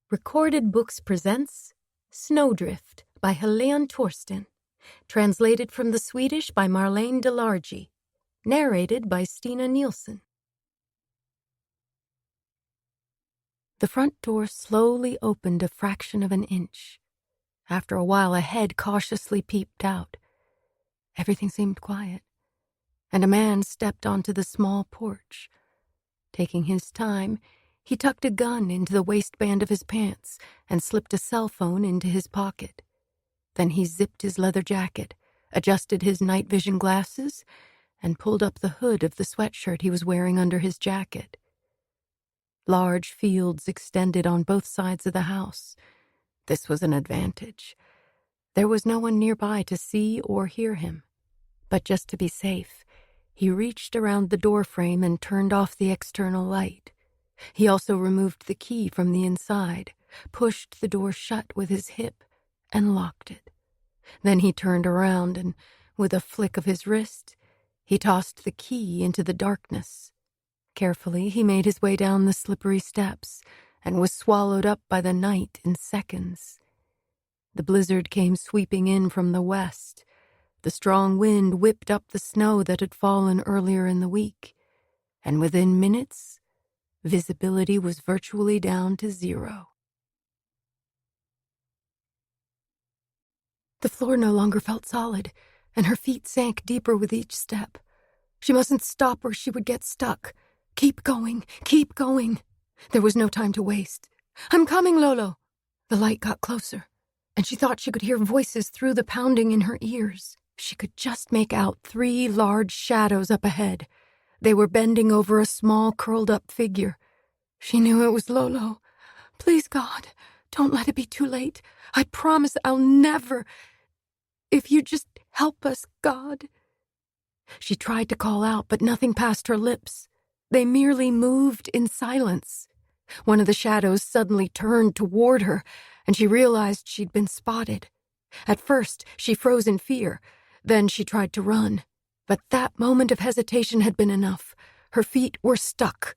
Recorded Books presents Snowdrift by Helene Tursten, translated from the Swedish by Marlene Delargy, narrated by Stina Nielsen. The front door slowly opened a fraction of an inch. After a while, a head cautiously peeped out. Everything seemed quiet, and a man stepped onto the small porch. Taking his time, he tucked a gun into the waistband of his pants and slipped a cell phone into his pocket. Then he zipped his leather jacket, adjusted his night vision glasses, and pulled up the hood of the sweatshirt he was wearing under his jacket. Large fields extended on both sides of the house. This was an advantage. There was no one nearby to see or hear him. But just to be safe, he reached around the doorframe and turned off the external light. He also removed the key from the inside, pushed the door shut with his hip, and locked it. Then he turned around and, with a flick of his wrist, he tossed the key into the darkness. Carefully, he made his way down the slippery steps and was swallowed up by the night in seconds. The blizzard came sweeping in from the west. The strong wind whipped up the snow that had fallen earlier in the week, and within minutes, visibility was virtually down to zero. The floor no longer felt solid, and her feet sank deeper with each step. She mustn't stop or she would get stuck. Keep going, keep going. There was no time to waste. "I'm coming, Lolo." The light got closer, and she thought she could hear voices through the pounding in her ears. She could just make out 3 large shadows up ahead. They were bending over a small, curled-up figure. She knew it was Lolo. "Please, God, don't let it be too late. I promise I'll never... If you just help us, God." She tried to call out, but nothing passed her lips. They merely moved in silence. One of the shadows suddenly turned toward her, and she realized she'd been spotted. At first, she froze in fear. Then she tried to run. But that moment of hesitation had been enough. Her feet were stuck.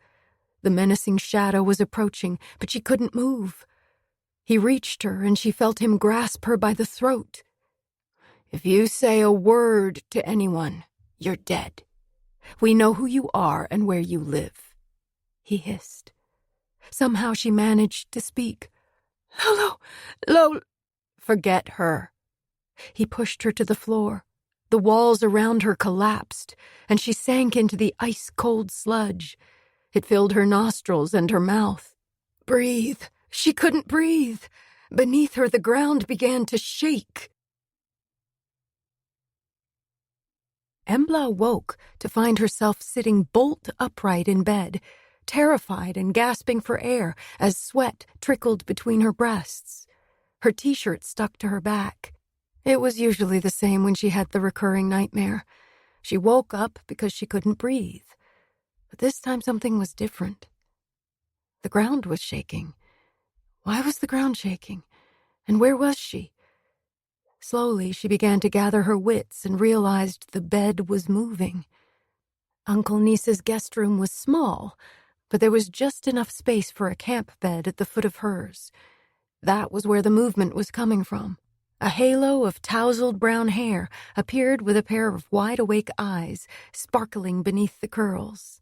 The menacing shadow was approaching, but she couldn't move. He reached her, and she felt him grasp her by the throat. "If you say a word to anyone, you're dead. We know who you are and where you live," he hissed. Somehow she managed to speak. Lolo. "Forget her." He pushed her to the floor. The walls around her collapsed, and she sank into the ice-cold sludge. It filled her nostrils and her mouth. Breathe. She couldn't breathe. Beneath her, the ground began to shake. Embla woke to find herself sitting bolt upright in bed, terrified and gasping for air as sweat trickled between her breasts. Her t-shirt stuck to her back. It was usually the same when she had the recurring nightmare. She woke up because she couldn't breathe. But this time something was different. The ground was shaking. Why was the ground shaking? And where was she? Slowly, she began to gather her wits and realized the bed was moving. Uncle Nisa's guest room was small, but there was just enough space for a camp bed at the foot of hers. That was where the movement was coming from. A halo of tousled brown hair appeared with a pair of wide-awake eyes sparkling beneath the curls.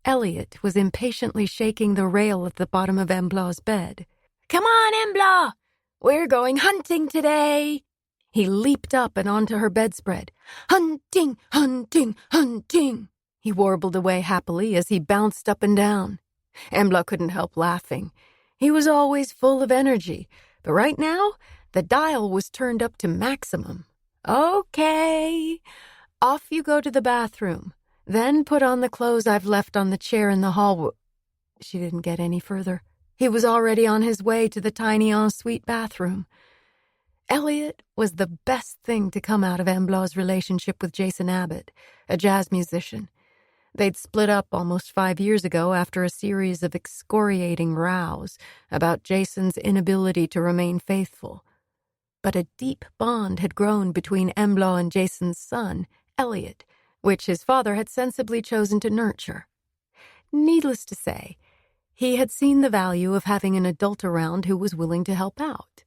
Elliot was impatiently shaking the rail at the bottom of Embla's bed. "Come on, Embla! We're going hunting today!" He leaped up and onto her bedspread. "Hunting, hunting, hunting!" He warbled away happily as he bounced up and down. Embla couldn't help laughing. He was always full of energy, but right now, the dial was turned up to maximum. "Okay, off you go to the bathroom. Then put on the clothes I've left on the chair in the hall." She didn't get any further. He was already on his way to the tiny ensuite bathroom. Elliot was the best thing to come out of Embla's relationship with Jason Abbott, a jazz musician. They'd split up almost 5 years ago after a series of excoriating rows about Jason's inability to remain faithful. But a deep bond had grown between Embla and Jason's son, Elliot, which his father had sensibly chosen to nurture. Needless to say, He had seen the value of having an adult around who was willing to help out.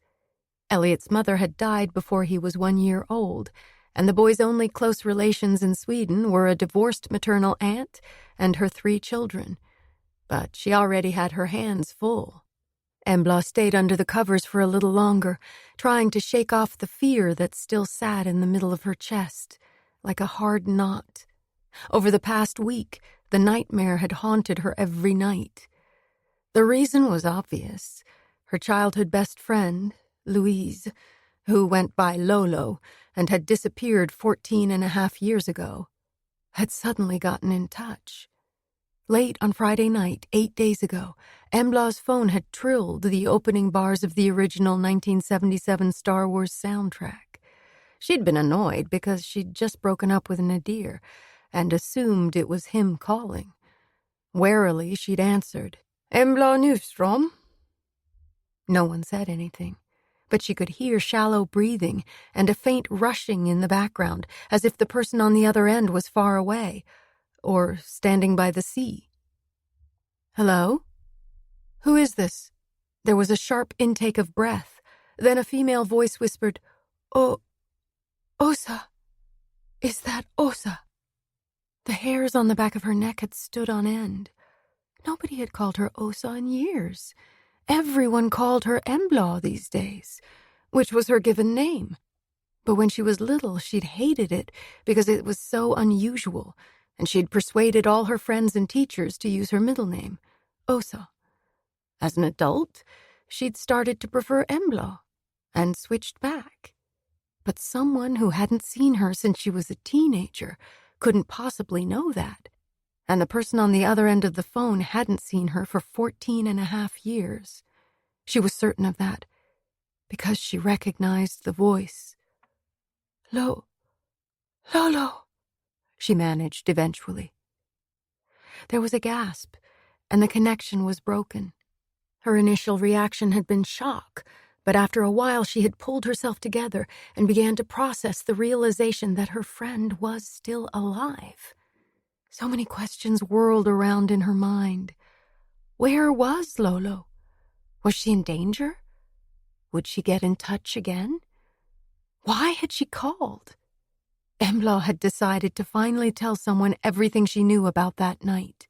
Elliot's mother had died before he was 1 year old, and the boy's only close relations in Sweden were a divorced maternal aunt and her 3 children. But she already had her hands full. Embla stayed under the covers for a little longer, trying to shake off the fear that still sat in the middle of her chest, like a hard knot. Over the past week, the nightmare had haunted her every night. The reason was obvious. Her childhood best friend, Louise, who went by Lolo and had disappeared 14.5 years ago, had suddenly gotten in touch. Late on Friday night, 8 days ago, Embla's phone had trilled the opening bars of the original 1977 Star Wars soundtrack. She'd been annoyed because she'd just broken up with Nadir and assumed it was him calling. Warily, she'd answered, "Embla Nyström?" No one said anything, but she could hear shallow breathing and a faint rushing in the background, as if the person on the other end was far away, or standing by the sea. "Hello? Who is this?" There was a sharp intake of breath. Then a female voice whispered, "Oh, Osa. Is that Osa?" The hairs on the back of her neck had stood on end. Nobody had called her Osa in years. Everyone called her Embla these days, which was her given name. But when she was little, she'd hated it because it was so unusual, and she'd persuaded all her friends and teachers to use her middle name, Osa. As an adult, she'd started to prefer Embla, and switched back. But someone who hadn't seen her since she was a teenager couldn't possibly know that, and the person on the other end of the phone hadn't seen her for 14.5 years. She was certain of that, because she recognized the voice. Lolo, she managed eventually. There was a gasp, and the connection was broken. Her initial reaction had been shock, but after a while she had pulled herself together and began to process the realization that her friend was still alive. So many questions whirled around in her mind. Where was Lolo? Was she in danger? Would she get in touch again? Why had she called? Embla had decided to finally tell someone everything she knew about that night.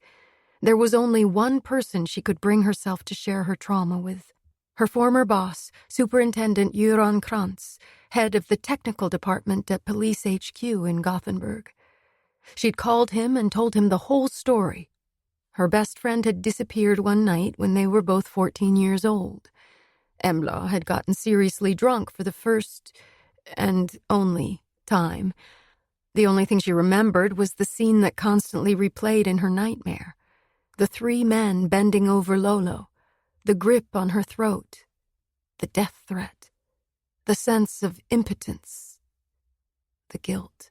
There was only one person she could bring herself to share her trauma with. Her former boss, Superintendent Göran Krantz, head of the technical department at Police HQ in Gothenburg. She'd called him and told him the whole story. Her best friend had disappeared one night when they were both 14 years old. Embla had gotten seriously drunk for the first and only time. The only thing she remembered was the scene that constantly replayed in her nightmare. The 3 men bending over Lolo, the grip on her throat, the death threat, the sense of impotence, the guilt.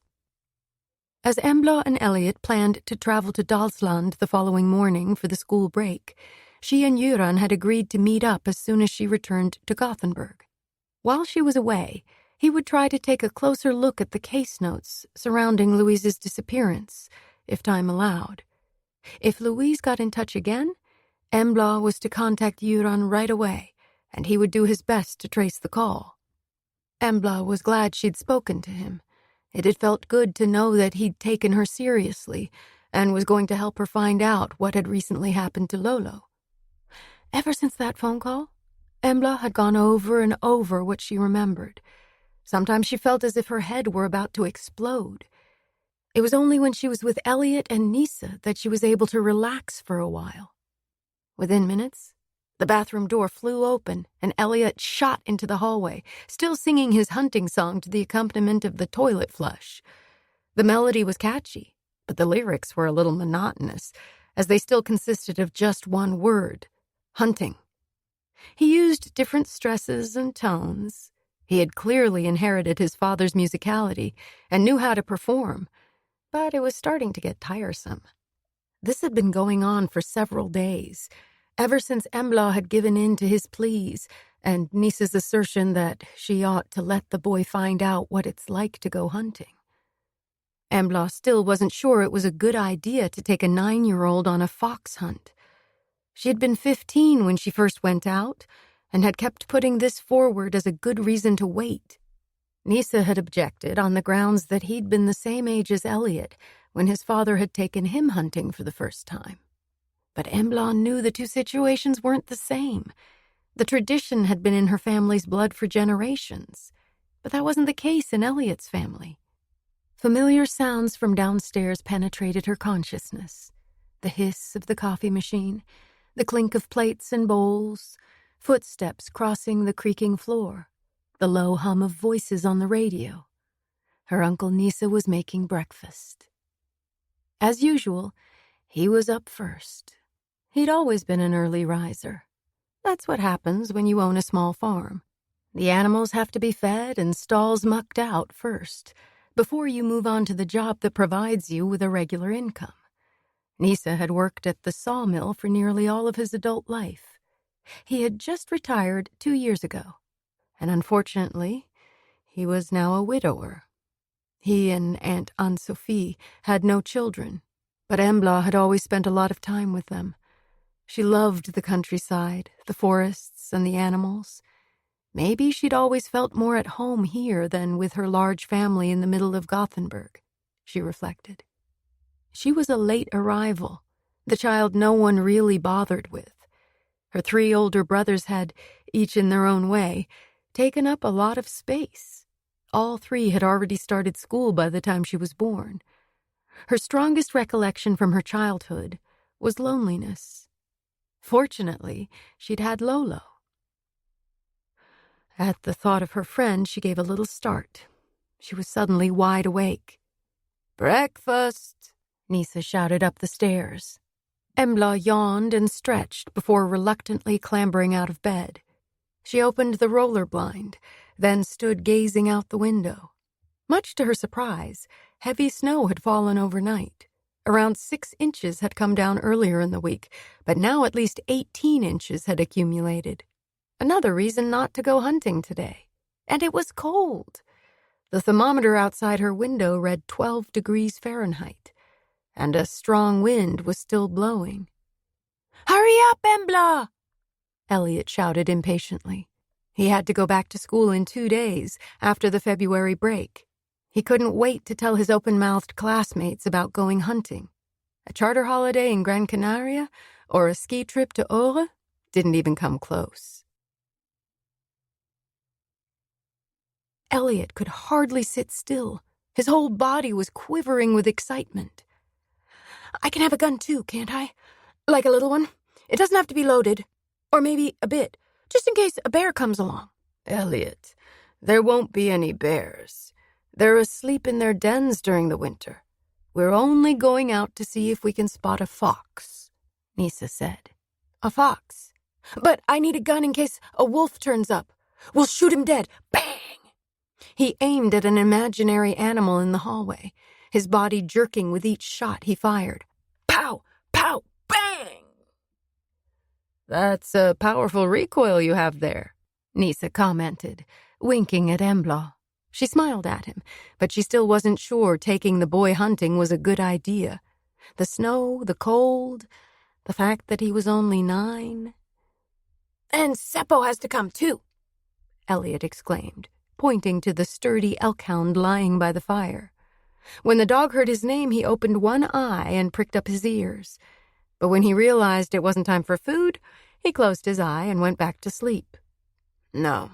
As Embla and Elliot planned to travel to Dalsland the following morning for the school break, she and Göran had agreed to meet up as soon as she returned to Gothenburg. While she was away, he would try to take a closer look at the case notes surrounding Louise's disappearance, if time allowed. If Louise got in touch again, Embla was to contact Göran right away, and he would do his best to trace the call. Embla was glad she'd spoken to him. It had felt good to know that he'd taken her seriously and was going to help her find out what had recently happened to Lolo. Ever since that phone call, Embla had gone over and over what she remembered. Sometimes she felt as if her head were about to explode. It was only when she was with Elliot and Nisa that she was able to relax for a while. Within minutes, the bathroom door flew open and Elliot shot into the hallway, still singing his hunting song to the accompaniment of the toilet flush. The melody was catchy, but the lyrics were a little monotonous, as they still consisted of just one word: hunting. He used different stresses and tones. He had clearly inherited his father's musicality and knew how to perform, but it was starting to get tiresome. This had been going on for several days, ever since Embla had given in to his pleas and Nisa's assertion that she ought to let the boy find out what it's like to go hunting. Embla still wasn't sure it was a good idea to take a 9-year-old on a fox hunt. She had been 15 when she first went out and had kept putting this forward as a good reason to wait. Nisa had objected on the grounds that he'd been the same age as Elliot when his father had taken him hunting for the first time. But Embla knew the two situations weren't the same. The tradition had been in her family's blood for generations, but that wasn't the case in Elliot's family. Familiar sounds from downstairs penetrated her consciousness. The hiss of the coffee machine, the clink of plates and bowls, footsteps crossing the creaking floor, the low hum of voices on the radio. Her Uncle Nisa was making breakfast. As usual, he was up first. He'd always been an early riser. That's what happens when you own a small farm. The animals have to be fed and stalls mucked out first, before you move on to the job that provides you with a regular income. Nisa had worked at the sawmill for nearly all of his adult life. He had just retired 2 years ago, and unfortunately, he was now a widower. He and Aunt Anne-Sophie had no children, but Embla had always spent a lot of time with them. She loved the countryside, the forests, and the animals. Maybe she'd always felt more at home here than with her large family in the middle of Gothenburg, she reflected. She was a late arrival, the child no one really bothered with. Her 3 older brothers had, each in their own way, taken up a lot of space. All 3 had already started school by the time she was born. Her strongest recollection from her childhood was loneliness. Fortunately, she'd had Lolo. At the thought of her friend, she gave a little start. She was suddenly wide awake. "Breakfast!" Nisa shouted up the stairs. Embla yawned and stretched before reluctantly clambering out of bed. She opened the roller blind, then stood gazing out the window. Much to her surprise, heavy snow had fallen overnight. Around 6 inches had come down earlier in the week, but now at least 18 inches had accumulated. Another reason not to go hunting today. And it was cold. The thermometer outside her window read 12 degrees Fahrenheit, and a strong wind was still blowing. "Hurry up, Embla!" Elliot shouted impatiently. He had to go back to school in 2 days after the February break. He couldn't wait to tell his open-mouthed classmates about going hunting. A charter holiday in Gran Canaria or a ski trip to Ore didn't even come close. Elliot could hardly sit still. His whole body was quivering with excitement. "I can have a gun too, can't I? Like a little one? It doesn't have to be loaded. Or maybe a bit, just in case a bear comes along." "Elliot, there won't be any bears. They're asleep in their dens during the winter. We're only going out to see if we can spot a fox," Nisa said. "A fox? But I need a gun in case a wolf turns up. We'll shoot him dead. Bang!" He aimed at an imaginary animal in the hallway, his body jerking with each shot he fired. Pow! Pow! Bang! "That's a powerful recoil you have there," Nisa commented, winking at Embla. She smiled at him, but she still wasn't sure taking the boy hunting was a good idea. The snow, the cold, the fact that he was only 9. "And Seppo has to come too," Elliot exclaimed, pointing to the sturdy elk-hound lying by the fire. When the dog heard his name, he opened one eye and pricked up his ears. But when he realized it wasn't time for food, he closed his eye and went back to sleep. "No,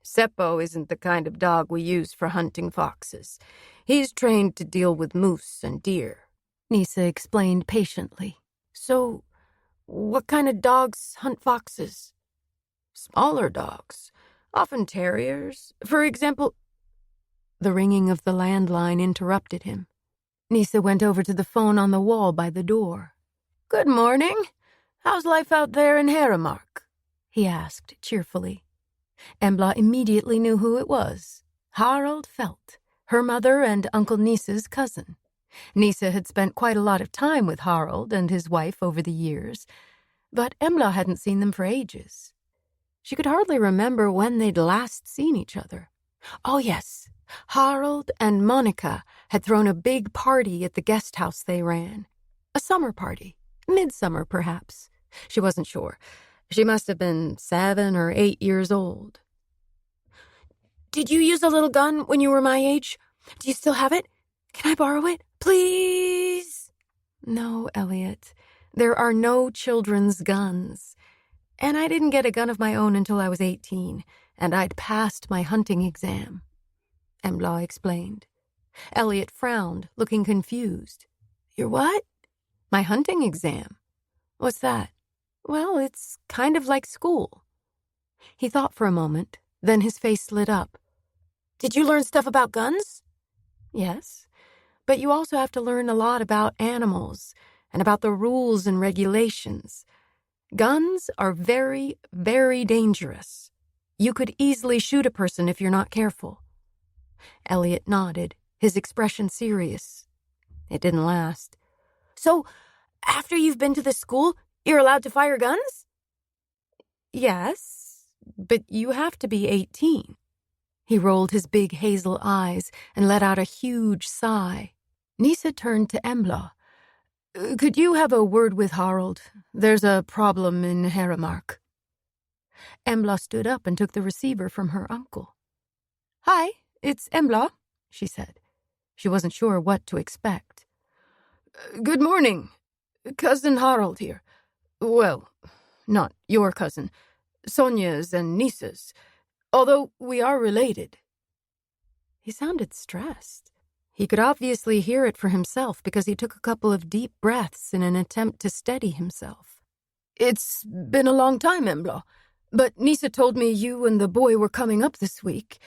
Seppo isn't the kind of dog we use for hunting foxes. He's trained to deal with moose and deer," Nisa explained patiently. "So, what kind of dogs hunt foxes?" "Smaller dogs, often terriers. For example—" The ringing of the landline interrupted him. Nisa went over to the phone on the wall by the door. "Good morning. How's life out there in Haramark?" he asked cheerfully. Embla immediately knew who it was. Harald Felt, her mother and Uncle Nisa's cousin. Nisa had spent quite a lot of time with Harald and his wife over the years, but Embla hadn't seen them for ages. She could hardly remember when they'd last seen each other. Oh yes, Harald and Monica had thrown a big party at the guest house they ran. A summer party, midsummer perhaps. She wasn't sure. She must have been 7 or 8 years old. "Did you use a little gun when you were my age? Do you still have it? Can I borrow it? Please?" "No, Elliot. There are no children's guns. And I didn't get a gun of my own until I was 18, and I'd passed my hunting exam," Embla explained. Elliot frowned, looking confused. "Your what?" "My hunting exam." "What's that?" "Well, it's kind of like school." He thought for a moment, then his face lit up. "Did you learn stuff about guns?" "Yes, but you also have to learn a lot about animals and about the rules and regulations. Guns are very, very dangerous. You could easily shoot a person if you're not careful." Elliot nodded, his expression serious. It didn't last. "So, after you've been to this school, you're allowed to fire guns?" "Yes, but you have to be 18. He rolled his big hazel eyes and let out a huge sigh. Nisa turned to Embla. "Could you have a word with Harald? There's a problem in Heramark." Embla stood up and took the receiver from her uncle. "Hi, it's Embla," she said. She wasn't sure what to expect. "Good morning. Cousin Harald here. Well, not your cousin. Sonia's and Nisa's. Although we are related." He sounded stressed. He could obviously hear it for himself because he took a couple of deep breaths in an attempt to steady himself. "It's been a long time, Embla, but Nisa told me you and the boy were coming up this week,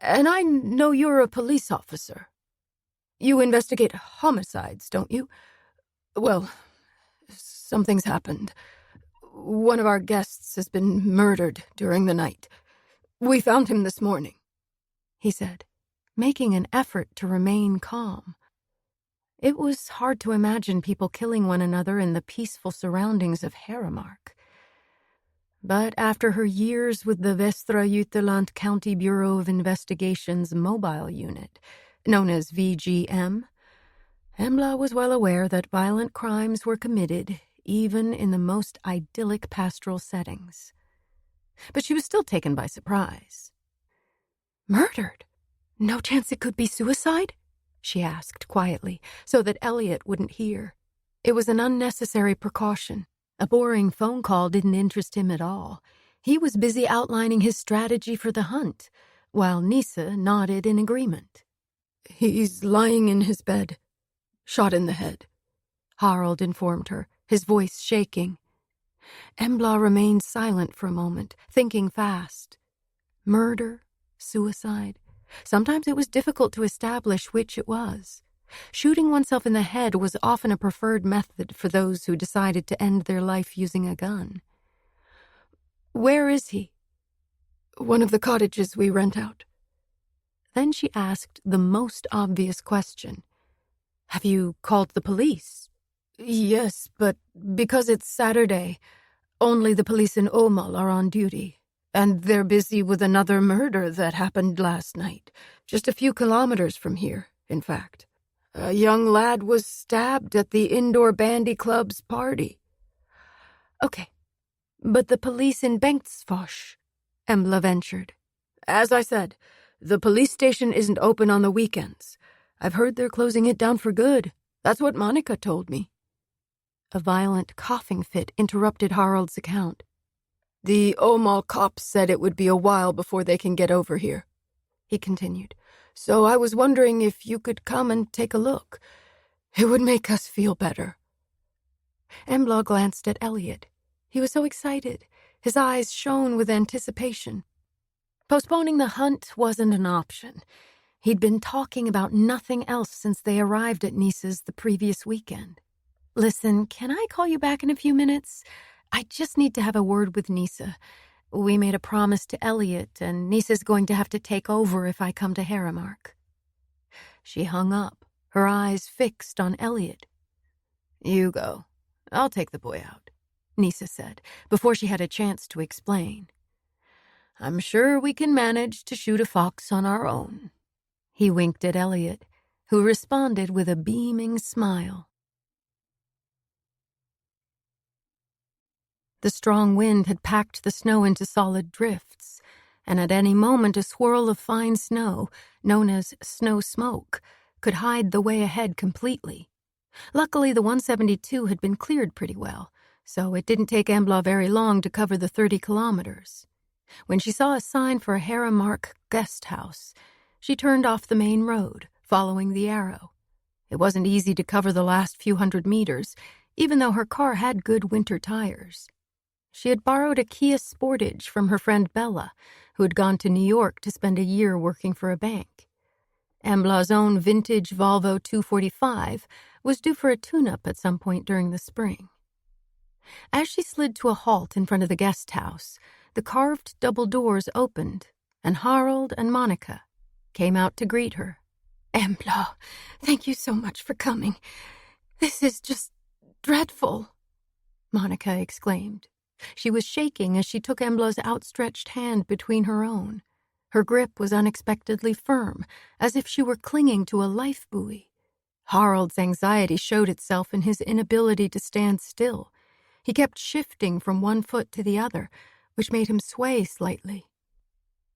and I know you're a police officer. You investigate homicides, don't you? Well, something's happened. One of our guests has been murdered during the night. We found him this morning," he said, making an effort to remain calm. It was hard to imagine people killing one another in the peaceful surroundings of Heramark. But after her years with the Västra Götaland County Bureau of Investigation's mobile unit, known as VGM, Embla was well aware that violent crimes were committed even in the most idyllic pastoral settings. But she was still taken by surprise. "Murdered? No chance it could be suicide?" she asked quietly, so that Elliot wouldn't hear. It was an unnecessary precaution. A boring phone call didn't interest him at all. He was busy outlining his strategy for the hunt, while Nisa nodded in agreement. "He's lying in his bed, shot in the head," Harald informed her, his voice shaking. Embla remained silent for a moment, thinking fast. Murder, suicide. Sometimes it was difficult to establish which it was. Shooting oneself in the head was often a preferred method for those who decided to end their life using a gun. "Where is he?" "One of the cottages we rent out." Then she asked the most obvious question. "Have you called the police?" "Yes, but because it's Saturday, only the police in Omal are on duty, and they're busy with another murder that happened last night, just a few kilometers from here, in fact. A young lad was stabbed at the indoor bandy club's party." "Okay, but the police in Bengtsfors," Embla ventured. "As I said, the police station isn't open on the weekends. I've heard they're closing it down for good. That's what Monica told me." A violent coughing fit interrupted Harald's account. "The Omal cops said it would be a while before they can get over here," he continued. "So I was wondering if you could come and take a look. It would make us feel better." Embla glanced at Elliot. He was so excited. His eyes shone with anticipation. Postponing the hunt wasn't an option. He'd been talking about nothing else since they arrived at Nisa's the previous weekend. "Listen, can I call you back in a few minutes? I just need to have a word with Nisa. We made a promise to Elliot, and Nisa's going to have to take over if I come to Heramark." She hung up, her eyes fixed on Elliot. "You go. I'll take the boy out," Nisa said, before she had a chance to explain. "I'm sure we can manage to shoot a fox on our own." He winked at Elliot, who responded with a beaming smile. The strong wind had packed the snow into solid drifts, and at any moment a swirl of fine snow, known as snow smoke, could hide the way ahead completely. Luckily, the 172 had been cleared pretty well, so it didn't take Embla very long to cover the 30 kilometers. When she saw a sign for a Haramark guest house, she turned off the main road, following the arrow. It wasn't easy to cover the last few hundred meters, even though her car had good winter tires. She had borrowed a Kia Sportage from her friend Bella, who had gone to New York to spend a year working for a bank. Embla's own vintage Volvo 245 was due for a tune-up at some point during the spring. As she slid to a halt in front of the guest house, the carved double doors opened, and Harald and Monica came out to greet her. "Embla, thank you so much for coming. This is just dreadful," Monica exclaimed. She was shaking as she took Embla's outstretched hand between her own. Her grip was unexpectedly firm, as if she were clinging to a life buoy. Harald's anxiety showed itself in his inability to stand still. He kept shifting from one foot to the other, which made him sway slightly.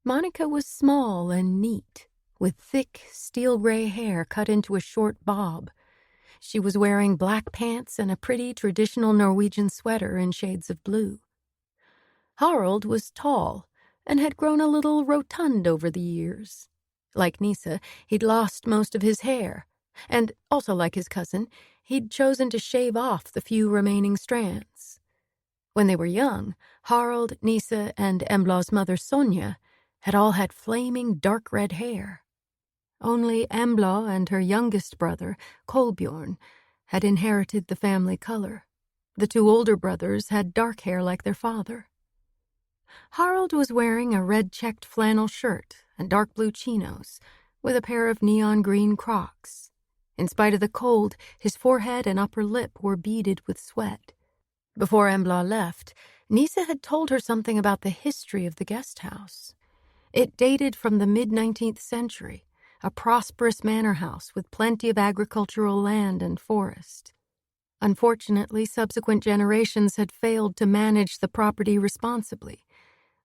Monica was small and neat, with thick, steel-gray hair cut into a short bob. She was wearing black pants and a pretty traditional Norwegian sweater in shades of blue. Harald was tall and had grown a little rotund over the years. Like Nisa, he'd lost most of his hair, and, also like his cousin, he'd chosen to shave off the few remaining strands. When they were young, Harald, Nisa, and Embla's mother Sonja had all had flaming dark red hair. Only Embla and her youngest brother, Kolbjorn, had inherited the family color. The two older brothers had dark hair like their father. Harald was wearing a red-checked flannel shirt and dark blue chinos, with a pair of neon green Crocs. In spite of the cold, his forehead and upper lip were beaded with sweat. Before Embla left, Nisa had told her something about the history of the guest house. It dated from the mid-19th century, a prosperous manor house with plenty of agricultural land and forest. Unfortunately, subsequent generations had failed to manage the property responsibly.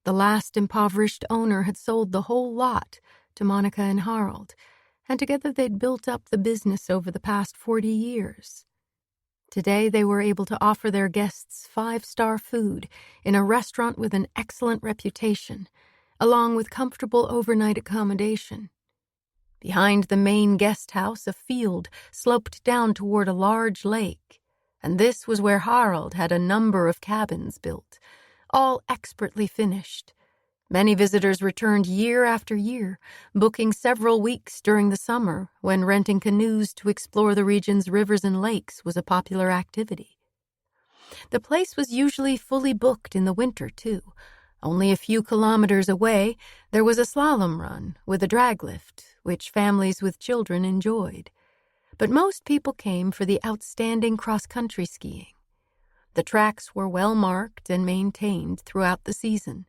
The last impoverished owner had sold the whole lot to Monica and Harald, and together they'd built up the business over the past 40 years. Today they were able to offer their guests 5-star food in a restaurant with an excellent reputation, along with comfortable overnight accommodation. Behind the main guest house, a field sloped down toward a large lake, and this was where Harald had a number of cabins built, all expertly finished. Many visitors returned year after year, booking several weeks during the summer when renting canoes to explore the region's rivers and lakes was a popular activity. The place was usually fully booked in the winter, too. Only a few kilometers away, there was a slalom run with a drag lift, which families with children enjoyed. But most people came for the outstanding cross-country skiing. The tracks were well marked and maintained throughout the season.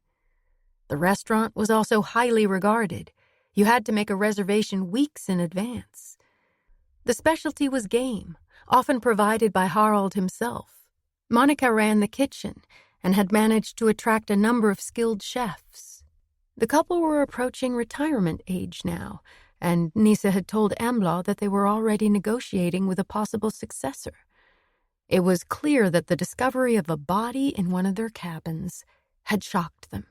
The restaurant was also highly regarded. You had to make a reservation weeks in advance. The specialty was game, often provided by Harald himself. Monica ran the kitchen and had managed to attract a number of skilled chefs. The couple were approaching retirement age now, and Nisa had told Embla that they were already negotiating with a possible successor. It was clear that the discovery of a body in one of their cabins had shocked them.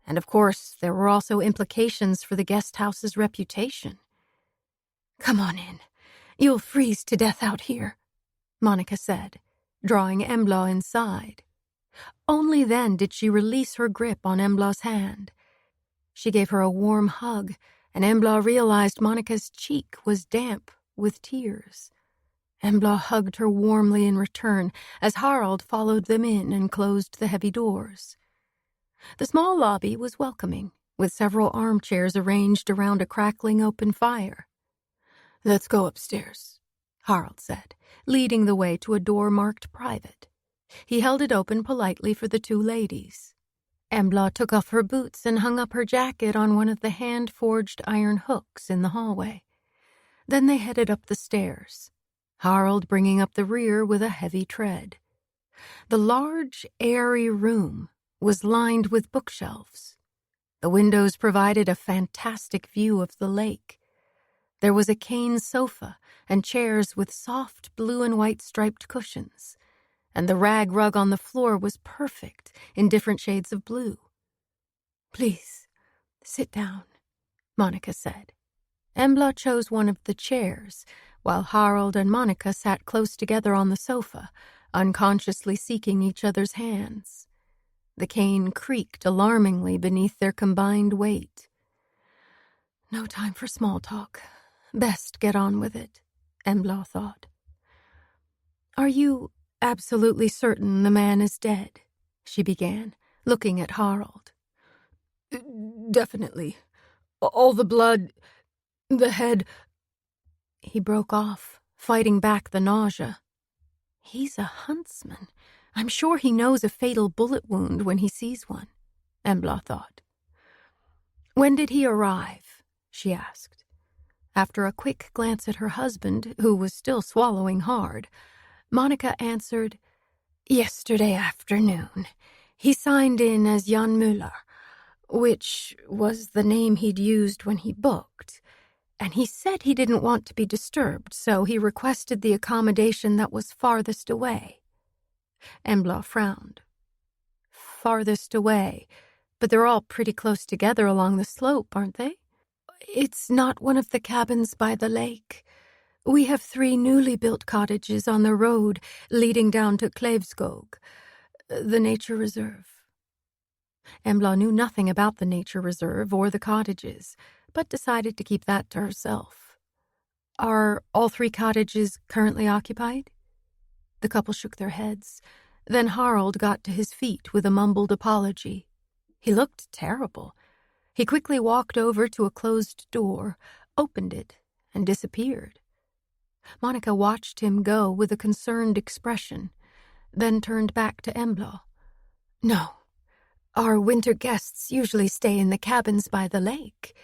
And of course, there were also implications for the guest house's reputation. "Come on in. You'll freeze to death out here," Monica said, drawing Embla inside. Only then did she release her grip on Embla's hand. She gave her a warm hug, and Embla realized Monica's cheek was damp with tears. Embla hugged her warmly in return as Harald followed them in and closed the heavy doors. The small lobby was welcoming, with several armchairs arranged around a crackling open fire. "Let's go upstairs," Harald said, leading the way to a door marked private. He held it open politely for the two ladies. Embla took off her boots and hung up her jacket on one of the hand-forged iron hooks in the hallway. Then they headed up the stairs, Harald bringing up the rear with a heavy tread. The large, airy room was lined with bookshelves. The windows provided a fantastic view of the lake. There was a cane sofa and chairs with soft blue and white striped cushions, and the rag rug on the floor was perfect in different shades of blue. "Please, sit down," Monica said. Embla chose one of the chairs, while Harold and Monica sat close together on the sofa, unconsciously seeking each other's hands. The cane creaked alarmingly beneath their combined weight. No time for small talk. Best get on with it, Embla thought. "Are you absolutely certain the man is dead?" she began, looking at Harold. "Definitely. All the blood, the head..." He broke off, fighting back the nausea. He's a huntsman. I'm sure he knows a fatal bullet wound when he sees one, Embla thought. "When did he arrive?" she asked. After a quick glance at her husband, who was still swallowing hard, Monica answered, "Yesterday afternoon. He signed in as Jan Müller, which was the name he'd used when he booked. And he said he didn't want to be disturbed, so he requested the accommodation that was farthest away." Embla frowned. "Farthest away, but they're all pretty close together along the slope, aren't they?" "It's not one of the cabins by the lake. We have 3 newly built cottages on the road leading down to Klevskog, the nature reserve." Embla knew nothing about the nature reserve or the cottages, but decided to keep that to herself. "Are all 3 cottages currently occupied?" The couple shook their heads. Then Harold got to his feet with a mumbled apology. He looked terrible. He quickly walked over to a closed door, opened it, and disappeared. Monica watched him go with a concerned expression, then turned back to Embla. "No, our winter guests usually stay in the cabins by the lake.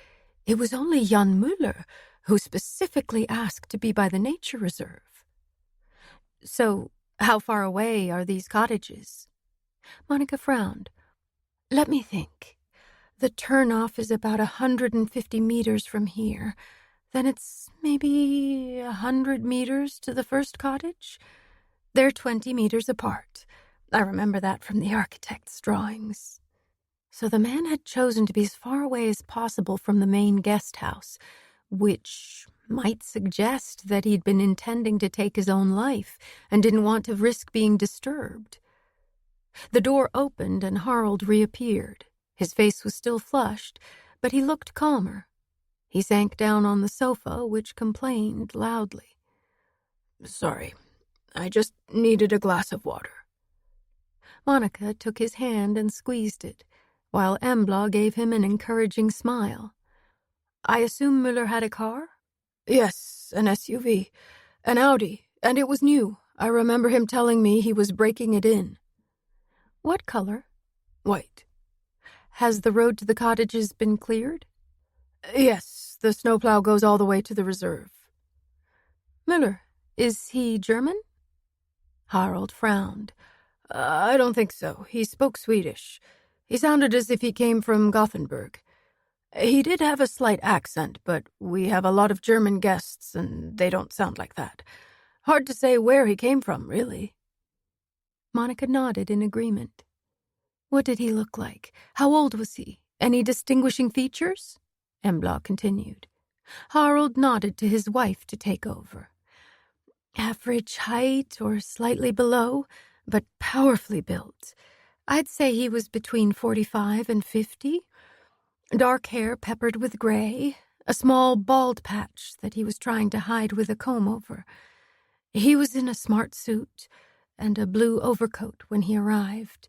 It was only Jan Müller who specifically asked to be by the nature reserve." "So, how far away are these cottages?" Monica frowned. "Let me think. The turnoff is about 150 meters from here. Then it's maybe 100 meters to the first cottage. They're 20 meters apart. I remember that from the architect's drawings." So the man had chosen to be as far away as possible from the main guest house, which might suggest that he'd been intending to take his own life and didn't want to risk being disturbed. The door opened and Harold reappeared. His face was still flushed, but he looked calmer. He sank down on the sofa, which complained loudly. "Sorry, I just needed a glass of water." Monica took his hand and squeezed it, while Embla gave him an encouraging smile. "I assume Müller had a car?" "Yes, an SUV. An Audi, and it was new. I remember him telling me he was breaking it in." "What color?" "White." "Has the road to the cottages been cleared?" "Yes, the snowplow goes all the way to the reserve." "Müller, is he German?" Harold frowned. "I don't think so. He spoke Swedish. He sounded as if he came from Gothenburg. He did have a slight accent, but we have a lot of German guests, and they don't sound like that. Hard to say where he came from, really." Monica nodded in agreement. "What did he look like? How old was he? Any distinguishing features?" Embla continued. Harold nodded to his wife to take over. "Average height or slightly below, but powerfully built. I'd say he was between 45 and 50. Dark hair peppered with gray, a small bald patch that he was trying to hide with a comb over. He was in a smart suit and a blue overcoat when he arrived,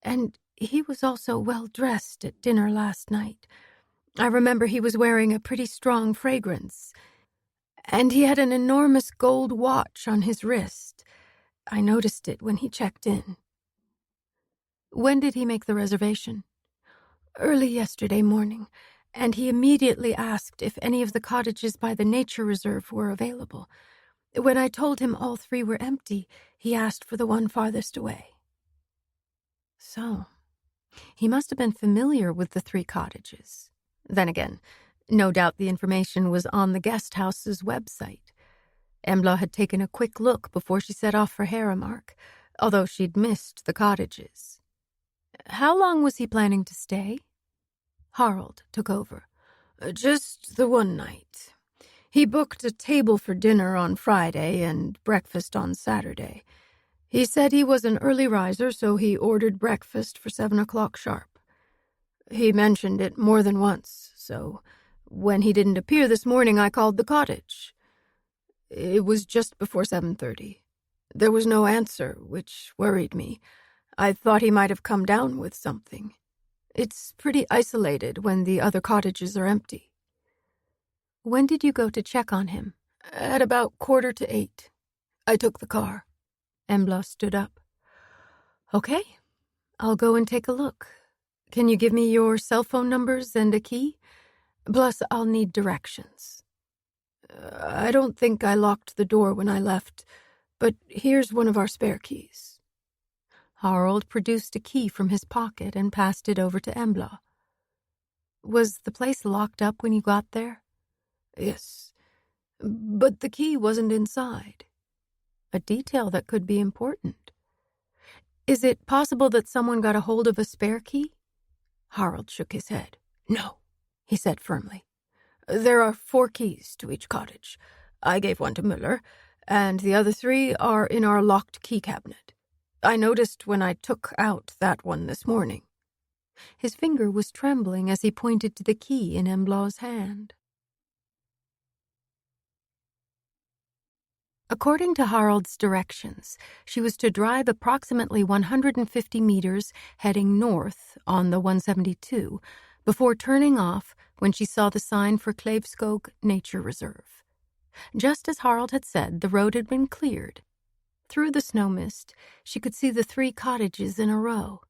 and he was also well dressed at dinner last night. I remember he was wearing a pretty strong fragrance, and he had an enormous gold watch on his wrist. I noticed it when he checked in." "When did he make the reservation?" "Early yesterday morning, and he immediately asked if any of the cottages by the nature reserve were available. When I told him all 3 were empty, he asked for the one farthest away. So, he must have been familiar with the 3 cottages. Then again, no doubt the information was on the guest house's website. Embla had taken a quick look before she set off for Haramark, although she'd missed the cottages. How long was he planning to stay? Harald took over. Just the one night. He booked a table for dinner on Friday and breakfast on Saturday. He said he was an early riser, so he ordered breakfast for 7 o'clock sharp. He mentioned it more than once, so when he didn't appear this morning, I called the cottage. It was just before 7:30. There was no answer, which worried me. I thought he might have come down with something. It's pretty isolated when the other cottages are empty. When did you go to check on him? At about 7:45. I took the car. Embla stood up. Okay, I'll go and take a look. Can you give me your cell phone numbers and a key? Plus, I'll need directions. I don't think I locked the door when I left, but here's one of our spare keys. Harald produced a key from his pocket and passed it over to Embla. Was the place locked up when you got there? Yes, but the key wasn't inside. A detail that could be important. Is it possible that someone got a hold of a spare key? Harald shook his head. No, he said firmly. There are 4 keys to each cottage. I gave one to Müller, and the other 3 are in our locked key cabinet. I noticed when I took out that one this morning. His finger was trembling as he pointed to the key in Embla's hand. According to Harald's directions, she was to drive approximately 150 meters heading north on the 172 before turning off when she saw the sign for Klavskog Nature Reserve. Just as Harald had said, the road had been cleared. Through the snow mist, she could see the 3 cottages in a row.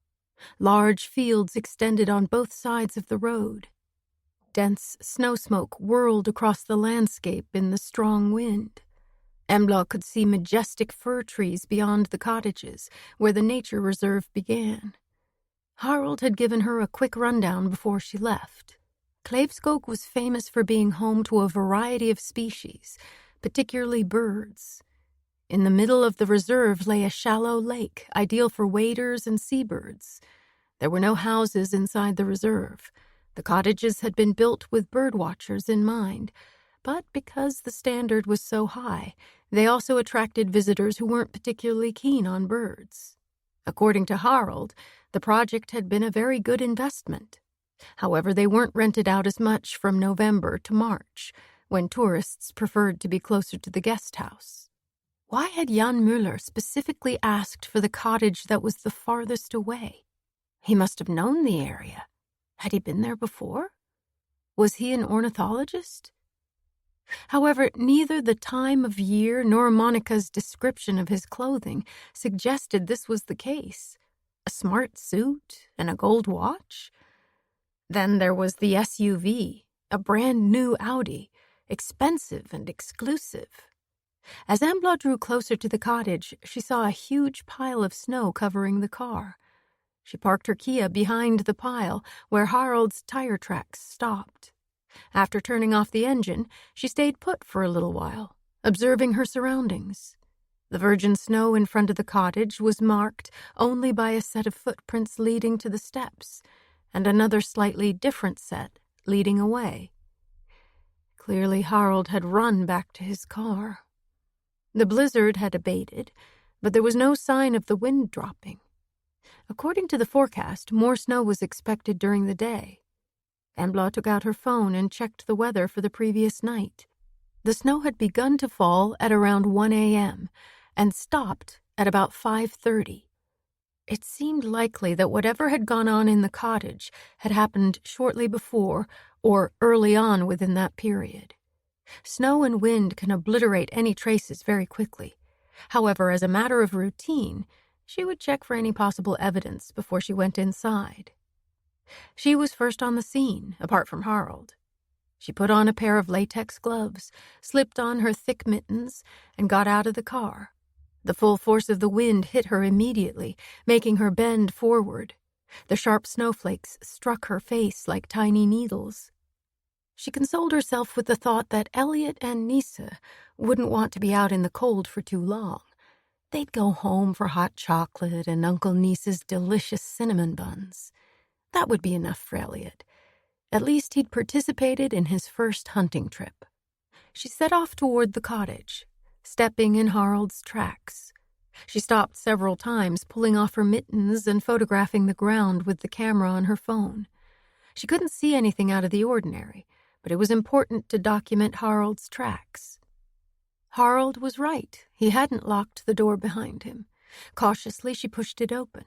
Large fields extended on both sides of the road. Dense snow smoke whirled across the landscape in the strong wind. Embla could see majestic fir trees beyond the cottages, where the nature reserve began. Harald had given her a quick rundown before she left. Klavskog was famous for being home to a variety of species, particularly birds. In the middle of the reserve lay a shallow lake, ideal for waders and seabirds. There were no houses inside the reserve. The cottages had been built with birdwatchers in mind, but because the standard was so high, they also attracted visitors who weren't particularly keen on birds. According to Harald, the project had been a very good investment. However, they weren't rented out as much from November to March, when tourists preferred to be closer to the guest house. Why had Jan Müller specifically asked for the cottage that was the farthest away? He must have known the area. Had he been there before? Was he an ornithologist? However, neither the time of year nor Monica's description of his clothing suggested this was the case. A smart suit and a gold watch? Then there was the SUV, a brand new Audi, expensive and exclusive. As Embla drew closer to the cottage, she saw a huge pile of snow covering the car. She parked her Kia behind the pile, where Harald's tire tracks stopped. After turning off the engine, she stayed put for a little while, observing her surroundings. The virgin snow in front of the cottage was marked only by a set of footprints leading to the steps, and another slightly different set leading away. Clearly Harald had run back to his car. The blizzard had abated, but there was no sign of the wind dropping. According to the forecast, more snow was expected during the day. Embla took out her phone and checked the weather for the previous night. The snow had begun to fall at around 1 a.m. and stopped at about 5:30. It seemed likely that whatever had gone on in the cottage had happened shortly before or early on within that period. Snow and wind can obliterate any traces very quickly. However, as a matter of routine, she would check for any possible evidence before she went inside. She was first on the scene, apart from Harald. She put on a pair of latex gloves, slipped on her thick mittens, and got out of the car. The full force of the wind hit her immediately, making her bend forward. The sharp snowflakes struck her face like tiny needles. She consoled herself with the thought that Elliot and Nisa wouldn't want to be out in the cold for too long. They'd go home for hot chocolate and Uncle Nisa's delicious cinnamon buns. That would be enough for Elliot. At least he'd participated in his first hunting trip. She set off toward the cottage, stepping in Harold's tracks. She stopped several times, pulling off her mittens and photographing the ground with the camera on her phone. She couldn't see anything out of the ordinary, but it was important to document Harold's tracks. Harold was right. He hadn't locked the door behind him. Cautiously, she pushed it open.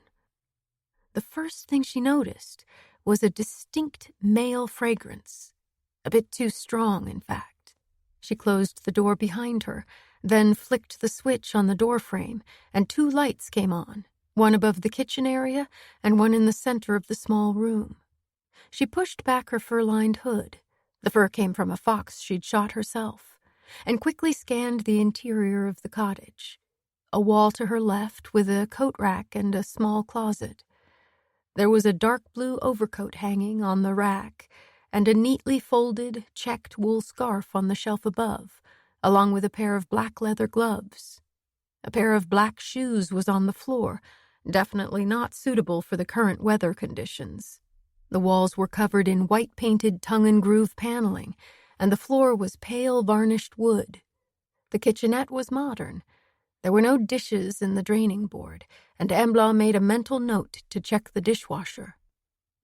The first thing she noticed was a distinct male fragrance, a bit too strong, in fact. She closed the door behind her, then flicked the switch on the door frame, and 2 lights came on, one above the kitchen area and one in the center of the small room. She pushed back her fur-lined hood. The fur came from a fox she'd shot herself, and quickly scanned the interior of the cottage. A wall to her left with a coat rack and a small closet. There was a dark blue overcoat hanging on the rack and a neatly folded, checked wool scarf on the shelf above, along with a pair of black leather gloves. A pair of black shoes was on the floor, definitely not suitable for the current weather conditions. The walls were covered in white-painted tongue-and-groove paneling, and the floor was pale varnished wood. The kitchenette was modern. There were no dishes in the draining board, and Embla made a mental note to check the dishwasher.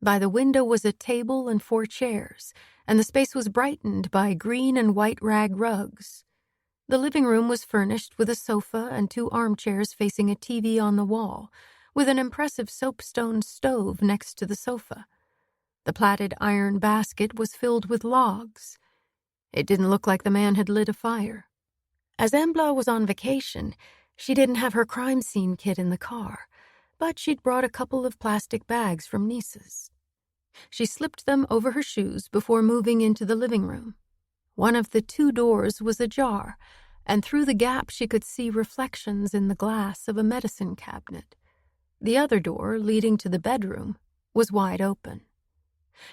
By the window was a table and 4 chairs, and the space was brightened by green and white rag rugs. The living room was furnished with a sofa and 2 armchairs facing a TV on the wall, with an impressive soapstone stove next to the sofa. The plaited iron basket was filled with logs. It didn't look like the man had lit a fire. As Embla was on vacation, she didn't have her crime scene kit in the car, but she'd brought a couple of plastic bags from Nisa's. She slipped them over her shoes before moving into the living room. One of the 2 doors was ajar, and through the gap she could see reflections in the glass of a medicine cabinet. The other door, leading to the bedroom, was wide open.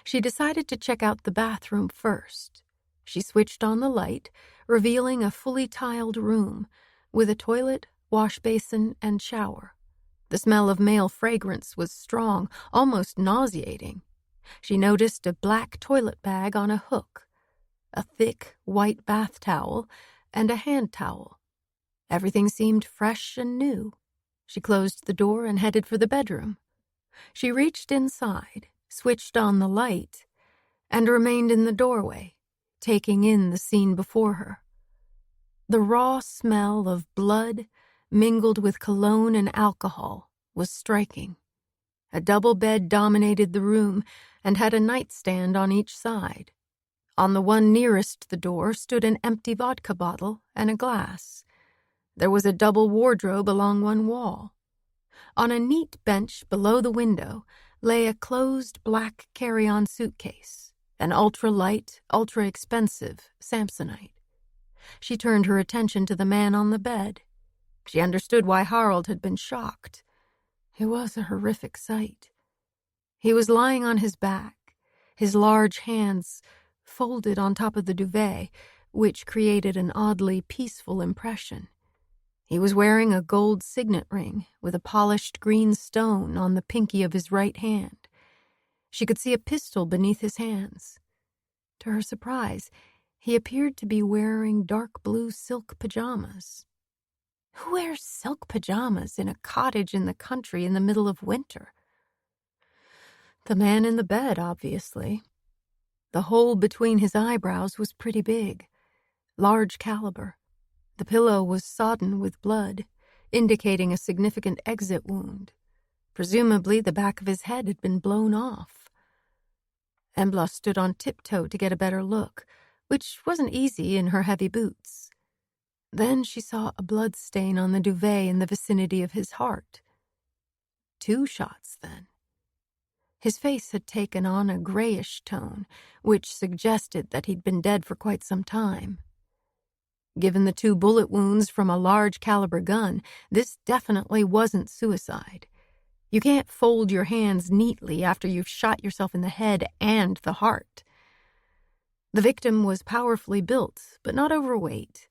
She decided to check out the bathroom first. She switched on the light, revealing a fully tiled room with a toilet, wash basin, and shower. The smell of male fragrance was strong, almost nauseating. She noticed a black toilet bag on a hook, a thick white bath towel, and a hand towel. Everything seemed fresh and new. She closed the door and headed for the bedroom. She reached inside, switched on the light, and remained in the doorway, taking in the scene before her. The raw smell of blood, mingled with cologne and alcohol, was striking. A double bed dominated the room and had a nightstand on each side. On the one nearest the door stood an empty vodka bottle and a glass. There was a double wardrobe along one wall. On a neat bench below the window lay a closed black carry-on suitcase, an ultra-light, ultra-expensive Samsonite. She turned her attention to the man on the bed. She understood why Harold had been shocked. It was a horrific sight. He was lying on his back, his large hands folded on top of the duvet, which created an oddly peaceful impression. He was wearing a gold signet ring with a polished green stone on the pinky of his right hand. She could see a pistol beneath his hands. To her surprise, he appeared to be wearing dark blue silk pajamas. Who wears silk pajamas in a cottage in the country in the middle of winter? The man in the bed, obviously. The hole between his eyebrows was pretty big, large caliber. The pillow was sodden with blood, indicating a significant exit wound. Presumably, the back of his head had been blown off. Embla stood on tiptoe to get a better look, which wasn't easy in her heavy boots. Then she saw a blood stain on the duvet in the vicinity of his heart. 2 shots, then. His face had taken on a grayish tone, which suggested that he'd been dead for quite some time. Given the 2 bullet wounds from a large-caliber gun, this definitely wasn't suicide. You can't fold your hands neatly after you've shot yourself in the head and the heart. The victim was powerfully built, but not overweight.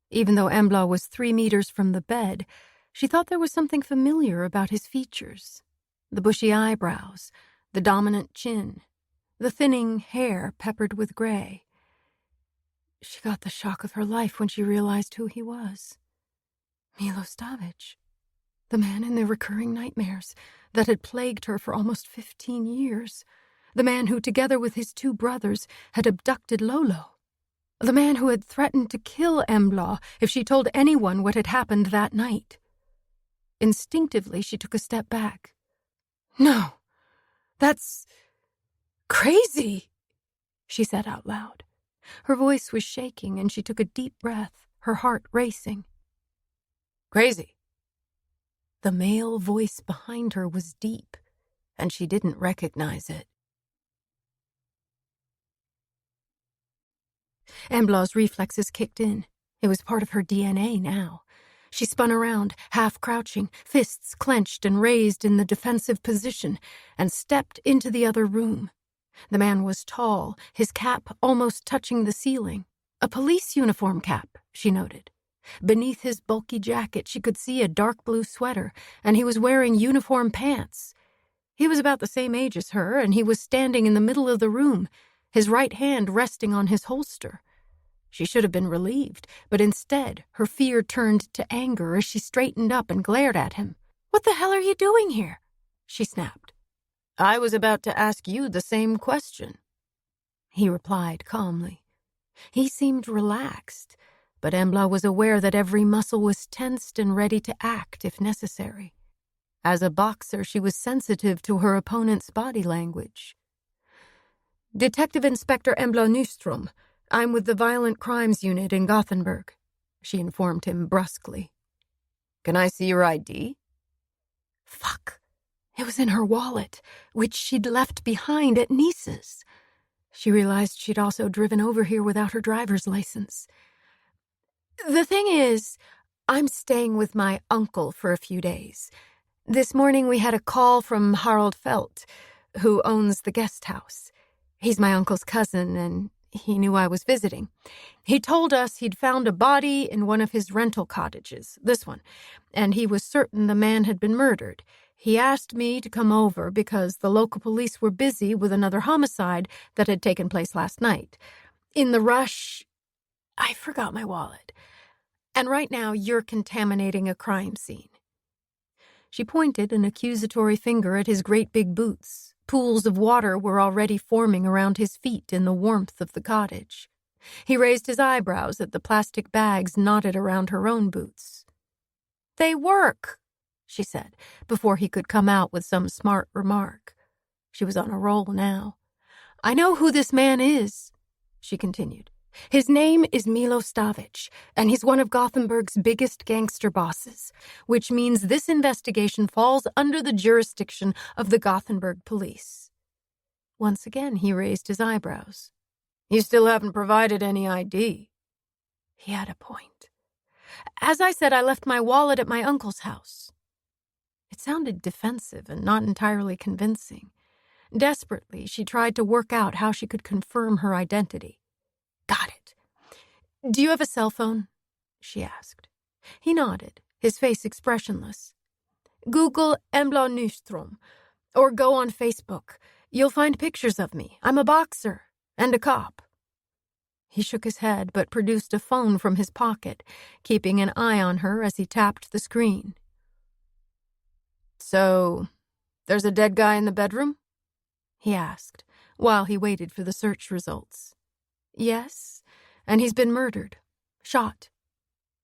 Even though Embla was 3 meters from the bed, she thought there was something familiar about his features. The bushy eyebrows, the dominant chin, the thinning hair peppered with gray. She got the shock of her life when she realized who he was. Milo Stavic, the man in the recurring nightmares that had plagued her for almost 15 years. The man who, together with his 2 brothers, had abducted Lolo. The man who had threatened to kill Embla if she told anyone what had happened that night. Instinctively, she took a step back. "No, that's crazy," she said out loud. Her voice was shaking, and she took a deep breath, her heart racing. "Crazy?" The male voice behind her was deep, and she didn't recognize it. Embla's reflexes kicked in. It was part of her DNA now. She spun around, half crouching, fists clenched and raised in the defensive position, and stepped into the other room. The man was tall, his cap almost touching the ceiling. A police uniform cap, she noted. Beneath his bulky jacket, she could see a dark blue sweater, and he was wearing uniform pants. He was about the same age as her, and he was standing in the middle of the room, his right hand resting on his holster. She should have been relieved, but instead, her fear turned to anger as she straightened up and glared at him. "What the hell are you doing here?" she snapped. "I was about to ask you the same question," he replied calmly. He seemed relaxed, but Embla was aware that every muscle was tensed and ready to act if necessary. As a boxer, she was sensitive to her opponent's body language. "Detective Inspector Embla Nyström. I'm with the Violent Crimes Unit in Gothenburg," she informed him brusquely. "Can I see your ID?" Fuck. It was in her wallet, which she'd left behind at Nice's. She realized she'd also driven over here without her driver's license. "The thing is, I'm staying with my uncle for a few days. This morning we had a call from Harald Felt, who owns the guest house. He's my uncle's cousin, and he knew I was visiting. He told us he'd found a body in one of his rental cottages, this one, and he was certain the man had been murdered. He asked me to come over because the local police were busy with another homicide that had taken place last night. In the rush, I forgot my wallet. And right now you're contaminating a crime scene." She pointed an accusatory finger at his great big boots. Pools of water were already forming around his feet in the warmth of the cottage. He raised his eyebrows at the plastic bags knotted around her own boots. "They work," she said, before he could come out with some smart remark. She was on a roll now. "I know who this man is," she continued. "His name is Milo Stavic, and he's one of Gothenburg's biggest gangster bosses, which means this investigation falls under the jurisdiction of the Gothenburg police." Once again, he raised his eyebrows. "You still haven't provided any ID." He had a point. "As I said, I left my wallet at my uncle's house." It sounded defensive and not entirely convincing. Desperately, she tried to work out how she could confirm her identity. "Got it. Do you have a cell phone?" she asked. He nodded, his face expressionless. "Google Embla Nyström, or go on Facebook. You'll find pictures of me. I'm a boxer and a cop." He shook his head, but produced a phone from his pocket, keeping an eye on her as he tapped the screen. "So, there's a dead guy in the bedroom?" he asked, while he waited for the search results. "Yes, and he's been murdered. Shot."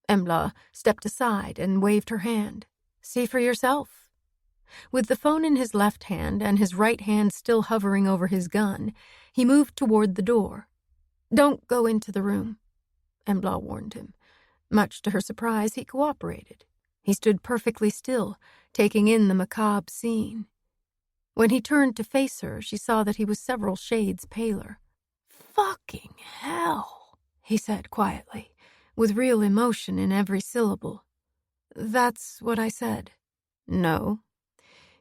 Embla stepped aside and waved her hand. "See for yourself." With the phone in his left hand and his right hand still hovering over his gun, he moved toward the door. "Don't go into the room," Embla warned him. Much to her surprise, he cooperated. He stood perfectly still, taking in the macabre scene. When he turned to face her, she saw that he was several shades paler. "Fucking hell," he said quietly, with real emotion in every syllable. "That's what I said." "No.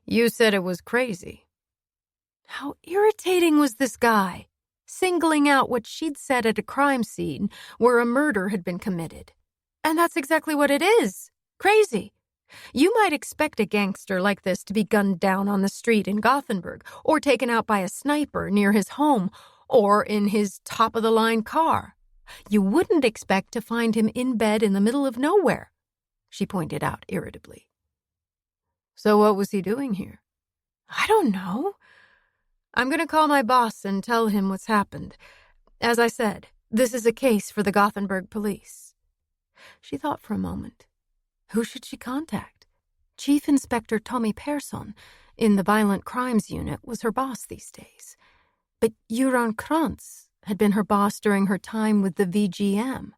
You said it was crazy." How irritating was this guy, singling out what she'd said at a crime scene where a murder had been committed. And that's exactly what it is. Crazy. You might expect a gangster like this to be gunned down on the street in Gothenburg, or taken out by a sniper near his home, or in his top-of-the-line car. You wouldn't expect to find him in bed in the middle of nowhere, she pointed out irritably. So what was he doing here? I don't know. I'm going to call my boss and tell him what's happened. As I said, this is a case for the Gothenburg police. She thought for a moment. Who should she contact? Chief Inspector Tommy Persson in the Violent Crimes Unit was her boss these days. But Göran Krantz had been her boss during her time with the VGM.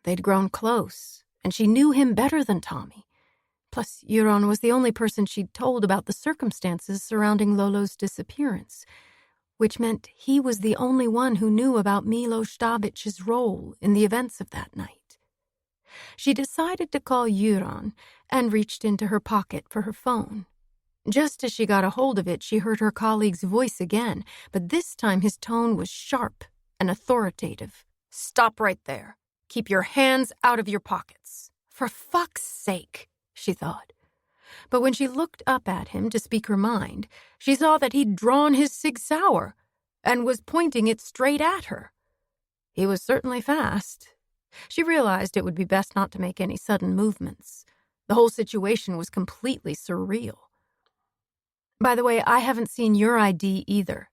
They'd grown close, and she knew him better than Tommy. Plus, Göran was the only person she'd told about the circumstances surrounding Lolo's disappearance, which meant he was the only one who knew about Milo Stavic's role in the events of that night. She decided to call Göran and reached into her pocket for her phone. Just as she got a hold of it, she heard her colleague's voice again, but this time his tone was sharp and authoritative. "Stop right there. Keep your hands out of your pockets." For fuck's sake, she thought. But when she looked up at him to speak her mind, she saw that he'd drawn his Sig Sauer and was pointing it straight at her. He was certainly fast. She realized it would be best not to make any sudden movements. The whole situation was completely surreal. "By the way, I haven't seen your ID either,"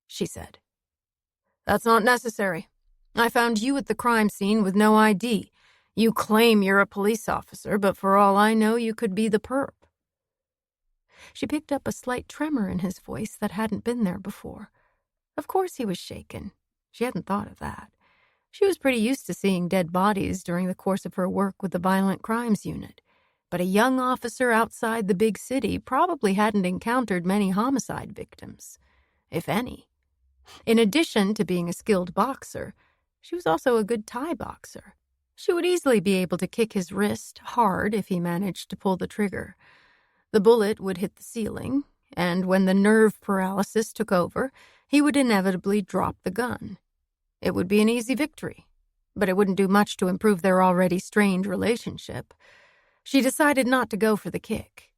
she said. "That's not necessary. I found you at the crime scene with no ID. You claim you're a police officer, but for all I know, you could be the perp." She picked up a slight tremor in his voice that hadn't been there before. Of course he was shaken. She hadn't thought of that. She was pretty used to seeing dead bodies during the course of her work with the Violent Crimes Unit, but a young officer outside the big city probably hadn't encountered many homicide victims, if any. In addition to being a skilled boxer, she was also a good Thai boxer. She would easily be able to kick his wrist hard if he managed to pull the trigger. The bullet would hit the ceiling, and when the nerve paralysis took over, he would inevitably drop the gun. It would be an easy victory, but it wouldn't do much to improve their already strained relationship. She decided not to go for the kick.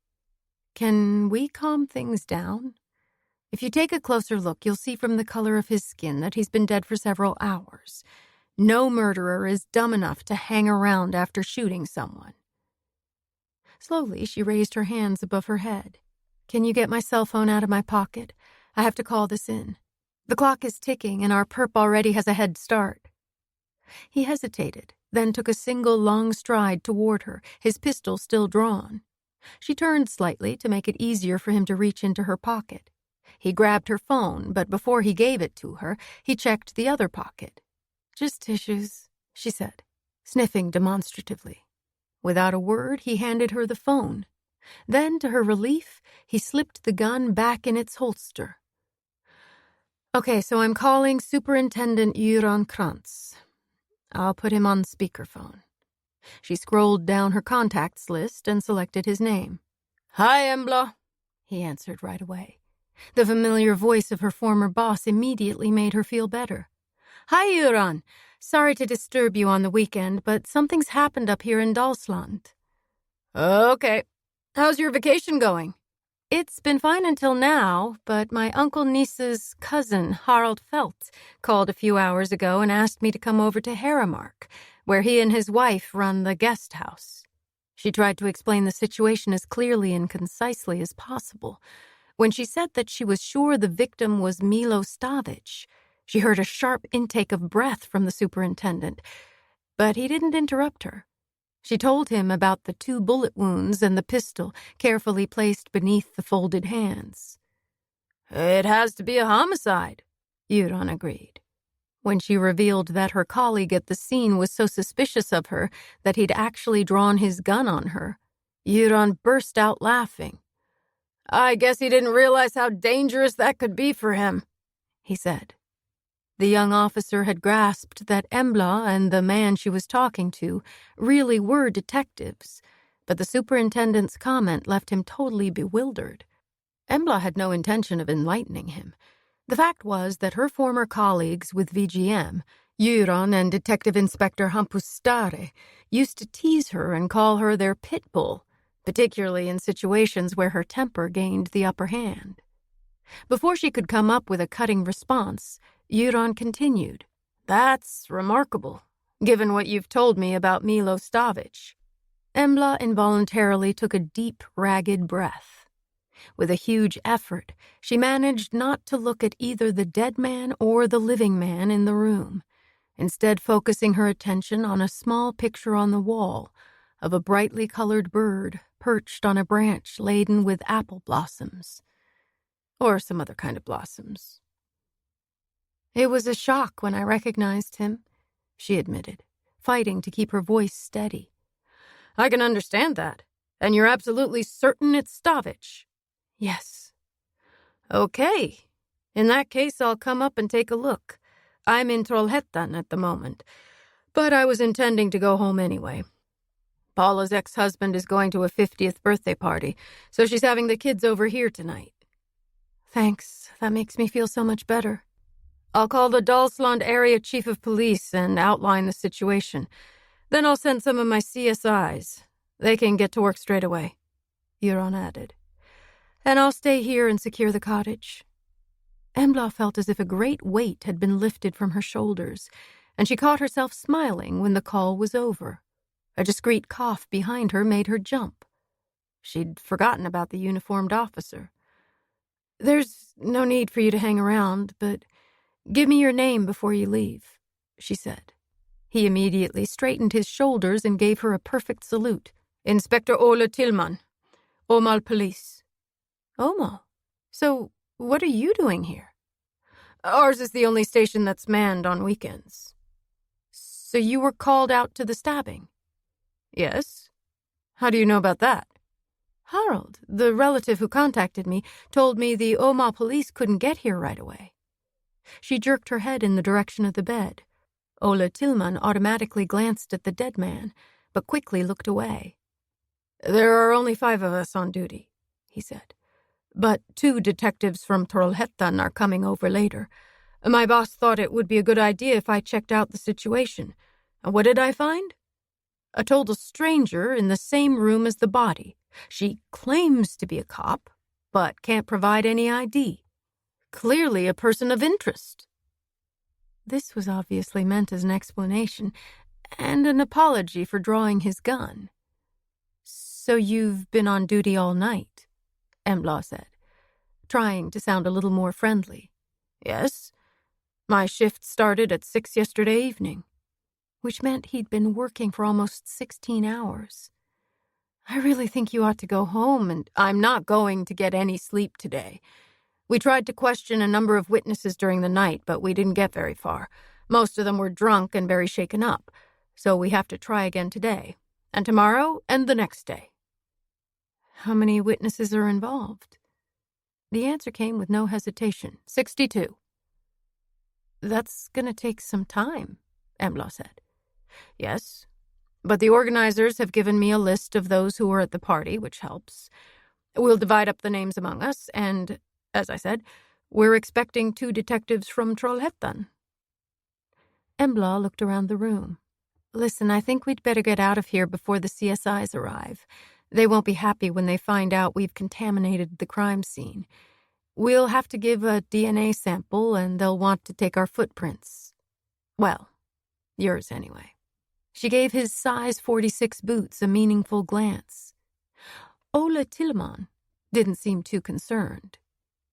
"Can we calm things down? If you take a closer look, you'll see from the color of his skin that he's been dead for several hours. No murderer is dumb enough to hang around after shooting someone." Slowly, she raised her hands above her head. "Can you get my cell phone out of my pocket? I have to call this in. The clock is ticking, and our perp already has a head start." He hesitated, then took a single long stride toward her, his pistol still drawn. She turned slightly to make it easier for him to reach into her pocket. He grabbed her phone, but before he gave it to her, he checked the other pocket. "Just tissues," she said, sniffing demonstratively. Without a word, he handed her the phone. Then, to her relief, he slipped the gun back in its holster. "Okay, so I'm calling Superintendent Göran Krantz. I'll put him on speakerphone." She scrolled down her contacts list and selected his name. "Hi, Embla," he answered right away. The familiar voice of her former boss immediately made her feel better. "Hi, Göran. Sorry to disturb you on the weekend, but something's happened up here in Dalsland." "Okay. How's your vacation going?" "It's been fine until now, but my Uncle Niece's cousin, Harald Felt, called a few hours ago and asked me to come over to Haramark, where he and his wife run the guest house." She tried to explain the situation as clearly and concisely as possible. When she said that she was sure the victim was Milo Stavic, she heard a sharp intake of breath from the superintendent, but he didn't interrupt her. She told him about the 2 bullet wounds and the pistol carefully placed beneath the folded hands. "It has to be a homicide," Göran agreed. When she revealed that her colleague at the scene was so suspicious of her that he'd actually drawn his gun on her, Göran burst out laughing. I guess he didn't realize how dangerous that could be for him, he said. The young officer had grasped that Embla and the man she was talking to really were detectives, but the superintendent's comment left him totally bewildered. Embla had no intention of enlightening him. The fact was that her former colleagues with VGM, Euron and Detective Inspector Hampustare, used to tease her and call her their pit bull, particularly in situations where her temper gained the upper hand. Before she could come up with a cutting response, Euron continued, "That's remarkable, given what you've told me about Milo Stavic." Embla involuntarily took a deep, ragged breath. With a huge effort, she managed not to look at either the dead man or the living man in the room, instead focusing her attention on a small picture on the wall of a brightly colored bird perched on a branch laden with apple blossoms. Or some other kind of blossoms. "It was a shock when I recognized him," she admitted, fighting to keep her voice steady. "I can understand that. And you're absolutely certain it's Stavic?" "Yes." "Okay. In that case, I'll come up and take a look. I'm in Trollhättan at the moment, but I was intending to go home anyway. Paula's ex-husband is going to a 50th birthday party, so she's having the kids over here tonight." "Thanks. That makes me feel so much better." "I'll call the Dalsland area chief of police and outline the situation. Then I'll send some of my CSIs. They can get to work straight away," Euron added. "And I'll stay here and secure the cottage." Embla felt as if a great weight had been lifted from her shoulders, and she caught herself smiling when the call was over. A discreet cough behind her made her jump. She'd forgotten about the uniformed officer. "There's no need for you to hang around, but give me your name before you leave," she said. He immediately straightened his shoulders and gave her a perfect salute. "Inspector Ola Tillman, Omal Police." "Omal? So what are you doing here?" "Ours is the only station that's manned on weekends." "So you were called out to the stabbing?" "Yes. How do you know about that?" "Harold, the relative who contacted me, told me the Omal police couldn't get here right away." She jerked her head in the direction of the bed. Ola Tillman automatically glanced at the dead man, but quickly looked away. "There are only 5 of us on duty," he said. "But 2 detectives from Trollhättan are coming over later. My boss thought it would be a good idea if I checked out the situation. And what did I find? A total stranger in the same room as the body. She claims to be a cop, but can't provide any ID. Clearly a person of interest." This was obviously meant as an explanation and an apology for drawing his gun. "So you've been on duty all night," Embla said, trying to sound a little more friendly. "Yes. My shift started at 6 yesterday evening." Which meant he'd been working for almost 16 hours. "I really think you ought to go home, and I'm not going to get any sleep today. We tried to question a number of witnesses during the night, but we didn't get very far. Most of them were drunk and very shaken up, so we have to try again today, and tomorrow, and the next day." "How many witnesses are involved?" The answer came with no hesitation. 62. "That's going to take some time," Embla said. "Yes, but the organizers have given me a list of those who were at the party, which helps. We'll divide up the names among us, and, as I said, we're expecting 2 detectives from Trollhättan." Embla looked around the room. "Listen, I think we'd better get out of here before the CSIs arrive. They won't be happy when they find out we've contaminated the crime scene. We'll have to give a DNA sample, and they'll want to take our footprints. Well, yours anyway." She gave his size 46 boots a meaningful glance. Ola Tillman didn't seem too concerned.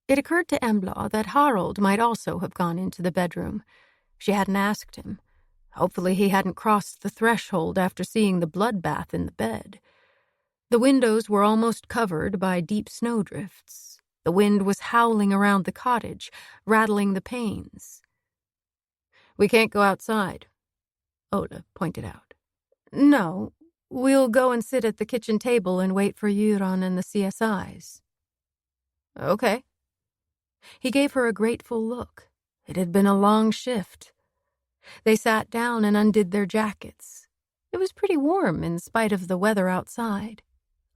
It occurred to Embla that Harold might also have gone into the bedroom. She hadn't asked him. Hopefully he hadn't crossed the threshold after seeing the bloodbath in the bed. The windows were almost covered by deep snowdrifts. The wind was howling around the cottage, rattling the panes. "We can't go outside," Ola pointed out. "No, we'll go and sit at the kitchen table and wait for Euron and the CSIs." Okay. He gave her a grateful look. It had been a long shift. They sat down and undid their jackets. It was pretty warm in spite of the weather outside.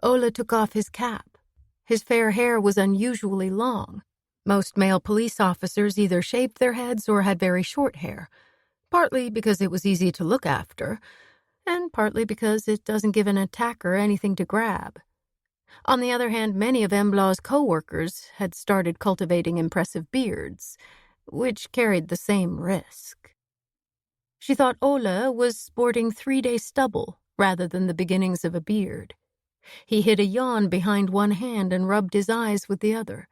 Ola took off his cap. His fair hair was unusually long. Most male police officers either shaved their heads or had very short hair, partly because it was easy to look after, and partly because it doesn't give an attacker anything to grab. On the other hand, many of Embla's co-workers had started cultivating impressive beards, which carried the same risk. She thought Ola was sporting 3-day stubble rather than the beginnings of a beard. He hid a yawn behind one hand and rubbed his eyes with the other.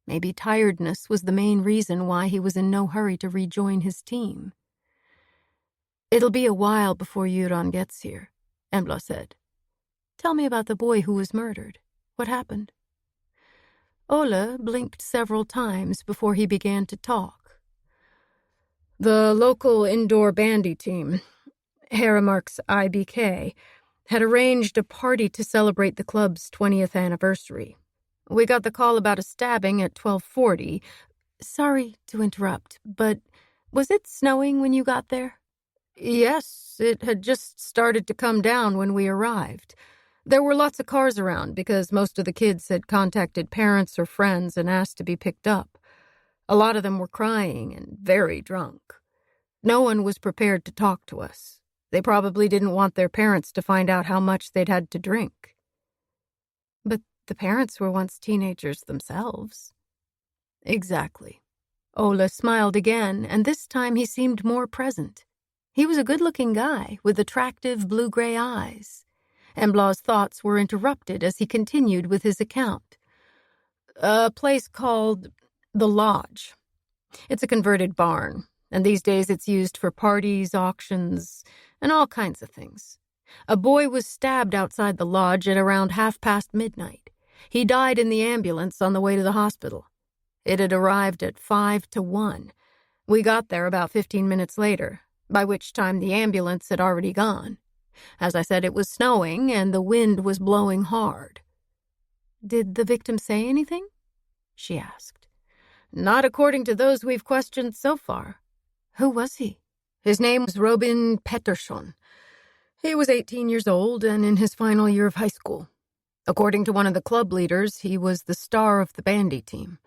Maybe tiredness was the main reason why he was in no hurry to rejoin his team. "It'll be a while before Euron gets here," Embla said. "Tell me about the boy who was murdered. What happened?" Ola blinked several times before he began to talk. "The local indoor bandy team, Haramark's IBK, had arranged a party to celebrate the club's 20th anniversary. We got the call about a stabbing at 12:40. Sorry to interrupt, but was it snowing when you got there?" "Yes, it had just started to come down when we arrived. There were lots of cars around because most of the kids had contacted parents or friends and asked to be picked up. A lot of them were crying and very drunk. No one was prepared to talk to us. They probably didn't want their parents to find out how much they'd had to drink." "But the parents were once teenagers themselves." "Exactly." Ola smiled again, and this time he seemed more present. He was a good-looking guy with attractive blue-gray eyes. Embla's thoughts were interrupted as he continued with his account. "A place called The Lodge. It's a converted barn, and these days it's used for parties, auctions, and all kinds of things. A boy was stabbed outside the lodge at around midnight. He died in the ambulance on the way to the hospital. It had arrived at 1:55. We got there about 15 minutes later, by which time the ambulance had already gone. As I said, it was snowing and the wind was blowing hard." "Did the victim say anything?" she asked. "Not according to those we've questioned so far." "Who was he?" "His name was Robin Pettersson. He was 18 years old and in his final year of high school. According to one of the club leaders, he was the star of the bandy team.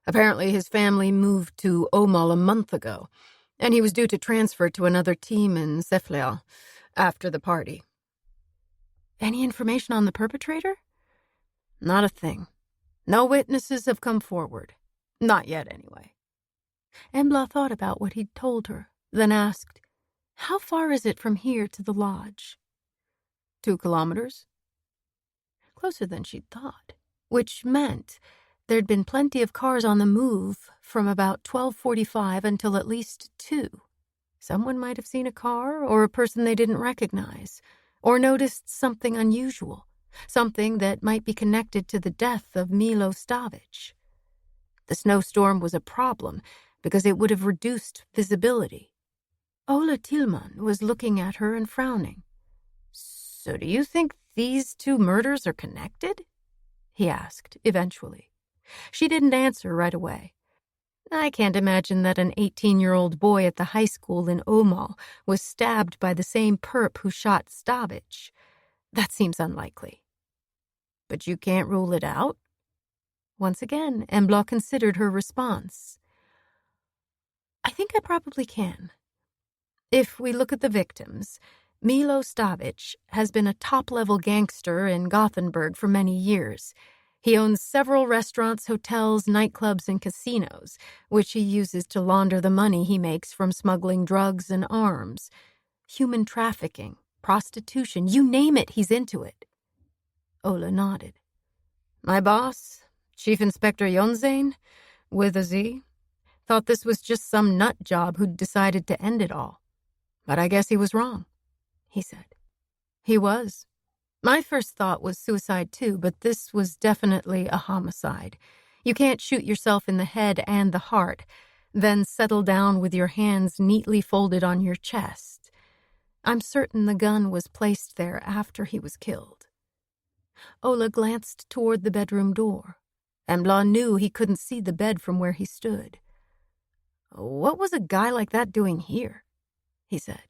Apparently his family moved to Omal a month ago, and he was due to transfer to another team in Sefleal after the party." "Any information on the perpetrator?" "Not a thing. No witnesses have come forward. Not yet, anyway." Embla thought about what he'd told her, then asked, "How far is it from here to the lodge?" 2 kilometers. Closer than she'd thought, which meant there'd been plenty of cars on the move from about 12:45 until at least 2. Someone might have seen a car or a person they didn't recognize, or noticed something unusual, something that might be connected to the death of Milo Stavic. The snowstorm was a problem because it would have reduced visibility. Ola Tillman was looking at her and frowning. "So do you think these 2 murders are connected?" he asked, eventually. She didn't answer right away. "I can't imagine that an 18-year-old boy at the high school in Omal was stabbed by the same perp who shot Stavic. That seems unlikely." "But you can't rule it out?" Once again, Embla considered her response. "I think I probably can. If we look at the victims, Milo Stavic has been a top-level gangster in Gothenburg for many years. He owns several restaurants, hotels, nightclubs, and casinos, which he uses to launder the money he makes from smuggling drugs and arms. Human trafficking, prostitution, you name it, he's into it." Ola nodded. "My boss, Chief Inspector Jonzane, with a Z, thought this was just some nut job who'd decided to end it all. But I guess he was wrong," he said. "He was. My first thought was suicide too, but this was definitely a homicide. You can't shoot yourself in the head and the heart, then settle down with your hands neatly folded on your chest. I'm certain the gun was placed there after he was killed." Ola glanced toward the bedroom door. Embla knew he couldn't see the bed from where he stood. "What was a guy like that doing here?" he said.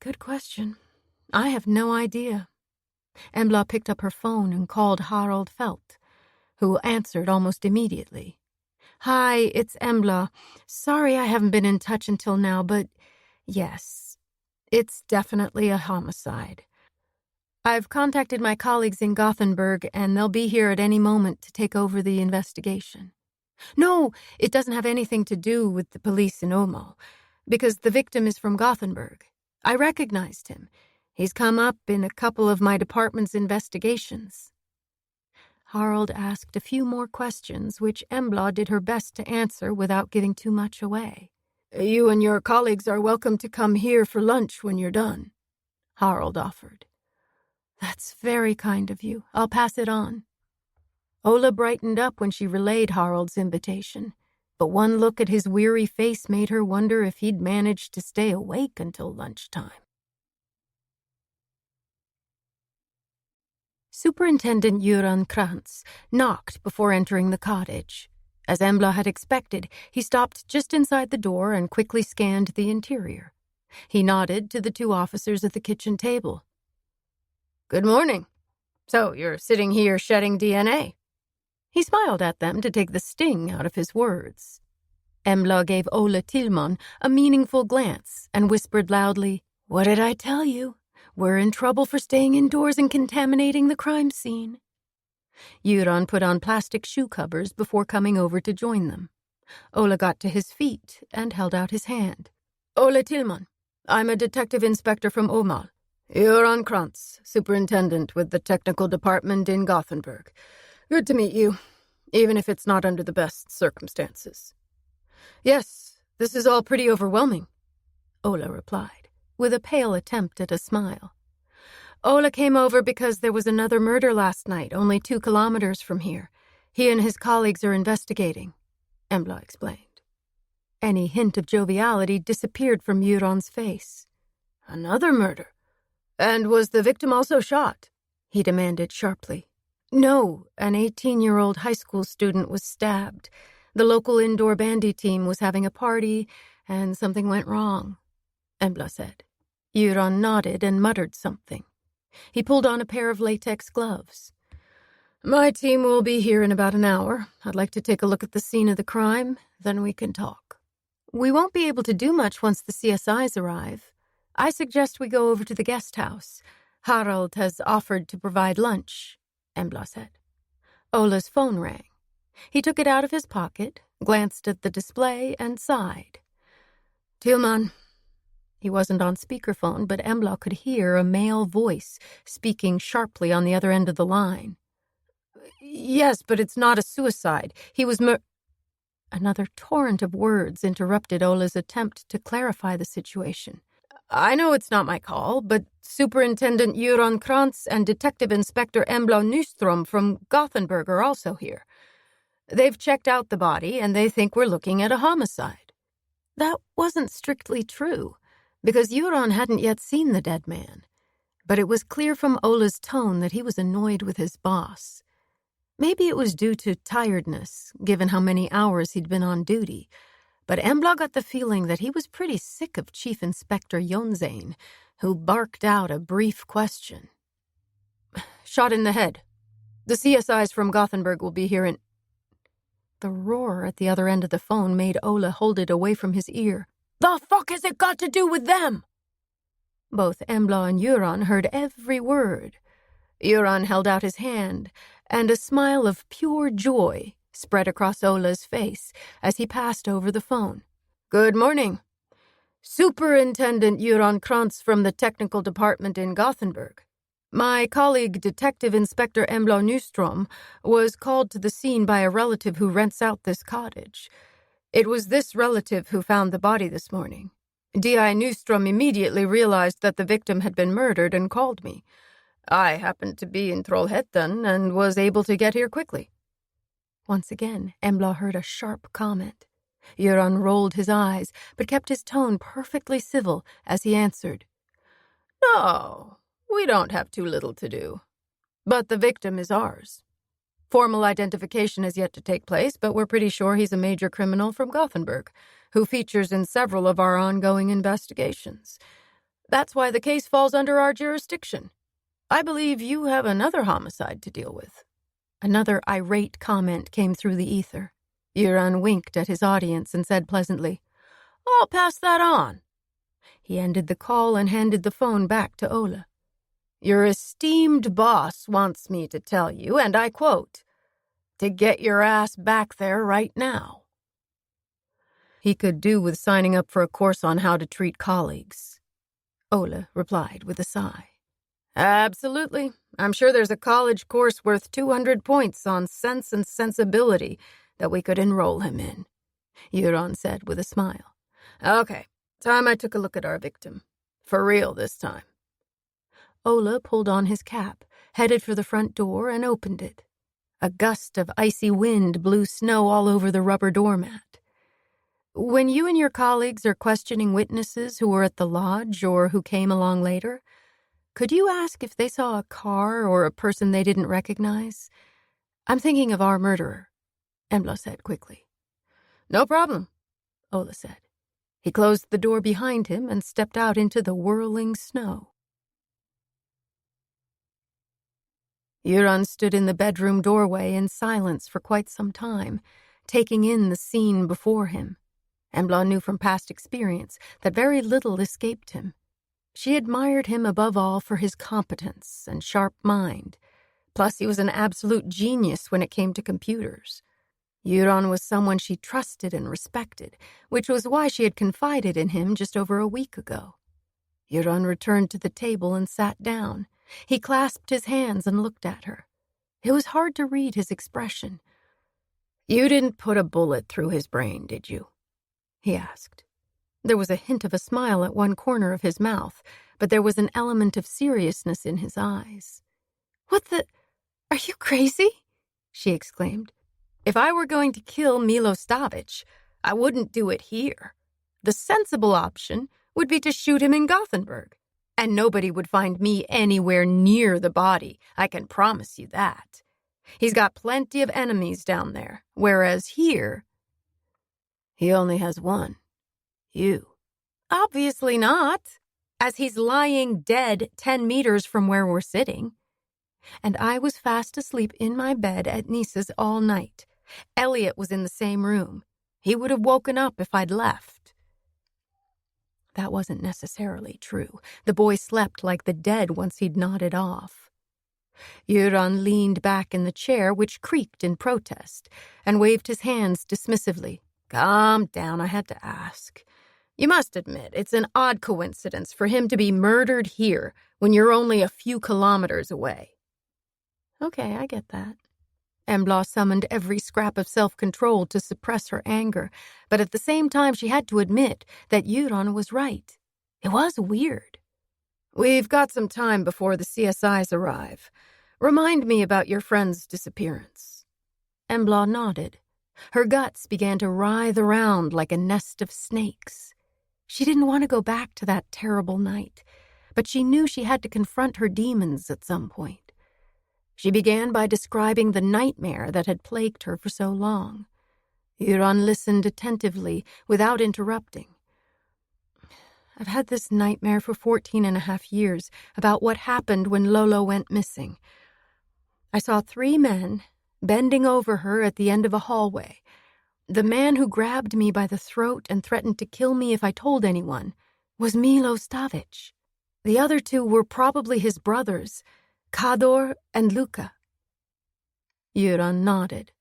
"Good question. I have no idea." Embla picked up her phone and called Harald Felt, who answered almost immediately. "Hi, it's Embla. Sorry I haven't been in touch until now, but yes, it's definitely a homicide. I've contacted my colleagues in Gothenburg, and they'll be here at any moment to take over the investigation. No, it doesn't have anything to do with the police in Åmål, because the victim is from Gothenburg. I recognized him. He's come up in a couple of my department's investigations." Harald asked a few more questions, which Embla did her best to answer without giving too much away. "You and your colleagues are welcome to come here for lunch when you're done," Harald offered. "That's very kind of you. I'll pass it on." Ola brightened up when she relayed Harald's invitation, but one look at his weary face made her wonder if he'd managed to stay awake until lunchtime. Superintendent Göran Krantz knocked before entering the cottage. As Embla had expected, he stopped just inside the door and quickly scanned the interior. He nodded to the two officers at the kitchen table. "Good morning. So you're sitting here shedding DNA?" He smiled at them to take the sting out of his words. Embla gave Ola Tillman a meaningful glance and whispered loudly, "What did I tell you? We're in trouble for staying indoors and contaminating the crime scene." Göran put on plastic shoe covers before coming over to join them. Ola got to his feet and held out his hand. "Ola Tillman. I'm a detective inspector from Åmål. Göran Krantz, superintendent with the technical department in Gothenburg. Good to meet you, even if it's not under the best circumstances." "Yes, this is all pretty overwhelming," Ola replied, with a pale attempt at a smile. "Ola came over because there was another murder last night, only 2 kilometers from here. He and his colleagues are investigating," Embla explained. Any hint of joviality disappeared from Göran's face. "Another murder? And was the victim also shot?" he demanded sharply. "No, an 18-year-old high school student was stabbed. The local indoor bandy team was having a party, and something went wrong," Embla said. Göran nodded and muttered something. He pulled on a pair of latex gloves. "My team will be here in about an hour. I'd like to take a look at the scene of the crime, then we can talk." "We won't be able to do much once the CSIs arrive. I suggest we go over to the guest house. Harald has offered to provide lunch," Embla said. Ola's phone rang. He took it out of his pocket, glanced at the display, and sighed. "Tillman." He wasn't on speakerphone, but Embla could hear a male voice speaking sharply on the other end of the line. "Yes, but it's not a suicide. He was Another torrent of words interrupted Ola's attempt to clarify the situation. "I know it's not my call, but Superintendent Göran Krantz and Detective Inspector Embla Nyström from Gothenburg are also here. They've checked out the body, and they think we're looking at a homicide." That wasn't strictly true, because Göran hadn't yet seen the dead man. But it was clear from Ola's tone that he was annoyed with his boss. Maybe it was due to tiredness, given how many hours he'd been on duty, but Embla got the feeling that he was pretty sick of Chief Inspector Jonzane, who barked out a brief question. "Shot in the head. The CSIs from Gothenburg will be here in—" The roar at the other end of the phone made Ola hold it away from his ear. "The fuck has it got to do with them?" Both Embla and Göran heard every word. Göran held out his hand, and a smile of pure joy spread across Ola's face as he passed over the phone. "Good morning. Superintendent Göran Krantz from the technical department in Gothenburg. My colleague, Detective Inspector Embla Nyström, was called to the scene by a relative who rents out this cottage. It was this relative who found the body this morning. D.I. Nyström immediately realized that the victim had been murdered and called me. I happened to be in Trollhättan and was able to get here quickly." Once again, Embla heard a sharp comment. Göran rolled his eyes, but kept his tone perfectly civil as he answered. "No, we don't have too little to do. But the victim is ours." Formal identification has yet to take place, but we're pretty sure he's a major criminal from Gothenburg, who features in several of our ongoing investigations. That's why the case falls under our jurisdiction. I believe you have another homicide to deal with." Another irate comment came through the ether. Göran winked at his audience and said pleasantly, "I'll pass that on." He ended the call and handed the phone back to Ola. "Your esteemed boss wants me to tell you, and I quote, to get your ass back there right now." "He could do with signing up for a course on how to treat colleagues," Ola replied with a sigh. "Absolutely. I'm sure there's a college course worth 200 points on sense and sensibility that we could enroll him in," Göran said with a smile. "Okay, time I took a look at our victim. For real this time." Ola pulled on his cap, headed for the front door, and opened it. A gust of icy wind blew snow all over the rubber doormat. "When you and your colleagues are questioning witnesses who were at the lodge or who came along later, could you ask if they saw a car or a person they didn't recognize? I'm thinking of our murderer," Embla said quickly. "No problem," Ola said. He closed the door behind him and stepped out into the whirling snow. Göran stood in the bedroom doorway in silence for quite some time, taking in the scene before him. Embla knew from past experience that very little escaped him. She admired him above all for his competence and sharp mind. Plus, he was an absolute genius when it came to computers. Göran was someone she trusted and respected, which was why she had confided in him just over a week ago. Göran returned to the table and sat down. He clasped his hands and looked at her. It was hard to read his expression. "You didn't put a bullet through his brain, did you?" he asked. There was a hint of a smile at one corner of his mouth, but there was an element of seriousness in his eyes. "What the... Are you crazy?" she exclaimed. "If I were going to kill Milo Stavic, I wouldn't do it here. The sensible option would be to shoot him in Gothenburg. And nobody would find me anywhere near the body, I can promise you that. He's got plenty of enemies down there, whereas here, he only has one. You." "Obviously not, as he's lying dead 10 meters from where we're sitting. And I was fast asleep in my bed at Nisa's all night. Elliot was in the same room. He would have woken up if I'd left." That wasn't necessarily true. The boy slept like the dead once he'd nodded off. Göran leaned back in the chair, which creaked in protest, and waved his hands dismissively. "Calm down, I had to ask. You must admit, it's an odd coincidence for him to be murdered here when you're only a few kilometers away." "Okay, I get that." Embla summoned every scrap of self-control to suppress her anger, but at the same time she had to admit that Göran was right. It was weird. "We've got some time before the CSIs arrive. Remind me about your friend's disappearance." Embla nodded. Her guts began to writhe around like a nest of snakes. She didn't want to go back to that terrible night, but she knew she had to confront her demons at some point. She began by describing the nightmare that had plagued her for so long. Göran listened attentively, without interrupting. "I've had this nightmare for 14.5 years about what happened when Lolo went missing. I saw 3 men bending over her at the end of a hallway. The man who grabbed me by the throat and threatened to kill me if I told anyone was Milo Stavic. The other 2 were probably his brothers, Kador and Luka." Göran nodded.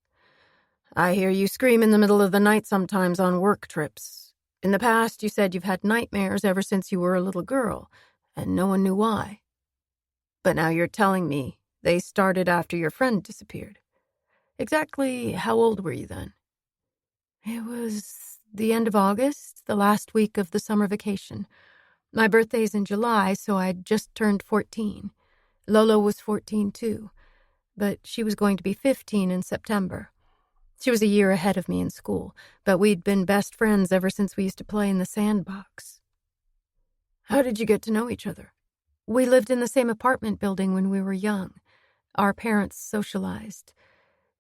"I hear you scream in the middle of the night sometimes on work trips. In the past, you said you've had nightmares ever since you were a little girl, and no one knew why. But now you're telling me they started after your friend disappeared. Exactly how old were you then?" "It was the end of August, the last week of the summer vacation. My birthday's in July, so I'd just turned 14. Lolo was 14 too, but she was going to be 15 in September. She was a year ahead of me in school, but we'd been best friends ever since we used to play in the sandbox." "How did you get to know each other?" "We lived in the same apartment building when we were young. Our parents socialized.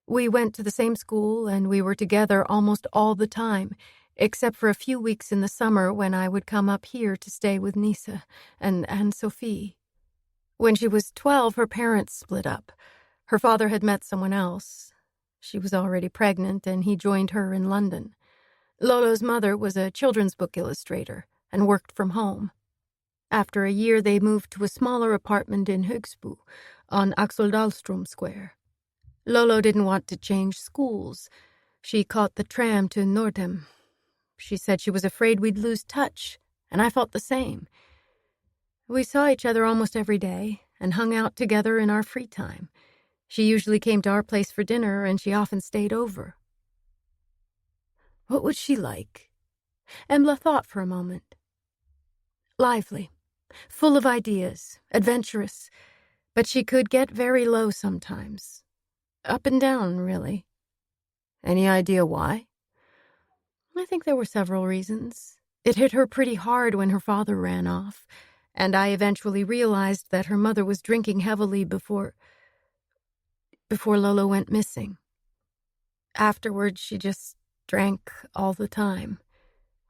We went to the same school and we were together almost all the time, except for a few weeks in the summer when I would come up here to stay with Nisa and Sophie. When she was 12, her parents split up. Her father had met someone else. She was already pregnant and he joined her in London. Lolo's mother was a children's book illustrator and worked from home. After a year, they moved to a smaller apartment in Högsbo on Axel Dahlström Square. Lolo didn't want to change schools. She caught the tram to Nordic. She said she was afraid we'd lose touch, and I felt the same. We saw each other almost every day and hung out together in our free time. She usually came to our place for dinner, and she often stayed over. What was she like? Embla thought for a moment. Lively, full of ideas, adventurous, but she could get very low sometimes. Up and down, really. Any idea why? I think there were several reasons. It hit her pretty hard when her father ran off, and I eventually realized that her mother was drinking heavily before Lolo went missing. Afterwards, she just drank all the time.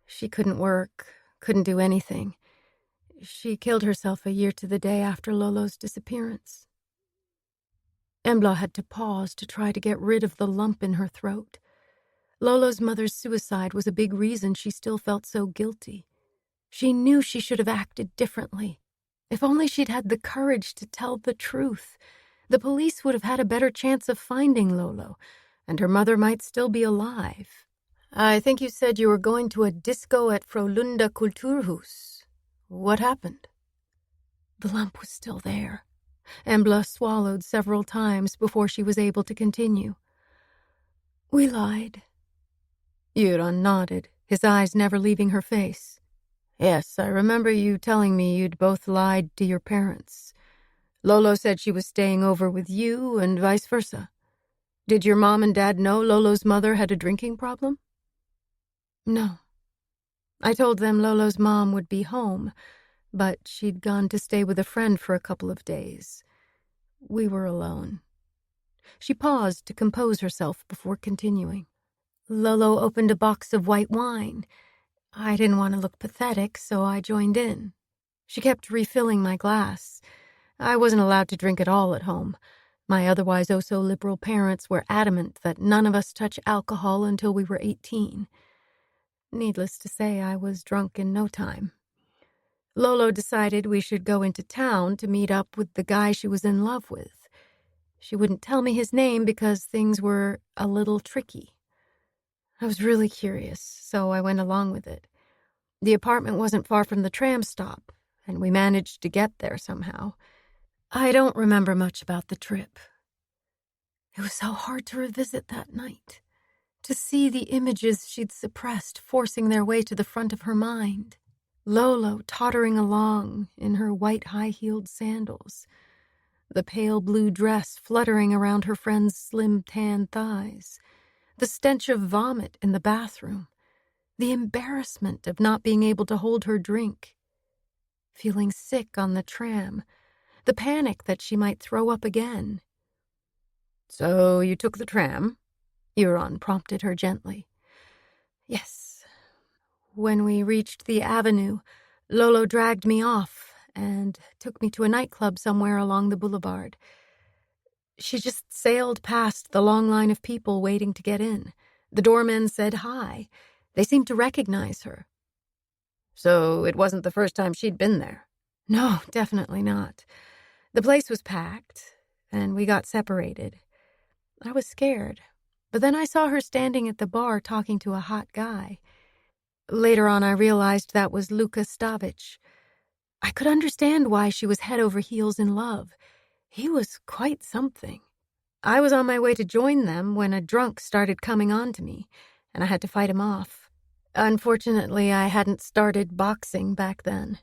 She couldn't work, couldn't do anything. She killed herself a year to the day after Lolo's disappearance. Embla had to pause to try to get rid of the lump in her throat. Lolo's mother's suicide was a big reason she still felt so guilty. She knew she should have acted differently. If only she'd had the courage to tell the truth, the police would have had a better chance of finding Lolo, and her mother might still be alive. I think you said you were going to a disco at Frölunda Kulturhus. What happened? The lump was still there. Embla swallowed several times before she was able to continue. We lied. Göran nodded, his eyes never leaving her face. Yes, I remember you telling me you'd both lied to your parents. Lolo said she was staying over with you and vice versa. Did your mom and dad know Lolo's mother had a drinking problem? No. I told them Lolo's mom would be home, but she'd gone to stay with a friend for a couple of days. We were alone. She paused to compose herself before continuing. Lolo opened a box of white wine. I didn't want to look pathetic, so I joined in. She kept refilling my glass. I wasn't allowed to drink at all at home. My otherwise oh-so-liberal parents were adamant that none of us touch alcohol until we were 18. Needless to say, I was drunk in no time. Lolo decided we should go into town to meet up with the guy she was in love with. She wouldn't tell me his name because things were a little tricky. I was really curious, so I went along with it. The apartment wasn't far from the tram stop, and we managed to get there somehow. I don't remember much about the trip. It was so hard to revisit that night, to see the images she'd suppressed forcing their way to the front of her mind. Lolo tottering along in her white high-heeled sandals, the pale blue dress fluttering around her friend's slim tan thighs, the stench of vomit in the bathroom, the embarrassment of not being able to hold her drink, feeling sick on the tram, the panic that she might throw up again. So you took the tram? Göran prompted her gently. Yes. When we reached the avenue, Lolo dragged me off and took me to a nightclub somewhere along the boulevard. She just sailed past the long line of people waiting to get in. The doormen said hi. They seemed to recognize her. So it wasn't the first time she'd been there? No, definitely not. The place was packed, and we got separated. I was scared, but then I saw her standing at the bar talking to a hot guy. Later on, I realized that was Luka Stavic. I could understand why she was head over heels in love. He was quite something. I was on my way to join them when a drunk started coming on to me, and I had to fight him off. Unfortunately, I hadn't started boxing back then.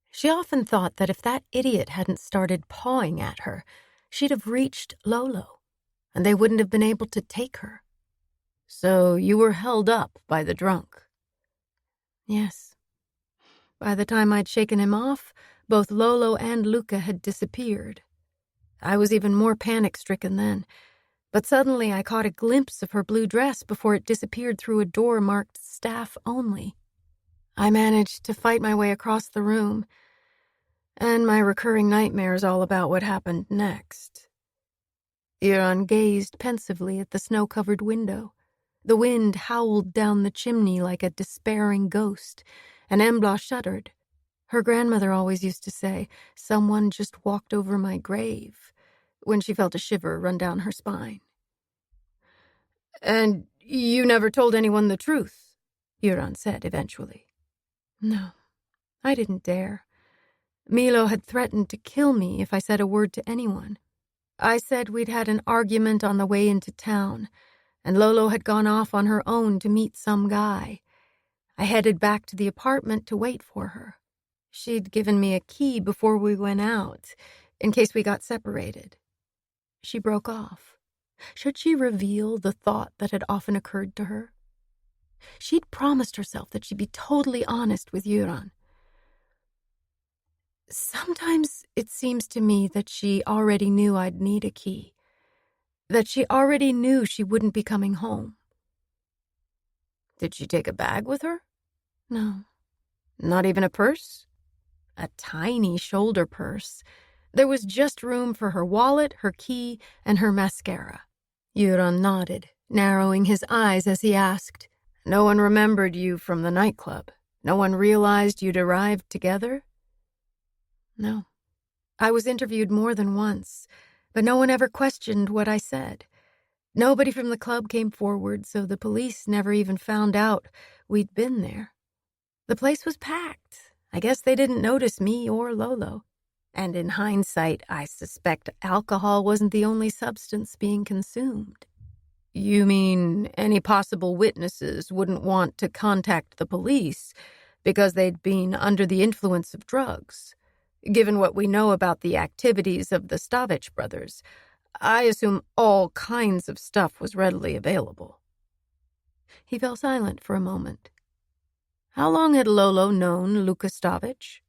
She often thought that if that idiot hadn't started pawing at her, she'd have reached Lolo, and they wouldn't have been able to take her. So you were held up by the drunk? Yes. By the time I'd shaken him off, both Lolo and Luka had disappeared. I was even more panic-stricken then. But suddenly I caught a glimpse of her blue dress before it disappeared through a door marked staff only. I managed to fight my way across the room, and my recurring nightmares all about what happened next. Euron gazed pensively at the snow-covered window. The wind howled down the chimney like a despairing ghost, and Embla shuddered. Her grandmother always used to say, "Someone just walked over my grave," when she felt a shiver run down her spine. "And you never told anyone the truth," Euron said eventually. "No, I didn't dare. Milo had threatened to kill me if I said a word to anyone. I said we'd had an argument on the way into town, and Lolo had gone off on her own to meet some guy. I headed back to the apartment to wait for her. She'd given me a key before we went out, in case we got separated." She broke off. Should she reveal the thought that had often occurred to her? She'd promised herself that she'd be totally honest with Euron. Sometimes it seems to me that she already knew I'd need a key, that she already knew she wouldn't be coming home. "Did she take a bag with her?" "No." "Not even a purse?" "A tiny shoulder purse. There was just room for her wallet, her key, and her mascara." Euron nodded, narrowing his eyes as he asked, "No one remembered you from the nightclub? No one realized you'd arrived together?" "No. I was interviewed more than once, but no one ever questioned what I said. Nobody from the club came forward, so the police never even found out we'd been there. The place was packed. I guess they didn't notice me or Lolo. And in hindsight, I suspect alcohol wasn't the only substance being consumed." "You mean any possible witnesses wouldn't want to contact the police because they'd been under the influence of drugs? Given what we know about the activities of the Stavich brothers, I assume all kinds of stuff was readily available." He fell silent for a moment. How long had Lolo known Luka Stavich?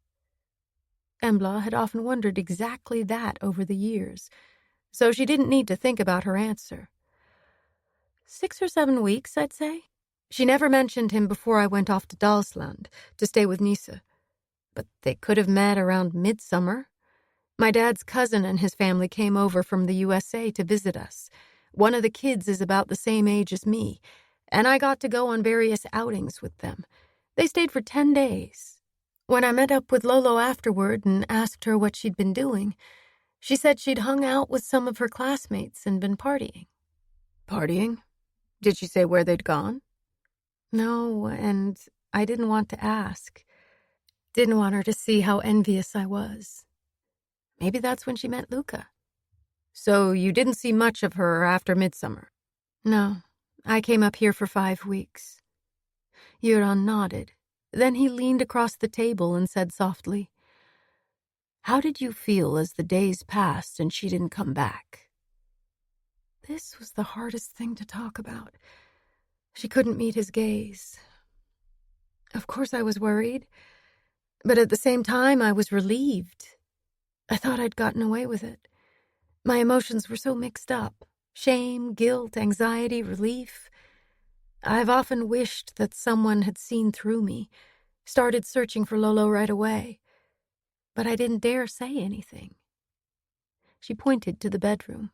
Embla had often wondered exactly that over the years, so she didn't need to think about her answer. 6 or 7 weeks, I'd say. She never mentioned him before I went off to Dalsland to stay with Nisa. But they could have met around midsummer. My dad's cousin and his family came over from the USA to visit us. One of the kids is about the same age as me, and I got to go on various outings with them. They stayed for 10 days. When I met up with Lolo afterward and asked her what she'd been doing, she said she'd hung out with some of her classmates and been partying. "Partying? Did she say where they'd gone?" "No, and I didn't want to ask. Didn't want her to see how envious I was. Maybe that's when she met Luka." "So you didn't see much of her after midsummer?" "No, I came up here for 5 weeks." Euron nodded. Then he leaned across the table and said softly, "How did you feel as the days passed and she didn't come back?" This was the hardest thing to talk about. She couldn't meet his gaze. Of course I was worried, but at the same time I was relieved. I thought I'd gotten away with it. My emotions were so mixed up. Shame, guilt, anxiety, relief. I've often wished that someone had seen through me, started searching for Lolo right away. But I didn't dare say anything. She pointed to the bedroom.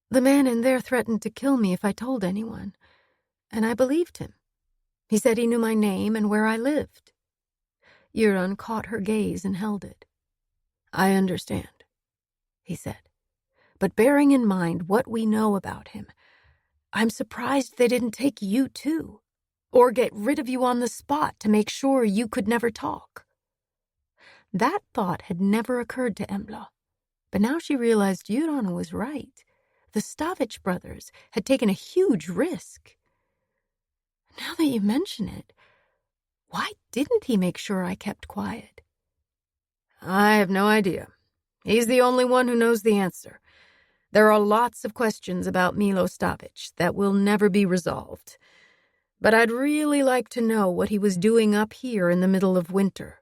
"The man in there threatened to kill me if I told anyone, and I believed him. He said he knew my name and where I lived." Euron caught her gaze and held it. "I understand," he said. "But bearing in mind what we know about him, I'm surprised they didn't take you too, or get rid of you on the spot to make sure you could never talk." That thought had never occurred to Embla, but now she realized Euron was right. The Stavich brothers had taken a huge risk. Now that you mention it, why didn't he make sure I kept quiet? "I have no idea. He's the only one who knows the answer. There are lots of questions about Milo Stavich that will never be resolved. But I'd really like to know what he was doing up here in the middle of winter."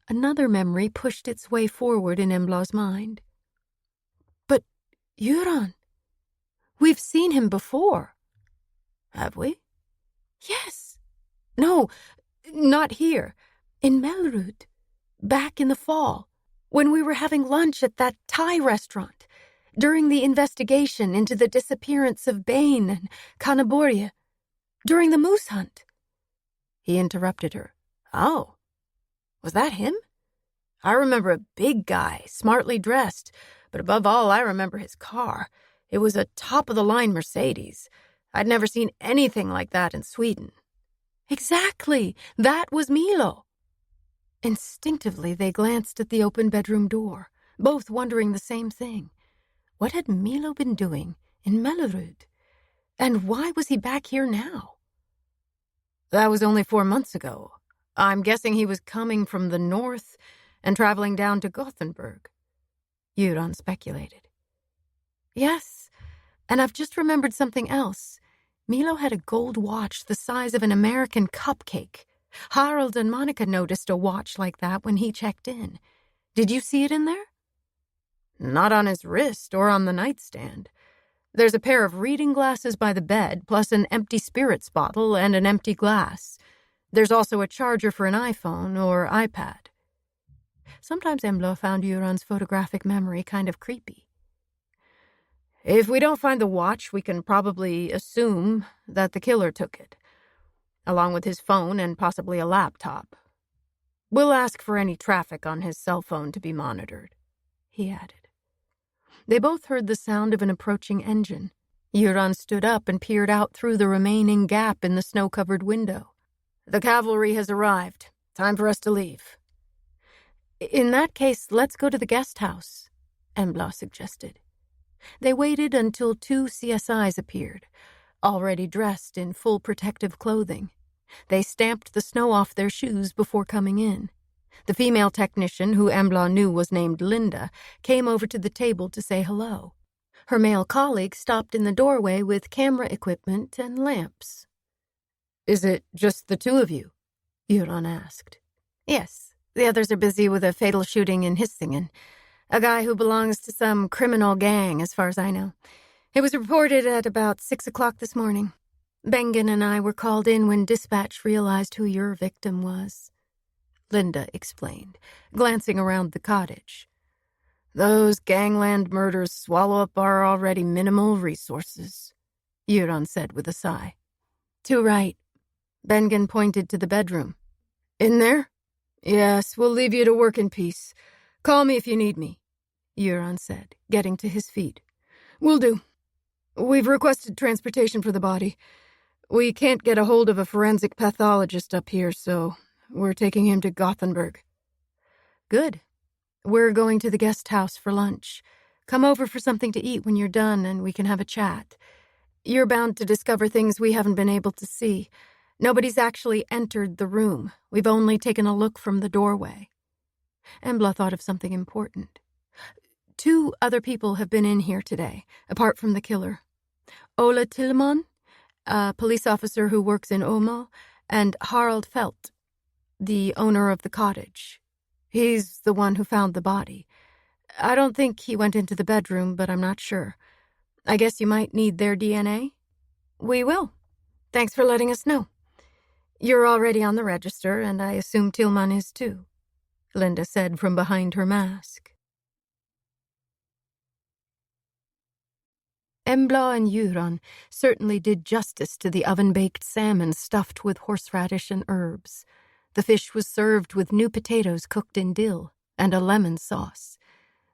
Another memory pushed its way forward in Embla's mind. "But, Euron..." We've seen him before. Have we? Yes. No, not here. In Melrud. Back in the fall, when we were having lunch at that Thai restaurant, during the investigation into the disappearance of Bain and Kanaborya, during the moose hunt. He interrupted her. Oh, was that him? I remember a big guy, smartly dressed, but above all, I remember his car. It was a top-of-the-line Mercedes. I'd never seen anything like that in Sweden. Exactly, that was Milo. Instinctively, they glanced at the open bedroom door, both wondering the same thing. What had Milo been doing in Mellerud? And why was he back here now? That was only 4 months ago. I'm guessing he was coming from the north and traveling down to Gothenburg. Euron speculated. Yes, and I've just remembered something else. Milo had a gold watch the size of an American cupcake. Harald and Monica noticed a watch like that when he checked in. Did you see it in there? Not on his wrist or on the nightstand. There's a pair of reading glasses by the bed, plus an empty spirits bottle and an empty glass. There's also a charger for an iPhone or iPad. Sometimes Embla found Euron's photographic memory kind of creepy. If we don't find the watch, we can probably assume that the killer took it, along with his phone and possibly a laptop. We'll ask for any traffic on his cell phone to be monitored, he added. They both heard the sound of an approaching engine. Euron stood up and peered out through the remaining gap in the snow-covered window. The cavalry has arrived. Time for us to leave. In that case, let's go to the guest house, Embla suggested. They waited until 2 CSIs appeared, already dressed in full protective clothing. They stamped the snow off their shoes before coming in. The female technician, who Embla knew was named Linda, came over to the table to say hello. Her male colleague stopped in the doorway with camera equipment and lamps. Is it just the 2 of you? Euron asked. Yes, the others are busy with a fatal shooting in Hisingen. A guy who belongs to some criminal gang, as far as I know. It was reported at about 6 o'clock this morning. Bengen and I were called in when dispatch realized who your victim was, Linda explained, glancing around the cottage. Those gangland murders swallow up our already minimal resources, Euron said with a sigh. Too right. Bengen pointed to the bedroom. In there? Yes, we'll leave you to work in peace. Call me if you need me, Euron said, getting to his feet. Will do. We've requested transportation for the body. We can't get a hold of a forensic pathologist up here, so we're taking him to Gothenburg. Good. We're going to the guest house for lunch. Come over for something to eat when you're done and we can have a chat. You're bound to discover things we haven't been able to see. Nobody's actually entered the room. We've only taken a look from the doorway. Embla thought of something important. 2 other people have been in here today, apart from the killer. Ola Tillman, a police officer who works in Oma, and Harald Felt, the owner of the cottage. He's the one who found the body. I don't think he went into the bedroom, but I'm not sure. I guess you might need their DNA? We will. Thanks for letting us know. You're already on the register, and I assume Tillman is too, Linda said from behind her mask. Embla and Euron certainly did justice to the oven-baked salmon stuffed with horseradish and herbs. The fish was served with new potatoes cooked in dill and a lemon sauce.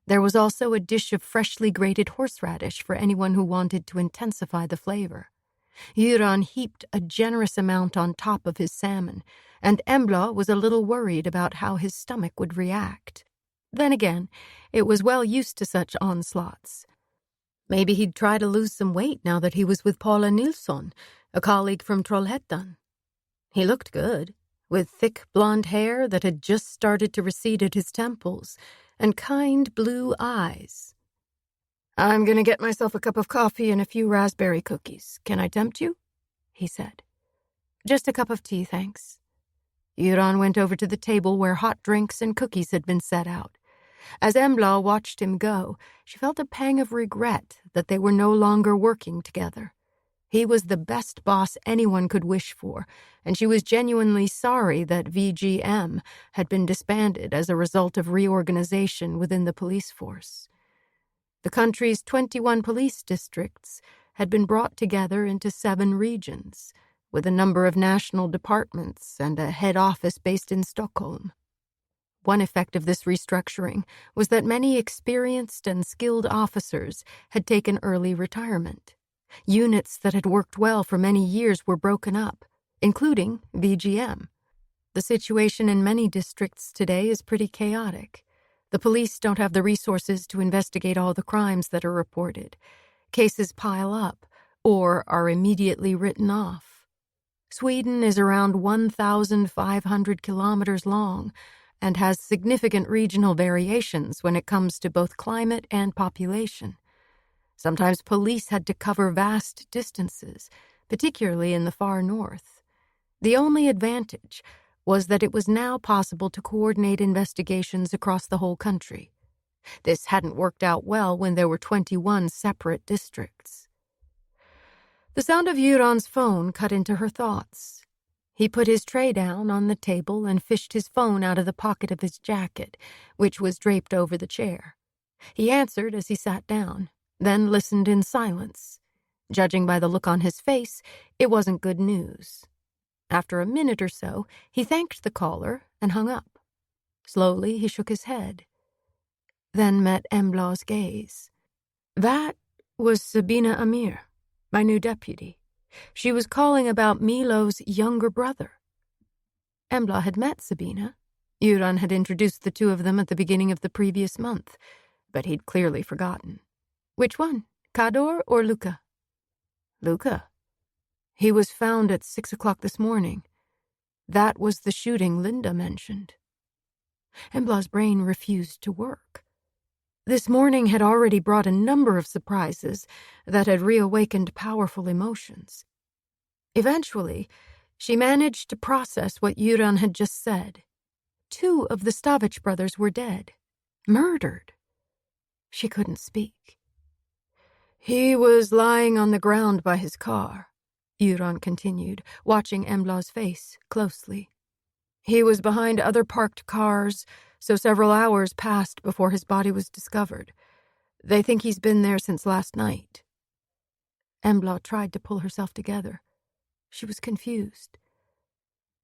There was also a dish of freshly grated horseradish for anyone who wanted to intensify the flavor. Euron heaped a generous amount on top of his salmon, and Embla was a little worried about how his stomach would react. Then again, it was well used to such onslaughts. Maybe he'd try to lose some weight now that he was with Paula Nilsson, a colleague from Trollhättan. He looked good, with thick blonde hair that had just started to recede at his temples, and kind blue eyes. "I'm going to get myself a cup of coffee and a few raspberry cookies. Can I tempt you?" he said. "Just a cup of tea, thanks." Euron went over to the table where hot drinks and cookies had been set out. As Embla watched him go, she felt a pang of regret that they were no longer working together. He was the best boss anyone could wish for, and she was genuinely sorry that VGM had been disbanded as a result of reorganization within the police force. The country's 21 police districts had been brought together into 7 regions, with a number of national departments and a head office based in Stockholm. One effect of this restructuring was that many experienced and skilled officers had taken early retirement. Units that had worked well for many years were broken up, including VGM. The situation in many districts today is pretty chaotic. The police don't have the resources to investigate all the crimes that are reported. Cases pile up or are immediately written off. Sweden is around 1,500 kilometers long and has significant regional variations when it comes to both climate and population. Sometimes police had to cover vast distances, particularly in the far north. The only advantage was that it was now possible to coordinate investigations across the whole country. This hadn't worked out well when there were 21 separate districts. The sound of Göran's phone cut into her thoughts. He put his tray down on the table and fished his phone out of the pocket of his jacket, which was draped over the chair. He answered as he sat down, then listened in silence. Judging by the look on his face, it wasn't good news. After a minute or so, he thanked the caller and hung up. Slowly, he shook his head, then met Embla's gaze. That was Sabina Amir, my new deputy. She was calling about Milo's younger brother. Embla had met Sabina. Göran had introduced the two of them at the beginning of the previous month, but he'd clearly forgotten. Which one, Kador or Luca? Luca. He was found at 6 o'clock this morning. That was the shooting Linda mentioned. Embla's brain refused to work. This morning had already brought a number of surprises that had reawakened powerful emotions. Eventually, she managed to process what Göran had just said. 2 of the Stavich brothers were dead. Murdered. She couldn't speak. He was lying on the ground by his car, Göran continued, watching Embla's face closely. He was behind other parked cars, so several hours passed before his body was discovered. They think he's been there since last night. Embla tried to pull herself together. She was confused.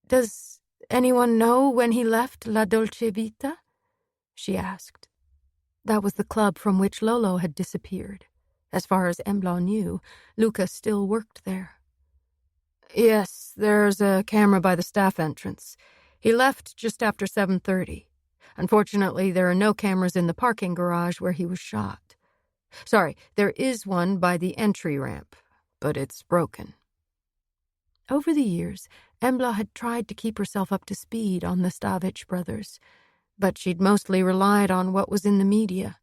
Does anyone know when he left La Dolce Vita? She asked. That was the club from which Lolo had disappeared. As far as Embla knew, Luca still worked there. Yes, there's a camera by the staff entrance. He left just after 7:30. Unfortunately, there are no cameras in the parking garage where he was shot. Sorry, there is one by the entry ramp, but it's broken. Over the years, Embla had tried to keep herself up to speed on the Stavich brothers, but she'd mostly relied on what was in the media.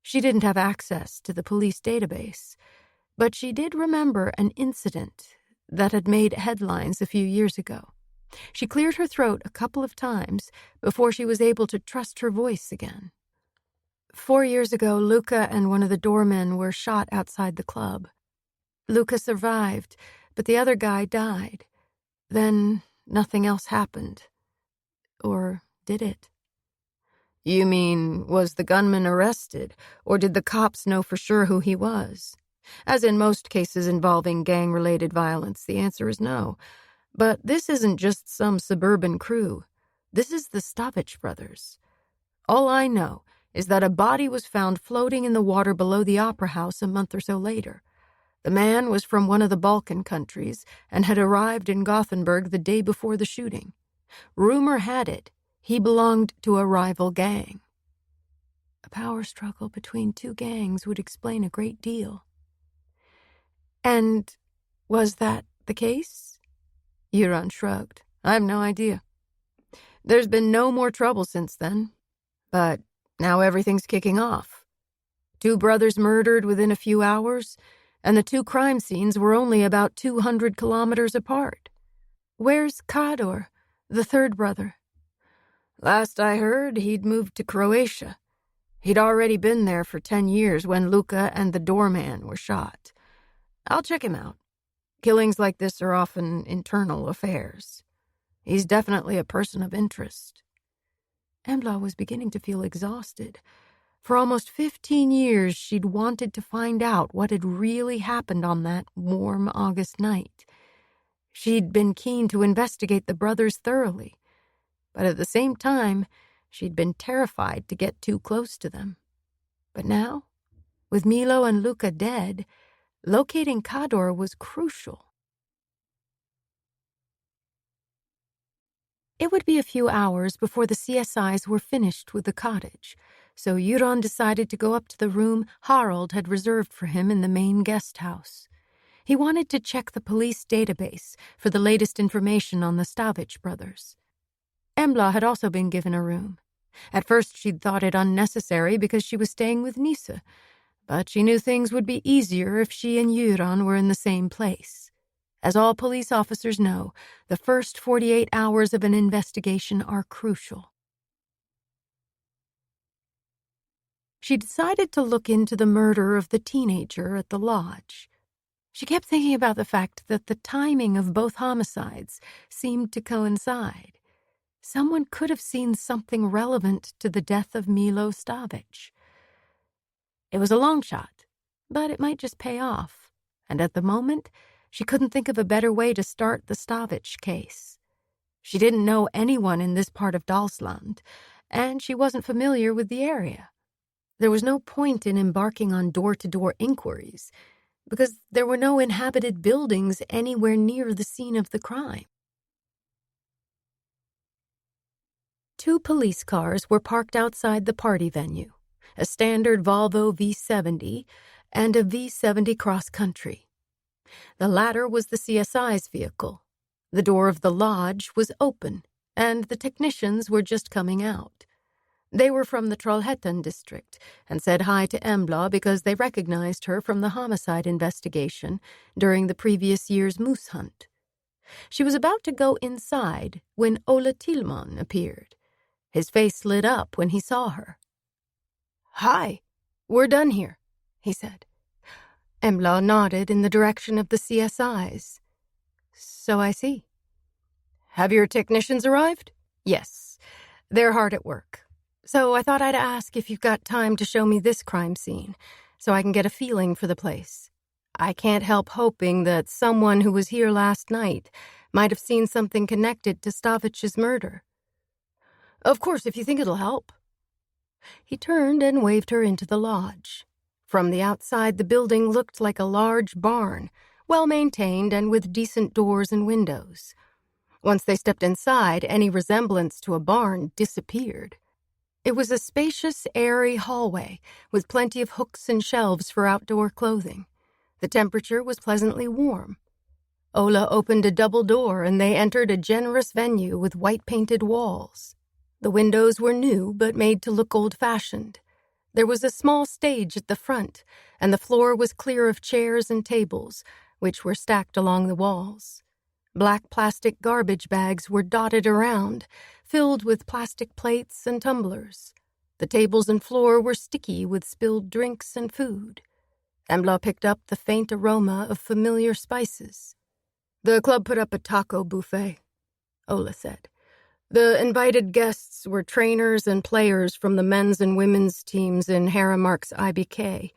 She didn't have access to the police database, but she did remember an incident that had made headlines a few years ago. She cleared her throat a couple of times before she was able to trust her voice again. 4 years ago, Luca and one of the doormen were shot outside the club. Luca survived, but the other guy died. Then nothing else happened. Or did it? You mean, was the gunman arrested, or did the cops know for sure who he was? As in most cases involving gang-related violence, the answer is no. But this isn't just some suburban crew. This is the Stavich brothers. All I know is that a body was found floating in the water below the Opera House a month or so later. The man was from one of the Balkan countries and had arrived in Gothenburg the day before the shooting. Rumor had it he belonged to a rival gang. A power struggle between 2 gangs would explain a great deal. And was that the case? Göran shrugged. I have no idea. There's been no more trouble since then. But now everything's kicking off. 2 brothers murdered within a few hours, and the 2 crime scenes were only about 200 kilometers apart. Where's Kador, the 3rd brother? Last I heard, he'd moved to Croatia. He'd already been there for 10 years when Luca and the doorman were shot. I'll check him out. Killings like this are often internal affairs. He's definitely a person of interest. Embla was beginning to feel exhausted. For almost 15 years, she'd wanted to find out what had really happened on that warm August night. She'd been keen to investigate the brothers thoroughly, but at the same time, she'd been terrified to get too close to them. But now, with Milo and Luca dead, locating Kador was crucial. It would be a few hours before the CSIs were finished with the cottage, so Euron decided to go up to the room Harald had reserved for him in the main guest house. He wanted to check the police database for the latest information on the Stavich brothers. Embla had also been given a room. At first she'd thought it unnecessary because she was staying with Nissa, but she knew things would be easier if she and Euron were in the same place. As all police officers know, the first 48 hours of an investigation are crucial. She decided to look into the murder of the teenager at the lodge. She kept thinking about the fact that the timing of both homicides seemed to coincide. Someone could have seen something relevant to the death of Milo Stavich. It was a long shot, but it might just pay off, and at the moment, she couldn't think of a better way to start the Stavich case. She didn't know anyone in this part of Dalsland, and she wasn't familiar with the area. There was no point in embarking on door-to-door inquiries, because there were no inhabited buildings anywhere near the scene of the crime. 2 police cars were parked outside the party venue, a standard Volvo V70 and a V70 cross-country. The latter was the CSI's vehicle. The door of the lodge was open, and the technicians were just coming out. They were from the Trollhättan district and said hi to Embla because they recognized her from the homicide investigation during the previous year's moose hunt. She was about to go inside when Ola Tillman appeared. His face lit up when he saw her. "Hi, we're done here," he said. Embla nodded in the direction of the CSIs. "So I see." "Have your technicians arrived?" "Yes. They're hard at work. So I thought I'd ask if you've got time to show me this crime scene, so I can get a feeling for the place. I can't help hoping that someone who was here last night might have seen something connected to Stavich's murder." "Of course, if you think it'll help." He turned and waved her into the lodge. From the outside, the building looked like a large barn, well-maintained and with decent doors and windows. Once they stepped inside, any resemblance to a barn disappeared. It was a spacious, airy hallway with plenty of hooks and shelves for outdoor clothing. The temperature was pleasantly warm. Ola opened a double door and they entered a generous venue with white-painted walls. The windows were new but made to look old-fashioned. There was a small stage at the front, and the floor was clear of chairs and tables, which were stacked along the walls. Black plastic garbage bags were dotted around, filled with plastic plates and tumblers. The tables and floor were sticky with spilled drinks and food. Embla picked up the faint aroma of familiar spices. "The club put up a taco buffet," Ola said. "The invited guests were trainers and players from the men's and women's teams in Haramark's IBK,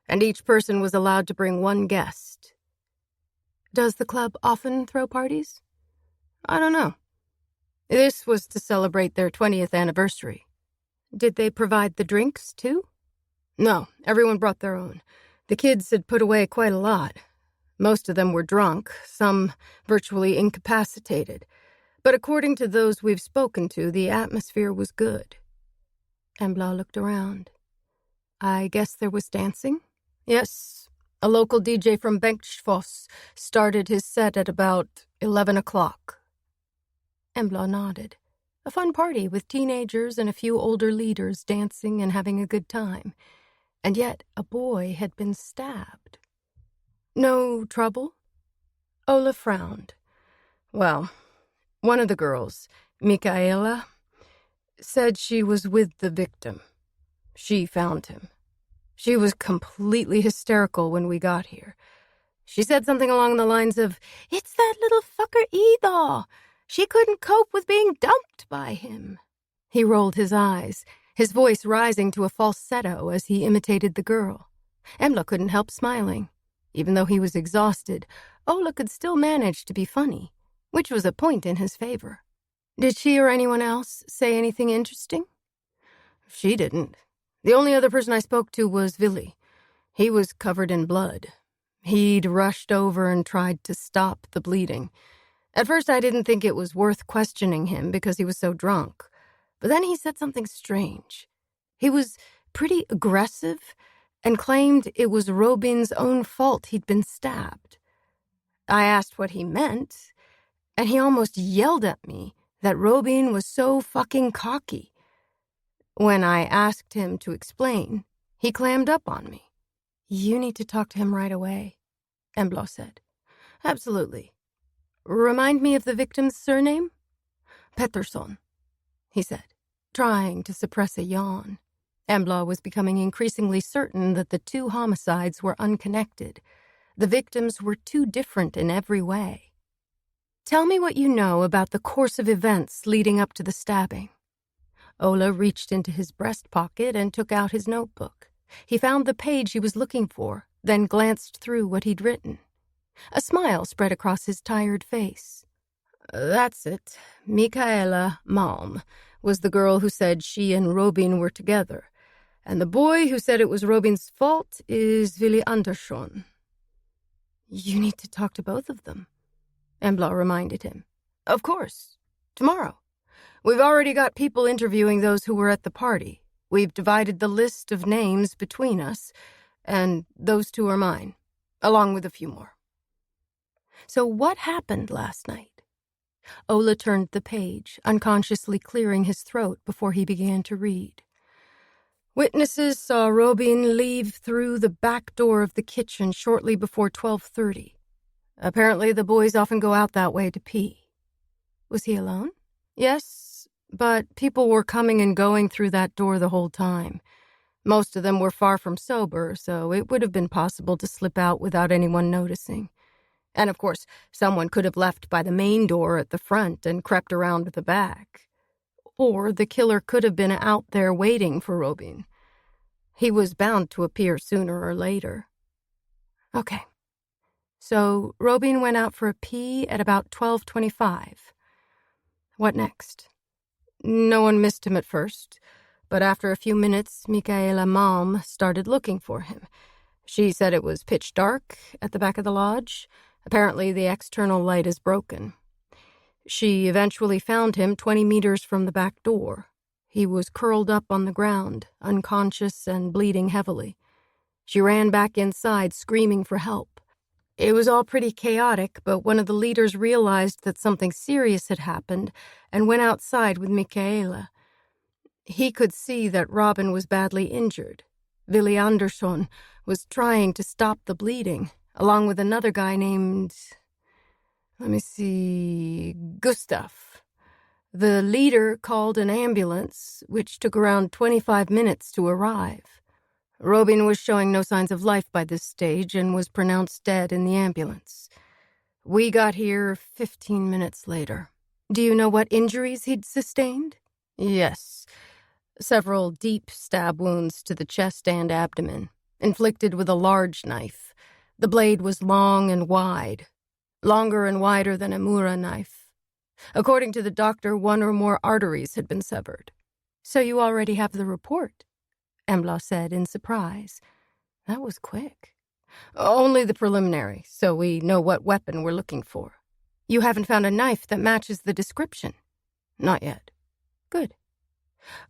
and each person was allowed to bring one guest." "Does the club often throw parties?" "I don't know. This was to celebrate their 20th anniversary." "Did they provide the drinks, too?" "No, everyone brought their own. The kids had put away quite a lot. Most of them were drunk, some virtually incapacitated. But according to those we've spoken to, the atmosphere was good." Embla looked around. "I guess there was dancing?" "Yes. A local DJ from Bengtsfors started his set at about 11 o'clock. Embla nodded. A fun party with teenagers and a few older leaders dancing and having a good time. And yet a boy had been stabbed. "No trouble?" Ola frowned. "Well, one of the girls, Mikaela, said she was with the victim. She found him. She was completely hysterical when we got here. She said something along the lines of, "It's that little fucker Ida. She couldn't cope with being dumped by him." He rolled his eyes, his voice rising to a falsetto as he imitated the girl. Embla couldn't help smiling. Even though he was exhausted, Ola could still manage to be funny, which was a point in his favor. Did she or anyone else say anything interesting? She didn't. The only other person I spoke to was Willy. He was covered in blood. He'd rushed over and tried to stop the bleeding. At first I didn't think it was worth questioning him because he was so drunk. But then he said something strange. He was pretty aggressive and claimed it was Robin's own fault he'd been stabbed. I asked what he meant, and he almost yelled at me that Robin was so fucking cocky. When I asked him to explain, he clammed up on me. "You need to talk to him right away," Embla said. "Absolutely. Remind me of the victim's surname?" "Pettersson," he said, trying to suppress a yawn. Embla was becoming increasingly certain that the two homicides were unconnected. The victims were too different in every way. "Tell me what you know about the course of events leading up to the stabbing." Ola reached into his breast pocket and took out his notebook. He found the page he was looking for, then glanced through what he'd written. A smile spread across his tired face. "That's it. Mikaela Malm was the girl who said she and Robin were together. And the boy who said it was Robin's fault is Willy Andersson." "You need to talk to both of them," Embla reminded him. "Of course. Tomorrow. We've already got people interviewing those who were at the party. We've divided the list of names between us, and those two are mine, along with a few more." "So what happened last night?" Ola turned the page, unconsciously clearing his throat before he began to read. "Witnesses saw Robin leave through the back door of the kitchen shortly before 12:30. Apparently the boys often go out that way to pee." "Was he alone?" "Yes, but people were coming and going through that door the whole time. Most of them were far from sober, so it would have been possible to slip out without anyone noticing. And of course, someone could have left by the main door at the front and crept around the back. Or the killer could have been out there waiting for Robin. He was bound to appear sooner or later." "Okay. So Robin went out for a pee at about 12:25. What next?" "No one missed him at first, but after a few minutes, Mikaela Malm started looking for him. She said it was pitch dark at the back of the lodge. Apparently the external light is broken. She eventually found him 20 meters from the back door. He was curled up on the ground, unconscious and bleeding heavily. She ran back inside, screaming for help. It was all pretty chaotic, but one of the leaders realized that something serious had happened and went outside with Mikaela. He could see that Robin was badly injured. Willy Andersson was trying to stop the bleeding, along with another guy named... Gustav. The leader called an ambulance, which took around 25 minutes to arrive. Robin was showing no signs of life by this stage and was pronounced dead in the ambulance. We got here 15 minutes later." "Do you know what injuries he'd sustained?" "Yes. Several deep stab wounds to the chest and abdomen, inflicted with a large knife. The blade was long and wide, longer and wider than a Mura knife. According to the doctor, one or more arteries had been severed." "So you already have the report?" Embla said in surprise. That was quick. "Only the preliminary, so we know what weapon we're looking for." "You haven't found a knife that matches the description?" "Not yet." "Good."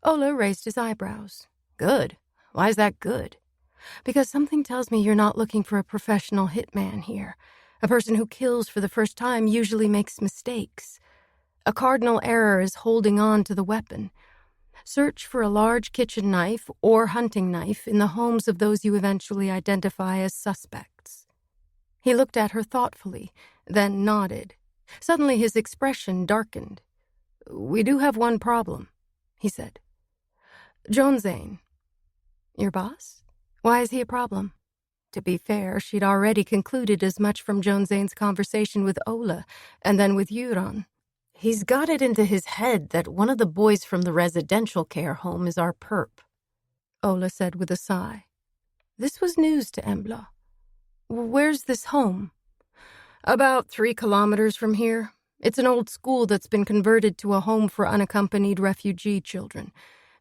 Ola raised his eyebrows. "Good? Why is that good?" "Because something tells me you're not looking for a professional hitman here. A person who kills for the first time usually makes mistakes. A cardinal error is holding on to the weapon. Search for a large kitchen knife or hunting knife in the homes of those you eventually identify as suspects." He looked at her thoughtfully, then nodded. Suddenly his expression darkened. "We do have one problem," he said. "John Zane. Your boss? Why is he a problem? To be fair, she'd already concluded as much from Joan Zane's conversation with Ola and then with Euron. He's got it into his head that one of the boys from the residential care home is our perp, Ola said with a sigh. This was news to Embla. Where's this home? About 3 kilometers from here. It's an old school that's been converted to a home for unaccompanied refugee children.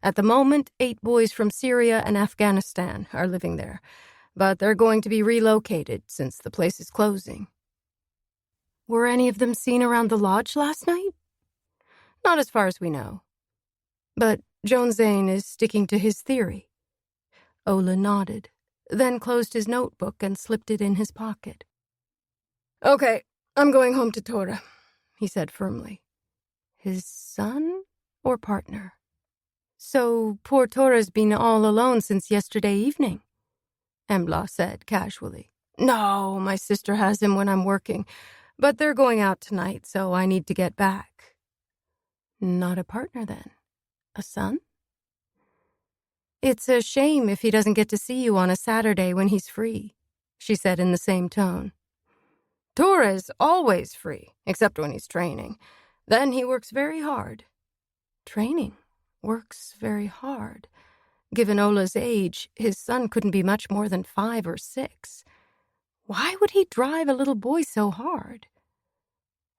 At the moment, 8 boys from Syria and Afghanistan are living there, but they're going to be relocated since the place is closing. Were any of them seen around the lodge last night? Not as far as we know. But Joan Zane is sticking to his theory. Ola nodded, then closed his notebook and slipped it in his pocket. Okay, I'm going home to Tora, he said firmly. His son or partner? So poor Tora's been all alone since yesterday evening, Embla said casually. No, my sister has him when I'm working, but they're going out tonight, so I need to get back. Not a partner, then? A son? It's a shame if he doesn't get to see you on a Saturday when he's free, she said in the same tone. Tora's always free, except when he's training. Then he works very hard. Training? Works very hard. Given Ola's age, his son couldn't be much more than 5 or 6. Why would he drive a little boy so hard?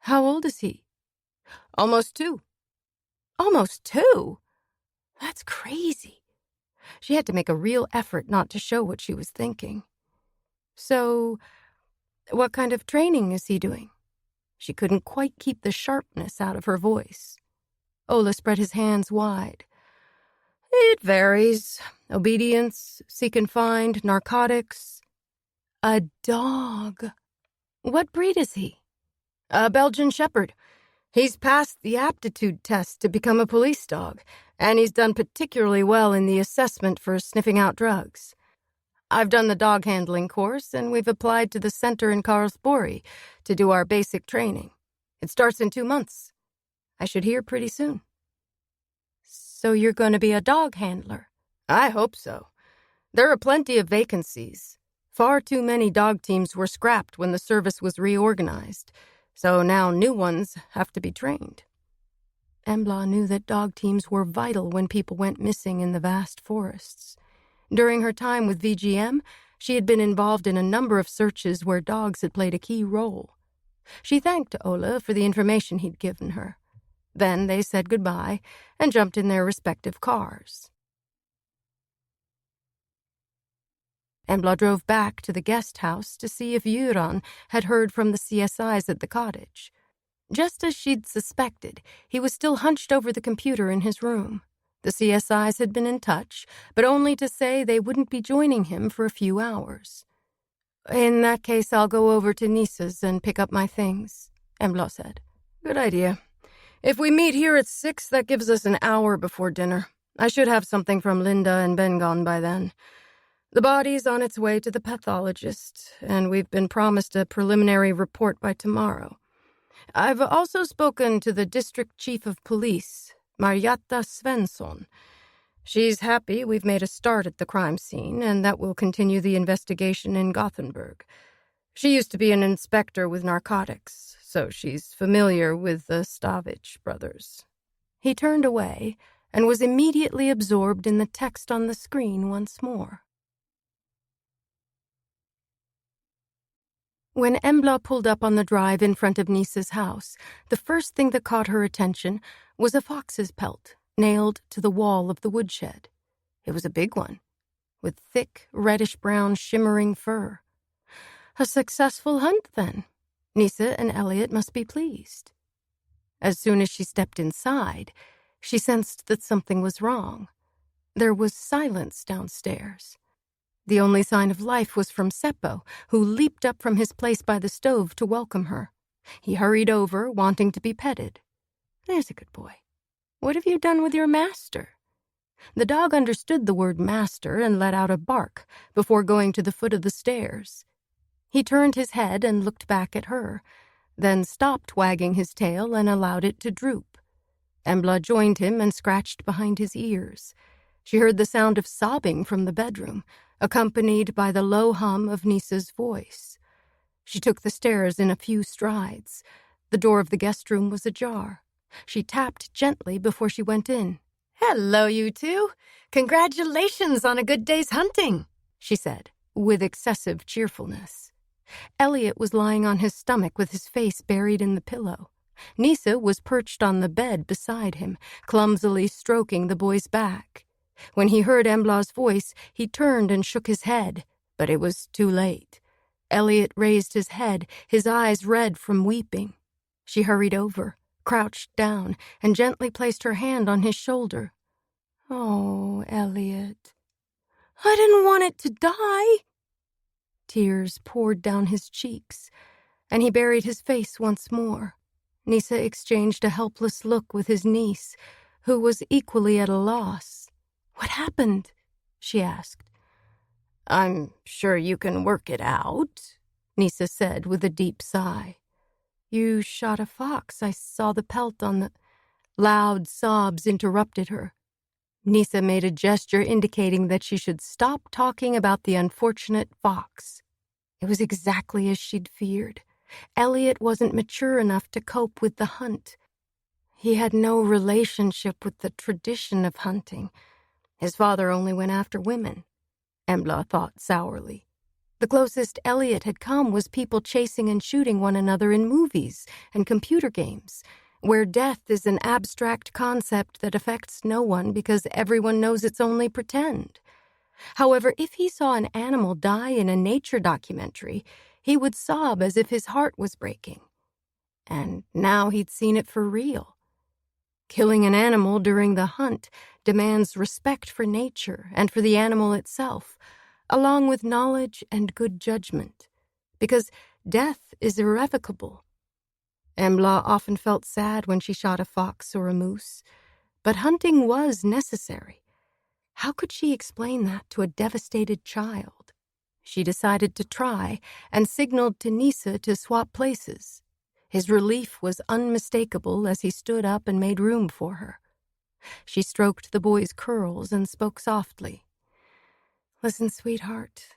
How old is he? Almost 2. Almost 2? That's crazy. She had to make a real effort not to show what she was thinking. So, what kind of training is he doing? She couldn't quite keep the sharpness out of her voice. Ola spread his hands wide. It varies. Obedience, seek and find, narcotics. A dog. What breed is he? A Belgian Shepherd. He's passed the aptitude test to become a police dog, and he's done particularly well in the assessment for sniffing out drugs. I've done the dog handling course, and we've applied to the center in Karlsborg to do our basic training. It starts in 2 months. I should hear pretty soon. So you're going to be a dog handler? I hope so. There are plenty of vacancies. Far too many dog teams were scrapped when the service was reorganized, so now new ones have to be trained. Embla knew that dog teams were vital when people went missing in the vast forests. During her time with VGM, she had been involved in a number of searches where dogs had played a key role. She thanked Ola for the information he'd given her. Then they said goodbye and jumped in their respective cars. Embla drove back to the guest house to see if Euron had heard from the CSIs at the cottage. Just as she'd suspected, he was still hunched over the computer in his room. The CSIs had been in touch, but only to say they wouldn't be joining him for a few hours. In that case, I'll go over to Nisa's and pick up my things, Embla said. Good idea. If we meet here at 6, that gives us an hour before dinner. I should have something from Linda and Bengon by then. The body's on its way to the pathologist, and we've been promised a preliminary report by tomorrow. I've also spoken to the district chief of police, Marjatta Svensson. She's happy we've made a start at the crime scene, and that will continue the investigation in Gothenburg. She used to be an inspector with narcotics, so she's familiar with the Stavich brothers. He turned away and was immediately absorbed in the text on the screen once more. When Embla pulled up on the drive in front of Nisa's house, the first thing that caught her attention was a fox's pelt nailed to the wall of the woodshed. It was a big one, with thick, reddish-brown, shimmering fur. A successful hunt, then. Nisa and Elliot must be pleased. As soon as she stepped inside, she sensed that something was wrong. There was silence downstairs. The only sign of life was from Seppo, who leaped up from his place by the stove to welcome her. He hurried over, wanting to be petted. There's a good boy. What have you done with your master? The dog understood the word master and let out a bark before going to the foot of the stairs. He turned his head and looked back at her, then stopped wagging his tail and allowed it to droop. Embla joined him and scratched behind his ears. She heard the sound of sobbing from the bedroom, accompanied by the low hum of Nisa's voice. She took the stairs in a few strides. The door of the guest room was ajar. She tapped gently before she went in. "Hello, you two. Congratulations on a good day's hunting," she said, with excessive cheerfulness. Elliot was lying on his stomach with his face buried in the pillow. Nisa was perched on the bed beside him, clumsily stroking the boy's back. When he heard Embla's voice, he turned and shook his head, but it was too late. Elliot raised his head, his eyes red from weeping. She hurried over, crouched down, and gently placed her hand on his shoulder. "Oh, Elliot, I didn't want it to die." Tears poured down his cheeks, and he buried his face once more. Nisa exchanged a helpless look with his niece, who was equally at a loss. "What happened?" she asked. "I'm sure you can work it out," Nisa said with a deep sigh. "You shot a fox. I saw the pelt on the—" Loud sobs interrupted her. Nisa made a gesture indicating that she should stop talking about the unfortunate fox. It was exactly as she'd feared. Elliot wasn't mature enough to cope with the hunt. He had no relationship with the tradition of hunting. His father only went after women, Embla thought sourly. The closest Elliot had come was people chasing and shooting one another in movies and computer games, where death is an abstract concept that affects no one because everyone knows it's only pretend. However, if he saw an animal die in a nature documentary, he would sob as if his heart was breaking. And now he'd seen it for real. Killing an animal during the hunt demands respect for nature and for the animal itself, along with knowledge and good judgment, because death is irrevocable. Embla often felt sad when she shot a fox or a moose, but hunting was necessary. How could she explain that to a devastated child? She decided to try and signaled to Nisa to swap places. His relief was unmistakable as he stood up and made room for her. She stroked the boy's curls and spoke softly. "Listen, sweetheart,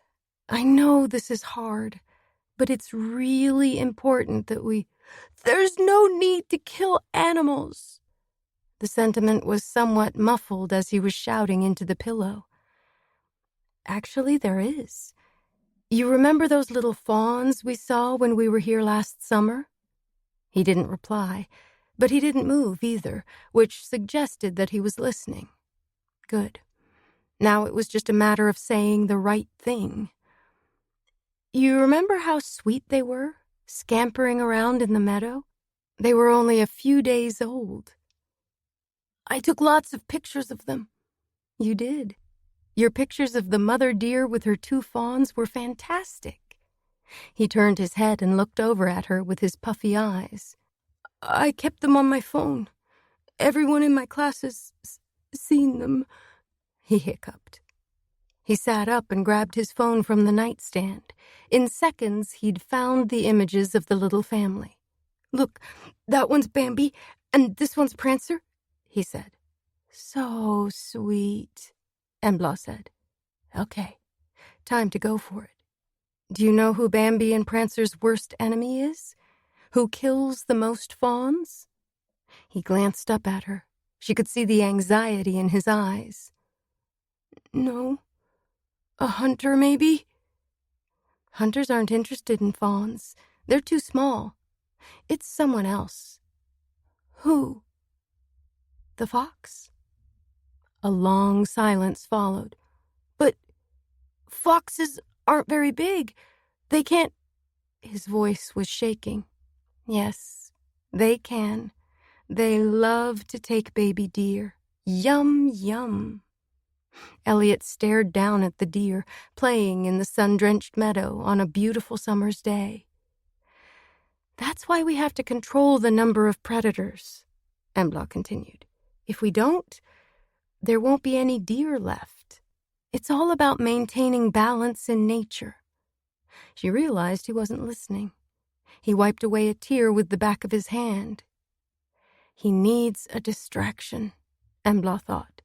I know this is hard, but it's really important that we—" "There's no need to kill animals." The sentiment was somewhat muffled as he was shouting into the pillow. "Actually, there is. You remember those little fawns we saw when we were here last summer?" He didn't reply, but he didn't move either, which suggested that he was listening. Good. Now it was just a matter of saying the right thing. "You remember how sweet they were, scampering around in the meadow? They were only a few days old." "I took lots of pictures of them." "You did. Your pictures of the mother deer with her 2 fawns were fantastic." He turned his head and looked over at her with his puffy eyes. "I kept them on my phone. Everyone in my class has seen them," he hiccuped. He sat up and grabbed his phone from the nightstand. In seconds, he'd found the images of the little family. "Look, that one's Bambi, and this one's Prancer," he said. "So sweet," Embla said. "Okay, time to go for it. Do you know who Bambi and Prancer's worst enemy is? Who kills the most fawns?" He glanced up at her. She could see the anxiety in his eyes. "No. A hunter, maybe?" "Hunters aren't interested in fawns. They're too small. It's someone else." "Who?" "The fox." A long silence followed. "But foxes aren't very big. They can't—" His voice was shaking. "Yes, they can. They love to take baby deer. Yum, yum." Elliot stared down at the deer, playing in the sun-drenched meadow on a beautiful summer's day. "That's why we have to control the number of predators," Embla continued. "If we don't, there won't be any deer left. It's all about maintaining balance in nature." She realized he wasn't listening. He wiped away a tear with the back of his hand. He needs a distraction, Embla thought.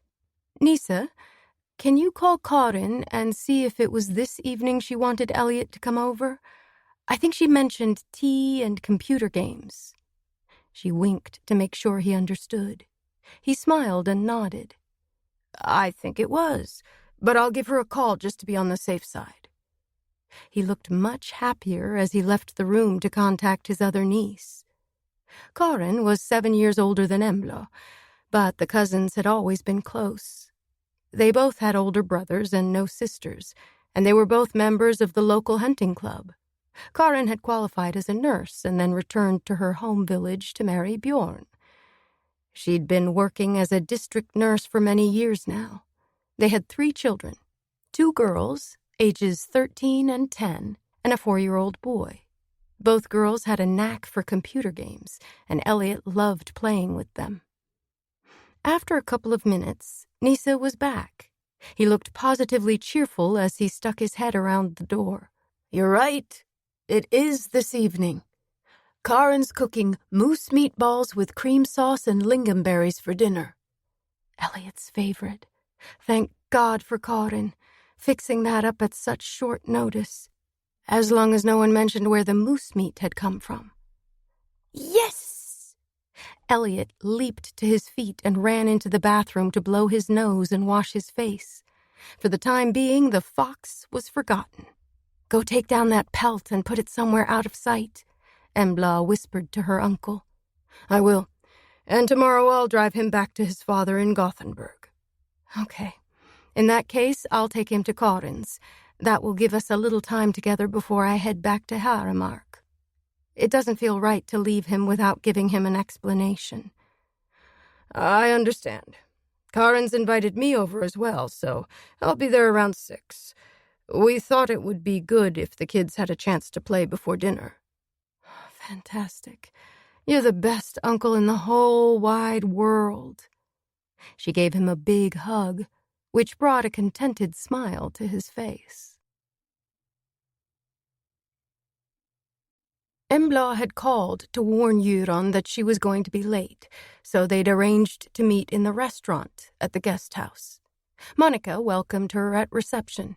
"Nisa, Can you call Karin and see if it was this evening she wanted Elliot to come over? I think she mentioned tea and computer games." She winked to make sure he understood. He smiled and nodded. "I think it was, but I'll give her a call just to be on the safe side." He looked much happier as he left the room to contact his other niece. Karin was 7 years older than Embla, but the cousins had always been close. They both had older brothers and no sisters, and they were both members of the local hunting club. Karin had qualified as a nurse and then returned to her home village to marry Bjorn. She'd been working as a district nurse for many years now. They had 3 children, 2 girls, ages 13 and 10, and a 4-year-old boy. Both girls had a knack for computer games, and Elliot loved playing with them. After a couple of minutes, Nisa was back. He looked positively cheerful as he stuck his head around the door. "You're right. It is this evening. Karin's cooking moose meatballs with cream sauce and lingonberries for dinner." Elliot's favorite. Thank God for Karin, fixing that up at such short notice. As long as no one mentioned where the moose meat had come from. Yes! Elliot leaped to his feet and ran into the bathroom to blow his nose and wash his face. For the time being, the fox was forgotten. "Go take down that pelt and put it somewhere out of sight," Embla whispered to her uncle. "I will, and tomorrow I'll drive him back to his father in Gothenburg." "Okay. In that case, I'll take him to Karin's. That will give us a little time together before I head back to Haramark. It doesn't feel right to leave him without giving him an explanation." "I understand. Karin's invited me over as well, so I'll be there around 6. We thought it would be good if the kids had a chance to play before dinner." "Fantastic. You're the best uncle in the whole wide world." She gave him a big hug, which brought a contented smile to his face. Embla had called to warn Euron that she was going to be late, so they'd arranged to meet in the restaurant at the guest house. Monica welcomed her at reception.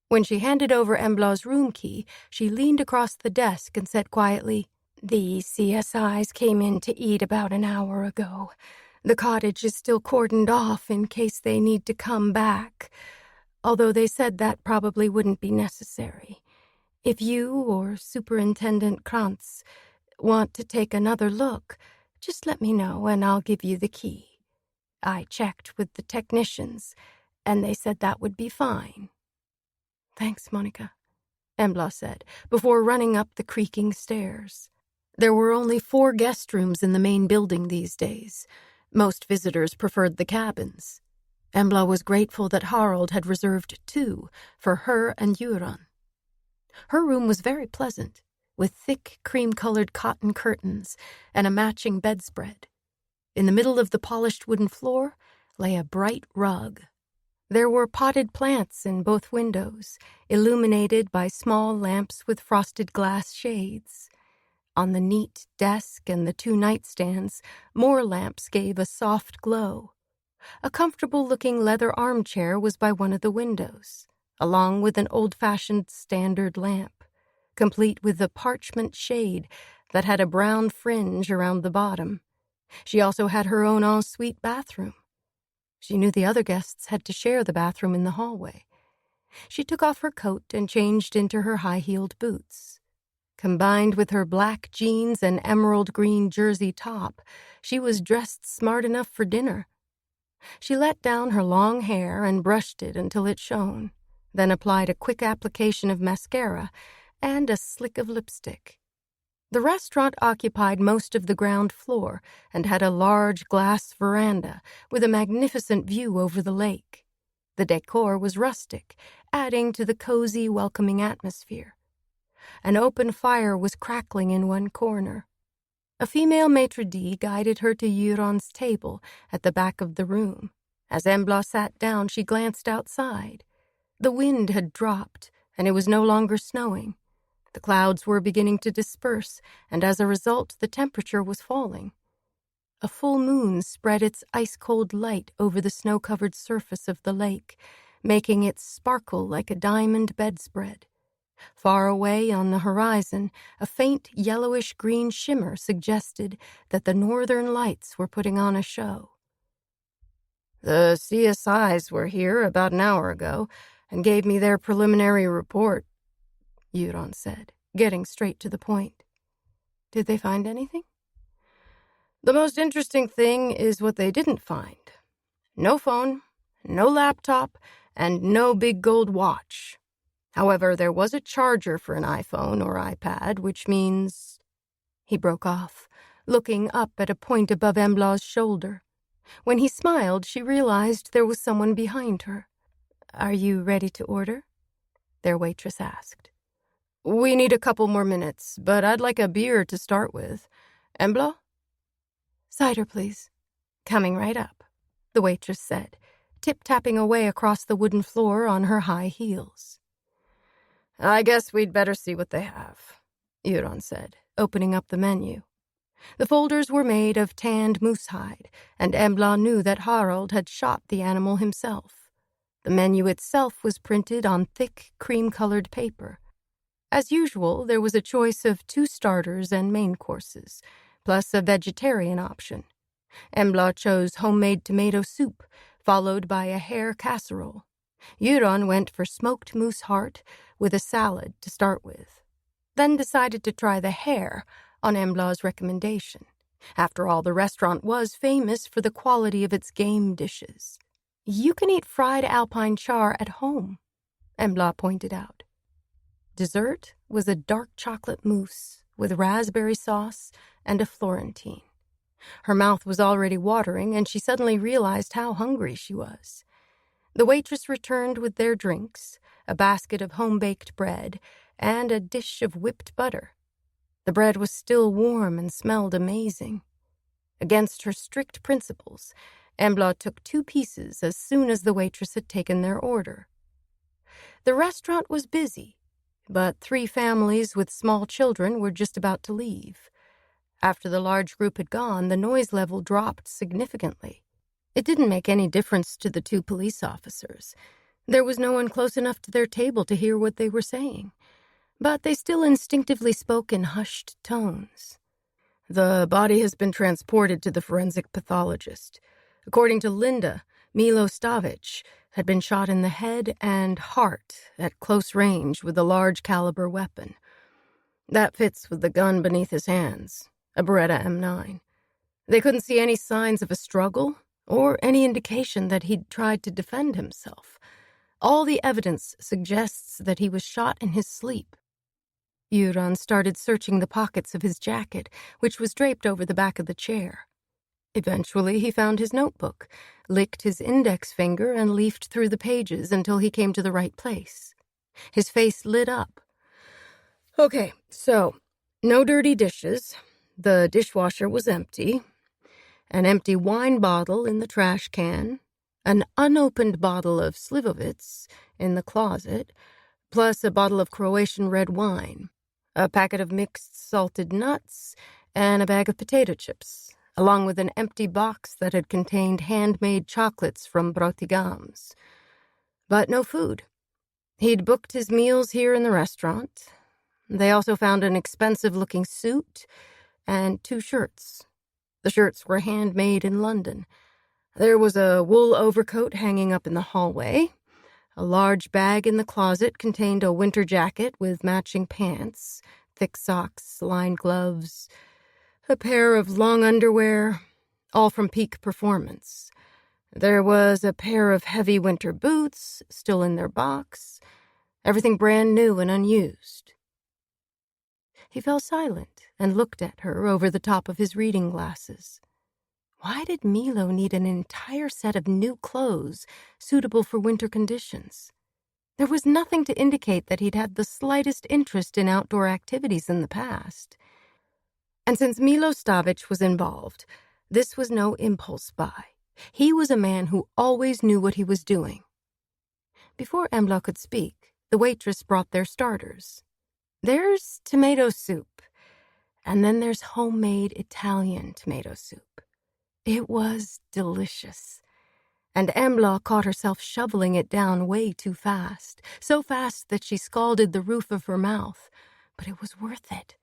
When she handed over Embla's room key, she leaned across the desk and said quietly, "The CSIs came in to eat about an hour ago. The cottage is still cordoned off in case they need to come back, although they said that probably wouldn't be necessary. If you or Superintendent Krantz want to take another look, just let me know and I'll give you the key. I checked with the technicians, and they said that would be fine." "Thanks, Monica," Embla said, before running up the creaking stairs. There were only 4 guest rooms in the main building these days. Most visitors preferred the cabins. Embla was grateful that Harald had reserved 2 for her and Euron. Her room was very pleasant, with thick cream-colored cotton curtains and a matching bedspread. In the middle of the polished wooden floor lay a bright rug. There were potted plants in both windows, illuminated by small lamps with frosted glass shades. On the neat desk and the 2 nightstands, more lamps gave a soft glow. A comfortable-looking leather armchair was by one of the windows, along with an old-fashioned standard lamp, complete with a parchment shade that had a brown fringe around the bottom. She also had her own ensuite bathroom. She knew the other guests had to share the bathroom in the hallway. She took off her coat and changed into her high-heeled boots. Combined with her black jeans and emerald green jersey top, she was dressed smart enough for dinner. She let down her long hair and brushed it until it shone, then applied a quick application of mascara and a slick of lipstick. The restaurant occupied most of the ground floor and had a large glass veranda with a magnificent view over the lake. The decor was rustic, adding to the cozy, welcoming atmosphere. An open fire was crackling in one corner. A female maitre d' guided her to Euron's table at the back of the room. As Embla sat down, she glanced outside. The wind had dropped, and it was no longer snowing. The clouds were beginning to disperse, and as a result, the temperature was falling. A full moon spread its ice-cold light over the snow-covered surface of the lake, making it sparkle like a diamond bedspread. Far away on the horizon, a faint yellowish-green shimmer suggested that the northern lights were putting on a show. "The CSIs were here about an hour ago and gave me their preliminary report," Euron said, getting straight to the point. "Did they find anything?" "The most interesting thing is what they didn't find. No phone, no laptop, and no big gold watch. However, there was a charger for an iPhone or iPad, which means—" He broke off, looking up at a point above Embla's shoulder. When he smiled, she realized there was someone behind her. "Are you ready to order?" their waitress asked. "We need a couple more minutes, but I'd like a beer to start with. Embla?" "Cider, please." "Coming right up," the waitress said, tip-tapping away across the wooden floor on her high heels. "I guess we'd better see what they have," Euron said, opening up the menu. The folders were made of tanned moose hide, and Embla knew that Harald had shot the animal himself. The menu itself was printed on thick, cream-colored paper. As usual, there was a choice of 2 starters and main courses, plus a vegetarian option. Embla chose homemade tomato soup, followed by a hare casserole. Euron went for smoked moose heart with a salad to start with, then decided to try the hare on Embla's recommendation. After all, the restaurant was famous for the quality of its game dishes. "You can eat fried alpine char at home," Embla pointed out. Dessert was a dark chocolate mousse with raspberry sauce and a Florentine. Her mouth was already watering, and she suddenly realized how hungry she was. The waitress returned with their drinks, a basket of home-baked bread, and a dish of whipped butter. The bread was still warm and smelled amazing. Against her strict principles, Embla took 2 pieces as soon as the waitress had taken their order. The restaurant was busy, but 3 families with small children were just about to leave. After the large group had gone, the noise level dropped significantly. It didn't make any difference to the 2 police officers. There was no one close enough to their table to hear what they were saying, but they still instinctively spoke in hushed tones. "The body has been transported to the forensic pathologist. According to Linda, Milo Stavic had been shot in the head and heart at close range with a large caliber weapon. That fits with the gun beneath his hands, a Beretta M9. They couldn't see any signs of a struggle or any indication that he'd tried to defend himself. All the evidence suggests that he was shot in his sleep." Euron started searching the pockets of his jacket, which was draped over the back of the chair. Eventually, he found his notebook, licked his index finger, and leafed through the pages until he came to the right place. His face lit up. "Okay, so, no dirty dishes. The dishwasher was empty. An empty wine bottle in the trash can. An unopened bottle of Slivovitz in the closet, plus a bottle of Croatian red wine, a packet of mixed salted nuts, and a bag of potato chips, along with an empty box that had contained handmade chocolates from Brotigams. But no food. He'd booked his meals here in the restaurant. They also found an expensive-looking suit and 2 shirts. The shirts were handmade in London. There was a wool overcoat hanging up in the hallway. A large bag in the closet contained a winter jacket with matching pants, thick socks, lined gloves, a pair of long underwear, all from peak performance. There was a pair of heavy winter boots still in their box, everything brand new and unused." He fell silent and looked at her over the top of his reading glasses. Why did Milo need an entire set of new clothes suitable for winter conditions? There was nothing to indicate that he'd had the slightest interest in outdoor activities in the past. And since Milo Stavic was involved, this was no impulse buy. He was a man who always knew what he was doing. Before Embla could speak, the waitress brought their starters. "There's tomato soup, and then there's homemade Italian tomato soup. It was delicious. and Embla caught herself shoveling it down way too fast, so fast that she scalded the roof of her mouth. But it was worth it.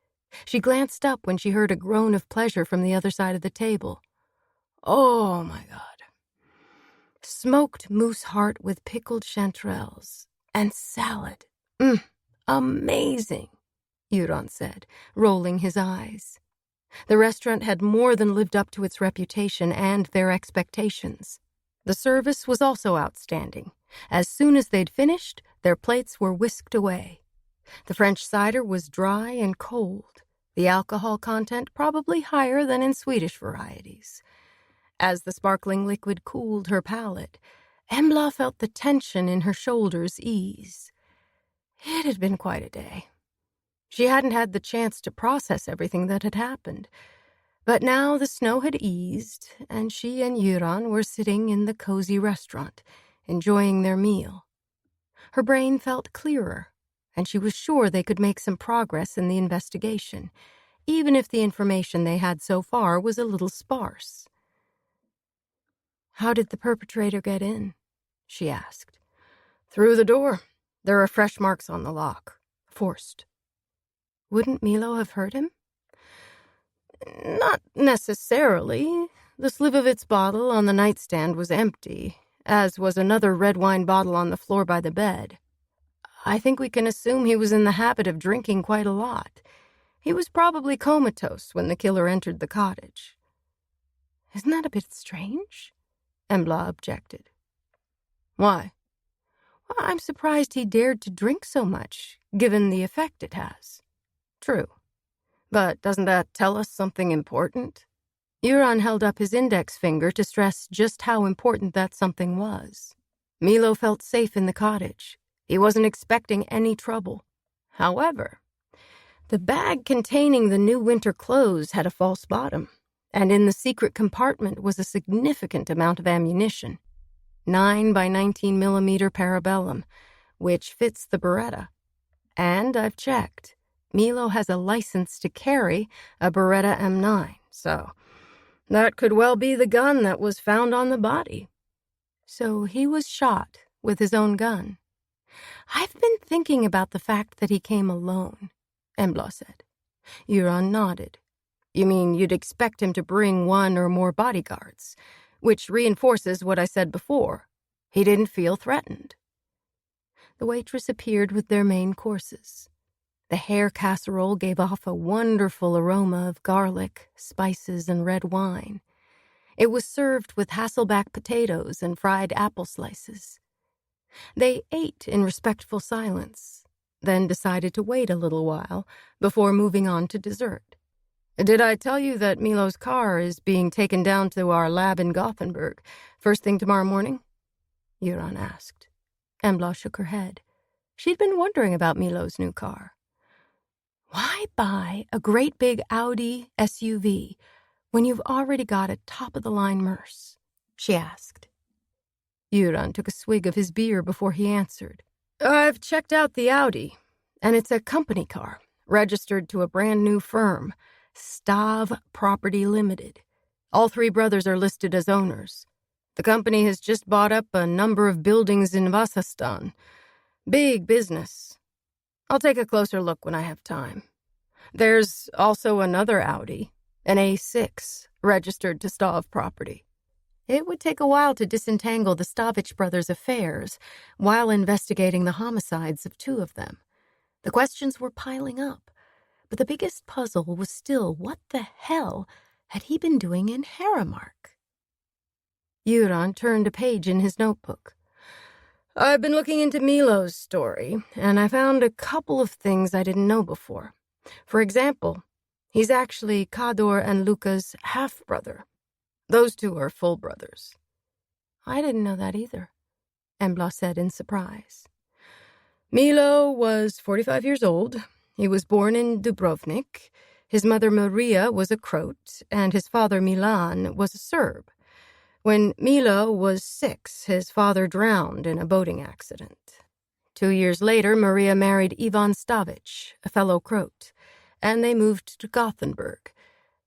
She glanced up when she heard a groan of pleasure from the other side of the table. Oh, my God. Smoked moose heart with pickled chanterelles and salad. Amazing, Euron said, rolling his eyes. The restaurant had more than lived up to its reputation and their expectations. The service was also outstanding. As soon as they'd finished, their plates were whisked away. The French cider was dry and cold, the alcohol content probably higher than in Swedish varieties. As the sparkling liquid cooled her palate, Embla felt the tension in her shoulders ease. It had been quite a day. She hadn't had the chance to process everything that had happened. But now the snow had eased, and she and Euron were sitting in the cozy restaurant, enjoying their meal. Her brain felt clearer, and she was sure they could make some progress in the investigation, even if the information they had so far was a little sparse. "How did the perpetrator get in?" she asked. "Through the door. There are fresh marks on the lock. Forced." "Wouldn't Milo have hurt him?" "Not necessarily. The Slivovitz bottle on the nightstand was empty, as was another red wine bottle on the floor by the bed. I think we can assume he was in the habit of drinking quite a lot. He was probably comatose when the killer entered the cottage." "Isn't that a bit strange?" Embla objected. "Why?" "Well, I'm surprised he dared to drink so much, given the effect it has." "True. But doesn't that tell us something important?" Euron held up his index finger to stress just how important that something was. Milo felt safe in the cottage. He wasn't expecting any trouble. However, the bag containing the new winter clothes had a false bottom, and in the secret compartment was a significant amount of ammunition. 9 by 19 millimeter parabellum, which fits the Beretta. And I've checked. Milo has a license to carry a Beretta M9, so that could well be the gun that was found on the body. So he was shot with his own gun. "I've been thinking about the fact that he came alone," Embla said. Euron nodded. "You mean you'd expect him to bring one or more bodyguards, which reinforces what I said before. He didn't feel threatened." The waitress appeared with their main courses. The hare casserole gave off a wonderful aroma of garlic, spices, and red wine. It was served with Hasselback potatoes and fried apple slices. They ate in respectful silence, then decided to wait a little while before moving on to dessert. "Did I tell you that Milo's car is being taken down to our lab in Gothenburg first thing tomorrow morning?" Euron asked. Embla shook her head. She'd been wondering about Milo's new car. "Why buy a great big Audi SUV when you've already got a top-of-the-line Merce?" she asked. Euron took a swig of his beer before he answered. "I've checked out the Audi, and it's a company car, registered to a brand-new firm, Stav Property Limited. All 3 brothers are listed as owners. The company has just bought up a number of buildings in Vasastan. Big business. I'll take a closer look when I have time. There's also another Audi, an A6, registered to Stav Property. It would take a while to disentangle the Stavich brothers' affairs while investigating the homicides of 2 of them. The questions were piling up, but the biggest puzzle was still what the hell had he been doing in Haramark? Euron turned a page in his notebook. "I've been looking into Milo's story, and I found a couple of things I didn't know before. For example, he's actually Kador and Luca's half-brother. Those 2 are full brothers." "I didn't know that either," Embla said in surprise. "Milo was 45 years old. He was born in Dubrovnik. His mother Maria was a Croat, and his father Milan was a Serb. When Milo was 6, his father drowned in a boating accident. 2 years later, Maria married Ivan Stavich, a fellow Croat, and they moved to Gothenburg.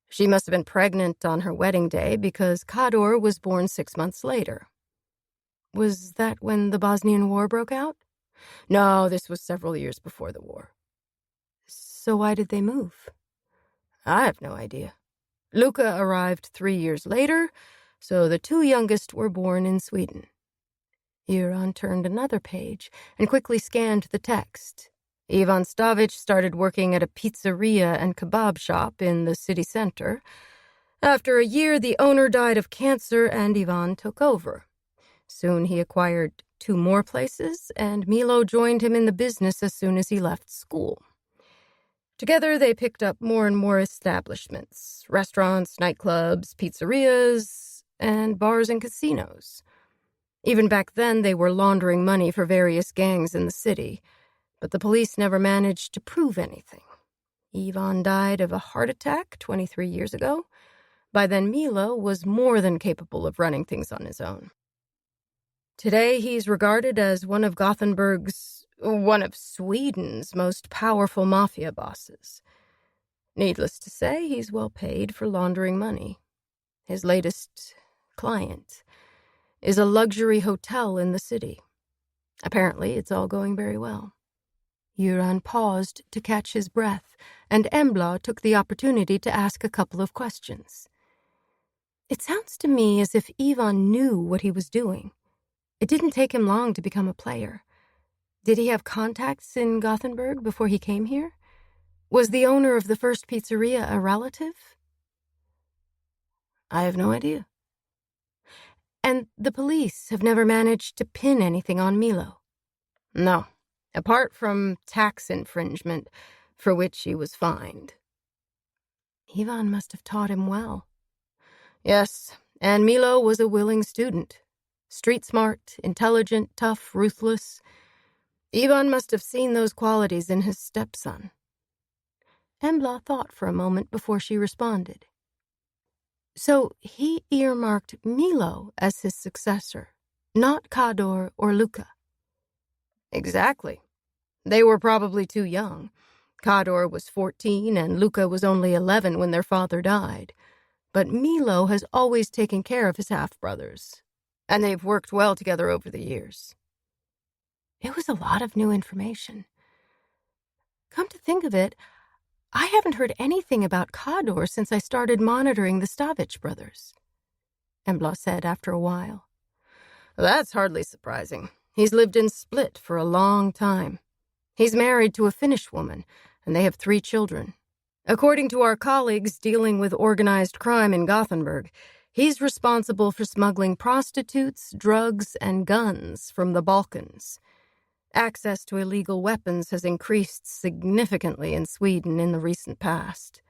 She must have been pregnant on her wedding day because Kador was born 6 months later. Was that when the Bosnian War broke out? No, this was several years before the war. So why did they move? I have no idea. Luca arrived 3 years later, so the two youngest were born in Sweden. Euron turned another page and quickly scanned the text. Ivan Stavich started working at a pizzeria and kebab shop in the city center. After a year, the owner died of cancer and Ivan took over. Soon he acquired 2 more places, and Milo joined him in the business as soon as he left school. Together, they picked up more and more establishments, restaurants, nightclubs, pizzerias, and bars and casinos. Even back then, they were laundering money for various gangs in the city, but the police never managed to prove anything. Ivan died of a heart attack 23 years ago. By then, Milo was more than capable of running things on his own. Today, he's regarded as one of Sweden's most powerful mafia bosses. Needless to say, he's well paid for laundering money. His latest client is a luxury hotel in the city. Apparently, it's all going very well. Euron paused to catch his breath, and Embla took the opportunity to ask a couple of questions. It sounds to me as if Ivan knew what he was doing. It didn't take him long to become a player. Did he have contacts in Gothenburg before he came here? Was the owner of the first pizzeria a relative? I have no idea. And the police have never managed to pin anything on Milo? No, apart from tax infringement, for which he was fined. Ivan must have taught him well. Yes, and Milo was a willing student. Street smart, intelligent, tough, ruthless. Ivan must have seen those qualities in his stepson. Embla thought for a moment before she responded. So he earmarked Milo as his successor, not Kador or Luca. Exactly. They were probably too young. Kador was 14 and Luca was only 11 when their father died. But Milo has always taken care of his half-brothers, and they've worked well together over the years. It was a lot of new information. Come to think of it, I haven't heard anything about Kador since I started monitoring the Stavich brothers, Embla said after a while. That's hardly surprising. He's lived in Split for a long time. He's married to a Finnish woman, and they have 3 children. According to our colleagues dealing with organized crime in Gothenburg, he's responsible for smuggling prostitutes, drugs, and guns from the Balkans. Access to illegal weapons has increased significantly in Sweden in the recent past.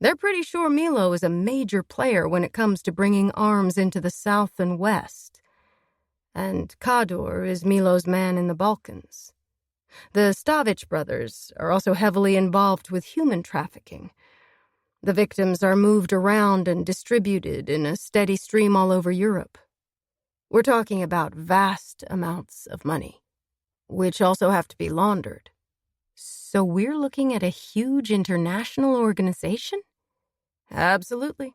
They're pretty sure Milo is a major player when it comes to bringing arms into the south and west. And Kador is Milo's man in the Balkans. The Stavich brothers are also heavily involved with human trafficking. The victims are moved around and distributed in a steady stream all over Europe. We're talking about vast amounts of money, which also have to be laundered. So we're looking at a huge international organization? Absolutely.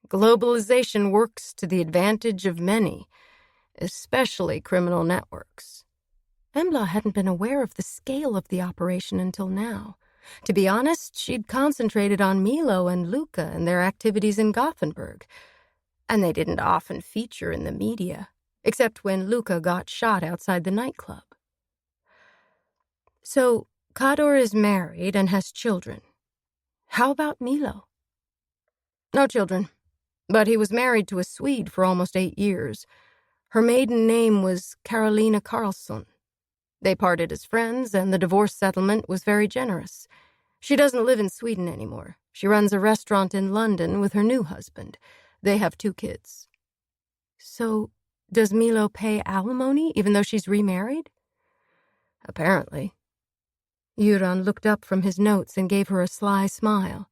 Globalization works to the advantage of many, especially criminal networks. Embla hadn't been aware of the scale of the operation until now. To be honest, she'd concentrated on Milo and Luca and their activities in Gothenburg, and they didn't often feature in the media, except when Luca got shot outside the nightclub. So, Kador is married and has children. How about Milo? No children, but he was married to a Swede for almost 8 years. Her maiden name was Carolina Karlsson. They parted as friends, and the divorce settlement was very generous. She doesn't live in Sweden anymore. She runs a restaurant in London with her new husband. They have 2 kids. So, does Milo pay alimony even though she's remarried? Apparently. Euron looked up from his notes and gave her a sly smile.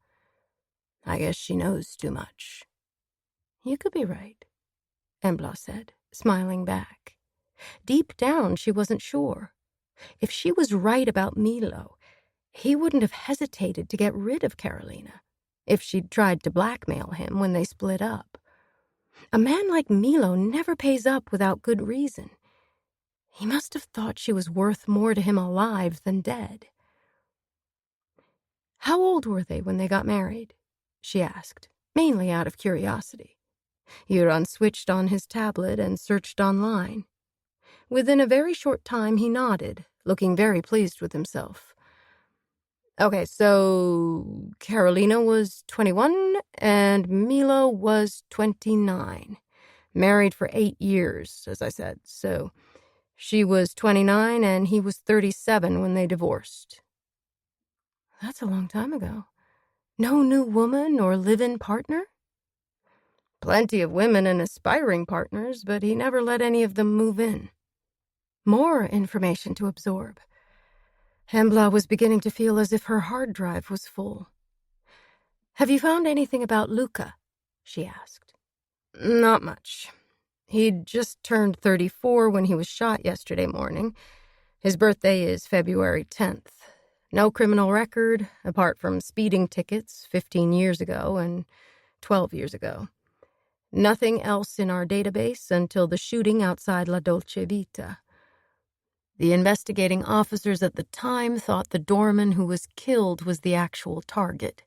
I guess she knows too much. You could be right, Embla said, smiling back. Deep down, she wasn't sure. If she was right about Milo, he wouldn't have hesitated to get rid of Carolina if she'd tried to blackmail him when they split up. A man like Milo never pays up without good reason. He must have thought she was worth more to him alive than dead. How old were they when they got married? She asked, mainly out of curiosity. Euron switched on his tablet and searched online. Within a very short time, he nodded, looking very pleased with himself. Okay, so Carolina was 21 and Milo was 29. Married for 8 years, as I said, so she was 29 and he was 37 when they divorced. That's a long time ago. No new woman or live-in partner? Plenty of women and aspiring partners, but he never let any of them move in. More information to absorb. Embla was beginning to feel as if her hard drive was full. Have you found anything about Luca? She asked. Not much. He'd just turned 34 when he was shot yesterday morning. His birthday is February 10th. No criminal record, apart from speeding tickets 15 years ago and 12 years ago. Nothing else in our database until the shooting outside La Dolce Vita. The investigating officers at the time thought the doorman who was killed was the actual target.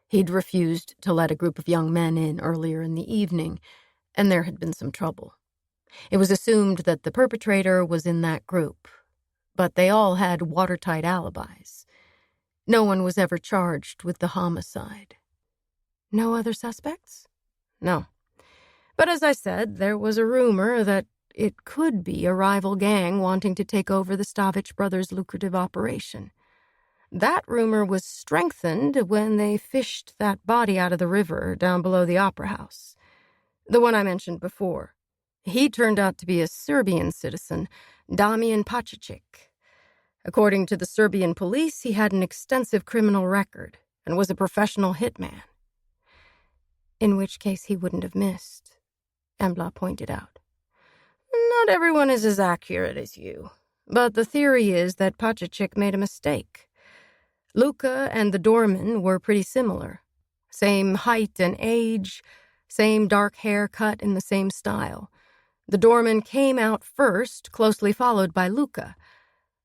He'd refused to let a group of young men in earlier in the evening, and there had been some trouble. It was assumed that the perpetrator was in that group, but they all had watertight alibis. No one was ever charged with the homicide. No other suspects? No. But as I said, there was a rumor that it could be a rival gang wanting to take over the Stavich brothers' lucrative operation. That rumor was strengthened when they fished that body out of the river down below the Opera House. The one I mentioned before. He turned out to be a Serbian citizen, Damian Pacic. According to the Serbian police, he had an extensive criminal record and was a professional hitman. In which case he wouldn't have missed, Embla pointed out. Not everyone is as accurate as you, but the theory is that Pacic made a mistake. Luca and the doorman were pretty similar. Same height and age, same dark hair cut in the same style. The doorman came out first, closely followed by Luca.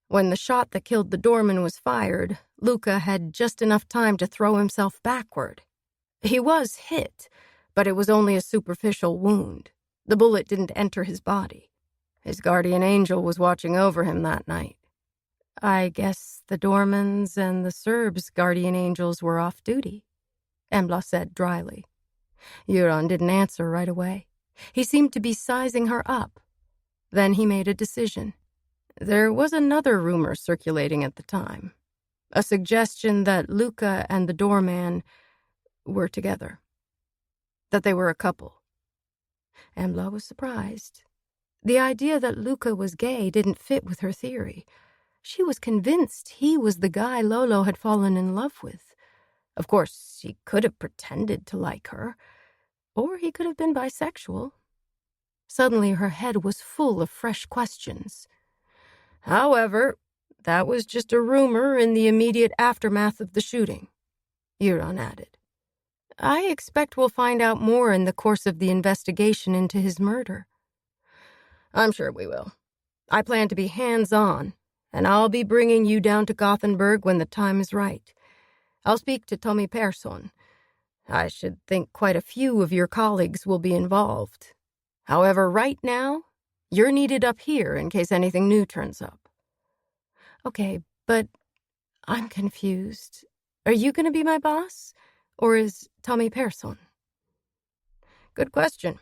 When the shot that killed the doorman was fired, Luca had just enough time to throw himself backward. He was hit, but it was only a superficial wound. The bullet didn't enter his body. His guardian angel was watching over him that night. I guess the doorman's and the Serbs' guardian angels were off duty, Embla said dryly. Euron didn't answer right away. He seemed to be sizing her up. Then he made a decision. There was another rumor circulating at the time. A suggestion that Luca and the doorman were together. That they were a couple. Embla was surprised. The idea that Luca was gay didn't fit with her theory. She was convinced he was the guy Lolo had fallen in love with. Of course, he could have pretended to like her, or he could have been bisexual. Suddenly her head was full of fresh questions. However, that was just a rumor in the immediate aftermath of the shooting, Euron added. I expect we'll find out more in the course of the investigation into his murder. I'm sure we will. I plan to be hands-on, and I'll be bringing you down to Gothenburg when the time is right. I'll speak to Tommy Persson. I should think quite a few of your colleagues will be involved. However, right now, you're needed up here in case anything new turns up. Okay, but I'm confused. Are you going to be my boss, or is Tommy Persson? Good question.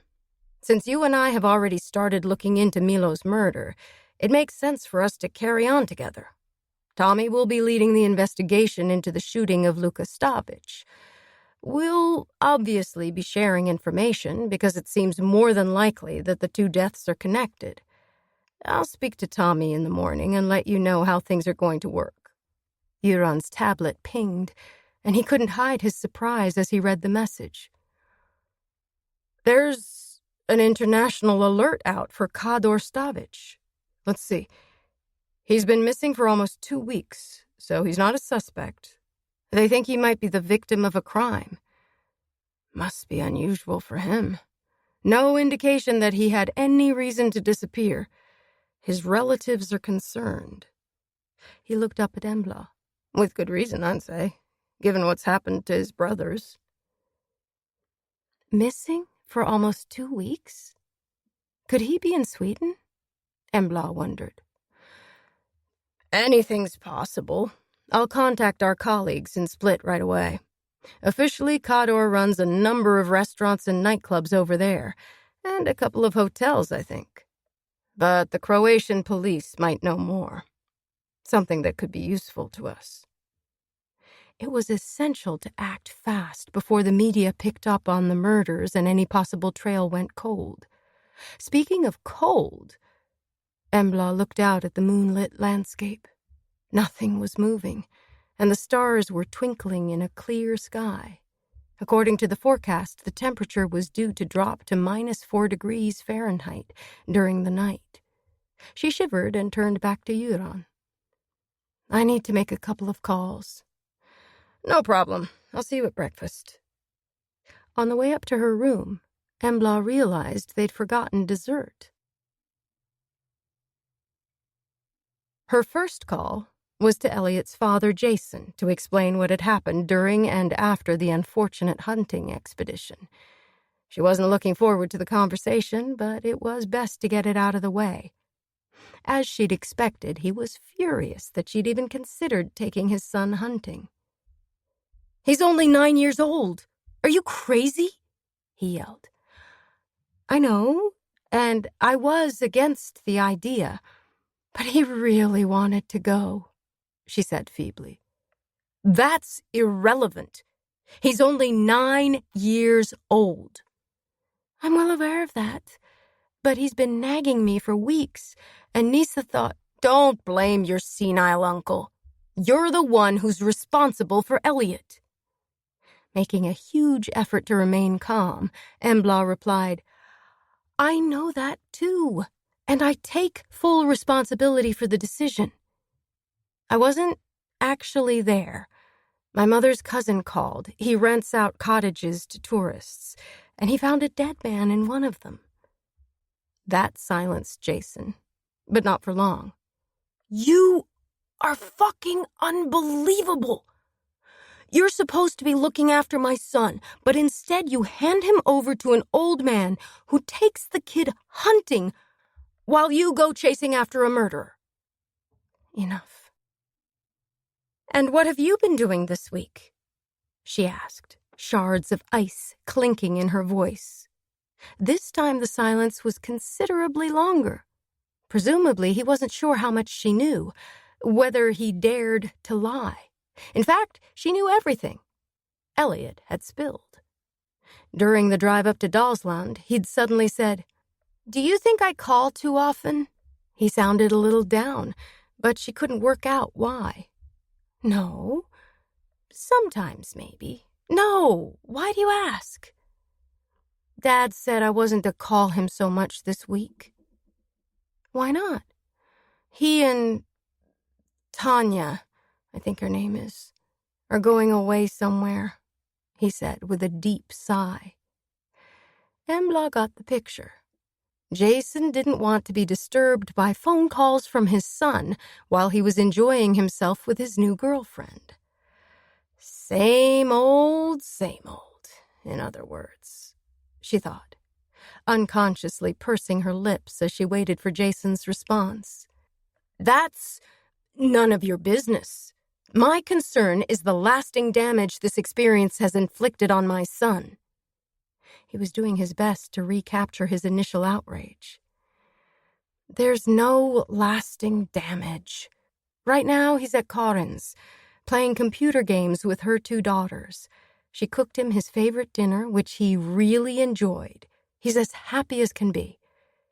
Since you and I have already started looking into Milo's murder, it makes sense for us to carry on together. Tommy will be leading the investigation into the shooting of Luka Stavich. We'll obviously be sharing information because it seems more than likely that the two deaths are connected. I'll speak to Tommy in the morning and let you know how things are going to work. Euron's tablet pinged, and he couldn't hide his surprise as he read the message. There's an international alert out for Kador Stavich. Let's see. He's been missing for almost 2 weeks, so he's not a suspect. They think he might be the victim of a crime. Must be unusual for him. No indication that he had any reason to disappear. His relatives are concerned. He looked up at Embla. With good reason, I'd say, given what's happened to his brothers. Missing for almost 2 weeks? Could he be in Sweden? Embla wondered. Anything's possible. I'll contact our colleagues in Split right away. Officially, Kador runs a number of restaurants and nightclubs over there, and a couple of hotels, I think. But the Croatian police might know more. Something that could be useful to us. It was essential to act fast before the media picked up on the murders and any possible trail went cold. Speaking of cold, Embla looked out at the moonlit landscape. Nothing was moving, and the stars were twinkling in a clear sky. According to the forecast, the temperature was due to drop to -4 degrees Fahrenheit during the night. She shivered and turned back to Euron. I need to make a couple of calls. No problem. I'll see you at breakfast. On the way up to her room, Embla realized they'd forgotten dessert. Her first call was to Elliot's father, Jason, to explain what had happened during and after the unfortunate hunting expedition. She wasn't looking forward to the conversation, but it was best to get it out of the way. As she'd expected, he was furious that she'd even considered taking his son hunting. He's only 9 years old. Are you crazy? He yelled. I know, and I was against the idea, but he really wanted to go, she said feebly. That's irrelevant. He's only 9 years old. I'm well aware of that, but he's been nagging me for weeks, and Nisa thought, don't blame your senile uncle. You're the one who's responsible for Elliot. Making a huge effort to remain calm, Embla replied, I know that too, and I take full responsibility for the decision. I wasn't actually there. My mother's cousin called. He rents out cottages to tourists, and he found a dead man in one of them. That silenced Jason, but not for long. You are fucking unbelievable. You're supposed to be looking after my son, but instead you hand him over to an old man who takes the kid hunting while you go chasing after a murderer. Enough. And what have you been doing this week? She asked, shards of ice clinking in her voice. This time the silence was considerably longer. Presumably he wasn't sure how much she knew, whether he dared to lie. In fact, she knew everything. Elliot had spilled. During the drive up to Dalsland, he'd suddenly said, Do you think I call too often? He sounded a little down, but she couldn't work out why. No. Sometimes, maybe. No. Why do you ask? Dad said I wasn't to call him so much this week. Why not? He and Tanya, I think her name is, are going away somewhere, he said with a deep sigh. Embla got the picture. Jason didn't want to be disturbed by phone calls from his son while he was enjoying himself with his new girlfriend. Same old, in other words, she thought, unconsciously pursing her lips as she waited for Jason's response. That's none of your business. My concern is the lasting damage this experience has inflicted on my son. He was doing his best to recapture his initial outrage. There's no lasting damage. Right now he's at Karin's, playing computer games with her 2 daughters. She cooked him his favorite dinner, which he really enjoyed. He's as happy as can be.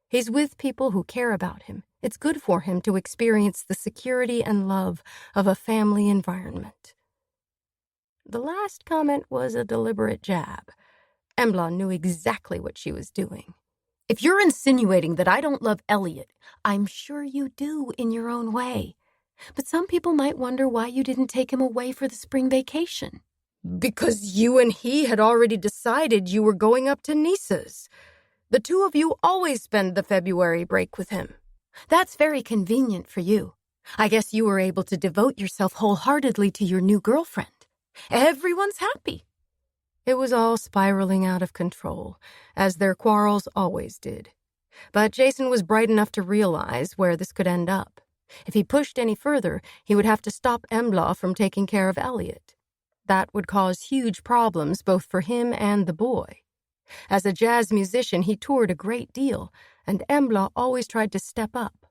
He's with people who care about him. It's good for him to experience the security and love of a family environment. The last comment was a deliberate jab. Embla knew exactly what she was doing. If you're insinuating that I don't love Elliot, I'm sure you do in your own way. But some people might wonder why you didn't take him away for the spring vacation. Because you and he had already decided you were going up to Nisa's. The 2 of you always spend the February break with him. That's very convenient for you. I guess you were able to devote yourself wholeheartedly to your new girlfriend. Everyone's happy." It was all spiraling out of control, as their quarrels always did. But Jason was bright enough to realize where this could end up. If he pushed any further, he would have to stop Embla from taking care of Elliot. That would cause huge problems both for him and the boy. As a jazz musician, he toured a great deal, and Embla always tried to step up.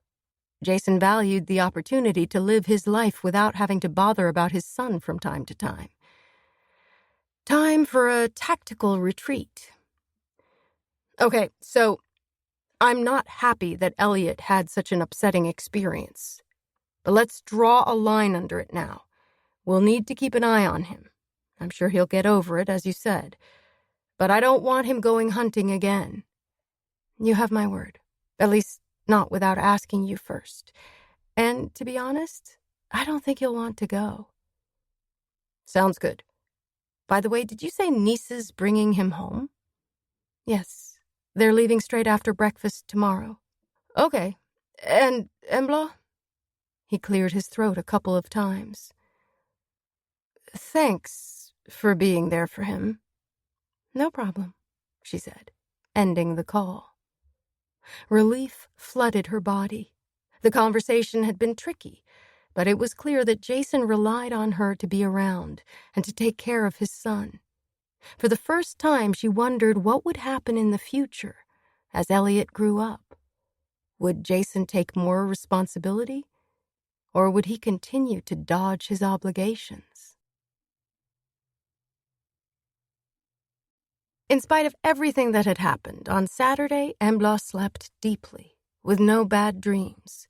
Jason valued the opportunity to live his life without having to bother about his son from time to time. Time for a tactical retreat. Okay, so I'm not happy that Elliot had such an upsetting experience. But let's draw a line under it now. We'll need to keep an eye on him. I'm sure he'll get over it, as you said. But I don't want him going hunting again. You have my word. At least, not without asking you first. And, to be honest, I don't think you'll want to go. Sounds good. By the way, did you say Niece's bringing him home? Yes. They're leaving straight after breakfast tomorrow. Okay. And Embla? He cleared his throat a couple of times. Thanks for being there for him. No problem, she said, ending the call. Relief flooded her body. The conversation had been tricky, but it was clear that Jason relied on her to be around and to take care of his son. For the first time, she wondered what would happen in the future as Elliot grew up. Would Jason take more responsibility, or would he continue to dodge his obligations? In spite of everything that had happened, on Saturday, Embla slept deeply, with no bad dreams.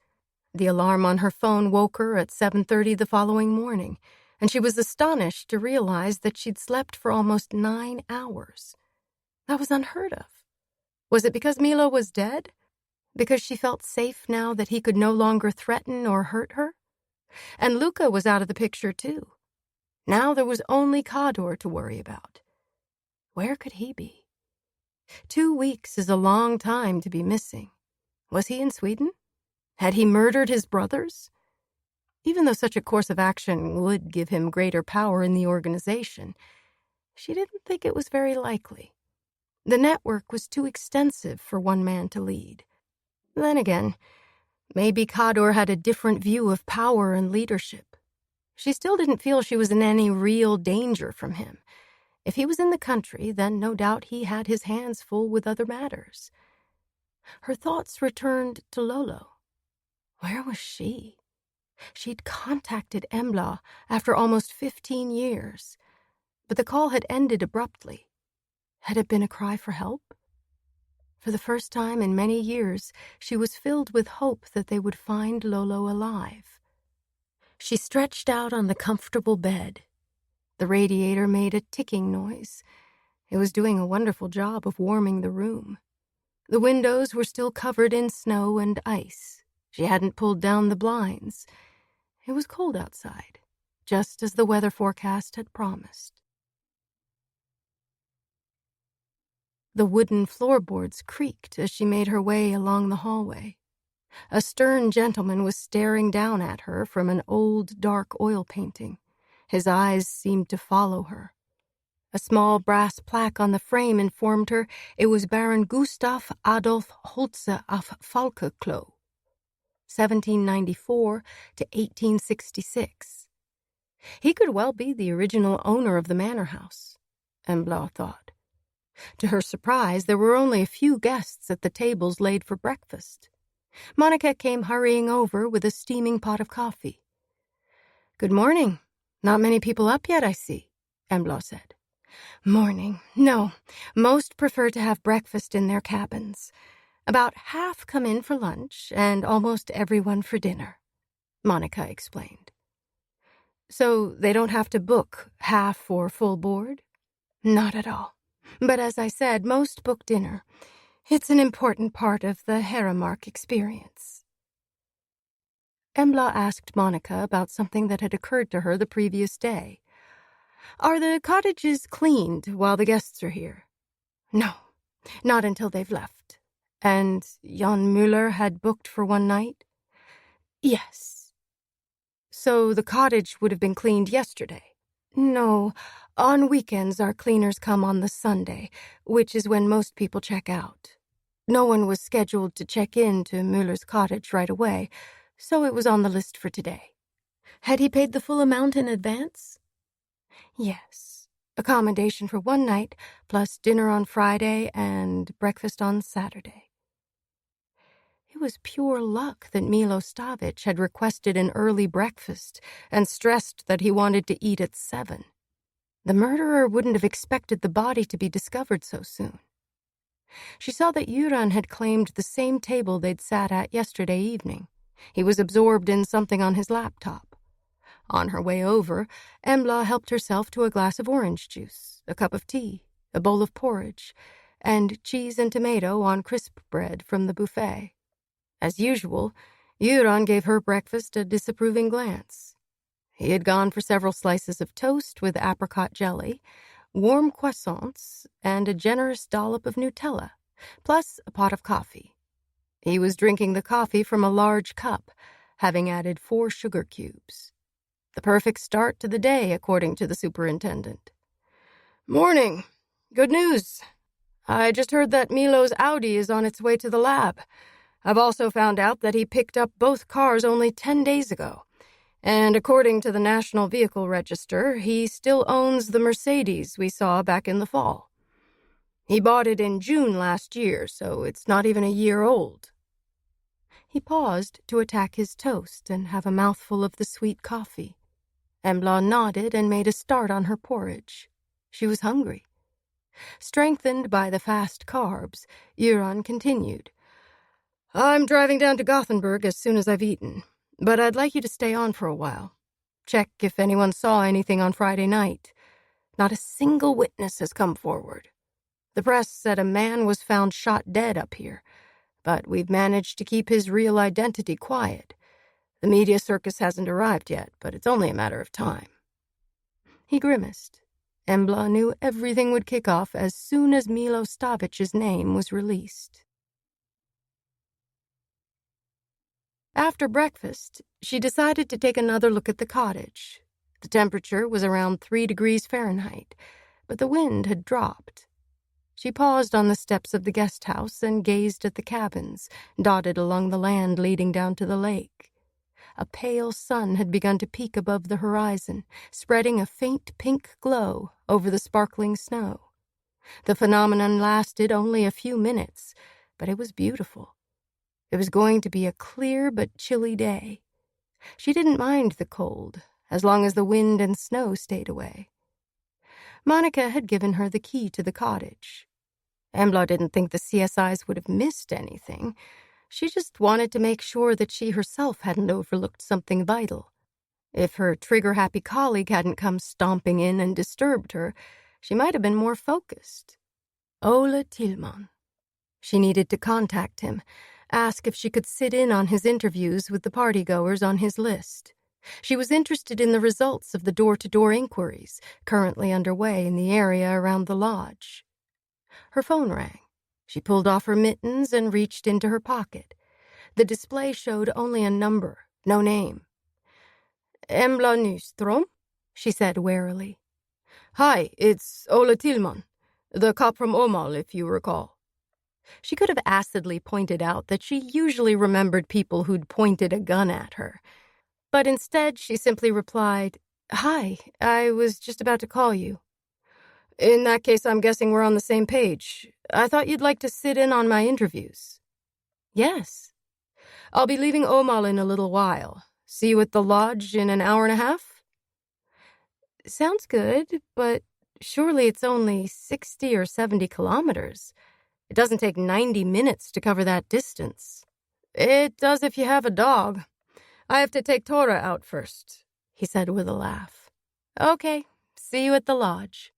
The alarm on her phone woke her at 7:30 the following morning, and she was astonished to realize that she'd slept for almost 9 hours. That was unheard of. Was it because Milo was dead? Because she felt safe now that he could no longer threaten or hurt her? And Luca was out of the picture, too. Now there was only Kador to worry about. Where could he be? 2 weeks is a long time to be missing. Was he in Sweden? Had he murdered his brothers? Even though such a course of action would give him greater power in the organization, she didn't think it was very likely. The network was too extensive for one man to lead. Then again, maybe Kador had a different view of power and leadership. She still didn't feel she was in any real danger from him. If he was in the country, then no doubt he had his hands full with other matters. Her thoughts returned to Lolo. Where was she? She'd contacted Embla after almost 15 years, but the call had ended abruptly. Had it been a cry for help? For the first time in many years, she was filled with hope that they would find Lolo alive. She stretched out on the comfortable bed. The radiator made a ticking noise. It was doing a wonderful job of warming the room. The windows were still covered in snow and ice. She hadn't pulled down the blinds. It was cold outside, just as the weather forecast had promised. The wooden floorboards creaked as she made her way along the hallway. A stern gentleman was staring down at her from an old, dark oil painting. His eyes seemed to follow her. A small brass plaque on the frame informed her it was Baron Gustav Adolf Holze of Falkeklo, 1794 to 1866. He could well be the original owner of the manor house, Embla thought. To her surprise, there were only a few guests at the tables laid for breakfast. Monica came hurrying over with a steaming pot of coffee. "Good morning. Not many people up yet, I see," Embla said. "Morning. No, most prefer to have breakfast in their cabins. About half come in for lunch, and almost everyone for dinner," Monica explained. "So they don't have to book half or full board?" "Not at all. But as I said, most book dinner. It's an important part of the Heramark experience." Embla asked Monica about something that had occurred to her the previous day. "Are the cottages cleaned while the guests are here?" "No, not until they've left," And Jan Müller had booked for one night? Yes. So the cottage would have been cleaned yesterday? No, on weekends our cleaners come on the Sunday, which is when most people check out. No one was scheduled to check in to Müller's cottage right away, so it was on the list for today. Had he paid the full amount in advance? Yes. Accommodation for one night, plus dinner on Friday and breakfast on Saturday. It was pure luck that Milo Stavic had requested an early breakfast and stressed that he wanted to eat at 7. The murderer wouldn't have expected the body to be discovered so soon. She saw that Göran had claimed the same table they'd sat at yesterday evening. He was absorbed in something on his laptop. On her way over, Embla helped herself to a glass of orange juice, a cup of tea, a bowl of porridge, and cheese and tomato on crisp bread from the buffet. As usual, Göran gave her breakfast a disapproving glance. He had gone for several slices of toast with apricot jelly, warm croissants, and a generous dollop of Nutella, plus a pot of coffee. He was drinking the coffee from a large cup, having added 4 sugar cubes. The perfect start to the day, according to the superintendent. Morning. Good news. I just heard that Milo's Audi is on its way to the lab. I've also found out that he picked up both cars only 10 days ago. And according to the National Vehicle Register, he still owns the Mercedes we saw back in the fall. He bought it in June last year, so it's not even a year old. He paused to attack his toast and have a mouthful of the sweet coffee. Embla nodded and made a start on her porridge. She was hungry. Strengthened by the fast carbs, Göran continued. I'm driving down to Gothenburg as soon as I've eaten, but I'd like you to stay on for a while. Check if anyone saw anything on Friday night. Not a single witness has come forward. The press said a man was found shot dead up here, but we've managed to keep his real identity quiet. The media circus hasn't arrived yet, but it's only a matter of time. He grimaced. Embla knew everything would kick off as soon as Milo Stavic's name was released. After breakfast, she decided to take another look at the cottage. The temperature was around 3 degrees Fahrenheit, but the wind had dropped. She paused on the steps of the guest house and gazed at the cabins, dotted along the land leading down to the lake. A pale sun had begun to peek above the horizon, spreading a faint pink glow over the sparkling snow. The phenomenon lasted only a few minutes, but it was beautiful. It was going to be a clear but chilly day. She didn't mind the cold, as long as the wind and snow stayed away. Monica had given her the key to the cottage. Embla didn't think the CSIs would have missed anything. She just wanted to make sure that she herself hadn't overlooked something vital. If her trigger-happy colleague hadn't come stomping in and disturbed her, she might have been more focused. Ola Tillman. She needed to contact him, ask if she could sit in on his interviews with the partygoers on his list. She was interested in the results of the door-to-door inquiries currently underway in the area around the lodge. Her phone rang. She pulled off her mittens and reached into her pocket. The display showed only a number, no name. Embla Nyström? She said warily. Hi, it's Ola Tillman, the cop from Omal, if you recall. She could have acidly pointed out that she usually remembered people who'd pointed a gun at her. But instead, she simply replied, Hi, I was just about to call you. In that case, I'm guessing we're on the same page. I thought you'd like to sit in on my interviews. Yes. I'll be leaving Omal in a little while. See you at the lodge in an hour and a half? Sounds good, but surely it's only 60 or 70 kilometers. It doesn't take 90 minutes to cover that distance. It does if you have a dog. I have to take Tora out first, he said with a laugh. Okay, see you at the lodge.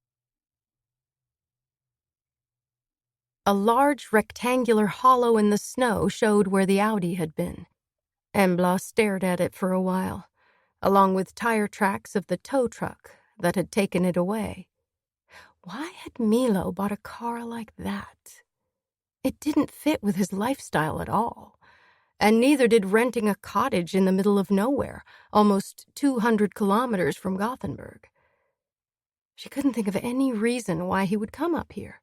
A large rectangular hollow in the snow showed where the Audi had been. Embla stared at it for a while, along with tire tracks of the tow truck that had taken it away. Why had Milo bought a car like that? It didn't fit with his lifestyle at all, and neither did renting a cottage in the middle of nowhere, almost 200 kilometers from Gothenburg. She couldn't think of any reason why he would come up here.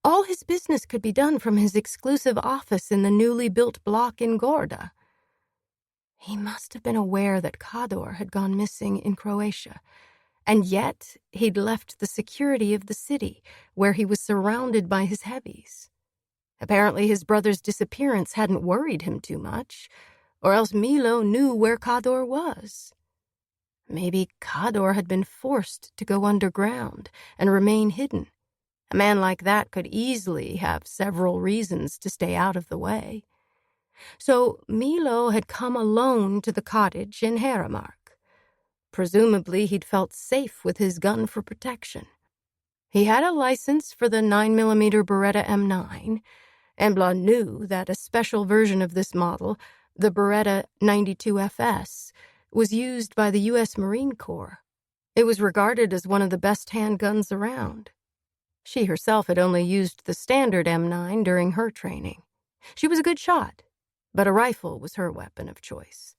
All his business could be done from his exclusive office in the newly built block in Gorda. He must have been aware that Kador had gone missing in Croatia, and yet he'd left the security of the city, where he was surrounded by his heavies. Apparently his brother's disappearance hadn't worried him too much, or else Milo knew where Kador was. Maybe Kador had been forced to go underground and remain hidden. A man like that could easily have several reasons to stay out of the way. So Milo had come alone to the cottage in Haramark. Presumably he'd felt safe with his gun for protection. He had a license for the 9mm Beretta M9. Embla knew that a special version of this model, the Beretta 92FS, was used by the U.S. Marine Corps. It was regarded as one of the best handguns around. She herself had only used the standard M9 during her training. She was a good shot, but a rifle was her weapon of choice.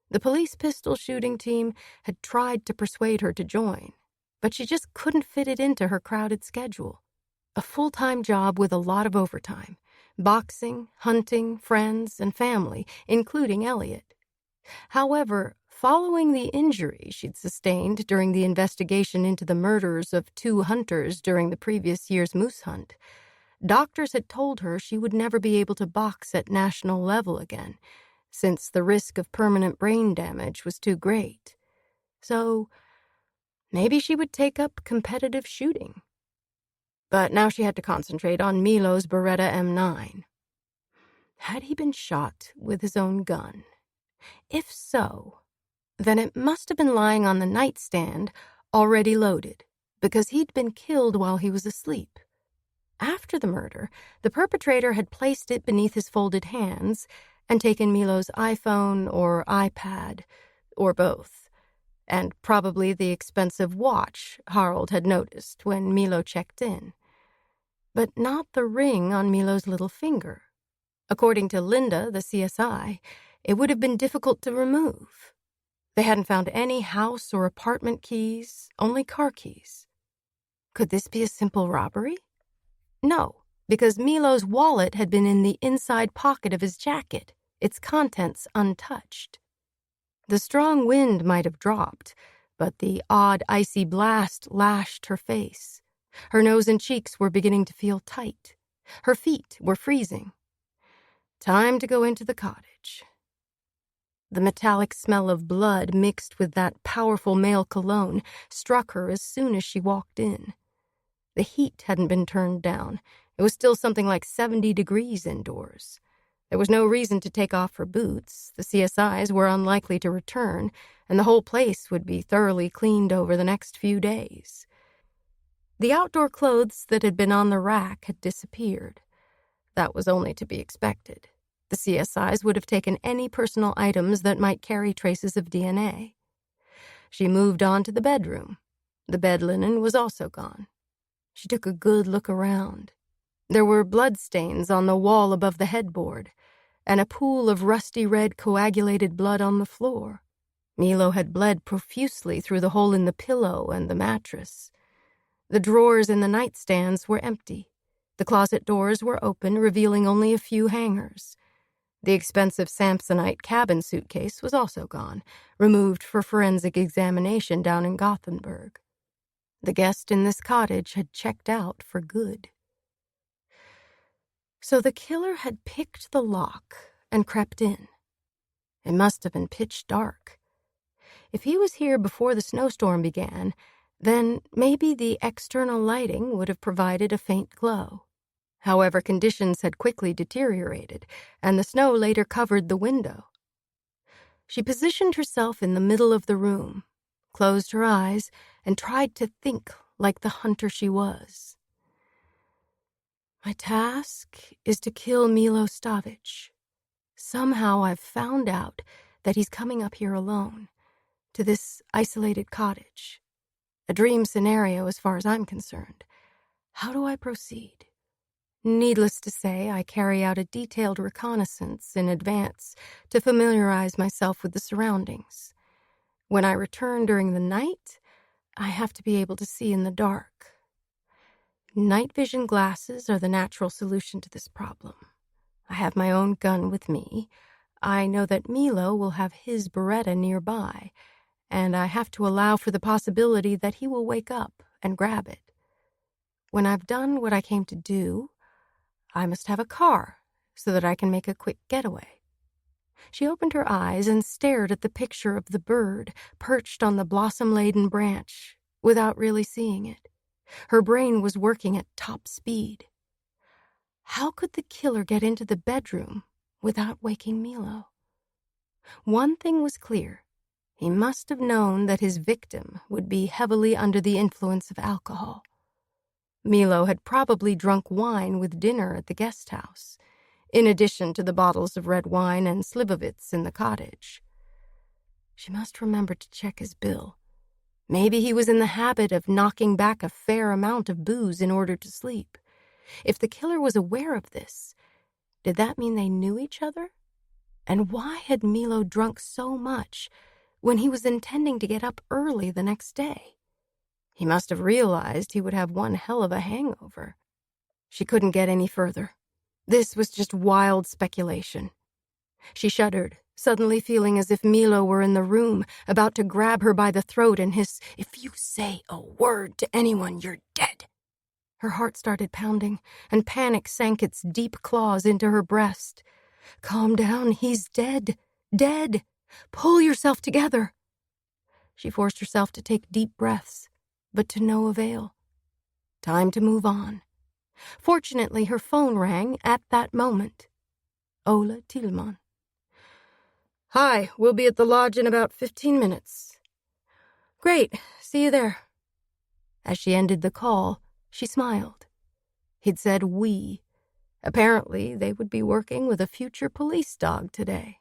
The police pistol shooting team had tried to persuade her to join, but she just couldn't fit it into her crowded schedule. A full-time job with a lot of overtime, boxing, hunting, friends, and family, including Elliot. However, following the injury she'd sustained during the investigation into the murders of 2 hunters during the previous year's moose hunt, doctors had told her she would never be able to box at national level again, since the risk of permanent brain damage was too great. So maybe she would take up competitive shooting. But now she had to concentrate on Milo's Beretta M9. Had he been shot with his own gun? If so, then it must have been lying on the nightstand, already loaded, because he'd been killed while he was asleep. After the murder, the perpetrator had placed it beneath his folded hands and taken Milo's iPhone or iPad, or both, and probably the expensive watch Harold had noticed when Milo checked in. But not the ring on Milo's little finger. According to Linda, the CSI, it would have been difficult to remove. They hadn't found any house or apartment keys, only car keys. Could this be a simple robbery? No, because Milo's wallet had been in the inside pocket of his jacket, its contents untouched. The strong wind might have dropped, but the odd icy blast lashed her face. Her nose and cheeks were beginning to feel tight. Her feet were freezing. Time to go into the cottage. The metallic smell of blood mixed with that powerful male cologne struck her as soon as she walked in. The heat hadn't been turned down. It was still something like 70 degrees indoors. There was no reason to take off her boots. The CSIs were unlikely to return, and the whole place would be thoroughly cleaned over the next few days. The outdoor clothes that had been on the rack had disappeared. That was only to be expected. The CSIs would have taken any personal items that might carry traces of DNA. She moved on to the bedroom. The bed linen was also gone. She took a good look around. There were bloodstains on the wall above the headboard, and a pool of rusty red coagulated blood on the floor. Milo had bled profusely through the hole in the pillow and the mattress. The drawers in the nightstands were empty. The closet doors were open, revealing only a few hangers. The expensive Samsonite cabin suitcase was also gone, removed for forensic examination down in Gothenburg. The guest in this cottage had checked out for good. So the killer had picked the lock and crept in. It must have been pitch dark. If he was here before the snowstorm began, then maybe the external lighting would have provided a faint glow. However, conditions had quickly deteriorated, and the snow later covered the window. She positioned herself in the middle of the room, closed her eyes, and tried to think like the hunter she was. My task is to kill Milo Stavic. Somehow I've found out that he's coming up here alone, to this isolated cottage. A dream scenario as far as I'm concerned. How do I proceed? Needless to say, I carry out a detailed reconnaissance in advance to familiarize myself with the surroundings. When I return during the night, I have to be able to see in the dark. Night vision glasses are the natural solution to this problem. I have my own gun with me. I know that Milo will have his Beretta nearby, and I have to allow for the possibility that he will wake up and grab it. When I've done what I came to do, I must have a car so that I can make a quick getaway. She opened her eyes and stared at the picture of the bird perched on the blossom-laden branch without really seeing it. Her brain was working at top speed. How could the killer get into the bedroom without waking Milo? One thing was clear. He must have known that his victim would be heavily under the influence of alcohol. Milo had probably drunk wine with dinner at the guest house, in addition to the bottles of red wine and slivovitz in the cottage. She must remember to check his bill. Maybe he was in the habit of knocking back a fair amount of booze in order to sleep. If the killer was aware of this, did that mean they knew each other? And why had Milo drunk so much when he was intending to get up early the next day? He must have realized he would have one hell of a hangover. She couldn't get any further. This was just wild speculation. She shuddered, suddenly feeling as if Milo were in the room, about to grab her by the throat and hiss, "If you say a word to anyone, you're dead." Her heart started pounding, and panic sank its deep claws into her breast. "Calm down, he's dead. Dead. Pull yourself together." She forced herself to take deep breaths, but to no avail. Time to move on. Fortunately, her phone rang at that moment. Ola Tillman. "Hi, we'll be at the lodge in about 15 minutes. "Great, see you there." As she ended the call, she smiled. He'd said we. Apparently, they would be working with a future police dog today.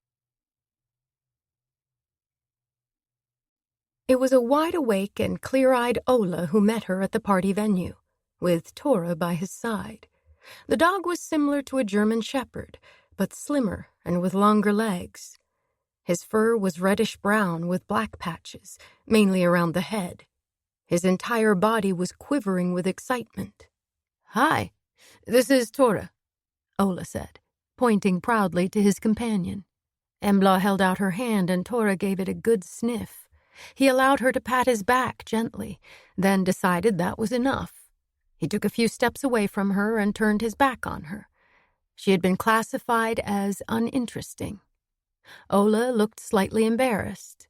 It was a wide-awake and clear-eyed Ola who met her at the party venue, with Tora by his side. The dog was similar to a German shepherd, but slimmer and with longer legs. His fur was reddish-brown with black patches, mainly around the head. His entire body was quivering with excitement. "Hi, this is Tora," Ola said, pointing proudly to his companion. Embla held out her hand and Tora gave it a good sniff. He allowed her to pat his back gently, then decided that was enough. He took a few steps away from her and turned his back on her. She had been classified as uninteresting. Ola looked slightly embarrassed.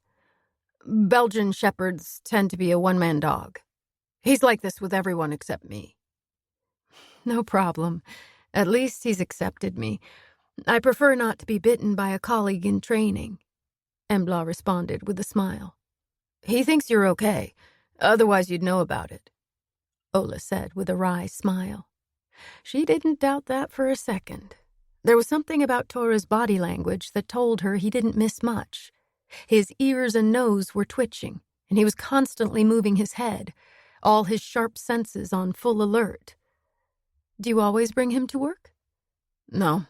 "Belgian shepherds tend to be a one-man dog. He's like this with everyone except me." "No problem. At least he's accepted me. I prefer not to be bitten by a colleague in training," Embla responded with a smile. "He thinks you're okay. Otherwise you'd know about it," Ola said with a wry smile. She didn't doubt that for a second. There was something about Tora's body language that told her he didn't miss much. His ears and nose were twitching, and he was constantly moving his head, all his sharp senses on full alert. "Do you always bring him to work?" "No.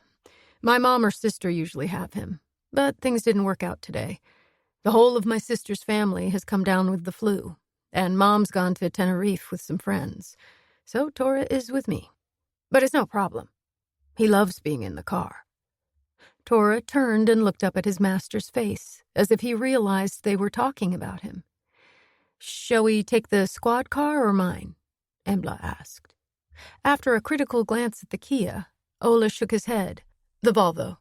My mom or sister usually have him, but things didn't work out today. The whole of my sister's family has come down with the flu, and Mom's gone to Tenerife with some friends, so Tora is with me. But it's no problem. He loves being in the car." Tora turned and looked up at his master's face, as if he realized they were talking about him. "Shall we take the squad car or mine?" Embla asked. After a critical glance at the Kia, Ola shook his head. "The Volvo.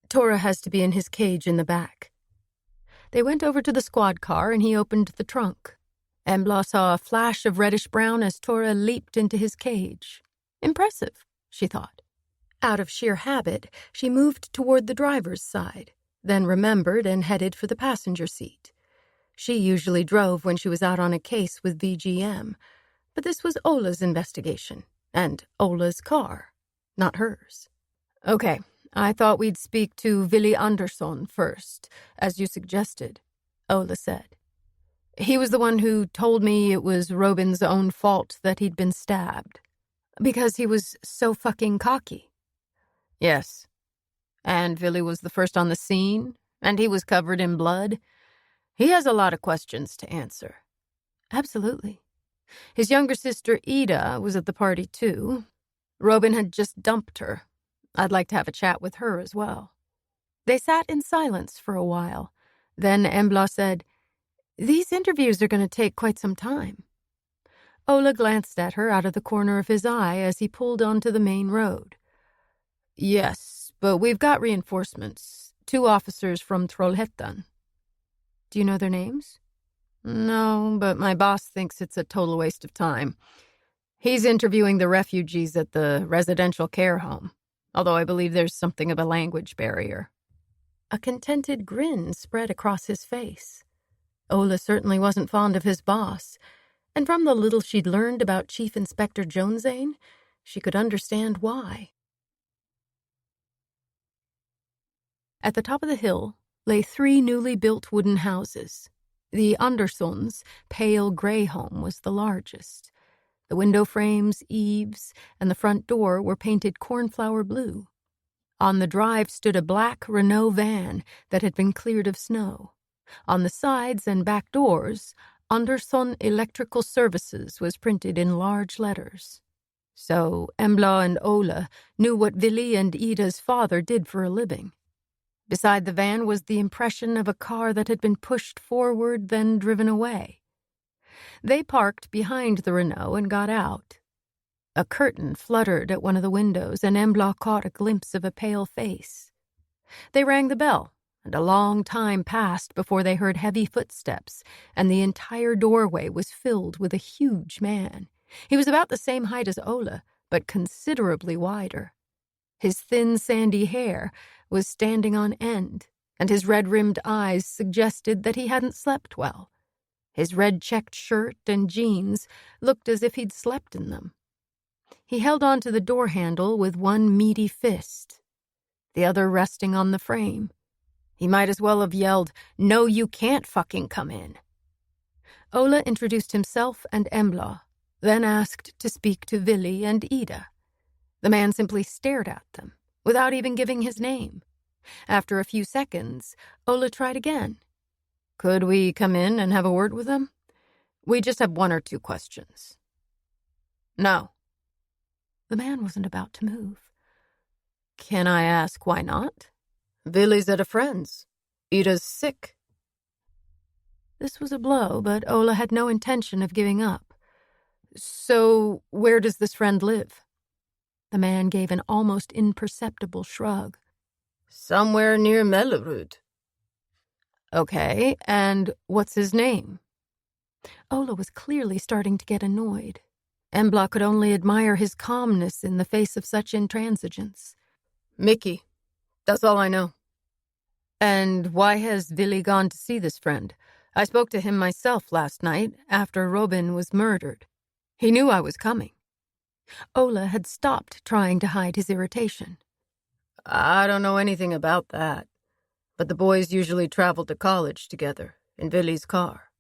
Tora has to be in his cage in the back." They went over to the squad car and he opened the trunk. Embla saw a flash of reddish-brown as Tora leaped into his cage. Impressive, she thought. Out of sheer habit, she moved toward the driver's side, then remembered and headed for the passenger seat. She usually drove when she was out on a case with VGM, but this was Ola's investigation, and Ola's car, not hers. "Okay, I thought we'd speak to Willy Andersson first, as you suggested," Ola said. "He was the one who told me it was Robin's own fault that he'd been stabbed." Because he was so fucking cocky. Yes. And Willy was the first on the scene, and he was covered in blood. He has a lot of questions to answer. Absolutely. His younger sister, Ida, was at the party, too. Robin had just dumped her. I'd like to have a chat with her as well. They sat in silence for a while. Then Embla said, "These interviews are going to take quite some time." Ola glanced at her out of the corner of his eye as he pulled onto the main road. "Yes, but we've got reinforcements. 2 officers from Trollhättan." "Do you know their names?" "No, but my boss thinks it's a total waste of time. He's interviewing the refugees at the residential care home, although I believe there's something of a language barrier." A contented grin spread across his face. Ola certainly wasn't fond of his boss, and from the little she'd learned about Chief Inspector Jonzane, she could understand why. At the top of the hill lay 3 newly built wooden houses. The Anderssons' pale gray home was the largest. The window frames, eaves, and the front door were painted cornflower blue. On the drive stood a black Renault van that had been cleared of snow. On the sides and back doors, Andersson Electrical Services was printed in large letters. So Embla and Ola knew what Willy and Ida's father did for a living. Beside the van was the impression of a car that had been pushed forward, then driven away. They parked behind the Renault and got out. A curtain fluttered at one of the windows, and Embla caught a glimpse of a pale face. They rang the bell, and a long time passed before they heard heavy footsteps, and the entire doorway was filled with a huge man. He was about the same height as Ola, but considerably wider. His thin, sandy hair was standing on end, and his red-rimmed eyes suggested that he hadn't slept well. His red-checked shirt and jeans looked as if he'd slept in them. He held onto the door handle with one meaty fist, the other resting on the frame. He might as well have yelled, "No, you can't fucking come in." Ola introduced himself and Embla, then asked to speak to Willy and Ida. The man simply stared at them, without even giving his name. After a few seconds, Ola tried again. "Could we come in and have a word with them? We just have 1 or 2 questions." "No." The man wasn't about to move. "Can I ask why not?" "Willy's at a friend's. Ida's sick." This was a blow, but Ola had no intention of giving up. "So, where does this friend live?" The man gave an almost imperceptible shrug. "Somewhere near Mellerud." "Okay, and what's his name?" Ola was clearly starting to get annoyed. Embla could only admire his calmness in the face of such intransigence. "Mickey. That's all I know." "And why has Willy gone to see this friend? I spoke to him myself last night after Robin was murdered. He knew I was coming." Ola had stopped trying to hide his irritation. "I don't know anything about that, but the boys usually travel to college together in Willy's car."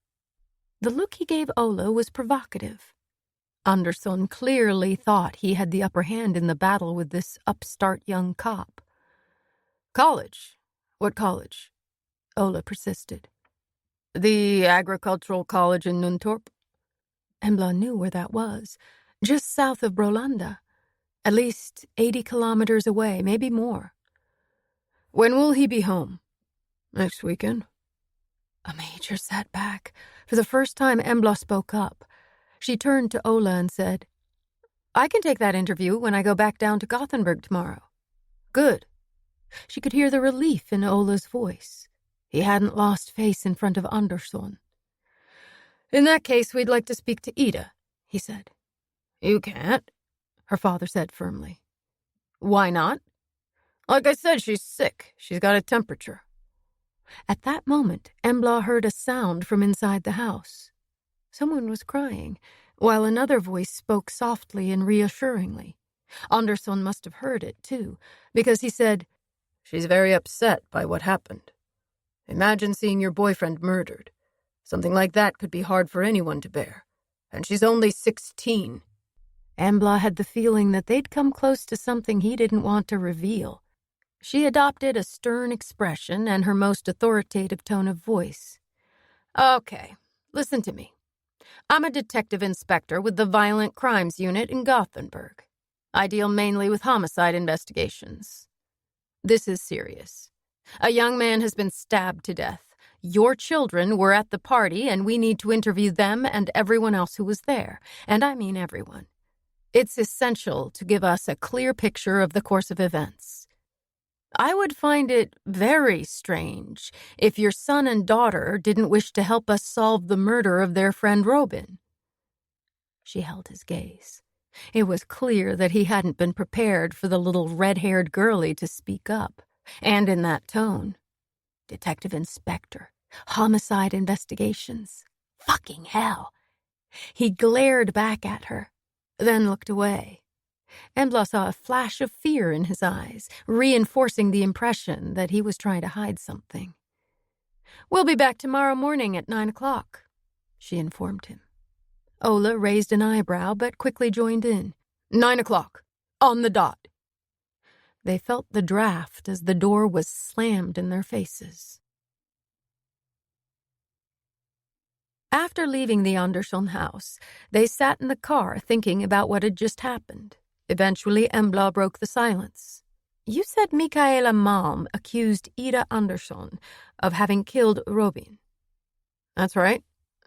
The look he gave Ola was provocative. Andersson clearly thought he had the upper hand in the battle with this upstart young cop. "College? What college?" Ola persisted. "The agricultural college in Nuntorp." Embla knew where that was, just south of Brolanda, at least 80 kilometers away, maybe more. "When will he be home?" "Next weekend." A major setback. For the first time, Embla spoke up. She turned to Ola and said, "I can take that interview when I go back down to Gothenburg tomorrow." "Good." She could hear the relief in Ola's voice. He hadn't lost face in front of Andersson. "In that case, we'd like to speak to Ida," he said. "You can't," her father said firmly. "Why not?" "Like I said, she's sick. She's got a temperature." At that moment, Embla heard a sound from inside the house. Someone was crying, while another voice spoke softly and reassuringly. Andersson must have heard it, too, because he said, "She's very upset by what happened. Imagine seeing your boyfriend murdered. Something like that could be hard for anyone to bear. And she's only 16. Embla had the feeling that they'd come close to something he didn't want to reveal. She adopted a stern expression and her most authoritative tone of voice. "Okay, listen to me. I'm a detective inspector with the Violent Crimes Unit in Gothenburg. I deal mainly with homicide investigations. This is serious. A young man has been stabbed to death. Your children were at the party, and we need to interview them and everyone else who was there. And I mean everyone. It's essential to give us a clear picture of the course of events. I would find it very strange if your son and daughter didn't wish to help us solve the murder of their friend Robin." She held his gaze. It was clear that he hadn't been prepared for the little red-haired girlie to speak up, and in that tone. Detective inspector, homicide investigations. Fucking hell. He glared back at her, then looked away. Embla saw a flash of fear in his eyes, reinforcing the impression that he was trying to hide something. "We'll be back tomorrow morning at 9 o'clock, she informed him. Ola raised an eyebrow, but quickly joined in. 9 o'clock, on the dot." They felt the draft as the door was slammed in their faces. After leaving the Andersson house, they sat in the car thinking about what had just happened. Eventually, Embla broke the silence. "You said Mikaela Malm accused Ida Andersson of having killed Robin." "That's right.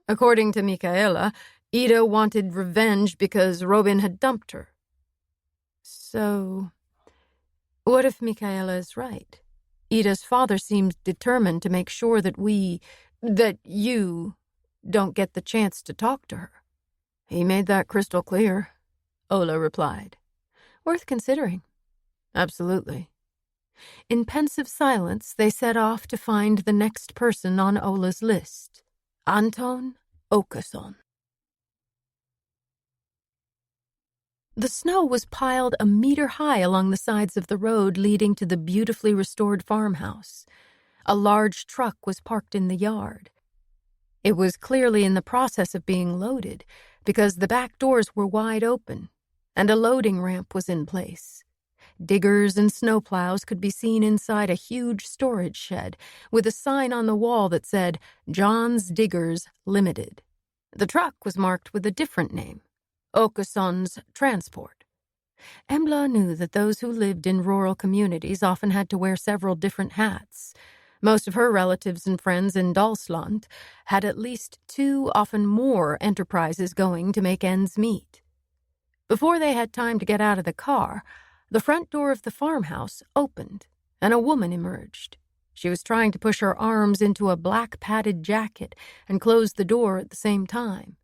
According to Mikaela, Ida wanted revenge because Robin had dumped her." "So, what if Mikaela is right? Ida's father seems determined to make sure that you don't get the chance to talk to her." "He made that crystal clear," Ola replied. "Worth considering." "Absolutely." In pensive silence, they set off to find the next person on Ola's list, Anton Åkesson. The snow was piled a meter high along the sides of the road leading to the beautifully restored farmhouse. A large truck was parked in the yard. It was clearly in the process of being loaded because the back doors were wide open and a loading ramp was in place. Diggers and snowplows could be seen inside a huge storage shed with a sign on the wall that said, "John's Diggers Limited." The truck was marked with a different name, Åkesson's Transport. Embla knew that those who lived in rural communities often had to wear several different hats. Most of her relatives and friends in Dalsland had at least 2, often more, enterprises going to make ends meet. Before they had time to get out of the car, the front door of the farmhouse opened, and a woman emerged. She was trying to push her arms into a black padded jacket and close the door at the same time.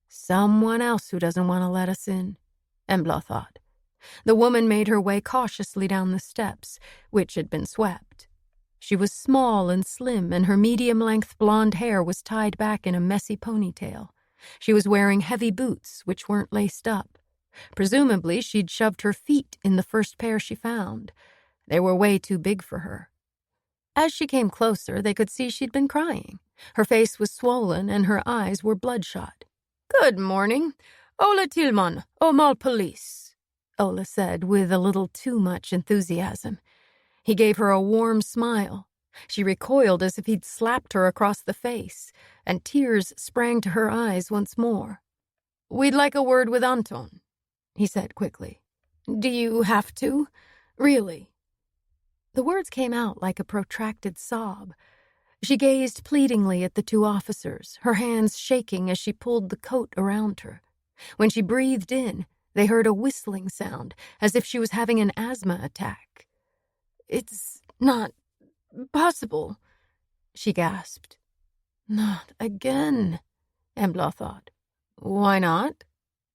"Someone else who doesn't want to let us in," Embla thought. The woman made her way cautiously down the steps, which had been swept. She was small and slim, and her medium-length blonde hair was tied back in a messy ponytail. She was wearing heavy boots, which weren't laced up. Presumably, she'd shoved her feet in the first pair she found. They were way too big for her. As she came closer, they could see she'd been crying. Her face was swollen, and her eyes were bloodshot. "Good morning. Ola Tillman, Omal Police," Ola said with a little too much enthusiasm. He gave her a warm smile. She recoiled as if he'd slapped her across the face, and tears sprang to her eyes once more. "We'd like a word with Anton," he said quickly. "Do you have to? Really?" The words came out like a protracted sob. She gazed pleadingly at the 2 officers, her hands shaking as she pulled the coat around her. When she breathed in, they heard a whistling sound, as if she was having an asthma attack. "It's not possible," she gasped. "Not again," Embla thought. "Why not?"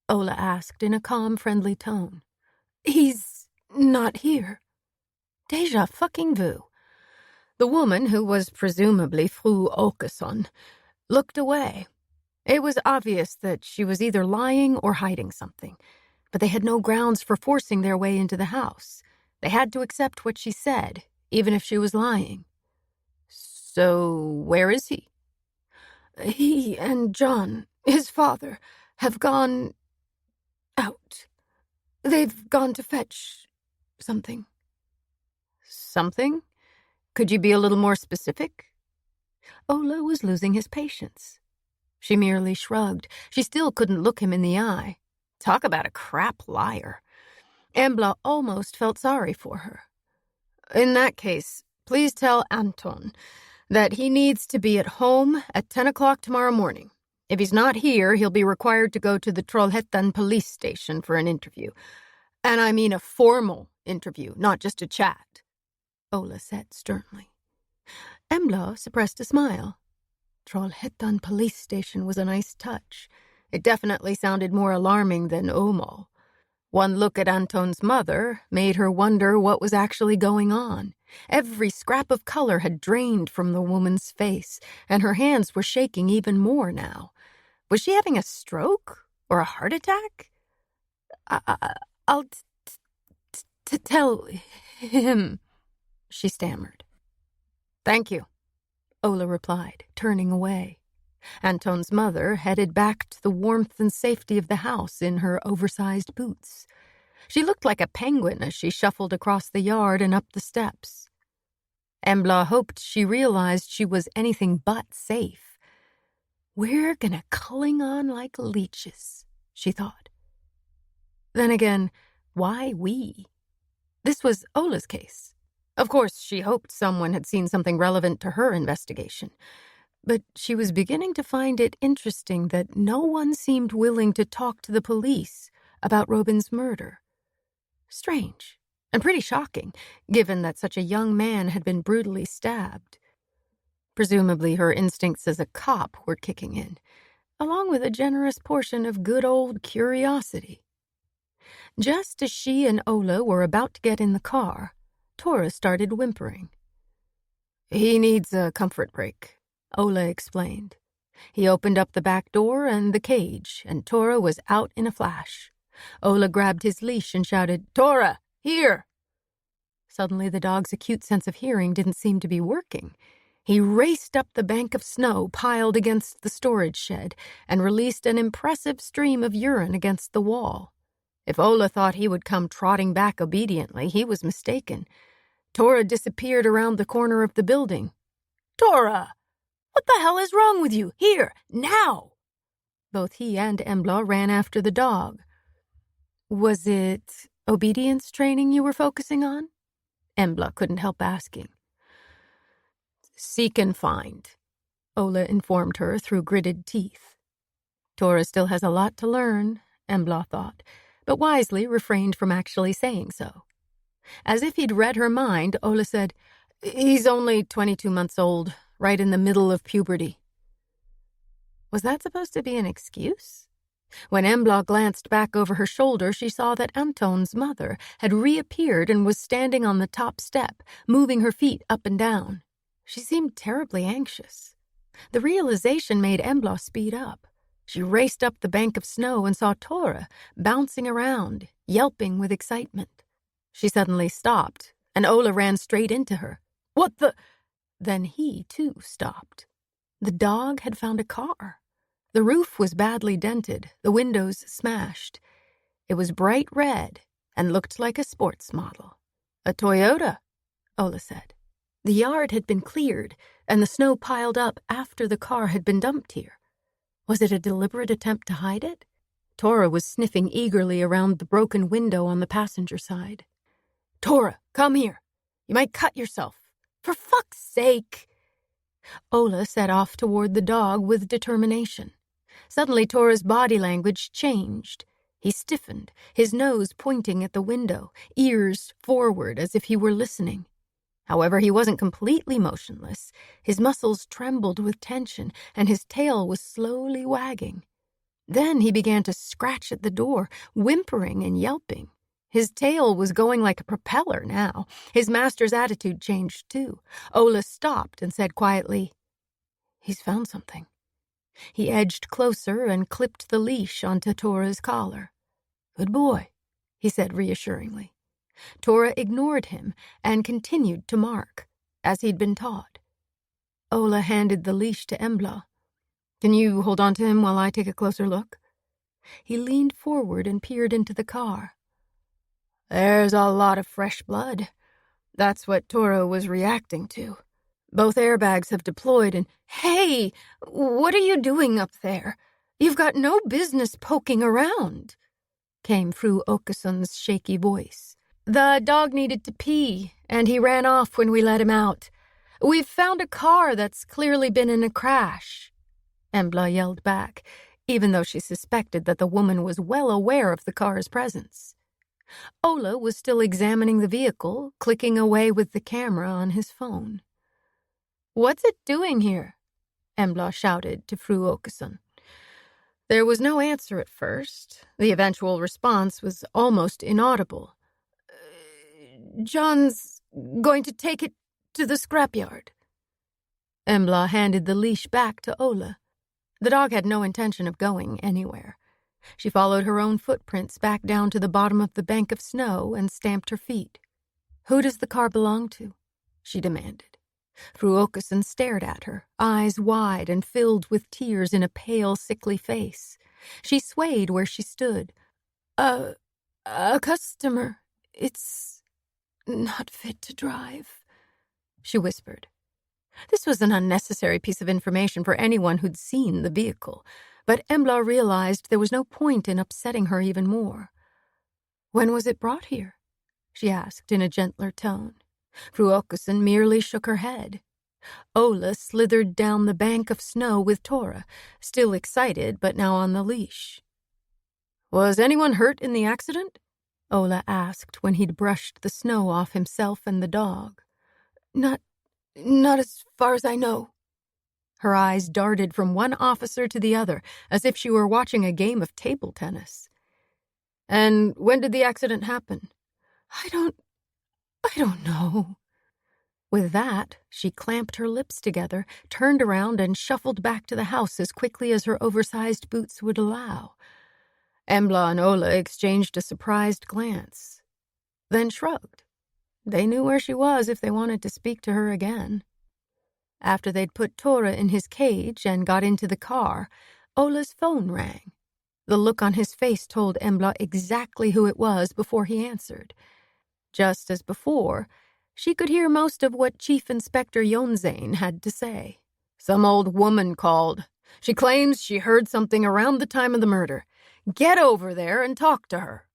Ola asked in a calm, friendly tone. "He's not here." Deja fucking vu. The woman, who was presumably Fru Åkesson, looked away. It was obvious that she was either lying or hiding something, but they had no grounds for forcing their way into the house. They had to accept what she said, even if she was lying. "So, where is he?" "He and John, his father, have gone out." They've gone to fetch something. Something? Could you be a little more specific? Ola was losing his patience. She merely shrugged. She still couldn't look him in the eye. Talk about a crap liar. Embla almost felt sorry for her. In that case, please tell Anton that he needs to be at home at 10 o'clock tomorrow morning. If he's not here, he'll be required to go to the Trollhättan police station for an interview. And I mean a formal interview, not just a chat, Ola said sternly. Embla suppressed a smile. Trollhättan police station was a nice touch. It definitely sounded more alarming than Åmål. One look at Anton's mother made her wonder what was actually going on. Every scrap of color had drained from the woman's face, and her hands were shaking even more now. Was she having a stroke or a heart attack? I'll tell him, she stammered. Thank you, Ola replied, turning away. Anton's mother headed back to the warmth and safety of the house in her oversized boots. She looked like a penguin as she shuffled across the yard and up the steps. Embla hoped she realized she was anything but safe. We're gonna cling on like leeches, she thought. Then again, why we? This was Ola's case. Of course, she hoped someone had seen something relevant to her investigation. But she was beginning to find it interesting that no one seemed willing to talk to the police about Robin's murder. Strange, and pretty shocking, given that such a young man had been brutally stabbed. Presumably her instincts as a cop were kicking in, along with a generous portion of good old curiosity. Just as she and Ola were about to get in the car, Tora started whimpering. He needs a comfort break, Ola explained. He opened up the back door and the cage, and Tora was out in a flash. Ola grabbed his leash and shouted, Tora, here! Suddenly the dog's acute sense of hearing didn't seem to be working. He raced up the bank of snow piled against the storage shed and released an impressive stream of urine against the wall. If Ola thought he would come trotting back obediently, he was mistaken. Tora disappeared around the corner of the building. Tora! What the hell is wrong with you? Here, now! Both he and Embla ran after the dog. Was it obedience training you were focusing on? Embla couldn't help asking. Seek and find, Ola informed her through gritted teeth. Tora still has a lot to learn, Embla thought, but wisely refrained from actually saying so. As if he'd read her mind, Ola said, He's only 22 months old, right in the middle of puberty. Was that supposed to be an excuse? When Embla glanced back over her shoulder, she saw that Anton's mother had reappeared and was standing on the top step, moving her feet up and down. She seemed terribly anxious. The realization made Embla speed up. She raced up the bank of snow and saw Tora bouncing around, yelping with excitement. She suddenly stopped, and Ola ran straight into her. What the? Then he, too, stopped. The dog had found a car. The roof was badly dented, the windows smashed. It was bright red and looked like a sports model. A Toyota, Ola said. The yard had been cleared, and the snow piled up after the car had been dumped here. Was it a deliberate attempt to hide it? Tora was sniffing eagerly around the broken window on the passenger side. Tora, come here. You might cut yourself. For fuck's sake! Ola set off toward the dog with determination. Suddenly Tora's body language changed. He stiffened, his nose pointing at the window, ears forward as if he were listening. However, he wasn't completely motionless. His muscles trembled with tension, and his tail was slowly wagging. Then he began to scratch at the door, whimpering and yelping. His tail was going like a propeller now. His master's attitude changed, too. Ola stopped and said quietly, He's found something. He edged closer and clipped the leash onto Tora's collar. Good boy, he said reassuringly. Tora ignored him and continued to mark, as he'd been taught. Ola handed the leash to Embla. Can you hold on to him while I take a closer look? He leaned forward and peered into the car. There's a lot of fresh blood. That's what Toro was reacting to. Both airbags have deployed and... Hey! What are you doing up there? You've got no business poking around, came Fru Åkesson's shaky voice. The dog needed to pee, and he ran off when we let him out. We've found a car that's clearly been in a crash, Embla yelled back, even though she suspected that the woman was well aware of the car's presence. Ola was still examining the vehicle, clicking away with the camera on his phone. What's it doing here? Embla shouted to Fru Åkesson. There was no answer at first. The eventual response was almost inaudible. John's going to take it to the scrapyard. Embla handed the leash back to Ola. The dog had no intention of going anywhere. She followed her own footprints back down to the bottom of the bank of snow and stamped her feet. Who does the car belong to? She demanded. Fru Åkesson stared at her, eyes wide and filled with tears in a pale, sickly face. She swayed where she stood. A customer. It's not fit to drive, she whispered. This was an unnecessary piece of information for anyone who'd seen the vehicle, but Embla realized there was no point in upsetting her even more. When was it brought here? She asked in a gentler tone. Fru Åkesson merely shook her head. Ola slithered down the bank of snow with Tora, still excited but now on the leash. Was anyone hurt in the accident? Ola asked when he'd brushed the snow off himself and the dog. Not as far as I know. Her eyes darted from one officer to the other, as if she were watching a game of table tennis. And when did the accident happen? I don't know. With that, she clamped her lips together, turned around, and shuffled back to the house as quickly as her oversized boots would allow. Embla and Ola exchanged a surprised glance, then shrugged. They knew where she was if they wanted to speak to her again. After they'd put Tora in his cage and got into the car, Ola's phone rang. The look on his face told Embla exactly who it was before he answered. Just as before, she could hear most of what Chief Inspector Jonzane had to say. Some old woman called. She claims she heard something around the time of the murder. Get over there and talk to her.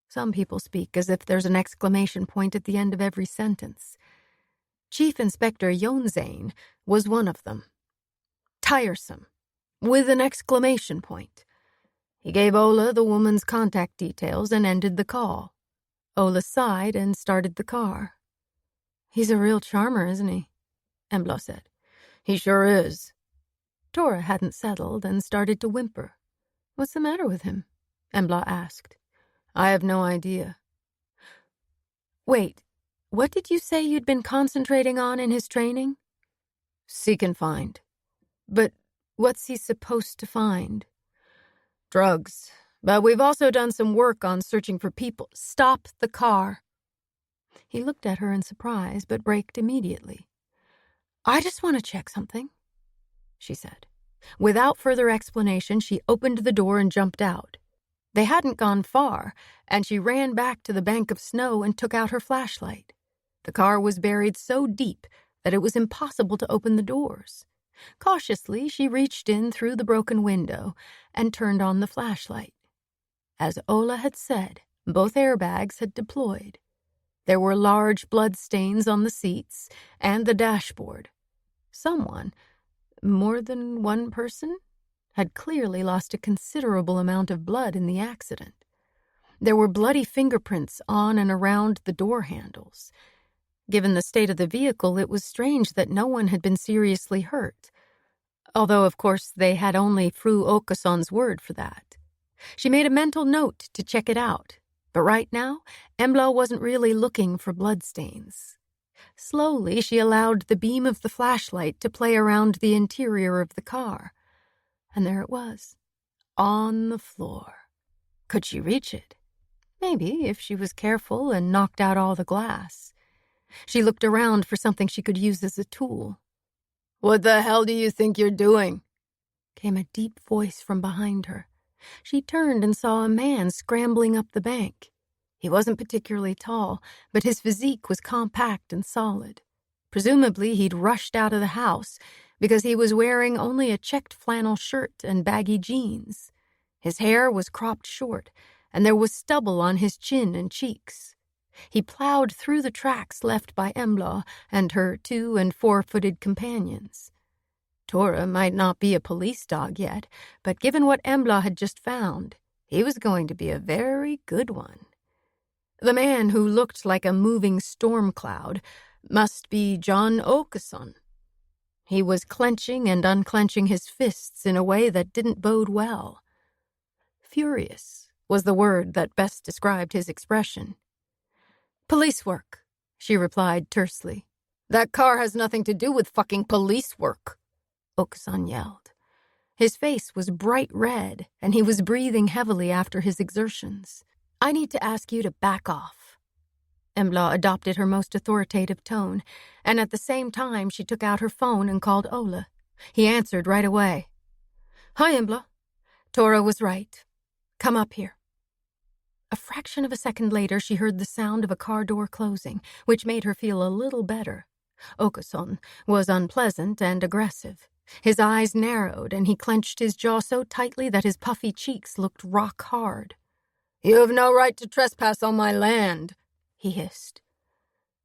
Some people speak as if there's an exclamation point at the end of every sentence. Chief Inspector Jonzane was one of them. Tiresome, with an exclamation point. He gave Ola the woman's contact details and ended the call. Ola sighed and started the car. He's a real charmer, isn't he? Embla said. He sure is. Tora hadn't settled and started to whimper. What's the matter with him? Embla asked. I have no idea. Wait, what did you say you'd been concentrating on in his training? Seek and find. But what's he supposed to find? Drugs. But we've also done some work on searching for people. Stop the car. He looked at her in surprise, but braked immediately. I just want to check something, she said. Without further explanation, she opened the door and jumped out. They hadn't gone far, and she ran back to the bank of snow and took out her flashlight. The car was buried so deep that it was impossible to open the doors. Cautiously, she reached in through the broken window and turned on the flashlight. As Ola had said, both airbags had deployed. There were large blood stains on the seats and the dashboard. Someone, more than one person, had clearly lost a considerable amount of blood in the accident. There were bloody fingerprints on and around the door handles. Given the state of the vehicle, it was strange that no one had been seriously hurt. Although, of course, they had only Fru Åkesson's word for that. She made a mental note to check it out, but right now, Embla wasn't really looking for bloodstains. Slowly, she allowed the beam of the flashlight to play around the interior of the car. And there it was, on the floor. Could she reach it? Maybe, if she was careful and knocked out all the glass. She looked around for something she could use as a tool. "What the hell do you think you're doing?" came a deep voice from behind her. She turned and saw a man scrambling up the bank. He wasn't particularly tall, but his physique was compact and solid. Presumably, he'd rushed out of the house because he was wearing only a checked flannel shirt and baggy jeans. His hair was cropped short, and there was stubble on his chin and cheeks. He plowed through the tracks left by Embla and her 2- and 4-footed companions. Tora might not be a police dog yet, but given what Embla had just found, he was going to be a very good one. The man who looked like a moving storm cloud must be John Åkesson. He was clenching and unclenching his fists in a way that didn't bode well. Furious was the word that best described his expression. "Police work," she replied tersely. "That car has nothing to do with fucking police work," Åkesson yelled. His face was bright red, and he was breathing heavily after his exertions. "I need to ask you to back off." Embla adopted her most authoritative tone, and at the same time she took out her phone and called Ola. He answered right away. "Hi, Embla. Tora was right. Come up here." A fraction of a second later, she heard the sound of a car door closing, which made her feel a little better. Åkesson was unpleasant and aggressive. His eyes narrowed, and he clenched his jaw so tightly that his puffy cheeks looked rock hard. "You have no right to trespass on my land," he hissed.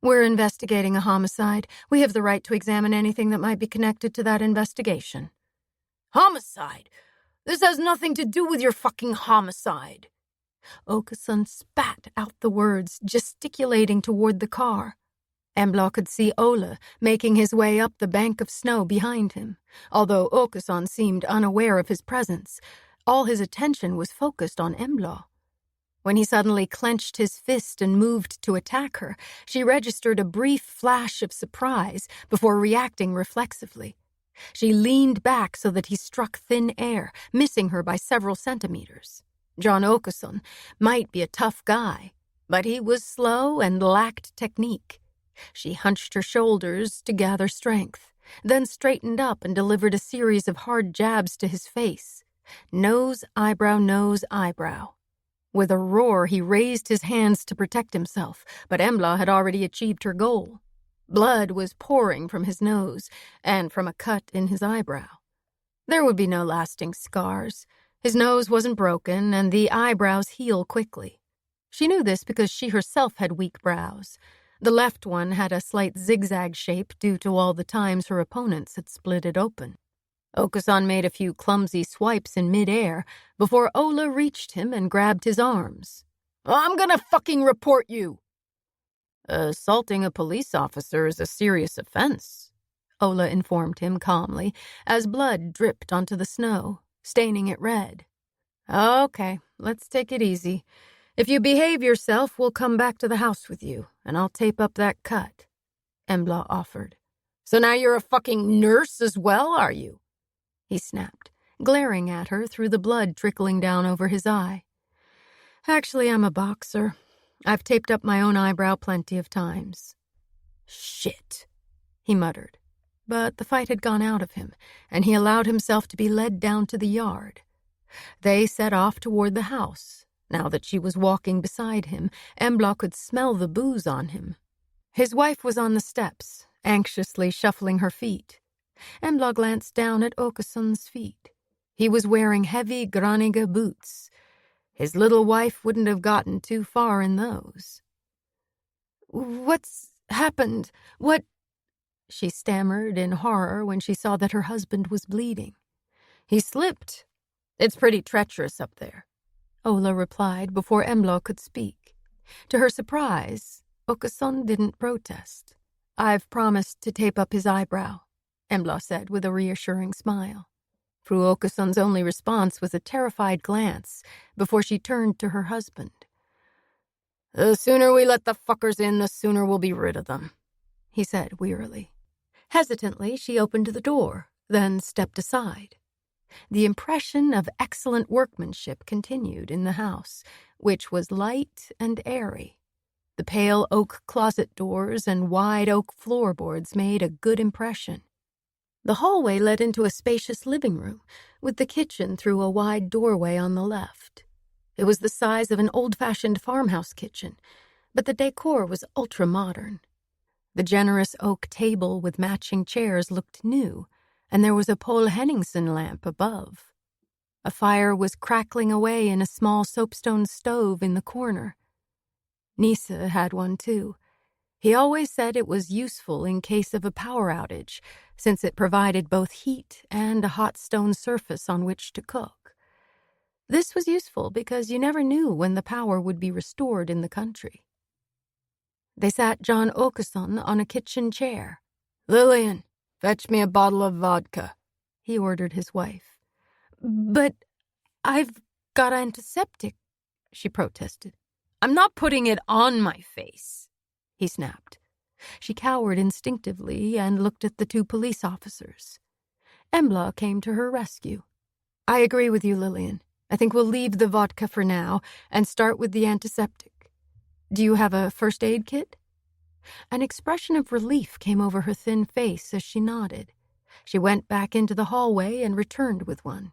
"We're investigating a homicide. We have the right to examine anything that might be connected to that investigation." "Homicide? This has nothing to do with your fucking homicide." Åkesson spat out the words, gesticulating toward the car. Embla could see Ola making his way up the bank of snow behind him. Although Åkesson seemed unaware of his presence, all his attention was focused on Embla. When he suddenly clenched his fist and moved to attack her, she registered a brief flash of surprise before reacting reflexively. She leaned back so that he struck thin air, missing her by several centimeters. John Åkesson might be a tough guy, but he was slow and lacked technique. She hunched her shoulders to gather strength, then straightened up and delivered a series of hard jabs to his face. Nose, eyebrow, nose, eyebrow. With a roar, he raised his hands to protect himself, but Embla had already achieved her goal. Blood was pouring from his nose and from a cut in his eyebrow. There would be no lasting scars. His nose wasn't broken, and the eyebrows heal quickly. She knew this because she herself had weak brows. The left one had a slight zigzag shape due to all the times her opponents had split it open. Åkesson made a few clumsy swipes in midair before Ola reached him and grabbed his arms. "I'm gonna fucking report you!" "Assaulting a police officer is a serious offense," Ola informed him calmly as blood dripped onto the snow, staining it red. "Okay, let's take it easy. If you behave yourself, we'll come back to the house with you, and I'll tape up that cut," Embla offered. "So now you're a fucking nurse as well, are you?" he snapped, glaring at her through the blood trickling down over his eye. "Actually, I'm a boxer. I've taped up my own eyebrow plenty of times." "Shit," he muttered. But the fight had gone out of him, and he allowed himself to be led down to the yard. They set off toward the house. Now that she was walking beside him, Embla could smell the booze on him. His wife was on the steps, anxiously shuffling her feet. Embla glanced down at Åkesson's feet. He was wearing heavy Graniga boots. His little wife wouldn't have gotten too far in those. "What's happened? What—" she stammered in horror when she saw that her husband was bleeding. "He slipped. It's pretty treacherous up there," Ola replied before Embla could speak. To her surprise, Åkesson didn't protest. "I've promised to tape up his eyebrow," Embla said with a reassuring smile. Fru Åkesson's only response was a terrified glance before she turned to her husband. "The sooner we let the fuckers in, the sooner we'll be rid of them," he said wearily. Hesitantly, she opened the door, then stepped aside. The impression of excellent workmanship continued in the house, which was light and airy. The pale oak closet doors and wide oak floorboards made a good impression. The hallway led into a spacious living room, with the kitchen through a wide doorway on the left. It was the size of an old-fashioned farmhouse kitchen, but the decor was ultra-modern. The generous oak table with matching chairs looked new, and there was a Paul Henningsen lamp above. A fire was crackling away in a small soapstone stove in the corner. Nisa had one too. He always said it was useful in case of a power outage, since it provided both heat and a hot stone surface on which to cook. This was useful because you never knew when the power would be restored in the country. They sat John Åkesson on a kitchen chair. "Lillian, fetch me a bottle of vodka," he ordered his wife. "But I've got antiseptic," she protested. "I'm not putting it on my face," he snapped. She cowered instinctively and looked at the two police officers. Embla came to her rescue. "I agree with you, Lillian. I think we'll leave the vodka for now and start with the antiseptic. Do you have a first aid kit?" An expression of relief came over her thin face as she nodded. She went back into the hallway and returned with one.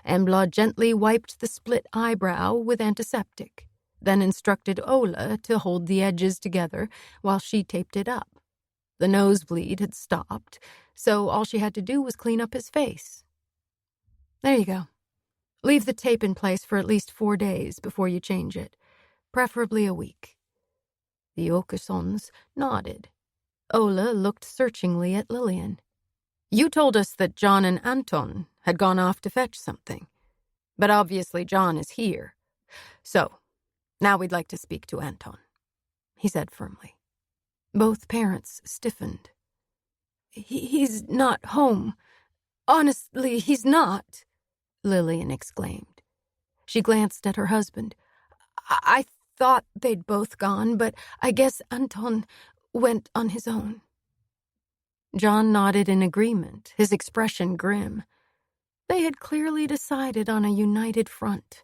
Embla gently wiped the split eyebrow with antiseptic, then instructed Ola to hold the edges together while she taped it up. The nosebleed had stopped, so all she had to do was clean up his face. "There you go. Leave the tape in place for at least 4 days before you change it, preferably a week." The Åkessons nodded. Ola looked searchingly at Lillian. "You told us that John and Anton had gone off to fetch something, but obviously John is here. So, now we'd like to speak to Anton," he said firmly. Both parents stiffened. He's not home. Honestly, he's not," Lillian exclaimed. She glanced at her husband. I thought they'd both gone, but I guess Anton went on his own." John nodded in agreement, his expression grim. They had clearly decided on a united front.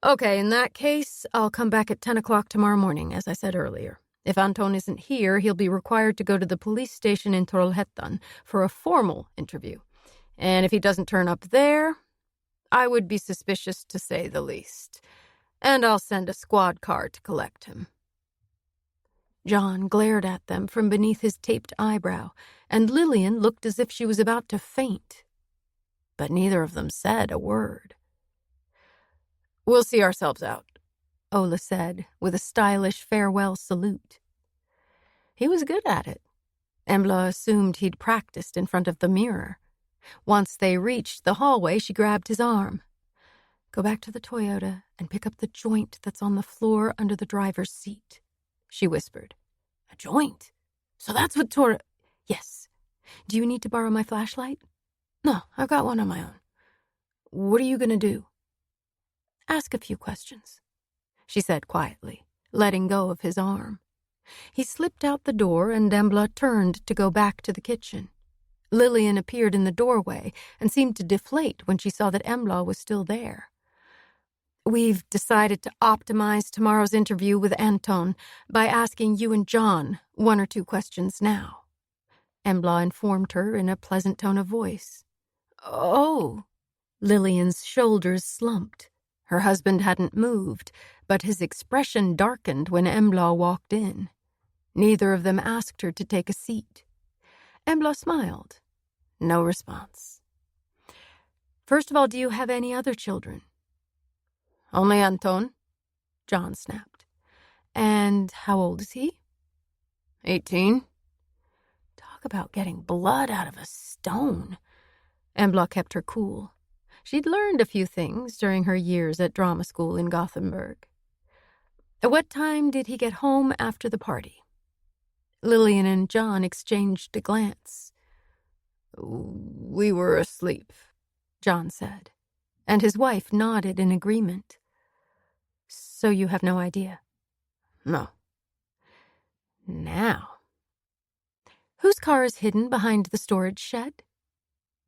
"Okay, in that case, I'll come back at 10 o'clock tomorrow morning, as I said earlier. If Anton isn't here, he'll be required to go to the police station in Trollhättan for a formal interview. And if he doesn't turn up there, I would be suspicious to say the least. And I'll send a squad car to collect him." John glared at them from beneath his taped eyebrow, and Lillian looked as if she was about to faint. But neither of them said a word. "We'll see ourselves out," Ola said, with a stylish farewell salute. He was good at it. Embla assumed he'd practiced in front of the mirror. Once they reached the hallway, she grabbed his arm. "Go back to the Toyota and pick up the joint that's on the floor under the driver's seat," she whispered. "A joint? So that's what Yes. Do you need to borrow my flashlight?" "No, I've got one on my own." "What are you going to do?" "Ask a few questions," she said quietly, letting go of his arm. He slipped out the door and Embla turned to go back to the kitchen. Lillian appeared in the doorway and seemed to deflate when she saw that Embla was still there. "We've decided to optimize tomorrow's interview with Anton by asking you and John 1 or 2 questions now," Embla informed her in a pleasant tone of voice. "Oh." Lillian's shoulders slumped. Her husband hadn't moved, but his expression darkened when Embla walked in. Neither of them asked her to take a seat. Embla smiled. No response. "First of all, do you have any other children?" "Only Anton," John snapped. "And how old is he?" 18. Talk about getting blood out of a stone. Embla kept her cool. She'd learned a few things during her years at drama school in Gothenburg. "At what time did he get home after the party?" Lillian and John exchanged a glance. "We were asleep," John said, and his wife nodded in agreement. "So you have no idea?" "No." Now. "Whose car is hidden behind the storage shed?"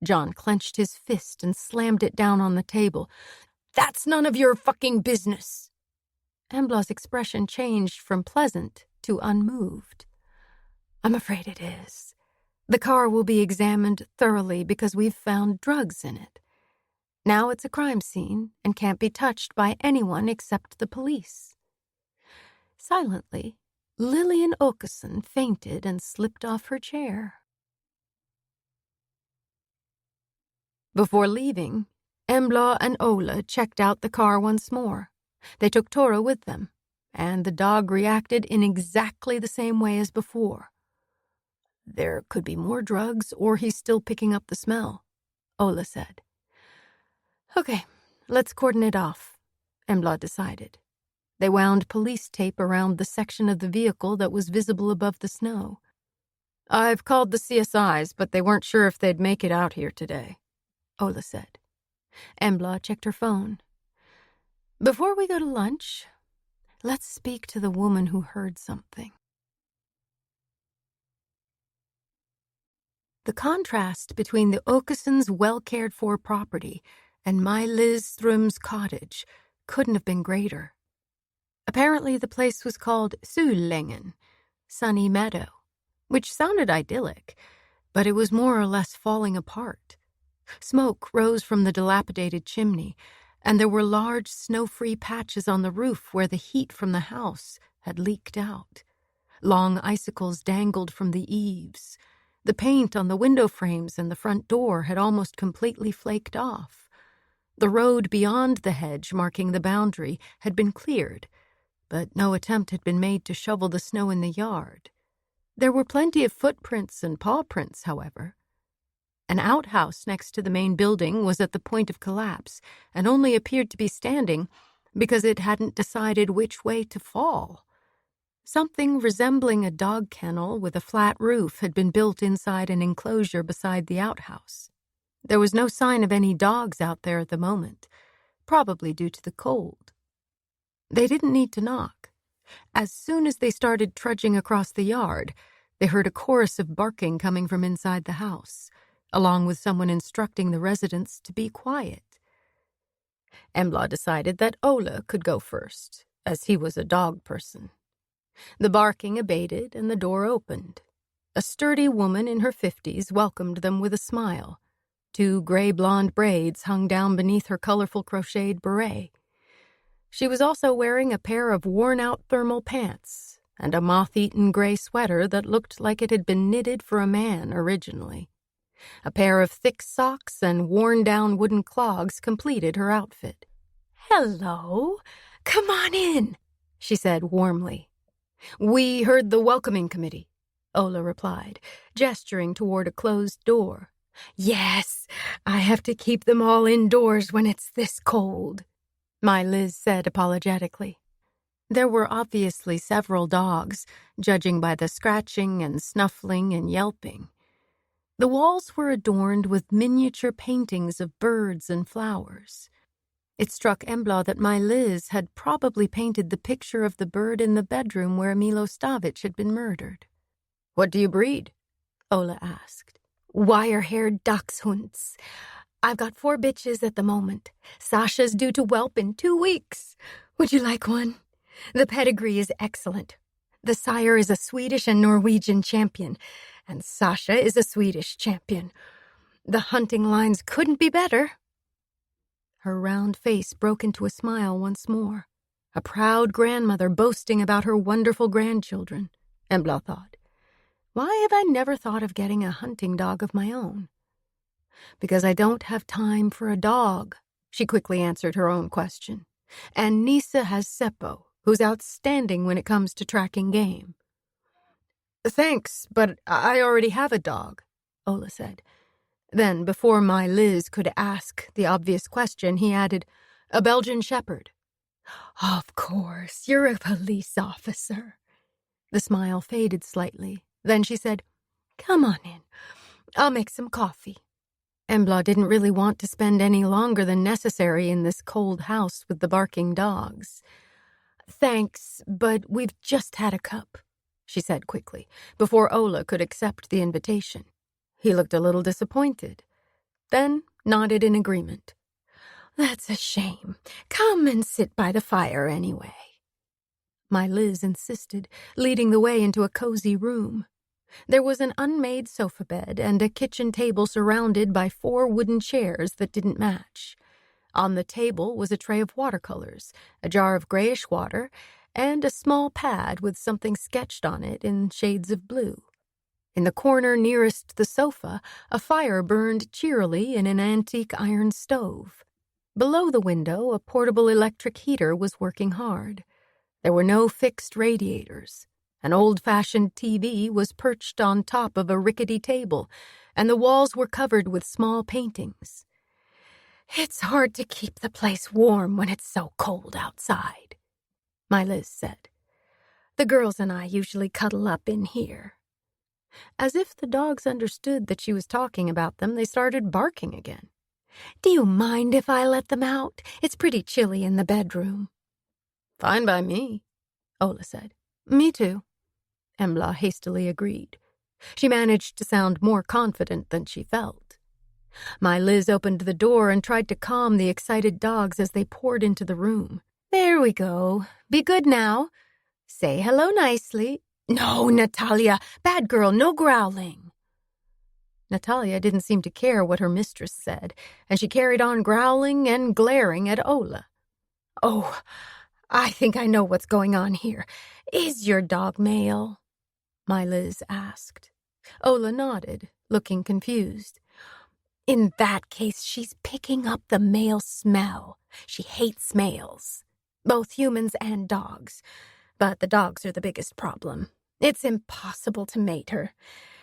John clenched his fist and slammed it down on the table. "That's none of your fucking business." Embla's expression changed from pleasant to unmoved. "I'm afraid it is. The car will be examined thoroughly because we've found drugs in it. Now it's a crime scene and can't be touched by anyone except the police. Silently, Lillian Åkesson fainted and slipped off her chair. Before leaving, Embla and Ola checked out the car once more. They took Tora with them, and the dog reacted in exactly the same way as before. There could be more drugs, or he's still picking up the smell, Ola said. Okay, let's cordon it off, Embla decided. They wound police tape around the section of the vehicle that was visible above the snow. I've called the CSIs, but they weren't sure if they'd make it out here today, Ola said. Embla checked her phone. Before we go to lunch, let's speak to the woman who heard something. The contrast between the Åkessons' well-cared-for property and my Nyström's cottage couldn't have been greater. Apparently the place was called Solängen, Sunny Meadow, which sounded idyllic, but it was more or less falling apart. Smoke rose from the dilapidated chimney, and there were large snow-free patches on the roof where the heat from the house had leaked out. Long icicles dangled from the eaves. The paint on the window frames and the front door had almost completely flaked off. The road beyond the hedge marking the boundary had been cleared, but no attempt had been made to shovel the snow in the yard. There were plenty of footprints and paw prints, however. An outhouse next to the main building was at the point of collapse and only appeared to be standing because it hadn't decided which way to fall. Something resembling a dog kennel with a flat roof had been built inside an enclosure beside the outhouse. There was no sign of any dogs out there at the moment, probably due to the cold. They didn't need to knock. As soon as they started trudging across the yard, they heard a chorus of barking coming from inside the house, along with someone instructing the residents to be quiet. Embla decided that Ola could go first, as he was a dog person. The barking abated and the door opened. A sturdy woman in her 50s welcomed them with a smile. 2 gray-blonde braids hung down beneath her colorful crocheted beret. She was also wearing a pair of worn-out thermal pants and a moth-eaten gray sweater that looked like it had been knitted for a man originally. A pair of thick socks and worn-down wooden clogs completed her outfit. "Hello, come on in," she said warmly. "We heard the welcoming committee," Ola replied, gesturing toward a closed door. "Yes, I have to keep them all indoors when it's this cold," my Liz said apologetically. There were obviously several dogs, judging by the scratching and snuffling and yelping. The walls were adorned with miniature paintings of birds and flowers. It struck Embla that my Liz had probably painted the picture of the bird in the bedroom where Milo Stavic had been murdered. "What do you breed?" Ola asked. "Wire-haired dachshunds. I've got 4 bitches at the moment. Sasha's due to whelp in 2 weeks. Would you like one? The pedigree is excellent. The sire is a Swedish and Norwegian champion, and Sasha is a Swedish champion. The hunting lines couldn't be better." Her round face broke into a smile once more. A proud grandmother boasting about her wonderful grandchildren, Embla thought. Why have I never thought of getting a hunting dog of my own? "Because I don't have time for a dog," she quickly answered her own question. "And Nisa has Seppo, who's outstanding when it comes to tracking game." "Thanks, but I already have a dog," Ola said. Then, before my Liz could ask the obvious question, he added, "A Belgian Shepherd." "Of course, you're a police officer." The smile faded slightly. Then she said, "Come on in. I'll make some coffee." Embla didn't really want to spend any longer than necessary in this cold house with the barking dogs. "Thanks, but we've just had a cup," she said quickly, before Ola could accept the invitation. He looked a little disappointed, then nodded in agreement. "That's a shame. Come and sit by the fire anyway." My Liz insisted, leading the way into a cozy room. There was an unmade sofa bed and a kitchen table surrounded by 4 wooden chairs that didn't match. On the table was a tray of watercolors, a jar of grayish water, and a small pad with something sketched on it in shades of blue. In the corner nearest the sofa, a fire burned cheerily in an antique iron stove. Below the window, a portable electric heater was working hard. There were no fixed radiators. An old-fashioned TV was perched on top of a rickety table, and the walls were covered with small paintings. "It's hard to keep the place warm when it's so cold outside," my Liz said. "The girls and I usually cuddle up in here." As if the dogs understood that she was talking about them, they started barking again. "Do you mind if I let them out? It's pretty chilly in the bedroom." "Fine by me," Ola said. "Me too," Embla hastily agreed. She managed to sound more confident than she felt. My Liz opened the door and tried to calm the excited dogs as they poured into the room. "There we go. Be good now. Say hello nicely. No, Natalia, bad girl, no growling." Natalia didn't seem to care what her mistress said, and she carried on growling and glaring at Ola. "Oh, I think I know what's going on here. Is your dog male?" my Liz asked. Ola nodded, looking confused. "In that case, she's picking up the male smell. She hates males, both humans and dogs. But the dogs are the biggest problem. It's impossible to mate her.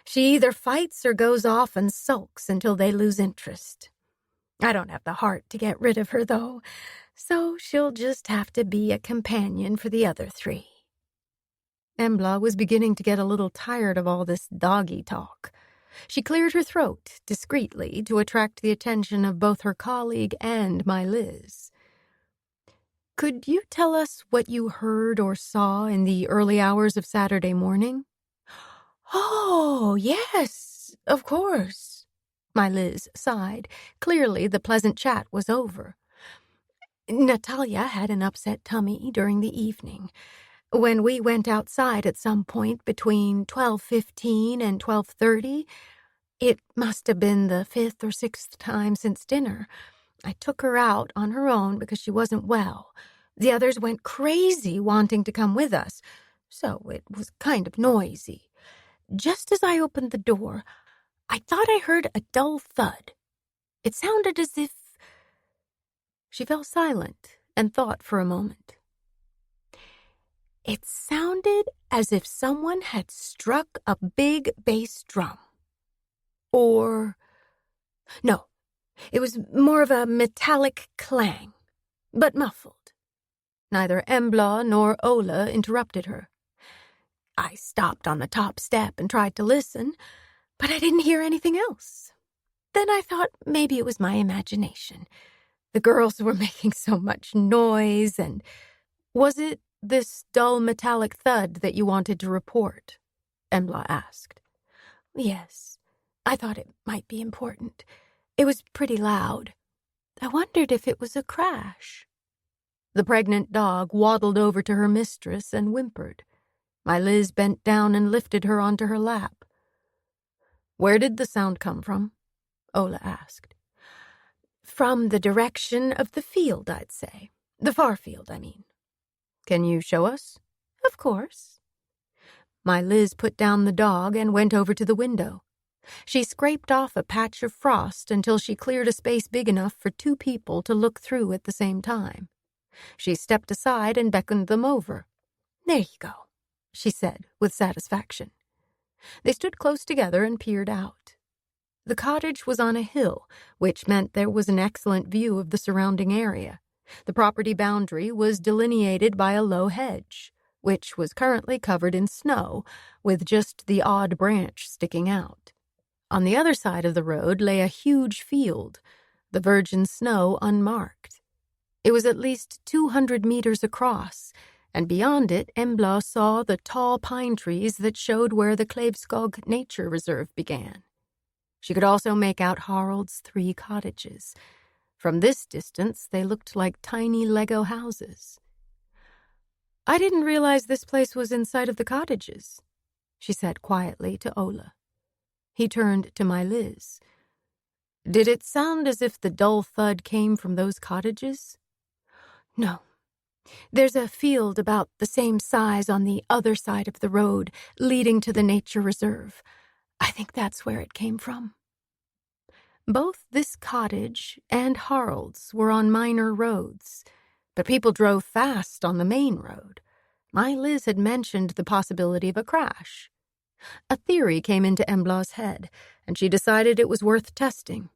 She either fights or goes off and sulks until they lose interest. I don't have the heart to get rid of her, though, so she'll just have to be a companion for the other three." Embla was beginning to get a little tired of all this doggy talk. She cleared her throat discreetly to attract the attention of both her colleague and my Liz. "Could you tell us what you heard or saw in the early hours of Saturday morning?" "Oh, yes, of course," my Liz sighed. Clearly the pleasant chat was over. "Natalia had an upset tummy during the evening. When we went outside at some point between 12:15 and 12:30, it must have been the 5th or 6th time since dinner, I took her out on her own because she wasn't well. The others went crazy wanting to come with us, so it was kind of noisy. Just as I opened the door, I thought I heard a dull thud. It sounded as if—" She fell silent and thought for a moment. "It sounded as if someone had struck a big bass drum. Or... no, it was more of a metallic clang, but muffled." Neither Embla nor Ola interrupted her. "I stopped on the top step and tried to listen, but I didn't hear anything else. Then I thought maybe it was my imagination. The girls were making so much noise and—" "Was it this dull metallic thud that you wanted to report?" Embla asked. "Yes, I thought it might be important. It was pretty loud. I wondered if it was a crash." The pregnant dog waddled over to her mistress and whimpered. My Liz bent down and lifted her onto her lap. "Where did the sound come from?" Ola asked. "From the direction of the field, I'd say. The far field, I mean." "Can you show us?" "Of course." My Liz put down the dog and went over to the window. She scraped off a patch of frost until she cleared a space big enough for 2 people to look through at the same time. She stepped aside and beckoned them over. "There you go," she said with satisfaction. They stood close together and peered out. The cottage was on a hill, which meant there was an excellent view of the surrounding area. The property boundary was delineated by a low hedge, which was currently covered in snow, with just the odd branch sticking out. On the other side of the road lay a huge field, the virgin snow unmarked. It was at least 200 meters across, and beyond it Embla saw the tall pine trees that showed where the Klevskog Nature Reserve began. She could also make out Harald's 3 cottages. From this distance, they looked like tiny Lego houses. "I didn't realize this place was in sight of the cottages," she said quietly to Ola. He turned to my Liz. Did it sound as if the dull thud came from those cottages? No. There's a field about the same size on the other side of the road leading to the nature reserve. I think that's where it came from. Both this cottage and Harald's were on minor roads, but people drove fast on the main road. My Liz had mentioned the possibility of a crash. A theory came into Embla's head, and she decided it was worth testing.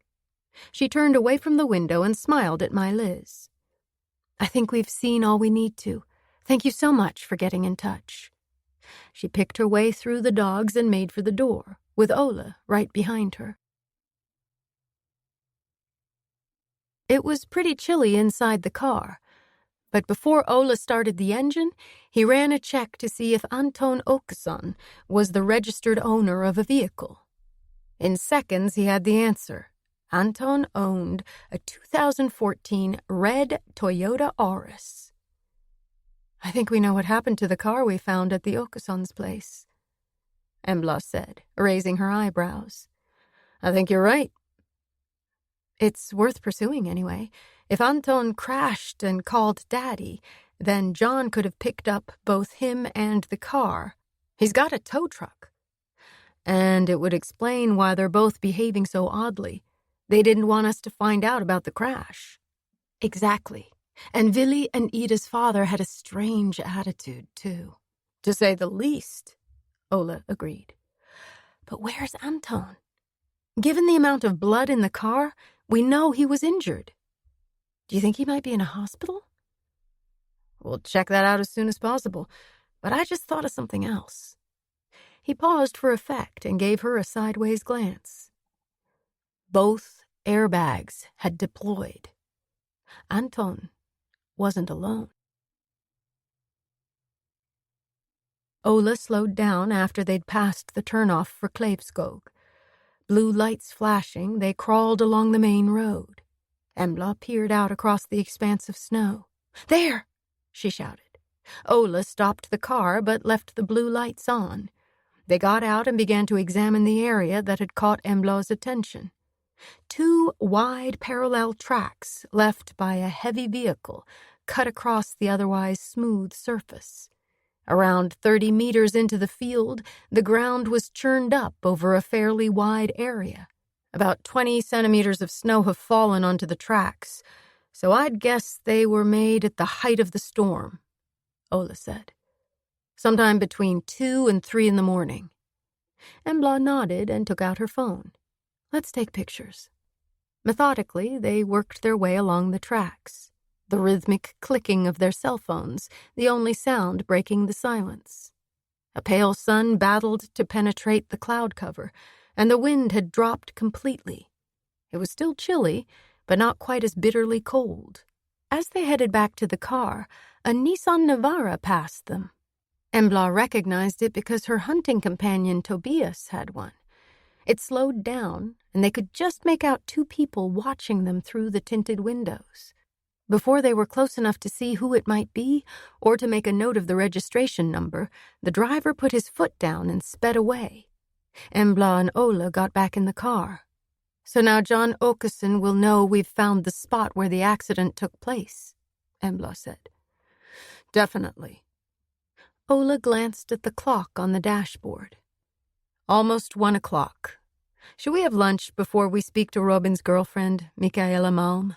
She turned away from the window and smiled at my Liz. I think we've seen all we need to. Thank you so much for getting in touch. She picked her way through the dogs and made for the door, with Ola right behind her. It was pretty chilly inside the car, but before Ola started the engine, he ran a check to see if Anton Åkesson was the registered owner of a vehicle. In seconds, he had the answer. Anton owned a 2014 red Toyota Auris. I think we know what happened to the car we found at the Åkesson's place, Embla said, raising her eyebrows. I think you're right. It's worth pursuing anyway. If Anton crashed and called Daddy, then John could have picked up both him and the car. He's got a tow truck. And it would explain why they're both behaving so oddly. They didn't want us to find out about the crash. Exactly. And Willy and Ida's father had a strange attitude, too. To say the least, Ola agreed. But where's Anton? Given the amount of blood in the car, we know he was injured. Do you think he might be in a hospital? We'll check that out as soon as possible, but I just thought of something else. He paused for effect and gave her a sideways glance. Both airbags had deployed. Anton wasn't alone. Ola slowed down after they'd passed the turnoff for Kleivskog. Blue lights flashing, they crawled along the main road. Embla peered out across the expanse of snow. There! She shouted. Ola stopped the car but left the blue lights on. They got out and began to examine the area that had caught Embla's attention. 2 wide parallel tracks left by a heavy vehicle cut across the otherwise smooth surface. Around 30 meters into the field, the ground was churned up over a fairly wide area. About 20 centimeters of snow have fallen onto the tracks, so I'd guess they were made at the height of the storm, Ola said. Sometime between 2 and 3 in the morning. Embla nodded and took out her phone. Let's take pictures. Methodically, they worked their way along the tracks, the rhythmic clicking of their cell phones, the only sound breaking the silence. A pale sun battled to penetrate the cloud cover, and the wind had dropped completely. It was still chilly, but not quite as bitterly cold. As they headed back to the car, a Nissan Navara passed them. Embla recognized it because her hunting companion Tobias had one. It slowed down, and they could just make out 2 people watching them through the tinted windows. Before they were close enough to see who it might be or to make a note of the registration number, the driver put his foot down and sped away. Embla and Ola got back in the car. So now John Åkesson will know we've found the spot where the accident took place, Embla said. Definitely. Ola glanced at the clock on the dashboard. Almost 1 o'clock. Should we have lunch before we speak to Robin's girlfriend, Mikaela Malm?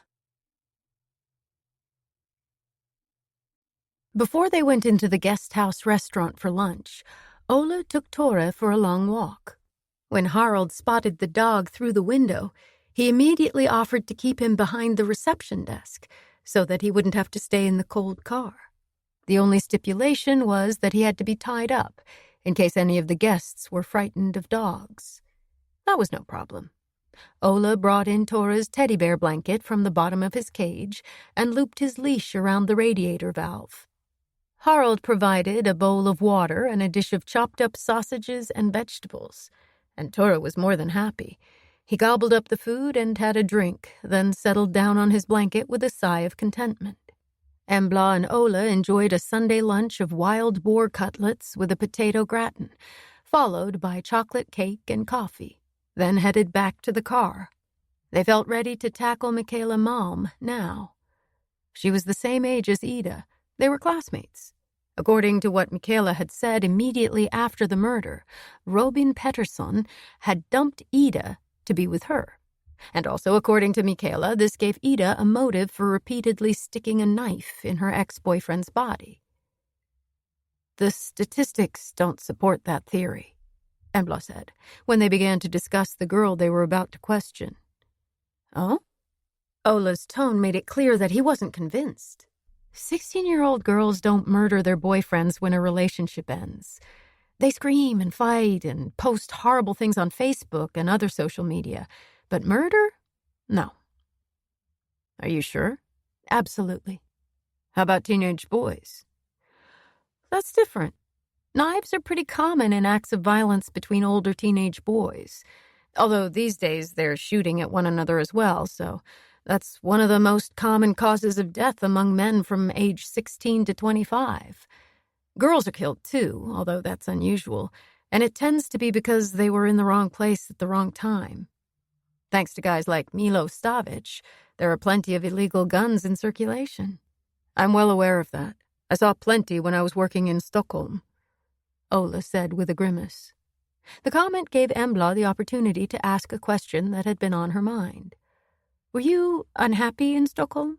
Before they went into the guest house restaurant for lunch, Ola took Tore for a long walk. When Harald spotted the dog through the window, he immediately offered to keep him behind the reception desk so that he wouldn't have to stay in the cold car. The only stipulation was that he had to be tied up in case any of the guests were frightened of dogs. That was no problem. Ola brought in Tore's teddy bear blanket from the bottom of his cage and looped his leash around the radiator valve. Harald provided a bowl of water and a dish of chopped up sausages and vegetables, and Tore was more than happy. He gobbled up the food and had a drink, then settled down on his blanket with a sigh of contentment. Embla and Ola enjoyed a Sunday lunch of wild boar cutlets with a potato gratin, followed by chocolate cake and coffee, then headed back to the car. They felt ready to tackle Michaela Malm now. She was the same age as Ida. They were classmates. According to what Michaela had said immediately after the murder, Robin Pettersson had dumped Ida to be with her. And also, according to Michaela, this gave Ida a motive for repeatedly sticking a knife in her ex-boyfriend's body. The statistics don't support that theory, Embla said, when they began to discuss the girl they were about to question. Oh? Ola's tone made it clear that he wasn't convinced. 16-year-old girls don't murder their boyfriends when a relationship ends. They scream and fight and post horrible things on Facebook and other social media. But murder? No. Are you sure? Absolutely. How about teenage boys? That's different. Knives are pretty common in acts of violence between older teenage boys. Although these days they're shooting at one another as well, so that's one of the most common causes of death among men from age 16 to 25. Girls are killed too, although that's unusual, and it tends to be because they were in the wrong place at the wrong time. Thanks to guys like Milo Stavic, there are plenty of illegal guns in circulation. I'm well aware of that. I saw plenty when I was working in Stockholm, Ola said with a grimace. The comment gave Embla the opportunity to ask a question that had been on her mind. Were you unhappy in Stockholm?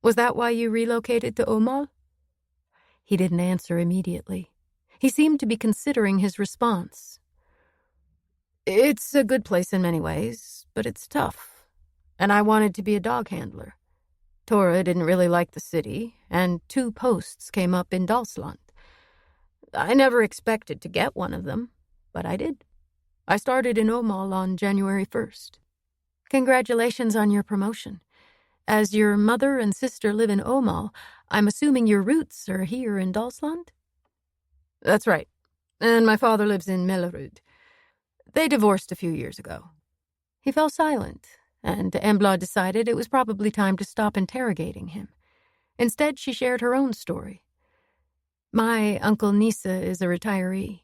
Was that why you relocated to Åmål? He didn't answer immediately. He seemed to be considering his response. It's a good place in many ways, but it's tough. And I wanted to be a dog handler. Tora didn't really like the city, and 2 posts came up in Dalsland. I never expected to get one of them, but I did. I started in Åmål on January 1st. Congratulations on your promotion. As your mother and sister live in Åmål, I'm assuming your roots are here in Dalsland? That's right. And my father lives in Mellerud. They divorced a few years ago. He fell silent, and Embla decided it was probably time to stop interrogating him. Instead, she shared her own story. My Uncle Nisa is a retiree.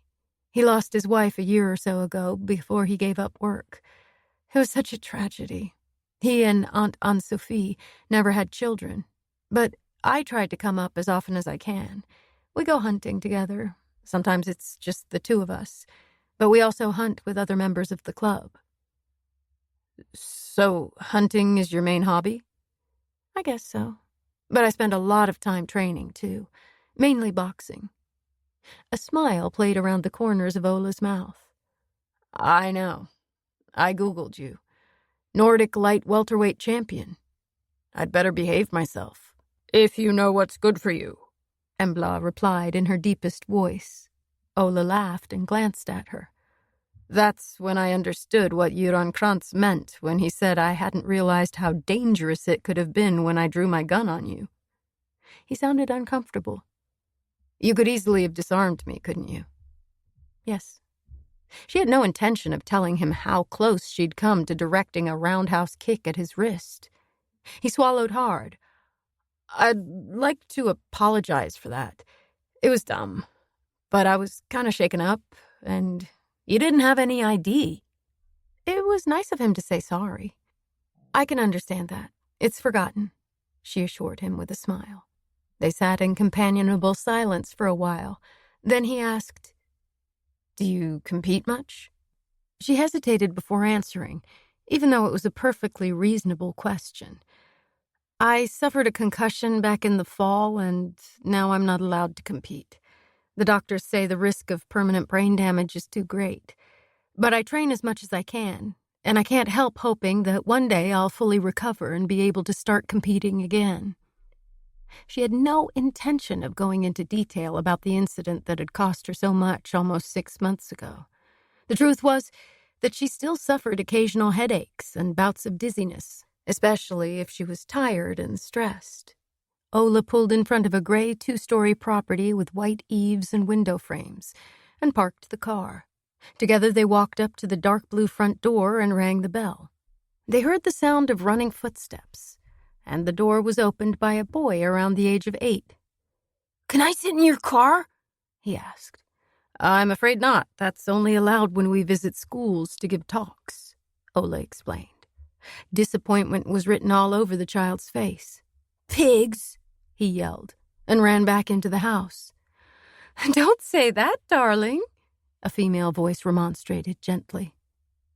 He lost his wife a year or so ago before he gave up work. It was such a tragedy. He and Aunt Anne-Sophie never had children, but I tried to come up as often as I can. We go hunting together. Sometimes it's just the 2 of us, but we also hunt with other members of the club. So, hunting is your main hobby? I guess so. But I spend a lot of time training, too. Mainly boxing. A smile played around the corners of Ola's mouth. I know. I Googled you. Nordic light welterweight champion. I'd better behave myself. If you know what's good for you, Embla replied in her deepest voice. Ola laughed and glanced at her. That's when I understood what Göran Krantz meant when he said I hadn't realized how dangerous it could have been when I drew my gun on you. He sounded uncomfortable. You could easily have disarmed me, couldn't you? Yes. She had no intention of telling him how close she'd come to directing a roundhouse kick at his wrist. He swallowed hard. I'd like to apologize for that. It was dumb. But I was kind of shaken up, and you didn't have any ID. It was nice of him to say sorry. I can understand that. It's forgotten, she assured him with a smile. They sat in companionable silence for a while. Then he asked, Do you compete much? She hesitated before answering, even though it was a perfectly reasonable question. I suffered a concussion back in the fall, and now I'm not allowed to compete. The doctors say the risk of permanent brain damage is too great. But I train as much as I can, and I can't help hoping that one day I'll fully recover and be able to start competing again. She had no intention of going into detail about the incident that had cost her so much almost 6 months ago. The truth was that she still suffered occasional headaches and bouts of dizziness, especially if she was tired and stressed. Ola pulled in front of a gray 2-story property with white eaves and window frames and parked the car. Together they walked up to the dark blue front door and rang the bell. They heard the sound of running footsteps, and the door was opened by a boy around the age of 8. "Can I sit in your car?" he asked. "I'm afraid not. That's only allowed when we visit schools to give talks," Ola explained. Disappointment was written all over the child's face. "Pigs!" he yelled, and ran back into the house. "Don't say that, darling," a female voice remonstrated gently.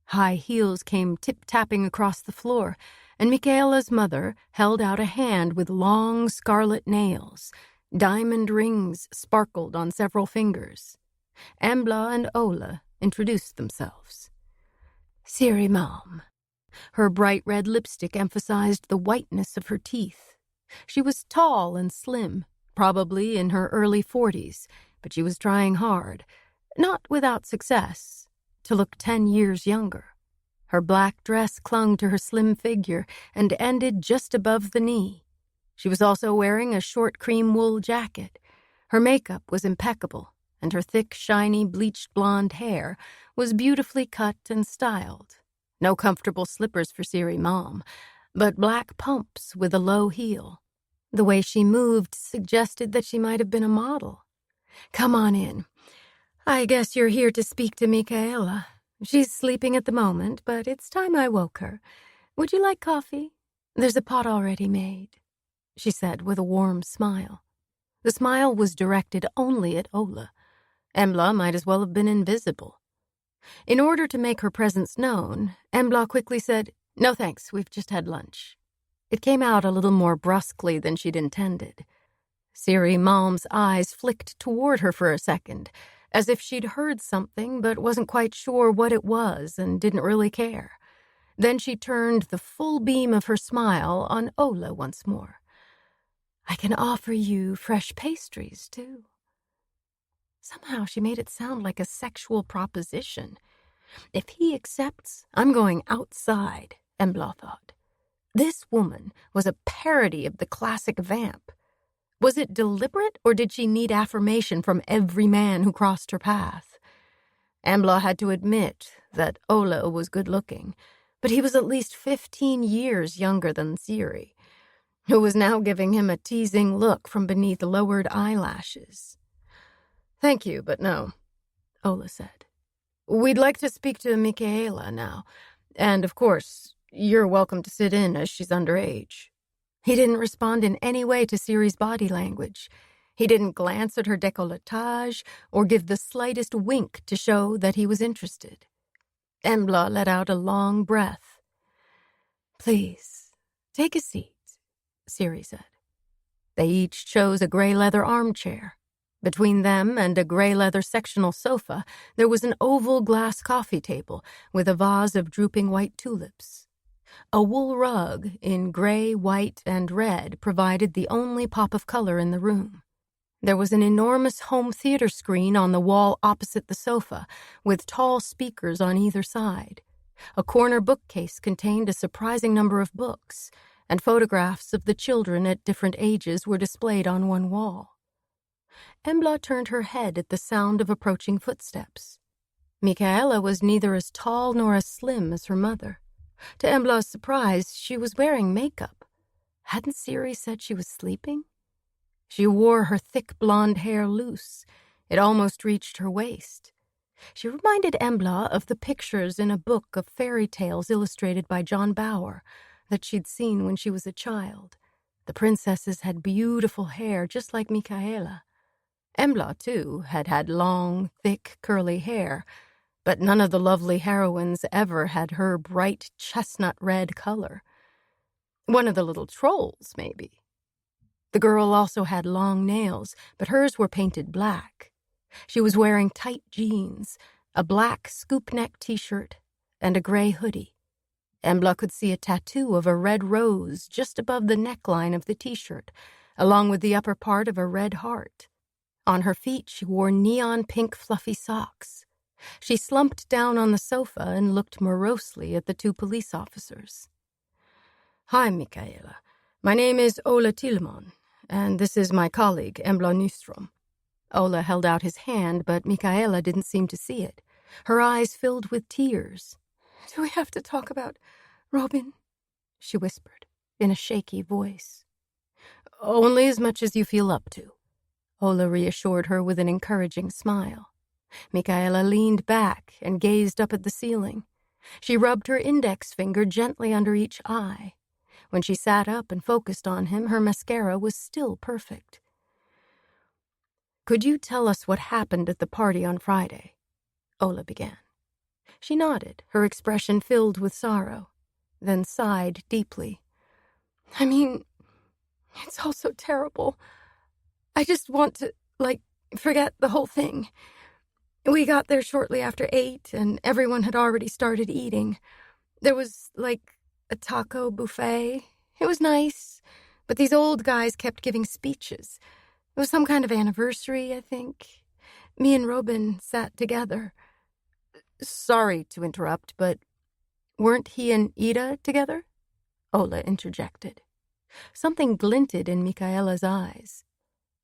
High heels came tip-tapping across the floor, and Michaela's mother held out a hand with long scarlet nails. Diamond rings sparkled on several fingers. Embla and Ola introduced themselves. "Siri Mom." Her bright red lipstick emphasized the whiteness of her teeth. She was tall and slim, probably in her early 40s, but she was trying hard, not without success, to look 10 years younger. Her black dress clung to her slim figure and ended just above the knee. She was also wearing a short cream wool jacket. Her makeup was impeccable, and her thick, shiny, bleached blonde hair was beautifully cut and styled. No comfortable slippers for Siri Mom, but black pumps with a low heel. The way she moved suggested that she might have been a model. "Come on in. I guess you're here to speak to Michaela. She's sleeping at the moment, but it's time I woke her. Would you like coffee? There's a pot already made," she said with a warm smile. The smile was directed only at Ola. Embla might as well have been invisible. In order to make her presence known, Embla quickly said, "No thanks, we've just had lunch." It came out a little more brusquely than she'd intended. Siri Mom's eyes flicked toward her for a second, as if she'd heard something but wasn't quite sure what it was and didn't really care. Then she turned the full beam of her smile on Ola once more. "I can offer you fresh pastries, too." Somehow she made it sound like a sexual proposition. If he accepts, I'm going outside, Embla thought. This woman was a parody of the classic vamp. Was it deliberate, or did she need affirmation from every man who crossed her path? Embla had to admit that Ola was good-looking, but he was at least 15 years younger than Siri, who was now giving him a teasing look from beneath lowered eyelashes. "Thank you, but no," Ola said. "We'd like to speak to Michaela now, and of course, you're welcome to sit in as she's underage." He didn't respond in any way to Siri's body language. He didn't glance at her décolletage or give the slightest wink to show that he was interested. Embla let out a long breath. "Please, take a seat," Siri said. They each chose a gray leather armchair. Between them and a gray leather sectional sofa, there was an oval glass coffee table with a vase of drooping white tulips. A wool rug in gray, white, and red provided the only pop of color in the room. There was an enormous home theater screen on the wall opposite the sofa, with tall speakers on either side. A corner bookcase contained a surprising number of books, and photographs of the children at different ages were displayed on one wall. Embla turned her head at the sound of approaching footsteps. Michaela was neither as tall nor as slim as her mother. To Embla's surprise, she was wearing makeup. Hadn't Siri said she was sleeping? She wore her thick blonde hair loose. It almost reached her waist. She reminded Embla of the pictures in a book of fairy tales illustrated by John Bower that she'd seen when she was a child. The princesses had beautiful hair, just like Michaela. Embla, too, had had long, thick, curly hair, but none of the lovely heroines ever had her bright chestnut-red color. One of the little trolls, maybe. The girl also had long nails, but hers were painted black. She was wearing tight jeans, a black scoop-neck t-shirt, and a gray hoodie. Embla could see a tattoo of a red rose just above the neckline of the t-shirt, along with the upper part of a red heart. On her feet, she wore neon pink fluffy socks. She slumped down on the sofa and looked morosely at the two police officers. "Hi, Michaela. My name is Ola Tillman, and this is my colleague, Embla Nyström." Ola held out his hand, but Michaela didn't seem to see it. Her eyes filled with tears. "Do we have to talk about Robin?" she whispered, in a shaky voice. "Only as much as you feel up to," Ola reassured her with an encouraging smile. Michaela leaned back and gazed up at the ceiling. She rubbed her index finger gently under each eye. When she sat up and focused on him, her mascara was still perfect. "Could you tell us what happened at the party on Friday?" Ola began. She nodded, her expression filled with sorrow, then sighed deeply. I mean, it's all so terrible. I just want to, forget the whole thing. We got there shortly after 8, and everyone had already started eating. There was, a taco buffet. It was nice, but these old guys kept giving speeches. It was some kind of anniversary, I think. Me and Robin sat together. "Sorry to interrupt, but weren't he and Ida together?" Ola interjected. Something glinted in Michaela's eyes.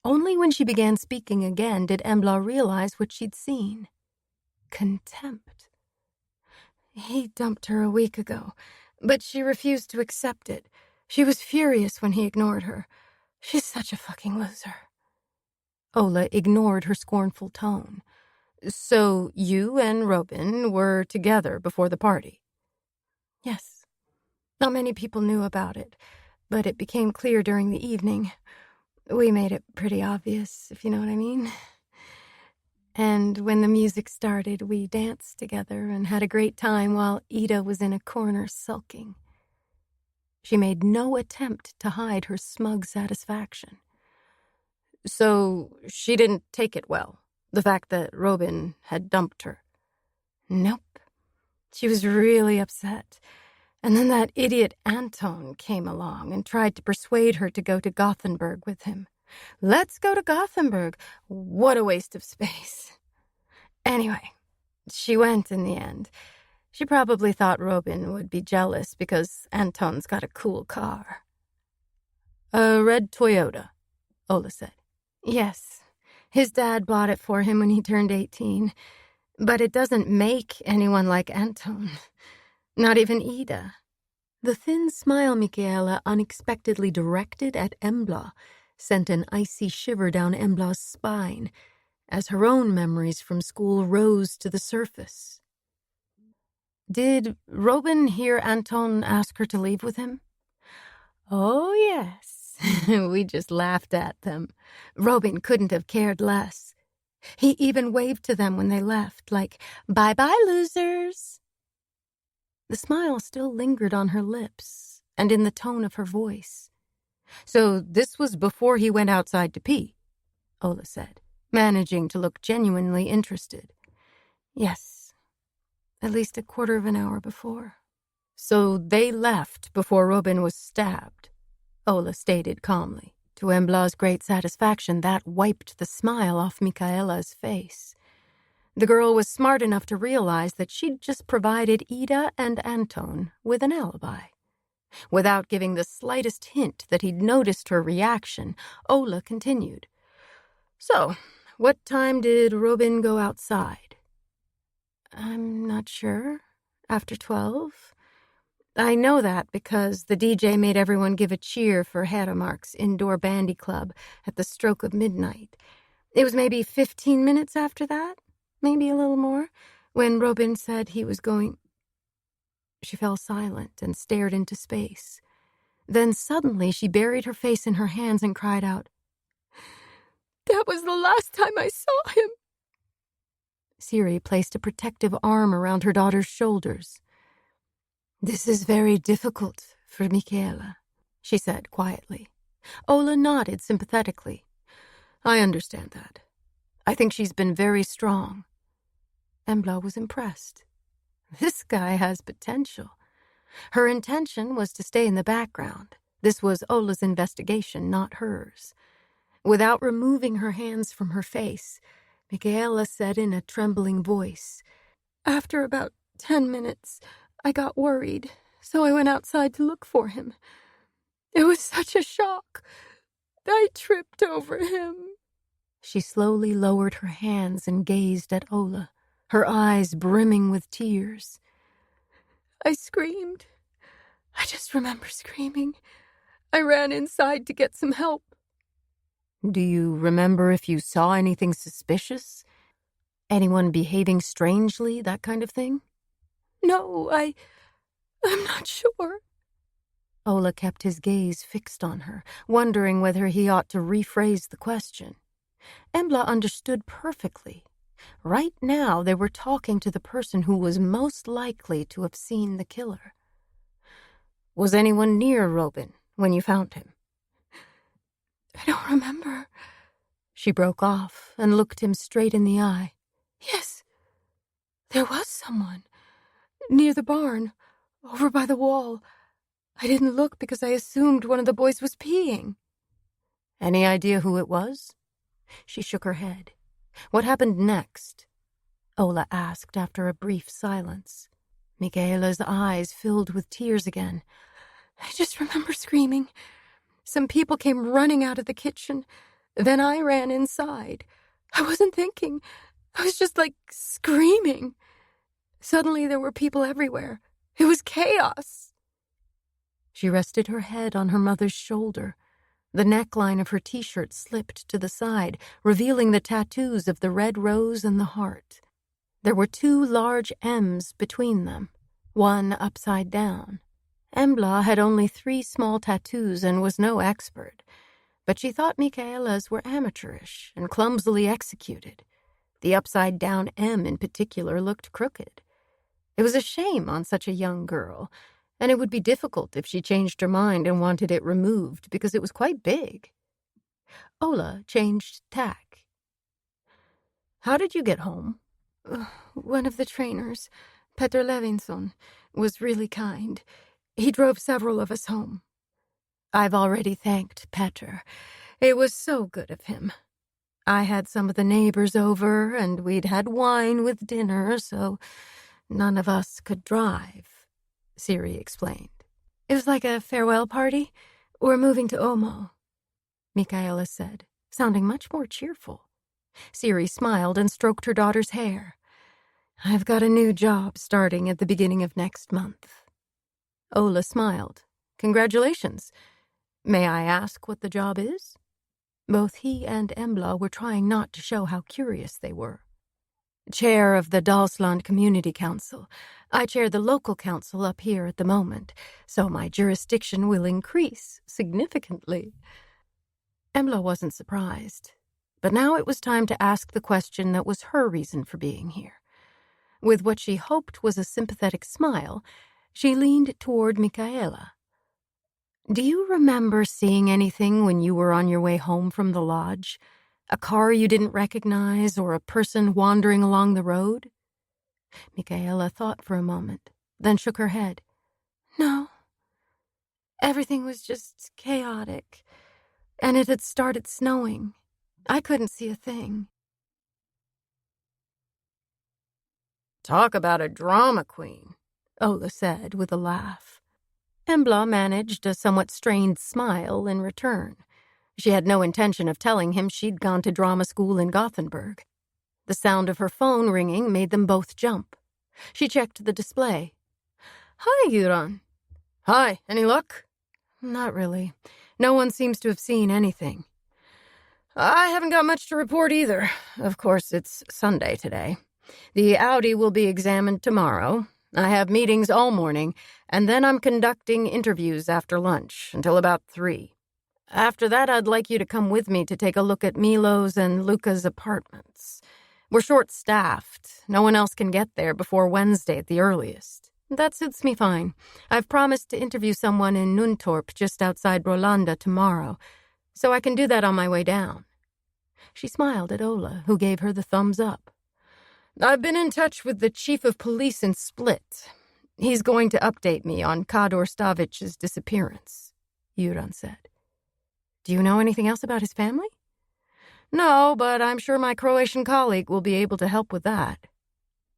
Only when she began speaking again did Embla realize what she'd seen. Contempt. He dumped her a week ago, but she refused to accept it. She was furious when he ignored her. She's such a fucking loser. Ola ignored her scornful tone. "So you and Robin were together before the party?" "Yes. Not many people knew about it, but it became clear during the evening. We made it pretty obvious, if you know what I mean. And when the music started, we danced together and had a great time while Ida was in a corner sulking." She made no attempt to hide her smug satisfaction. "So she didn't take it well, the fact that Robin had dumped her?" "Nope. She was really upset. And then that idiot Anton came along and tried to persuade her to go to Gothenburg with him. Let's go to Gothenburg. What a waste of space. Anyway, she went in the end. She probably thought Robin would be jealous because Anton's got a cool car." "A red Toyota," Ola said. "Yes. His dad bought it for him when he turned 18. But it doesn't make anyone like Anton. Not even Ida." The thin smile Michaela unexpectedly directed at Embla sent an icy shiver down Embla's spine as her own memories from school rose to the surface. "Did Robin hear Anton ask her to leave with him?" "Oh, yes." We just laughed at them. Robin couldn't have cared less. He even waved to them when they left, like, "Bye-bye, losers." The smile still lingered on her lips and in the tone of her voice. "So this was before he went outside to pee," Ola said, managing to look genuinely interested. "Yes. At least a quarter of an hour before." "So they left before Robin was stabbed," Ola stated calmly. To Embla's great satisfaction, that wiped the smile off Michaela's face. The girl was smart enough to realize that she'd just provided Ida and Anton with an alibi. Without giving the slightest hint that he'd noticed her reaction, Ola continued. "So, what time did Robin go outside?" "I'm not sure. After 12. I know that because the DJ made everyone give a cheer for Herremark's indoor bandy club at the stroke of midnight. It was maybe 15 minutes after that, maybe a little more, when Robin said he was going." She fell silent and stared into space. Then suddenly she buried her face in her hands and cried out, "That was the last time I saw him." Siri placed a protective arm around her daughter's shoulders. "This is very difficult for Michaela," she said quietly. Ola nodded sympathetically. "I understand that. I think she's been very strong." Embla was impressed. This guy has potential. Her intention was to stay in the background. This was Ola's investigation, not hers. Without removing her hands from her face, Michaela said in a trembling voice, "After about 10 minutes, I got worried, so I went outside to look for him. It was such a shock. I tripped over him." She slowly lowered her hands and gazed at Ola, her eyes brimming with tears. "I screamed. I just remember screaming. I ran inside to get some help." "Do you remember if you saw anything suspicious? Anyone behaving strangely, that kind of thing?" No, I'm not sure. Ola kept his gaze fixed on her, wondering whether he ought to rephrase the question. Embla understood perfectly. Right now, they were talking to the person who was most likely to have seen the killer. Was anyone near Robin when you found him? I don't remember. She broke off and looked him straight in the eye. Yes, there was someone. Near the barn, over by the wall. I didn't look because I assumed one of the boys was peeing. Any idea who it was? She shook her head. What happened next? Ola asked after a brief silence. Michaela's eyes filled with tears again. I just remember screaming. Some people came running out of the kitchen. Then I ran inside. I wasn't thinking. I was just screaming. Suddenly there were people everywhere. It was chaos. She rested her head on her mother's shoulder. The neckline of her t-shirt slipped to the side, revealing the tattoos of the red rose and the heart. There were 2 large M's between them, one upside down. Embla had only 3 small tattoos and was no expert, but she thought Michaela's were amateurish and clumsily executed. The upside-down M in particular looked crooked. It was a shame on such a young girl, and it would be difficult if she changed her mind and wanted it removed because it was quite big. Ola changed tack. How did you get home? One of the trainers, Petter Levinson, was really kind. He drove several of us home. I've already thanked Petter. It was so good of him. I had some of the neighbors over, and we'd had wine with dinner, so none of us could drive, Siri explained. It was like a farewell party. We're moving to Omo, Michaela said, sounding much more cheerful. Siri smiled and stroked her daughter's hair. I've got a new job starting at the beginning of next month. Ola smiled. Congratulations. May I ask what the job is? Both he and Embla were trying not to show how curious they were. Chair of the Dalsland Community Council. I chair the local council up here at the moment, so my jurisdiction will increase significantly. Embla wasn't surprised, but now it was time to ask the question that was her reason for being here. With what she hoped was a sympathetic smile, she leaned toward Michaela. Do you remember seeing anything when you were on your way home from the lodge? A car you didn't recognize or a person wandering along the road? Michaela thought for a moment, then shook her head. No. Everything was just chaotic, and it had started snowing. I couldn't see a thing. Talk about a drama queen, Ola said with a laugh. Embla managed a somewhat strained smile in return. She had no intention of telling him she'd gone to drama school in Gothenburg. The sound of her phone ringing made them both jump. She checked the display. Hi, Göran. Hi, any luck? Not really. No one seems to have seen anything. I haven't got much to report either. Of course, it's Sunday today. The Audi will be examined tomorrow. I have meetings all morning, and then I'm conducting interviews after lunch until about 3. After that, I'd like you to come with me to take a look at Milo's and Luca's apartments. We're short-staffed. No one else can get there before Wednesday at the earliest. That suits me fine. I've promised to interview someone in Nuntorp just outside Rolanda tomorrow, so I can do that on my way down. She smiled at Ola, who gave her the thumbs up. I've been in touch with the chief of police in Split. He's going to update me on Kador Stavic's disappearance, Göran said. Do you know anything else about his family? No, but I'm sure my Croatian colleague will be able to help with that.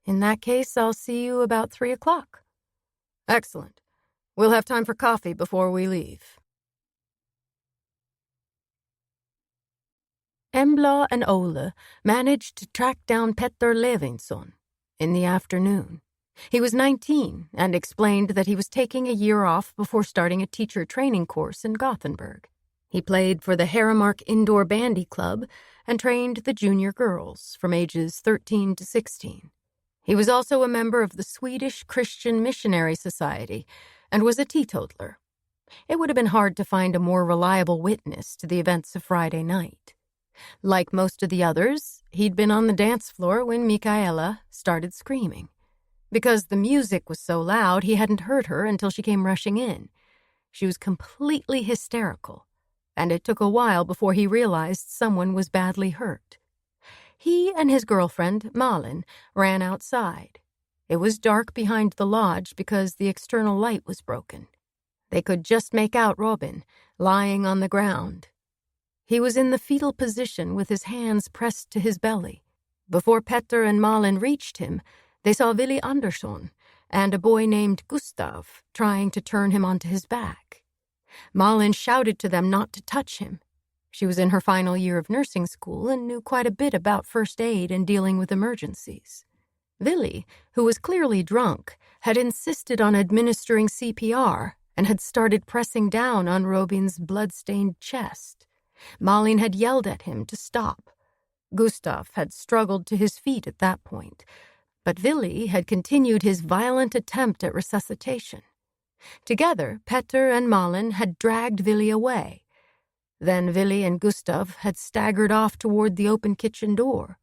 In that case, I'll see you about 3 o'clock. Excellent. We'll have time for coffee before we leave. Embla and Ola managed to track down Petter Levinson in the afternoon. He was 19 and explained that he was taking a year off before starting a teacher training course in Gothenburg. He played for the Haramark Indoor Bandy Club and trained the junior girls from ages 13 to 16. He was also a member of the Swedish Christian Missionary Society and was a teetotaler. It would have been hard to find a more reliable witness to the events of Friday night. Like most of the others, he'd been on the dance floor when Michaela started screaming. Because the music was so loud, he hadn't heard her until she came rushing in. She was completely hysterical, and it took a while before he realized someone was badly hurt. He and his girlfriend, Malin, ran outside. It was dark behind the lodge because the external light was broken. They could just make out Robin, lying on the ground. He was in the fetal position with his hands pressed to his belly. Before Petter and Malin reached him, they saw Willy Andersson and a boy named Gustav trying to turn him onto his back. Malin shouted to them not to touch him. She was in her final year of nursing school and knew quite a bit about first aid and dealing with emergencies. Willy, who was clearly drunk, had insisted on administering CPR and had started pressing down on Robin's blood-stained chest. Malin had yelled at him to stop. Gustav had struggled to his feet at that point, but Willy had continued his violent attempt at resuscitation. Together, Petter and Malin had dragged Willy away. Then Willy and Gustav had staggered off toward the open kitchen door.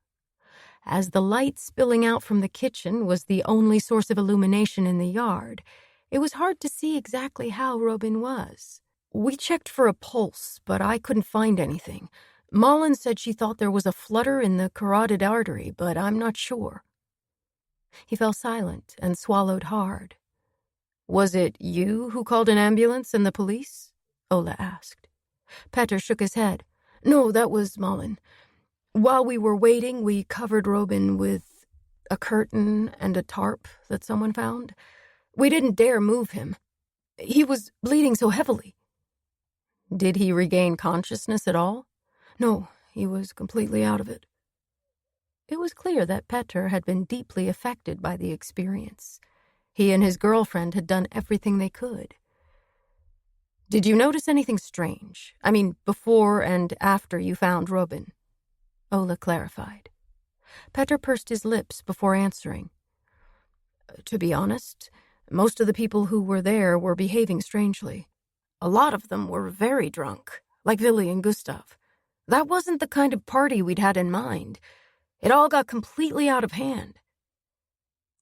As the light spilling out from the kitchen was the only source of illumination in the yard, it was hard to see exactly how Robin was. We checked for a pulse, but I couldn't find anything. Malin said she thought there was a flutter in the carotid artery, but I'm not sure. He fell silent and swallowed hard. Was it you who called an ambulance and the police? Ola asked. Petter shook his head. No, that was Malin. While we were waiting, we covered Robin with a curtain and a tarp that someone found. We didn't dare move him. He was bleeding so heavily. Did he regain consciousness at all? No, he was completely out of it. It was clear that Petter had been deeply affected by the experience. He and his girlfriend had done everything they could. Did you notice anything strange? I mean, before and after you found Robin? Ola clarified. Petter pursed his lips before answering. To be honest, most of the people who were there were behaving strangely. A lot of them were very drunk, like Willy and Gustav. That wasn't the kind of party we'd had in mind. It all got completely out of hand.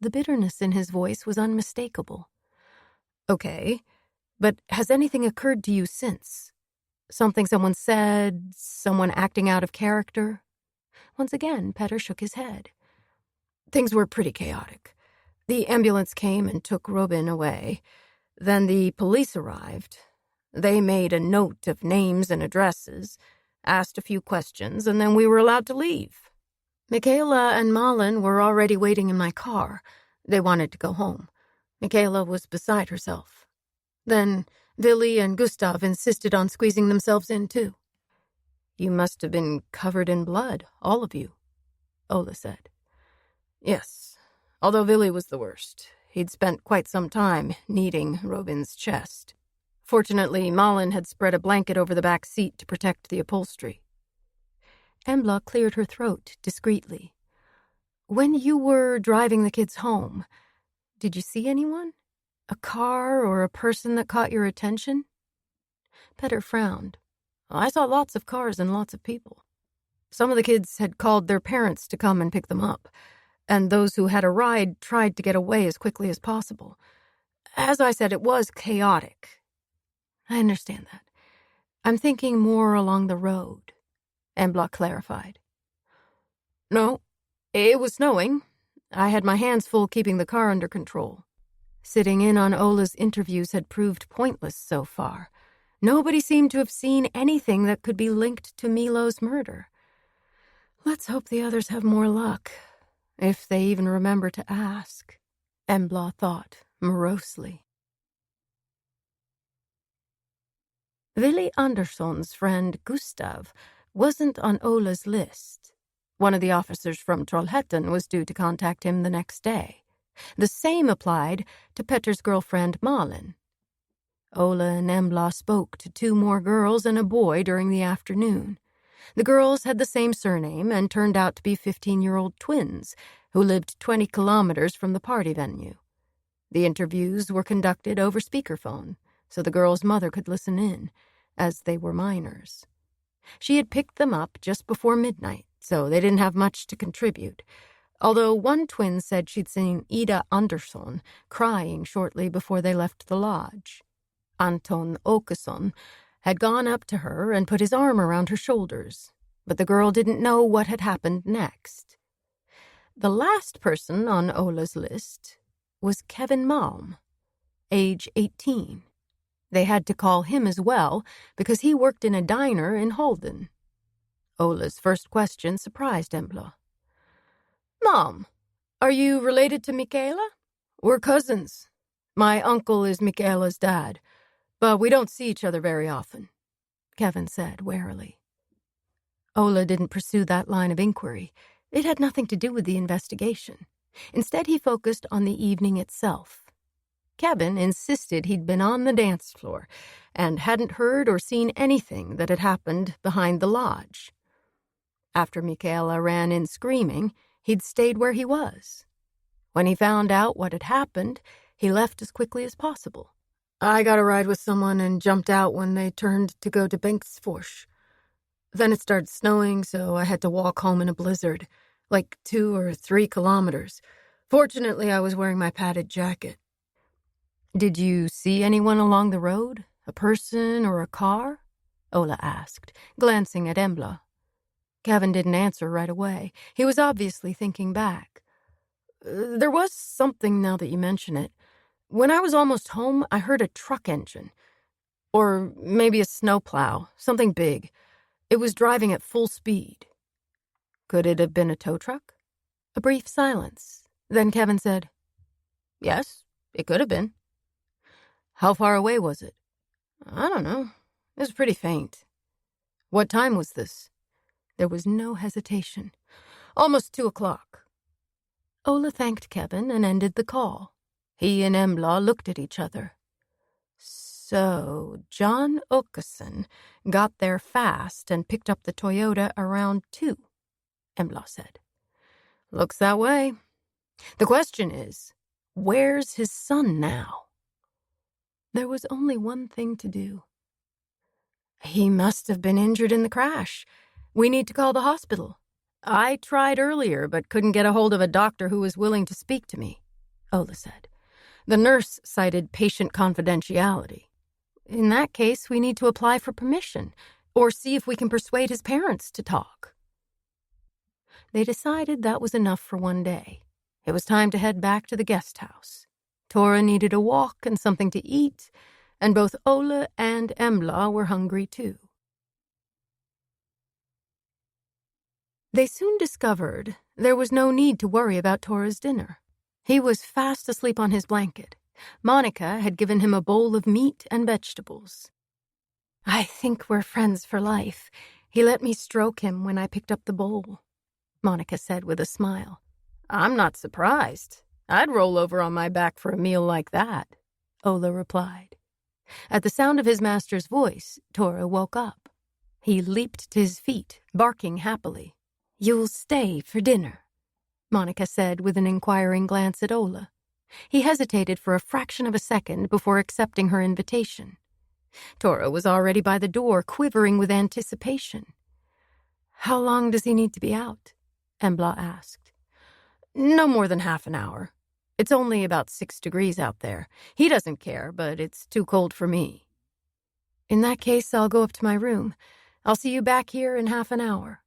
The bitterness in his voice was unmistakable. Okay, but has anything occurred to you since? Something someone said, someone acting out of character? Once again, Petter shook his head. Things were pretty chaotic. The ambulance came and took Robin away. Then the police arrived. They made a note of names and addresses, asked a few questions, and then we were allowed to leave. Michaela and Malin were already waiting in my car. They wanted to go home. Michaela was beside herself. Then Willy and Gustav insisted on squeezing themselves in, too. You must have been covered in blood, all of you, Ola said. Yes, although Willy was the worst. He'd spent quite some time kneading Robin's chest. Fortunately, Malin had spread a blanket over the back seat to protect the upholstery. Embla cleared her throat discreetly. When you were driving the kids home, did you see anyone? A car or a person that caught your attention? Petter frowned. I saw lots of cars and lots of people. Some of the kids had called their parents to come and pick them up, and those who had a ride tried to get away as quickly as possible. As I said, it was chaotic. I understand that. I'm thinking more along the road, Embla clarified. No, it was snowing. I had my hands full keeping the car under control. Sitting in on Ola's interviews had proved pointless so far. Nobody seemed to have seen anything that could be linked to Milo's murder. Let's hope the others have more luck, if they even remember to ask, Embla thought morosely. Willy Andersson's friend Gustav wasn't on Ola's list. One of the officers from Trollhättan was due to contact him the next day. The same applied to Petter's girlfriend Malin. Ola and Embla spoke to 2 more girls and a boy during the afternoon. The girls had the same surname and turned out to be 15-year-old twins who lived 20 kilometers from the party venue. The interviews were conducted over speakerphone, so the girl's mother could listen in, as they were minors. She had picked them up just before midnight, so they didn't have much to contribute, although one twin said she'd seen Ida Andersson crying shortly before they left the lodge. Anton Åkesson had gone up to her and put his arm around her shoulders, but the girl didn't know what had happened next. The last person on Ola's list was Kevin Malm, age 18. They had to call him as well because he worked in a diner in Halden. Ola's first question surprised Embla. "Mom, are you related to Michaela? We're cousins. My uncle is Michaela's dad, but we don't see each other very often," Kevin said warily. Ola didn't pursue that line of inquiry. It had nothing to do with the investigation. Instead, he focused on the evening itself. Kevin insisted he'd been on the dance floor and hadn't heard or seen anything that had happened behind the lodge. After Michaela ran in screaming, he'd stayed where he was. When he found out what had happened, he left as quickly as possible. "I got a ride with someone and jumped out when they turned to go to Bengtsfors. Then it started snowing, so I had to walk home in a blizzard, like 2 or 3 kilometers. Fortunately, I was wearing my padded jacket." "Did you see anyone along the road? A person or a car?" Ola asked, glancing at Embla. Kevin didn't answer right away. He was obviously thinking back. "There was something now that you mention it. When I was almost home, I heard a truck engine. Or maybe a snowplow, something big. It was driving at full speed." "Could it have been a tow truck?" A brief silence. Then Kevin said, "Yes, it could have been." "How far away was it?" "I don't know. It was pretty faint." "What time was this?" There was no hesitation. "Almost 2:00. Ola thanked Kevin and ended the call. He and Embla looked at each other. "So, John Åkesson got there fast and picked up the Toyota around 2, Embla said. "Looks that way. The question is, where's his son now?" There was only one thing to do. "He must have been injured in the crash. We need to call the hospital. I tried earlier, but couldn't get a hold of a doctor who was willing to speak to me," Ola said. "The nurse cited patient confidentiality. In that case, we need to apply for permission, or see if we can persuade his parents to talk." They decided that was enough for one day. It was time to head back to the guest house. Tora needed a walk and something to eat, and both Ola and Embla were hungry too. They soon discovered there was no need to worry about Tora's dinner. He was fast asleep on his blanket. Monica had given him a bowl of meat and vegetables. "I think we're friends for life. He let me stroke him when I picked up the bowl," Monica said with a smile. "I'm not surprised. I'd roll over on my back for a meal like that," Ola replied. At the sound of his master's voice, Tora woke up. He leaped to his feet, barking happily. "You'll stay for dinner," Monica said with an inquiring glance at Ola. He hesitated for a fraction of a second before accepting her invitation. Tora was already by the door, quivering with anticipation. "How long does he need to be out?" Embla asked. "No more than half an hour. It's only about 6 degrees out there. He doesn't care, but it's too cold for me." "In that case, I'll go up to my room. I'll see you back here in half an hour."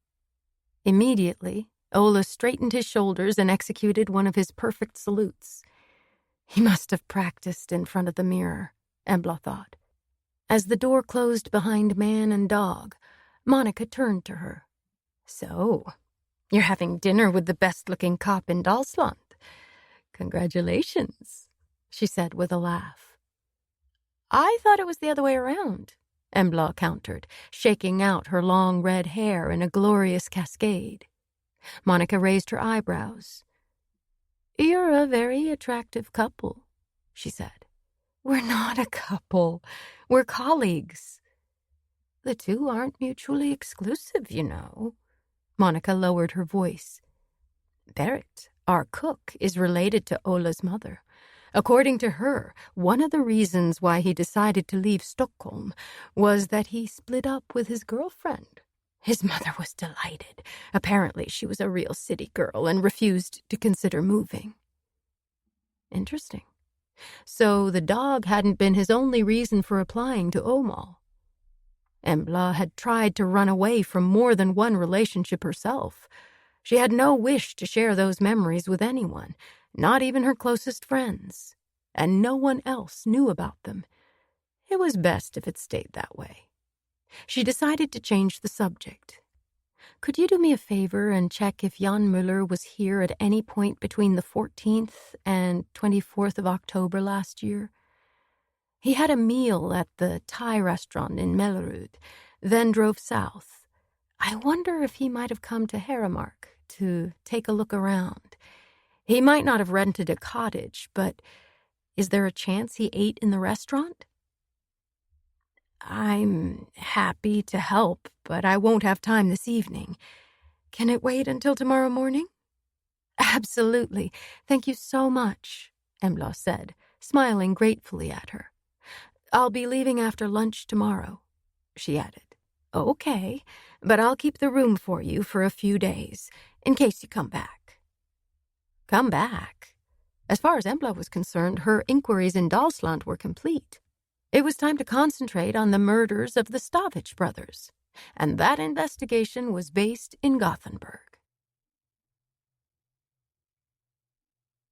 Immediately, Ola straightened his shoulders and executed one of his perfect salutes. He must have practiced in front of the mirror, Embla thought. As the door closed behind man and dog, Monica turned to her. "So, you're having dinner with the best-looking cop in Dalsland. Congratulations," she said with a laugh. "I thought it was the other way around," Embla countered, shaking out her long red hair in a glorious cascade. Monica raised her eyebrows. "You're a very attractive couple," she said. "We're not a couple. We're colleagues." "The two aren't mutually exclusive, you know." Monica lowered her voice. "Berit, Our cook is related to Ola's mother. According to her, one of the reasons why he decided to leave Stockholm was that he split up with his girlfriend. His mother was delighted. Apparently, she was a real city girl and refused to consider moving. Interesting. So the dog hadn't been his only reason for applying to Åmål. Embla had tried to run away from more than one relationship herself. She had no wish to share those memories with anyone, not even her closest friends, and no one else knew about them. It was best if it stayed that way. She decided to change the subject. Could you do me a favor and check if Jan Müller was here at any point between the 14th and 24th of October last year? He had a meal at the Thai restaurant in Mellerud, then drove south. I wonder if he might have come to Haramark to take a look around. He might not have rented a cottage, but is there a chance he ate in the restaurant? I'm happy to help, but I won't have time this evening. Can it wait until tomorrow morning? Absolutely. Thank you so much, Embla said, smiling gratefully at her. I'll be leaving after lunch tomorrow, she added. Okay, but I'll keep the room for you for a few days, in case you come back. Come back? As far as Embla was concerned, her inquiries in Dalsland were complete. It was time to concentrate on the murders of the Stavich brothers, and that investigation was based in Gothenburg.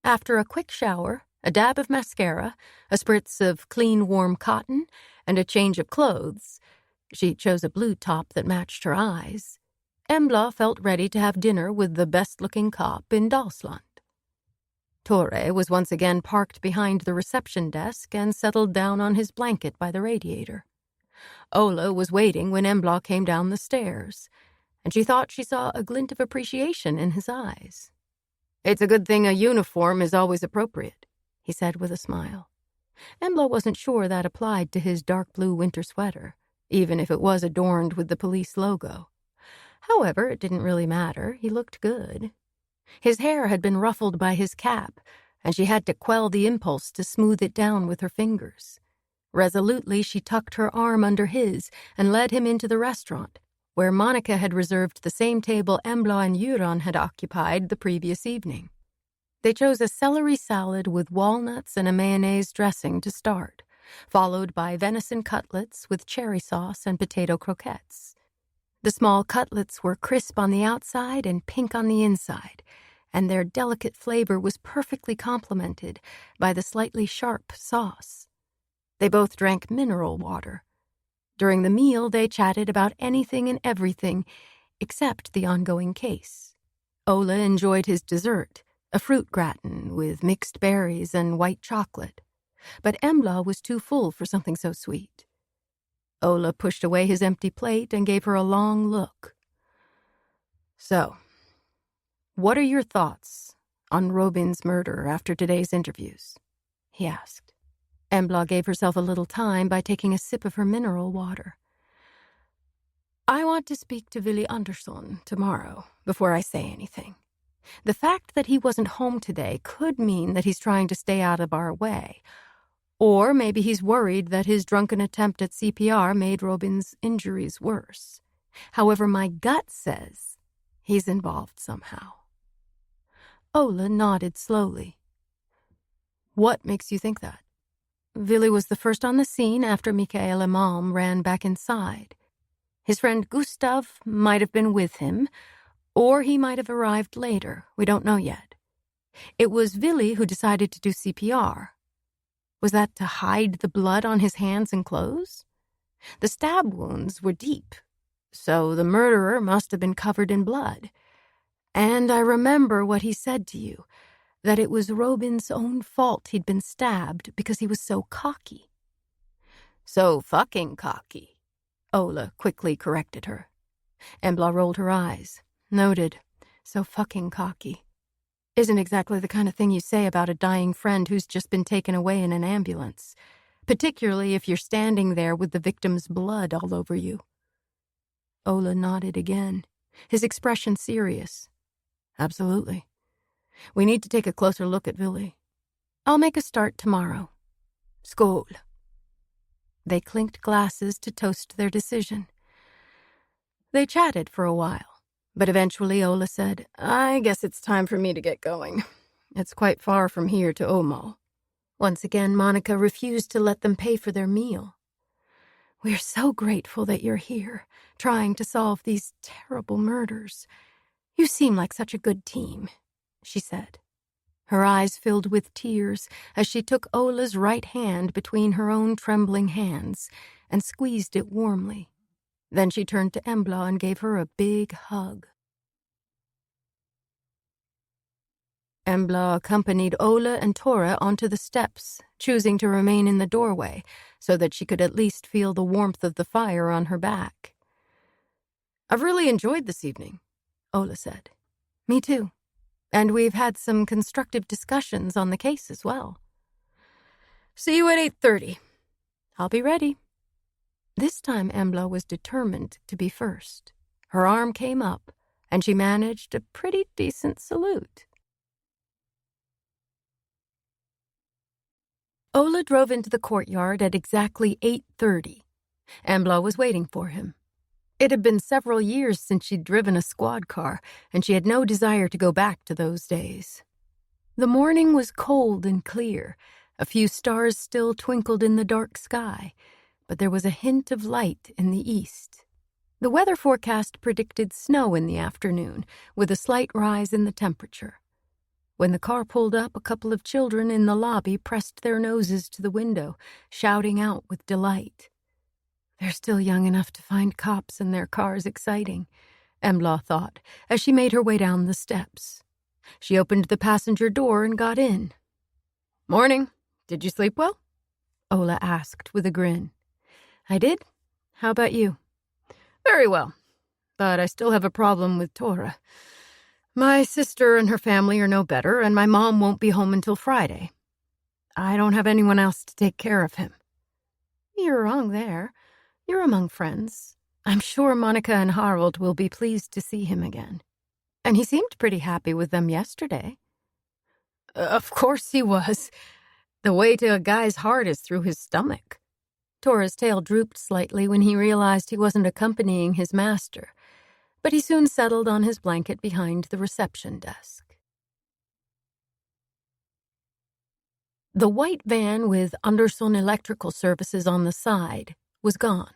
After a quick shower, a dab of mascara, a spritz of clean, warm cotton, and a change of clothes — she chose a blue top that matched her eyes — Embla felt ready to have dinner with the best-looking cop in Dalsland. Tore was once again parked behind the reception desk and settled down on his blanket by the radiator. Ola was waiting when Embla came down the stairs, and she thought she saw a glint of appreciation in his eyes. It's a good thing a uniform is always appropriate, he said with a smile. Embla wasn't sure that applied to his dark blue winter sweater, even if it was adorned with the police logo. However, it didn't really matter. He looked good. His hair had been ruffled by his cap, and she had to quell the impulse to smooth it down with her fingers. Resolutely, she tucked her arm under his and led him into the restaurant, where Monica had reserved the same table Embla and Göran had occupied the previous evening. They chose a celery salad with walnuts and a mayonnaise dressing to start, followed by venison cutlets with cherry sauce and potato croquettes. The small cutlets were crisp on the outside and pink on the inside, and their delicate flavor was perfectly complemented by the slightly sharp sauce. They both drank mineral water. During the meal, they chatted about anything and everything except the ongoing case. Ola enjoyed his dessert, a fruit gratin with mixed berries and white chocolate, but Embla was too full for something so sweet. Ola pushed away his empty plate and gave her a long look. So, what are your thoughts on Robin's murder after today's interviews? He asked. Embla gave herself a little time by taking a sip of her mineral water. I want to speak to Willy Andersson tomorrow before I say anything. The fact that he wasn't home today could mean that he's trying to stay out of our way. Or maybe he's worried that his drunken attempt at CPR made Robin's injuries worse. However, my gut says he's involved somehow. Ola nodded slowly. What makes you think that? Willy was the first on the scene after Mikaela Malm ran back inside. His friend Gustav might have been with him, or he might have arrived later. We don't know yet. It was Willy who decided to do CPR. Was that to hide the blood on his hands and clothes? The stab wounds were deep, so the murderer must have been covered in blood. And I remember what he said to you, that it was Robin's own fault he'd been stabbed because he was so cocky. So fucking cocky, Ola quickly corrected her. Embla rolled her eyes. Noted. So fucking cocky. Isn't exactly the kind of thing you say about a dying friend who's just been taken away in an ambulance, particularly if you're standing there with the victim's blood all over you. Ola nodded again, his expression serious. Absolutely. We need to take a closer look at Willy. I'll make a start tomorrow. Skål. They clinked glasses to toast their decision. They chatted for a while, but eventually Ola said, I guess it's time for me to get going. It's quite far from here to Åmål. Once again, Monica refused to let them pay for their meal. We're so grateful that you're here, trying to solve these terrible murders. You seem like such a good team, she said. Her eyes filled with tears as she took Ola's right hand between her own trembling hands and squeezed it warmly. Then she turned to Embla and gave her a big hug. Embla accompanied Ola and Tora onto the steps, choosing to remain in the doorway so that she could at least feel the warmth of the fire on her back. I've really enjoyed this evening, Ola said. Me too. And we've had some constructive discussions on the case as well. See you at 8:30. I'll be ready. This time Embla was determined to be first. Her arm came up, and she managed a pretty decent salute. Ola drove into the courtyard at exactly 8:30. Embla was waiting for him. It had been several years since she'd driven a squad car, and she had no desire to go back to those days. The morning was cold and clear. A few stars still twinkled in the dark sky, but there was a hint of light in the east. The weather forecast predicted snow in the afternoon, with a slight rise in the temperature. When the car pulled up, a couple of children in the lobby pressed their noses to the window, shouting out with delight. They're still young enough to find cops in their cars exciting, Embla thought, as she made her way down the steps. She opened the passenger door and got in. Morning. Did you sleep well? Ola asked with a grin. I did. How about you? Very well, but I still have a problem with Tora. My sister and her family are no better, and my mom won't be home until Friday. I don't have anyone else to take care of him. You're wrong there. You're among friends. I'm sure Monica and Harold will be pleased to see him again. And he seemed pretty happy with them yesterday. Of course he was. The way to a guy's heart is through his stomach. Tora's tail drooped slightly when he realized he wasn't accompanying his master, but he soon settled on his blanket behind the reception desk. The white van with Andersson Electrical Services on the side was gone.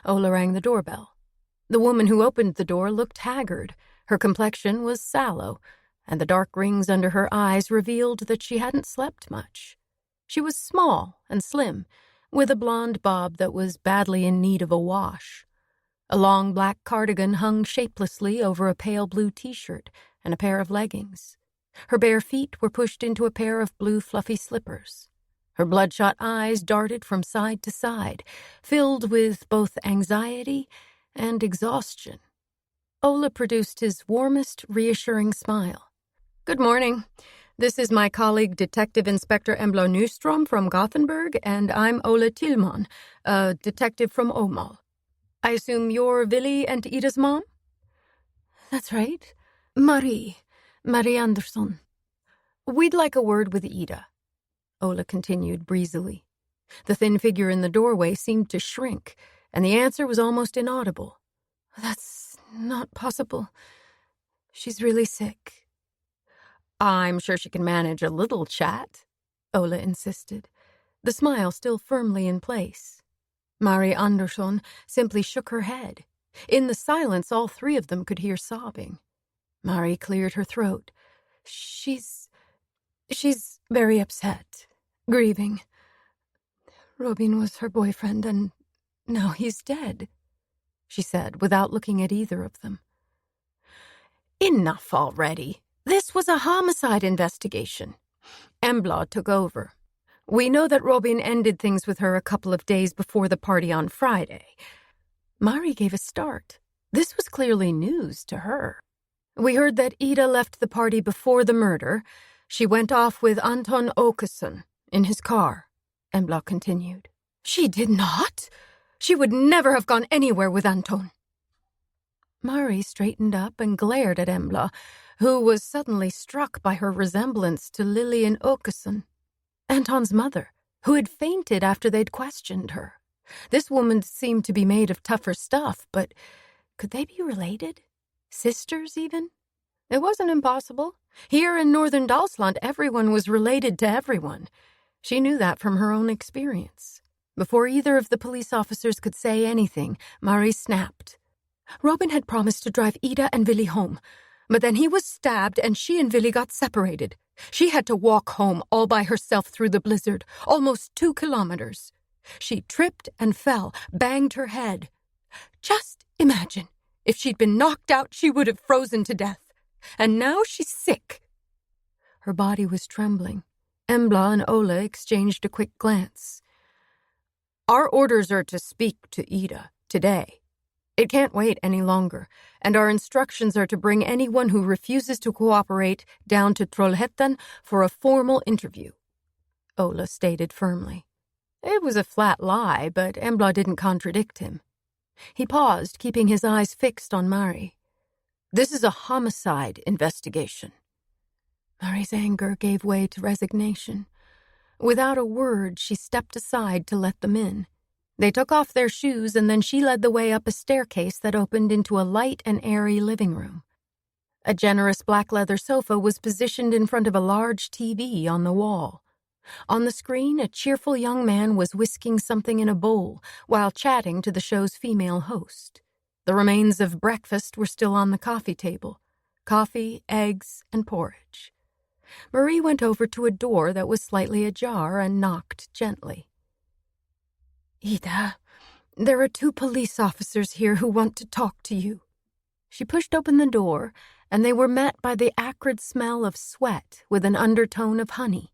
Ola rang the doorbell. The woman who opened the door looked haggard. Her complexion was sallow, and the dark rings under her eyes revealed that she hadn't slept much. She was small and slim, with a blonde bob that was badly in need of a wash. A long black cardigan hung shapelessly over a pale blue t-shirt and a pair of leggings. Her bare feet were pushed into a pair of blue fluffy slippers. Her bloodshot eyes darted from side to side, filled with both anxiety and exhaustion. Ola produced his warmest, reassuring smile. Good morning. This is my colleague, Detective Inspector Embla Nyström from Gothenburg, and I'm Ola Tillman, a detective from Åmål. I assume you're Willy and Ida's mom? That's right. Marie Andersson. We'd like a word with Ida, Ola continued breezily. The thin figure in the doorway seemed to shrink, and the answer was almost inaudible. That's not possible. She's really sick. I'm sure she can manage a little chat, Ola insisted, the smile still firmly in place. Marie Andersson simply shook her head. In the silence, all three of them could hear sobbing. Marie cleared her throat. She's very upset, grieving. Robin was her boyfriend, and now he's dead, she said, without looking at either of them. Enough already. This was a homicide investigation. Embla took over. We know that Robin ended things with her a couple of days before the party on Friday. Mari gave a start. This was clearly news to her. We heard that Ida left the party before the murder. She went off with Anton Åkesson in his car, Embla continued. She did not. She would never have gone anywhere with Anton. Mari straightened up and glared at Embla, who was suddenly struck by her resemblance to Lillian Åkesson, Anton's mother, who had fainted after they'd questioned her. This woman seemed to be made of tougher stuff, but could they be related? Sisters, even? It wasn't impossible. Here in northern Dalsland, everyone was related to everyone. She knew that from her own experience. Before either of the police officers could say anything, Mari snapped. Robin had promised to drive Ida and Willy home, but then he was stabbed and she and Willy got separated. She had to walk home all by herself through the blizzard, almost 2 kilometers. She tripped and fell, banged her head. Just imagine, if she'd been knocked out, she would have frozen to death. And now she's sick. Her body was trembling. Embla and Ola exchanged a quick glance. Our orders are to speak to Ida today. It can't wait any longer, and our instructions are to bring anyone who refuses to cooperate down to Trollhättan for a formal interview, Ola stated firmly. It was a flat lie, but Embla didn't contradict him. He paused, keeping his eyes fixed on Mari. This is a homicide investigation. Mari's anger gave way to resignation. Without a word, she stepped aside to let them in. They took off their shoes, and then she led the way up a staircase that opened into a light and airy living room. A generous black leather sofa was positioned in front of a large TV on the wall. On the screen, a cheerful young man was whisking something in a bowl while chatting to the show's female host. The remains of breakfast were still on the coffee table. Coffee, eggs, and porridge. Marie went over to a door that was slightly ajar and knocked gently. Ida, there are 2 police officers here who want to talk to you. She pushed open the door, and they were met by the acrid smell of sweat with an undertone of honey.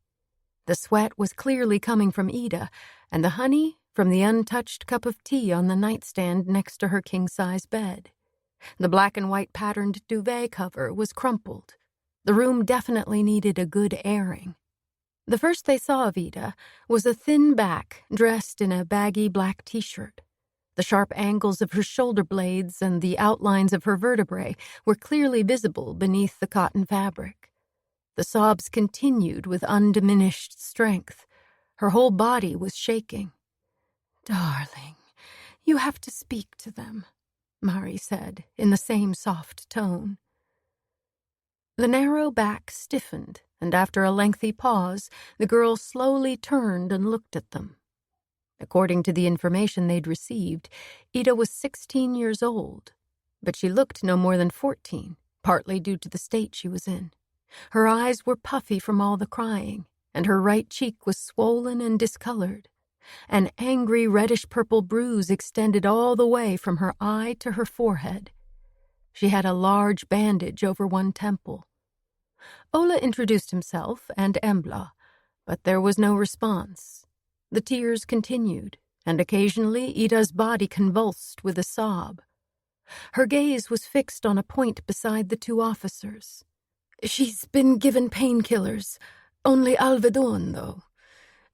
The sweat was clearly coming from Ida, and the honey from the untouched cup of tea on the nightstand next to her king-size bed. The black and white patterned duvet cover was crumpled. The room definitely needed a good airing. The first they saw of Ida was a thin back dressed in a baggy black t-shirt. The sharp angles of her shoulder blades and the outlines of her vertebrae were clearly visible beneath the cotton fabric. The sobs continued with undiminished strength. Her whole body was shaking. Darling, you have to speak to them, Mari said in the same soft tone. The narrow back stiffened, and after a lengthy pause, the girl slowly turned and looked at them. According to the information they'd received, Ida was 16 years old, but she looked no more than 14, partly due to the state she was in. Her eyes were puffy from all the crying, and her right cheek was swollen and discolored. An angry reddish-purple bruise extended all the way from her eye to her forehead. She had a large bandage over one temple. Ola introduced himself and Embla, but there was no response. The tears continued, and occasionally Ida's body convulsed with a sob. Her gaze was fixed on a point beside the 2 officers. She's been given painkillers, only Alvedon, though.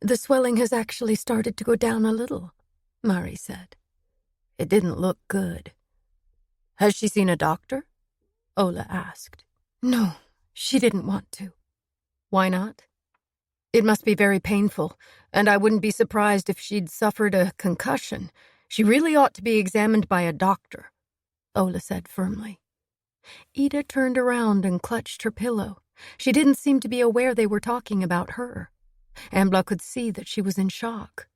The swelling has actually started to go down a little, Mari said. It didn't look good. Has she seen a doctor? Ola asked. No, she didn't want to. Why not? It must be very painful, and I wouldn't be surprised if she'd suffered a concussion. She really ought to be examined by a doctor, Ola said firmly. Ida turned around and clutched her pillow. She didn't seem to be aware they were talking about her. Embla could see that she was in shock.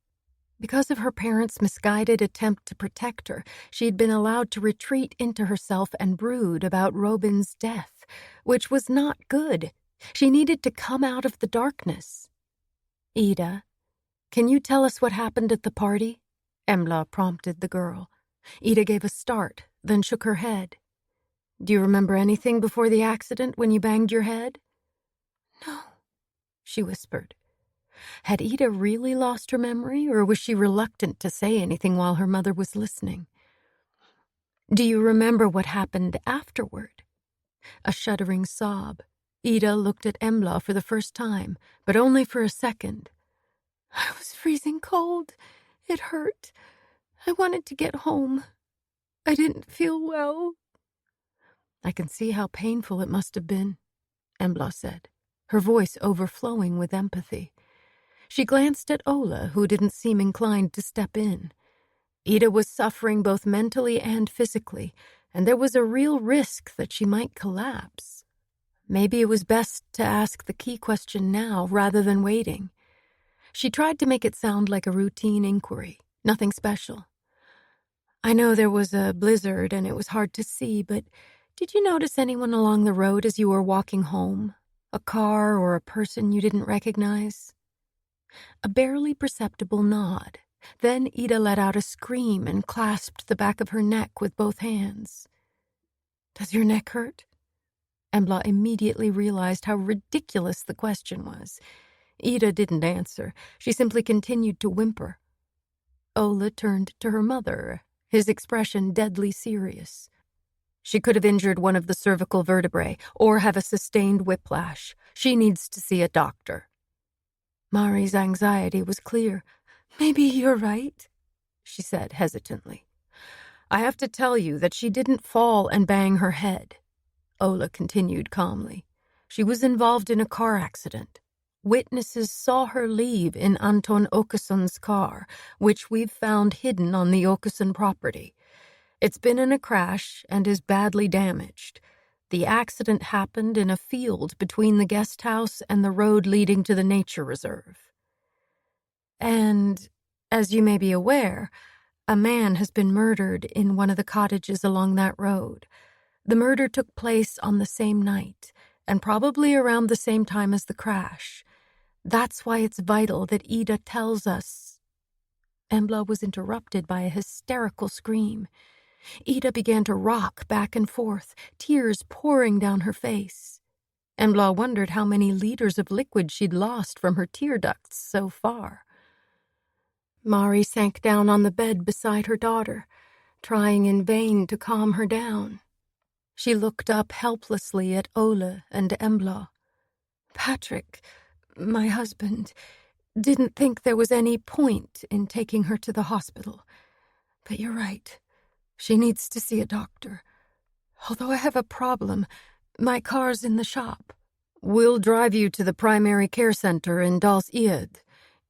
Because of her parents' misguided attempt to protect her, she'd been allowed to retreat into herself and brood about Robin's death, which was not good. She needed to come out of the darkness. Ida, can you tell us what happened at the party? Embla prompted the girl. Ida gave a start, then shook her head. Do you remember anything before the accident when you banged your head? No, she whispered. Had Ida really lost her memory, or was she reluctant to say anything while her mother was listening? Do you remember what happened afterward? A shuddering sob. Ida looked at Embla for the first time, but only for a second. I was freezing cold. It hurt. I wanted to get home. I didn't feel well. I can see how painful it must have been, Embla said, her voice overflowing with empathy. She glanced at Ola, who didn't seem inclined to step in. Ida was suffering both mentally and physically, and there was a real risk that she might collapse. Maybe it was best to ask the key question now rather than waiting. She tried to make it sound like a routine inquiry, nothing special. I know there was a blizzard and it was hard to see, but did you notice anyone along the road as you were walking home? A car or a person you didn't recognize? A barely perceptible nod. Then Ida let out a scream and clasped the back of her neck with both hands. Does your neck hurt? Embla immediately realized how ridiculous the question was. Ida didn't answer. She simply continued to whimper. Ola turned to her mother, his expression deadly serious. She could have injured one of the cervical vertebrae or have a sustained whiplash. She needs to see a doctor. Mari's anxiety was clear. Maybe you're right, she said hesitantly. I have to tell you that she didn't fall and bang her head, Ola continued calmly. She was involved in a car accident. Witnesses saw her leave in Anton Åkesson's car, which we've found hidden on the Åkesson property. It's been in a crash and is badly damaged. The accident happened in a field between the guest house and the road leading to the nature reserve. And, as you may be aware, a man has been murdered in one of the cottages along that road. The murder took place on the same night, and probably around the same time as the crash. That's why it's vital that Ida tells us. Embla was interrupted by a hysterical scream. Ida began to rock back and forth, tears pouring down her face. Embla wondered how many liters of liquid she'd lost from her tear ducts so far. Mari sank down on the bed beside her daughter, trying in vain to calm her down. She looked up helplessly at Ola and Embla. Patrick, my husband, didn't think there was any point in taking her to the hospital. But you're right. She needs to see a doctor. Although I have a problem, my car's in the shop. We'll drive you to the primary care center in Dals-Ed.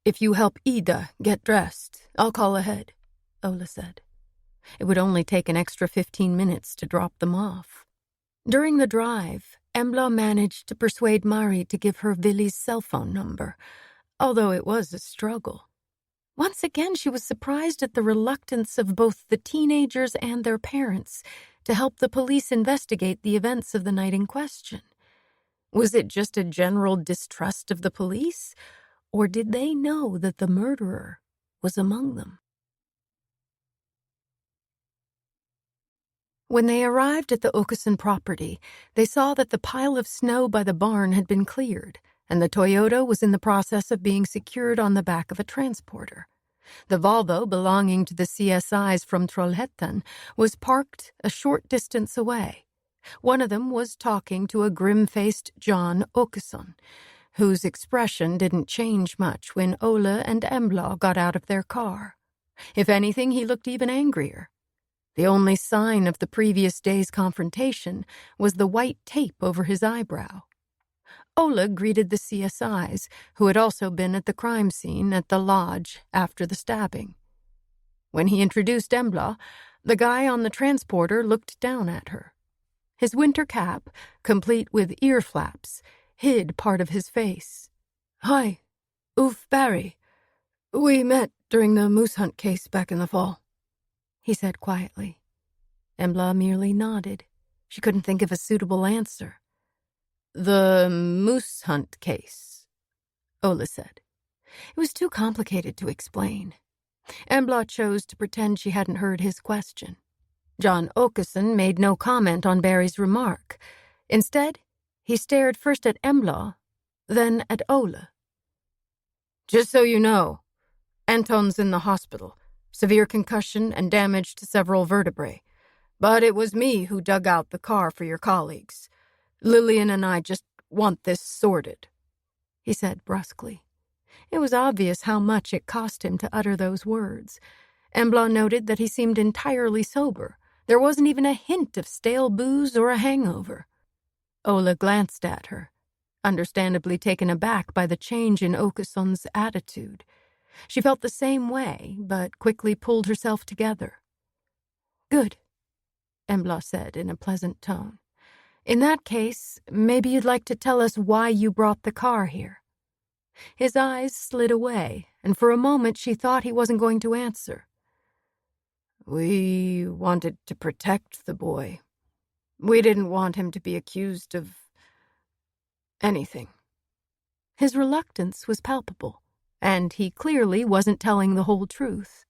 If you help Ida get dressed, I'll call ahead, Ola said. It would only take an extra 15 minutes to drop them off. During the drive, Embla managed to persuade Mari to give her Vili's cell phone number, although it was a struggle. Once again, she was surprised at the reluctance of both the teenagers and their parents to help the police investigate the events of the night in question. Was it just a general distrust of the police, or did they know that the murderer was among them? When they arrived at the Åkesson property, they saw that the pile of snow by the barn had been cleared, and the Toyota was in the process of being secured on the back of a transporter. The Volvo belonging to the CSIs from Trollhättan was parked a short distance away. One of them was talking to a grim-faced John Åkesson, whose expression didn't change much when Ola and Embla got out of their car. If anything, he looked even angrier. The only sign of the previous day's confrontation was the white tape over his eyebrow. Ola greeted the CSIs, who had also been at the crime scene at the lodge after the stabbing. When he introduced Embla, the guy on the transporter looked down at her. His winter cap, complete with ear flaps, hid part of his face. Hi, Ulf Barry. We met during the moose hunt case back in the fall, he said quietly. Embla merely nodded. She couldn't think of a suitable answer. The moose hunt case, Ola said. It was too complicated to explain. Embla chose to pretend she hadn't heard his question. John Åkesson made no comment on Barry's remark. Instead, he stared first at Embla, then at Ola. Just so you know, Anton's in the hospital. Severe concussion and damage to several vertebrae. But it was me who dug out the car for your colleagues. Lillian and I just want this sorted, he said brusquely. It was obvious how much it cost him to utter those words. Embla noted that he seemed entirely sober, There wasn't even a hint of stale booze or a hangover. Ola glanced at her, understandably taken aback by the change in Åkesson's attitude. She felt the same way, but quickly pulled herself together. "Good," Embla said in a pleasant tone. "In that case, maybe you'd like to tell us why you brought the car here." His eyes slid away, and for a moment she thought he wasn't going to answer. "We wanted to protect the boy. We didn't want him to be accused of anything." His reluctance was palpable, and he clearly wasn't telling the whole truth.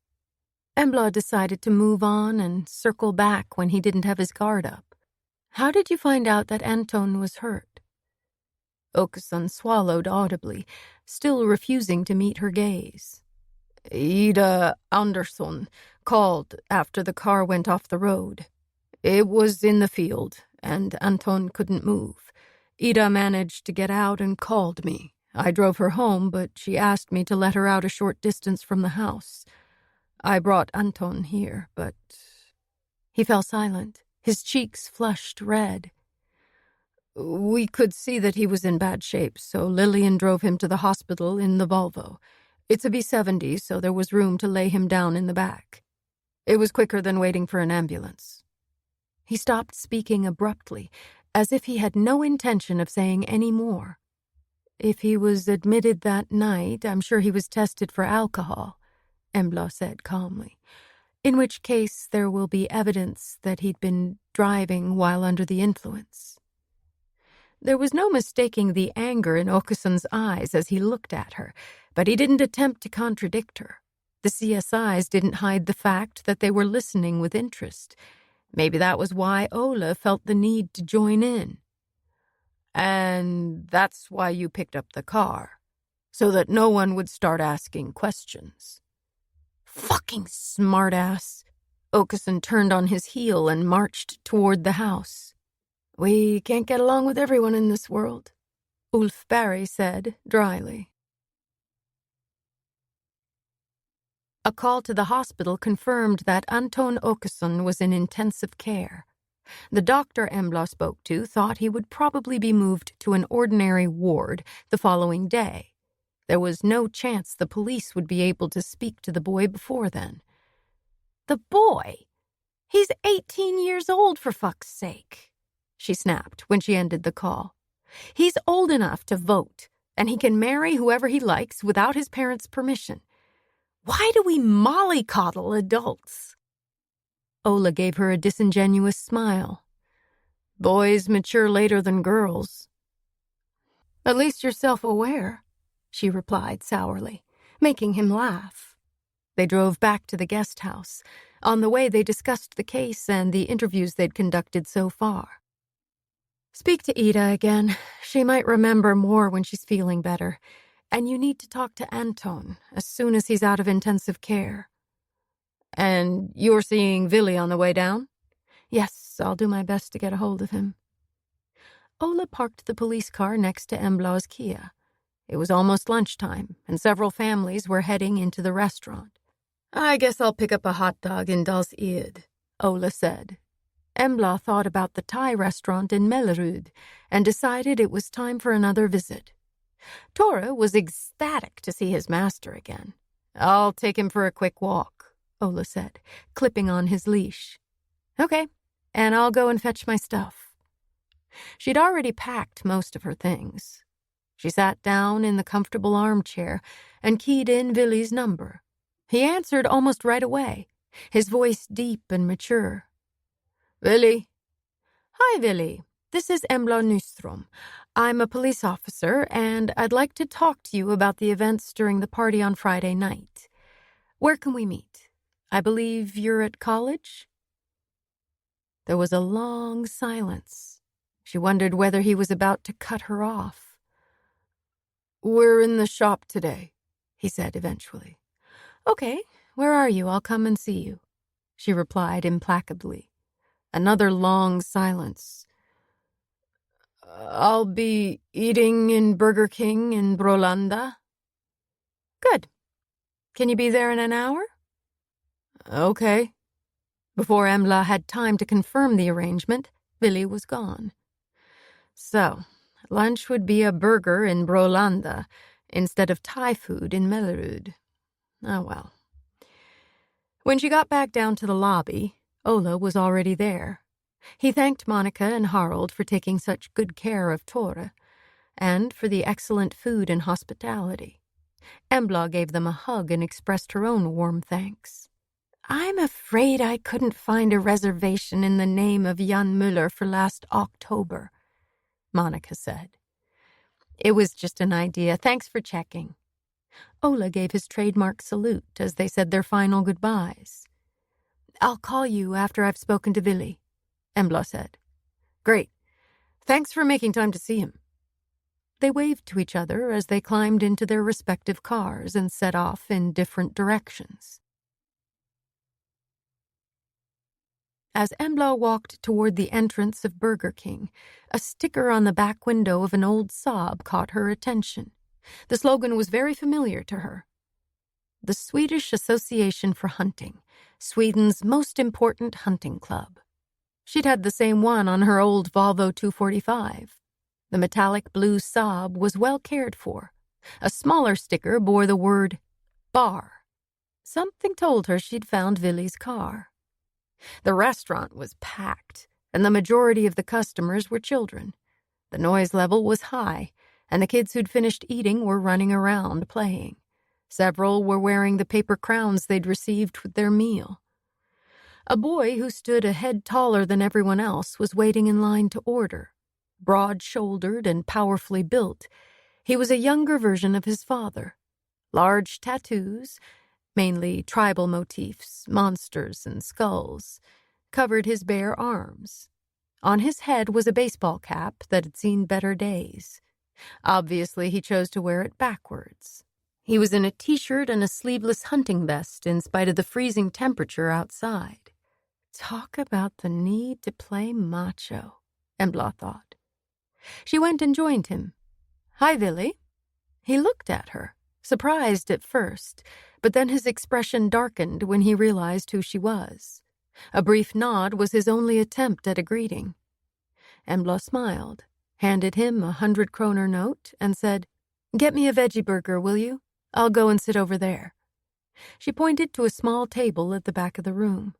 Embla decided to move on and circle back when he didn't have his guard up. "How did you find out that Anton was hurt?" Åkesson swallowed audibly, still refusing to meet her gaze. "Ida Andersson called after the car went off the road. It was in the field, and Anton couldn't move. Ida managed to get out and called me. I drove her home, but she asked me to let her out a short distance from the house. I brought Anton here, but..." He fell silent, his cheeks flushed red. "We could see that he was in bad shape, so Lillian drove him to the hospital in the Volvo. It's a B70, so there was room to lay him down in the back. It was quicker than waiting for an ambulance." He stopped speaking abruptly, as if he had no intention of saying any more. "If he was admitted that night, I'm sure he was tested for alcohol," Embla said calmly, "in which case there will be evidence that he'd been driving while under the influence." There was no mistaking the anger in Åkesson's eyes as he looked at her, but he didn't attempt to contradict her. The CSIs didn't hide the fact that they were listening with interest. Maybe that was why Ola felt the need to join in. "And that's why you picked up the car, so that no one would start asking questions." "Fucking smartass!" Åkesson turned on his heel and marched toward the house. "We can't get along with everyone in this world," Ulf Barry said dryly. A call to the hospital confirmed that Anton Åkesson was in intensive care. The doctor Embla spoke to thought he would probably be moved to an ordinary ward the following day. There was no chance the police would be able to speak to the boy before then. "The boy? He's 18 years old, for fuck's sake," she snapped when she ended the call. "He's old enough to vote, and he can marry whoever he likes without his parents' permission. Why do we mollycoddle adults?" Ola gave her a disingenuous smile. "Boys mature later than girls." "At least you're self-aware," she replied sourly, making him laugh. They drove back to the guest house. On the way, they discussed the case and the interviews they'd conducted so far. "Speak to Ida again. She might remember more when she's feeling better. And you need to talk to Anton as soon as he's out of intensive care." "And you're seeing Willy on the way down?" "Yes, I'll do my best to get a hold of him." Ola parked the police car next to Embla's Kia. It was almost lunchtime, and several families were heading into the restaurant. "I guess I'll pick up a hot dog in Dals Ed," Ola said. Embla thought about the Thai restaurant in Mellerud and decided it was time for another visit. Tora was ecstatic to see his master again. "I'll take him for a quick walk," Ola said, clipping on his leash. "Okay, and I'll go and fetch my stuff." She'd already packed most of her things. She sat down in the comfortable armchair and keyed in Willy's number. He answered almost right away, his voice deep and mature. "Willy." "Hi, Willy. This is Embla Nyström. I'm a police officer, and I'd like to talk to you about the events during the party on Friday night. Where can we meet? I believe you're at college?" There was a long silence. She wondered whether he was about to cut her off. "We're in the shop today," he said eventually. "Okay, where are you? I'll come and see you," she replied implacably. Another long silence. "I'll be eating in Burger King in Brolanda." "Good. Can you be there in an hour?" "Okay." Before Embla had time to confirm the arrangement, Billy was gone. So, lunch would be a burger in Brolanda instead of Thai food in Mellerud. Oh well. When she got back down to the lobby, Ola was already there. He thanked Monica and Harold for taking such good care of Tore, and for the excellent food and hospitality. Embla gave them a hug and expressed her own warm thanks. "I'm afraid I couldn't find a reservation in the name of Jan Müller for last October," Monica said. "It was just an idea. Thanks for checking." Ola gave his trademark salute as they said their final goodbyes. "I'll call you after I've spoken to Willy," Embla said. "Great. Thanks for making time to see him." They waved to each other as they climbed into their respective cars and set off in different directions. As Embla walked toward the entrance of Burger King, a sticker on the back window of an old Saab caught her attention. The slogan was very familiar to her. "The Swedish Association for Hunting, Sweden's most important hunting club." She'd had the same one on her old Volvo 245. The metallic blue Saab was well cared for. A smaller sticker bore the word bar. Something told her she'd found Willy's car. The restaurant was packed, and the majority of the customers were children. The noise level was high, and the kids who'd finished eating were running around playing. Several were wearing the paper crowns they'd received with their meal. A boy who stood a head taller than everyone else was waiting in line to order. Broad-shouldered and powerfully built, he was a younger version of his father. Large tattoos, mainly tribal motifs, monsters and skulls, covered his bare arms. On his head was a baseball cap that had seen better days. Obviously, he chose to wear it backwards. He was in a t-shirt and a sleeveless hunting vest in spite of the freezing temperature outside. Talk about the need to play macho, Embla thought. She went and joined him. "Hi, Willy." He looked at her, surprised at first, but then his expression darkened when he realized who she was. A brief nod was his only attempt at a greeting. Embla smiled, handed him a 100-kroner note, and said, "Get me a veggie burger, will you? I'll go and sit over there." She pointed to a small table at the back of the room.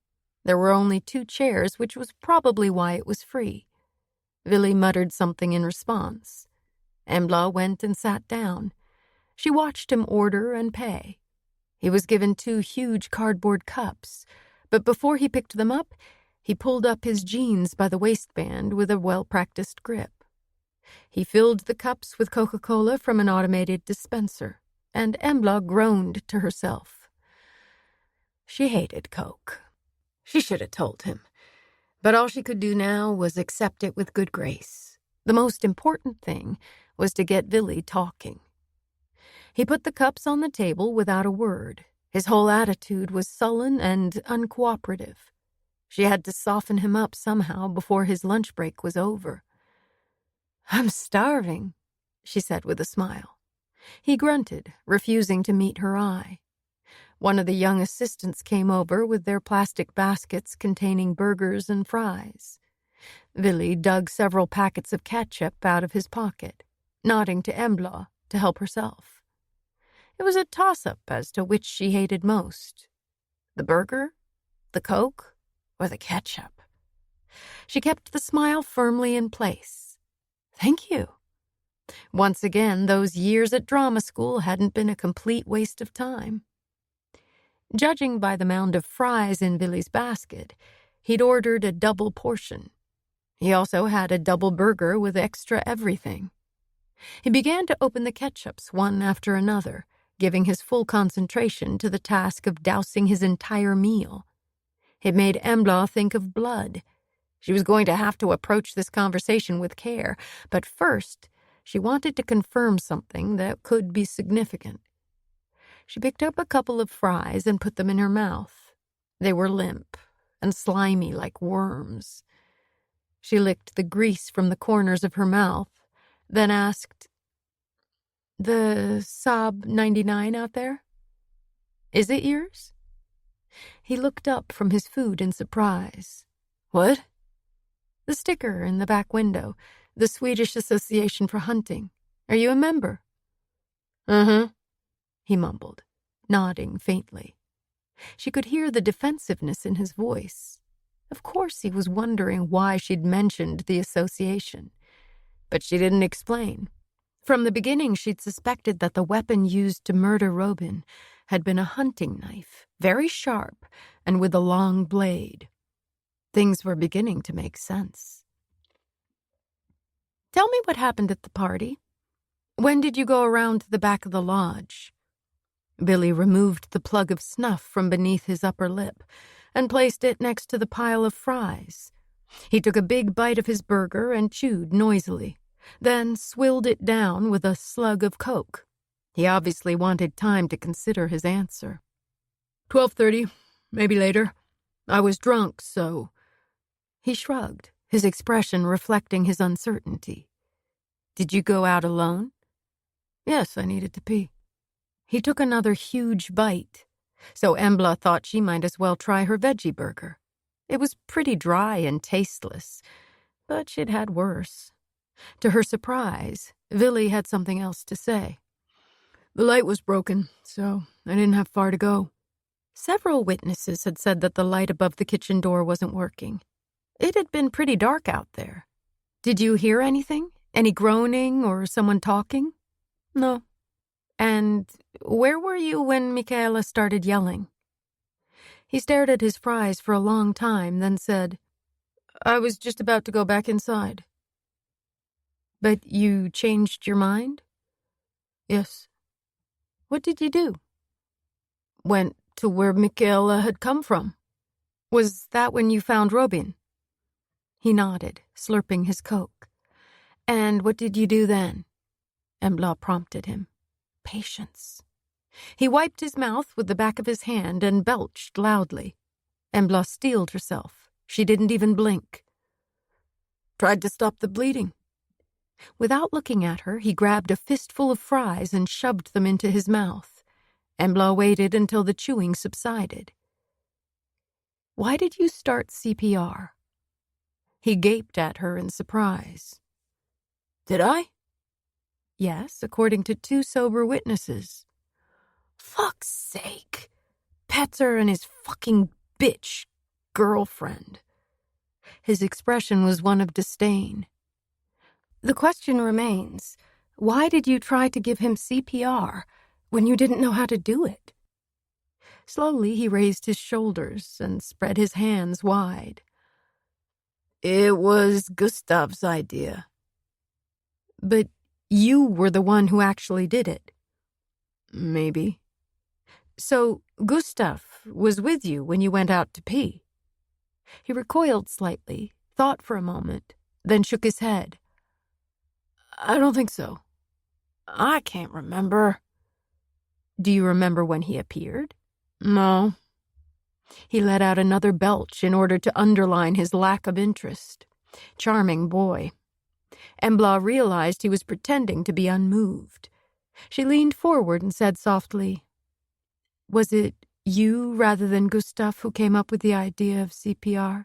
There were only 2 chairs, which was probably why it was free. Willy muttered something in response. Embla went and sat down. She watched him order and pay. He was given 2 huge cardboard cups, but before he picked them up, he pulled up his jeans by the waistband with a well-practiced grip. He filled the cups with Coca-Cola from an automated dispenser, and Embla groaned to herself. She hated Coke. She should have told him. But all she could do now was accept it with good grace. The most important thing was to get Willy talking. He put the cups on the table without a word. His whole attitude was sullen and uncooperative. She had to soften him up somehow before his lunch break was over. "I'm starving," she said with a smile. He grunted, refusing to meet her eye. One of the young assistants came over with their plastic baskets containing burgers and fries. Willy dug several packets of ketchup out of his pocket, nodding to Embla to help herself. It was a toss-up as to which she hated most. The burger, the Coke, or the ketchup. She kept the smile firmly in place. "Thank you." Once again, those years at drama school hadn't been a complete waste of time. Judging by the mound of fries in Willy's basket, he'd ordered a double portion. He also had a double burger with extra everything. He began to open the ketchups one after another, giving his full concentration to the task of dousing his entire meal. It made Embla think of blood. She was going to have to approach this conversation with care, but first she wanted to confirm something that could be significant. She picked up a couple of fries and put them in her mouth. They were limp and slimy like worms. She licked the grease from the corners of her mouth, then asked, "The Saab 99 out there? Is it yours?" He looked up from his food in surprise. What? The sticker in the back window, the Swedish Association for Hunting. Are you a member? Uh-huh, He mumbled, nodding faintly. She could hear the defensiveness in his voice. Of course he was wondering why she'd mentioned the association. But she didn't explain. From the beginning, she'd suspected that the weapon used to murder Robin had been a hunting knife, very sharp and with a long blade. Things were beginning to make sense. Tell me what happened at the party. When did you go around to the back of the lodge? Billy removed the plug of snuff from beneath his upper lip and placed it next to the pile of fries. He took a big bite of his burger and chewed noisily, then swilled it down with a slug of Coke. He obviously wanted time to consider his answer. 12:30, maybe later. I was drunk, so... He shrugged, his expression reflecting his uncertainty. Did you go out alone? Yes, I needed to pee. He took another huge bite, so Embla thought she might as well try her veggie burger. It was pretty dry and tasteless, but she'd had worse. To her surprise, Villy had something else to say. The light was broken, so I didn't have far to go. Several witnesses had said that the light above the kitchen door wasn't working. It had been pretty dark out there. Did you hear anything? Any groaning or someone talking? No. And where were you when Michaela started yelling? He stared at his fries for a long time, then said, I was just about to go back inside. But you changed your mind? Yes. What did you do? Went to where Michaela had come from. Was that when you found Robin? He nodded, slurping his Coke. And what did you do then? Embla prompted him. Patience. He wiped his mouth with the back of his hand and belched loudly. Embla steeled herself. She didn't even blink. Tried to stop the bleeding. Without looking at her, he grabbed a fistful of fries and shoved them into his mouth. Embla waited until the chewing subsided. Why did you start CPR? He gaped at her in surprise. Did I? Yes, according to 2 sober witnesses. Fuck's sake. Petzer and his fucking bitch girlfriend. His expression was one of disdain. The question remains, why did you try to give him CPR when you didn't know how to do it? Slowly he raised his shoulders and spread his hands wide. It was Gustav's idea. But you were the one who actually did it. Maybe. So Gustav was with you when you went out to pee? He recoiled slightly, thought for a moment, then shook his head. I don't think so. I can't remember. Do you remember when he appeared? No. He let out another belch in order to underline his lack of interest. Charming boy. Embla realized he was pretending to be unmoved. She leaned forward and said softly, Was it you rather than Gustav who came up with the idea of CPR?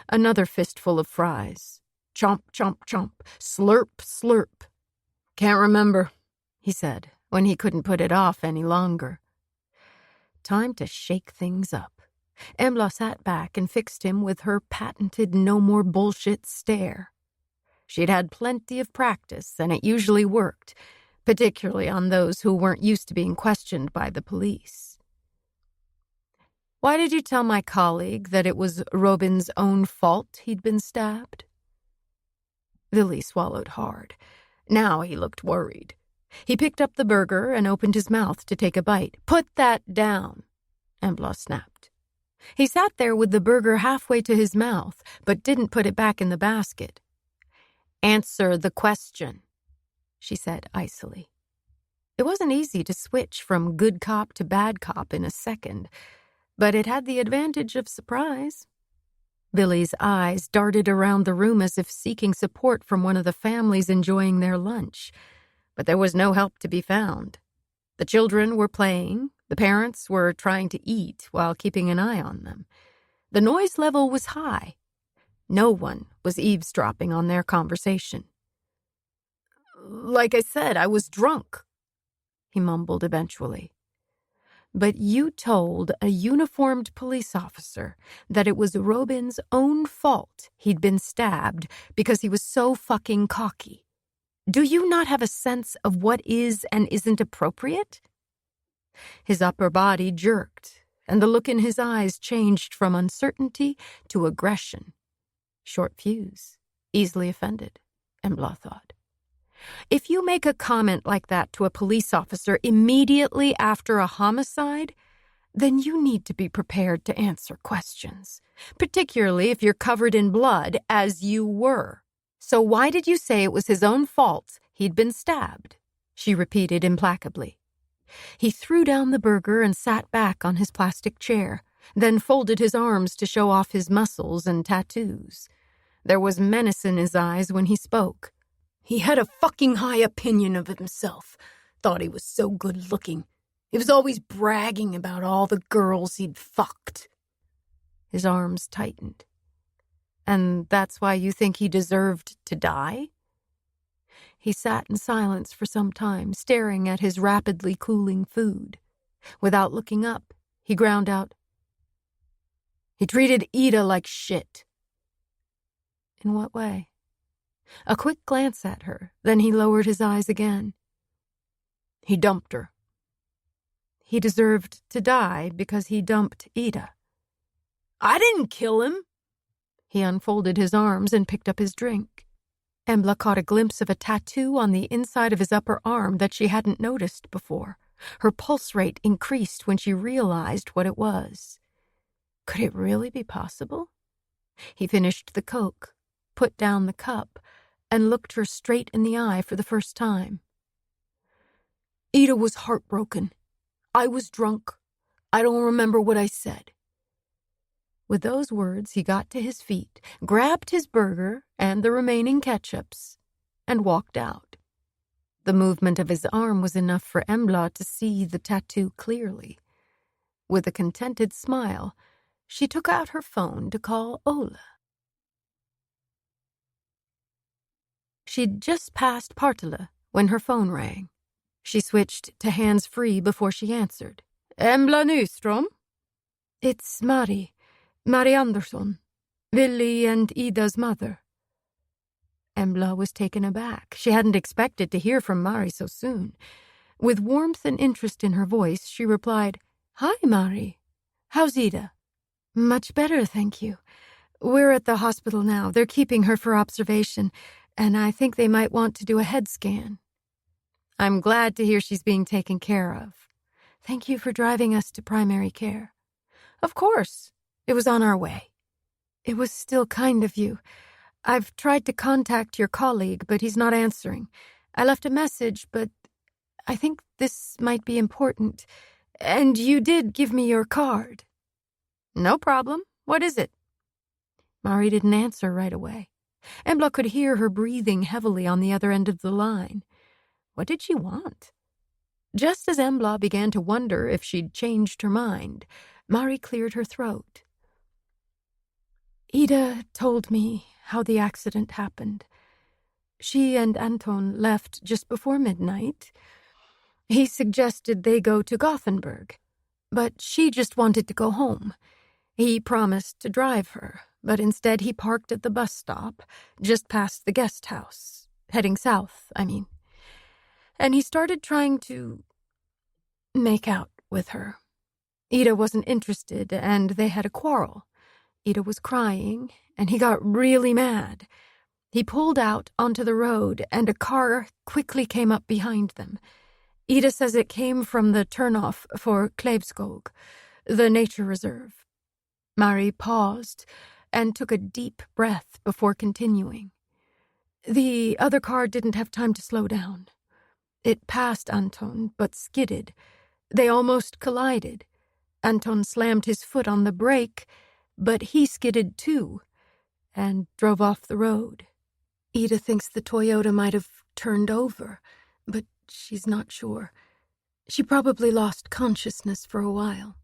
Another fistful of fries. Chomp, chomp, chomp. Slurp, slurp. Can't remember, he said, when he couldn't put it off any longer. Time to shake things up. Embla sat back and fixed him with her patented no-more-bullshit stare. She'd had plenty of practice, and it usually worked, particularly on those who weren't used to being questioned by the police. Why did you tell my colleague that it was Robin's own fault he'd been stabbed? Villy swallowed hard. Now he looked worried. He picked up the burger and opened his mouth to take a bite. Put that down, Embla snapped. He sat there with the burger halfway to his mouth, but didn't put it back in the basket. Answer the question, she said icily. It wasn't easy to switch from good cop to bad cop in a second, but it had the advantage of surprise. Billy's eyes darted around the room as if seeking support from one of the families enjoying their lunch, but there was no help to be found. The children were playing, The parents were trying to eat while keeping an eye on them. The noise level was high. No one was eavesdropping on their conversation. "Like I said, I was drunk," he mumbled eventually. "But you told a uniformed police officer that it was Robin's own fault he'd been stabbed because he was so fucking cocky. Do you not have a sense of what is and isn't appropriate?" His upper body jerked, and the look in his eyes changed from uncertainty to aggression. Short fuse, easily offended, Embla thought. If you make a comment like that to a police officer immediately after a homicide, then you need to be prepared to answer questions, particularly if you're covered in blood, as you were. So why did you say it was his own fault he'd been stabbed? She repeated implacably. He threw down the burger and sat back on his plastic chair, then folded his arms to show off his muscles and tattoos. There was menace in his eyes when he spoke. He had a fucking high opinion of himself. Thought he was so good looking. He was always bragging about all the girls he'd fucked. His arms tightened. And that's why you think he deserved to die? He sat in silence for some time, staring at his rapidly cooling food. Without looking up, he ground out, "He treated Ida like shit." In what way? A quick glance at her, then he lowered his eyes again. "He dumped her." He deserved to die because he dumped Ida. "I didn't kill him." He unfolded his arms and picked up his drink. Embla caught a glimpse of a tattoo on the inside of his upper arm that she hadn't noticed before. Her pulse rate increased when she realized what it was. Could it really be possible? He finished the Coke, put down the cup, and looked her straight in the eye for the first time. "Ida was heartbroken. I was drunk. I don't remember what I said." With those words, he got to his feet, grabbed his burger and the remaining ketchups, and walked out. The movement of his arm was enough for Embla to see the tattoo clearly. With a contented smile, she took out her phone to call Ola. She'd just passed Partille when her phone rang. She switched to hands-free before she answered. "Embla Nyström?" "It's Mari Andersson, Willy and Ida's mother." Embla was taken aback. She hadn't expected to hear from Mari so soon. With warmth and interest in her voice, she replied, "Hi, Mari. How's Ida?" "Much better, thank you. We're at the hospital now. They're keeping her for observation, and I think they might want to do a head scan." "I'm glad to hear she's being taken care of." "Thank you for driving us to primary care." "Of course. It was on our way." "It was still kind of you. I've tried to contact your colleague, but he's not answering. I left a message, but I think this might be important. And you did give me your card." "No problem. What is it?" Mari didn't answer right away. Embla could hear her breathing heavily on the other end of the line. What did she want? Just as Embla began to wonder if she'd changed her mind, Mari cleared her throat. "Ida told me how the accident happened. She and Anton left just before midnight. He suggested they go to Gothenburg, but she just wanted to go home. He promised to drive her, but instead he parked at the bus stop, just past the guest house, heading south, I mean. And he started trying to make out with her. Ida wasn't interested, and they had a quarrel. Ida was crying, and he got really mad. He pulled out onto the road, and a car quickly came up behind them. Ida says it came from the turnoff for Klevskog, the nature reserve." Mari paused and took a deep breath before continuing. "The other car didn't have time to slow down. It passed Anton, but skidded. They almost collided. Anton slammed his foot on the brake, but he skidded too, and drove off the road. Ida thinks the Toyota might have turned over, but she's not sure. She probably lost consciousness for a while.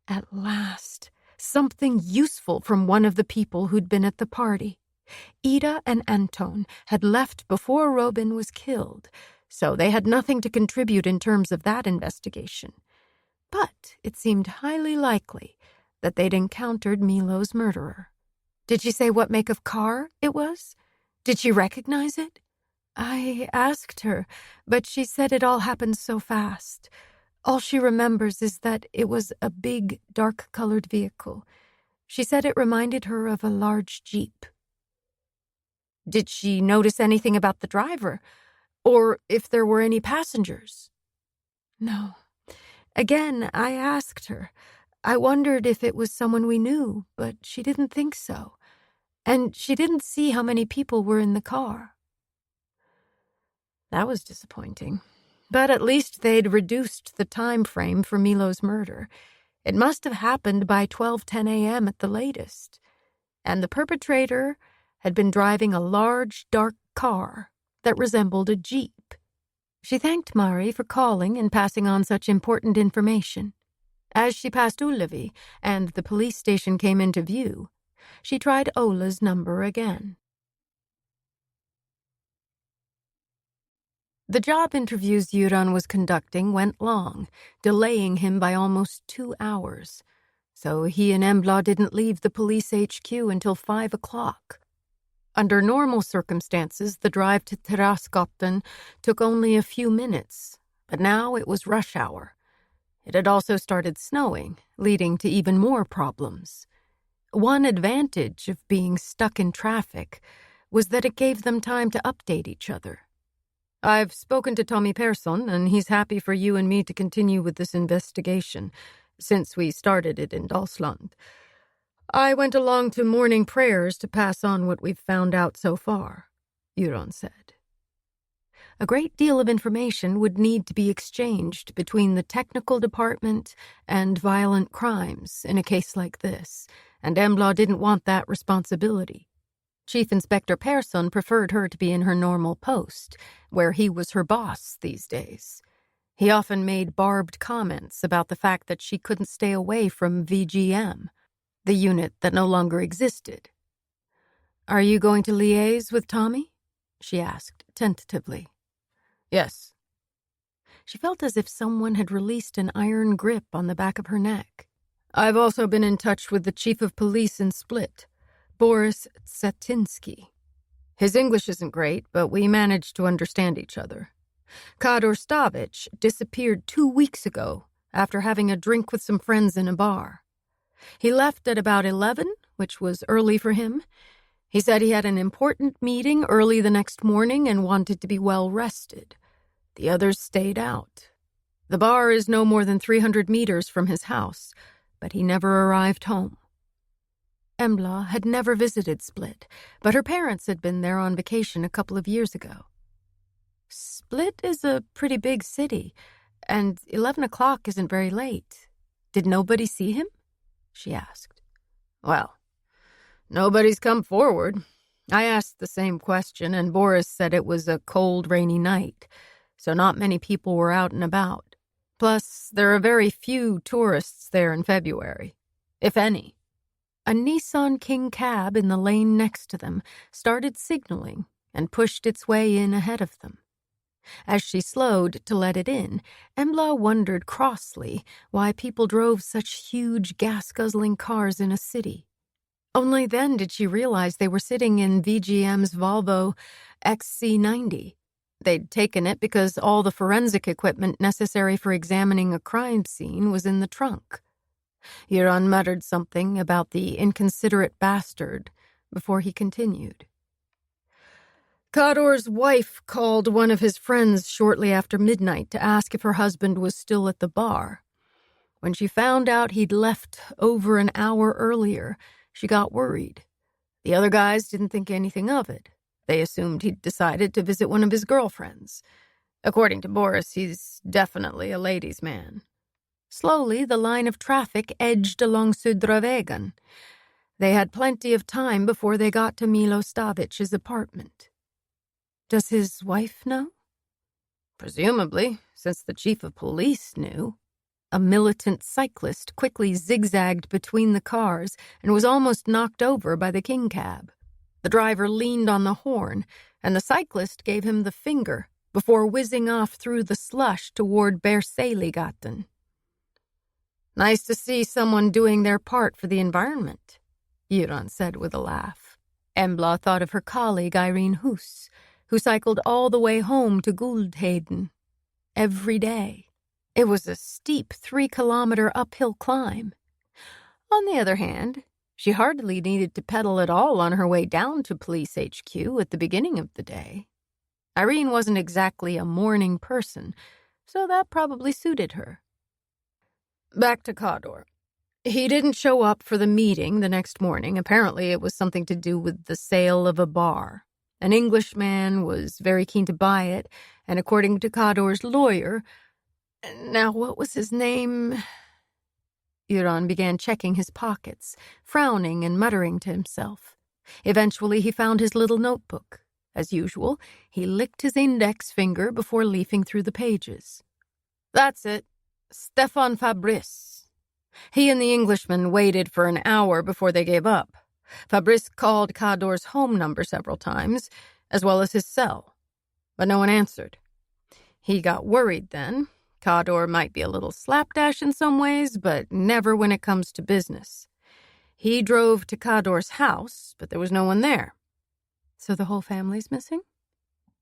At last, something useful from one of the people who'd been at the party. Ida and Anton had left before Robin was killed, so they had nothing to contribute in terms of that investigation. But it seemed highly likely that they'd encountered Milo's murderer. Did she say what make of car it was? Did she recognize it? I asked her, but she said it all happened so fast. All she remembers is that it was a big, dark-colored vehicle. She said it reminded her of a large jeep. Did she notice anything about the driver? Or if there were any passengers? No. Again, I asked her. I wondered if it was someone we knew, but she didn't think so. And she didn't see how many people were in the car. That was disappointing. But at least they'd reduced the time frame for Milo's murder. It must have happened by 12:10 a.m. at the latest. And the perpetrator had been driving a large, dark car that resembled a jeep. She thanked Mari for calling and passing on such important information. As she passed Ullevi and the police station came into view, she tried Ola's number again. The job interviews Göran was conducting went long, delaying him by almost 2 hours. So he and Embla didn't leave the police HQ until 5 o'clock. Under normal circumstances, the drive to Terraskotten took only a few minutes, but now it was rush hour. It had also started snowing, leading to even more problems. One advantage of being stuck in traffic was that it gave them time to update each other. I've spoken to Tommy Persson, and he's happy for you and me to continue with this investigation, since we started it in Dalsland. I went along to morning prayers to pass on what we've found out so far, Göran said. A great deal of information would need to be exchanged between the technical department and violent crimes in a case like this, and Embla didn't want that responsibility. Chief Inspector Persson preferred her to be in her normal post, where he was her boss these days. He often made barbed comments about the fact that she couldn't stay away from VGM, the unit that no longer existed. Are you going to liaise with Tommy? She asked tentatively. Yes. She felt as if someone had released an iron grip on the back of her neck. I've also been in touch with the chief of police in Split, Boris Tsetinsky. His English isn't great, but we managed to understand each other. Kador Stavic disappeared 2 weeks ago after having a drink with some friends in a bar. He left at about 11, which was early for him. He said he had an important meeting early the next morning and wanted to be well rested. The others stayed out. The bar is no more than 300 meters from his house, but he never arrived home. Embla had never visited Split, but her parents had been there on vacation a couple of years ago. Split is a pretty big city, and 11 o'clock isn't very late. Did nobody see him? She asked. Well, nobody's come forward. I asked the same question, and Boris said it was a cold, rainy night, so not many people were out and about. Plus, there are very few tourists there in February, if any. A Nissan King cab in the lane next to them started signaling and pushed its way in ahead of them. As she slowed to let it in, Embla wondered crossly why people drove such huge gas-guzzling cars in a city. Only then did she realize they were sitting in VGM's Volvo XC90. They'd taken it because all the forensic equipment necessary for examining a crime scene was in the trunk. Göran muttered something about the inconsiderate bastard before he continued. Kador's wife called one of his friends shortly after midnight to ask if her husband was still at the bar. When she found out he'd left over an hour earlier, she got worried. The other guys didn't think anything of it. They assumed he'd decided to visit one of his girlfriends. According to Boris, he's definitely a ladies' man. Slowly, the line of traffic edged along Södra. They had plenty of time before they got to Milo Stavic's apartment. Does his wife know? Presumably, since the chief of police knew. A militant cyclist quickly zigzagged between the cars and was almost knocked over by the king cab. The driver leaned on the horn, and the cyclist gave him the finger before whizzing off through the slush toward Bergsaligaten. Nice to see someone doing their part for the environment, Göran said with a laugh. Embla thought of her colleague Irene Huss, who cycled all the way home to Guldheden every day. It was a steep 3-kilometer uphill climb. On the other hand, she hardly needed to pedal at all on her way down to Police HQ at the beginning of the day. Irene wasn't exactly a morning person, so that probably suited her. Back to Kador. He didn't show up for the meeting the next morning. Apparently it was something to do with the sale of a bar. An Englishman was very keen to buy it, and according to Kador's lawyer... Now, what was his name? Göran began checking his pockets, frowning and muttering to himself. Eventually, he found his little notebook. As usual, he licked his index finger before leafing through the pages. That's it. Stefan Fabrice. He and the Englishman waited for an hour before they gave up. Fabrice called Kador's home number several times, as well as his cell, but no one answered. He got worried then. Kador might be a little slapdash in some ways, but never when it comes to business. He drove to Kador's house, but there was no one there. So the whole family's missing?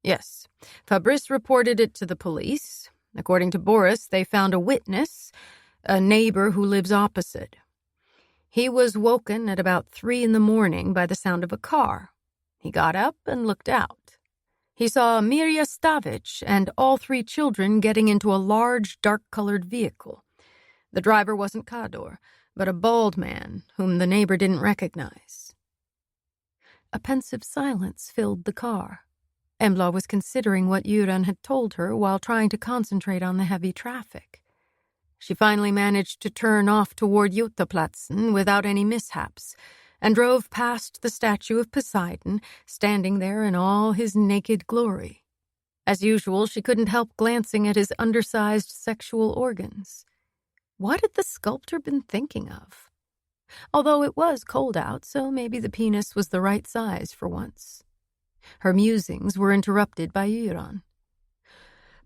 Yes. Fabrice reported it to the police. According to Boris, they found a witness, a neighbor who lives opposite. He was woken at about 3 a.m. by the sound of a car. He got up and looked out. He saw Mirja Stavic and all 3 children getting into a large, dark-colored vehicle. The driver wasn't Kador, but a bald man whom the neighbor didn't recognize. A pensive silence filled the car. Embla was considering what Göran had told her while trying to concentrate on the heavy traffic. She finally managed to turn off toward Jutaplatsen without any mishaps, and drove past the statue of Poseidon, standing there in all his naked glory. As usual, she couldn't help glancing at his undersized sexual organs. What had the sculptor been thinking of? Although it was cold out, so maybe the penis was the right size for once. Her musings were interrupted by Göran.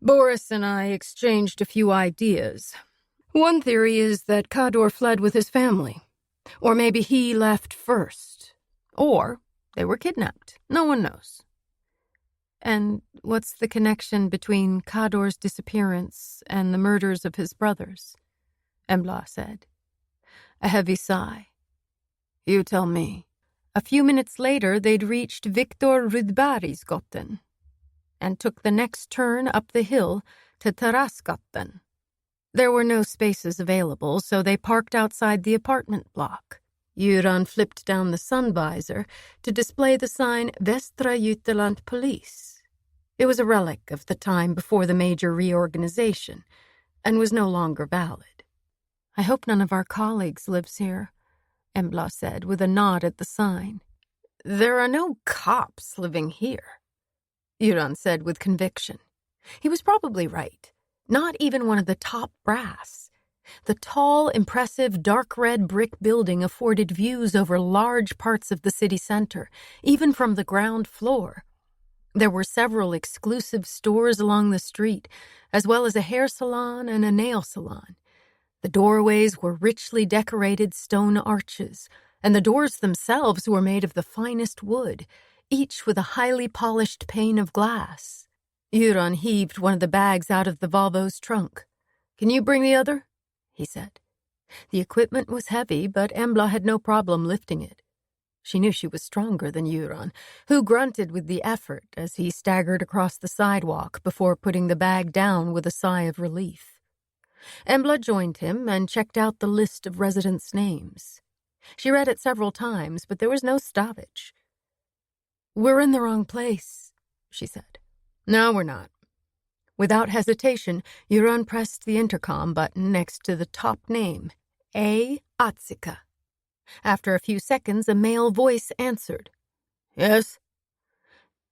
Boris and I exchanged a few ideas. One theory is that Kador fled with his family. Or maybe he left first. Or they were kidnapped. No one knows. And what's the connection between Kador's disappearance and the murders of his brothers? Embla said. A heavy sigh. You tell me. A few minutes later, they'd reached Victor Rudbergsgatan and took the next turn up the hill to Terrassgatan. There were no spaces available, so they parked outside the apartment block. Göran flipped down the sun visor to display the sign Västra Götaland Police. It was a relic of the time before the major reorganization and was no longer valid. I hope none of our colleagues lives here, Embla said with a nod at the sign. There are no cops living here, Göran said with conviction. He was probably right. Not even one of the top brass. The tall, impressive, dark red brick building afforded views over large parts of the city center, even from the ground floor. There were several exclusive stores along the street, as well as a hair salon and a nail salon. The doorways were richly decorated stone arches, and the doors themselves were made of the finest wood, each with a highly polished pane of glass. Göran heaved one of the bags out of the Volvo's trunk. Can you bring the other? He said. The equipment was heavy, but Embla had no problem lifting it. She knew she was stronger than Göran, who grunted with the effort as he staggered across the sidewalk before putting the bag down with a sigh of relief. Embla joined him and checked out the list of residents' names. She read it several times, but there was no Stavic. We're in the wrong place, she said. No, we're not. Without hesitation, Göran pressed the intercom button next to the top name, A. Atsika. After a few seconds, a male voice answered. Yes?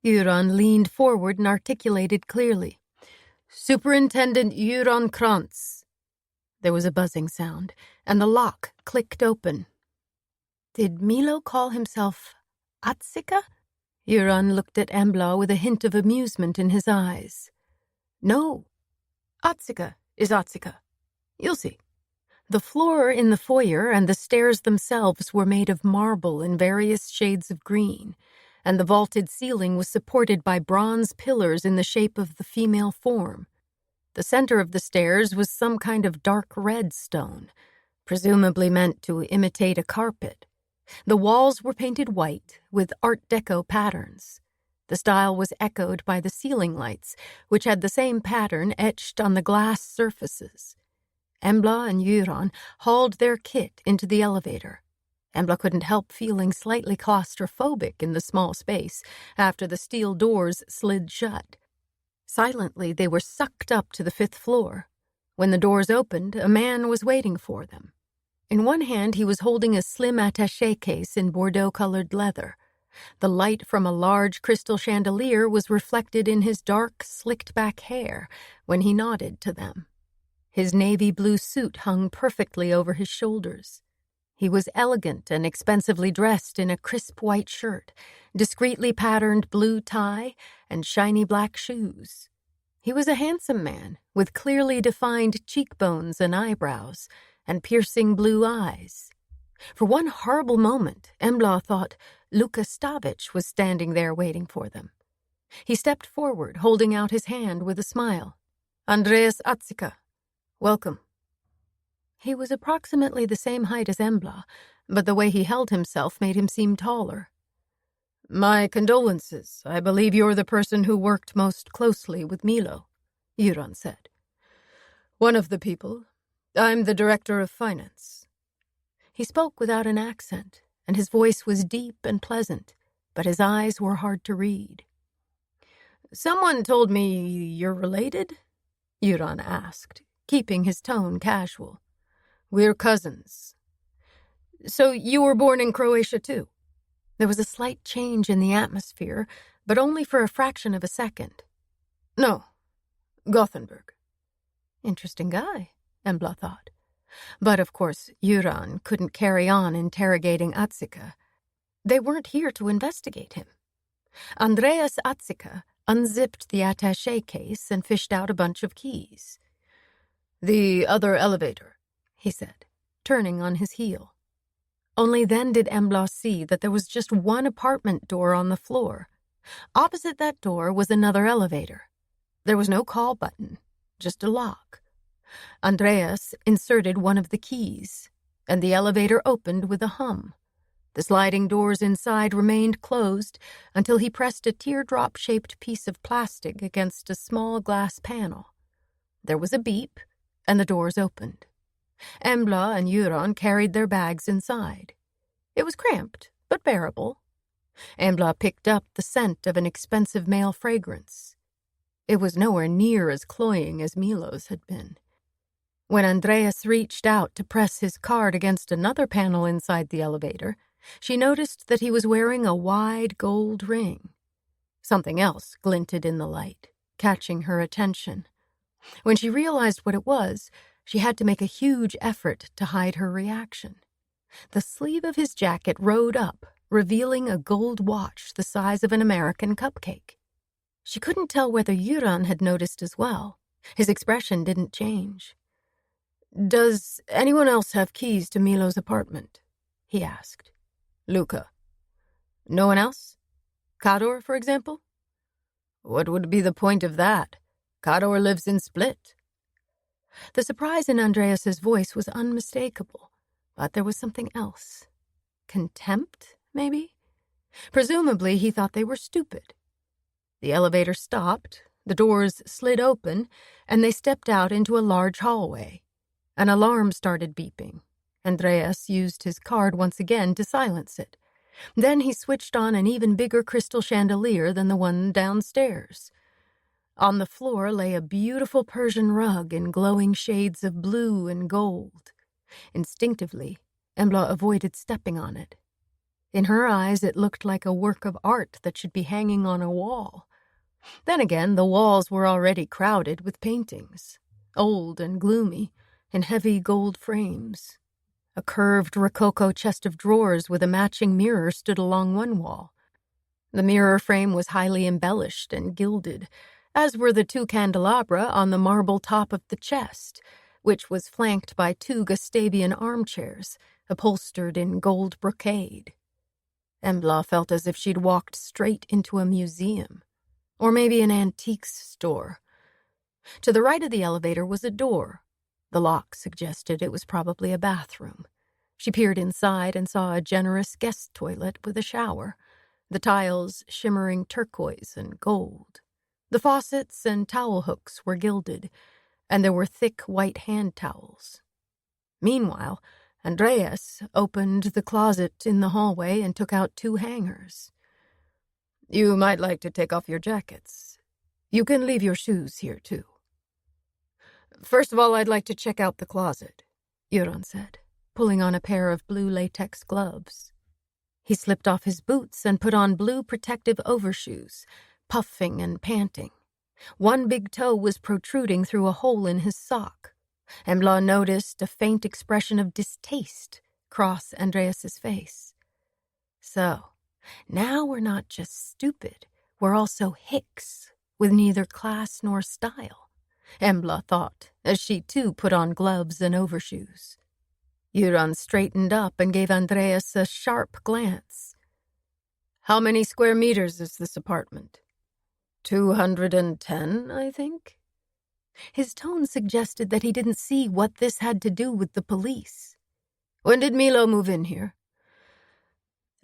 Göran leaned forward and articulated clearly. Superintendent Euron Krantz. There was a buzzing sound, and the lock clicked open. Did Milo call himself Atsika? Euron looked at Embla with a hint of amusement in his eyes. No. Atsika is Atsika. You'll see. The floor in the foyer and the stairs themselves were made of marble in various shades of green, and the vaulted ceiling was supported by bronze pillars in the shape of the female form. The center of the stairs was some kind of dark red stone, presumably meant to imitate a carpet. The walls were painted white, with Art Deco patterns. The style was echoed by the ceiling lights, which had the same pattern etched on the glass surfaces. Embla and Euron hauled their kit into the elevator. Embla couldn't help feeling slightly claustrophobic in the small space after the steel doors slid shut. Silently, they were sucked up to the 5th floor. When the doors opened, a man was waiting for them. In one hand, he was holding a slim attaché case in Bordeaux-colored leather. The light from a large crystal chandelier was reflected in his dark, slicked-back hair when he nodded to them. His navy blue suit hung perfectly over his shoulders. He was elegant and expensively dressed in a crisp white shirt, discreetly patterned blue tie, and shiny black shoes. He was a handsome man, with clearly defined cheekbones and eyebrows, and piercing blue eyes. For one horrible moment, Embla thought Luka Stavic was standing there waiting for them. He stepped forward, holding out his hand with a smile. "Andreas Atsika, welcome." He was approximately the same height as Embla, but the way he held himself made him seem taller. "My condolences. I believe you're the person who worked most closely with Milo," Euron said. "One of the people. I'm the director of finance." He spoke without an accent, and his voice was deep and pleasant, but his eyes were hard to read. "Someone told me you're related?" Euron asked, keeping his tone casual. "We're cousins." "So you were born in Croatia, too?" There was a slight change in the atmosphere, but only for a fraction of a second. "No, Gothenburg." Interesting guy, Embla thought. But, of course, Euron couldn't carry on interrogating Atsika. They weren't here to investigate him. Andreas Atsika unzipped the attaché case and fished out a bunch of keys. "The other elevator," he said, turning on his heel. Only then did Embla see that there was just one apartment door on the floor. Opposite that door was another elevator. There was no call button, just a lock. Andreas inserted one of the keys, and the elevator opened with a hum. The sliding doors inside remained closed until he pressed a teardrop-shaped piece of plastic against a small glass panel. There was a beep, and the doors opened. Embla and Euron carried their bags inside. It was cramped, but bearable. Embla picked up the scent of an expensive male fragrance. It was nowhere near as cloying as Milo's had been. When Andreas reached out to press his card against another panel inside the elevator, she noticed that he was wearing a wide gold ring. Something else glinted in the light, catching her attention. When she realized what it was, she had to make a huge effort to hide her reaction. The sleeve of his jacket rode up, revealing a gold watch the size of an American cupcake. She couldn't tell whether Euron had noticed as well. His expression didn't change. "Does anyone else have keys to Milo's apartment?" he asked. "Luka." "No one else? Kador, for example?" "What would be the point of that? Kador lives in Split." The surprise in Andreas's voice was unmistakable, but there was something else. Contempt, maybe? Presumably, he thought they were stupid. The elevator stopped, the doors slid open, and they stepped out into a large hallway. An alarm started beeping. Andreas used his card once again to silence it. Then he switched on an even bigger crystal chandelier than the one downstairs. On the floor lay a beautiful Persian rug in glowing shades of blue and gold. Instinctively, Embla avoided stepping on it. In her eyes, it looked like a work of art that should be hanging on a wall. Then again, the walls were already crowded with paintings, old and gloomy, in heavy gold frames. A curved rococo chest of drawers with a matching mirror stood along one wall. The mirror frame was highly embellished and gilded, as were the two candelabra on the marble top of the chest, which was flanked by two Gustavian armchairs, upholstered in gold brocade. Embla felt as if she'd walked straight into a museum, or maybe an antiques store. To the right of the elevator was a door. The lock suggested it was probably a bathroom. She peered inside and saw a generous guest toilet with a shower, the tiles shimmering turquoise and gold. The faucets and towel hooks were gilded, and there were thick white hand towels. Meanwhile, Andreas opened the closet in the hallway and took out two hangers. "You might like to take off your jackets. You can leave your shoes here, too." "First of all, I'd like to check out the closet," Euron said, pulling on a pair of blue latex gloves. He slipped off his boots and put on blue protective overshoes, puffing and panting. One big toe was protruding through a hole in his sock. Embla noticed a faint expression of distaste cross Andreas's face. "So, now we're not just stupid, we're also hicks, with neither class nor style," Embla thought, as she too put on gloves and overshoes. Euron straightened up and gave Andreas a sharp glance. "How many square meters is this apartment?" 210, I think." His tone suggested that he didn't see what this had to do with the police. "When did Milo move in here?"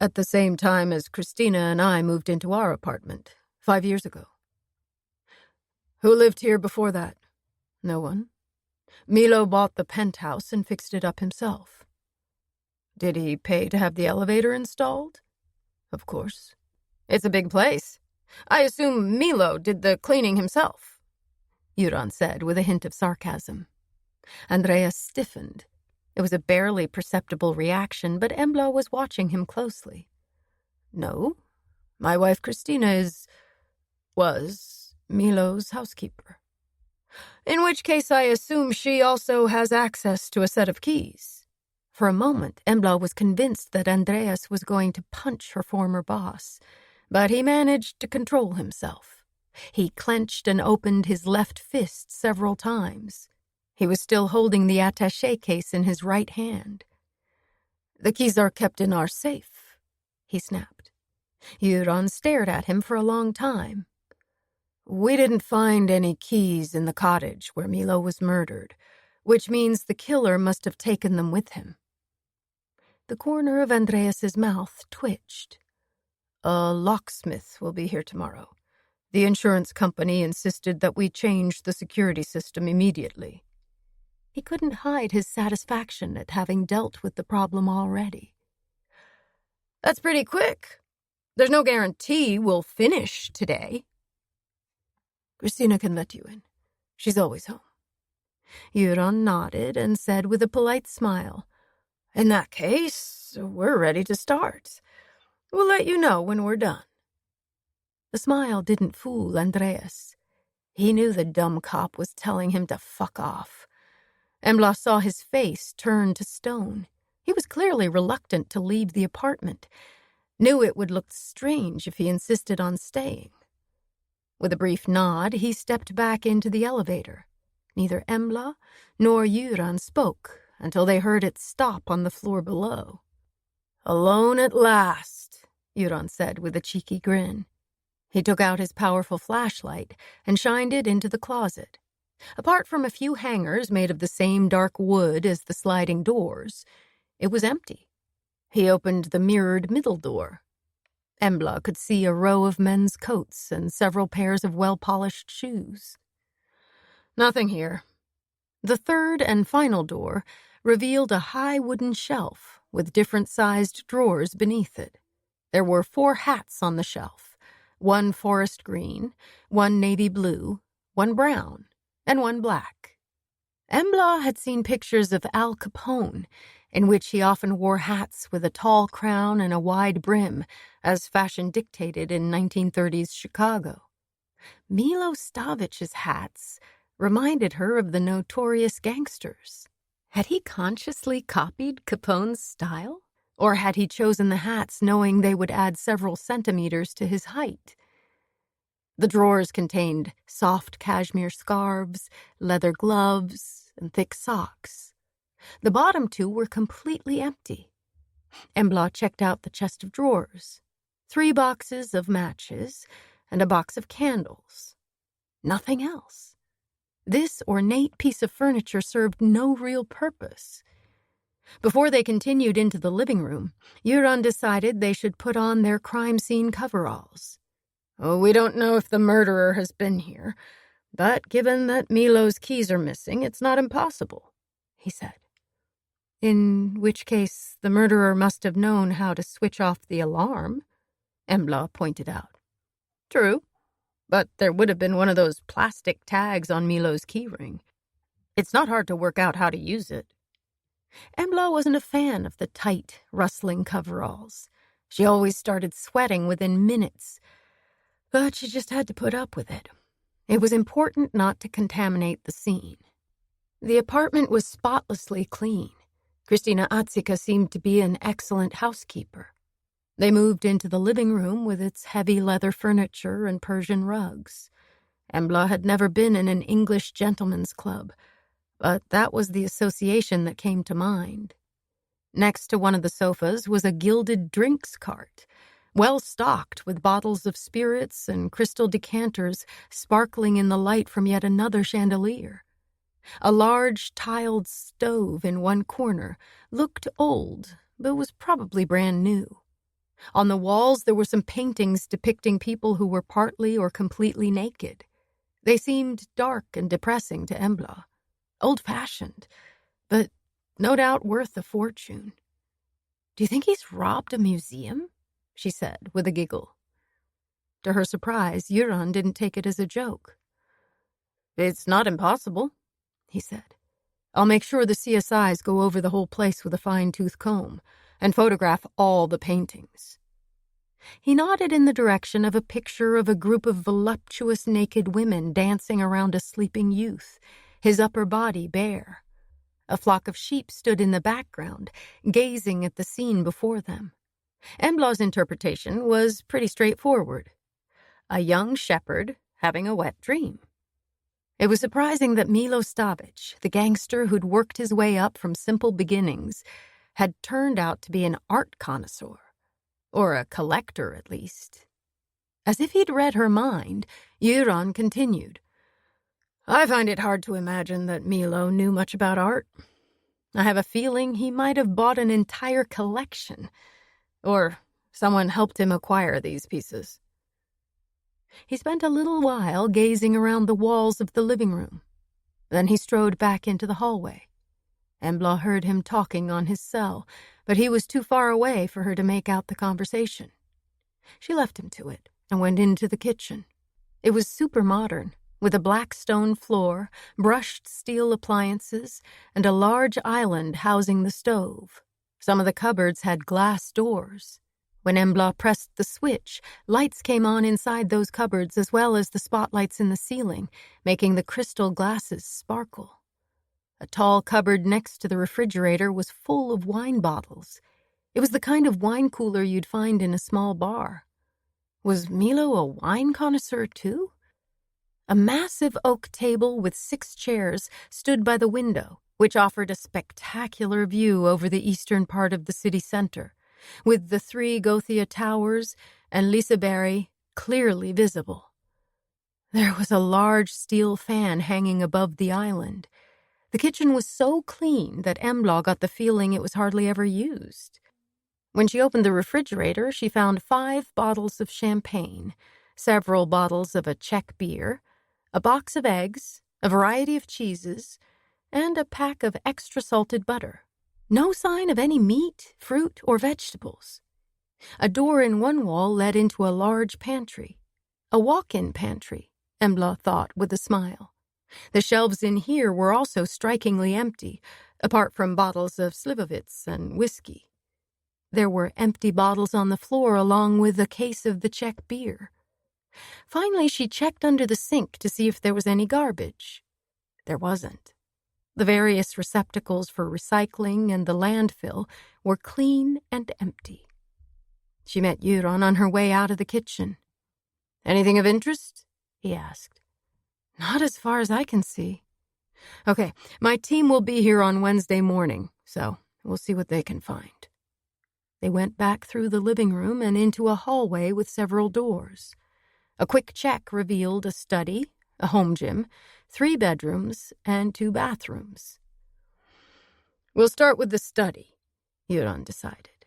"At the same time as Christina and I moved into our apartment, 5 years ago." "Who lived here before that?" "No one. Milo bought the penthouse and fixed it up himself." "Did he pay to have the elevator installed?" "Of course. It's a big place. I assume Milo did the cleaning himself," Euron said with a hint of sarcasm. Andreas stiffened. It was a barely perceptible reaction, but Embla was watching him closely. "No, my wife Christina was Milo's housekeeper. In which case I assume she also has access to a set of keys." For a moment, Embla was convinced that Andreas was going to punch her former boss, but he managed to control himself. He clenched and opened his left fist several times. He was still holding the attaché case in his right hand. "The keys are kept in our safe," he snapped. Euron stared at him for a long time. "We didn't find any keys in the cottage where Milo was murdered, which means the killer must have taken them with him." The corner of Andreas's mouth twitched. "A locksmith will be here tomorrow. The insurance company insisted that we change the security system immediately." He couldn't hide his satisfaction at having dealt with the problem already. "That's pretty quick. There's no guarantee we'll finish today." "Christina can let you in. She's always home." Euron nodded and said with a polite smile, "In that case, we're ready to start. We'll let you know when we're done." The smile didn't fool Andreas. He knew the dumb cop was telling him to fuck off. Embla saw his face turn to stone. He was clearly reluctant to leave the apartment, knew it would look strange if he insisted on staying. With a brief nod, he stepped back into the elevator. Neither Embla nor Euron spoke until they heard it stop on the floor below. "Alone at last," Euron said with a cheeky grin. He took out his powerful flashlight and shined it into the closet. Apart from a few hangers made of the same dark wood as the sliding doors, it was empty. He opened the mirrored middle door. Embla could see a row of men's coats and several pairs of well-polished shoes. "Nothing here." The third and final door revealed a high wooden shelf with different-sized drawers beneath it. There were 4 hats on the shelf, one forest green, one navy blue, one brown, and one black. Embla had seen pictures of Al Capone, in which he often wore hats with a tall crown and a wide brim, as fashion dictated in 1930s Chicago. Milo Stavic's hats reminded her of the notorious gangsters. Had he consciously copied Capone's style? Or had he chosen the hats knowing they would add several centimeters to his height? The drawers contained soft cashmere scarves, leather gloves, and thick socks. The bottom two were completely empty. Embla checked out the chest of drawers. 3 boxes of matches and a box of candles. Nothing else. This ornate piece of furniture served no real purpose. Before they continued into the living room, Euron decided they should put on their crime scene coveralls. "Oh, we don't know if the murderer has been here, but given that Milo's keys are missing, it's not impossible," he said. "In which case, the murderer must have known how to switch off the alarm," Embla pointed out. "True, but there would have been one of those plastic tags on Milo's keyring. It's not hard to work out how to use it." Embla wasn't a fan of the tight, rustling coveralls. She always started sweating within minutes, but she just had to put up with it. It was important not to contaminate the scene. The apartment was spotlessly clean. Christina Atzika seemed to be an excellent housekeeper. They moved into the living room with its heavy leather furniture and Persian rugs. Embla had never been in an English gentleman's club, but that was the association that came to mind. Next to one of the sofas was a gilded drinks cart, well stocked with bottles of spirits and crystal decanters sparkling in the light from yet another chandelier. A large tiled stove in one corner looked old, but was probably brand new. On the walls there were some paintings depicting people who were partly or completely naked. They seemed dark and depressing to Embla. Old-fashioned, but no doubt worth a fortune. "Do you think he's robbed a museum?" she said, with a giggle. To her surprise, Euron didn't take it as a joke. "It's not impossible," he said. "I'll make sure the CSIs go over the whole place with a fine-tooth comb and photograph all the paintings." He nodded in the direction of a picture of a group of voluptuous naked women dancing around a sleeping youth, his upper body bare. A flock of sheep stood in the background, gazing at the scene before them. Embla's interpretation was pretty straightforward. A young shepherd having a wet dream. It was surprising that Milo Stavic, the gangster who'd worked his way up from simple beginnings, had turned out to be an art connoisseur. Or a collector, at least. As if he'd read her mind, Euron continued. "I find it hard to imagine that Milo knew much about art. I have a feeling he might have bought an entire collection, or someone helped him acquire these pieces." He spent a little while gazing around the walls of the living room. Then he strode back into the hallway. Embla heard him talking on his cell, but he was too far away for her to make out the conversation. She left him to it and went into the kitchen. It was super modern, with a black stone floor, brushed steel appliances, and a large island housing the stove. Some of the cupboards had glass doors. When Embla pressed the switch, lights came on inside those cupboards as well as the spotlights in the ceiling, making the crystal glasses sparkle. A tall cupboard next to the refrigerator was full of wine bottles. It was the kind of wine cooler you'd find in a small bar. Was Milo a wine connoisseur too? A massive oak table with 6 chairs stood by the window, which offered a spectacular view over the eastern part of the city center, with the 3 Gothia towers and Liseberg clearly visible. There was a large steel fan hanging above the island. The kitchen was so clean that Embla got the feeling it was hardly ever used. When she opened the refrigerator, she found 5 bottles of champagne, several bottles of a Czech beer, a box of eggs, a variety of cheeses, and a pack of extra salted butter. No sign of any meat, fruit, or vegetables. A door in one wall led into a large pantry. A walk-in pantry, Embla thought with a smile. The shelves in here were also strikingly empty, apart from bottles of Slivovitz and whiskey. There were empty bottles on the floor along with a case of the Czech beer. Finally, she checked under the sink to see if there was any garbage. There wasn't. The various receptacles for recycling and the landfill were clean and empty. She met Euron on her way out of the kitchen. "Anything of interest?" he asked. "Not as far as I can see." "Okay, my team will be here on Wednesday morning, so we'll see what they can find." They went back through the living room and into a hallway with several doors. A quick check revealed a study, a home gym, 3 bedrooms, and 2 bathrooms. "We'll start with the study," Euron decided.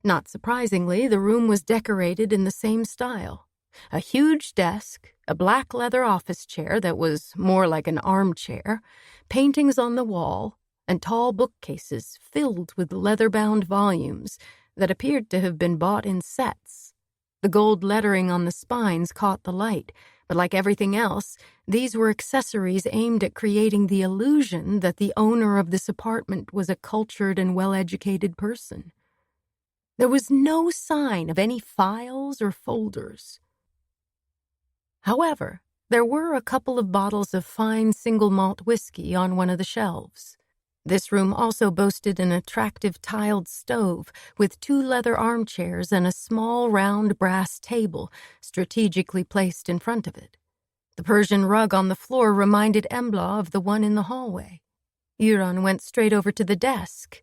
Not surprisingly, the room was decorated in the same style. A huge desk, a black leather office chair that was more like an armchair, paintings on the wall, and tall bookcases filled with leather-bound volumes that appeared to have been bought in sets. The gold lettering on the spines caught the light, but like everything else, these were accessories aimed at creating the illusion that the owner of this apartment was a cultured and well-educated person. There was no sign of any files or folders. However, there were a couple of bottles of fine single malt whiskey on one of the shelves. This room also boasted an attractive tiled stove with 2 leather armchairs and a small round brass table strategically placed in front of it. The Persian rug on the floor reminded Embla of the one in the hallway. Euron went straight over to the desk.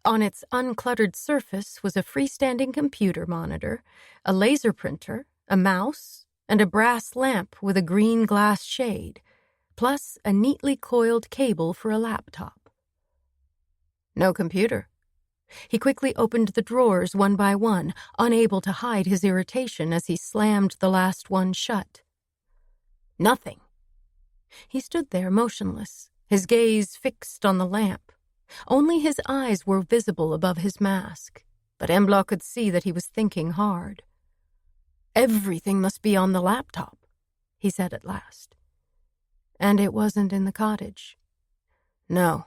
On its uncluttered surface was a freestanding computer monitor, a laser printer, a mouse, and a brass lamp with a green glass shade, plus a neatly coiled cable for a laptop. No computer. He quickly opened the drawers one by one, unable to hide his irritation as he slammed the last one shut. Nothing. He stood there motionless, his gaze fixed on the lamp. Only his eyes were visible above his mask, but Embla could see that he was thinking hard. "Everything must be on the laptop," he said at last. "And it wasn't in the cottage." "No,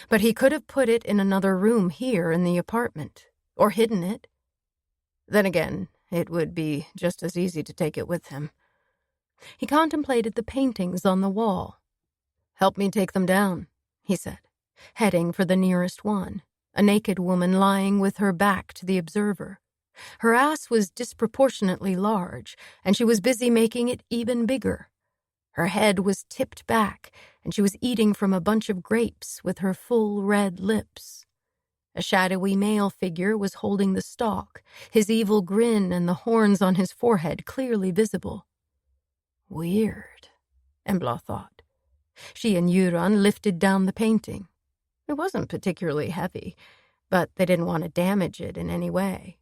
but he could have put it in another room here in the apartment, or hidden it. Then again, it would be just as easy to take it with him." He contemplated the paintings on the wall. "Help me take them down," he said, heading for the nearest one, a naked woman lying with her back to the observer. Her ass was disproportionately large, and she was busy making it even bigger. Her head was tipped back, and she was eating from a bunch of grapes with her full red lips. A shadowy male figure was holding the stalk, his evil grin and the horns on his forehead clearly visible. Weird, Embla thought. She and Euron lifted down the painting. It wasn't particularly heavy, but they didn't want to damage it in any way.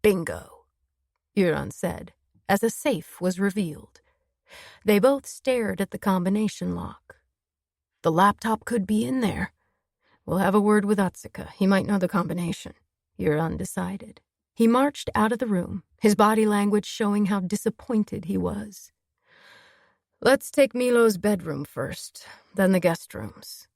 "Bingo," Euron said, as a safe was revealed. They both stared at the combination lock. The laptop could be in there. "We'll have a word with Otsuka. He might know the combination," Euron decided. He marched out of the room, his body language showing how disappointed he was. "Let's take Milo's bedroom first, then the guest rooms."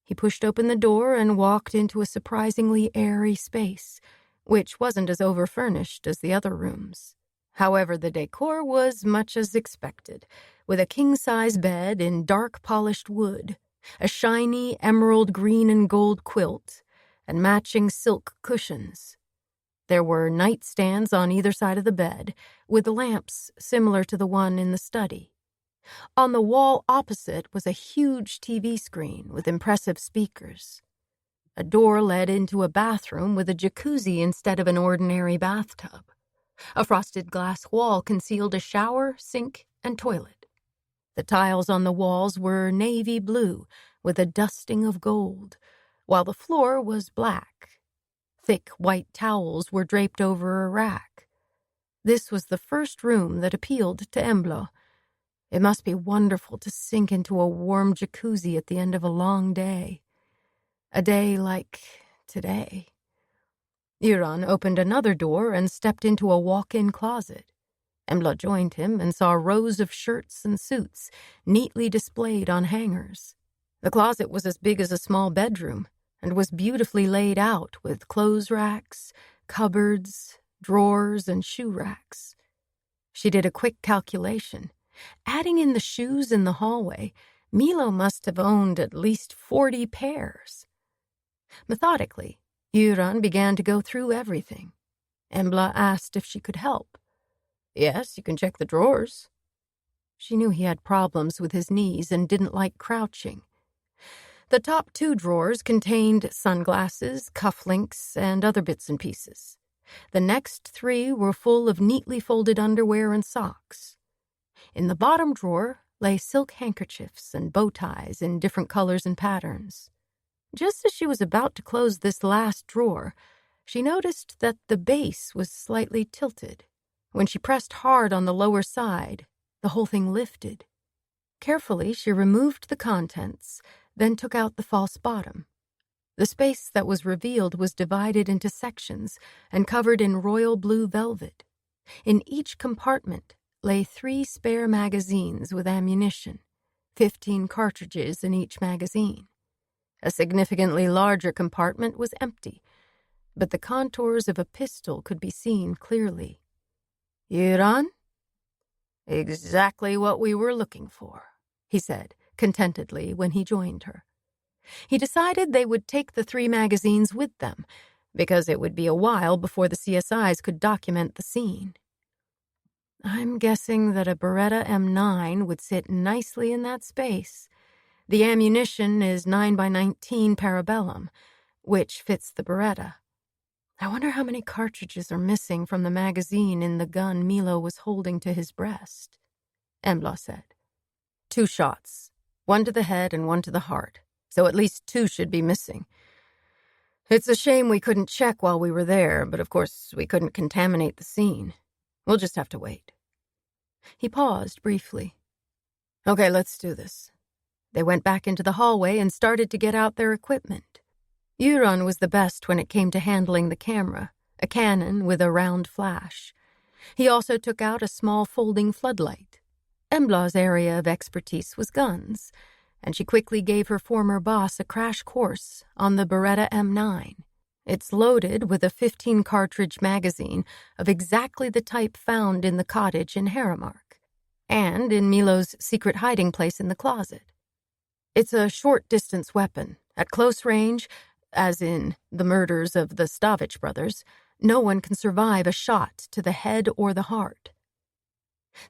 He pushed open the door and walked into a surprisingly airy space, which wasn't as overfurnished as the other rooms. However, the decor was much as expected, with a king-size bed in dark polished wood, a shiny emerald green and gold quilt, and matching silk cushions. There were nightstands on either side of the bed, with lamps similar to the one in the study. On the wall opposite was a huge TV screen with impressive speakers. A door led into a bathroom with a jacuzzi instead of an ordinary bathtub. A frosted glass wall concealed a shower, sink, and toilet. The tiles on the walls were navy blue with a dusting of gold, while the floor was black. Thick white towels were draped over a rack. This was the first room that appealed to Embla. It must be wonderful to sink into a warm jacuzzi at the end of a long day. A day like today. Euron opened another door and stepped into a walk-in closet. Embla joined him and saw rows of shirts and suits neatly displayed on hangers. The closet was as big as a small bedroom and was beautifully laid out with clothes racks, cupboards, drawers, and shoe racks. She did a quick calculation. Adding in the shoes in the hallway, Milo must have owned at least 40 pairs. Methodically, Yuran began to go through everything. Embla asked if she could help. Yes, you can check the drawers. She knew he had problems with his knees and didn't like crouching. The top 2 drawers contained sunglasses, cufflinks, and other bits and pieces. The next 3 were full of neatly folded underwear and socks. In the bottom drawer lay silk handkerchiefs and bow ties in different colors and patterns. Just as she was about to close this last drawer, she noticed that the base was slightly tilted. When she pressed hard on the lower side, the whole thing lifted. Carefully, she removed the contents, then took out the false bottom. The space that was revealed was divided into sections and covered in royal blue velvet. In each compartment lay 3 spare magazines with ammunition, 15 cartridges in each magazine. A significantly larger compartment was empty, but the contours of a pistol could be seen clearly. Yuran? Exactly what we were looking for, he said contentedly when he joined her. He decided they would take the 3 magazines with them, because it would be a while before the CSIs could document the scene. I'm guessing that a Beretta M9 would sit nicely in that space. The ammunition is 9x19 parabellum, which fits the Beretta. I wonder how many cartridges are missing from the magazine in the gun Milo was holding to his breast, Embla said. 2 shots, 1 to the head and 1 to the heart, so at least 2 should be missing. It's a shame we couldn't check while we were there, but of course we couldn't contaminate the scene. We'll just have to wait. He paused briefly. Okay, let's do this. They went back into the hallway and started to get out their equipment. Yuran was the best when it came to handling the camera, a Canon with a round flash. He also took out a small folding floodlight. Embla's area of expertise was guns, and she quickly gave her former boss a crash course on the Beretta M9. It's loaded with a 15-cartridge magazine of exactly the type found in the cottage in Haramark, and in Milo's secret hiding place in the closet. It's a short-distance weapon. At close range, as in the murders of the Stavich brothers, no one can survive a shot to the head or the heart.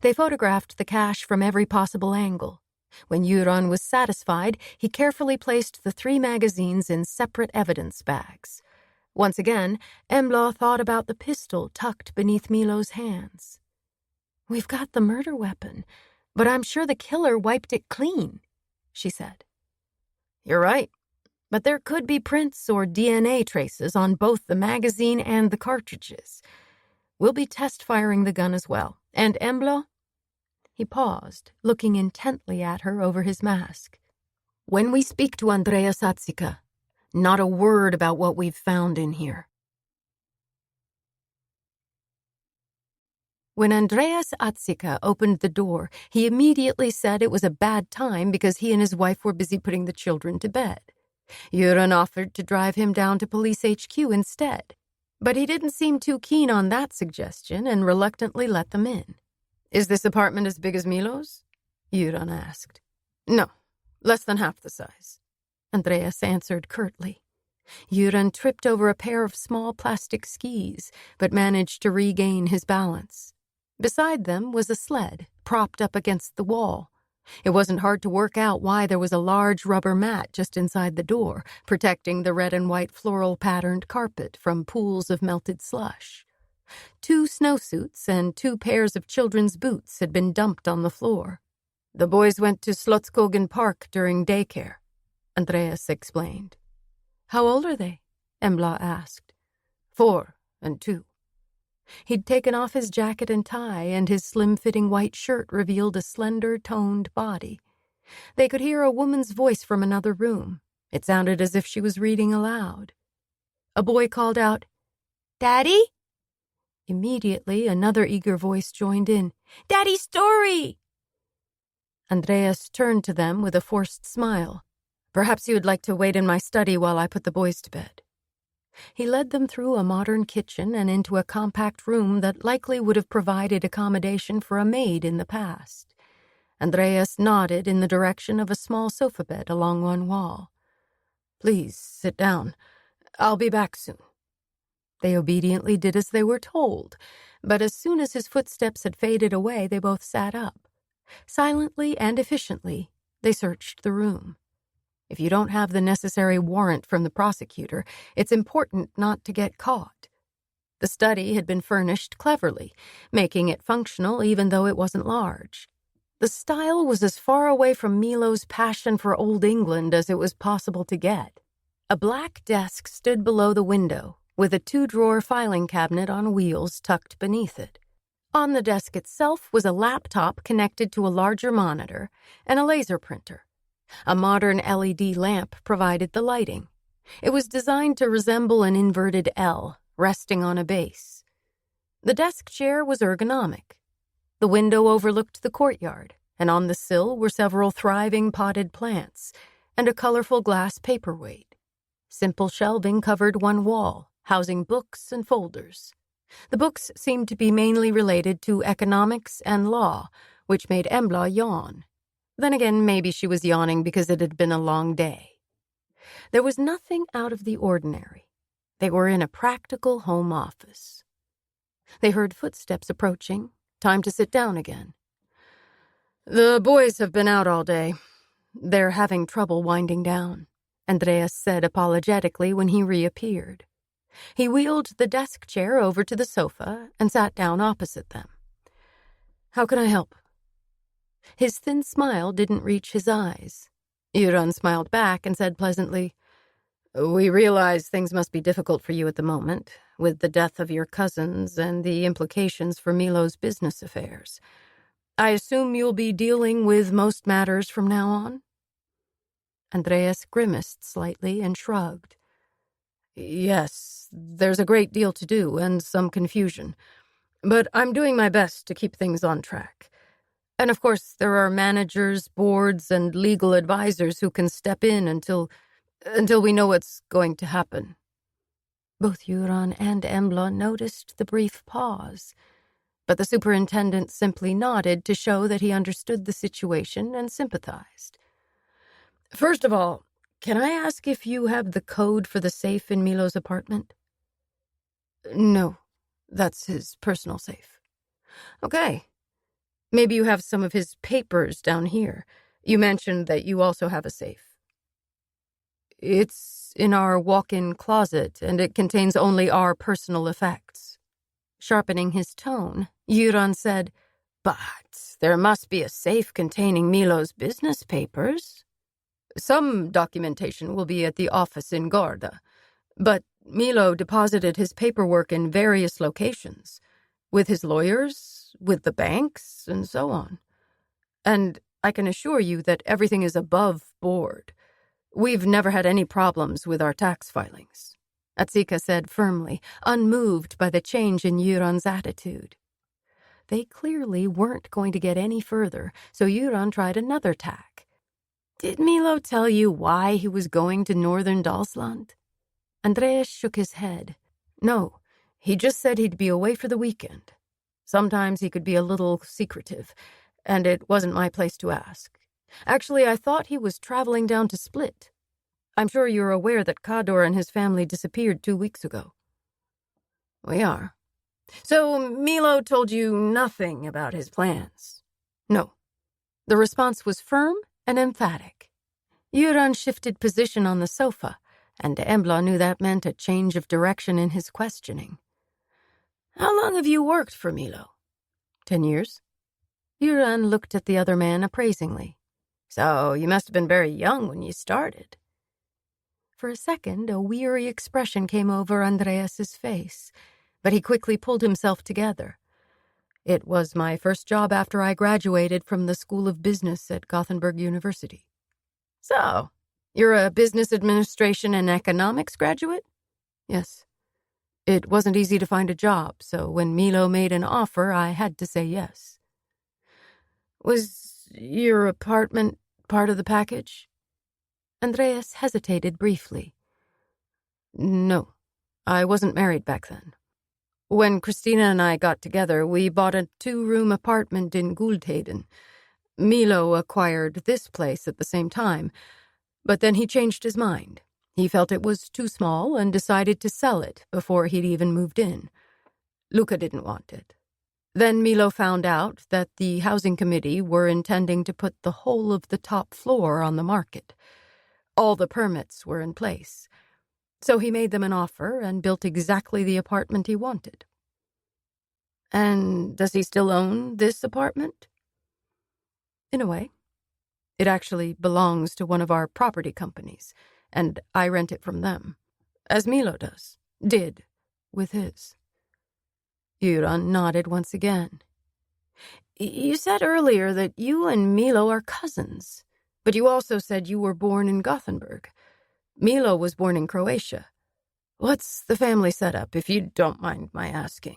They photographed the cache from every possible angle. When Yuran was satisfied, he carefully placed the 3 magazines in separate evidence bags. Once again, Embla thought about the pistol tucked beneath Milo's hands. We've got the murder weapon, but I'm sure the killer wiped it clean, she said. You're right, but there could be prints or DNA traces on both the magazine and the cartridges. We'll be test-firing the gun as well. And Embla? He paused, looking intently at her over his mask. When we speak to Andreas Atzika, not a word about what we've found in here. When Andreas Atzika opened the door, he immediately said it was a bad time because he and his wife were busy putting the children to bed. Yuran offered to drive him down to Police HQ instead, but he didn't seem too keen on that suggestion and reluctantly let them in. Is this apartment as big as Milo's? Yuran asked. No, less than half the size, Andreas answered curtly. Yuran tripped over a pair of small plastic skis, but managed to regain his balance. Beside them was a sled, propped up against the wall. It wasn't hard to work out why there was a large rubber mat just inside the door, protecting the red and white floral-patterned carpet from pools of melted slush. 2 snowsuits and 2 pairs of children's boots had been dumped on the floor. The boys went to Slotskogen Park during daycare, Andreas explained. How old are they? Embla asked. 4 and 2. He'd taken off his jacket and tie, and his slim-fitting white shirt revealed a slender, toned body. They could hear a woman's voice from another room. It sounded as if she was reading aloud. A boy called out, "Daddy?" Immediately, another eager voice joined in, "Daddy's story!" Andreas turned to them with a forced smile. Perhaps you would like to wait in my study while I put the boys to bed. He led them through a modern kitchen and into a compact room that likely would have provided accommodation for a maid in the past. Andreas nodded in the direction of a small sofa bed along one wall. "Please, sit down. I'll be back soon." They obediently did as they were told, but as soon as his footsteps had faded away, they both sat up. Silently and efficiently, they searched the room. If you don't have the necessary warrant from the prosecutor, it's important not to get caught. The study had been furnished cleverly, making it functional even though it wasn't large. The style was as far away from Milo's passion for Old England as it was possible to get. A black desk stood below the window, with a 2-drawer filing cabinet on wheels tucked beneath it. On the desk itself was a laptop connected to a larger monitor and a laser printer. A modern LED lamp provided the lighting. It was designed to resemble an inverted L, resting on a base. The desk chair was ergonomic. The window overlooked the courtyard, and on the sill were several thriving potted plants and a colorful glass paperweight. Simple shelving covered one wall, housing books and folders. The books seemed to be mainly related to economics and law, which made Embla yawn. Then again, maybe she was yawning because it had been a long day. There was nothing out of the ordinary. They were in a practical home office. They heard footsteps approaching. Time to sit down again. "The boys have been out all day. They're having trouble winding down," Andreas said apologetically when he reappeared. He wheeled the desk chair over to the sofa and sat down opposite them. "How can I help?" His thin smile didn't reach his eyes. Göran smiled back and said pleasantly, "We realize things must be difficult for you at the moment, with the death of your cousins and the implications for Milo's business affairs. I assume you'll be dealing with most matters from now on?" Andreas grimaced slightly and shrugged. "Yes, there's a great deal to do and some confusion, but I'm doing my best to keep things on track. And of course, there are managers, boards, and legal advisors who can step in until we know what's going to happen." Both Göran and Embla noticed the brief pause, but the superintendent simply nodded to show that he understood the situation and sympathized. "First of all, can I ask if you have the code for the safe in Milo's apartment?" "No, that's his personal safe." "Okay. Maybe you have some of his papers down here. You mentioned that you also have a safe." "It's in our walk-in closet, and it contains only our personal effects." Sharpening his tone, Göran said, "But there must be a safe containing Milo's business papers. Some documentation will be at the office in Garda, but Milo deposited his paperwork in various locations, with his lawyers, with the banks, and so on. And I can assure you that everything is above board. We've never had any problems with our tax filings," Atsika said firmly, unmoved by the change in Göran's attitude. They clearly weren't going to get any further, so Göran tried another tack. "Did Milo tell you why he was going to northern Dalsland?" Andreas shook his head. "No, he just said he'd be away for the weekend. Sometimes he could be a little secretive, and it wasn't my place to ask. Actually, I thought he was traveling down to Split. I'm sure you're aware that Kador and his family disappeared 2 weeks ago." "We are." "So Milo told you nothing about his plans?" "No." The response was firm and emphatic. Göran shifted position on the sofa, and Embla knew that meant a change of direction in his questioning. "How long have you worked for Milo?" 10 years. Göran looked at the other man appraisingly. "So you must have been very young when you started." For a second, a weary expression came over Andreas's face, but he quickly pulled himself together. "It was my first job after I graduated from the School of Business at Gothenburg University." "So, you're a business administration and economics graduate?" "Yes. It wasn't easy to find a job, so when Milo made an offer, I had to say yes." "Was your apartment part of the package?" Andreas hesitated briefly. "No. I wasn't married back then. When Christina and I got together, we bought a 2-room apartment in Guldheden. Milo acquired this place at the same time, but then he changed his mind. He felt it was too small and decided to sell it before he'd even moved in. Luca didn't want it. Then Milo found out that the housing committee were intending to put the whole of the top floor on the market. All the permits were in place. So he made them an offer and built exactly the apartment he wanted. And does he still own this apartment? In a way. It actually belongs to one of our property companies, and I rent it from them, as Milo does, did, with his. Göran nodded once again. You said earlier that you and Milo are cousins, but you also said you were born in Gothenburg. Milo was born in Croatia. What's the family setup, if you don't mind my asking?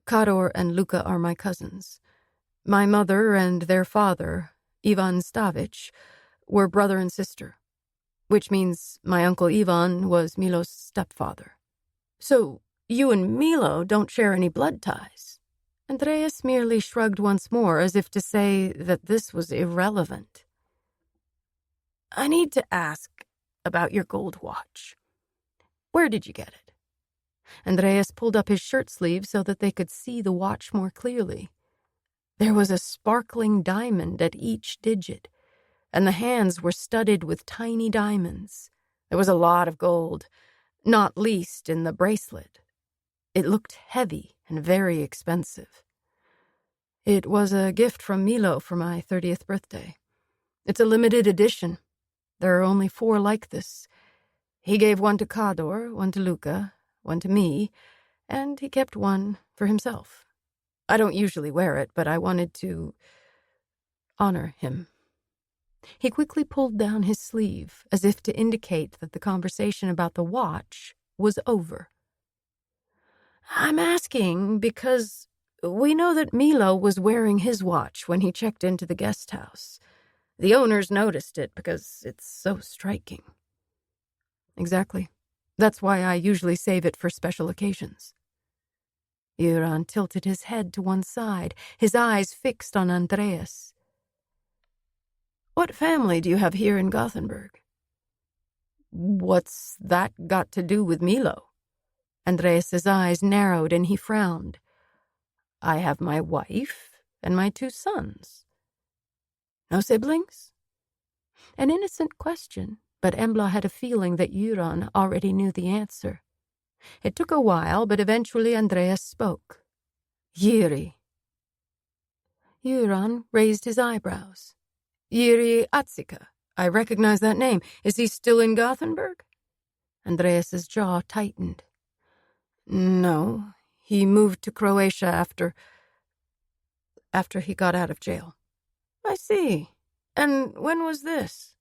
Kador and Luka are my cousins. My mother and their father, Ivan Stavic, were brother and sister, which means my uncle Ivan was Milo's stepfather. So you and Milo don't share any blood ties? Andreas merely shrugged once more, as if to say that this was irrelevant. I need to ask about your gold watch. Where did you get it? Andreas pulled up his shirt sleeve so that they could see the watch more clearly. There was a sparkling diamond at each digit, and the hands were studded with tiny diamonds. There was a lot of gold, not least in the bracelet. It looked heavy and very expensive. It was a gift from Milo for my 30th birthday. It's a limited edition. There are only 4 like this. He gave one to Kador, one to Luka, one to me, and he kept one for himself. I don't usually wear it, but I wanted to honor him. He quickly pulled down his sleeve, as if to indicate that the conversation about the watch was over. I'm asking because we know that Milo was wearing his watch when he checked into the guest house. The owners noticed it because it's so striking. Exactly. That's why I usually save it for special occasions. Göran tilted his head to one side, his eyes fixed on Andreas. What family do you have here in Gothenburg? What's that got to do with Milo? Andreas's eyes narrowed and he frowned. I have my wife and my 2 sons. No siblings? An innocent question, but Embla had a feeling that Göran already knew the answer. It took a while, but eventually Andreas spoke. Jiri. Göran raised his eyebrows. Jiri Atsika. I recognize that name. Is he still in Gothenburg? Andreas's jaw tightened. No, he moved to Croatia after he got out of jail. I see. And when was this?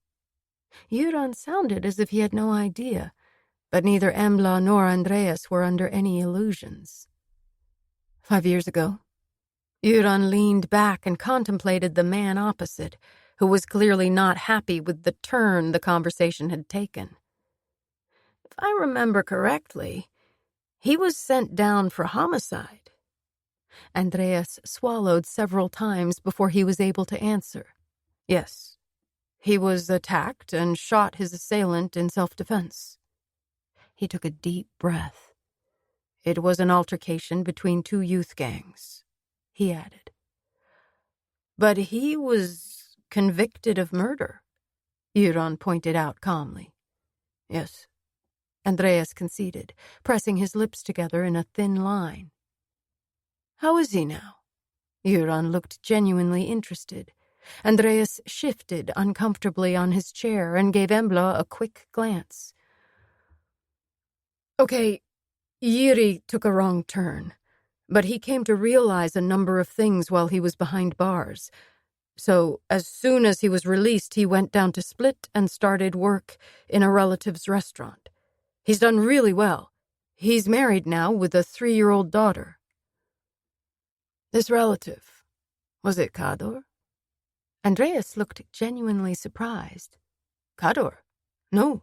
Göran sounded as if he had no idea, but neither Embla nor Andreas were under any illusions. 5 years ago. Göran leaned back and contemplated the man opposite, who was clearly not happy with the turn the conversation had taken. If I remember correctly, he was sent down for homicide. Andreas swallowed several times before he was able to answer. Yes, he was attacked and shot his assailant in self-defense. He took a deep breath. It was an altercation between 2 youth gangs, he added. But he was convicted of murder, Göran pointed out calmly. Yes, Andreas conceded, pressing his lips together in a thin line. How is he now? Göran looked genuinely interested. Andreas shifted uncomfortably on his chair and gave Embla a quick glance. Okay, Jiri took a wrong turn, but he came to realize a number of things while he was behind bars. So as soon as he was released, he went down to Split and started work in a relative's restaurant. He's done really well. He's married now with a 3-year-old daughter. This relative, was it Kador? Andreas looked genuinely surprised. Kador? No,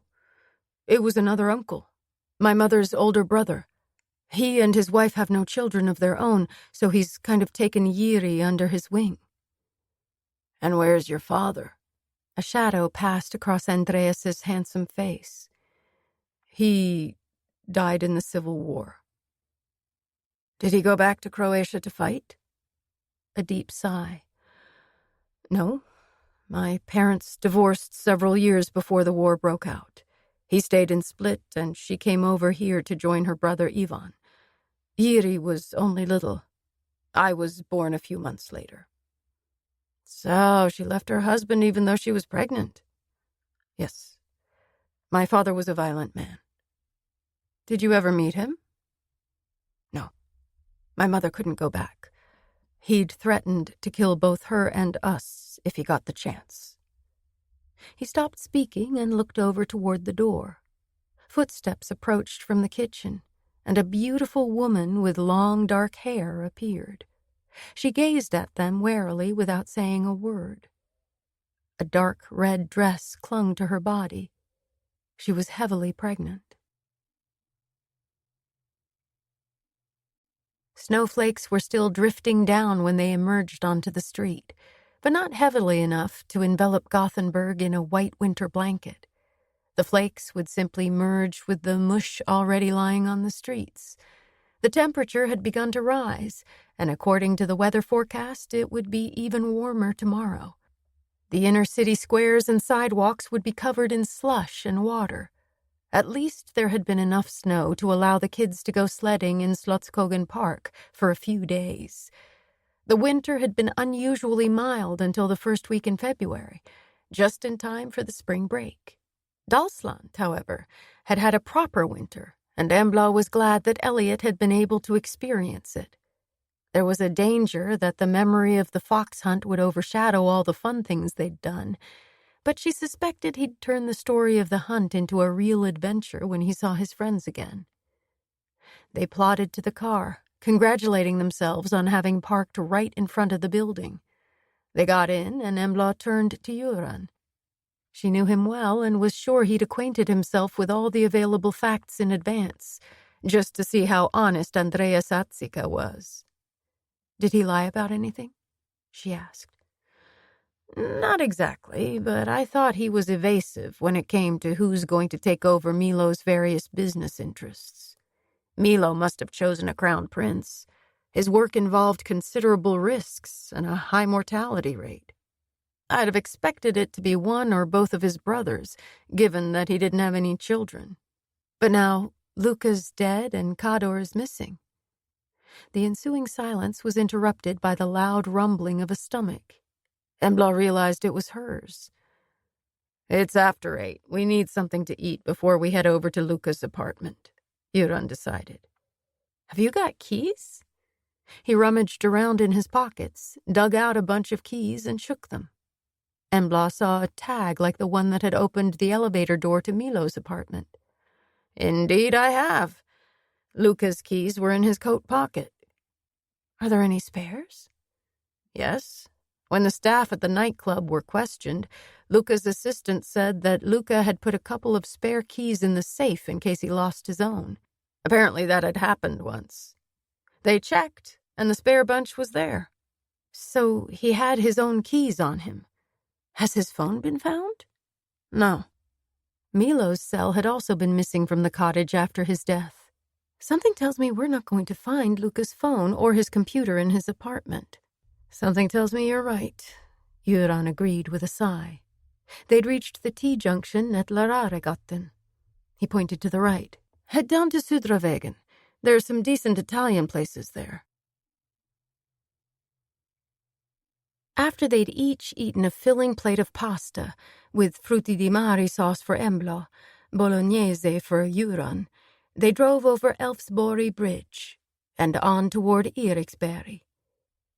it was another uncle. My mother's older brother. He and his wife have no children of their own, so he's kind of taken Jiri under his wing. And where's your father? A shadow passed across Andreas's handsome face. He died in the Civil War. Did he go back to Croatia to fight? A deep sigh. No. My parents divorced several years before the war broke out. He stayed in Split, and she came over here to join her brother Ivan. Jiri was only little. I was born a few months later. So she left her husband even though she was pregnant? Yes. My father was a violent man. Did you ever meet him? No. My mother couldn't go back. He'd threatened to kill both her and us if he got the chance. He stopped speaking and looked over toward the door. Footsteps approached from the kitchen, and a beautiful woman with long dark hair appeared. She gazed at them warily without saying a word. A dark red dress clung to her body. She was heavily pregnant. Snowflakes were still drifting down when they emerged onto the street, but not heavily enough to envelop Gothenburg in a white winter blanket. The flakes would simply merge with the mush already lying on the streets. The temperature had begun to rise, and according to the weather forecast, it would be even warmer tomorrow. The inner city squares and sidewalks would be covered in slush and water. At least there had been enough snow to allow the kids to go sledding in Slotskogen Park for a few days. The winter had been unusually mild until the first week in February, just in time for the spring break. Dalsland, however, had had a proper winter, and Embla was glad that Elliot had been able to experience it. There was a danger that the memory of the fox hunt would overshadow all the fun things they'd done, but she suspected he'd turn the story of the hunt into a real adventure when he saw his friends again. They plodded to the car, congratulating themselves on having parked right in front of the building. They got in, and Embla turned to Göran. She knew him well and was sure he'd acquainted himself with all the available facts in advance, just to see how honest Andreas Atzika was. Did he lie about anything? She asked. Not exactly, but I thought he was evasive when it came to who's going to take over Milo's various business interests. Milo must have chosen a crown prince. His work involved considerable risks and a high mortality rate. I'd have expected it to be one or both of his brothers, given that he didn't have any children. But now, Luca's dead and Kador is missing. The ensuing silence was interrupted by the loud rumbling of a stomach. Embla realized it was hers. It's after 8. We need something to eat before we head over to Luca's apartment, Göran decided. Have you got keys? He rummaged around in his pockets, dug out a bunch of keys, and shook them. Embla saw a tag like the one that had opened the elevator door to Milo's apartment. Indeed I have. Luca's keys were in his coat pocket. Are there any spares? Yes. When the staff at the nightclub were questioned, Luca's assistant said that Luca had put a couple of spare keys in the safe in case he lost his own. Apparently that had happened once. They checked, and the spare bunch was there. So he had his own keys on him. Has his phone been found? No. Milo's cell had also been missing from the cottage after his death. Something tells me we're not going to find Luca's phone or his computer in his apartment. Something tells me you're right, Göran agreed with a sigh. They'd reached the T-junction at Lararegatten. He pointed to the right. Head down to Sudravägen. There are some decent Italian places there. After they'd each eaten a filling plate of pasta, with frutti di mare sauce for Embla, bolognese for Göran, they drove over Elfsborg Bridge and on toward Eriksberg.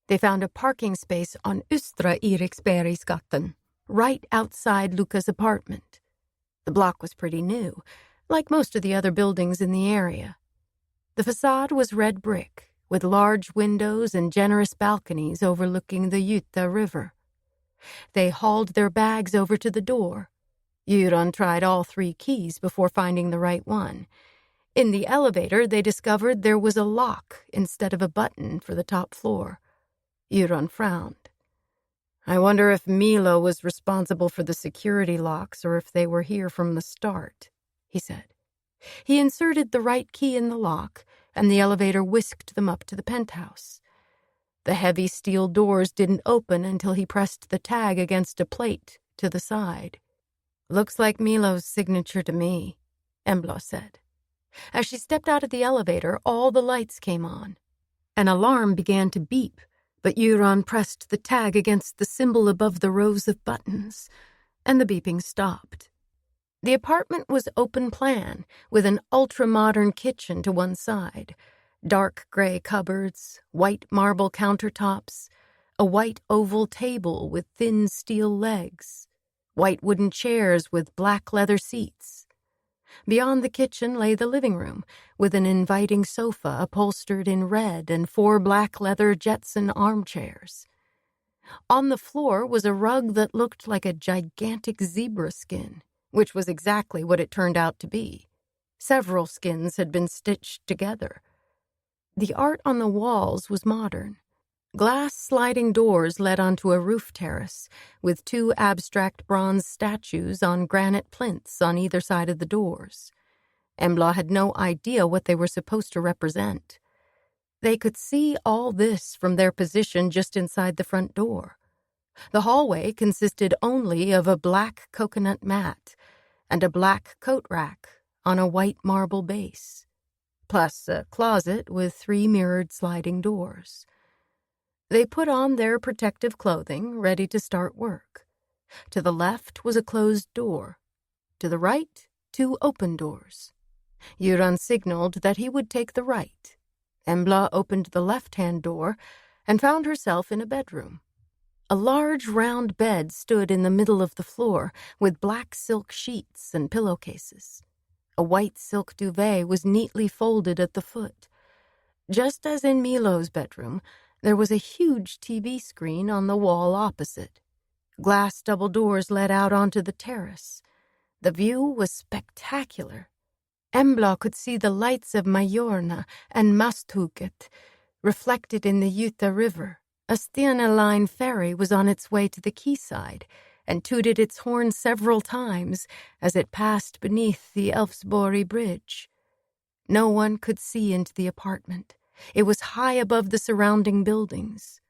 They found a parking space on Östra Eriksbergsgatan, right outside Luca's apartment. The block was pretty new, like most of the other buildings in the area. The facade was red brick, with large windows and generous balconies overlooking the Jutta River. They hauled their bags over to the door. Göran tried all 3 keys before finding the right one. In the elevator, they discovered there was a lock instead of a button for the top floor. Euron frowned. I wonder if Milo was responsible for the security locks or if they were here from the start, he said. He inserted the right key in the lock, and the elevator whisked them up to the penthouse. The heavy steel doors didn't open until he pressed the tag against a plate to the side. Looks like Milo's signature to me, Embla said. As she stepped out of the elevator, all the lights came on. An alarm began to beep, but Euron pressed the tag against the symbol above the rows of buttons, and the beeping stopped. The apartment was open plan, with an ultra-modern kitchen to one side, dark gray cupboards, white marble countertops, a white oval table with thin steel legs, white wooden chairs with black leather seats. Beyond the kitchen lay the living room, with an inviting sofa upholstered in red and 4 black leather Jetson armchairs. On the floor was a rug that looked like a gigantic zebra skin, which was exactly what it turned out to be. Several skins had been stitched together. The art on the walls was modern. Glass sliding doors led onto a roof terrace, with 2 abstract bronze statues on granite plinths on either side of the doors. Embla had no idea what they were supposed to represent. They could see all this from their position just inside the front door. The hallway consisted only of a black coconut mat and a black coat rack on a white marble base, plus a closet with 3 mirrored sliding doors. They put on their protective clothing, ready to start work. To the left was a closed door. To the right, 2 open doors. Euron signaled that he would take the right. Embla opened the left-hand door and found herself in a bedroom. A large round bed stood in the middle of the floor with black silk sheets and pillowcases. A white silk duvet was neatly folded at the foot. Just as in Milo's bedroom, there was a huge TV screen on the wall opposite. Glass double doors led out onto the terrace. The view was spectacular. Embla could see the lights of Majorna and Masthuket reflected in the Jutta River. A Stena Line ferry was on its way to the quayside and tooted its horn several times as it passed beneath the Elfsborg Bridge. No one could see into the apartment. It was high above the surrounding buildings.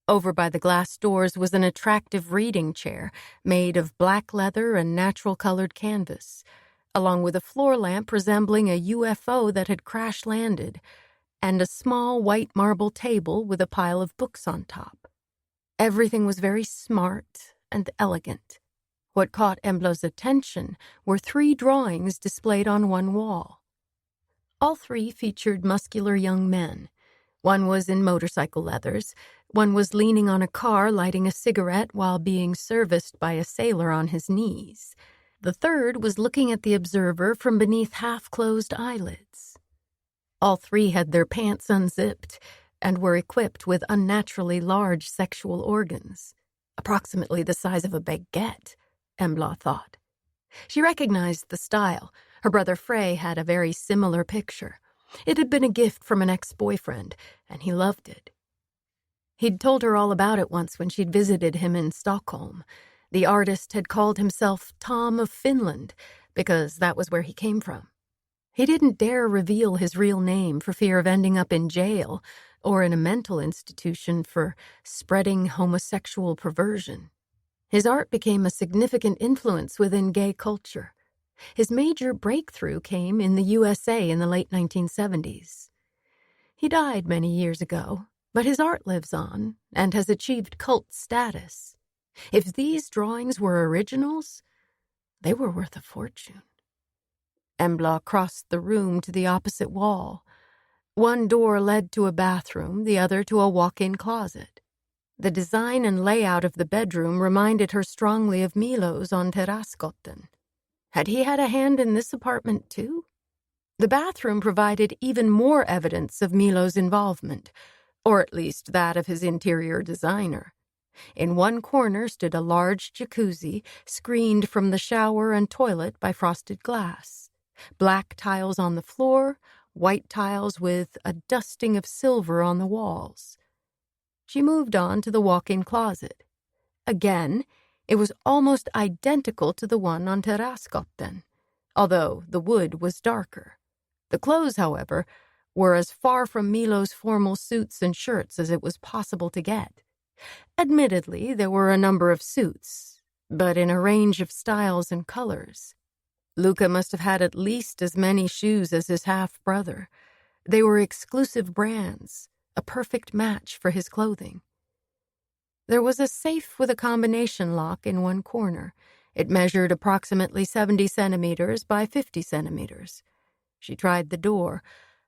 Over by the glass doors was an attractive reading chair made of black leather and natural-colored canvas, along with a floor lamp resembling a UFO that had crash-landed, and a small white marble table with a pile of books on top. Everything was very smart and elegant. What caught Embla's attention were 3 drawings displayed on one wall. All 3 featured muscular young men. One was in motorcycle leathers, one was leaning on a car lighting a cigarette while being serviced by a sailor on his knees. The third was looking at the observer from beneath half-closed eyelids. All 3 had their pants unzipped and were equipped with unnaturally large sexual organs, approximately the size of a baguette, Embla thought. She recognized the style. Her brother Frey had a very similar picture. It had been a gift from an ex-boyfriend, and he loved it. He'd told her all about it once when she'd visited him in Stockholm. The artist had called himself Tom of Finland, because that was where he came from. He didn't dare reveal his real name for fear of ending up in jail or in a mental institution for spreading homosexual perversion. His art became a significant influence within gay culture. His major breakthrough came in the USA in the late 1970s. He died many years ago, but his art lives on and has achieved cult status. If these drawings were originals, they were worth a fortune. Embla crossed the room to the opposite wall. One door led to a bathroom, the other to a walk-in closet. The design and layout of the bedroom reminded her strongly of Milo's on Terraskotten. Had he had a hand in this apartment, too? The bathroom provided even more evidence of Milo's involvement, or at least that of his interior designer. In one corner stood a large jacuzzi, screened from the shower and toilet by frosted glass. Black tiles on the floor, white tiles with a dusting of silver on the walls. She moved on to the walk-in closet. Again, it was almost identical to the one on terraskotten, although the wood was darker. The clothes, however, were as far from Milo's formal suits and shirts as it was possible to get. Admittedly, there were a number of suits, but in a range of styles and colors. Luca must have had at least as many shoes as his half-brother. They were exclusive brands, a perfect match for his clothing. There was a safe with a combination lock in one corner. It measured approximately 70 centimeters by 50 centimeters. She tried the door,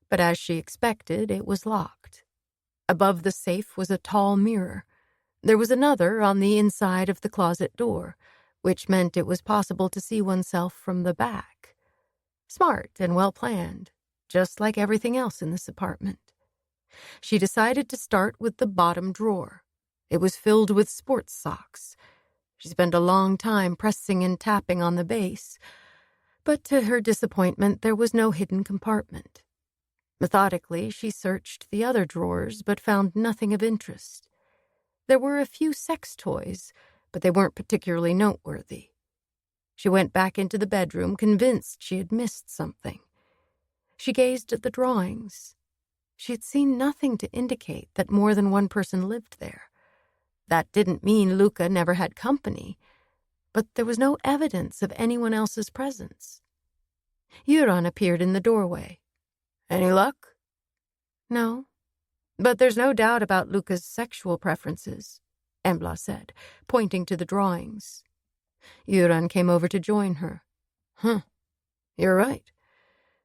but as she expected, it was locked. Above the safe was a tall mirror. There was another on the inside of the closet door, which meant it was possible to see oneself from the back. Smart and well-planned, just like everything else in this apartment. She decided to start with the bottom drawer. It was filled with sports socks. She spent a long time pressing and tapping on the base, but to her disappointment, there was no hidden compartment. Methodically, she searched the other drawers, but found nothing of interest. There were a few sex toys, but they weren't particularly noteworthy. She went back into the bedroom, convinced she had missed something. She gazed at the drawings. She had seen nothing to indicate that more than one person lived there. That didn't mean Luca never had company, but there was no evidence of anyone else's presence. Euron appeared in the doorway. "Any luck?" "No, but there's no doubt about Luca's sexual preferences," Embla said, pointing to the drawings. Euron came over to join her. You're right.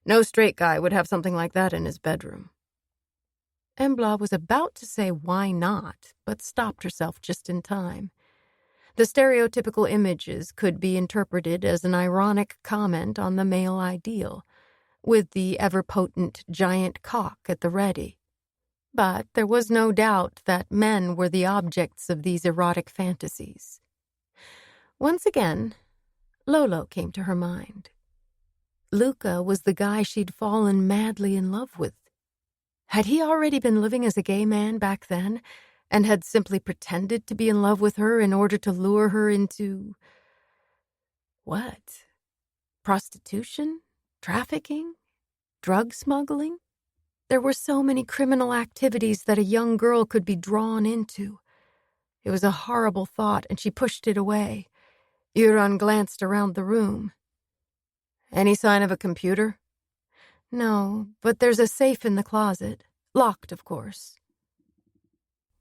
No straight guy would have something like that in his bedroom." Embla was about to say why not, but stopped herself just in time. The stereotypical images could be interpreted as an ironic comment on the male ideal, with the ever-potent giant cock at the ready. But there was no doubt that men were the objects of these erotic fantasies. Once again, Lolo came to her mind. Luca was the guy she'd fallen madly in love with. Had he already been living as a gay man back then, and had simply pretended to be in love with her in order to lure her into... what? Prostitution? Trafficking? Drug smuggling? There were so many criminal activities that a young girl could be drawn into. It was a horrible thought, and she pushed it away. Euron glanced around the room. "Any sign of a computer?" "No, but there's a safe in the closet. Locked, of course."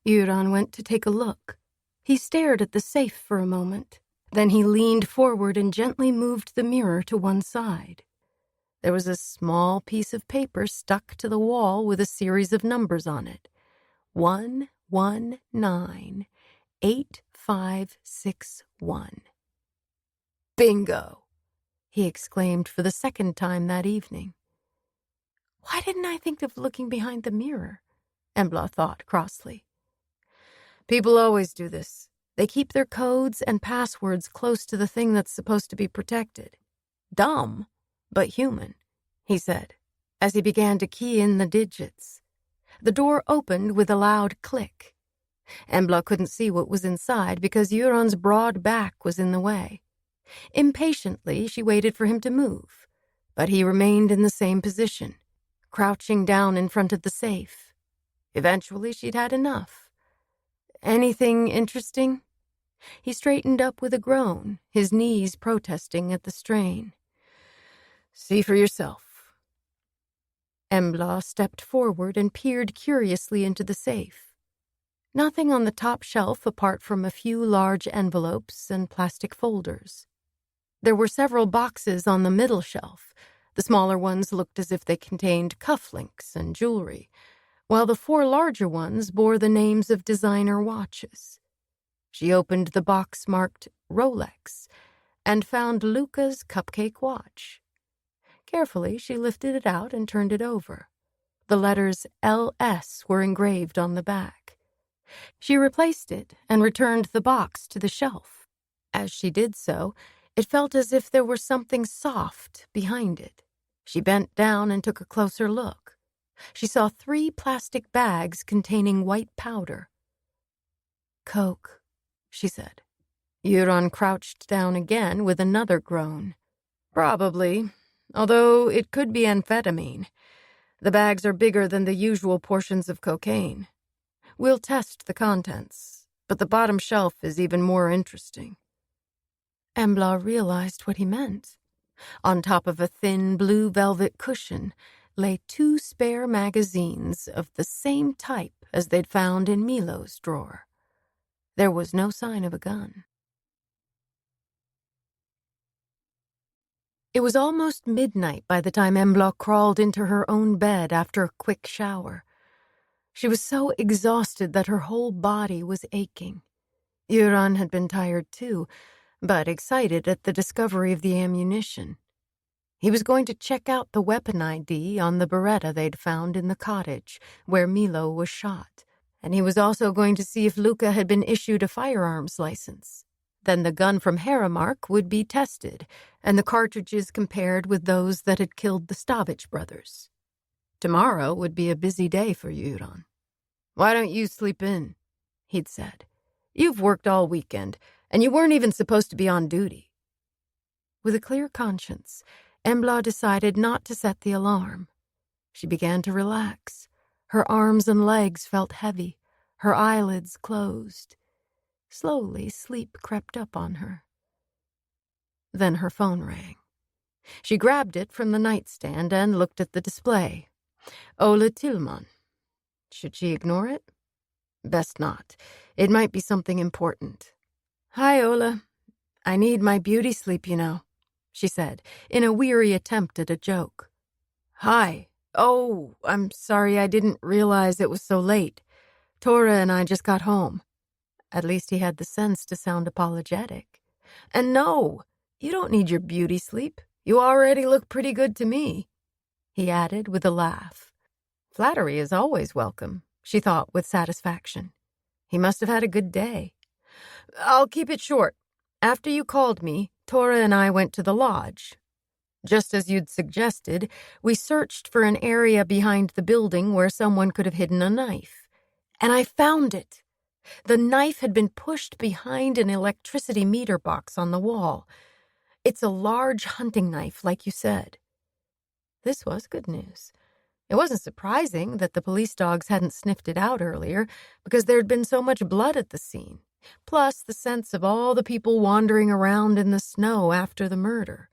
Euron went to take a look. He stared at the safe for a moment. Then he leaned forward and gently moved the mirror to one side. There was a small piece of paper stuck to the wall with a series of numbers on it. 1198561. "Bingo!" he exclaimed for the second time that evening. Why didn't I think of looking behind the mirror? Embla thought crossly. People always do this. They keep their codes and passwords close to the thing that's supposed to be protected. Dumb, but human, he said, as he began to key in the digits. The door opened with a loud click. Embla couldn't see what was inside because Euron's broad back was in the way. Impatiently, she waited for him to move, but he remained in the same position, crouching down in front of the safe. Eventually, she'd had enough. Anything interesting? He straightened up with a groan, his knees protesting at the strain. See for yourself. Embla stepped forward and peered curiously into the safe. Nothing on the top shelf apart from a few large envelopes and plastic folders. There were several boxes on the middle shelf. The smaller ones looked as if they contained cufflinks and jewelry, while the 4 larger ones bore the names of designer watches. She opened the box marked Rolex and found Luca's cupcake watch. Carefully, she lifted it out and turned it over. The letters LS were engraved on the back. She replaced it and returned the box to the shelf. As she did so, it felt as if there were something soft behind it. She bent down and took a closer look. She saw 3 plastic bags containing white powder. "Coke," she said. Euron crouched down again with another groan. "Probably, although it could be amphetamine. The bags are bigger than the usual portions of cocaine. We'll test the contents, but the bottom shelf is even more interesting." Embla realized what he meant. On top of a thin blue velvet cushion lay 2 spare magazines of the same type as they'd found in Milo's drawer. There was no sign of a gun. It was almost midnight by the time Embla crawled into her own bed after a quick shower. She was so exhausted that her whole body was aching. Euron had been tired too, but excited at the discovery of the ammunition. He was going to check out the weapon ID on the Beretta they'd found in the cottage where Milo was shot, and he was also going to see if Luca had been issued a firearms license. Then the gun from Haramark would be tested, and the cartridges compared with those that had killed the Stavich brothers. Tomorrow would be a busy day for Euron. "Why don't you sleep in?" he'd said. "You've worked all weekend, and you weren't even supposed to be on duty." With a clear conscience, Embla decided not to set the alarm. She began to relax. Her arms and legs felt heavy, her eyelids closed. Slowly, sleep crept up on her. Then her phone rang. She grabbed it from the nightstand and looked at the display. Ola Tillman. Should she ignore it? Best not. It might be something important. "Hi, Ola. I need my beauty sleep, you know," she said, in a weary attempt at a joke. "Hi. Oh, I'm sorry, I didn't realize it was so late. Tora and I just got home." At least he had the sense to sound apologetic. "And no, you don't need your beauty sleep. You already look pretty good to me," he added with a laugh. Flattery is always welcome, she thought with satisfaction. He must have had a good day. "I'll keep it short. After you called me, Tora and I went to the lodge. Just as you'd suggested, we searched for an area behind the building where someone could have hidden a knife. And I found it. The knife had been pushed behind an electricity meter box on the wall. It's a large hunting knife, like you said." This was good news. It wasn't surprising that the police dogs hadn't sniffed it out earlier, because there had been so much blood at the scene, plus the sense of all the people wandering around in the snow after the murder.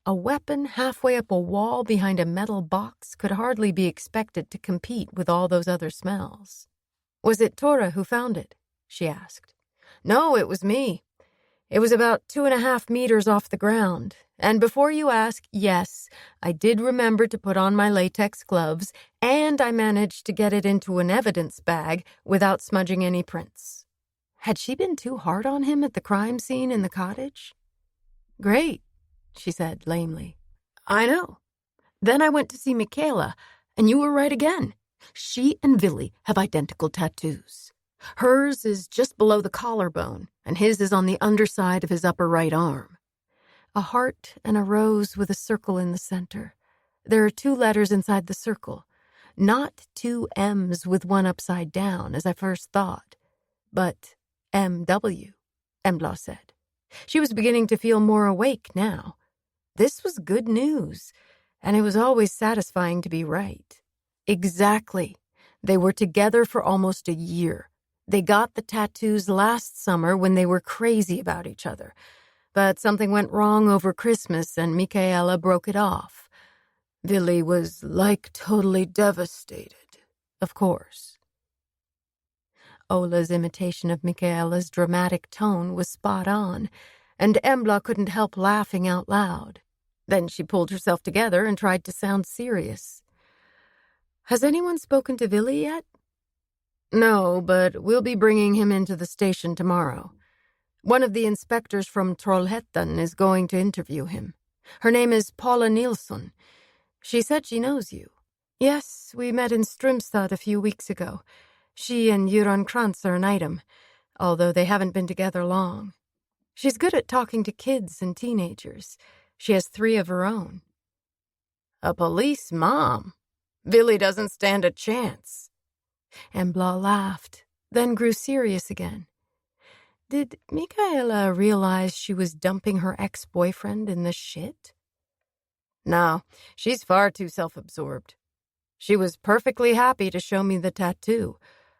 A weapon halfway up a wall behind a metal box could hardly be expected to compete with all those other smells. "Was it Tora who found it?" she asked. "No, it was me. It was about 2.5 meters off the ground. And before you ask, yes, I did remember to put on my latex gloves, and I managed to get it into an evidence bag without smudging any prints." Had she been too hard on him at the crime scene in the cottage? "Great," she said lamely. "I know. Then I went to see Michaela, and you were right again. She and Villy have identical tattoos. Hers is just below the collarbone, and his is on the underside of his upper right arm. A heart and a rose with a circle in the center. There are 2 letters inside the circle. Not 2 M's with one upside down, as I first thought, but MW, Embla said. She was beginning to feel more awake now. This was good news, and it was always satisfying to be right. Exactly. They were together for almost a year. They got the tattoos last summer when they were crazy about each other. But something went wrong over Christmas and Michaela broke it off. Villy was, totally devastated, of course. Ola's imitation of Michaela's dramatic tone was spot on, and Embla couldn't help laughing out loud. Then she pulled herself together and tried to sound serious. "Has anyone spoken to Villy yet?" "No, but we'll be bringing him into the station tomorrow. One of the inspectors from Trollhättan is going to interview him. Her name is Paula Nilsson. She said she knows you." "Yes, we met in Strömstad a few weeks ago. She and Göran Krantz are an item, although they haven't been together long. She's good at talking to kids and teenagers. She has 3 of her own." A police mom? Billy doesn't stand a chance. Embla laughed, then grew serious again. Did Michaela realize she was dumping her ex-boyfriend in the shit? No, she's far too self-absorbed. She was perfectly happy to show me the tattoo,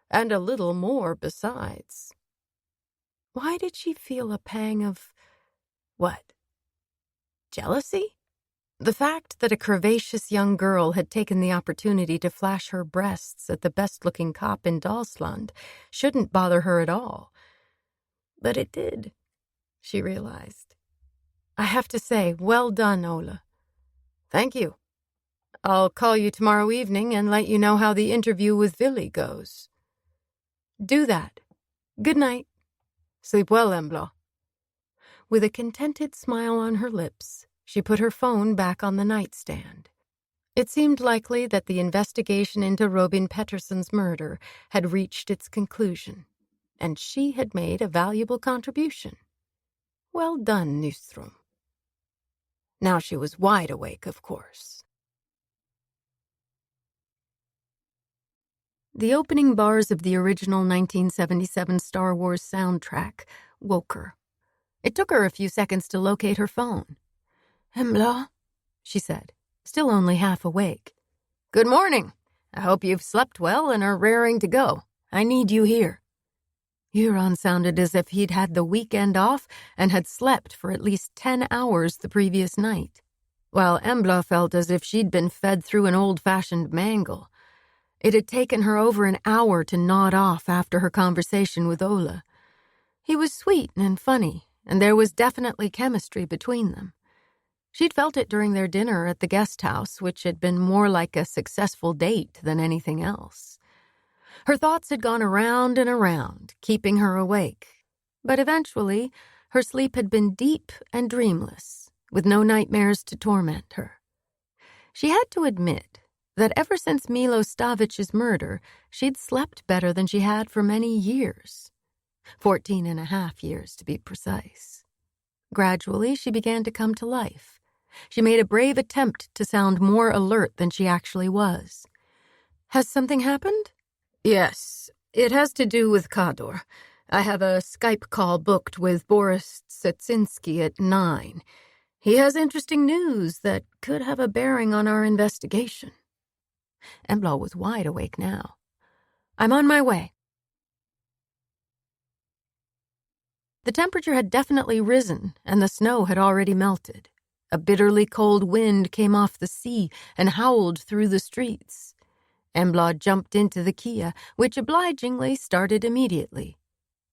and a little more besides. Why did she feel a pang of... what? Jealousy? The fact that a curvaceous young girl had taken the opportunity to flash her breasts at the best-looking cop in Dalsland shouldn't bother her at all. But it did, she realized. I have to say, well done, Ola. Thank you. I'll call you tomorrow evening and let you know how the interview with Willy goes. Do that. Good night. Sleep well, Embla. With a contented smile on her lips, she put her phone back on the nightstand. It seemed likely that the investigation into Robin Pettersson's murder had reached its conclusion, and she had made a valuable contribution. Well done, Nyström. Now she was wide awake, of course. The opening bars of the original 1977 Star Wars soundtrack woke her. It took her a few seconds to locate her phone. Embla, she said, still only half awake. Good morning. I hope you've slept well and are raring to go. I need you here. Euron sounded as if he'd had the weekend off and had slept for at least 10 hours the previous night, while Embla felt as if she'd been fed through an old-fashioned mangle. It had taken her over an hour to nod off after her conversation with Ola. He was sweet and funny, and there was definitely chemistry between them. She'd felt it during their dinner at the guest house, which had been more like a successful date than anything else. Her thoughts had gone around and around, keeping her awake. But eventually, her sleep had been deep and dreamless, with no nightmares to torment her. She had to admit that ever since Milo Stavic's murder, she'd slept better than she had for many years. 14.5 years, to be precise. Gradually, she began to come to life. She made a brave attempt to sound more alert than she actually was. Has something happened? Yes, it has to do with Kador. I have a Skype call booked with Boris Setsinski at 9. He has interesting news that could have a bearing on our investigation. Embla was wide awake now. I'm on my way. The temperature had definitely risen, and the snow had already melted. A bitterly cold wind came off the sea and howled through the streets. Embla jumped into the Kia, which obligingly started immediately.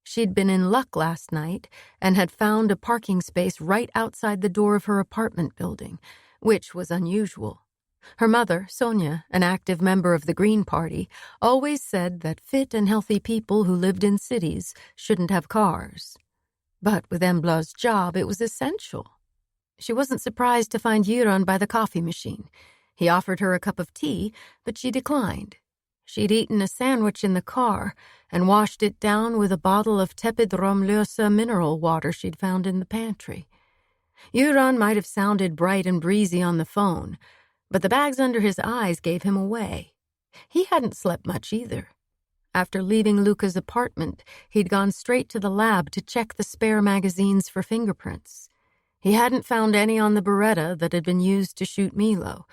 She'd been in luck last night and had found a parking space right outside the door of her apartment building, which was unusual. Her mother, Sonia, an active member of the Green Party, always said that fit and healthy people who lived in cities shouldn't have cars. But with Embla's job, it was essential. She wasn't surprised to find Euron by the coffee machine. He offered her a cup of tea, but she declined. She'd eaten a sandwich in the car and washed it down with a bottle of tepid Romlösa mineral water she'd found in the pantry. Euron might have sounded bright and breezy on the phone, but the bags under his eyes gave him away. He hadn't slept much either. After leaving Luca's apartment, he'd gone straight to the lab to check the spare magazines for fingerprints. He hadn't found any on the Beretta that had been used to shoot Milo,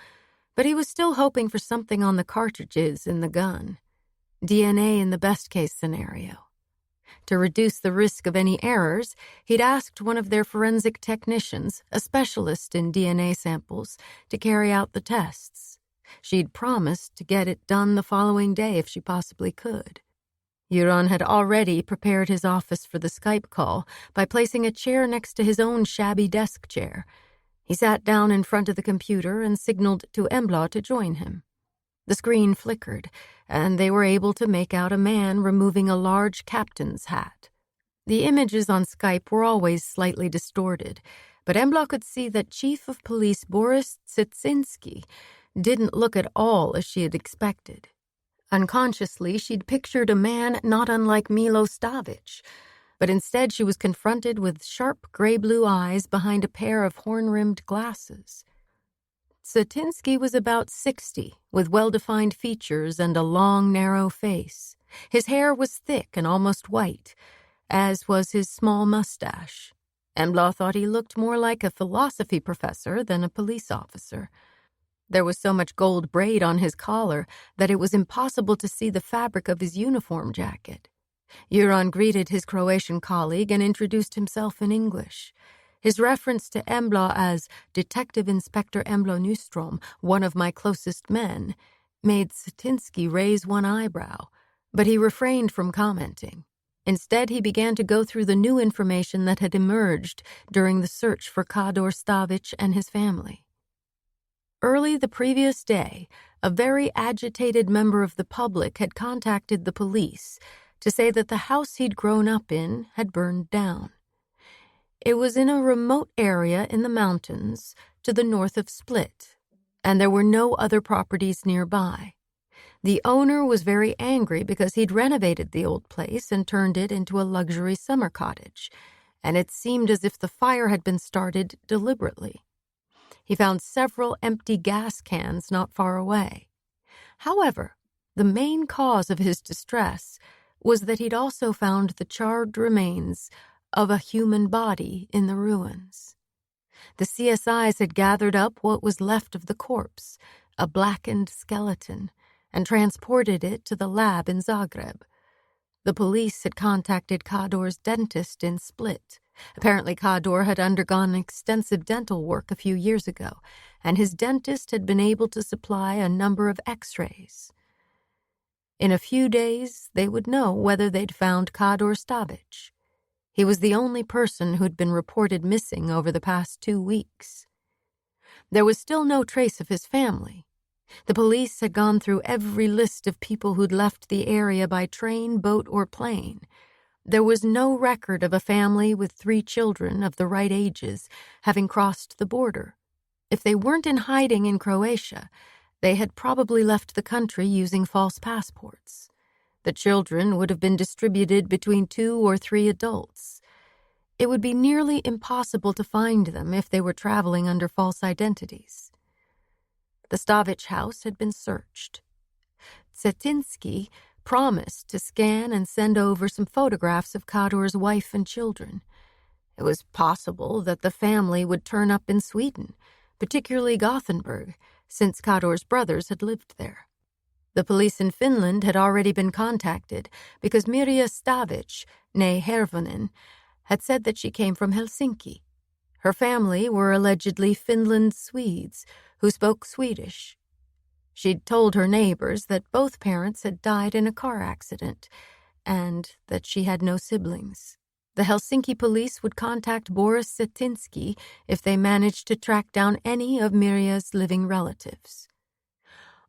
but he was still hoping for something on the cartridges in the gun. DNA in the best-case scenario. To reduce the risk of any errors, he'd asked one of their forensic technicians, a specialist in DNA samples, to carry out the tests. She'd promised to get it done the following day if she possibly could. Euron had already prepared his office for the Skype call by placing a chair next to his own shabby desk chair. He sat down in front of the computer and signaled to Embla to join him. The screen flickered, and they were able to make out a man removing a large captain's hat. The images on Skype were always slightly distorted, but Embla could see that Chief of Police Boris Setsinski didn't look at all as she had expected. Unconsciously, she'd pictured a man not unlike Milo Stavic, but instead she was confronted with sharp gray-blue eyes behind a pair of horn-rimmed glasses. Satinsky was about 60, with well-defined features and a long, narrow face. His hair was thick and almost white, as was his small mustache. Embla thought he looked more like a philosophy professor than a police officer. There was so much gold braid on his collar that it was impossible to see the fabric of his uniform jacket. Euron greeted his Croatian colleague and introduced himself in English. His reference to Embla as Detective Inspector Embla Nyström, one of my closest men, made Satinsky raise one eyebrow, but he refrained from commenting. Instead, he began to go through the new information that had emerged during the search for Kador Stavic and his family. Early the previous day, a very agitated member of the public had contacted the police to say that the house he'd grown up in had burned down. It was in a remote area in the mountains to the north of Split, and there were no other properties nearby. The owner was very angry because he'd renovated the old place and turned it into a luxury summer cottage, and it seemed as if the fire had been started deliberately. He found several empty gas cans not far away. However, the main cause of his distress was that he'd also found the charred remains of a human body in the ruins. The CSIs had gathered up what was left of the corpse, a blackened skeleton, and transported it to the lab in Zagreb. The police had contacted Kador's dentist in Split. Apparently Kador had undergone extensive dental work a few years ago, and his dentist had been able to supply a number of X-rays. In a few days, they would know whether they'd found Kador Stavic. He was the only person who'd been reported missing over the past 2 weeks. There was still no trace of his family. The police had gone through every list of people who'd left the area by train, boat, or plane. There was no record of a family with 3 children of the right ages having crossed the border. If they weren't in hiding in Croatia, they had probably left the country using false passports. The children would have been distributed between 2 or 3 adults. It would be nearly impossible to find them if they were traveling under false identities. The Stavic house had been searched. Satinsky promised to scan and send over some photographs of Kador's wife and children. It was possible that the family would turn up in Sweden, particularly Gothenburg, since Kador's brothers had lived there. The police in Finland had already been contacted because Mirja Stavic, née Hervonen, had said that she came from Helsinki. Her family were allegedly Finland Swedes who spoke Swedish. She'd told her neighbors that both parents had died in a car accident and that she had no siblings. The Helsinki police would contact Boris Satinsky if they managed to track down any of Mirja's living relatives.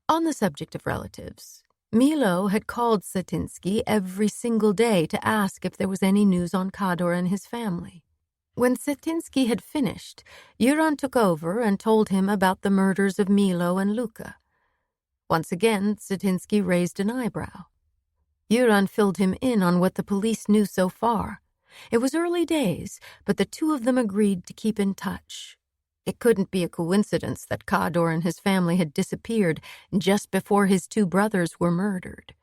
On the subject of relatives, Milo had called Satinsky every single day to ask if there was any news on Kador and his family. When Satinsky had finished, Euron took over and told him about the murders of Milo and Luca. Once again, Satinsky raised an eyebrow. Euron filled him in on what the police knew so far. It was early days, but the two of them agreed to keep in touch. It couldn't be a coincidence that Kador and his family had disappeared just before his 2 brothers were murdered.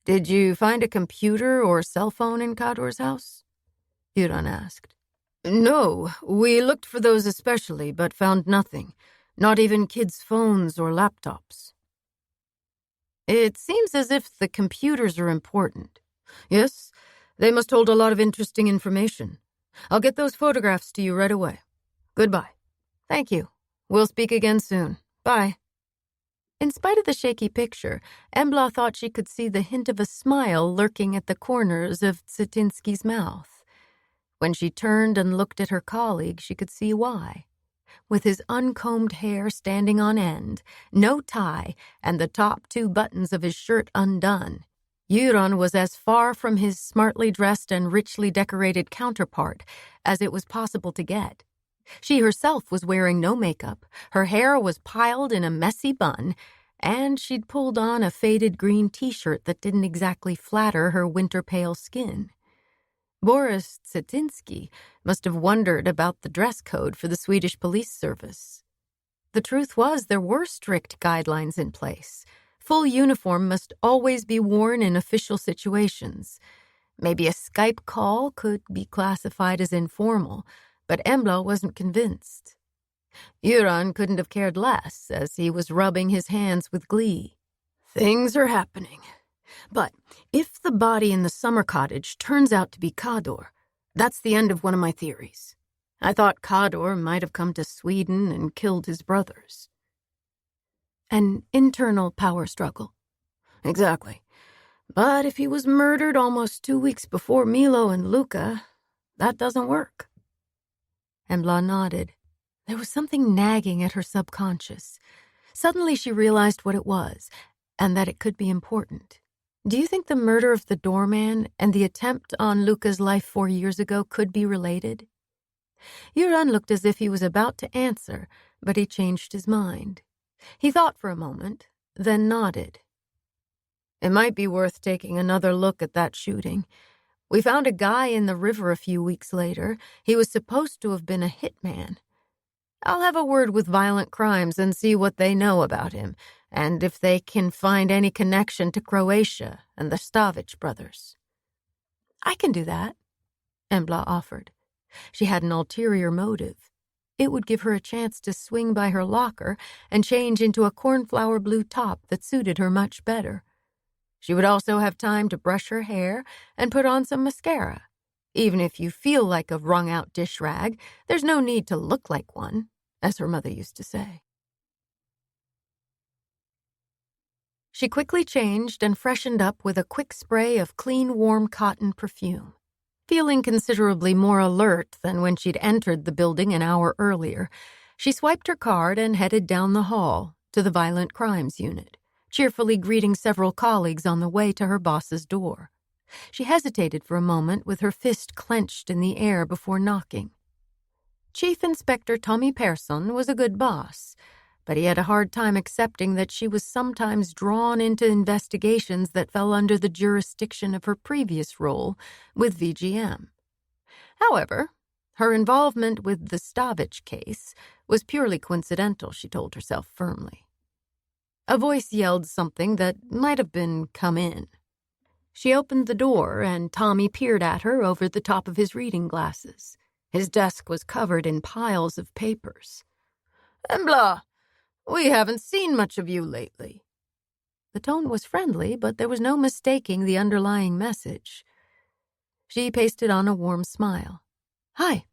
"Did you find a computer or cell phone in Kador's house?" Euron asked. "No, we looked for those especially, but found nothing. Not even kids' phones or laptops." "It seems as if the computers are important." "Yes, they must hold a lot of interesting information. I'll get those photographs to you right away. Goodbye." "Thank you. We'll speak again soon. Bye." In spite of the shaky picture, Embla thought she could see the hint of a smile lurking at the corners of Satinsky's mouth. When she turned and looked at her colleague, she could see why. With his uncombed hair standing on end, no tie, and the top 2 buttons of his shirt undone, Euron was as far from his smartly dressed and richly decorated counterpart as it was possible to get. She herself was wearing no makeup, her hair was piled in a messy bun, and she'd pulled on a faded green t-shirt that didn't exactly flatter her winter-pale skin. Boris Satinsky must have wondered about the dress code for the Swedish police service. The truth was there were strict guidelines in place. Full uniform must always be worn in official situations. Maybe a Skype call could be classified as informal, but Embla wasn't convinced. Göran couldn't have cared less, as he was rubbing his hands with glee. Things are happening. But if the body in the summer cottage turns out to be Kador, that's the end of one of my theories. I thought Kador might have come to Sweden and killed his brothers. An internal power struggle. Exactly. But if he was murdered almost 2 weeks before Milo and Luca, that doesn't work. Embla nodded. There was something nagging at her subconscious. Suddenly she realized what it was, and that it could be important. Do you think the murder of the doorman and the attempt on Luca's life 4 years ago could be related? Göran looked as if he was about to answer, but he changed his mind. He thought for a moment, then nodded. It might be worth taking another look at that shooting. We found a guy in the river a few weeks later. He was supposed to have been a hitman. I'll have a word with Violent Crimes and see what they know about him, and if they can find any connection to Croatia and the Stavic brothers. I can do that, Embla offered. She had an ulterior motive. It would give her a chance to swing by her locker and change into a cornflower blue top that suited her much better. She would also have time to brush her hair and put on some mascara. Even if you feel like a wrung-out dish rag, there's no need to look like one, as her mother used to say. She quickly changed and freshened up with a quick spray of clean, warm cotton perfume. Feeling considerably more alert than when she'd entered the building an hour earlier, she swiped her card and headed down the hall to the Violent Crimes unit, cheerfully greeting several colleagues on the way to her boss's door. She hesitated for a moment with her fist clenched in the air before knocking. Chief Inspector Tommy Persson was a good boss, but he had a hard time accepting that she was sometimes drawn into investigations that fell under the jurisdiction of her previous role with VGM. However, her involvement with the Stavic case was purely coincidental, she told herself firmly. A voice yelled something that might have been "come in." She opened the door, and Tommy peered at her over the top of his reading glasses. His desk was covered in piles of papers. "Embla, we haven't seen much of you lately." The tone was friendly, but there was no mistaking the underlying message. She pasted on a warm smile. "Hi.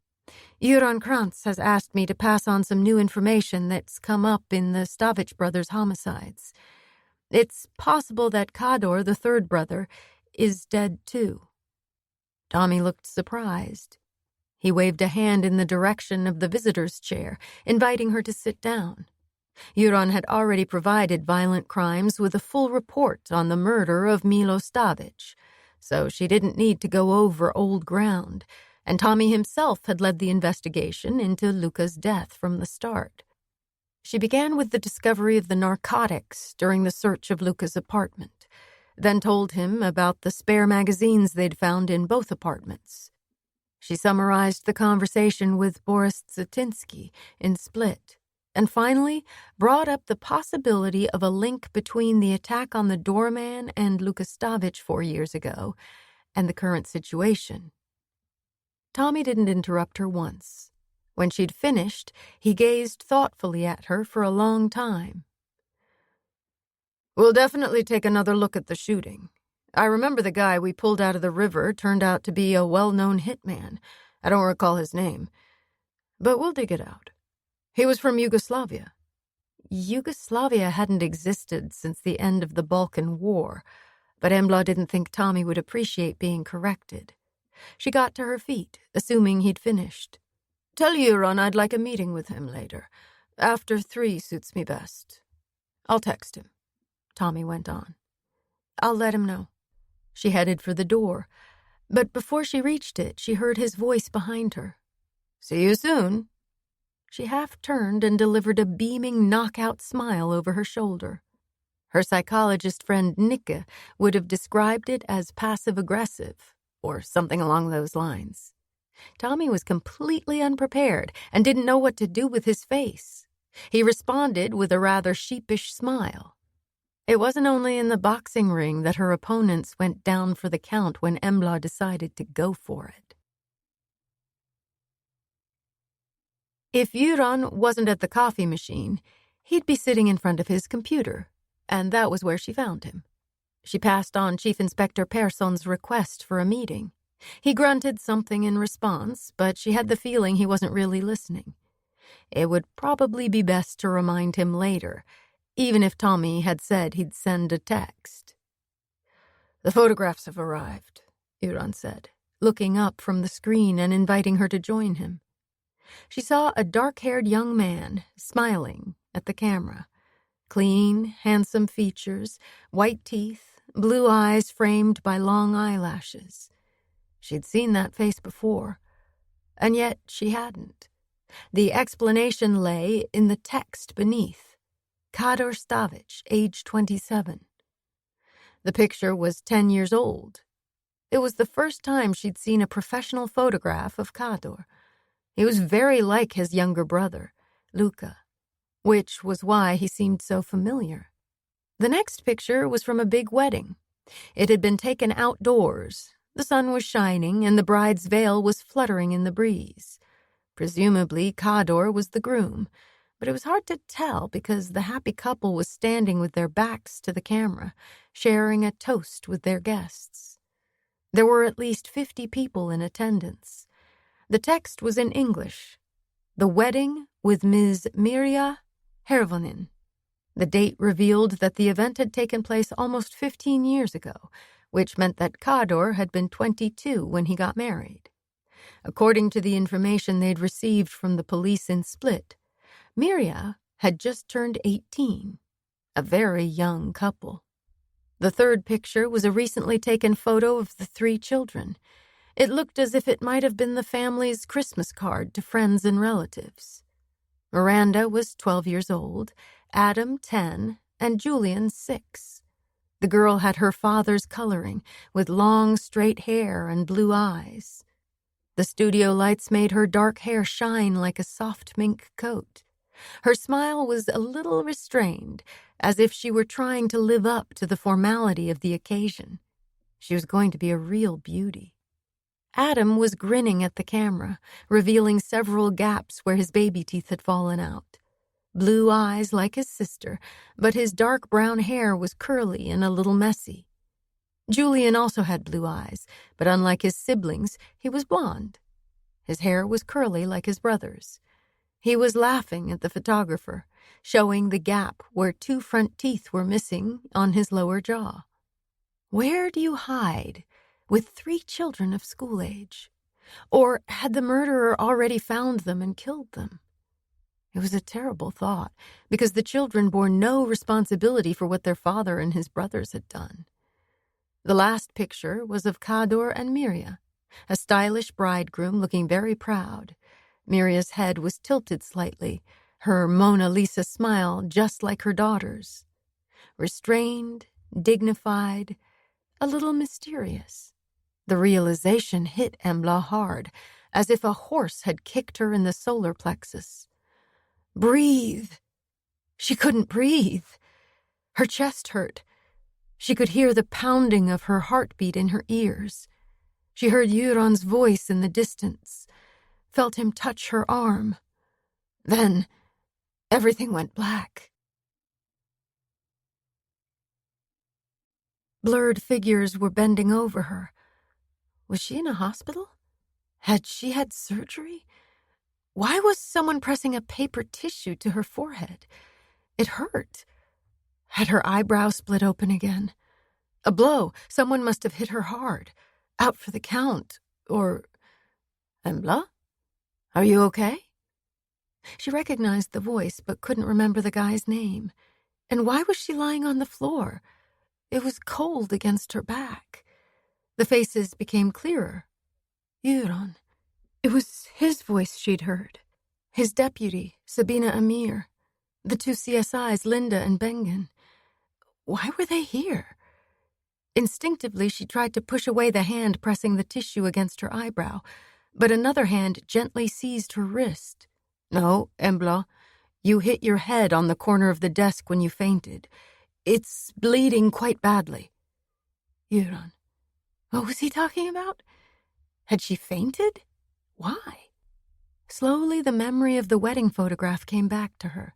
Göran Krantz has asked me to pass on some new information that's come up in the Stavic brothers' homicides. It's possible that Kador, the third brother, is dead too." Tommy looked surprised. He waved a hand in the direction of the visitor's chair, inviting her to sit down. Göran had already provided Violent Crimes with a full report on the murder of Milo Stavic, so she didn't need to go over old ground, and Tommy himself had led the investigation into Luca's death from the start. She began with the discovery of the narcotics during the search of Luca's apartment, then told him about the spare magazines they'd found in both apartments. She summarized the conversation with Boris Zatinsky in Split, and finally brought up the possibility of a link between the attack on the doorman and Luka Stavic 4 years ago and the current situation. Tommy didn't interrupt her once. When she'd finished, he gazed thoughtfully at her for a long time. "We'll definitely take another look at the shooting. I remember the guy we pulled out of the river turned out to be a well-known hitman. I don't recall his name. But we'll dig it out. He was from Yugoslavia." Yugoslavia hadn't existed since the end of the Balkan War, but Embla didn't think Tommy would appreciate being corrected. She got to her feet, assuming he'd finished. "Tell Göran I'd like a meeting with him later. After 3 suits me best. I'll text him," Tommy went on. "I'll let him know." She headed for the door, but before she reached it, she heard his voice behind her. "See you soon." She half turned and delivered a beaming knockout smile over her shoulder. Her psychologist friend Nicke would have described it as passive-aggressive, or something along those lines. Tommy was completely unprepared and didn't know what to do with his face. He responded with a rather sheepish smile. It wasn't only in the boxing ring that her opponents went down for the count when Embla decided to go for it. If Göran wasn't at the coffee machine, he'd be sitting in front of his computer, and that was where she found him. She passed on Chief Inspector Persson's request for a meeting. He grunted something in response, but she had the feeling he wasn't really listening. It would probably be best to remind him later, even if Tommy had said he'd send a text. "The photographs have arrived," Göran said, looking up from the screen and inviting her to join him. She saw a dark-haired young man, smiling at the camera. Clean, handsome features, white teeth, blue eyes framed by long eyelashes. She'd seen that face before, and yet she hadn't. The explanation lay in the text beneath. Kador Stavic, age 27. The picture was 10 years old. It was the first time she'd seen a professional photograph of Kador. He was very like his younger brother, Luca, which was why he seemed so familiar. The next picture was from a big wedding. It had been taken outdoors. The sun was shining, and the bride's veil was fluttering in the breeze. Presumably, Kador was the groom, but it was hard to tell because the happy couple was standing with their backs to the camera, sharing a toast with their guests. There were at least 50 people in attendance. The text was in English. The wedding with Ms. Mirja Hervonen. The date revealed that the event had taken place almost 15 years ago, which meant that Kador had been 22 when he got married. According to the information they'd received from the police in Split, Mirja had just turned 18, a very young couple. The third picture was a recently taken photo of the 3 children. It looked as if it might have been the family's Christmas card to friends and relatives. Miranda was 12 years old, Adam 10, and Julian 6. The girl had her father's coloring, with long, straight hair and blue eyes. The studio lights made her dark hair shine like a soft mink coat. Her smile was a little restrained, as if she were trying to live up to the formality of the occasion. She was going to be a real beauty. Adam was grinning at the camera, revealing several gaps where his baby teeth had fallen out. Blue eyes like his sister, but his dark brown hair was curly and a little messy. Julian also had blue eyes, but unlike his siblings, he was blonde. His hair was curly like his brother's. He was laughing at the photographer, showing the gap where 2 front teeth were missing on his lower jaw. Where do you hide with 3 children of school age? Or had the murderer already found them and killed them? It was a terrible thought, because the children bore no responsibility for what their father and his brothers had done. The last picture was of Kador and Mirja, a stylish bridegroom looking very proud. Mirja's head was tilted slightly, her Mona Lisa smile just like her daughter's. Restrained, dignified, a little mysterious. The realization hit Embla hard, as if a horse had kicked her in the solar plexus. Breathe. She couldn't breathe. Her chest hurt. She could hear the pounding of her heartbeat in her ears. She heard Göran's voice in the distance, felt him touch her arm. Then everything went black. Blurred figures were bending over her. Was she in a hospital? Had she had surgery? Why was someone pressing a paper tissue to her forehead? It hurt. Had her eyebrow split open again? A blow. Someone must have hit her hard. Out for the count. Or... Embla? Are you okay? She recognized the voice, but couldn't remember the guy's name. And why was she lying on the floor? It was cold against her back. The faces became clearer. Göran. It was his voice she'd heard. His deputy, Sabina Amir. The 2 CSIs, Linda and Bengen. Why were they here? Instinctively, she tried to push away the hand pressing the tissue against her eyebrow, but another hand gently seized her wrist. No, Embla, You hit your head on the corner of the desk when you fainted. It's bleeding quite badly." Euron. What was he talking about? Had she fainted? Why? Slowly, the memory of the wedding photograph came back to her.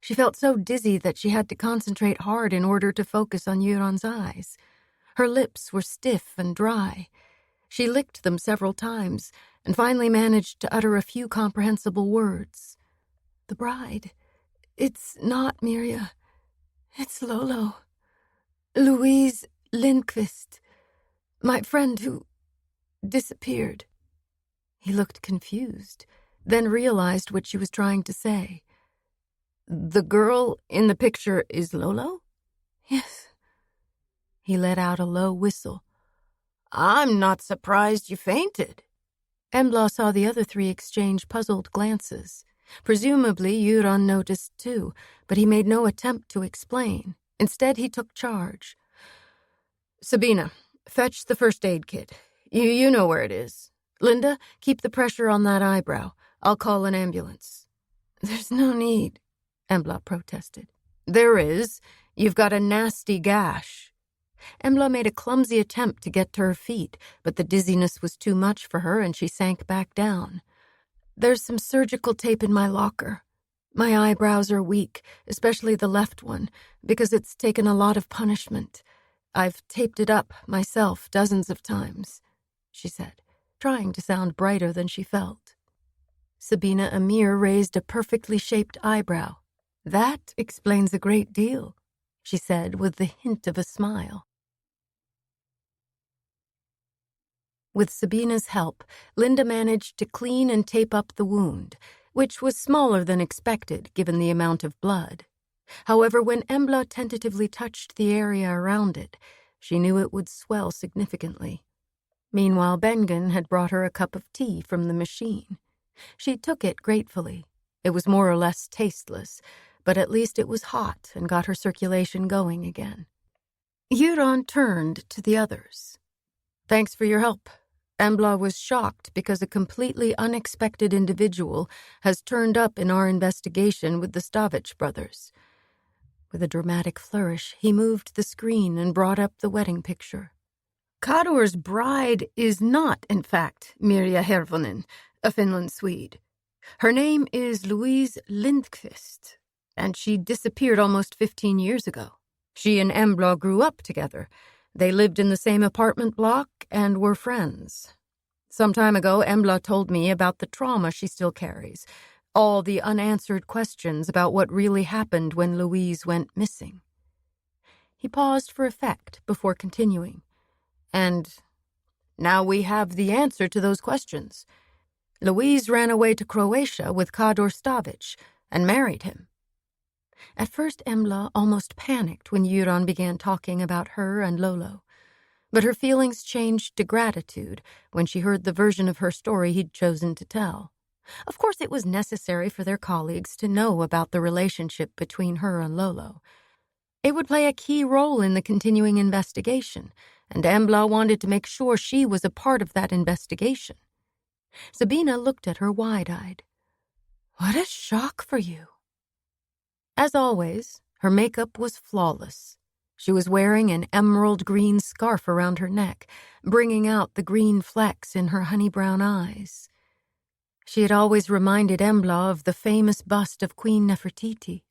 She felt so dizzy that she had to concentrate hard in order to focus on Euron's eyes. Her lips were stiff and dry. She licked them several times and finally managed to utter a few comprehensible words. "The bride. It's not Mirja. It's Lolo. Louise Lindqvist. My friend who disappeared." He looked confused, then realized what she was trying to say. "The girl in the picture is Lolo?" "Yes." He let out a low whistle. "I'm not surprised you fainted." Embla saw the other three exchange puzzled glances. Presumably, Euron noticed too, but he made no attempt to explain. Instead, he took charge. "Sabina, fetch the first aid kit. You know where it is. Linda, keep the pressure on that eyebrow. I'll call an ambulance." "There's no need," Embla protested. "There is. You've got a nasty gash." Embla made a clumsy attempt to get to her feet, but the dizziness was too much for her and she sank back down. "There's some surgical tape in my locker. My eyebrows are weak, especially the left one, because it's taken a lot of punishment. I've taped it up myself dozens of times," she said, trying to sound brighter than she felt. Sabina Amir raised a perfectly shaped eyebrow. "That explains a great deal," she said with the hint of a smile. With Sabina's help, Linda managed to clean and tape up the wound, which was smaller than expected given the amount of blood. However, when Embla tentatively touched the area around it, she knew it would swell significantly. Meanwhile, Bengen had brought her a cup of tea from the machine. She took it gratefully. It was more or less tasteless, but at least it was hot and got her circulation going again. Euron turned to the others. "Thanks for your help. Embla was shocked because a completely unexpected individual has turned up in our investigation with the Stavich brothers." With a dramatic flourish, he moved the screen and brought up the wedding picture. "Kador's bride is not, in fact, Mirja Hervonen, a Finland Swede. Her name is Louise Lindqvist, and she disappeared almost 15 years ago. She and Embla grew up together. They lived in the same apartment block and were friends. Some time ago, Embla told me about the trauma she still carries, all the unanswered questions about what really happened when Louise went missing." He paused for effect before continuing. "And now we have the answer to those questions. Louise ran away to Croatia with Kador Stavich and married him." At first, Embla almost panicked when Euron began talking about her and Lolo. But her feelings changed to gratitude when she heard the version of her story he'd chosen to tell. Of course, it was necessary for their colleagues to know about the relationship between her and Lolo. It would play a key role in the continuing investigation, and Embla wanted to make sure she was a part of that investigation. Sabina looked at her wide-eyed. "What a shock for you." As always, her makeup was flawless. She was wearing an emerald green scarf around her neck, bringing out the green flecks in her honey-brown eyes. She had always reminded Embla of the famous bust of Queen Nefertiti.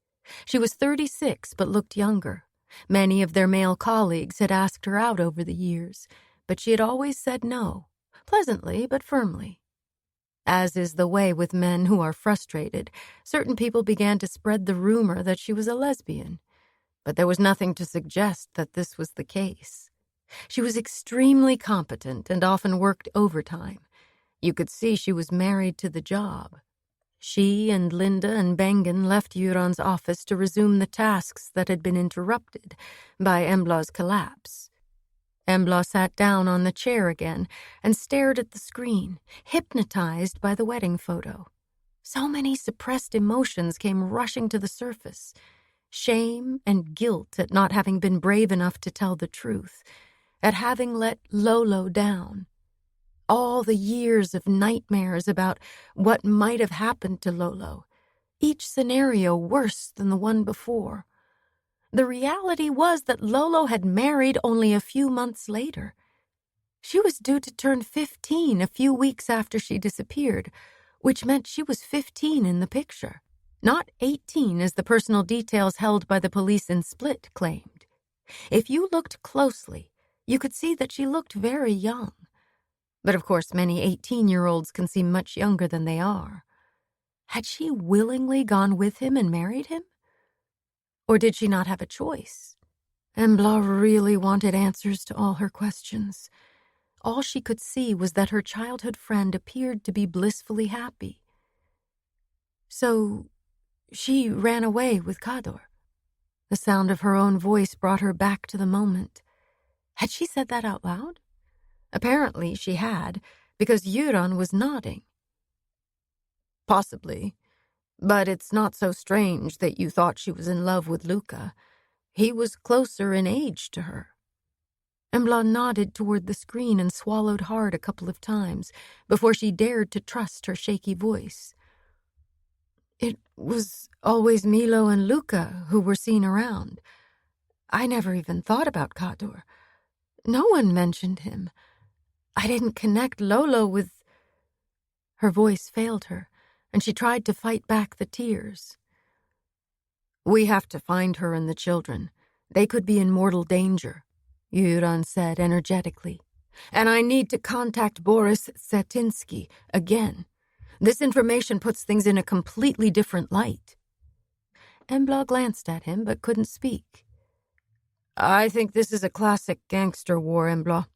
She was 36 but looked younger. Many of their male colleagues had asked her out over the years, but she had always said no, pleasantly but firmly. As is the way with men who are frustrated, certain people began to spread the rumor that she was a lesbian. But there was nothing to suggest that this was the case. She was extremely competent and often worked overtime. You could see she was married to the job. She and Linda and Bengen left Euron's office to resume the tasks that had been interrupted by Embla's collapse. Embla sat down on the chair again and stared at the screen, hypnotized by the wedding photo. So many suppressed emotions came rushing to the surface. Shame and guilt at not having been brave enough to tell the truth, at having let Lolo down. All the years of nightmares about what might have happened to Lolo, each scenario worse than the one before. The reality was that Lolo had married only a few months later. She was due to turn 15 a few weeks after she disappeared, which meant she was 15 in the picture, not 18 as the personal details held by the police in Split claimed. If you looked closely, you could see that she looked very young. But of course, many 18-year-olds can seem much younger than they are. Had she willingly gone with him and married him? Or did she not have a choice? Embla really wanted answers to all her questions. All she could see was that her childhood friend appeared to be blissfully happy. So she ran away with Kador. The sound of her own voice brought her back to the moment. Had she said that out loud? Apparently she had, because Euron was nodding. Possibly, but it's not so strange that you thought she was in love with Luca. He was closer in age to her. Embla nodded toward the screen and swallowed hard a couple of times before she dared to trust her shaky voice. It was always Milo and Luca who were seen around. I never even thought about Kador. No one mentioned him. I didn't connect Lolo with... Her voice failed her, and she tried to fight back the tears. We have to find her and the children. They could be in mortal danger, Euron said energetically. And I need to contact Boris Satinsky again. This information puts things in a completely different light. Embla glanced at him but couldn't speak. I think this is a classic gangster war, Embla.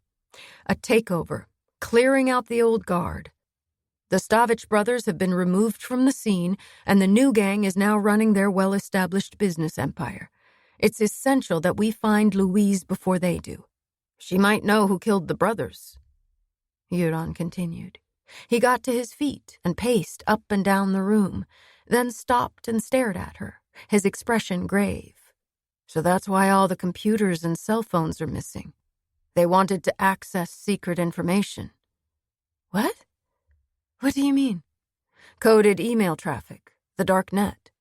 A takeover, clearing out the old guard. The Stavich brothers have been removed from the scene, and the new gang is now running their well-established business empire. It's essential that we find Louise before they do. She might know who killed the brothers. Euron continued. He got to his feet and paced up and down the room, then stopped and stared at her, his expression grave. So that's why all the computers and cell phones are missing. They wanted to access secret information. What? What do you mean? Coded email traffic, the dark net.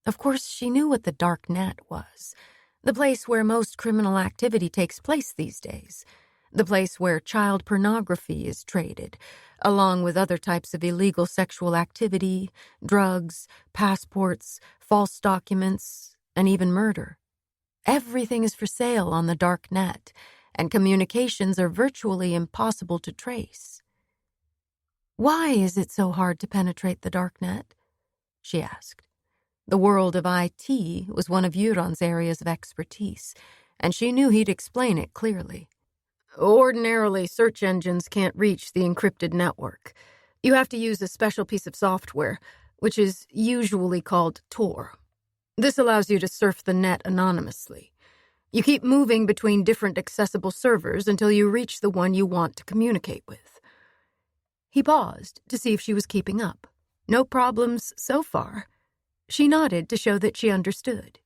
Of course, she knew what the dark net was. The place where most criminal activity takes place these days. The place where child pornography is traded, along with other types of illegal sexual activity, drugs, passports, false documents, and even murder. Everything is for sale on the dark net, and communications are virtually impossible to trace. Why is it so hard to penetrate the dark net? She asked. The world of IT was one of Euron's areas of expertise, and she knew he'd explain it clearly. Ordinarily, search engines can't reach the encrypted network. You have to use a special piece of software, which is usually called Tor. This allows you to surf the net anonymously. You keep moving between different accessible servers until you reach the one you want to communicate with. He paused to see if she was keeping up. No problems so far. She nodded to show that she understood.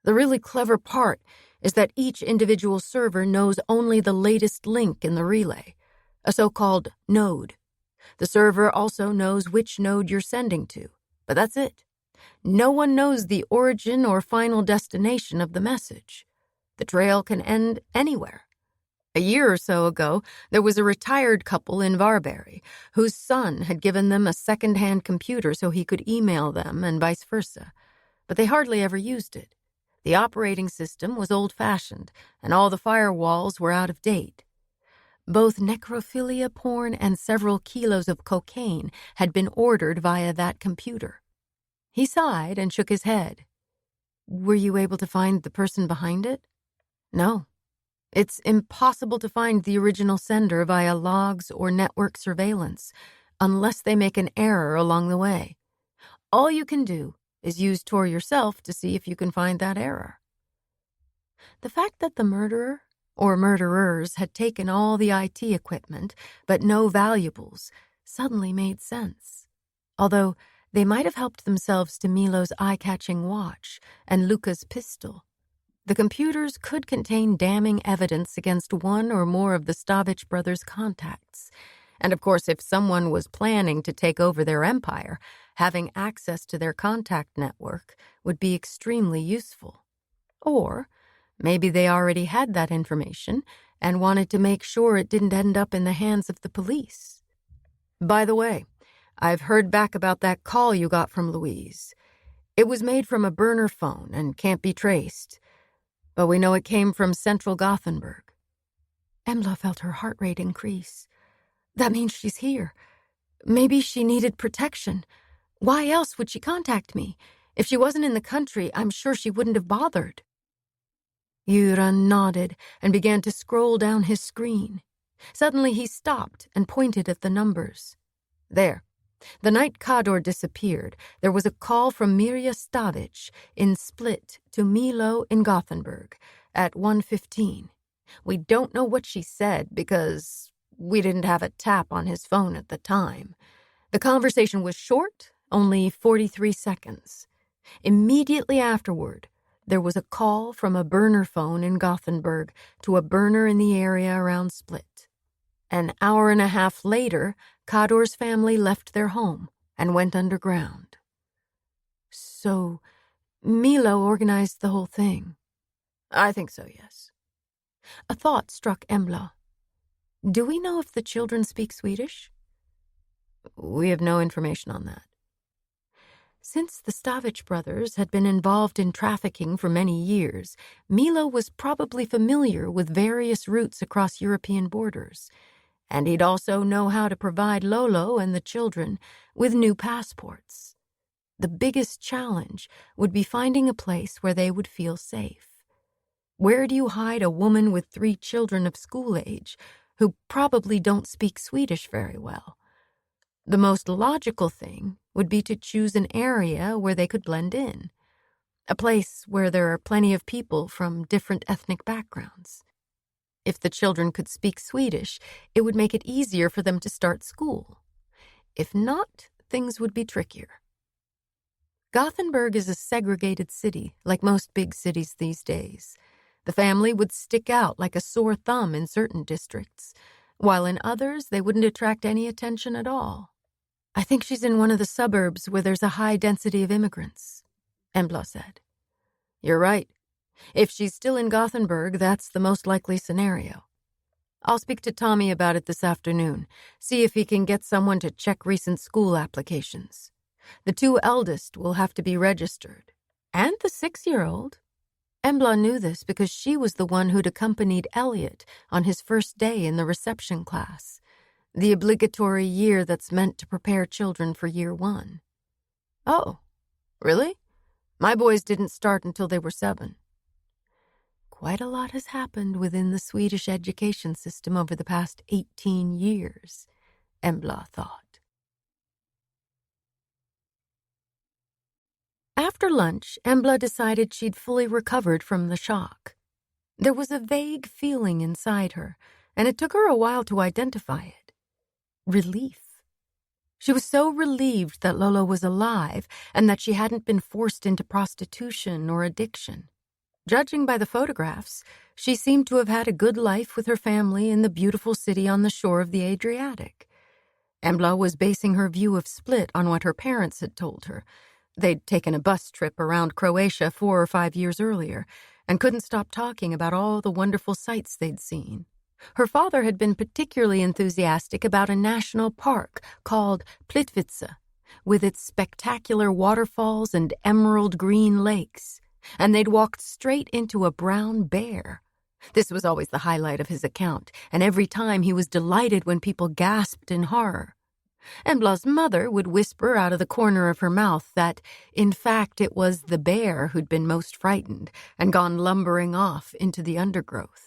The really clever part is that each individual server knows only the latest link in the relay, a so-called node. The server also knows which node you're sending to, but that's it. No one knows the origin or final destination of the message. The trail can end anywhere. A year or so ago, there was a retired couple in Varberry whose son had given them a second-hand computer so he could email them and vice versa, but they hardly ever used it. The operating system was old-fashioned, and all the firewalls were out of date. Both necrophilia porn and several kilos of cocaine had been ordered via that computer. He sighed and shook his head. Were you able to find the person behind it? No. It's impossible to find the original sender via logs or network surveillance, unless they make an error along the way. All you can do is use Tor yourself to see if you can find that error. The fact that the murderer or murderers had taken all the IT equipment but no valuables suddenly made sense, although they might have helped themselves to Milo's eye-catching watch and Luca's pistol. The computers could contain damning evidence against one or more of the Stavich brothers' contacts, and of course if someone was planning to take over their empire, Having access to their contact network would be extremely useful. Or maybe they already had that information and wanted to make sure it didn't end up in the hands of the police. By the way, I've heard back about that call you got from Louise. It was made from a burner phone and can't be traced, but we know it came from central Gothenburg. Embla felt her heart rate increase. That means she's here. Maybe she needed protection. Why else would she contact me? If she wasn't in the country, I'm sure she wouldn't have bothered. Göran nodded and began to scroll down his screen. Suddenly he stopped and pointed at the numbers. There. The night Kador disappeared, there was a call from Mirja Stavic in Split to Milo in Gothenburg at 1:15. We don't know what she said because we didn't have a tap on his phone at the time. The conversation was short, only 43 seconds. Immediately afterward, there was a call from a burner phone in Gothenburg to a burner in the area around Split. An hour and a half later, Kador's family left their home and went underground. So, Milo organized the whole thing? I think so, yes. A thought struck Embla. Do we know if the children speak Swedish? We have no information on that. Since the Stavic brothers had been involved in trafficking for many years, Milo was probably familiar with various routes across European borders, and he'd also know how to provide Lolo and the children with new passports. The biggest challenge would be finding a place where they would feel safe. Where do you hide a woman with 3 children of school age who probably don't speak Swedish very well? The most logical thing would be to choose an area where they could blend in, a place where there are plenty of people from different ethnic backgrounds. If the children could speak Swedish, it would make it easier for them to start school. If not, things would be trickier. Gothenburg is a segregated city, like most big cities these days. The family would stick out like a sore thumb in certain districts, while in others they wouldn't attract any attention at all. I think she's in one of the suburbs where there's a high density of immigrants, Embla said. You're right. If she's still in Gothenburg, that's the most likely scenario. I'll speak to Tommy about it this afternoon, see if he can get someone to check recent school applications. The 2 eldest will have to be registered. And the 6-year-old. Embla knew this because she was the one who'd accompanied Elliot on his first day in the reception class, the obligatory year that's meant to prepare children for year 1. Oh, really? My boys didn't start until they were 7. Quite a lot has happened within the Swedish education system over the past 18 years, Embla thought. After lunch, Embla decided she'd fully recovered from the shock. There was a vague feeling inside her, and it took her a while to identify it. Relief. She was so relieved that Lolo was alive and that she hadn't been forced into prostitution or addiction. Judging by the photographs, she seemed to have had a good life with her family in the beautiful city on the shore of the Adriatic. Embla was basing her view of Split on what her parents had told her. They'd taken a bus trip around Croatia 4 or 5 years earlier and couldn't stop talking about all the wonderful sights they'd seen. Her father had been particularly enthusiastic about a national park called Plitvice, with its spectacular waterfalls and emerald green lakes, and they'd walked straight into a brown bear. This was always the highlight of his account, and every time he was delighted when people gasped in horror. Embla's mother would whisper out of the corner of her mouth that, in fact, it was the bear who'd been most frightened and gone lumbering off into the undergrowth.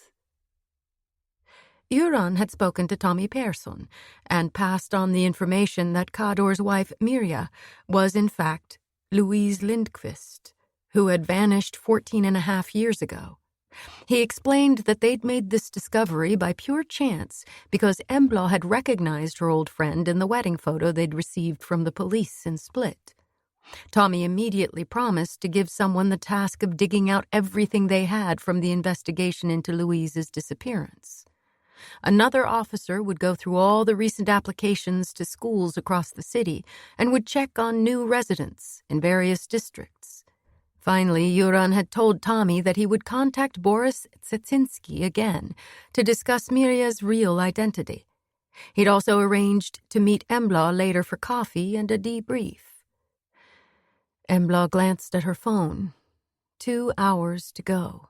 Göran had spoken to Tommy Persson and passed on the information that Kador's wife, Mirja, was in fact Louise Lindqvist, who had vanished 14.5 years ago. He explained that they'd made this discovery by pure chance because Embla had recognized her old friend in the wedding photo they'd received from the police in Split. Tommy immediately promised to give someone the task of digging out everything they had from the investigation into Louise's disappearance. Another officer would go through all the recent applications to schools across the city and would check on new residents in various districts. Finally, Göran had told Tommy that he would contact Boris Tsetsinski again to discuss Mirja's real identity. He'd also arranged to meet Embla later for coffee and a debrief. Embla glanced at her phone. 2 hours to go.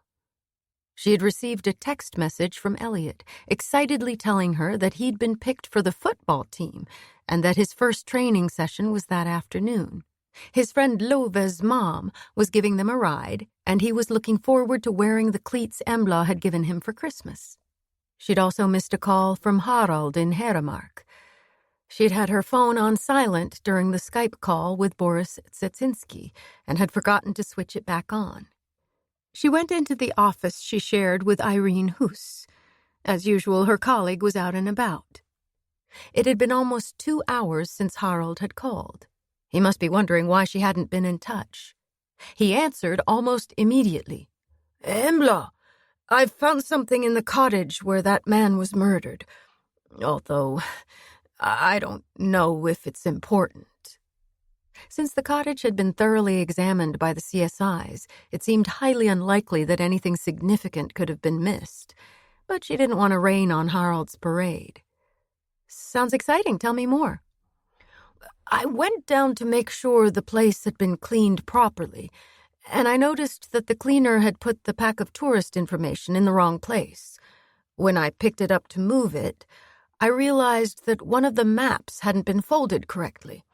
She had received a text message from Elliot, excitedly telling her that he'd been picked for the football team and that his first training session was that afternoon. His friend Love's mom was giving them a ride, and he was looking forward to wearing the cleats Embla had given him for Christmas. She'd also missed a call from Harald in Heremark. She'd had her phone on silent during the Skype call with Boris Tsetsinski and had forgotten to switch it back on. She went into the office she shared with Irene Huss. As usual, her colleague was out and about. It had been almost 2 hours since Harald had called. He must be wondering why she hadn't been in touch. He answered almost immediately. "Embla, I've found something in the cottage where that man was murdered. Although, I don't know if it's important." Since the cottage had been thoroughly examined by the CSIs, it seemed highly unlikely that anything significant could have been missed. But she didn't want to rain on Harald's parade. "Sounds exciting. Tell me more." "I went down to make sure the place had been cleaned properly, and I noticed that the cleaner had put the pack of tourist information in the wrong place. When I picked it up to move it, I realized that one of the maps hadn't been folded correctly.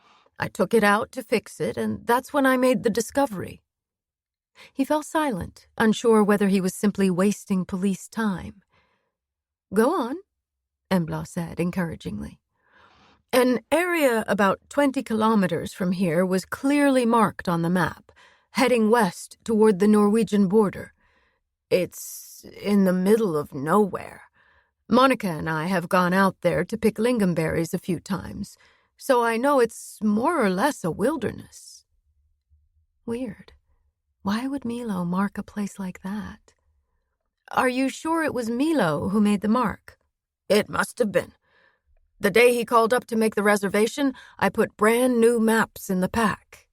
I took it out to fix it, and that's when I made the discovery." He fell silent, unsure whether he was simply wasting police time. "Go on," Embla said encouragingly. "An area about 20 kilometers from here was clearly marked on the map, heading west toward the Norwegian border. It's in the middle of nowhere. Monica and I have gone out there to pick lingonberries a few times, so I know it's more or less a wilderness." Weird. Why would Milo mark a place like that? "Are you sure it was Milo who made the mark?" "It must have been. The day he called up to make the reservation, I put brand new maps in the pack."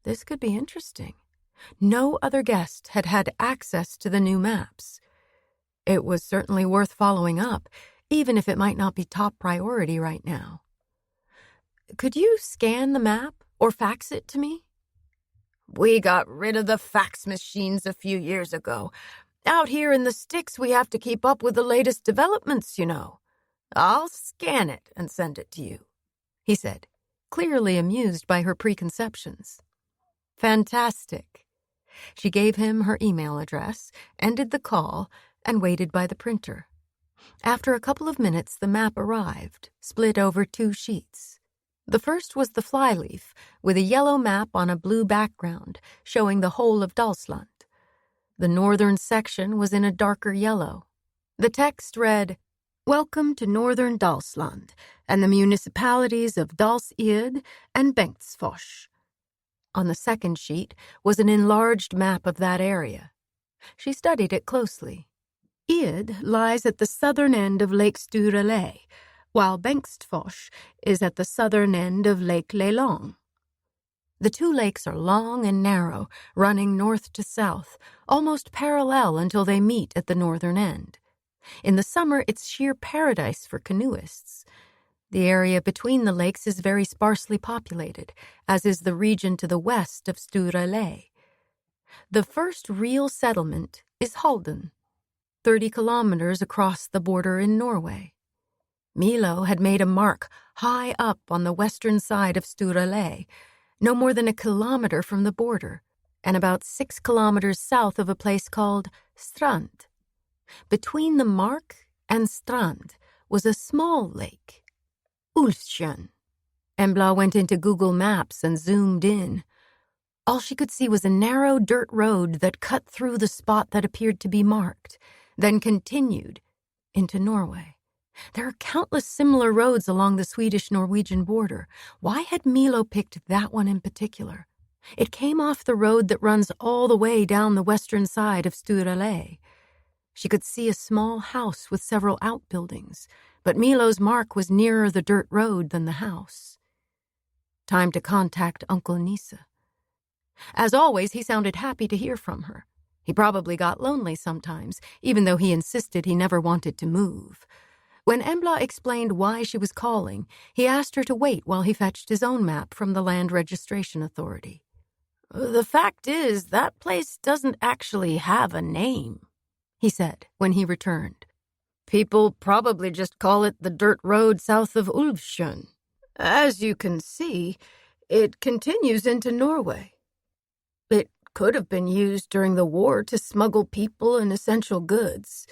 This could be interesting. No other guest had had access to the new maps. It was certainly worth following up, even if it might not be top priority right now. "Could you scan the map or fax it to me?" "We got rid of the fax machines a few years ago. Out here in the sticks, we have to keep up with the latest developments, you know. I'll scan it and send it to you," he said, clearly amused by her preconceptions. "Fantastic." She gave him her email address, ended the call, and waited by the printer. After a couple of minutes, the map arrived, split over 2 sheets. The first was the flyleaf, with a yellow map on a blue background, showing the whole of Dalsland. The northern section was in a darker yellow. The text read, "Welcome to northern Dalsland and the municipalities of Dals-Ed and Bengtsfors." On the second sheet was an enlarged map of that area. She studied it closely. Ed lies at the southern end of Lake Sturelay, while Bengtsfors is at the southern end of Lake Leilong. The 2 lakes are long and narrow, running north to south, almost parallel until they meet at the northern end. In the summer, it's sheer paradise for canoeists. The area between the lakes is very sparsely populated, as is the region to the west of Sturelay. The first real settlement is Halden, 30 kilometers across the border in Norway. Milo had made a mark high up on the western side of Sturelay, no more than a kilometer from the border, and about 6 kilometers south of a place called Strand. Between the mark and Strand was a small lake, Ulfsjön. Embla went into Google Maps and zoomed in. All she could see was a narrow dirt road that cut through the spot that appeared to be marked, then continued into Norway. There are countless similar roads along the Swedish-Norwegian border. Why had Milo picked that one in particular? It came off the road that runs all the way down the western side of Sturelay. She could see a small house with several outbuildings, but Milo's mark was nearer the dirt road than the house. Time to contact Uncle Nisa. As always, he sounded happy to hear from her. He probably got lonely sometimes, even though he insisted he never wanted to move. When Embla explained why she was calling, he asked her to wait while he fetched his own map from the Land Registration Authority. "The fact is, that place doesn't actually have a name," he said when he returned. "People probably just call it the dirt road south of Ulvsjön. As you can see, it continues into Norway. It could have been used during the war to smuggle people and essential goods,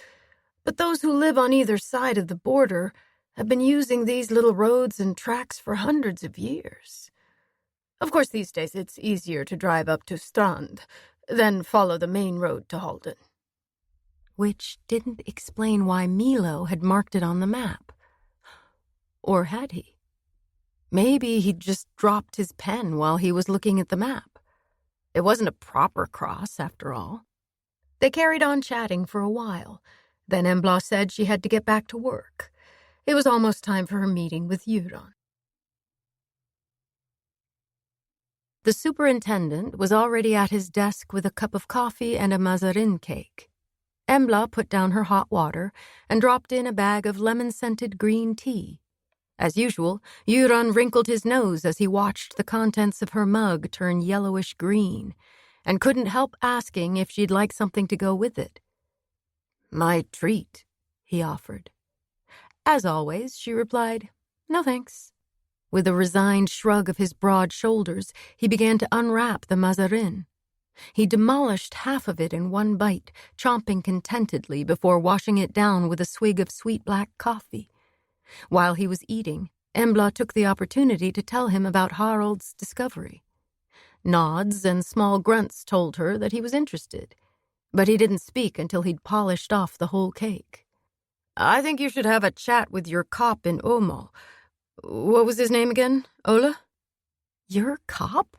but those who live on either side of the border have been using these little roads and tracks for hundreds of years. Of course, these days it's easier to drive up to Strand than follow the main road to Halden." Which didn't explain why Milo had marked it on the map. Or had he? Maybe he'd just dropped his pen while he was looking at the map. It wasn't a proper cross, after all. They carried on chatting for a while. Then Embla said she had to get back to work. It was almost time for her meeting with Euron. The superintendent was already at his desk with a cup of coffee and a mazarin cake. Embla put down her hot water and dropped in a bag of lemon-scented green tea. As usual, Euron wrinkled his nose as he watched the contents of her mug turn yellowish-green, and couldn't help asking if she'd like something to go with it. "My treat," he offered. As always, she replied, "No thanks." With a resigned shrug of his broad shoulders, he began to unwrap the mazarin. He demolished half of it in one bite, chomping contentedly before washing it down with a swig of sweet black coffee. While he was eating, Embla took the opportunity to tell him about Harald's discovery. Nods and small grunts told her that he was interested, but he didn't speak until he'd polished off the whole cake. "I think you should have a chat with your cop in Åmål. What was his name again? Ola?" "Your cop?"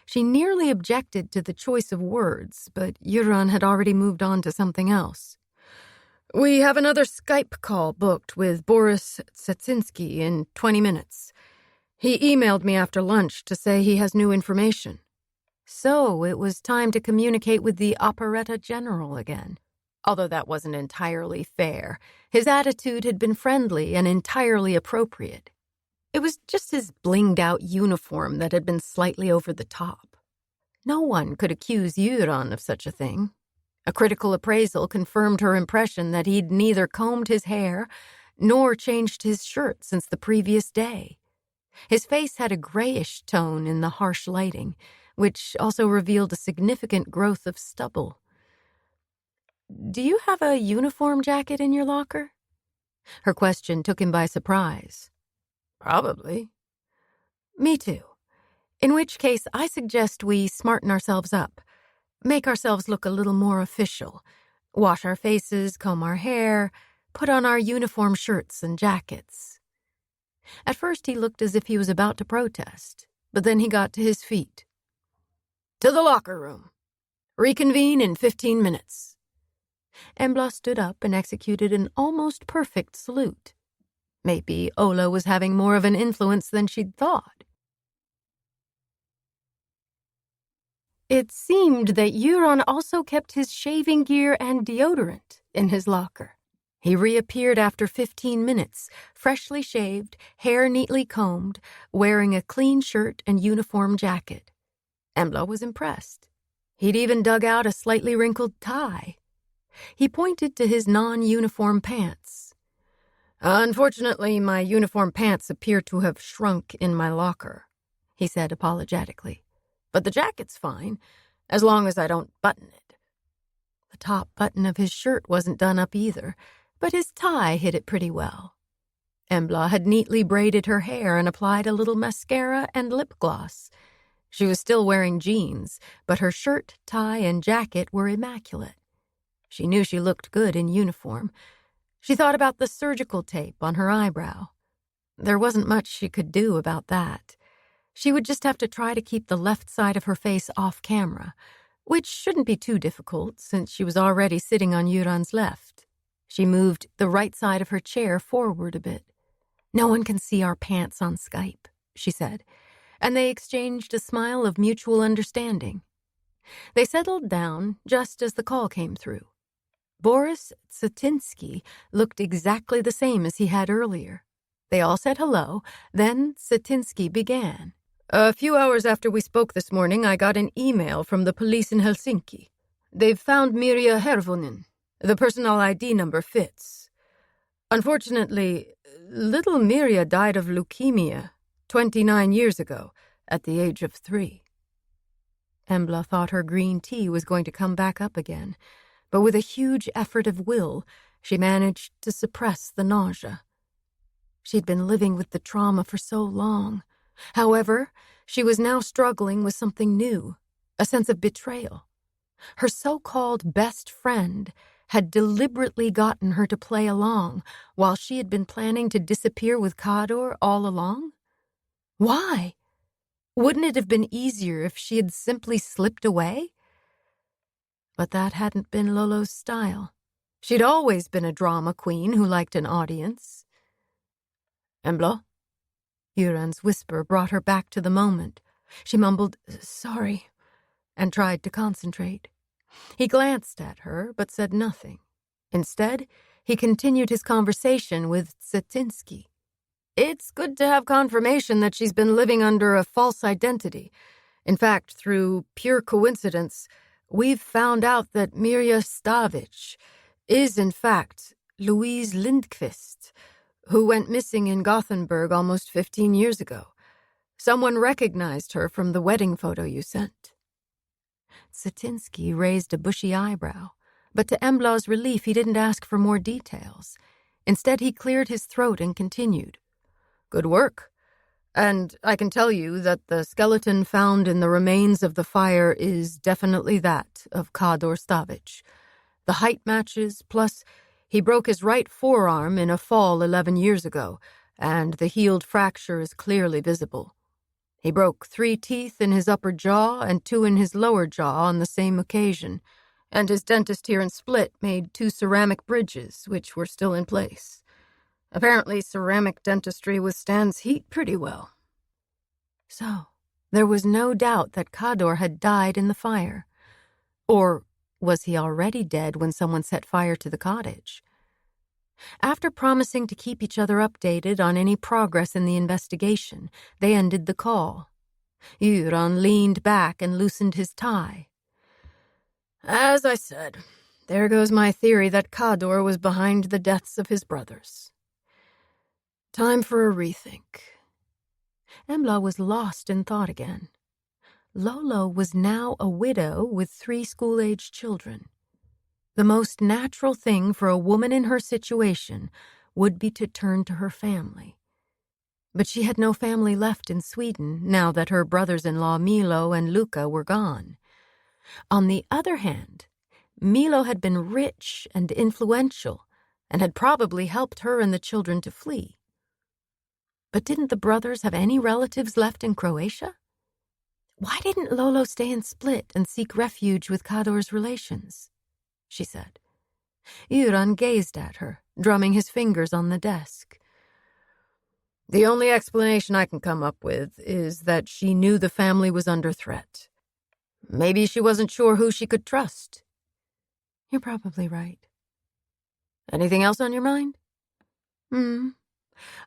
She nearly objected to the choice of words, but Euron had already moved on to something else. "We have another Skype call booked with Boris Setsinski in 20 minutes. He emailed me after lunch to say he has new information." So it was time to communicate with the Operetta General again. Although that wasn't entirely fair, his attitude had been friendly and entirely appropriate. It was just his blinged-out uniform that had been slightly over the top. No one could accuse Euron of such a thing. A critical appraisal confirmed her impression that he'd neither combed his hair nor changed his shirt since the previous day. His face had a grayish tone in the harsh lighting, which also revealed a significant growth of stubble. "Do you have a uniform jacket in your locker?" Her question took him by surprise. "Probably." "Me too. In which case, I suggest we smarten ourselves up. Make ourselves look a little more official. Wash our faces, comb our hair, put on our uniform shirts and jackets." At first he looked as if he was about to protest, but then he got to his feet. "To the locker room. Reconvene in 15 minutes. Embla stood up and executed an almost perfect salute. Maybe Ola was having more of an influence than she'd thought. It seemed that Euron also kept his shaving gear and deodorant in his locker. He reappeared after 15 minutes, freshly shaved, hair neatly combed, wearing a clean shirt and uniform jacket. Embla was impressed. He'd even dug out a slightly wrinkled tie. He pointed to his non-uniform pants. "Unfortunately, my uniform pants appear to have shrunk in my locker," he said apologetically. "But the jacket's fine, as long as I don't button it." The top button of his shirt wasn't done up either, but his tie hid it pretty well. Embla had neatly braided her hair and applied a little mascara and lip gloss. She was still wearing jeans, but her shirt, tie, and jacket were immaculate. She knew she looked good in uniform. She thought about the surgical tape on her eyebrow. There wasn't much she could do about that. She would just have to try to keep the left side of her face off camera, which shouldn't be too difficult since she was already sitting on Göran's left. She moved the right side of her chair forward a bit. "No one can see our pants on Skype," she said, and they exchanged a smile of mutual understanding. They settled down just as the call came through. Boris Satinsky looked exactly the same as he had earlier. They all said hello, then Satinsky began. "A few hours after we spoke this morning, I got an email from the police in Helsinki. They've found Mirja Hervonen. The personal ID number fits. Unfortunately, little Mirja died of leukemia 29 years ago, at the age of 3. Embla thought her green tea was going to come back up again, but with a huge effort of will, she managed to suppress the nausea. She'd been living with the trauma for so long. However, she was now struggling with something new, a sense of betrayal. Her so-called best friend had deliberately gotten her to play along while she had been planning to disappear with Kador all along. Why? Wouldn't it have been easier if she had simply slipped away? But that hadn't been Lolo's style. She'd always been a drama queen who liked an audience. "Embla?" Göran's whisper brought her back to the moment. She mumbled, "Sorry," and tried to concentrate. He glanced at her, but said nothing. Instead, he continued his conversation with Satinsky. "It's good to have confirmation that she's been living under a false identity. In fact, through pure coincidence, we've found out that Mirja Stavich is, in fact, Louise Lindqvist, who went missing in Gothenburg almost 15 years ago. Someone recognized her from the wedding photo you sent." Satinsky raised a bushy eyebrow, but to Embla's relief he didn't ask for more details. Instead, he cleared his throat and continued. "Good work. And I can tell you that the skeleton found in the remains of the fire is definitely that of Kador Stavich. The height matches, plus he broke his right forearm in a fall 11 years ago, and the healed fracture is clearly visible. He broke 3 teeth in his upper jaw and 2 in his lower jaw on the same occasion, and his dentist here in Split made 2 ceramic bridges, which were still in place. Apparently, ceramic dentistry withstands heat pretty well." So, there was no doubt that Kador had died in the fire. Or was he already dead when someone set fire to the cottage? After promising to keep each other updated on any progress in the investigation, they ended the call. Göran leaned back and loosened his tie. "As I said, there goes my theory that Kador was behind the deaths of his brothers. Time for a rethink." Embla was lost in thought again. Lolo was now a widow with 3 school-aged children. The most natural thing for a woman in her situation would be to turn to her family. But she had no family left in Sweden now that her brothers-in-law Milo and Luca were gone. On the other hand, Milo had been rich and influential and had probably helped her and the children to flee. But didn't the brothers have any relatives left in Croatia? Why didn't Lolo stay in Split and seek refuge with Kador's relations? She said. Göran gazed at her, drumming his fingers on the desk. "The only explanation I can come up with is that she knew the family was under threat. Maybe she wasn't sure who she could trust." "You're probably right." "Anything else on your mind?"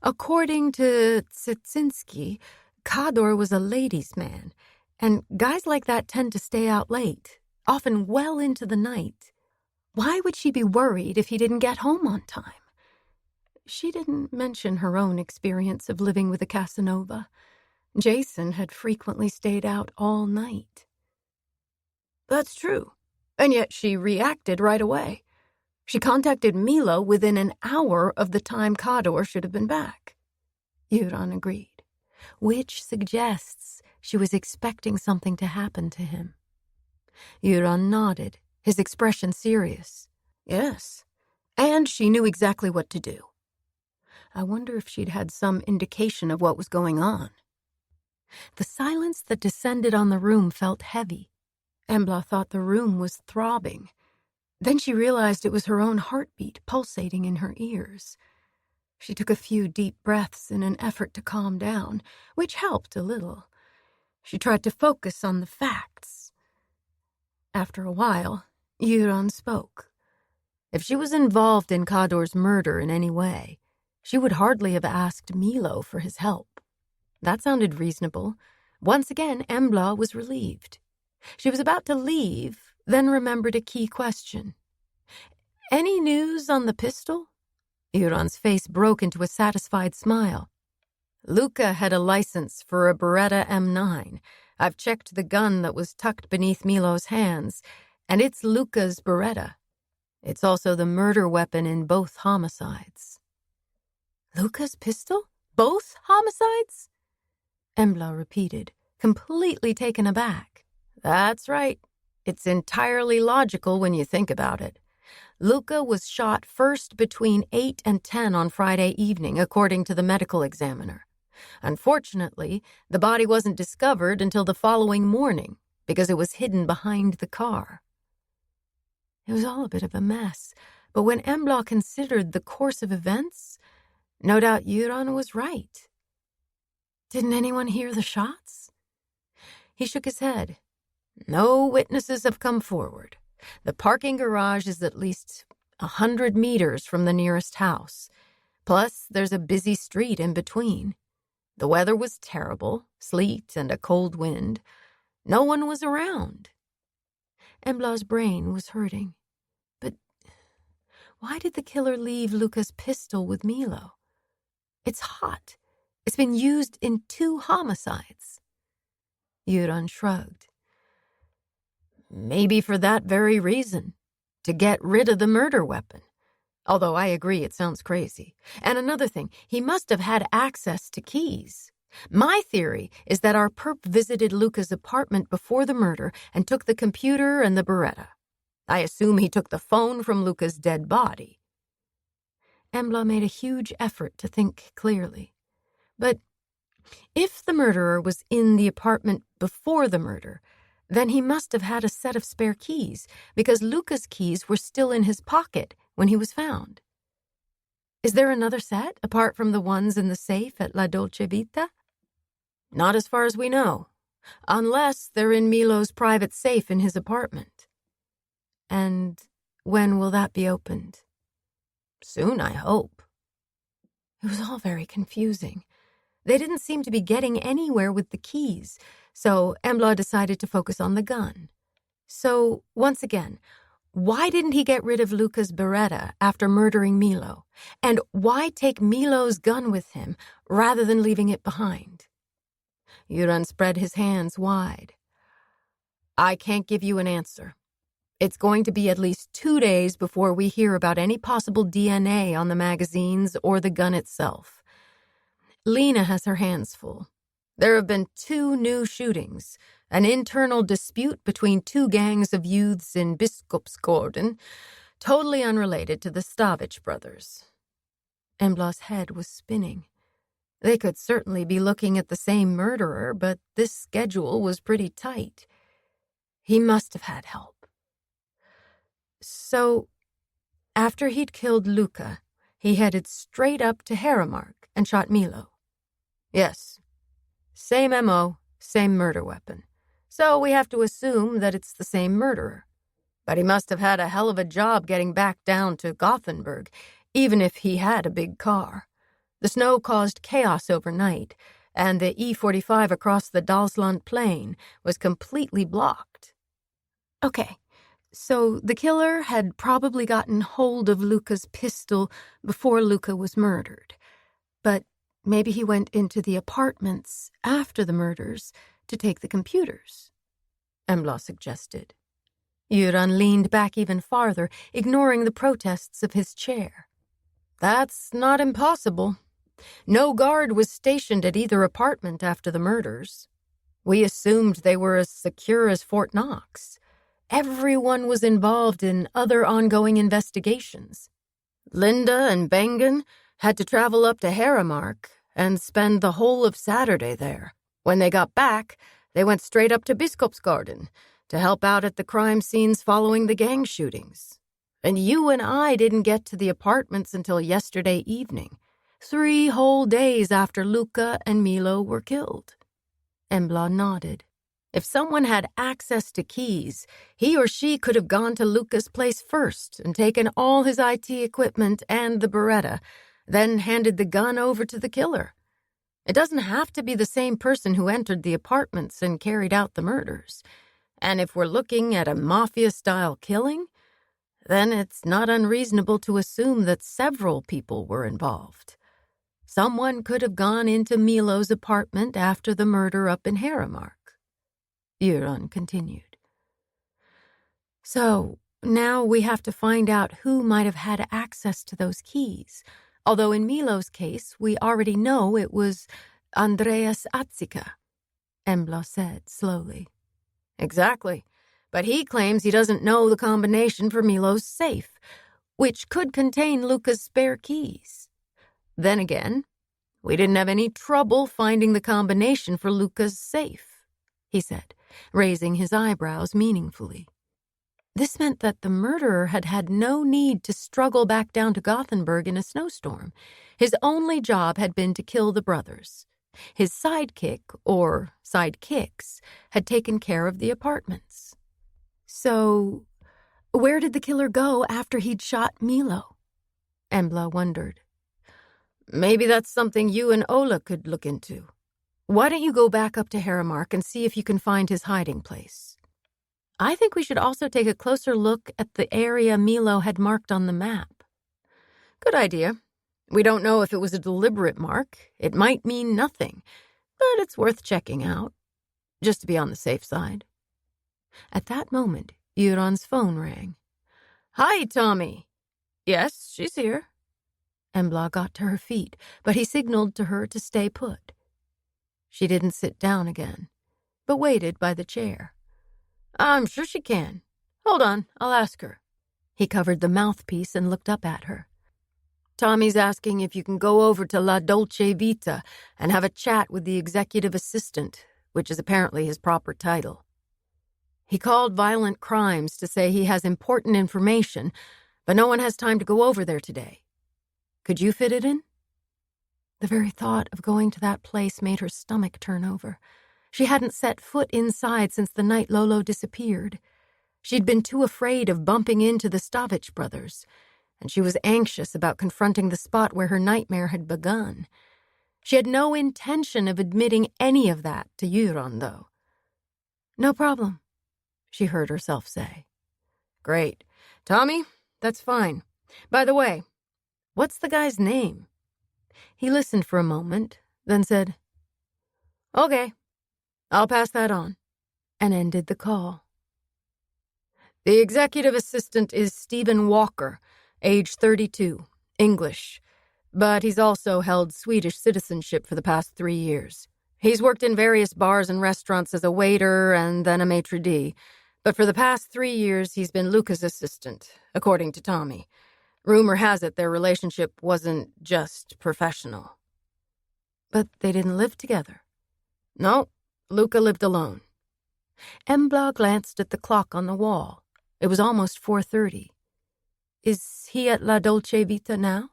According to Tsetsinski, Kador was a ladies' man, and guys like that tend to stay out late, often well into the night. Why would she be worried if he didn't get home on time? She didn't mention her own experience of living with a Casanova. Jason had frequently stayed out all night. "That's true, and yet she reacted right away. She contacted Milo within an hour of the time Kador should have been back." Göran agreed, which suggests she was expecting something to happen to him. Göran nodded, his expression serious. "Yes, and she knew exactly what to do. I wonder if she'd had some indication of what was going on." The silence that descended on the room felt heavy. Embla thought the room was throbbing. Then she realized it was her own heartbeat pulsating in her ears. She took a few deep breaths in an effort to calm down, which helped a little. She tried to focus on the facts. After a while, Euron spoke. If she was involved in Kador's murder in any way, she would hardly have asked Milo for his help. That sounded reasonable. Once again, Embla was relieved. She was about to leave, then remembered a key question. "Any news on the pistol?" Euron's face broke into a satisfied smile. "Luca had a license for a Beretta M9. I've checked the gun that was tucked beneath Milo's hands, and it's Luca's Beretta. It's also the murder weapon in both homicides." "Luca's pistol? Both homicides?" Embla repeated, completely taken aback. "That's right. It's entirely logical when you think about it. Luca was shot first between 8 and 10 on Friday evening, according to the medical examiner. Unfortunately, the body wasn't discovered until the following morning because it was hidden behind the car." It was all a bit of a mess, but when Embla considered the course of events, no doubt Euron was right. "Didn't anyone hear the shots?" He shook his head. "No witnesses have come forward. The parking garage is at least 100 meters from the nearest house. Plus, there's a busy street in between. The weather was terrible, sleet and a cold wind. No one was around." Embla's brain was hurting. But why did the killer leave Luca's pistol with Milo? It's hot. It's been used in 2 homicides. Euron shrugged. "Maybe for that very reason, to get rid of the murder weapon. Although I agree it sounds crazy. And another thing, he must have had access to keys. My theory is that our perp visited Luca's apartment before the murder and took the computer and the Beretta. I assume he took the phone from Luca's dead body." Embla made a huge effort to think clearly. But if the murderer was in the apartment before the murder, then he must have had a set of spare keys, because Luca's keys were still in his pocket when he was found. Is there another set, apart from the ones in the safe at La Dolce Vita? Not as far as we know, unless they're in Milo's private safe in his apartment. And when will that be opened? Soon, I hope. It was all very confusing. They didn't seem to be getting anywhere with the keys, so Embla decided to focus on the gun. So, once again, why didn't he get rid of Luca's Beretta after murdering Milo? And why take Milo's gun with him rather than leaving it behind? Euron spread his hands wide. "I can't give you an answer. It's going to be at least 2 days before we hear about any possible DNA on the magazines or the gun itself. Lena has her hands full. There have been 2 new shootings, an internal dispute between 2 gangs of youths in Biskopsgården, totally unrelated to the Stavich brothers." Embla's head was spinning. They could certainly be looking at the same murderer, but this schedule was pretty tight. He must have had help. So, after he'd killed Luca, he headed straight up to Haramark and shot Milo. Yes. Same M.O., same murder weapon. So we have to assume that it's the same murderer. But he must have had a hell of a job getting back down to Gothenburg, even if he had a big car. The snow caused chaos overnight, and the E45 across the Dalsland Plain was completely blocked. Okay, so the killer had probably gotten hold of Luca's pistol before Luca was murdered. But maybe he went into the apartments after the murders to take the computers, Embla suggested. Euron leaned back even farther, ignoring the protests of his chair. That's not impossible. No guard was stationed at either apartment after the murders. We assumed they were as secure as Fort Knox. Everyone was involved in other ongoing investigations. Linda and Bengen had to travel up to Haramark and spend the whole of Saturday there. When they got back, they went straight up to Biskopsgården to help out at the crime scenes following the gang shootings. And you and I didn't get to the apartments until yesterday evening, 3 whole days after Luca and Milo were killed." Embla nodded. If someone had access to keys, he or she could have gone to Luca's place first and taken all his IT equipment and the Beretta, then handed the gun over to the killer. It doesn't have to be the same person who entered the apartments and carried out the murders. And if we're looking at a mafia-style killing, then it's not unreasonable to assume that several people were involved. Someone could have gone into Milo's apartment after the murder up in Haramark. Euron continued. "So, now we have to find out who might have had access to those keys, although in Milo's case we already know it was Andreas Atzika," Embla said slowly. "Exactly, but he claims he doesn't know the combination for Milo's safe, which could contain Luca's spare keys. Then again, we didn't have any trouble finding the combination for Luca's safe," he said, raising his eyebrows meaningfully. This meant that the murderer had had no need to struggle back down to Gothenburg in a snowstorm. His only job had been to kill the brothers. His sidekick, or sidekicks, had taken care of the apartments. So, where did the killer go after he'd shot Milo? Embla wondered. "Maybe that's something you and Ola could look into. Why don't you go back up to Haramark and see if you can find his hiding place? I think we should also take a closer look at the area Milo had marked on the map." "Good idea. We don't know if it was a deliberate mark. It might mean nothing, but it's worth checking out, just to be on the safe side." At that moment, Euron's phone rang. "Hi, Tommy." "Yes, she's here." Embla got to her feet, but he signaled to her to stay put. She didn't sit down again, but waited by the chair. "I'm sure she can. Hold on, I'll ask her." He covered the mouthpiece and looked up at her. "Tommy's asking if you can go over to La Dolce Vita and have a chat with the executive assistant, which is apparently his proper title. He called Violent Crimes to say he has important information, but no one has time to go over there today. Could you fit it in?" The very thought of going to that place made her stomach turn over. She hadn't set foot inside since the night Lolo disappeared. She'd been too afraid of bumping into the Stavich brothers, and she was anxious about confronting the spot where her nightmare had begun. She had no intention of admitting any of that to Euron, though. "No problem," she heard herself say. "Great. Tommy, that's fine. By the way, what's the guy's name?" He listened for a moment, then said, "Okay, I'll pass that on," and ended the call. "The executive assistant is Stephen Walker, age 32, English, but he's also held Swedish citizenship for the past 3 years. He's worked in various bars and restaurants as a waiter and then a maitre d', but for the past 3 years he's been Luca's assistant, according to Tommy. Rumor has it their relationship wasn't just professional." "But they didn't live together." "No, Luca lived alone." Embla glanced at the clock on the wall. It was almost 4:30. "Is he at La Dolce Vita now?"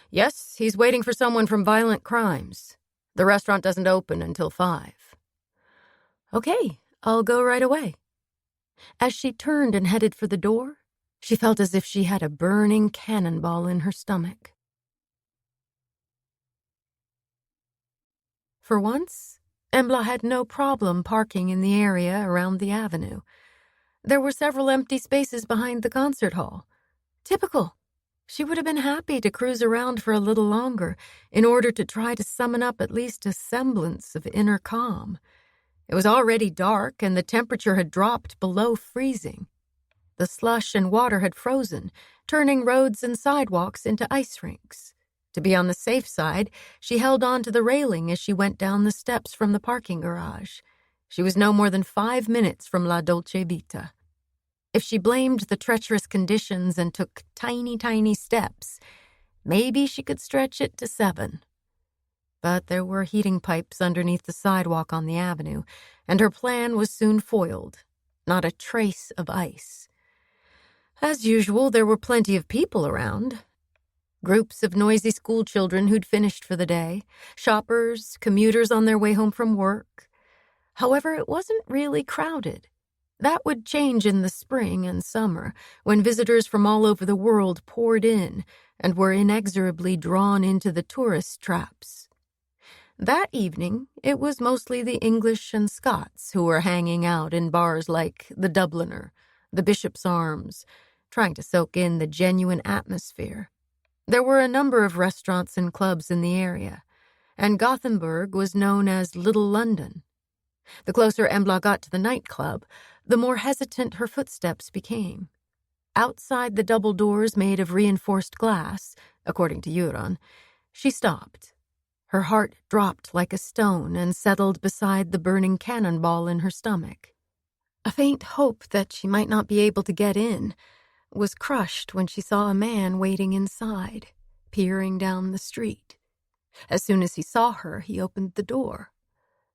"Yes, he's waiting for someone from Violent Crimes. The restaurant doesn't open until 5. "Okay, I'll go right away." As she turned and headed for the door, she felt as if she had a burning cannonball in her stomach. For once, Embla had no problem parking in the area around the avenue. There were several empty spaces behind the concert hall. Typical. She would have been happy to cruise around for a little longer in order to try to summon up at least a semblance of inner calm. It was already dark and the temperature had dropped below freezing. The slush and water had frozen, turning roads and sidewalks into ice rinks. To be on the safe side, she held on to the railing as she went down the steps from the parking garage. She was no more than 5 minutes from La Dolce Vita. If she blamed the treacherous conditions and took tiny, tiny steps, maybe she could stretch it to 7. But there were heating pipes underneath the sidewalk on the avenue, and her plan was soon foiled. not a trace of ice. As usual, there were plenty of people around. Groups of noisy schoolchildren who'd finished for the day, shoppers, commuters on their way home from work. However, it wasn't really crowded. That would change in the spring and summer, when visitors from all over the world poured in and were inexorably drawn into the tourist traps. That evening, it was mostly the English and Scots who were hanging out in bars like the Dubliner, the Bishop's Arms, trying to soak in the genuine atmosphere. There were a number of restaurants and clubs in the area, and Gothenburg was known as Little London. The closer Embla got to the nightclub, the more hesitant her footsteps became. Outside the double doors made of reinforced glass, according to Göran, she stopped. Her heart dropped like a stone and settled beside the burning cannonball in her stomach. A faint hope that she might not be able to get in was crushed when she saw a man waiting inside, peering down the street. As soon as he saw her, he opened the door.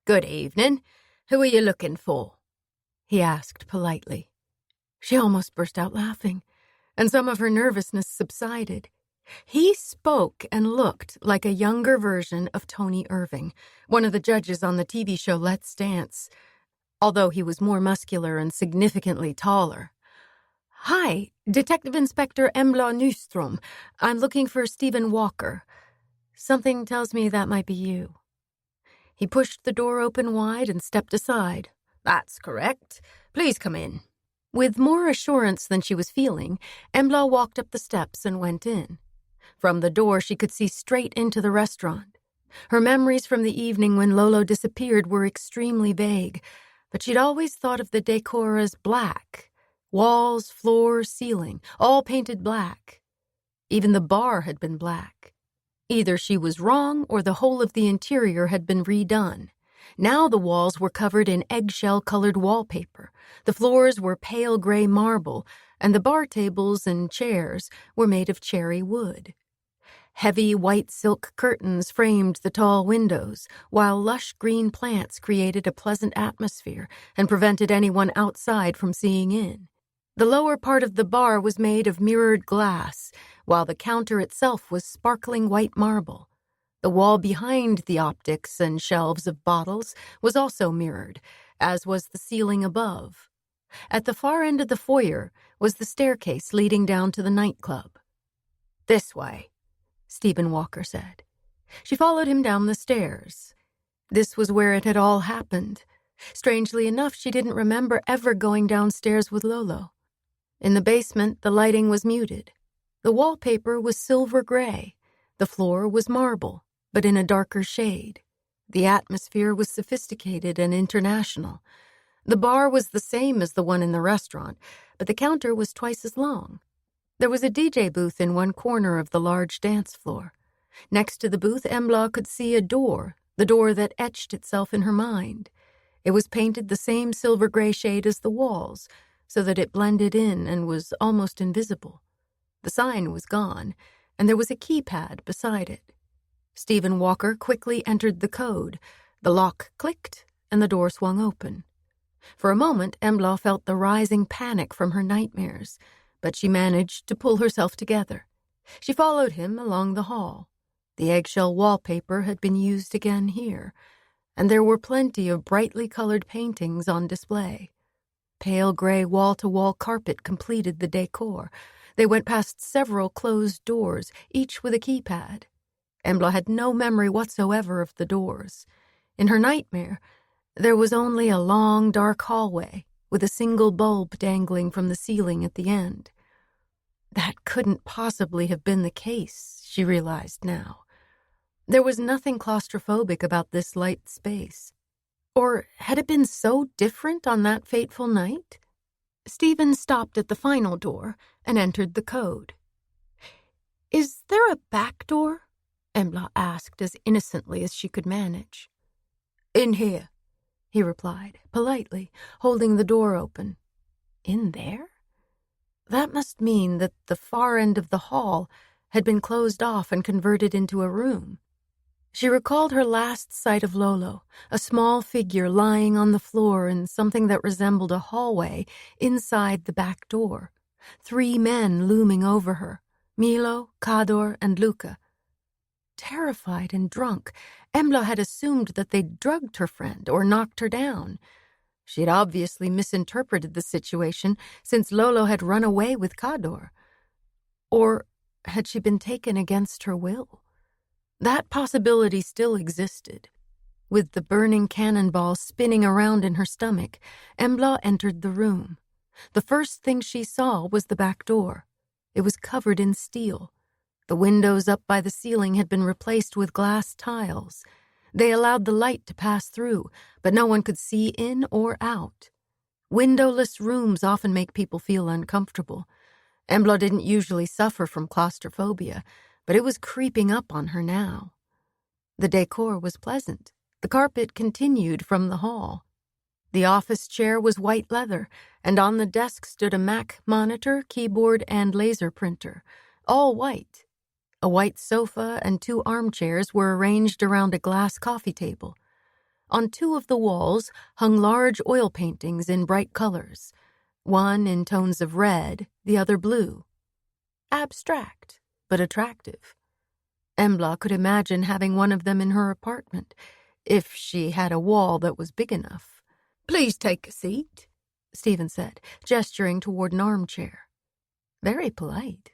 "Good evening. Who are you looking for?" he asked politely. She almost burst out laughing, and some of her nervousness subsided. He spoke and looked like a younger version of Tony Irving, one of the judges on the TV show Let's Dance, although he was more muscular and significantly taller. "Hi, Detective Inspector Embla Nyström. I'm looking for Stephen Walker. Something tells me that might be you." He pushed the door open wide and stepped aside. "That's correct. Please come in." With more assurance than she was feeling, Embla walked up the steps and went in. From the door, she could see straight into the restaurant. Her memories from the evening when Lolo disappeared were extremely vague, but she'd always thought of the decor as black. Walls, floor, ceiling, all painted black. Even the bar had been black. Either she was wrong or the whole of the interior had been redone. Now the walls were covered in eggshell-colored wallpaper, the floors were pale gray marble, and the bar tables and chairs were made of cherry wood. Heavy white silk curtains framed the tall windows, while lush green plants created a pleasant atmosphere and prevented anyone outside from seeing in. The lower part of the bar was made of mirrored glass, while the counter itself was sparkling white marble. The wall behind the optics and shelves of bottles was also mirrored, as was the ceiling above. At the far end of the foyer was the staircase leading down to the nightclub. "This way," Stephen Walker said. She followed him down the stairs. This was where it had all happened. Strangely enough, she didn't remember ever going downstairs with Lolo. In the basement, the lighting was muted. The wallpaper was silver gray. The floor was marble, but in a darker shade. The atmosphere was sophisticated and international. The bar was the same as the one in the restaurant, but the counter was twice as long. There was a DJ booth in one corner of the large dance floor. Next to the booth, Embla could see a door, the door that etched itself in her mind. It was painted the same silver gray shade as the walls, so that it blended in and was almost invisible. The sign was gone, and there was a keypad beside it. Stephen Walker quickly entered the code. The lock clicked, and the door swung open. For a moment, Embla felt the rising panic from her nightmares, but she managed to pull herself together. She followed him along the hall. The eggshell wallpaper had been used again here, and there were plenty of brightly colored paintings on display. Pale gray wall-to-wall carpet completed the decor. They went past several closed doors, each with a keypad. Embla had no memory whatsoever of the doors. In her nightmare, there was only a long, dark hallway with a single bulb dangling from the ceiling at the end. That couldn't possibly have been the case, she realized now. There was nothing claustrophobic about this light space. Or had it been so different on that fateful night? Stephen stopped at the final door and entered the code. "Is there a back door?" Embla asked as innocently as she could manage. "In here," he replied, politely, holding the door open. In there? That must mean that the far end of the hall had been closed off and converted into a room. She recalled her last sight of Lolo, a small figure lying on the floor in something that resembled a hallway inside the back door. 3 men looming over her, Milo, Kador, and Luca. Terrified and drunk, Embla had assumed that they'd drugged her friend or knocked her down. She had obviously misinterpreted the situation since Lolo had run away with Kador. Or had she been taken against her will? That possibility still existed. With the burning cannonball spinning around in her stomach, Embla entered the room. The first thing she saw was the back door. It was covered in steel. The windows up by the ceiling had been replaced with glass tiles. They allowed the light to pass through, but no one could see in or out. Windowless rooms often make people feel uncomfortable. Embla didn't usually suffer from claustrophobia, but it was creeping up on her now. The decor was pleasant. The carpet continued from the hall. The office chair was white leather, and on the desk stood a Mac monitor, keyboard, and laser printer, all white. A white sofa and 2 armchairs were arranged around a glass coffee table. On 2 of the walls hung large oil paintings in bright colors, one in tones of red, the other blue. Abstract, but attractive. Embla could imagine having one of them in her apartment, if she had a wall that was big enough. "Please take a seat," Stephen said, gesturing toward an armchair. Very polite.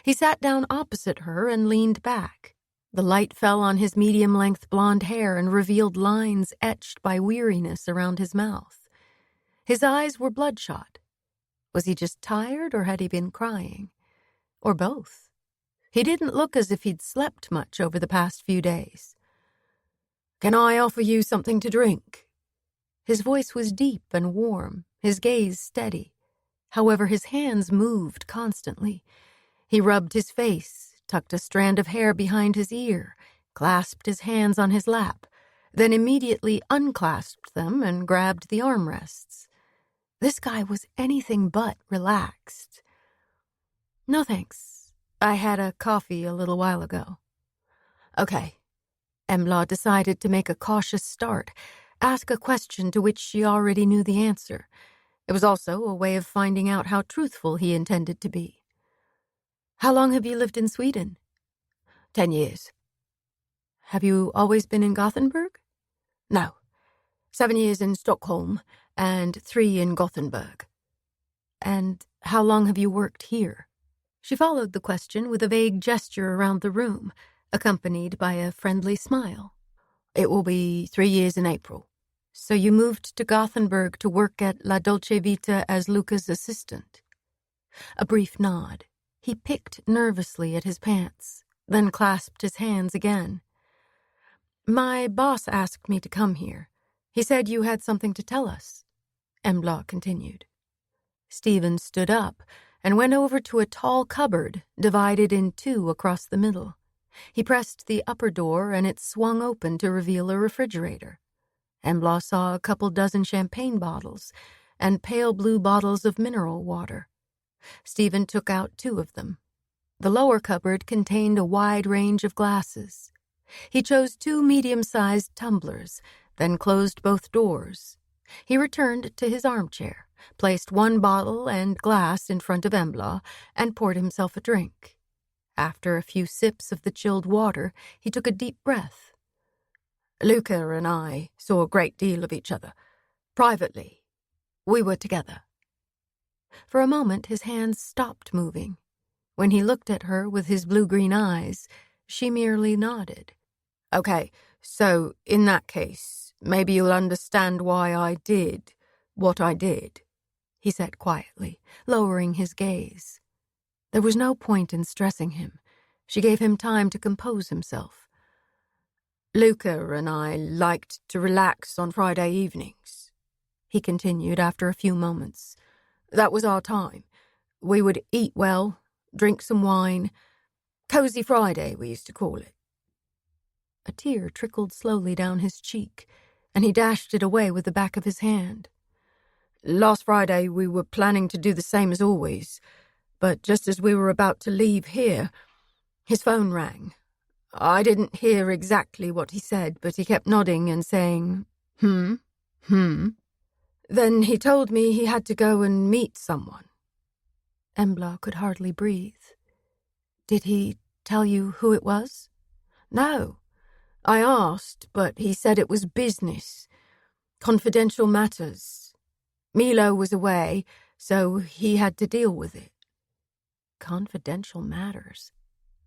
He sat down opposite her and leaned back. The light fell on his medium-length blonde hair and revealed lines etched by weariness around his mouth. His eyes were bloodshot. Was he just tired, or had he been crying? Or both? He didn't look as if he'd slept much over the past few days. "Can I offer you something to drink?" His voice was deep and warm, his gaze steady. However, his hands moved constantly. He rubbed his face, tucked a strand of hair behind his ear, clasped his hands on his lap, then immediately unclasped them and grabbed the armrests. This guy was anything but relaxed. "No thanks. I had a coffee a little while ago." "Okay." Embla decided to make a cautious start, ask a question to which she already knew the answer. It was also a way of finding out how truthful he intended to be. "How long have you lived in Sweden?" 10 years. "Have you always been in Gothenburg?" "No. 7 years in Stockholm and 3 in Gothenburg." "And how long have you worked here?" She followed the question with a vague gesture around the room, accompanied by a friendly smile. "It will be 3 years in April." "So you moved to Gothenburg to work at La Dolce Vita as Luca's assistant?" A brief nod. He picked nervously at his pants, then clasped his hands again. "My boss asked me to come here. He said you had something to tell us," Embla continued. Stephen stood up and went over to a tall cupboard divided in 2 across the middle. He pressed the upper door and it swung open to reveal a refrigerator. Embla saw a couple dozen champagne bottles and pale blue bottles of mineral water. Stephen took out 2 of them. The lower cupboard contained a wide range of glasses. He chose 2 medium-sized tumblers, then closed both doors. He returned to his armchair, placed 1 bottle and glass in front of Embla, and poured himself a drink. After a few sips of the chilled water, he took a deep breath. "Luca and I saw a great deal of each other. Privately, we were together." For a moment, his hands stopped moving. When he looked at her with his blue-green eyes, she merely nodded. "Okay, so in that case, maybe you'll understand why I did what I did," he said quietly, lowering his gaze. There was no point in stressing him. She gave him time to compose himself. "Luca and I liked to relax on Friday evenings," he continued after a few moments. "That was our time. We would eat well, drink some wine. Cozy Friday, we used to call it." A tear trickled slowly down his cheek, and he dashed it away with the back of his hand. "Last Friday we were planning to do the same as always, but just as we were about to leave here, his phone rang. I didn't hear exactly what he said, but he kept nodding and saying, hmm. Then he told me he had to go and meet someone. Embla could hardly breathe. Did he tell you who it was? No. I asked, but he said it was business. Confidential matters. Milo was away, so he had to deal with it. Confidential matters.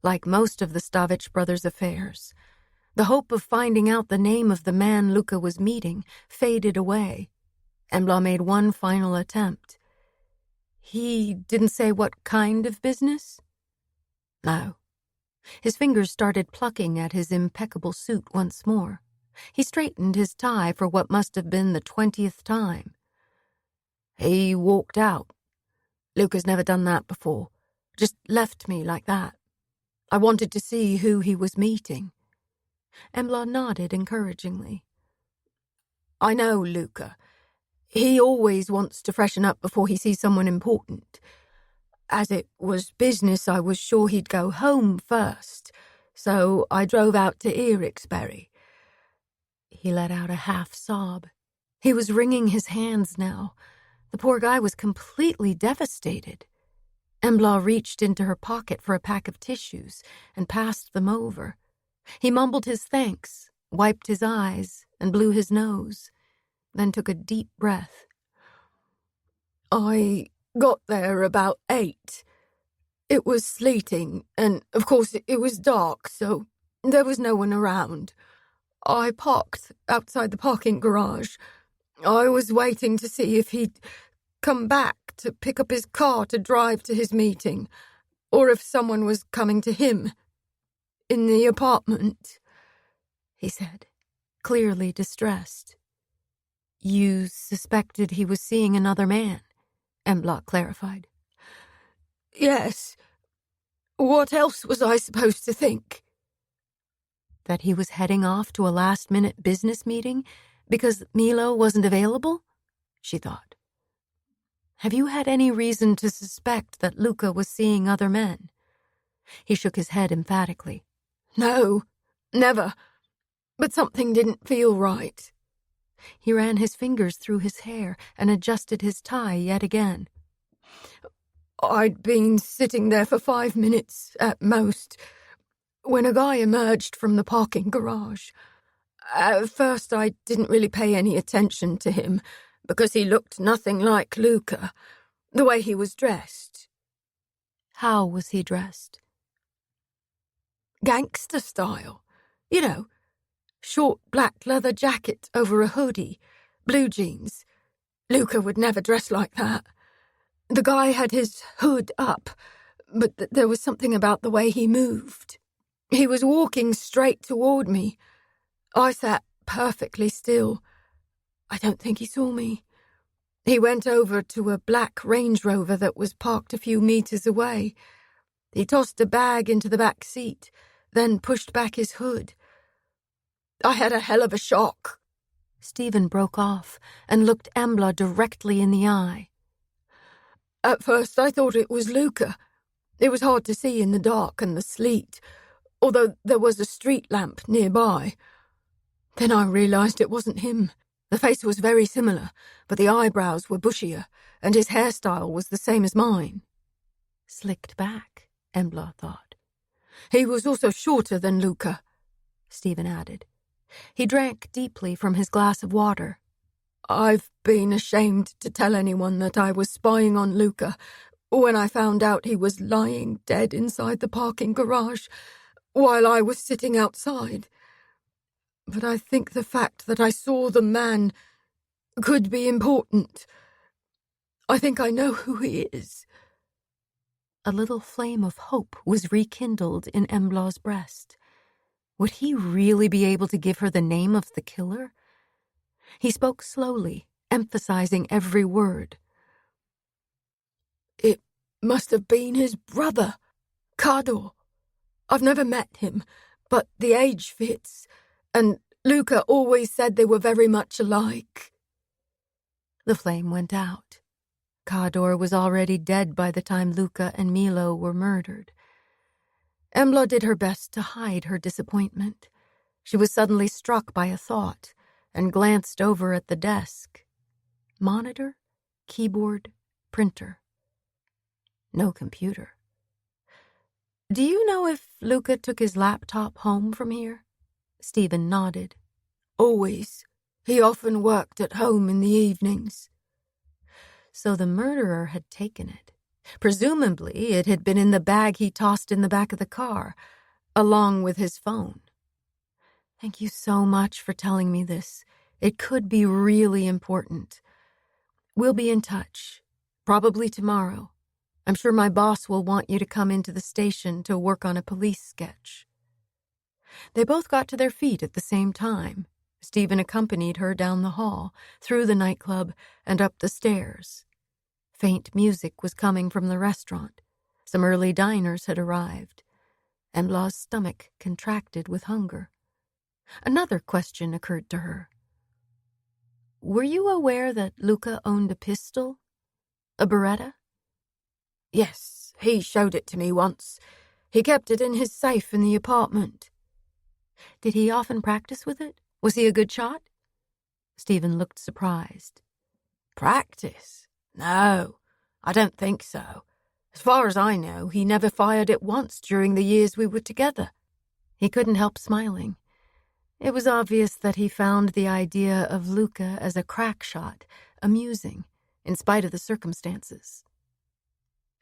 Like most of the Stavich brothers' affairs, the hope of finding out the name of the man Luca was meeting faded away. Embla made one final attempt. He didn't say what kind of business? No. His fingers started plucking at his impeccable suit once more. He straightened his tie for what must have been the 20th time. He walked out. Luca's never done that before. Just left me like that. I wanted to see who he was meeting. Embla nodded encouragingly. I know Luca. He always wants to freshen up before he sees someone important. As it was business, I was sure he'd go home first, so I drove out to Eriksberg. He let out a half sob. He was wringing his hands now. The poor guy was completely devastated. Embla reached into her pocket for a pack of tissues and passed them over. He mumbled his thanks, wiped his eyes, and blew his nose, then took a deep breath. I got there about 8. It was sleeting, and of course it was dark, so there was no one around. I parked outside the parking garage. I was waiting to see if he'd come back to pick up his car to drive to his meeting, or if someone was coming to him. In the apartment, he said, clearly distressed. You suspected he was seeing another man, Embla clarified. Yes. What else was I supposed to think? That he was heading off to a last-minute business meeting because Milo wasn't available? She thought. Have you had any reason to suspect that Luca was seeing other men? He shook his head emphatically. No, never. But something didn't feel right. He ran his fingers through his hair and adjusted his tie yet again. I'd been sitting there for 5 minutes at most when a guy emerged from the parking garage. At first I didn't really pay any attention to him because he looked nothing like Luca, the way he was dressed. How was he dressed? Gangster style. You know, short black leather jacket over a hoodie, blue jeans. Luca would never dress like that. The guy had his hood up, but there was something about the way he moved. He was walking straight toward me. I sat perfectly still. I don't think he saw me. He went over to a black Range Rover that was parked a few meters away. He tossed a bag into the back seat, then pushed back his hood. I had a hell of a shock. Stephen broke off and looked Embla directly in the eye. At first I thought it was Luca. It was hard to see in the dark and the sleet, although there was a street lamp nearby. Then I realized it wasn't him. The face was very similar, but the eyebrows were bushier, and his hairstyle was the same as mine. Slicked back, Embla thought. He was also shorter than Luca, Stephen added. He drank deeply from his glass of water. I've been ashamed to tell anyone that I was spying on Luca when I found out he was lying dead inside the parking garage while I was sitting outside. But I think the fact that I saw the man could be important. I think I know who he is. A little flame of hope was rekindled in Embla's breast. Would he really be able to give her the name of the killer? He spoke slowly, emphasizing every word. It must have been his brother, Kador. I've never met him, but the age fits, and Luca always said they were very much alike. The flame went out. Kador was already dead by the time Luca and Milo were murdered. Embla did her best to hide her disappointment. She was suddenly struck by a thought and glanced over at the desk. Monitor, keyboard, printer. No computer. Do you know if Luca took his laptop home from here? Stephen nodded. Always. He often worked at home in the evenings. So the murderer had taken it. Presumably, it had been in the bag he tossed in the back of the car, along with his phone. Thank you so much for telling me this. It could be really important. We'll be in touch, probably tomorrow. I'm sure my boss will want you to come into the station to work on a police sketch. They both got to their feet at the same time. Stephen accompanied her down the hall, through the nightclub, and up the stairs. Faint music was coming from the restaurant. Some early diners had arrived. Embla's stomach contracted with hunger. Another question occurred to her. Were you aware that Luca owned a pistol? A Beretta? Yes, he showed it to me once. He kept it in his safe in the apartment. Did he often practice with it? Was he a good shot? Stephen looked surprised. Practice? No, I don't think so. As far as I know, he never fired it once during the years we were together. He couldn't help smiling. It was obvious that he found the idea of Luca as a crack shot amusing, in spite of the circumstances.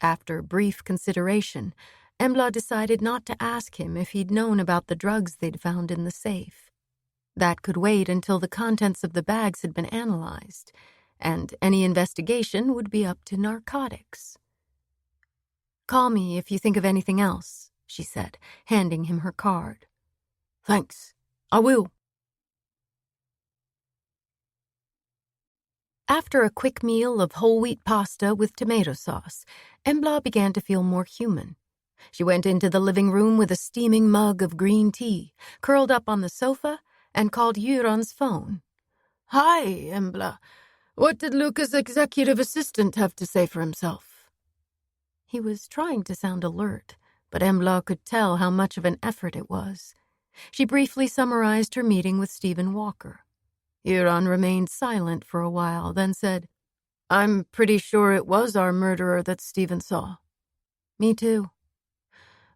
After brief consideration, Embla decided not to ask him if he'd known about the drugs they'd found in the safe. That could wait until the contents of the bags had been analyzed, and any investigation would be up to narcotics. Call me if you think of anything else, she said, handing him her card. Thanks. I will. After a quick meal of whole wheat pasta with tomato sauce, Embla began to feel more human. She went into the living room with a steaming mug of green tea, curled up on the sofa, and called Göran's phone. Hi, Embla. What did Luca's executive assistant have to say for himself? He was trying to sound alert, but Embla could tell how much of an effort it was. She briefly summarized her meeting with Stephen Walker. Göran remained silent for a while, then said, I'm pretty sure it was our murderer that Stephen saw. Me too.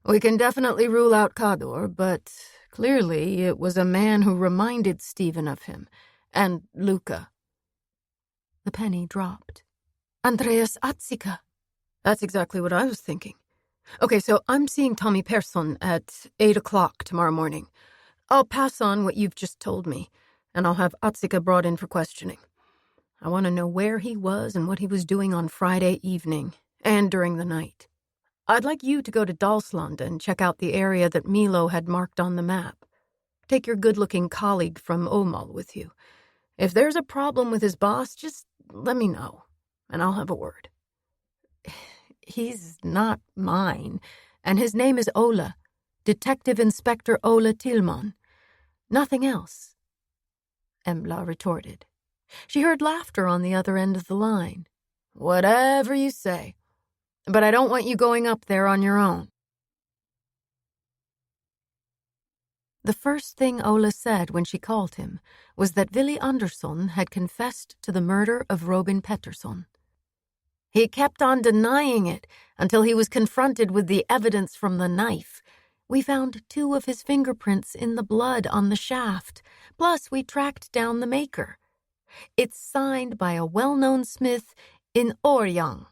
We can definitely rule out Kador, but clearly it was a man who reminded Stephen of him, and Luca. The penny dropped. Andreas Atzika. That's exactly what I was thinking. Okay, so I'm seeing Tommy Persson at 8 o'clock tomorrow morning. I'll pass on what you've just told me, and I'll have Atzika brought in for questioning. I want to know where he was and what he was doing on Friday evening, and during the night. I'd like you to go to Dalsland and check out the area that Milo had marked on the map. Take your good-looking colleague from Omal with you. If there's a problem with his boss, just let me know, and I'll have a word. He's not mine, and his name is Ola, Detective Inspector Ola Tillman. Nothing else. Embla retorted. She heard laughter on the other end of the line. Whatever you say. But I don't want you going up there on your own. The first thing Ola said when she called him was that Willy Andersson had confessed to the murder of Robin Pettersson. He kept on denying it until he was confronted with the evidence from the knife. We found 2 of his fingerprints in the blood on the shaft, plus we tracked down the maker. It's signed by a well-known smith in Årjäng,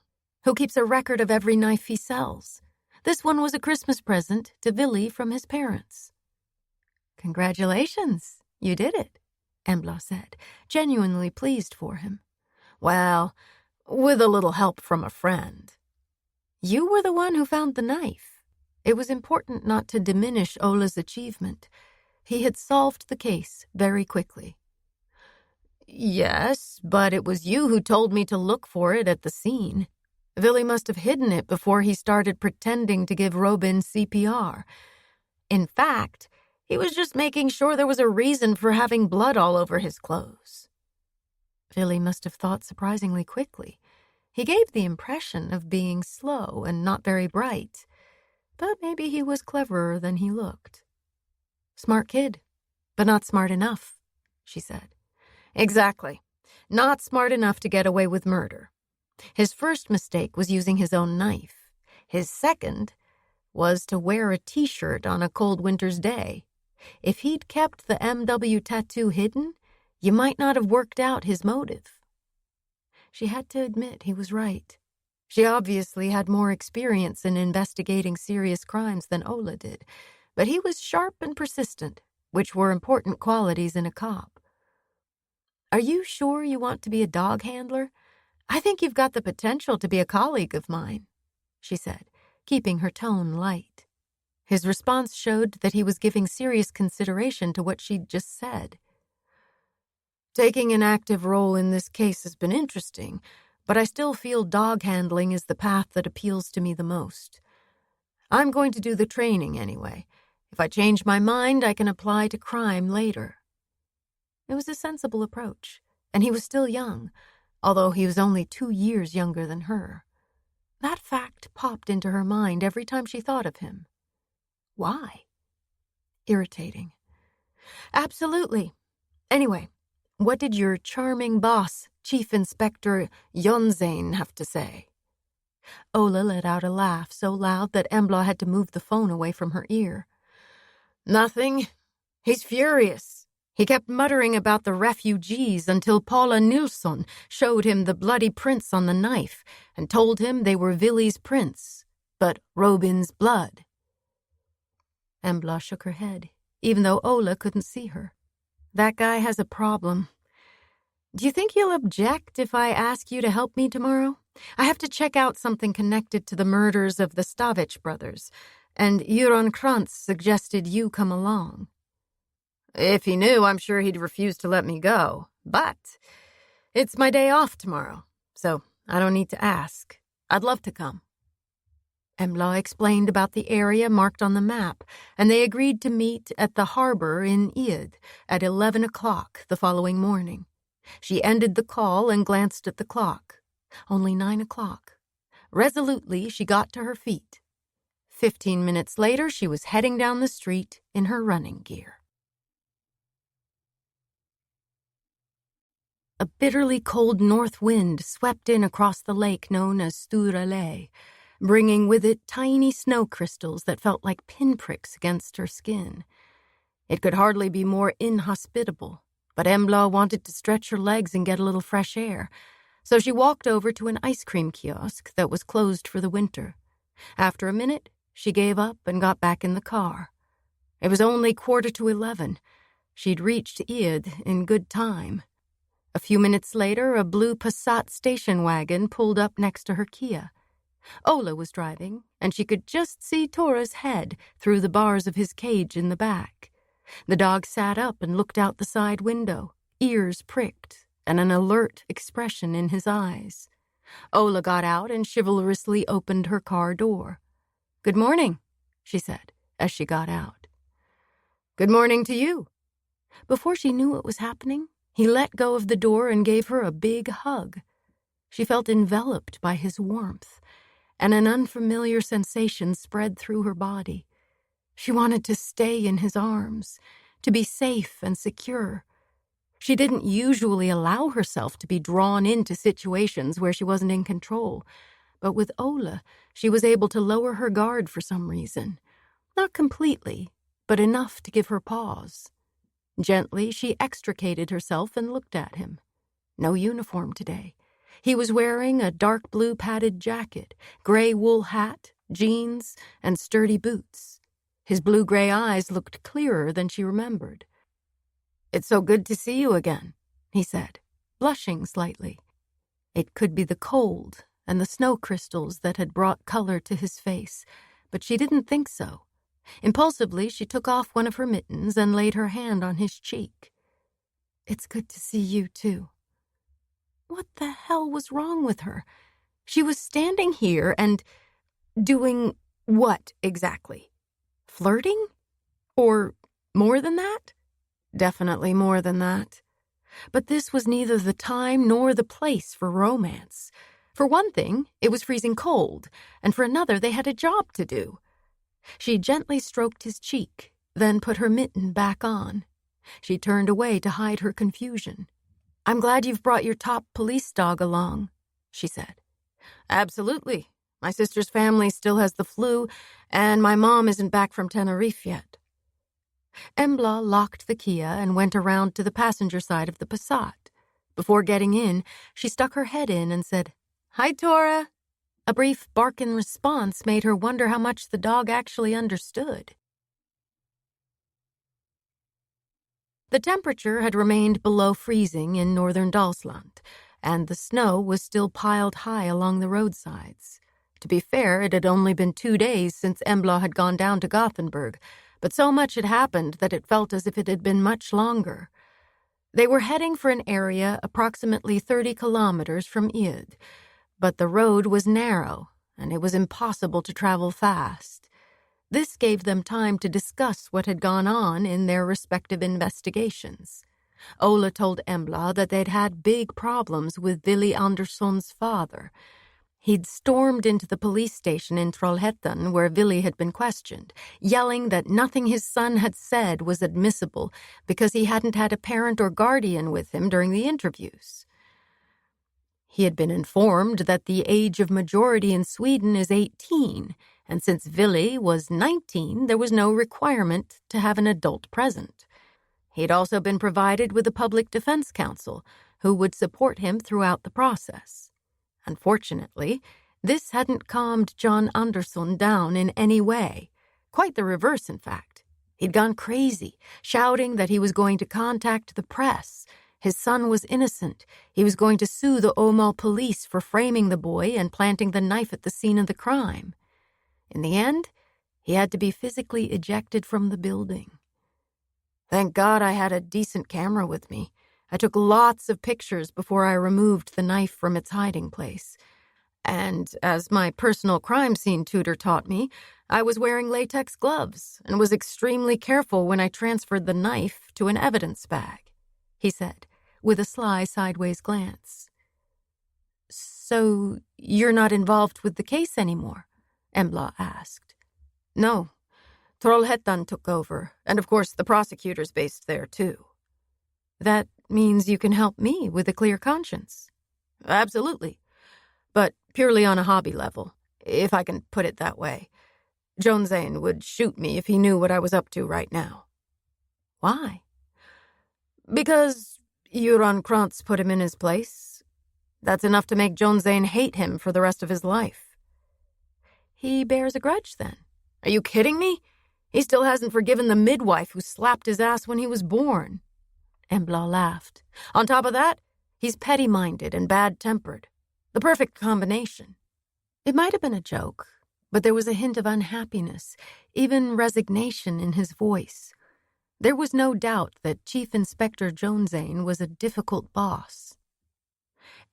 who keeps a record of every knife he sells. This one was a Christmas present to Willy from his parents. Congratulations, you did it, Embla said, genuinely pleased for him. Well, with a little help from a friend. You were the one who found the knife. It was important not to diminish Ola's achievement. He had solved the case very quickly. Yes, but it was you who told me to look for it at the scene. Willy must have hidden it before he started pretending to give Robin CPR. In fact, he was just making sure there was a reason for having blood all over his clothes. Willy must have thought surprisingly quickly. He gave the impression of being slow and not very bright. But maybe he was cleverer than he looked. Smart kid, but not smart enough, she said. Exactly. Not smart enough to get away with murder. His first mistake was using his own knife. His second was to wear a t-shirt on a cold winter's day. If he'd kept the MW tattoo hidden, you might not have worked out his motive. She had to admit he was right. She obviously had more experience in investigating serious crimes than Ola did, but he was sharp and persistent, which were important qualities in a cop. Are you sure you want to be a dog handler? I think you've got the potential to be a colleague of mine, she said, keeping her tone light. His response showed that he was giving serious consideration to what she'd just said. Taking an active role in this case has been interesting, but I still feel dog handling is the path that appeals to me the most. I'm going to do the training anyway. If I change my mind, I can apply to crime later. It was a sensible approach, and he was still young, although he was only 2 years younger than her. That fact popped into her mind every time she thought of him. Why? Irritating. Absolutely. Anyway, what did your charming boss, Chief Inspector Jonzane, have to say? Ola let out a laugh so loud that Embla had to move the phone away from her ear. Nothing. He's furious. He kept muttering about the refugees until Paula Nilsson showed him the bloody prints on the knife and told him they were Villy's prints, but Robin's blood. Embla shook her head, even though Ola couldn't see her. That guy has a problem. Do you think he'll object if I ask you to help me tomorrow? I have to check out something connected to the murders of the Stavich brothers, and Euron Krantz suggested you come along. If he knew, I'm sure he'd refuse to let me go. But it's my day off tomorrow, so I don't need to ask. I'd love to come. Embla explained about the area marked on the map, and they agreed to meet at the harbor in Ied at 11 o'clock the following morning. She ended the call and glanced at the clock. Only 9 o'clock. Resolutely, she got to her feet. 15 minutes later, she was heading down the street in her running gear. A bitterly cold north wind swept in across the lake known as Stura Ley, bringing with it tiny snow crystals that felt like pinpricks against her skin. It could hardly be more inhospitable, but Embla wanted to stretch her legs and get a little fresh air, so she walked over to an ice cream kiosk that was closed for the winter. After a minute, she gave up and got back in the car. It was only 11:15. She'd reached Ied in good time. A few minutes later, a blue Passat station wagon pulled up next to her Kia. Ola was driving, and she could just see Tora's head through the bars of his cage in the back. The dog sat up and looked out the side window, ears pricked, and an alert expression in his eyes. Ola got out and chivalrously opened her car door. "Good morning," she said, as she got out. "Good morning to you." Before she knew what was happening, he let go of the door and gave her a big hug. She felt enveloped by his warmth, and an unfamiliar sensation spread through her body. She wanted to stay in his arms, to be safe and secure. She didn't usually allow herself to be drawn into situations where she wasn't in control, but with Ola, she was able to lower her guard for some reason. Not completely, but enough to give her pause. Gently, she extricated herself and looked at him. No uniform today. He was wearing a dark blue padded jacket, gray wool hat, jeans, and sturdy boots. His blue-gray eyes looked clearer than she remembered. "It's so good to see you again," he said, blushing slightly. It could be the cold and the snow crystals that had brought color to his face, but she didn't think so. Impulsively, she took off one of her mittens and laid her hand on his cheek. "It's good to see you, too." What the hell was wrong with her? She was standing here and doing what exactly? Flirting? Or more than that? Definitely more than that. But this was neither the time nor the place for romance. For one thing, it was freezing cold, and for another, they had a job to do. She gently stroked his cheek, then put her mitten back on. She turned away to hide her confusion. "I'm glad you've brought your top police dog along," she said. "Absolutely. My sister's family still has the flu, and my mom isn't back from Tenerife yet." Embla locked the Kia and went around to the passenger side of the Passat. Before getting in, she stuck her head in and said, "Hi, Tora." A brief bark in response made her wonder how much the dog actually understood. The temperature had remained below freezing in northern Dalsland, and the snow was still piled high along the roadsides. To be fair, it had only been 2 days since Embla had gone down to Gothenburg, but so much had happened that it felt as if it had been much longer. They were heading for an area approximately 30 kilometers from Yd, but the road was narrow, and it was impossible to travel fast. This gave them time to discuss what had gone on in their respective investigations. Ola told Embla that they'd had big problems with Willy Andersson's father. He'd stormed into the police station in Trollhättan where Willy had been questioned, yelling that nothing his son had said was admissible because he hadn't had a parent or guardian with him during the interviews. He had been informed that the age of majority in Sweden is 18, and since Willy was 19, there was no requirement to have an adult present. He'd also been provided with a public defense counsel who would support him throughout the process. Unfortunately, this hadn't calmed John Andersson down in any way. Quite the reverse, in fact. He'd gone crazy, shouting that he was going to contact the press. His son was innocent. He was going to sue the Åmål police for framing the boy and planting the knife at the scene of the crime. In the end, he had to be physically ejected from the building. Thank God I had a decent camera with me. I took lots of pictures before I removed the knife from its hiding place. And as my personal crime scene tutor taught me, I was wearing latex gloves and was extremely careful when I transferred the knife to an evidence bag, he said, with a sly sideways glance. "So you're not involved with the case anymore?" Embla asked. "No. Trollhättan took over, and of course the prosecutor's based there too." "That means you can help me with a clear conscience." "Absolutely. But purely on a hobby level, if I can put it that way. John Zane would shoot me if he knew what I was up to right now." "Why?" "Because Göran Krantz put him in his place. That's enough to make John Zane hate him for the rest of his life." "He bears a grudge, then?" "Are you kidding me? He still hasn't forgiven the midwife who slapped his ass when he was born." Embla laughed. "On top of that, he's petty-minded and bad-tempered. The perfect combination." It might have been a joke, but there was a hint of unhappiness, even resignation in his voice. There was no doubt that Chief Inspector Jonzane was a difficult boss.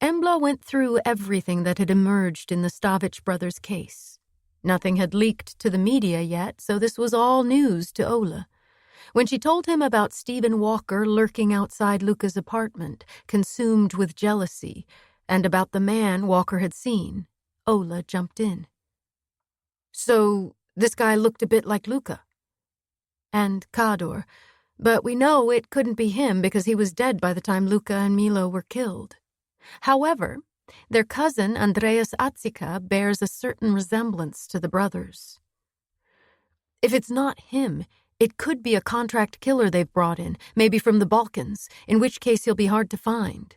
Embla went through everything that had emerged in the Stavich brothers' case. Nothing had leaked to the media yet, so this was all news to Ola. When she told him about Stephen Walker lurking outside Luca's apartment, consumed with jealousy, and about the man Walker had seen, Ola jumped in. "So this guy looked a bit like Luca." "And Kador, but we know it couldn't be him because he was dead by the time Luca and Milo were killed. However, their cousin Andreas Atzika bears a certain resemblance to the brothers. If it's not him, it could be a contract killer they've brought in, maybe from the Balkans, in which case he'll be hard to find."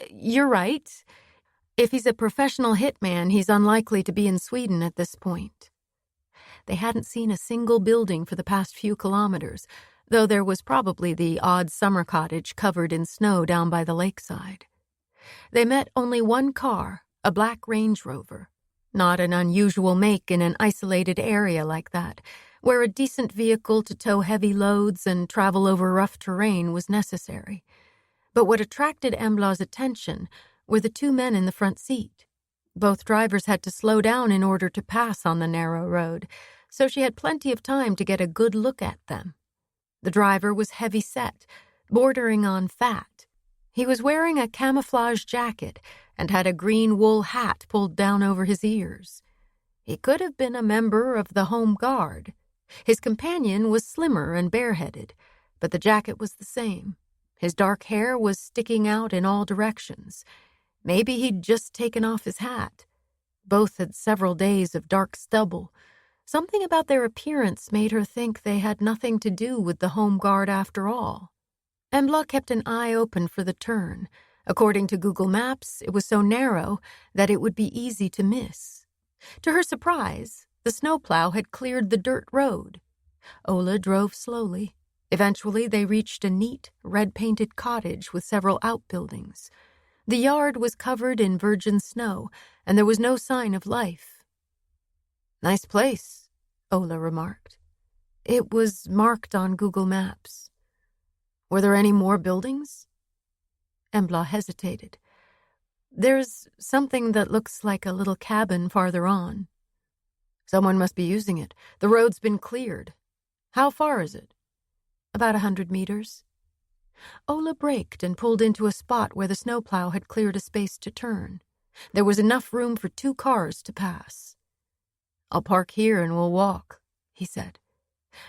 "You're right. If he's a professional hitman, he's unlikely to be in Sweden at this point." They hadn't seen a single building for the past few kilometers, though there was probably the odd summer cottage covered in snow down by the lakeside. They met only one car, a black Range Rover. Not an unusual make in an isolated area like that, where a decent vehicle to tow heavy loads and travel over rough terrain was necessary. But what attracted Embla's attention were the two men in the front seat. Both drivers had to slow down in order to pass on the narrow road, so she had plenty of time to get a good look at them. The driver was heavy-set, bordering on fat. He was wearing a camouflage jacket and had a green wool hat pulled down over his ears. He could have been a member of the Home Guard. His companion was slimmer and bareheaded, but the jacket was the same. His dark hair was sticking out in all directions. Maybe he'd just taken off his hat. Both had several days of dark stubble. Something about their appearance made her think they had nothing to do with the Home Guard after all. Embla kept an eye open for the turn. According to Google Maps, it was so narrow that it would be easy to miss. To her surprise, the snowplow had cleared the dirt road. Ola drove slowly. Eventually, they reached a neat, red-painted cottage with several outbuildings. The yard was covered in virgin snow, and there was no sign of life. "Nice place," Ola remarked. It was marked on Google Maps. "Were there any more buildings?" Embla hesitated. "There's something that looks like a little cabin farther on." "Someone must be using it. The road's been cleared. How far is it?" "About 100 meters. Ola braked and pulled into a spot where the snowplow had cleared a space to turn. There was enough room for 2 cars to pass. "I'll park here and we'll walk," he said.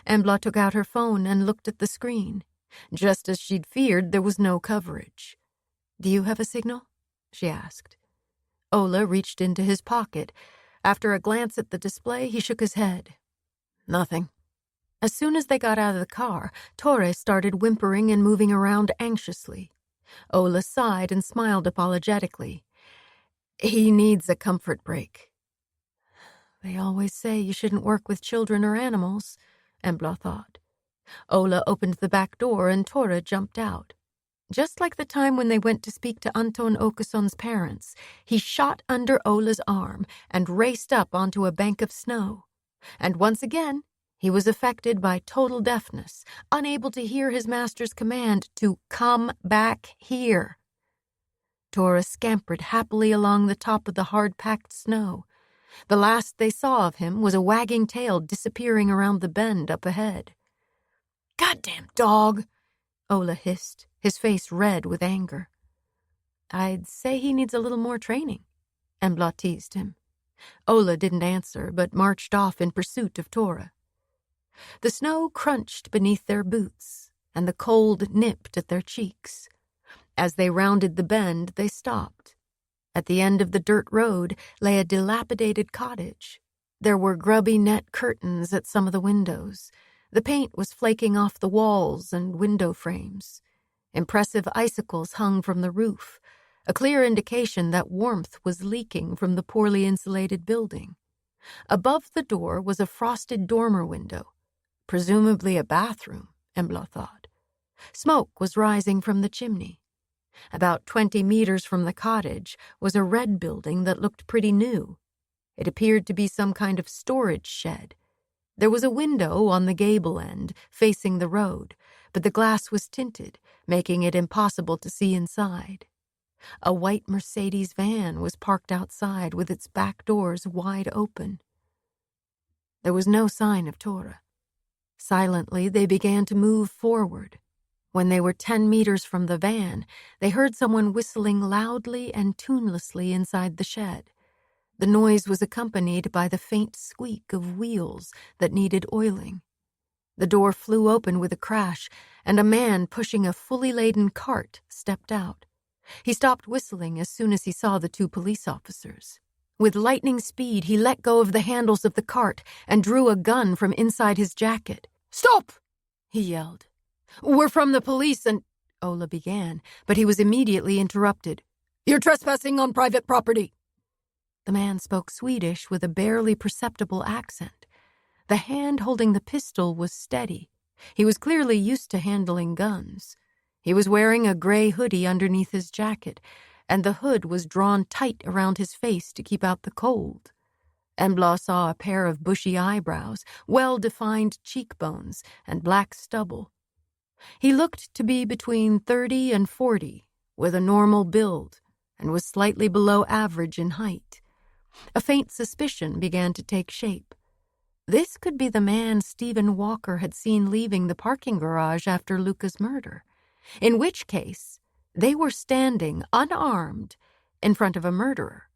Embla took out her phone and looked at the screen. Just as she'd feared, there was no coverage. "Do you have a signal?" she asked. Ola reached into his pocket. After a glance at the display, he shook his head. "Nothing." As soon as they got out of the car, Tore started whimpering and moving around anxiously. Ola sighed and smiled apologetically. "He needs a comfort break." They always say you shouldn't work with children or animals, Embla thought. Ola opened the back door and Tore jumped out. Just like the time when they went to speak to Anton Åkesson's parents, he shot under Ola's arm and raced up onto a bank of snow. And once again, he was affected by total deafness, unable to hear his master's command to come back here. Tore scampered happily along the top of the hard-packed snow. The last they saw of him was a wagging tail disappearing around the bend up ahead. "Goddamn dog!" Ola hissed, his face red with anger. "I'd say he needs a little more training," Embla teased him. Ola didn't answer, but marched off in pursuit of Tore. The snow crunched beneath their boots, and the cold nipped at their cheeks. As they rounded the bend, they stopped. At the end of the dirt road lay a dilapidated cottage. There were grubby net curtains at some of the windows. The paint was flaking off the walls and window frames. Impressive icicles hung from the roof, a clear indication that warmth was leaking from the poorly insulated building. Above the door was a frosted dormer window, presumably a bathroom, Embla thought. Smoke was rising from the chimney. About 20 meters from the cottage was a red building that looked pretty new. It appeared to be some kind of storage shed. There was a window on the gable end, facing the road, but the glass was tinted, making it impossible to see inside. A white Mercedes van was parked outside with its back doors wide open. There was no sign of Tore. Silently, they began to move forward. When they were 10 meters from the van, they heard someone whistling loudly and tunelessly inside the shed. The noise was accompanied by the faint squeak of wheels that needed oiling. The door flew open with a crash, and a man pushing a fully laden cart stepped out. He stopped whistling as soon as he saw the 2 police officers. With lightning speed, he let go of the handles of the cart and drew a gun from inside his jacket. "Stop!" he yelled. "We're from the police and—" Ola began, but he was immediately interrupted. "You're trespassing on private property." The man spoke Swedish with a barely perceptible accent. The hand holding the pistol was steady. He was clearly used to handling guns. He was wearing a gray hoodie underneath his jacket, and the hood was drawn tight around his face to keep out the cold. Embla saw a pair of bushy eyebrows, well-defined cheekbones, and black stubble. He looked to be between 30 and 40, with a normal build, and was slightly below average in height. A faint suspicion began to take shape. This could be the man Stephen Walker had seen leaving the parking garage after Luca's murder, in which case they were standing, unarmed, in front of a murderer.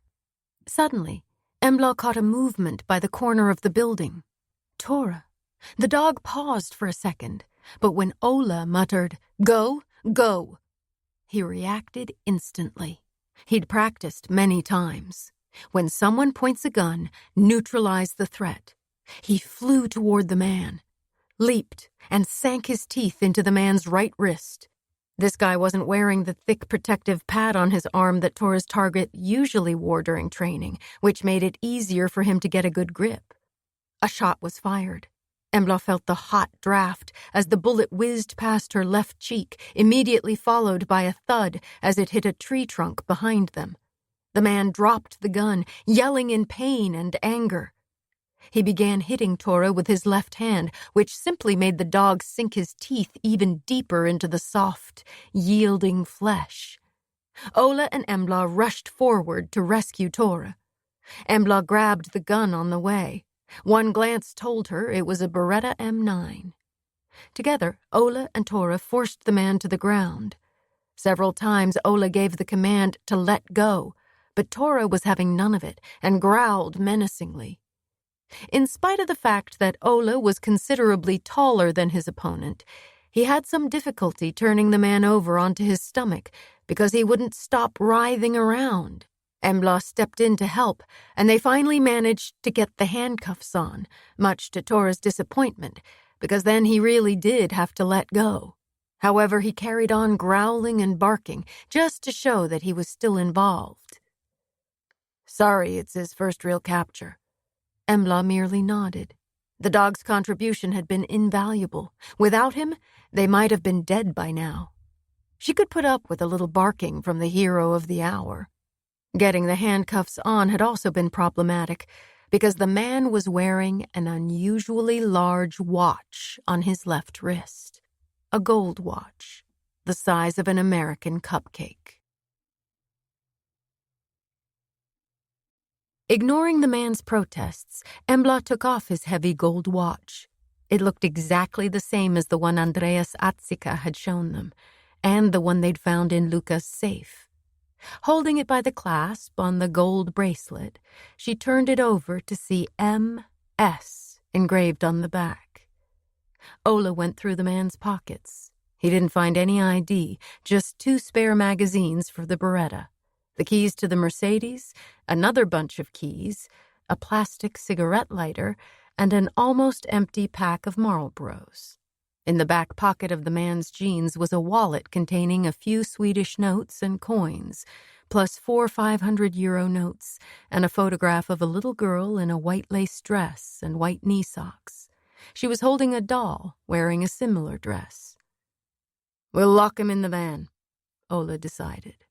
Suddenly, Embla caught a movement by the corner of the building. Tora. The dog paused for a second, but when Ola muttered, "Go, go," he reacted instantly. He'd practiced many times. When someone points a gun, neutralize the threat. He flew toward the man, leaped, and sank his teeth into the man's right wrist. This guy wasn't wearing the thick protective pad on his arm that Tora's target usually wore during training, which made it easier for him to get a good grip. A shot was fired. Embla felt the hot draft as the bullet whizzed past her left cheek, immediately followed by a thud as it hit a tree trunk behind them. The man dropped the gun, yelling in pain and anger. He began hitting Tora with his left hand, which simply made the dog sink his teeth even deeper into the soft, yielding flesh. Ola and Embla rushed forward to rescue Tora. Embla grabbed the gun on the way. One glance told her it was a Beretta M9. Together, Ola and Tora forced the man to the ground. Several times Ola gave the command to let go, but Tora was having none of it and growled menacingly. In spite of the fact that Ola was considerably taller than his opponent, he had some difficulty turning the man over onto his stomach because he wouldn't stop writhing around. Embla stepped in to help, and they finally managed to get the handcuffs on, much to Tora's disappointment, because then he really did have to let go. However, he carried on growling and barking, just to show that he was still involved. "Sorry, it's his first real capture." Embla merely nodded. The dog's contribution had been invaluable. Without him, they might have been dead by now. She could put up with a little barking from the hero of the hour. Getting the handcuffs on had also been problematic, because the man was wearing an unusually large watch on his left wrist. A gold watch, the size of an American cupcake. Ignoring the man's protests, Embla took off his heavy gold watch. It looked exactly the same as the one Andreas Atzika had shown them, and the one they'd found in Luca's safe. Holding it by the clasp on the gold bracelet, she turned it over to see M.S. engraved on the back. Ola went through the man's pockets. He didn't find any ID, just 2 spare magazines for the Beretta, the keys to the Mercedes, another bunch of keys, a plastic cigarette lighter, and an almost empty pack of Marlboros. In the back pocket of the man's jeans was a wallet containing a few Swedish notes and coins, plus 4 500-euro notes, and a photograph of a little girl in a white lace dress and white knee socks. She was holding a doll wearing a similar dress. "We'll lock him in the van," Ola decided.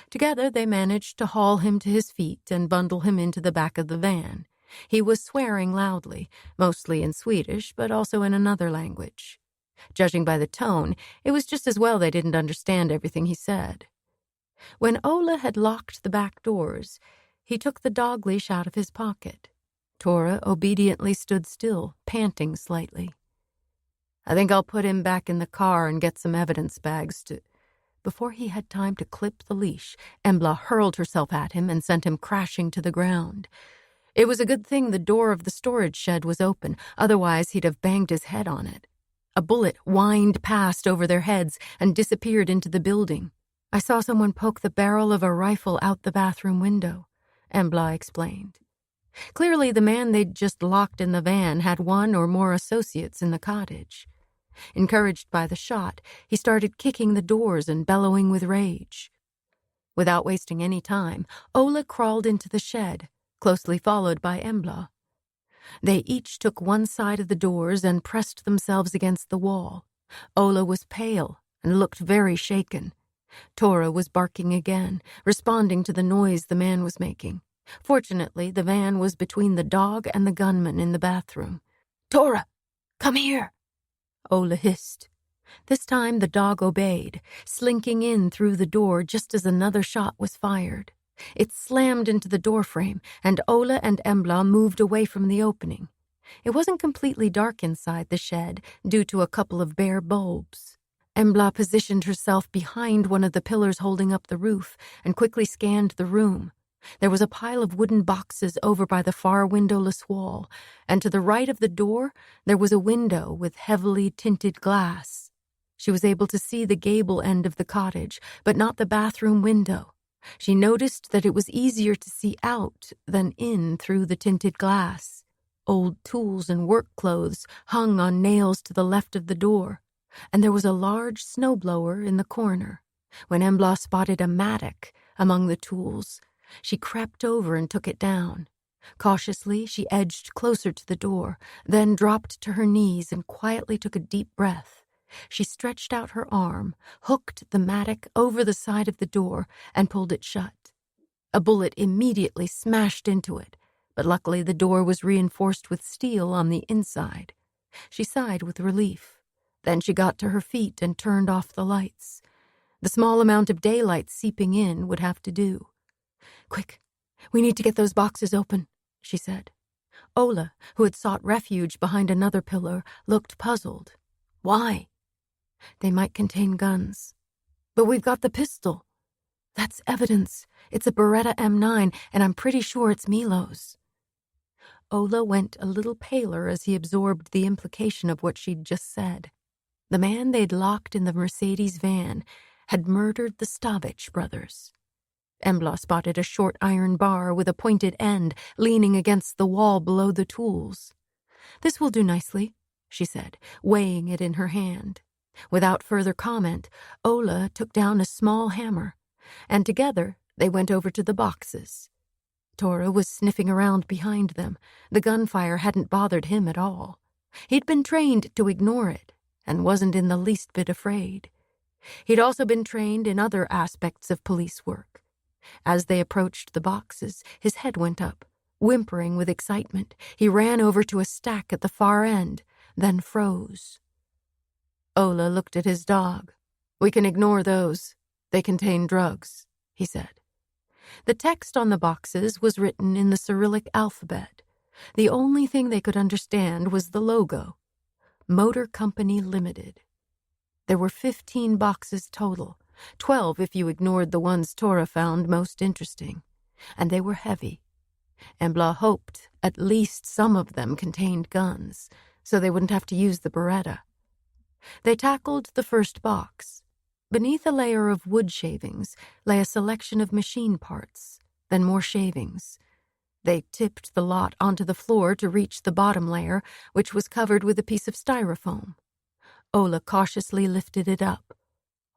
Together they managed to haul him to his feet and bundle him into the back of the van. He was swearing loudly, mostly in Swedish, but also in another language. Judging by the tone, it was just as well they didn't understand everything he said. When Ola had locked the back doors, he took the dog leash out of his pocket. Tora obediently stood still, panting slightly. "I think I'll put him back in the car and get some evidence bags to—" Before he had time to clip the leash, Embla hurled herself at him and sent him crashing to the ground. It was a good thing the door of the storage shed was open, otherwise he'd have banged his head on it. A bullet whined past over their heads and disappeared into the building. "I saw someone poke the barrel of a rifle out the bathroom window," Embla explained. Clearly, the man they'd just locked in the van had one or more associates in the cottage. Encouraged by the shot, he started kicking the doors and bellowing with rage. Without wasting any time, Ola crawled into the shed, closely followed by Embla. They each took one side of the doors and pressed themselves against the wall. Ola was pale and looked very shaken. Tora was barking again, responding to the noise the man was making. Fortunately, the van was between the dog and the gunman in the bathroom. "Tora, come here," Ola hissed. This time the dog obeyed, slinking in through the door just as another shot was fired. It slammed into the doorframe, and Ola and Embla moved away from the opening. It wasn't completely dark inside the shed due to a couple of bare bulbs. Embla positioned herself behind one of the pillars holding up the roof and quickly scanned the room. There was a pile of wooden boxes over by the far windowless wall, and to the right of the door there was a window with heavily tinted glass. She was able to see the gable end of the cottage, but not the bathroom window. She noticed that it was easier to see out than in through the tinted glass. Old tools and work clothes hung on nails to the left of the door, and there was a large snowblower in the corner. When Embla spotted a mattock among the tools, she crept over and took it down. Cautiously, she edged closer to the door, then dropped to her knees and quietly took a deep breath. She stretched out her arm, hooked the mattock over the side of the door, and pulled it shut. A bullet immediately smashed into it, but luckily the door was reinforced with steel on the inside. She sighed with relief. Then she got to her feet and turned off the lights. The small amount of daylight seeping in would have to do. "Quick, we need to get those boxes open," she said. Ola, who had sought refuge behind another pillar, looked puzzled. "Why?" "They might contain guns." "But we've got the pistol." "That's evidence. It's a Beretta M9, and I'm pretty sure it's Milo's." Ola went a little paler as he absorbed the implication of what she'd just said. The man they'd locked in the Mercedes van had murdered the Stavich brothers. Embla spotted a short iron bar with a pointed end leaning against the wall below the tools. "This will do nicely," she said, weighing it in her hand. Without further comment, Ola took down a small hammer, and together they went over to the boxes. Tora was sniffing around behind them. The gunfire hadn't bothered him at all. He'd been trained to ignore it, and wasn't in the least bit afraid. He'd also been trained in other aspects of police work. As they approached the boxes, his head went up. Whimpering with excitement, he ran over to a stack at the far end, then froze. Ola looked at his dog. "We can ignore those. They contain drugs," he said. The text on the boxes was written in the Cyrillic alphabet. The only thing they could understand was the logo, Motor Company Limited. There were 15 boxes total, 12 if you ignored the ones Tora found most interesting, and they were heavy. Embla hoped at least some of them contained guns, so they wouldn't have to use the Beretta. They tackled the first box. Beneath a layer of wood shavings lay a selection of machine parts, then more shavings. They tipped the lot onto the floor to reach the bottom layer, which was covered with a piece of styrofoam. Ola cautiously lifted it up.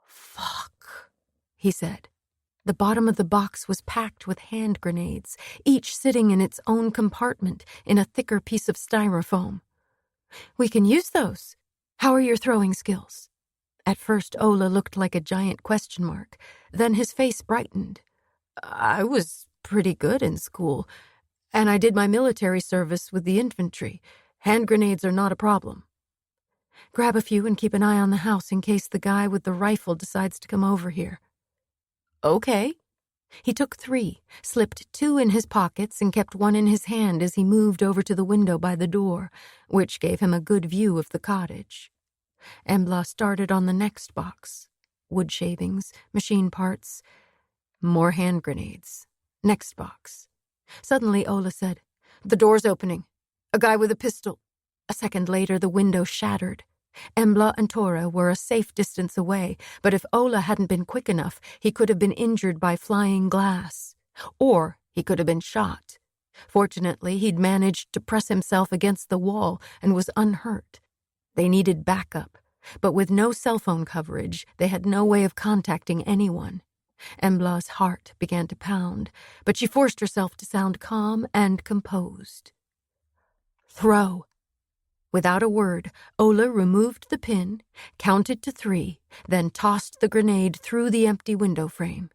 "Fuck," he said. The bottom of the box was packed with hand grenades, each sitting in its own compartment in a thicker piece of styrofoam. "We can use those. How are your throwing skills?" At first, Ola looked like a giant question mark. Then his face brightened. "I was pretty good in school, and I did my military service with the infantry. Hand grenades are not a problem." "Grab a few and keep an eye on the house in case the guy with the rifle decides to come over here." "Okay." He took 3, slipped 2 in his pockets, and kept 1 in his hand as he moved over to the window by the door, which gave him a good view of the cottage. Embla started on the next box. Wood shavings, machine parts, more hand grenades. Next box. Suddenly Ola said, "The door's opening. A guy with a pistol." A second later, the window shattered. Embla and Tora were a safe distance away, but if Ola hadn't been quick enough, he could have been injured by flying glass. Or he could have been shot. Fortunately, he'd managed to press himself against the wall and was unhurt. They needed backup, but with no cell phone coverage, they had no way of contacting anyone. Embla's heart began to pound, but she forced herself to sound calm and composed. "Throw." Without a word, Ola removed the pin, counted to 3, then tossed the grenade through the empty window frame.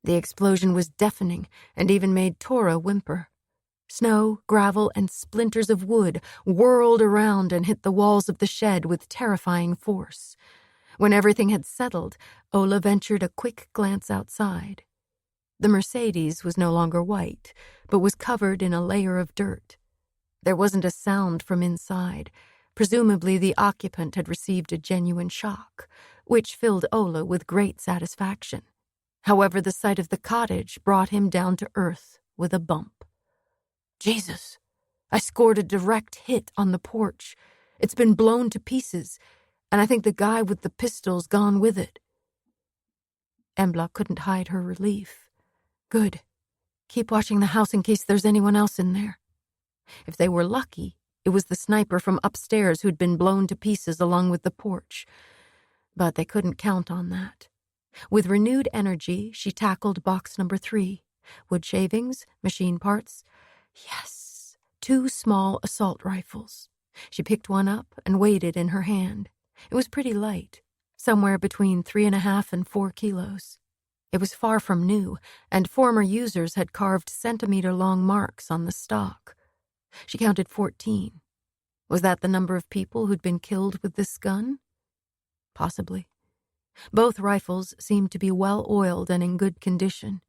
The explosion was deafening and even made Tora whimper. Snow, gravel, and splinters of wood whirled around and hit the walls of the shed with terrifying force. When everything had settled, Ola ventured a quick glance outside. The Mercedes was no longer white, but was covered in a layer of dirt. There wasn't a sound from inside. Presumably the occupant had received a genuine shock, which filled Ola with great satisfaction. However, the sight of the cottage brought him down to earth with a bump. Jesus, I scored a direct hit on the porch. It's been blown to pieces, and I think the guy with the pistol's gone with it. Embla couldn't hide her relief. Good. Keep watching the house in case there's anyone else in there. If they were lucky, it was the sniper from upstairs who'd been blown to pieces along with the porch. But they couldn't count on that. With renewed energy, she tackled box number 3. Wood shavings, machine parts. Yes, 2 small assault rifles. She picked one up and weighed it in her hand. It was pretty light, somewhere between 3.5 and 4 kilos. It was far from new, and former users had carved centimeter-long marks on the stock. She counted 14. Was that the number of people who'd been killed with this gun? Possibly. Both rifles seemed to be well-oiled and in good condition.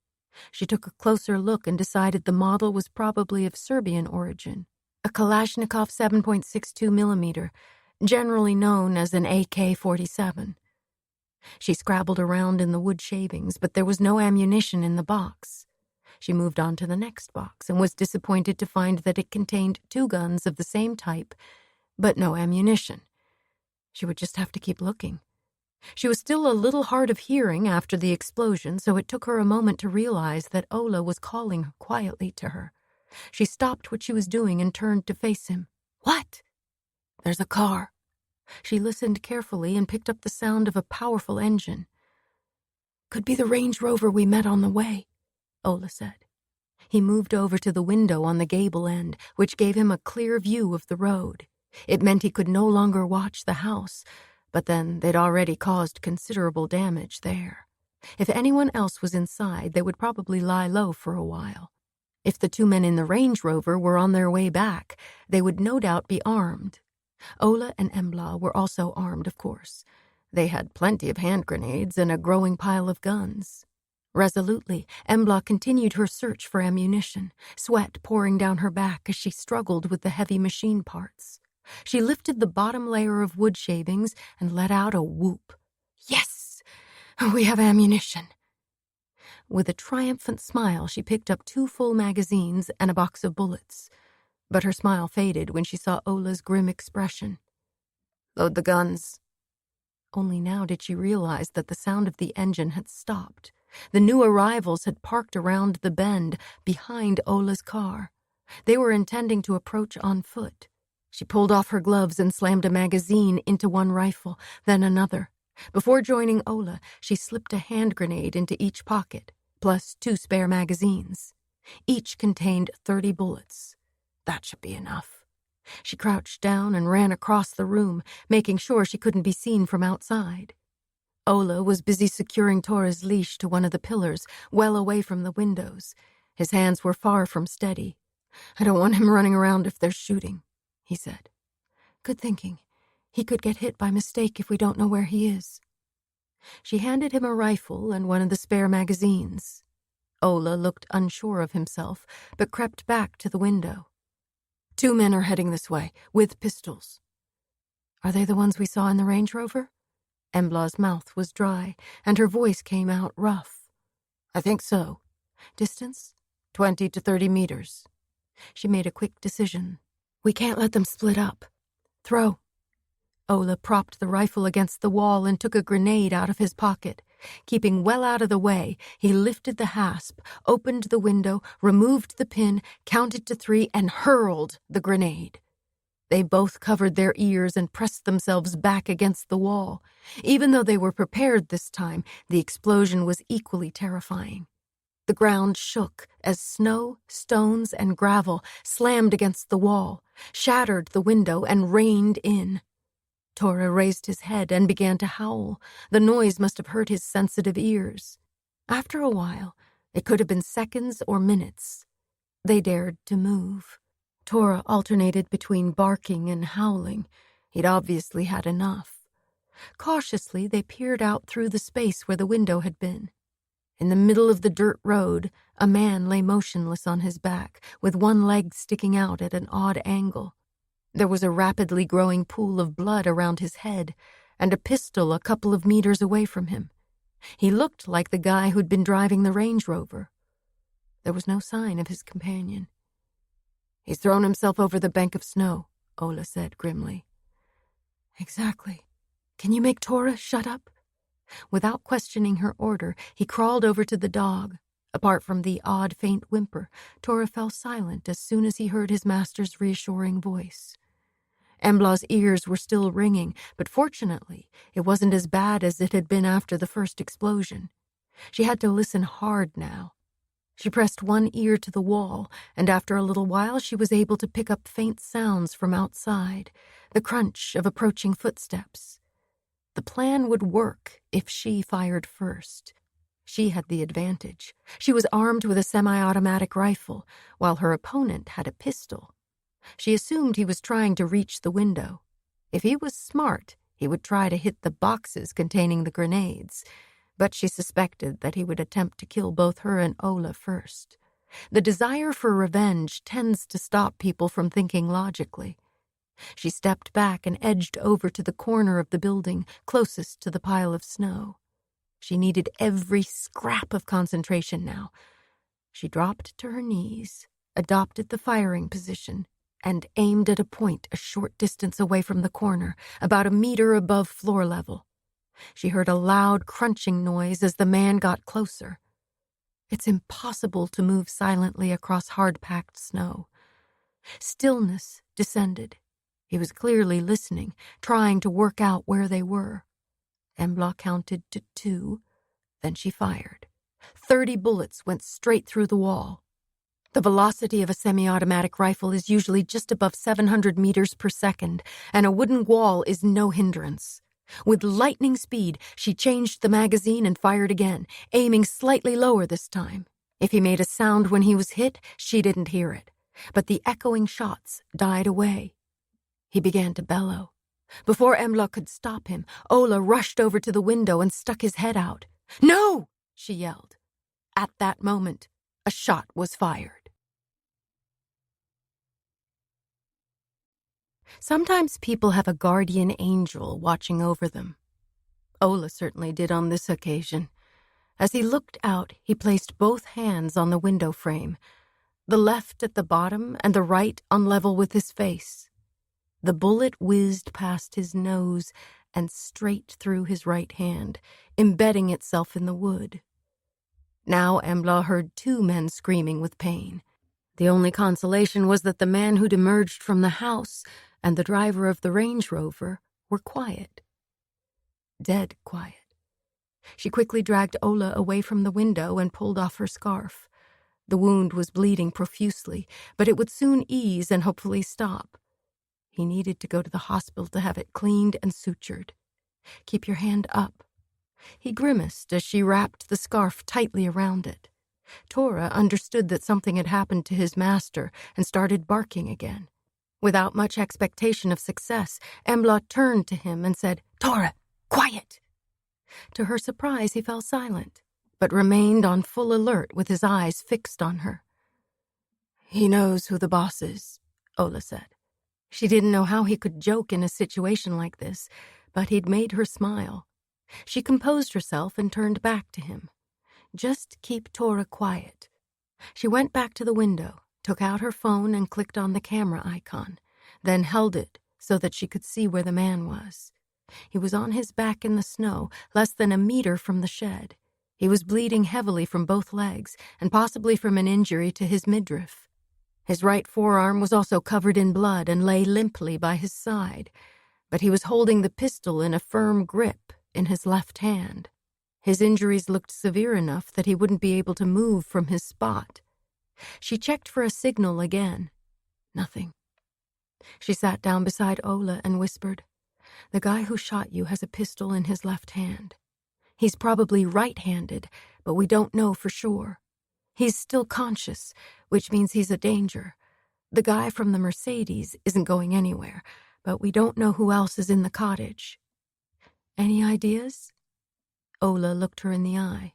She took a closer look and decided the model was probably of Serbian origin. A Kalashnikov 7.62 millimeter, generally known as an AK-47. She scrabbled around in the wood shavings, but there was no ammunition in the box. She moved on to the next box and was disappointed to find that it contained 2 guns of the same type, but no ammunition. She would just have to keep looking. She was still a little hard of hearing after the explosion, so it took her a moment to realize that Ola was calling quietly to her. She stopped what she was doing and turned to face him. What? There's a car. She listened carefully and picked up the sound of a powerful engine. Could be the Range Rover we met on the way, Ola said. He moved over to the window on the gable end, which gave him a clear view of the road. It meant he could no longer watch the house, but then they'd already caused considerable damage there. If anyone else was inside, they would probably lie low for a while. If the 2 men in the Range Rover were on their way back, they would no doubt be armed. Ola and Embla were also armed, of course. They had plenty of hand grenades and a growing pile of guns. Resolutely, Embla continued her search for ammunition, sweat pouring down her back as she struggled with the heavy machine parts. She lifted the bottom layer of wood shavings and let out a whoop. Yes! We have ammunition. With a triumphant smile, she picked up 2 full magazines and a box of bullets. But her smile faded when she saw Ola's grim expression. Load the guns. Only now did she realize that the sound of the engine had stopped. The new arrivals had parked around the bend behind Ola's car. They were intending to approach on foot. She pulled off her gloves and slammed a magazine into one rifle, then another. Before joining Ola, she slipped a hand grenade into each pocket, plus 2 spare magazines. Each contained 30 bullets. That should be enough. She crouched down and ran across the room, making sure she couldn't be seen from outside. Ola was busy securing Tora's leash to one of the pillars, well away from the windows. His hands were far from steady. I don't want him running around if they're shooting, he said. Good thinking. He could get hit by mistake if we don't know where he is. She handed him a rifle and one of the spare magazines. Ola looked unsure of himself, but crept back to the window. 2 men are heading this way, with pistols. Are they the ones we saw in the Range Rover? Embla's mouth was dry, and her voice came out rough. I think so. Distance? 20 to 30 meters. She made a quick decision. We can't let them split up. Throw. Ola propped the rifle against the wall and took a grenade out of his pocket. Keeping well out of the way, he lifted the hasp, opened the window, removed the pin, counted to 3, and hurled the grenade. They both covered their ears and pressed themselves back against the wall. Even though they were prepared this time, the explosion was equally terrifying. The ground shook as snow, stones, and gravel slammed against the wall, shattered the window, and rained in. Tora raised his head and began to howl. The noise must have hurt his sensitive ears. After a while, it could have been seconds or minutes, they dared to move. Tora alternated between barking and howling. He'd obviously had enough. Cautiously, they peered out through the space where the window had been. In the middle of the dirt road, a man lay motionless on his back, with one leg sticking out at an odd angle. There was a rapidly growing pool of blood around his head, and a pistol a couple of meters away from him. He looked like the guy who'd been driving the Range Rover. There was no sign of his companion. "He's thrown himself over the bank of snow," Ola said grimly. "Exactly. Can you make Tora shut up?" Without questioning her order, he crawled over to the dog. Apart from the odd, faint whimper, Tora fell silent as soon as he heard his master's reassuring voice. Embla's ears were still ringing, but fortunately, it wasn't as bad as it had been after the first explosion. She had to listen hard now. She pressed one ear to the wall, and after a little while she was able to pick up faint sounds from outside, the crunch of approaching footsteps. The plan would work if she fired first. She had the advantage. She was armed with a semi-automatic rifle, while her opponent had a pistol. She assumed he was trying to reach the window. If he was smart, he would try to hit the boxes containing the grenades, but she suspected that he would attempt to kill both her and Ola first. The desire for revenge tends to stop people from thinking logically. She stepped back and edged over to the corner of the building closest to the pile of snow. She needed every scrap of concentration now. She dropped to her knees, adopted the firing position, and aimed at a point a short distance away from the corner, about a meter above floor level. She heard a loud crunching noise as the man got closer. It's impossible to move silently across hard-packed snow. Stillness descended. He was clearly listening, trying to work out where they were. Embla counted to 2, then she fired. 30 bullets went straight through the wall. The velocity of a semi-automatic rifle is usually just above 700 meters per second, and a wooden wall is no hindrance. With lightning speed, she changed the magazine and fired again, aiming slightly lower this time. If he made a sound when he was hit, she didn't hear it, but the echoing shots died away. He began to bellow. Before Embla could stop him, Ola rushed over to the window and stuck his head out. "No!" she yelled. At that moment, a shot was fired. Sometimes people have a guardian angel watching over them. Ola certainly did on this occasion. As he looked out, he placed both hands on the window frame, the left at the bottom and the right on level with his face. The bullet whizzed past his nose and straight through his right hand, embedding itself in the wood. Now Embla heard 2 men screaming with pain. The only consolation was that the man who'd emerged from the house and the driver of the Range Rover were quiet. Dead quiet. She quickly dragged Ola away from the window and pulled off her scarf. The wound was bleeding profusely, but it would soon ease and hopefully stop. He needed to go to the hospital to have it cleaned and sutured. "Keep your hand up." He grimaced as she wrapped the scarf tightly around it. Tora understood that something had happened to his master and started barking again. Without much expectation of success, Embla turned to him and said, "Tora, quiet!" To her surprise, he fell silent, but remained on full alert with his eyes fixed on her. "He knows who the boss is," Ola said. She didn't know how he could joke in a situation like this, but he'd made her smile. She composed herself and turned back to him. Just keep Tora quiet. She went back to the window, took out her phone and clicked on the camera icon, then held it so that she could see where the man was. He was on his back in the snow, less than a meter from the shed. He was bleeding heavily from both legs, and possibly from an injury to his midriff. His right forearm was also covered in blood and lay limply by his side, but he was holding the pistol in a firm grip in his left hand. His injuries looked severe enough that he wouldn't be able to move from his spot. She checked for a signal again. Nothing. She sat down beside Ola and whispered, "The guy who shot you has a pistol in his left hand. He's probably right-handed, but we don't know for sure. He's still conscious, which means he's a danger. The guy from the Mercedes isn't going anywhere, but we don't know who else is in the cottage. Any ideas?" Ola looked her in the eye.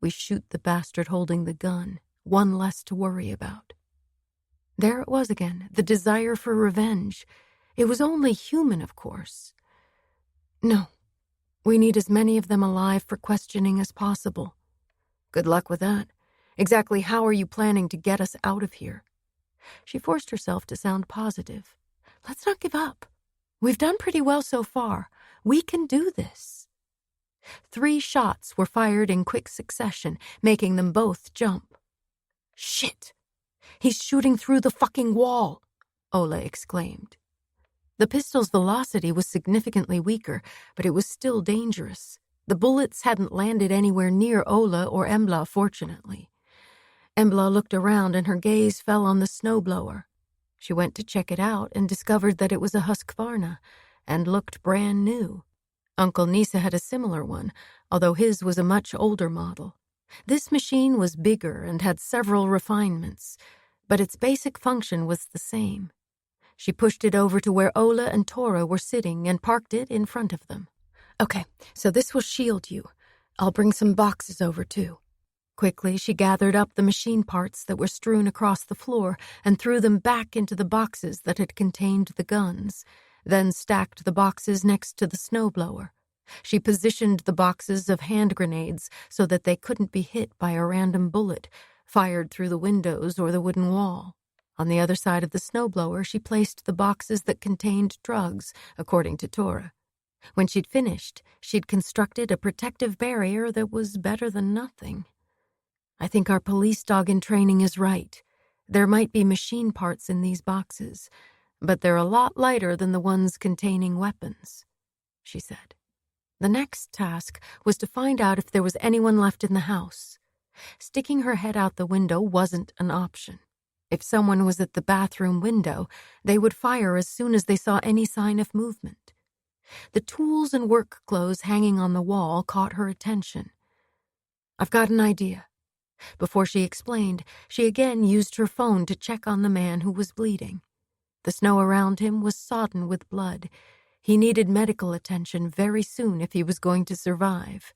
"We shoot the bastard holding the gun, one less to worry about." There it was again, the desire for revenge. It was only human, of course. "No, We need as many of them alive for questioning as possible. Good luck with that. Exactly how are you planning to get us out of here? She forced herself to sound positive. Let's not give up. We've done pretty well so far. We can do this. 3 shots were fired in quick succession, making them both jump. Shit! He's shooting through the fucking wall, Ola exclaimed. The pistol's velocity was significantly weaker, but it was still dangerous. The bullets hadn't landed anywhere near Ola or Embla, fortunately. Embla looked around and her gaze fell on the snowblower. She went to check it out and discovered that it was a Husqvarna and looked brand new. Uncle Nisa had a similar one, although his was a much older model. This machine was bigger and had several refinements, but its basic function was the same. She pushed it over to where Ola and Tora were sitting and parked it in front of them. Okay, so this will shield you. I'll bring some boxes over, too. Quickly, she gathered up the machine parts that were strewn across the floor and threw them back into the boxes that had contained the guns, then stacked the boxes next to the snowblower. She positioned the boxes of hand grenades so that they couldn't be hit by a random bullet, fired through the windows or the wooden wall. On the other side of the snowblower, she placed the boxes that contained drugs, according to Tora. When she'd finished, she'd constructed a protective barrier that was better than nothing. I think our police dog in training is right. There might be machine parts in these boxes, but they're a lot lighter than the ones containing weapons, she said. The next task was to find out if there was anyone left in the house. Sticking her head out the window wasn't an option. If someone was at the bathroom window, they would fire as soon as they saw any sign of movement. The tools and work clothes hanging on the wall caught her attention. I've got an idea. Before she explained, she again used her phone to check on the man who was bleeding. The snow around him was sodden with blood. He needed medical attention very soon if he was going to survive.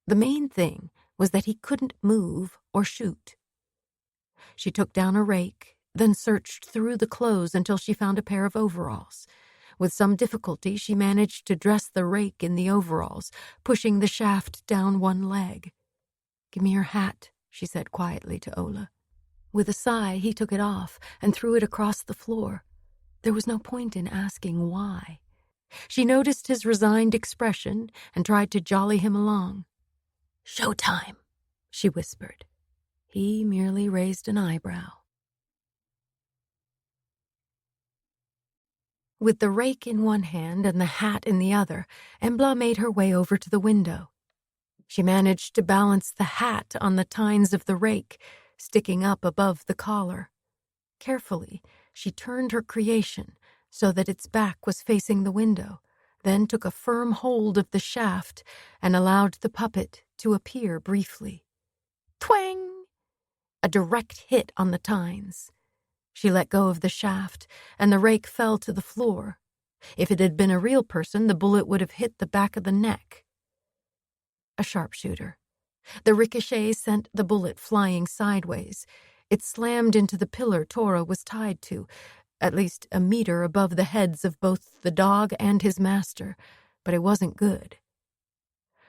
The main thing was that he couldn't move or shoot. She took down a rake, then searched through the clothes until she found a pair of overalls. With some difficulty, she managed to dress the rake in the overalls, pushing the shaft down one leg. "Give me your hat," she said quietly to Ola. With a sigh, he took it off and threw it across the floor. There was no point in asking why. She noticed his resigned expression and tried to jolly him along. "Showtime," she whispered. He merely raised an eyebrow. With the rake in one hand and the hat in the other, Embla made her way over to the window. She managed to balance the hat on the tines of the rake, sticking up above the collar. Carefully, she turned her creation so that its back was facing the window, then took a firm hold of the shaft and allowed the puppet to appear briefly. Twang! A direct hit on the tines. She let go of the shaft, and the rake fell to the floor. If it had been a real person, the bullet would have hit the back of the neck. A sharpshooter. The ricochet sent the bullet flying sideways. It slammed into the pillar Tora was tied to, at least a meter above the heads of both the dog and his master, but it wasn't good.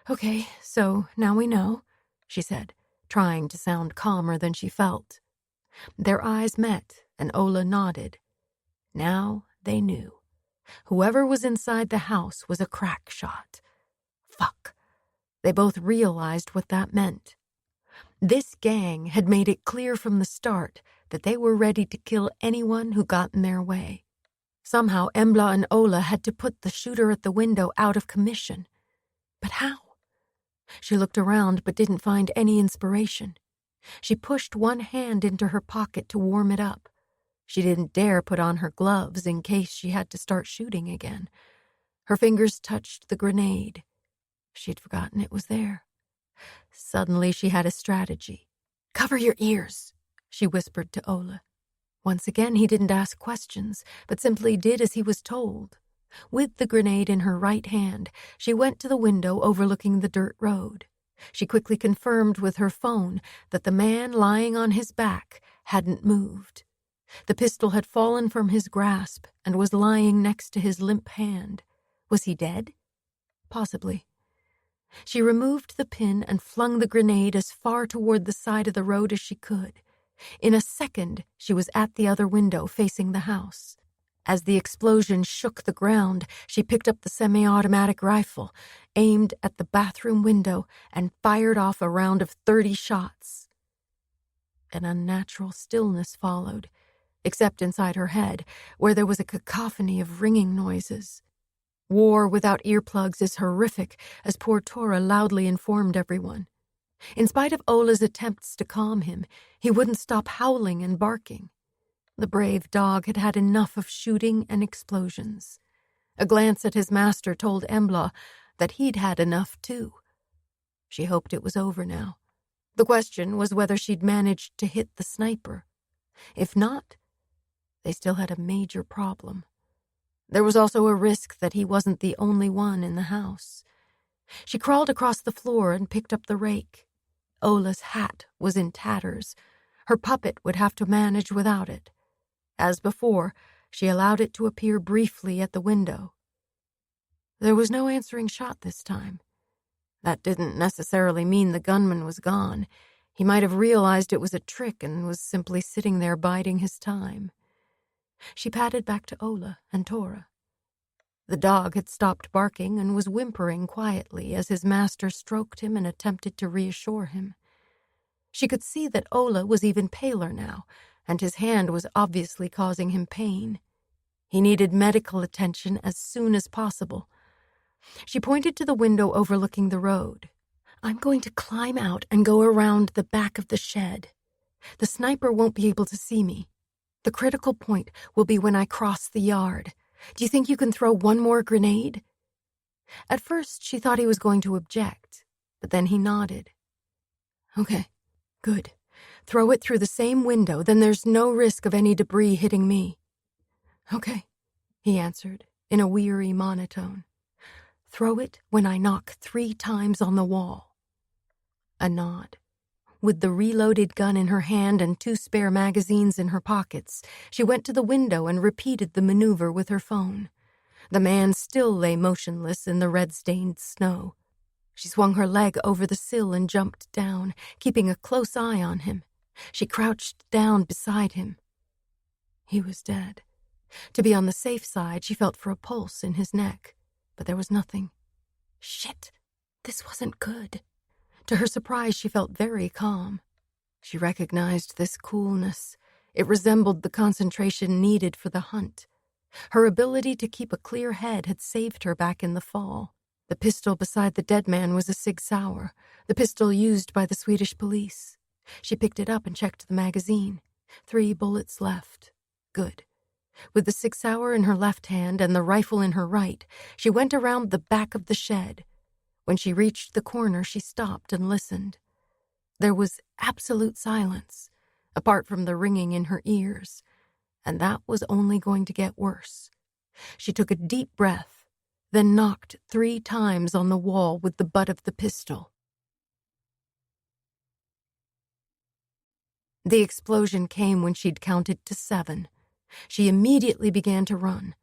"Okay, so now we know," she said, trying to sound calmer than she felt. Their eyes met, and Ola nodded. Now they knew. Whoever was inside the house was a crack shot. Fuck. They both realized what that meant. This gang had made it clear from the start that they were ready to kill anyone who got in their way. Somehow Embla and Ola had to put the shooter at the window out of commission. But how? She looked around but didn't find any inspiration. She pushed one hand into her pocket to warm it up. She didn't dare put on her gloves in case she had to start shooting again. Her fingers touched the grenade. She'd forgotten it was there. Suddenly she had a strategy. "Cover your ears," she whispered to Ola. Once again he didn't ask questions, but simply did as he was told. With the grenade in her right hand, she went to the window overlooking the dirt road. She quickly confirmed with her phone that the man lying on his back hadn't moved. The pistol had fallen from his grasp and was lying next to his limp hand. Was he dead? Possibly. She removed the pin and flung the grenade as far toward the side of the road as she could. In a second, she was at the other window facing the house. As the explosion shook the ground, she picked up the semi-automatic rifle, aimed at the bathroom window, and fired off a round of 30 shots. An unnatural stillness followed, except inside her head, where there was a cacophony of ringing noises. War without earplugs is horrific, as poor Tora loudly informed everyone. In spite of Ola's attempts to calm him, he wouldn't stop howling and barking. The brave dog had had enough of shooting and explosions. A glance at his master told Embla that he'd had enough too. She hoped it was over now. The question was whether she'd managed to hit the sniper. If not, they still had a major problem. There was also a risk that he wasn't the only one in the house. She crawled across the floor and picked up the rake. Ola's hat was in tatters. Her puppet would have to manage without it. As before, she allowed it to appear briefly at the window. There was no answering shot this time. That didn't necessarily mean the gunman was gone. He might have realized it was a trick and was simply sitting there biding his time. She padded back to Ola and Tora. The dog had stopped barking and was whimpering quietly as his master stroked him and attempted to reassure him. She could see that Ola was even paler now, and his hand was obviously causing him pain. He needed medical attention as soon as possible. She pointed to the window overlooking the road. "I'm going to climb out and go around the back of the shed. The sniper won't be able to see me. The critical point will be when I cross the yard. Do you think you can throw one more grenade?" At first, she thought he was going to object, but then he nodded. "Okay, good. Throw it through the same window, then there's no risk of any debris hitting me." "Okay," he answered in a weary monotone. "Throw it when I knock 3 times on the wall." A nod. With the reloaded gun in her hand and 2 spare magazines in her pockets, she went to the window and repeated the maneuver with her phone. The man still lay motionless in the red-stained snow. She swung her leg over the sill and jumped down, keeping a close eye on him. She crouched down beside him. He was dead. To be on the safe side, she felt for a pulse in his neck, but there was nothing. Shit, this wasn't good. To her surprise, she felt very calm. She recognized this coolness. It resembled the concentration needed for the hunt. Her ability to keep a clear head had saved her back in the fall. The pistol beside the dead man was a Sig Sauer, the pistol used by the Swedish police. She picked it up and checked the magazine. 3 bullets left. Good. With the Sig Sauer in her left hand and the rifle in her right, she went around the back of the shed. When she reached the corner, she stopped and listened. There was absolute silence, apart from the ringing in her ears, and that was only going to get worse. She took a deep breath, then knocked 3 times on the wall with the butt of the pistol. The explosion came when she'd counted to 7. She immediately began to run.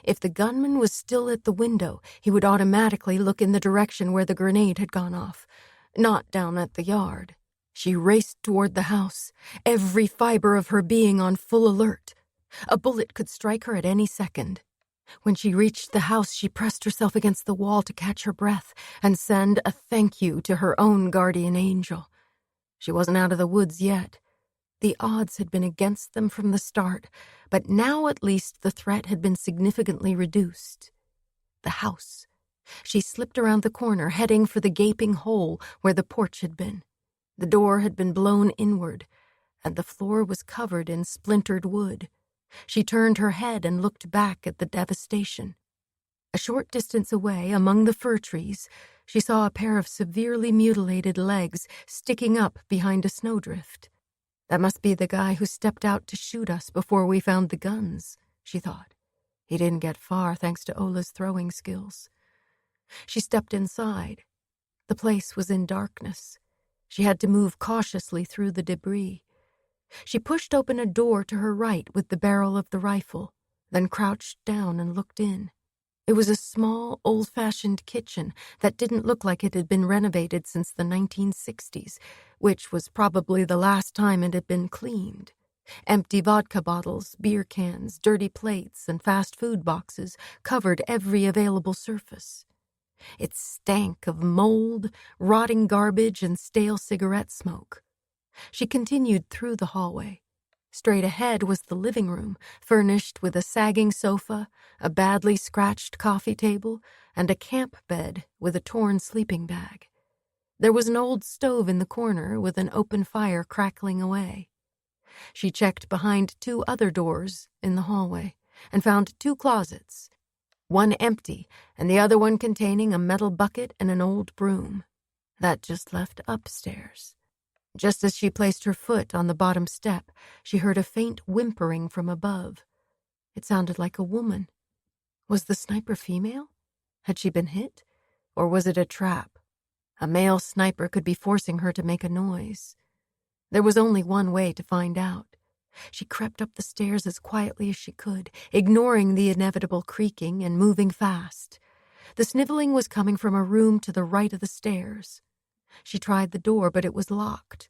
If the gunman was still at the window, he would automatically look in the direction where the grenade had gone off, not down at the yard. She raced toward the house, every fiber of her being on full alert. A bullet could strike her at any second. When she reached the house, she pressed herself against the wall to catch her breath and send a thank you to her own guardian angel. She wasn't out of the woods yet. The odds had been against them from the start, but now at least the threat had been significantly reduced. The house. She slipped around the corner, heading for the gaping hole where the porch had been. The door had been blown inward, and the floor was covered in splintered wood. She turned her head and looked back at the devastation. A short distance away, among the fir trees, she saw a pair of severely mutilated legs sticking up behind a snowdrift. That must be the guy who stepped out to shoot us before we found the guns, she thought. He didn't get far thanks to Ola's throwing skills. She stepped inside. The place was in darkness. She had to move cautiously through the debris. She pushed open a door to her right with the barrel of the rifle, then crouched down and looked in. It was a small, old-fashioned kitchen that didn't look like it had been renovated since the 1960s, which was probably the last time it had been cleaned. Empty vodka bottles, beer cans, dirty plates, and fast food boxes covered every available surface. It stank of mold, rotting garbage, and stale cigarette smoke. She continued through the hallway. Straight ahead was the living room, furnished with a sagging sofa, a badly scratched coffee table, and a camp bed with a torn sleeping bag. There was an old stove in the corner with an open fire crackling away. She checked behind 2 other doors in the hallway and found 2 closets, one empty and the other one containing a metal bucket and an old broom. That just left upstairs. Just as she placed her foot on the bottom step, she heard a faint whimpering from above. It sounded like a woman. Was the sniper female? Had she been hit? Or was it a trap? A male sniper could be forcing her to make a noise. There was only one way to find out. She crept up the stairs as quietly as she could, ignoring the inevitable creaking and moving fast. The sniveling was coming from a room to the right of the stairs. She tried the door, but it was locked.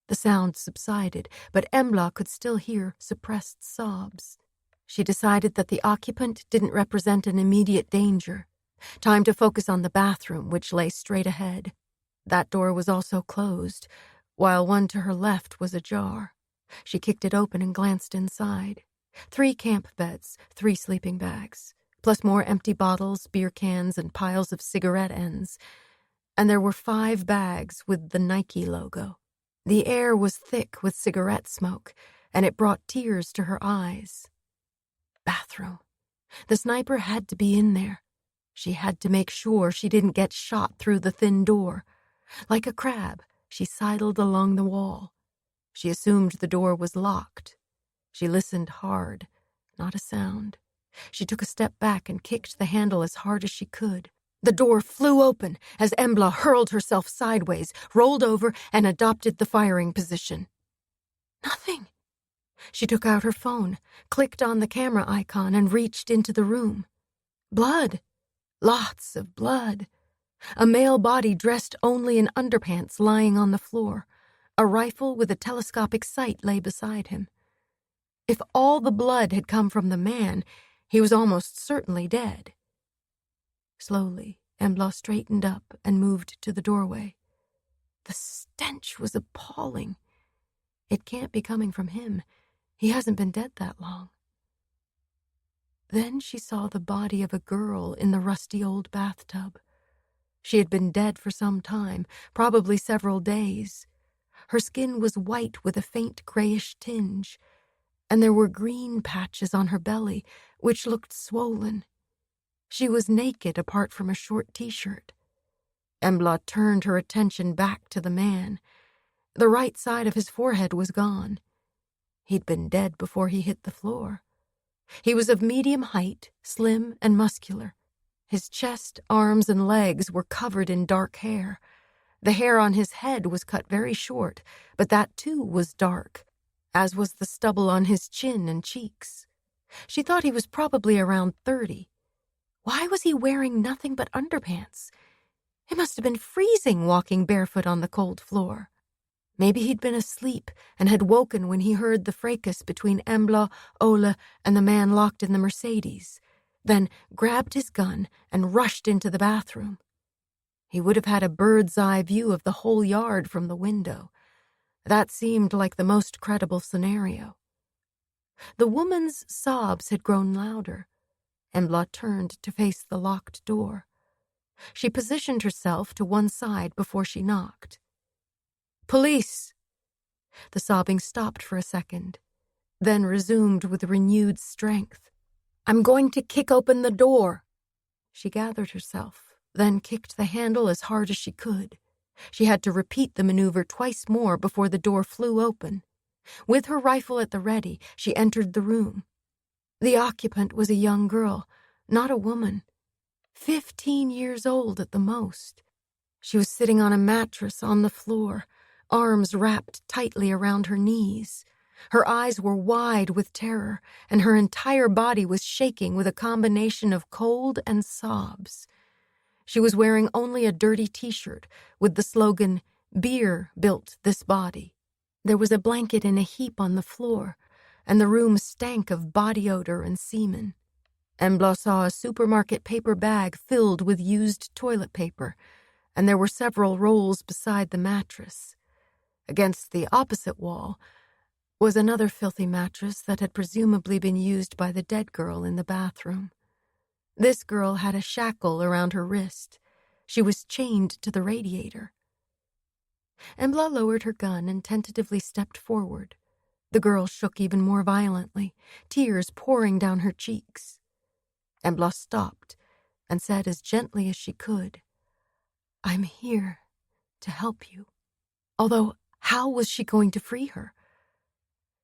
The sound subsided, but Embla could still hear suppressed sobs. She decided that the occupant didn't represent an immediate danger. Time to focus on the bathroom, which lay straight ahead. That door was also closed, while one to her left was ajar. She kicked it open and glanced inside. 3 camp beds, 3 sleeping bags, plus more empty bottles, beer cans, and piles of cigarette ends. And there were 5 bags with the Nike logo. The air was thick with cigarette smoke, and it brought tears to her eyes. Bathroom. The sniper had to be in there. She had to make sure she didn't get shot through the thin door. Like a crab, she sidled along the wall. She assumed the door was locked. She listened hard. Not a sound. She took a step back and kicked the handle as hard as she could. The door flew open as Embla hurled herself sideways, rolled over, and adopted the firing position. Nothing. She took out her phone, clicked on the camera icon, and reached into the room. Blood. Lots of blood. A male body dressed only in underpants lying on the floor. A rifle with a telescopic sight lay beside him. If all the blood had come from the man, he was almost certainly dead. Slowly, Embla straightened up and moved to the doorway. The stench was appalling. It can't be coming from him. He hasn't been dead that long. Then she saw the body of a girl in the rusty old bathtub. She had been dead for some time, probably several days. Her skin was white with a faint grayish tinge, and there were green patches on her belly, which looked swollen. She was naked apart from a short t-shirt. Embla turned her attention back to the man. The right side of his forehead was gone. He'd been dead before he hit the floor. He was of medium height, slim and muscular. His chest, arms, and legs were covered in dark hair. The hair on his head was cut very short, but that too was dark, as was the stubble on his chin and cheeks. She thought he was probably around 30. Why was he wearing nothing but underpants? It must have been freezing walking barefoot on the cold floor. Maybe he'd been asleep and had woken when he heard the fracas between Embla, Ole, and the man locked in the Mercedes, then grabbed his gun and rushed into the bathroom. He would have had a bird's-eye view of the whole yard from the window. That seemed like the most credible scenario. The woman's sobs had grown louder. Embla turned to face the locked door. She positioned herself to one side before she knocked. "Police!" The sobbing stopped for a second, then resumed with renewed strength. "I'm going to kick open the door." She gathered herself, then kicked the handle as hard as she could. She had to repeat the maneuver twice more before the door flew open. With her rifle at the ready, she entered the room. The occupant was a young girl, not a woman. 15 years old at the most. She was sitting on a mattress on the floor, arms wrapped tightly around her knees. Her eyes were wide with terror, and her entire body was shaking with a combination of cold and sobs. She was wearing only a dirty t-shirt with the slogan, "Beer built this body." There was a blanket in a heap on the floor, and the room stank of body odor and semen. Embla saw a supermarket paper bag filled with used toilet paper, and there were several rolls beside the mattress. Against the opposite wall was another filthy mattress that had presumably been used by the dead girl in the bathroom. This girl had a shackle around her wrist. She was chained to the radiator. Embla lowered her gun and tentatively stepped forward. The girl shook even more violently, tears pouring down her cheeks. Embla stopped and said as gently as she could, "I'm here to help you." Although, how was she going to free her?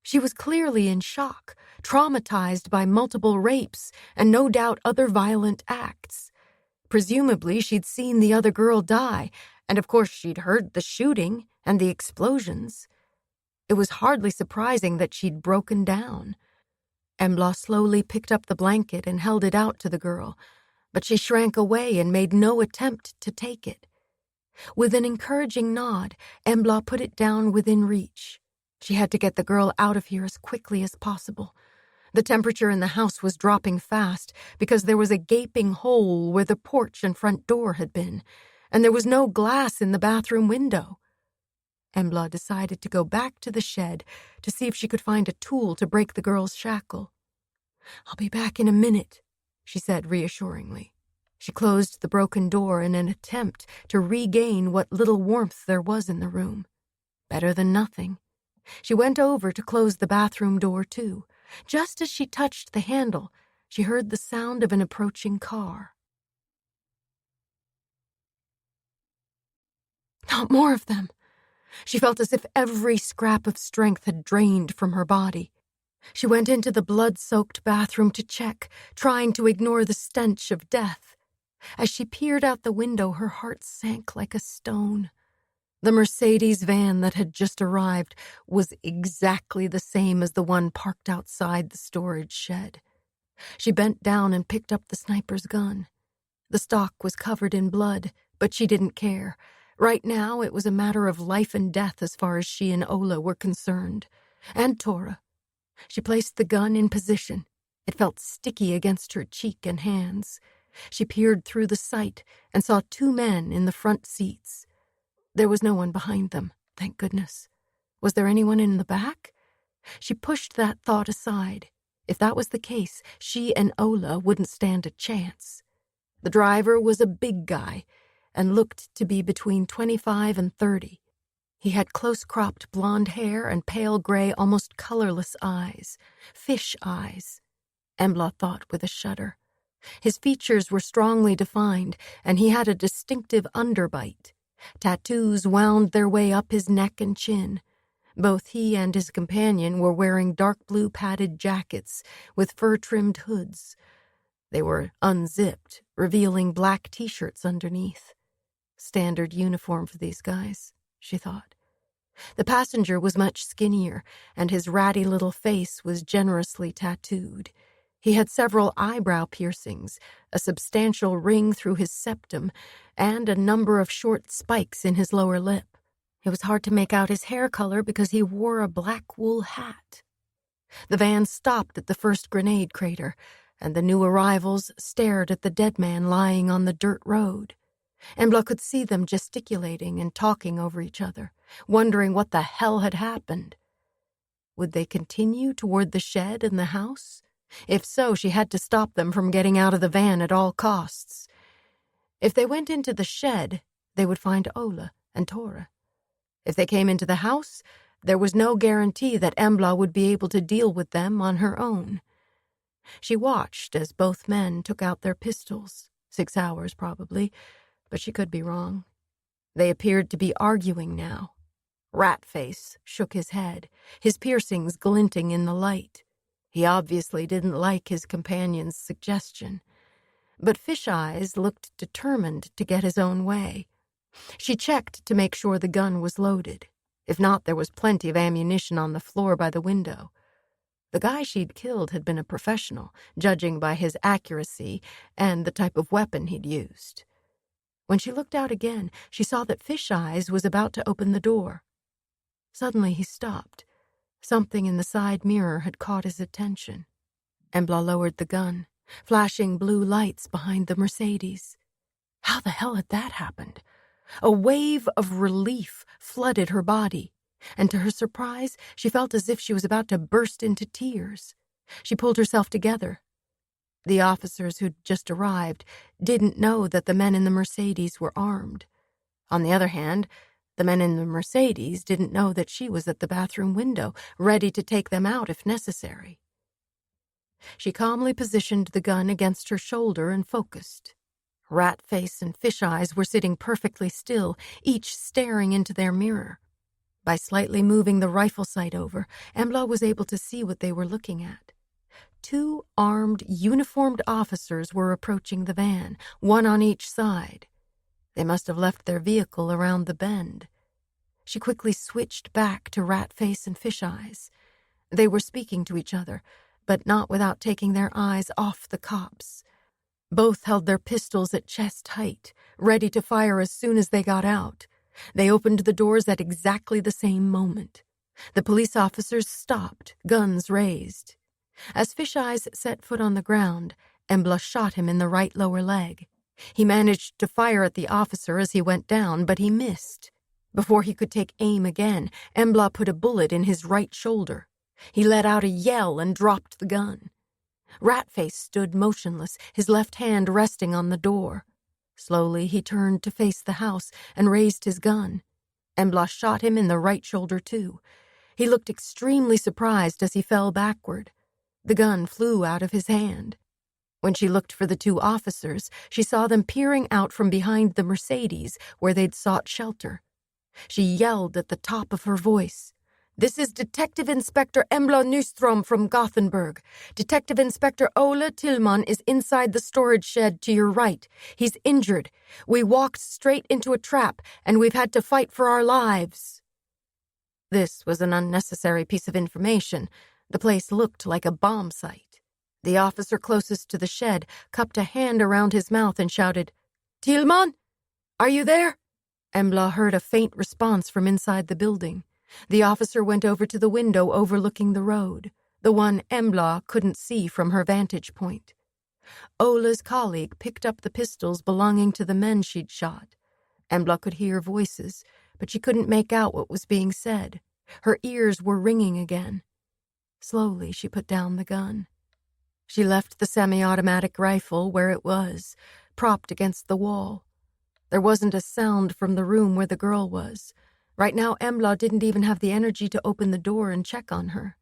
She was clearly in shock, traumatized by multiple rapes and no doubt other violent acts. Presumably, she'd seen the other girl die, and of course she'd heard the shooting and the explosions. It was hardly surprising that she'd broken down. Embla slowly picked up the blanket and held it out to the girl, but she shrank away and made no attempt to take it. With an encouraging nod, Embla put it down within reach. She had to get the girl out of here as quickly as possible. The temperature in the house was dropping fast because there was a gaping hole where the porch and front door had been, and there was no glass in the bathroom window. Embla decided to go back to the shed to see if she could find a tool to break the girl's shackle. "I'll be back in a minute," she said reassuringly. She closed the broken door in an attempt to regain what little warmth there was in the room. Better than nothing. She went over to close the bathroom door, too. Just as she touched the handle, she heard the sound of an approaching car. Not more of them. She felt as if every scrap of strength had drained from her body. She went into the blood-soaked bathroom to check, trying to ignore the stench of death. As she peered out the window, her heart sank like a stone. The Mercedes van that had just arrived was exactly the same as the one parked outside the storage shed. She bent down and picked up the sniper's gun. The stock was covered in blood, but she didn't care. Right now, it was a matter of life and death as far as she and Ola were concerned. And Tora. She placed the gun in position. It felt sticky against her cheek and hands. She peered through the sight and saw two men in the front seats. There was no one behind them, thank goodness. Was there anyone in the back? She pushed that thought aside. If that was the case, she and Ola wouldn't stand a chance. The driver was a big guy and looked to be between 25 and 30. He had close-cropped blonde hair and pale gray, almost colorless eyes. Fish eyes, Embla thought with a shudder. His features were strongly defined, and he had a distinctive underbite. Tattoos wound their way up his neck and chin. Both he and his companion were wearing dark blue padded jackets with fur-trimmed hoods. They were unzipped, revealing black t-shirts underneath. Standard uniform for these guys, she thought. The passenger was much skinnier, and his ratty little face was generously tattooed. He had several eyebrow piercings, a substantial ring through his septum, and a number of short spikes in his lower lip. It was hard to make out his hair color because he wore a black wool hat. The van stopped at the first grenade crater, and the new arrivals stared at the dead man lying on the dirt road. Embla could see them gesticulating and talking over each other, wondering what the hell had happened. Would they continue toward the shed and the house? If so, she had to stop them from getting out of the van at all costs. If they went into the shed, they would find Ola and Tora. If they came into the house, there was no guarantee that Embla would be able to deal with them on her own. She watched as both men took out their pistols, 6 hours probably, but she could be wrong. They appeared to be arguing now. Ratface shook his head, his piercings glinting in the light. He obviously didn't like his companion's suggestion. But Fish Eyes looked determined to get his own way. She checked to make sure the gun was loaded. If not, there was plenty of ammunition on the floor by the window. The guy she'd killed had been a professional, judging by his accuracy and the type of weapon he'd used. When she looked out again, she saw that Fish Eyes was about to open the door. Suddenly he stopped. Something in the side mirror had caught his attention. Embla lowered the gun, flashing blue lights behind the Mercedes. How the hell had that happened? A wave of relief flooded her body, and to her surprise, she felt as if she was about to burst into tears. She pulled herself together. The officers who'd just arrived didn't know that the men in the Mercedes were armed. On the other hand, the men in the Mercedes didn't know that she was at the bathroom window, ready to take them out if necessary. She calmly positioned the gun against her shoulder and focused. Ratface and Fish Eyes were sitting perfectly still, each staring into their mirror. By slightly moving the rifle sight over, Embla was able to see what they were looking at. 2 armed, uniformed officers were approaching the van, one on each side. They must have left their vehicle around the bend. She quickly switched back to Ratface and Fish Eyes. They were speaking to each other, but not without taking their eyes off the cops. Both held their pistols at chest height, ready to fire as soon as they got out. They opened the doors at exactly the same moment. The police officers stopped, guns raised. As Fish Eyes set foot on the ground, Embla shot him in the right lower leg. He managed to fire at the officer as he went down, but he missed. Before he could take aim again, Embla put a bullet in his right shoulder. He let out a yell and dropped the gun. Ratface stood motionless, his left hand resting on the door. Slowly he turned to face the house and raised his gun. Embla shot him in the right shoulder too. He looked extremely surprised as he fell backward. The gun flew out of his hand. When she looked for the 2 officers, she saw them peering out from behind the Mercedes where they'd sought shelter. She yelled at the top of her voice, "This is Detective Inspector Embla Nyström from Gothenburg. Detective Inspector Ola Tillman is inside the storage shed to your right. He's injured. We walked straight into a trap, and we've had to fight for our lives." This was an unnecessary piece of information. The place looked like a bomb site. The officer closest to the shed cupped a hand around his mouth and shouted, "Tillman, are you there?" Embla heard a faint response from inside the building. The officer went over to the window overlooking the road, the one Embla couldn't see from her vantage point. Ola's colleague picked up the pistols belonging to the men she'd shot. Embla could hear voices, but she couldn't make out what was being said. Her ears were ringing again. Slowly, she put down the gun. She left the semi-automatic rifle where it was, propped against the wall. There wasn't a sound from the room where the girl was. Right now, Embla didn't even have the energy to open the door and check on her.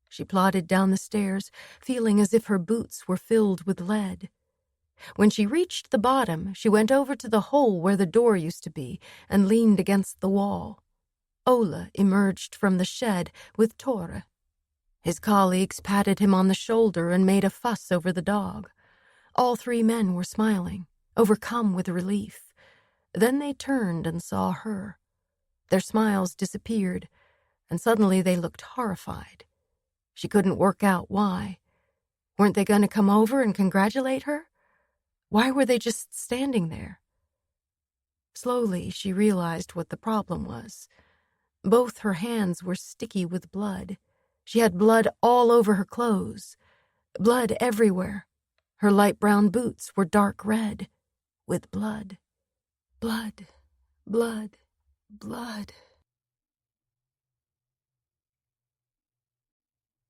She plodded down the stairs, feeling as if her boots were filled with lead. When she reached the bottom, she went over to the hole where the door used to be and leaned against the wall. Ola emerged from the shed with Tore. His colleagues patted him on the shoulder and made a fuss over the dog. All 3 men were smiling, overcome with relief. Then they turned and saw her. Their smiles disappeared, and suddenly they looked horrified. She couldn't work out why. Weren't they going to come over and congratulate her? Why were they just standing there? Slowly, she realized what the problem was. Both her hands were sticky with blood. She had blood all over her clothes, blood everywhere. Her light brown boots were dark red, with blood. Blood, blood, blood.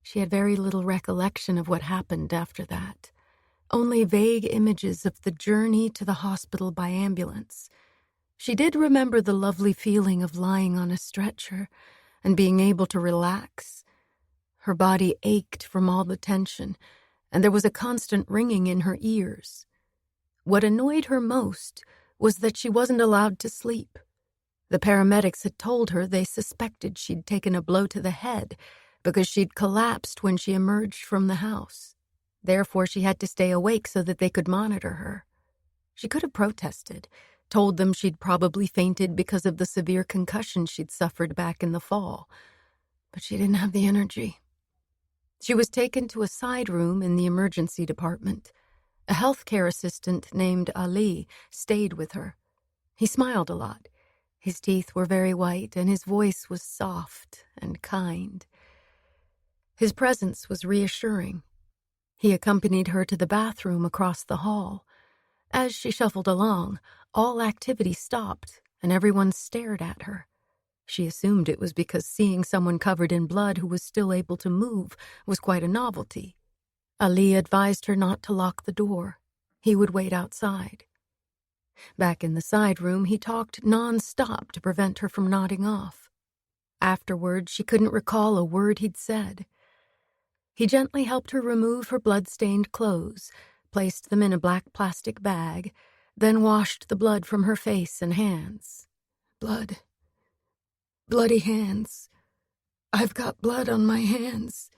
She had very little recollection of what happened after that. Only vague images of the journey to the hospital by ambulance. She did remember the lovely feeling of lying on a stretcher and being able to relax. Her body ached from all the tension, and there was a constant ringing in her ears. What annoyed her most was that she wasn't allowed to sleep. The paramedics had told her they suspected she'd taken a blow to the head because she'd collapsed when she emerged from the house. Therefore, she had to stay awake so that they could monitor her. She could have protested, told them she'd probably fainted because of the severe concussion she'd suffered back in the fall. But she didn't have the energy. She was taken to a side room in the emergency department. A healthcare assistant named Ali stayed with her. He smiled a lot. His teeth were very white, and his voice was soft and kind. His presence was reassuring. He accompanied her to the bathroom across the hall. As she shuffled along, all activity stopped, and everyone stared at her. She assumed it was because seeing someone covered in blood who was still able to move was quite a novelty. Ali advised her not to lock the door. He would wait outside. Back in the side room, he talked non-stop to prevent her from nodding off. Afterward, she couldn't recall a word he'd said. He gently helped her remove her blood-stained clothes, placed them in a black plastic bag, then washed the blood from her face and hands. Blood. Bloody hands. I've got blood on my hands.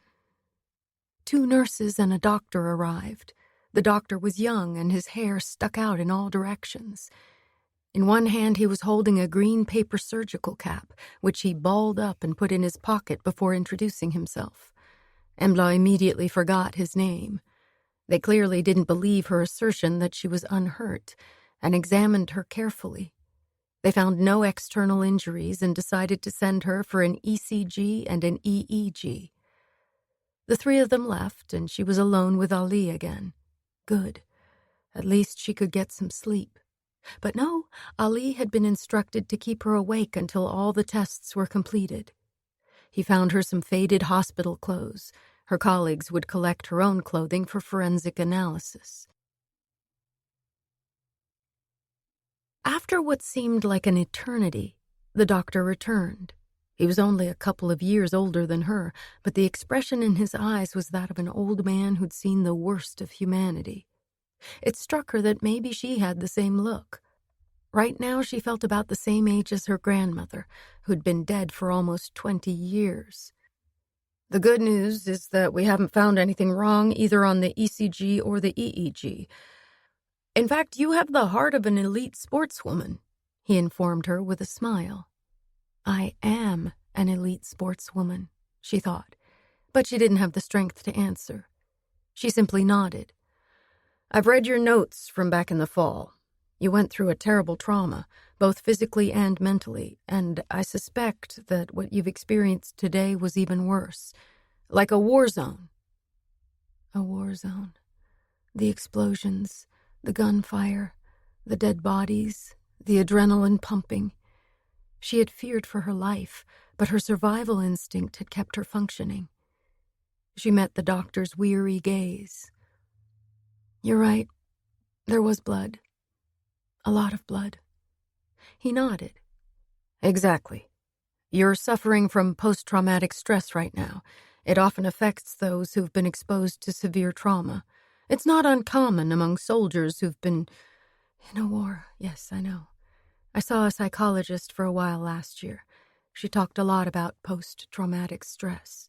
2 nurses and a doctor arrived. The doctor was young, and his hair stuck out in all directions. In one hand, he was holding a green paper surgical cap, which he balled up and put in his pocket before introducing himself. Embla immediately forgot his name. They clearly didn't believe her assertion that she was unhurt, and examined her carefully. They found no external injuries and decided to send her for an ECG and an EEG. The 3 of them left, and she was alone with Ali again. Good. At least she could get some sleep. But no, Ali had been instructed to keep her awake until all the tests were completed. He found her some faded hospital clothes. Her colleagues would collect her own clothing for forensic analysis. After what seemed like an eternity, the doctor returned. He was only a couple of years older than her, but the expression in his eyes was that of an old man who'd seen the worst of humanity. It struck her that maybe she had the same look. Right now she felt about the same age as her grandmother, who'd been dead for almost 20 years. The good news is that we haven't found anything wrong either on the ECG or the EEG. In fact, you have the heart of an elite sportswoman, he informed her with a smile. I am an elite sportswoman, she thought, but she didn't have the strength to answer. She simply nodded. I've read your notes from back in the fall. You went through a terrible trauma, both physically and mentally, and I suspect that what you've experienced today was even worse, like a war zone. A war zone. The explosions, the gunfire, the dead bodies, the adrenaline pumping. She had feared for her life, but her survival instinct had kept her functioning. She met the doctor's weary gaze. You're right. There was blood. A lot of blood. He nodded. Exactly. You're suffering from post-traumatic stress right now. It often affects those who've been exposed to severe trauma. It's not uncommon among soldiers who've been in a war. Yes, I know. I saw a psychologist for a while last year. She talked a lot about post-traumatic stress.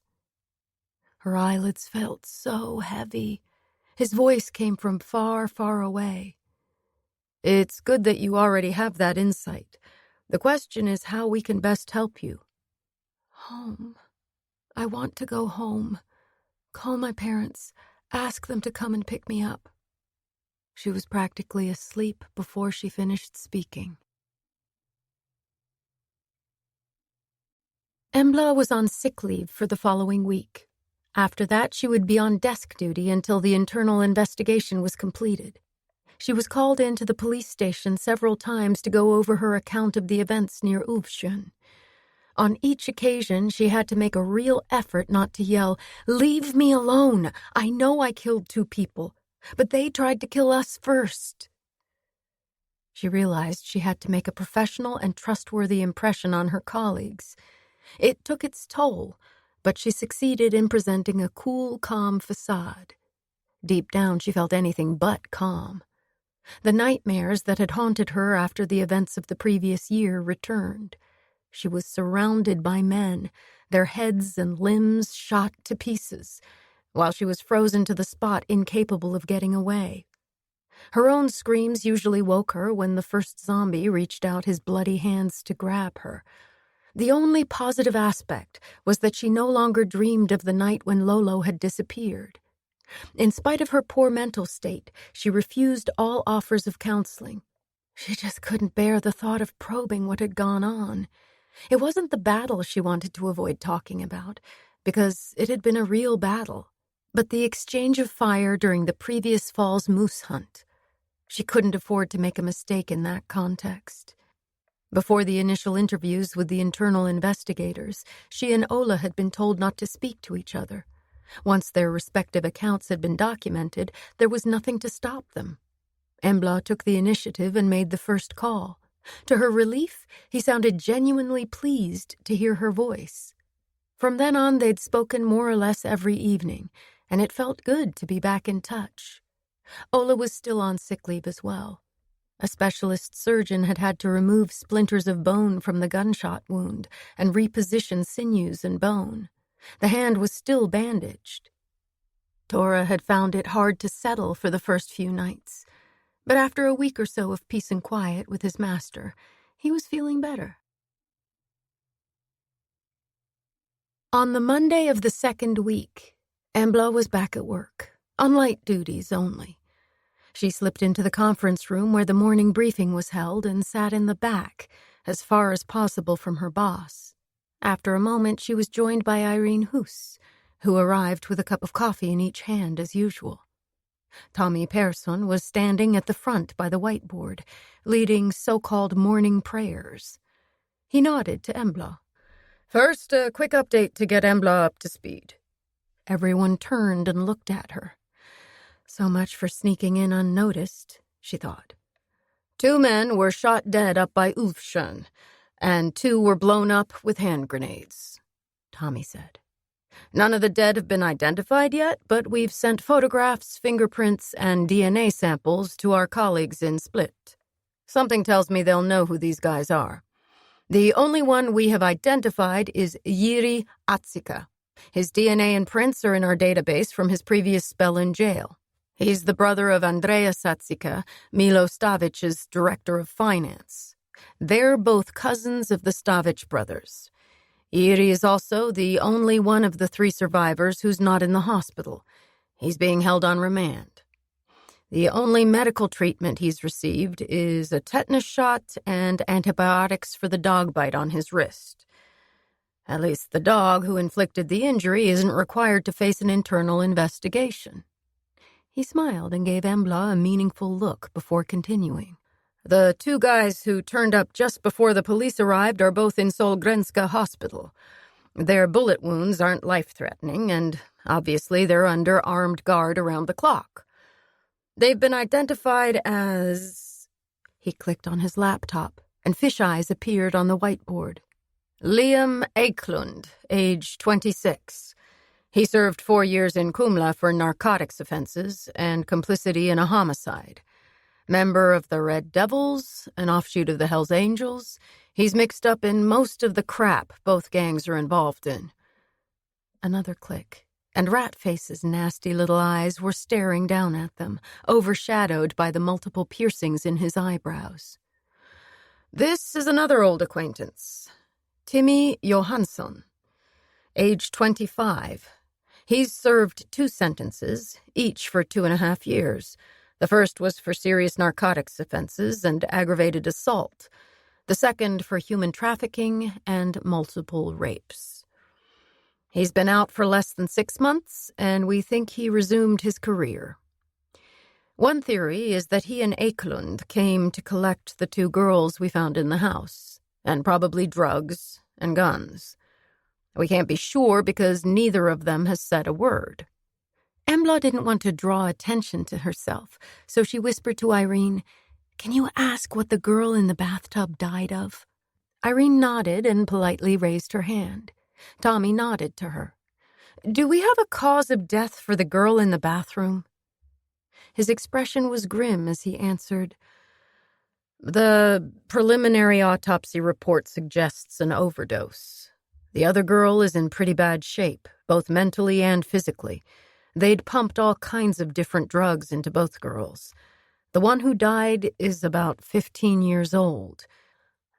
Her eyelids felt so heavy. His voice came from far, far away. It's good that you already have that insight. The question is how we can best help you. Home. I want to go home. Call my parents. Ask them to come and pick me up. She was practically asleep before she finished speaking. Embla was on sick leave for the following week. After that, she would be on desk duty until the internal investigation was completed. She was called into the police station several times to go over her account of the events near Uvsjön. On each occasion, she had to make a real effort not to yell, "Leave me alone! I know I killed 2 people, but they tried to kill us first." She realized she had to make a professional and trustworthy impression on her colleagues. It took its toll, but she succeeded in presenting a cool, calm facade. Deep down, she felt anything but calm. The nightmares that had haunted her after the events of the previous year returned. She was surrounded by men, their heads and limbs shot to pieces, while she was frozen to the spot, incapable of getting away. Her own screams usually woke her when the first zombie reached out his bloody hands to grab her. The only positive aspect was that she no longer dreamed of the night when Lolo had disappeared. In spite of her poor mental state, she refused all offers of counseling. She just couldn't bear the thought of probing what had gone on. It wasn't the battle she wanted to avoid talking about, because it had been a real battle, but the exchange of fire during the previous fall's moose hunt. She couldn't afford to make a mistake in that context. Before the initial interviews with the internal investigators, she and Ola had been told not to speak to each other. Once their respective accounts had been documented, there was nothing to stop them. Embla took the initiative and made the first call. To her relief, he sounded genuinely pleased to hear her voice. From then on, they'd spoken more or less every evening, and it felt good to be back in touch. Ola was still on sick leave as well. A specialist surgeon had had to remove splinters of bone from the gunshot wound and reposition sinews and bone. The hand was still bandaged. Tora had found it hard to settle for the first few nights, but after a week or so of peace and quiet with his master, he was feeling better. On the Monday of the second week, Embla was back at work, on light duties only. She slipped into the conference room where the morning briefing was held and sat in the back, as far as possible from her boss. After a moment, she was joined by Irene Huss, who arrived with a cup of coffee in each hand as usual. Tommy Persson was standing at the front by the whiteboard, leading so-called morning prayers. He nodded to Embla. "First, a quick update to get Embla up to speed." Everyone turned and looked at her. So much for sneaking in unnoticed, she thought. 2 men were shot dead up by Ulfsjön, and 2 were blown up with hand grenades, Tommy said. "None of the dead have been identified yet, but we've sent photographs, fingerprints, and DNA samples to our colleagues in Split. Something tells me they'll know who these guys are. The only one we have identified is Jiri Atsika. His DNA and prints are in our database from his previous spell in jail. He's the brother of Andrea Satsika, Milo Stavic's director of finance. They're both cousins of the Stavic brothers. Jiri is also the only one of the 3 survivors who's not in the hospital. He's being held on remand. The only medical treatment he's received is a tetanus shot and antibiotics for the dog bite on his wrist. At least the dog who inflicted the injury isn't required to face an internal investigation." He smiled and gave Embla a meaningful look before continuing. "The 2 guys who turned up just before the police arrived are both in Solgrenska Hospital. Their bullet wounds aren't life-threatening, and obviously they're under armed guard around the clock. They've been identified as..." He clicked on his laptop, and fish eyes appeared on the whiteboard. "Liam Eklund, age 26. He served 4 years in Kumla for narcotics offenses and complicity in a homicide. Member of the Red Devils, an offshoot of the Hells Angels, he's mixed up in most of the crap both gangs are involved in." Another click, and Ratface's nasty little eyes were staring down at them, overshadowed by the multiple piercings in his eyebrows. "This is another old acquaintance, Timmy Johansson, age 25. He's served 2 sentences, each for 2.5 years. The first was for serious narcotics offenses and aggravated assault. The second for human trafficking and multiple rapes. He's been out for less than 6 months, and we think he resumed his career. One theory is that he and Eklund came to collect the 2 girls we found in the house, and probably drugs and guns. We can't be sure because neither of them has said a word." Embla didn't want to draw attention to herself, so she whispered to Irene, "Can you ask what the girl in the bathtub died of?" Irene nodded and politely raised her hand. Tommy nodded to her. "Do we have a cause of death for the girl in the bathroom?" His expression was grim as he answered, "The preliminary autopsy report suggests an overdose. The other girl is in pretty bad shape, both mentally and physically. They'd pumped all kinds of different drugs into both girls. The one who died is about 15 years old.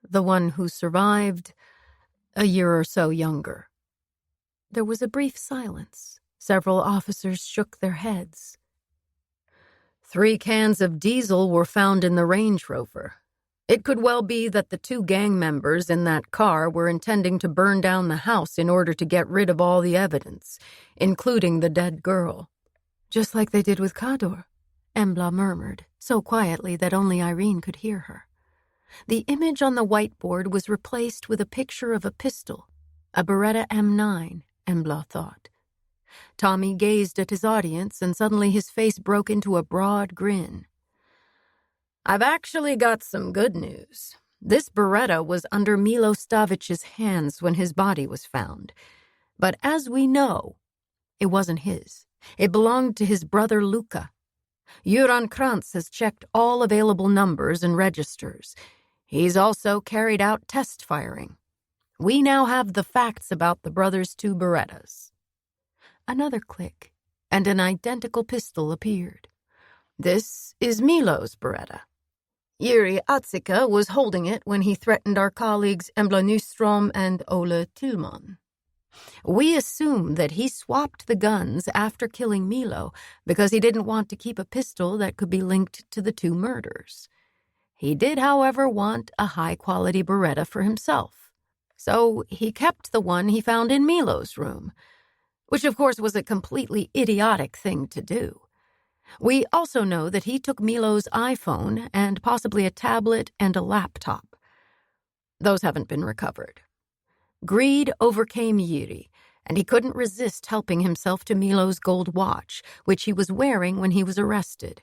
The one who survived, a year or so younger." There was a brief silence. Several officers shook their heads. 3 cans of diesel were found in the Range Rover. It could well be that the 2 gang members in that car were intending to burn down the house in order to get rid of all the evidence, including the dead girl. "Just like they did with Kador," Embla murmured, so quietly that only Irene could hear her. The image on the whiteboard was replaced with a picture of a pistol, a Beretta M9, Embla thought. Tommy gazed at his audience, and suddenly his face broke into a broad grin. "I've actually got some good news. This Beretta was under Milo Stavic's hands when his body was found. But as we know, it wasn't his. It belonged to his brother Luca. Göran Krantz has checked all available numbers and registers. He's also carried out test firing. We now have the facts about the brothers' 2 Berettas." Another click, and an identical pistol appeared. "This is Milo's Beretta. Jiri Atzika was holding it when he threatened our colleagues Embla Nyström and Ole Tillman. We assume that he swapped the guns after killing Milo because he didn't want to keep a pistol that could be linked to the 2 murders. He did, however, want a high-quality Beretta for himself. So he kept the one he found in Milo's room, which of course was a completely idiotic thing to do. We also know that he took Milo's iPhone and possibly a tablet and a laptop. Those haven't been recovered. Greed overcame Jiri, and he couldn't resist helping himself to Milo's gold watch, which he was wearing when he was arrested.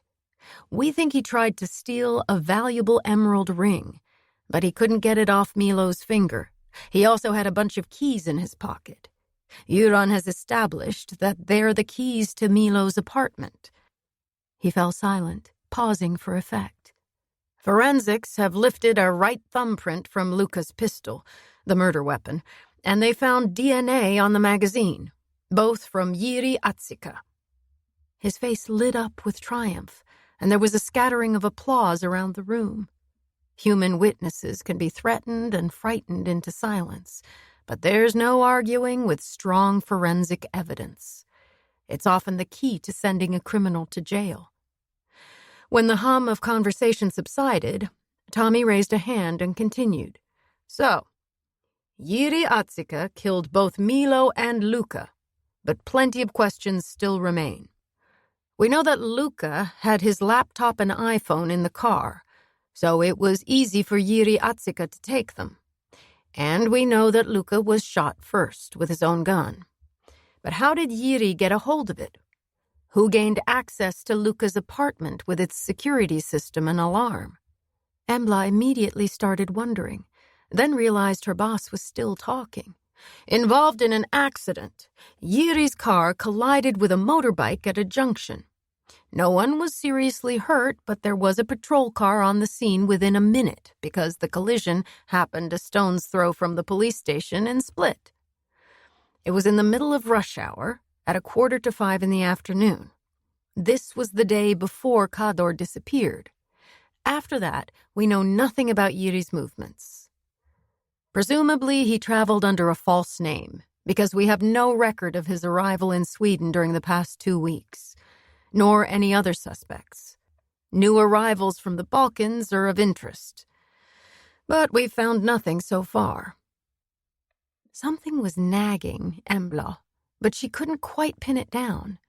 We think he tried to steal a valuable emerald ring, but he couldn't get it off Milo's finger. He also had a bunch of keys in his pocket. Göran has established that they're the keys to Milo's apartment." He fell silent, pausing for effect. "Forensics have lifted a right thumbprint from Luca's pistol, the murder weapon, and they found DNA on the magazine, both from Jiri Atzika." His face lit up with triumph, and there was a scattering of applause around the room. Human witnesses can be threatened and frightened into silence, but there's no arguing with strong forensic evidence. It's often the key to sending a criminal to jail. When the hum of conversation subsided, Tommy raised a hand and continued. "So, Jiri Atzika killed both Milo and Luca, but plenty of questions still remain. We know that Luca had his laptop and iPhone in the car, so it was easy for Jiri Atzika to take them. And we know that Luca was shot first with his own gun. But how did Jiri get a hold of it? Who gained access to Luca's apartment with its security system and alarm?" Embla immediately started wondering, then realized her boss was still talking. "Involved in an accident, Jiri's car collided with a motorbike at a junction. No one was seriously hurt, but there was a patrol car on the scene within a minute because the collision happened a stone's throw from the police station in Split. It was in the middle of rush hour, at 4:45 in the afternoon. This was the day before Kador disappeared. After that, we know nothing about Jiri's movements. Presumably, he traveled under a false name, because we have no record of his arrival in Sweden during the past 2 weeks, nor any other suspects. New arrivals from the Balkans are of interest, but we've found nothing so far." Something was nagging Embla, but she couldn't quite pin it down.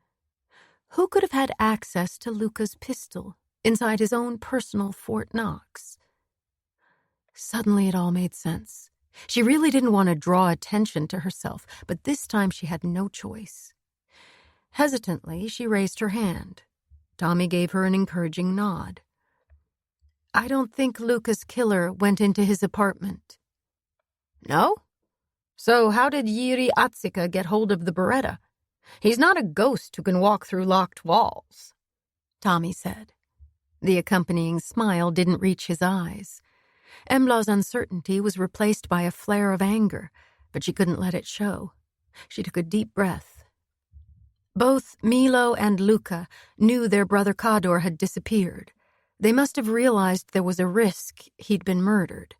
Who could have had access to Luca's pistol inside his own personal Fort Knox? Suddenly it all made sense. She really didn't want to draw attention to herself, but this time she had no choice. Hesitantly, she raised her hand. Tommy gave her an encouraging nod. "I don't think Luca's killer went into his apartment." "No? So how did Jiri Atzika get hold of the Beretta? He's not a ghost who can walk through locked walls," Tommy said. The accompanying smile didn't reach his eyes. Embla's uncertainty was replaced by a flare of anger, but she couldn't let it show. She took a deep breath. Both Milo and Luca knew their brother Kador had disappeared, They must have realized there was a risk he'd been murdered.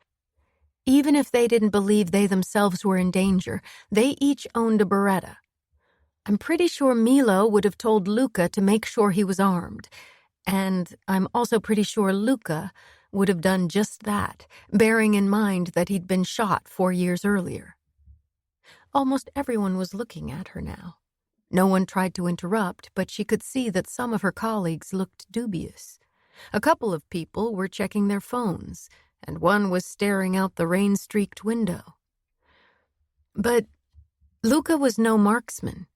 Even if they didn't believe they themselves were in danger, they each owned a Beretta. I'm pretty sure Milo would have told Luca to make sure he was armed, and I'm also pretty sure Luca would have done just that, bearing in mind that he'd been shot 4 years earlier. Almost everyone was looking at her now. No one tried to interrupt, but she could see that some of her colleagues looked dubious. A couple of people were checking their phones, and one was staring out the rain-streaked window. But Luca was no marksman.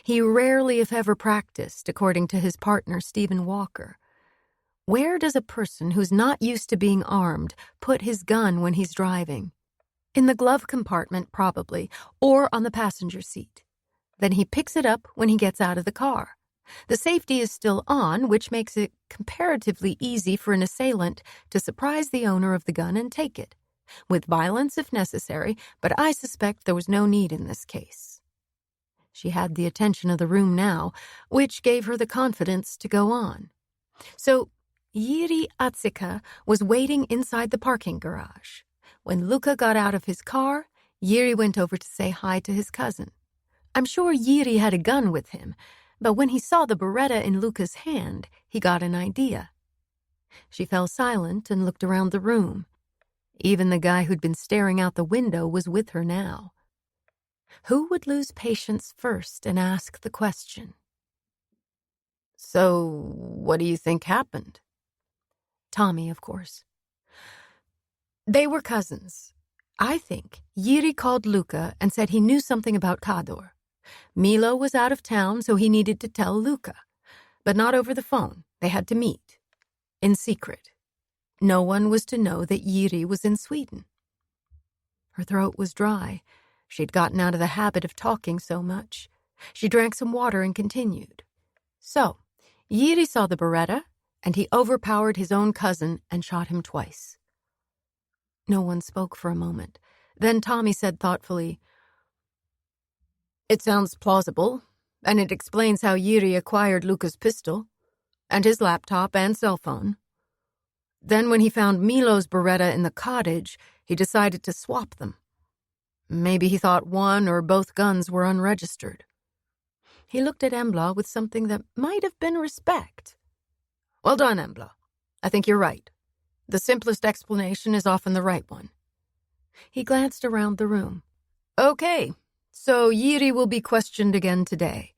He rarely, if ever, practiced, according to his partner, Stephen Walker. Where does a person who's not used to being armed put his gun when he's driving? In the glove compartment, probably, or on the passenger seat. Then he picks it up when he gets out of the car. The safety is still on, which makes it comparatively easy for an assailant to surprise the owner of the gun and take it, with violence if necessary, but I suspect there was no need in this case. She had the attention of the room now, which gave her the confidence to go on. So Jiri Atsika was waiting inside the parking garage. When Luca got out of his car, Jiri went over to say hi to his cousin. I'm sure Jiri had a gun with him, but when he saw the Beretta in Luca's hand, he got an idea. She fell silent and looked around the room. Even the guy who'd been staring out the window was with her now. Who would lose patience first and ask the question? So, what do you think happened? Tommy, of course. They were cousins. I think Jiri called Luca and said he knew something about Kador. Milo was out of town, so he needed to tell Luca. But not over the phone. They had to meet. In secret. No one was to know that Jiri was in Sweden. Her throat was dry. She'd gotten out of the habit of talking so much. She drank some water and continued. So, Jiri saw the Beretta, and he overpowered his own cousin and shot him twice. No one spoke for a moment. Then Tommy said thoughtfully, It sounds plausible, and it explains how Jiri acquired Luca's pistol, and his laptop and cell phone. Then when he found Milo's Beretta in the cottage, he decided to swap them. Maybe he thought one or both guns were unregistered. He looked at Embla with something that might have been respect. Well done, Embla. I think you're right. The simplest explanation is often the right one. He glanced around the room. Okay, so Jiri will be questioned again today.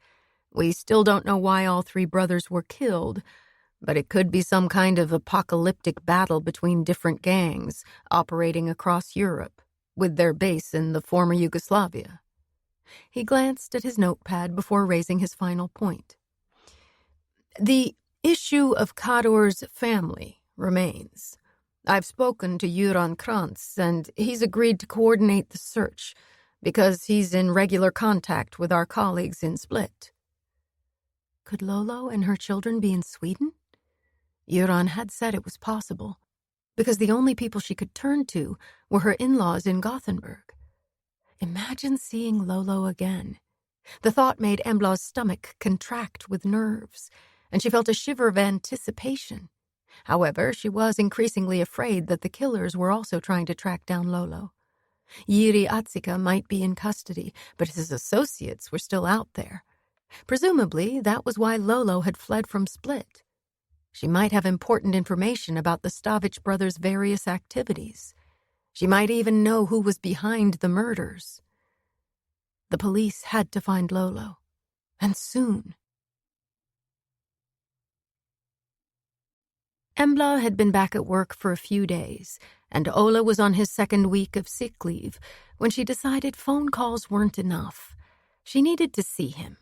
We still don't know why all 3 brothers were killed, but it could be some kind of apocalyptic battle between different gangs operating across Europe, with their base in the former Yugoslavia. He glanced at his notepad before raising his final point. The issue of Kador's family remains. I've spoken to Göran Krantz, and he's agreed to coordinate the search because he's in regular contact with our colleagues in Split. Could Lolo and her children be in Sweden? Göran had said it was possible, because the only people she could turn to were her in-laws in Gothenburg. Imagine seeing Lolo again. The thought made Embla's stomach contract with nerves, and she felt a shiver of anticipation. However, she was increasingly afraid that the killers were also trying to track down Lolo. Jiri Atsika might be in custody, but his associates were still out there. Presumably, that was why Lolo had fled from Split. She might have important information about the Stavich brothers' various activities. She might even know who was behind the murders. The police had to find Lolo, and soon. Embla had been back at work for a few days, and Ola was on his 2nd week of sick leave when she decided phone calls weren't enough. She needed to see him.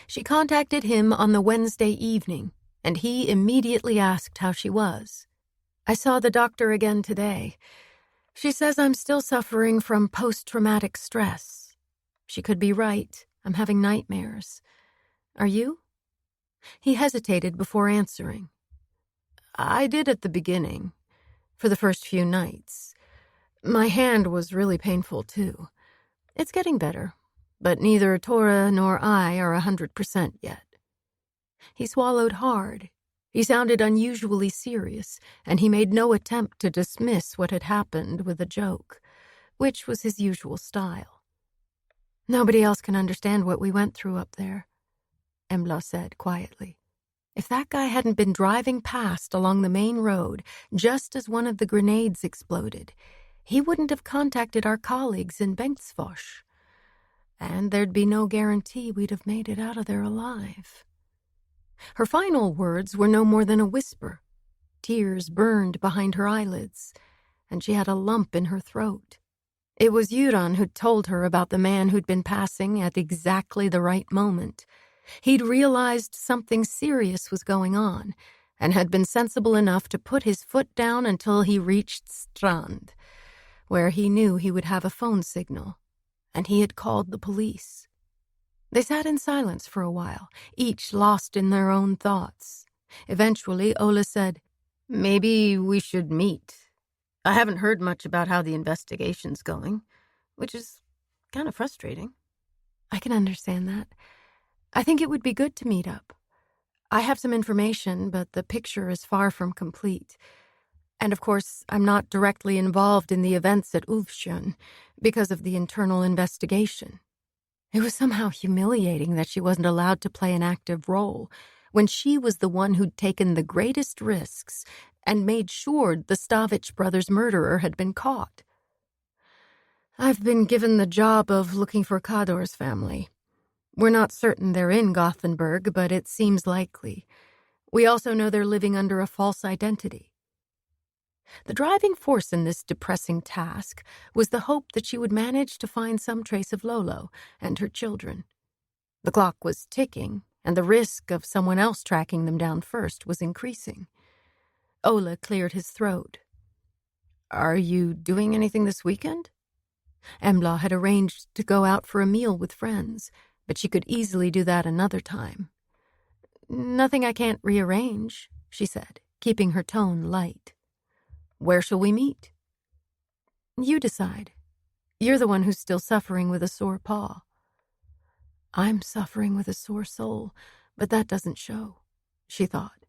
She contacted him on the Wednesday evening, and he immediately asked how she was. I saw the doctor again today. She says I'm still suffering from post-traumatic stress. She could be right. I'm having nightmares. Are you? He hesitated before answering. I did at the beginning, for the first few nights. My hand was really painful, too. It's getting better, but neither Tora nor I are 100% yet. He swallowed hard. He sounded unusually serious, and he made no attempt to dismiss what had happened with a joke, which was his usual style. "Nobody else can understand what we went through up there," Embla said quietly. "If that guy hadn't been driving past along the main road just as one of the grenades exploded, he wouldn't have contacted our colleagues in Bengtsfors. And there'd be no guarantee we'd have made it out of there alive." Her final words were no more than a whisper. Tears burned behind her eyelids, and she had a lump in her throat. It was Göran who'd told her about the man who'd been passing at exactly the right moment. He'd realized something serious was going on, and had been sensible enough to put his foot down until he reached Strand, where he knew he would have a phone signal, and he had called the police. They sat in silence for a while, each lost in their own thoughts. Eventually, Ola said, "Maybe we should meet. I haven't heard much about how the investigation's going, which is kind of frustrating." "I can understand that. I think it would be good to meet up. I have some information, but the picture is far from complete. And of course, I'm not directly involved in the events at Ulfsjön because of the internal investigation." It was somehow humiliating that she wasn't allowed to play an active role when she was the one who'd taken the greatest risks and made sure the Stavich brothers' murderer had been caught. "I've been given the job of looking for Kador's family. We're not certain they're in Gothenburg, but it seems likely. We also know they're living under a false identity." The driving force in this depressing task was the hope that she would manage to find some trace of Lolo and her children. The clock was ticking, and the risk of someone else tracking them down first was increasing. Ola cleared his throat. "Are you doing anything this weekend?" Embla had arranged to go out for a meal with friends, but she could easily do that another time. "Nothing I can't rearrange," she said, keeping her tone light. "Where shall we meet?" "You decide. You're the one who's still suffering with a sore paw." "I'm suffering with a sore soul, but that doesn't show," she thought.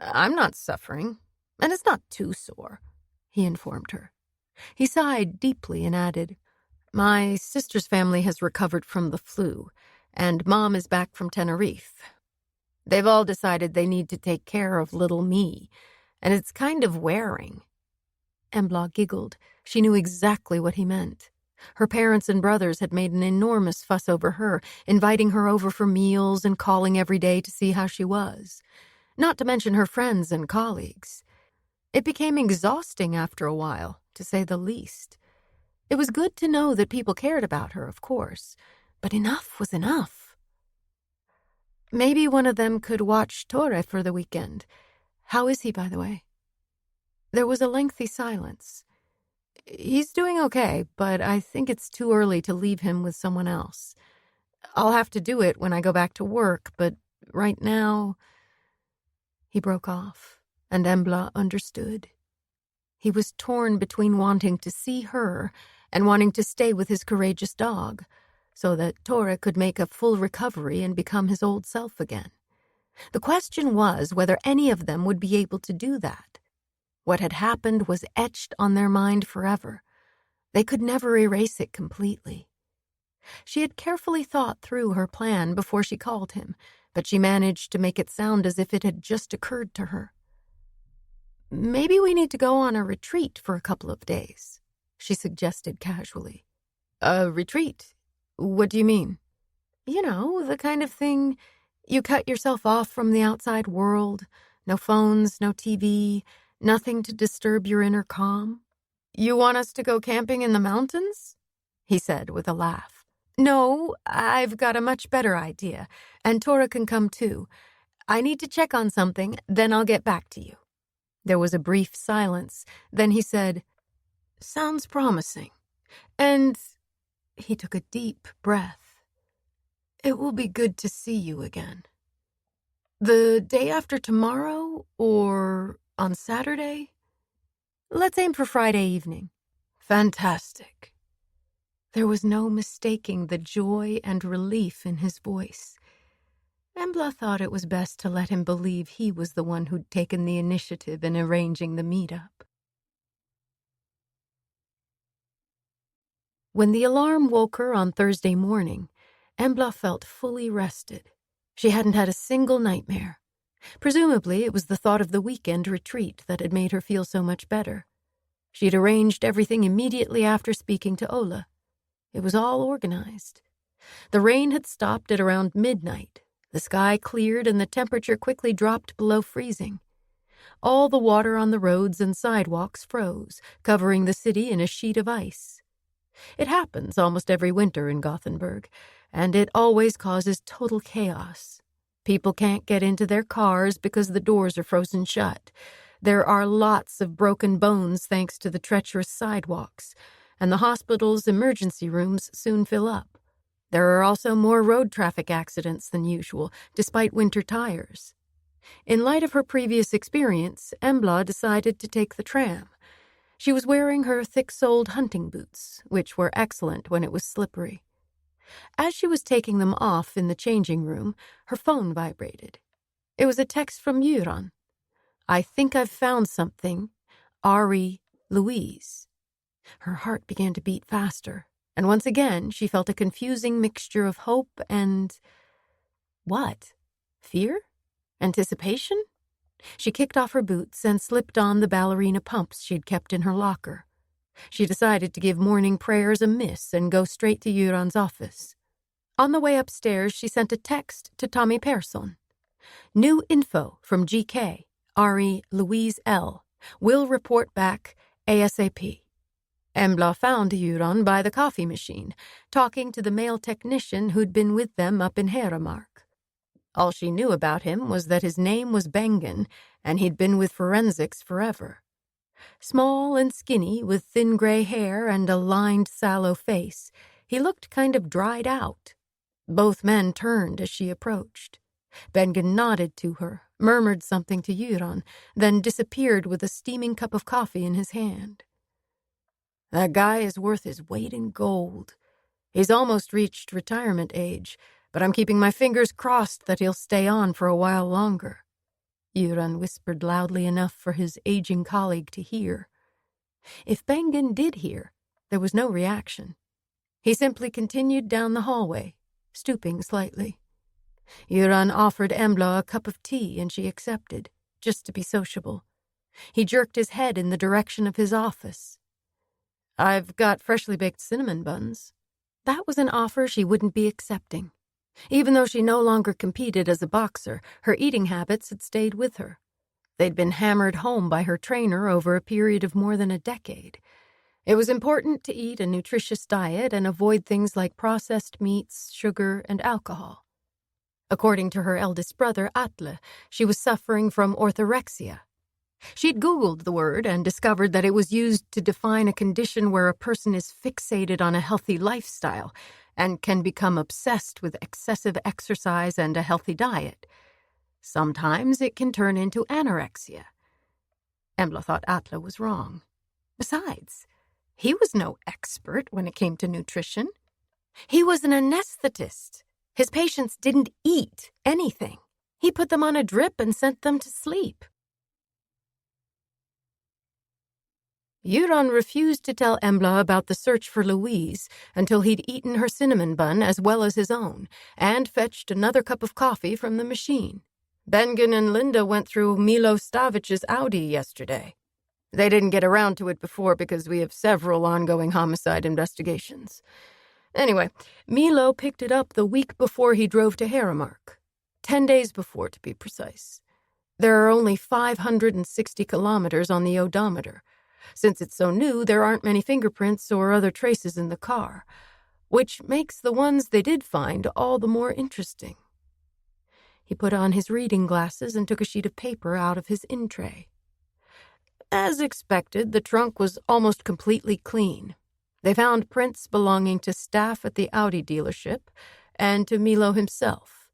"I'm not suffering, and it's not too sore," he informed her. He sighed deeply and added, "My sister's family has recovered from the flu, and Mom is back from Tenerife. They've all decided they need to take care of little me, and it's kind of wearing." Embla giggled. She knew exactly what he meant. Her parents and brothers had made an enormous fuss over her, inviting her over for meals and calling every day to see how she was. Not to mention her friends and colleagues. It became exhausting after a while, to say the least. It was good to know that people cared about her, of course, but enough was enough. "Maybe one of them could watch Tore for the weekend. How is he, by the way?" There was a lengthy silence. "He's doing okay, but I think it's too early to leave him with someone else. I'll have to do it when I go back to work, but right now..." He broke off, and Embla understood. He was torn between wanting to see her and wanting to stay with his courageous dog, so that Tore could make a full recovery and become his old self again. The question was whether any of them would be able to do that. What had happened was etched on their mind forever. They could never erase it completely. She had carefully thought through her plan before she called him, but she managed to make it sound as if it had just occurred to her. "Maybe we need to go on a retreat for a couple of days," she suggested casually. "A retreat? What do you mean?" "You know, the kind of thing you cut yourself off from the outside world, no phones, no TV, nothing to disturb your inner calm." "You want us to go camping in the mountains?" he said with a laugh. "No, I've got a much better idea, and Tora can come too. I need to check on something, then I'll get back to you." There was a brief silence. Then he said, "Sounds promising. And..." He took a deep breath. "It will be good to see you again. The day after tomorrow, or on Saturday? Let's aim for Friday evening." "Fantastic." There was no mistaking the joy and relief in his voice. Embla thought it was best to let him believe he was the one who'd taken the initiative in arranging the meetup. When the alarm woke her on Thursday morning, Embla felt fully rested. She hadn't had a single nightmare. Presumably, it was the thought of the weekend retreat that had made her feel so much better. She'd arranged everything immediately after speaking to Ola. It was all organized. The rain had stopped at around midnight. The sky cleared and the temperature quickly dropped below freezing. All the water on the roads and sidewalks froze, covering the city in a sheet of ice. It happens almost every winter in Gothenburg, and it always causes total chaos. People can't get into their cars because the doors are frozen shut. There are lots of broken bones thanks to the treacherous sidewalks, and the hospital's emergency rooms soon fill up. There are also more road traffic accidents than usual, despite winter tires. In light of her previous experience, Embla decided to take the tram. She was wearing her thick-soled hunting boots, which were excellent when it was slippery. As she was taking them off in the changing room, her phone vibrated. It was a text from Göran. "I think I've found something. Ari, Louise." Her heart began to beat faster, and once again she felt a confusing mixture of hope and... what? Fear? Anticipation? She kicked off her boots and slipped on the ballerina pumps she'd kept in her locker. She decided to give morning prayers a miss and go straight to Göran's office. On the way upstairs, she sent a text to Tommy Persson. "New info from GK. Ari Louise L. Will report back ASAP." Embla found Göran by the coffee machine, talking to the male technician who'd been with them up in Heremark. All she knew about him was that his name was Bengen, and he'd been with forensics forever. Small and skinny, with thin gray hair and a lined, sallow face, he looked kind of dried out. Both men turned as she approached. Bengen nodded to her, murmured something to Göran, then disappeared with a steaming cup of coffee in his hand. "That guy is worth his weight in gold. He's almost reached retirement age, but I'm keeping my fingers crossed that he'll stay on for a while longer," Göran whispered loudly enough for his aging colleague to hear. If Bengen did hear, there was no reaction. He simply continued down the hallway, stooping slightly. Göran offered Embla a cup of tea, and she accepted, just to be sociable. He jerked his head in the direction of his office. "I've got freshly baked cinnamon buns." That was an offer she wouldn't be accepting. Even though she no longer competed as a boxer, her eating habits had stayed with her. They'd been hammered home by her trainer over a period of more than a decade. It was important to eat a nutritious diet and avoid things like processed meats, sugar, and alcohol. According to her eldest brother, Atle, she was suffering from orthorexia. She'd Googled the word and discovered that it was used to define a condition where a person is fixated on a healthy lifestyle and can become obsessed with excessive exercise and a healthy diet. Sometimes it can turn into anorexia. Embla thought Atle was wrong. Besides, he was no expert when it came to nutrition. He was an anesthetist. His patients didn't eat anything. He put them on a drip and sent them to sleep. Göran refused to tell Embla about the search for Louise until he'd eaten her cinnamon bun as well as his own, and fetched another cup of coffee from the machine. "Bengen and Linda went through Milo Stavic's Audi yesterday. They didn't get around to it before because we have several ongoing homicide investigations. Anyway, Milo picked it up the week before he drove to Heremark. 10 days before, to be precise. There are only 560 kilometers on the odometer. Since it's so new, there aren't many fingerprints or other traces in the car, which makes the ones they did find all the more interesting." He put on his reading glasses and took a sheet of paper out of his in-tray. As expected, the trunk was almost completely clean. They found prints belonging to staff at the Audi dealership and to Milo himself.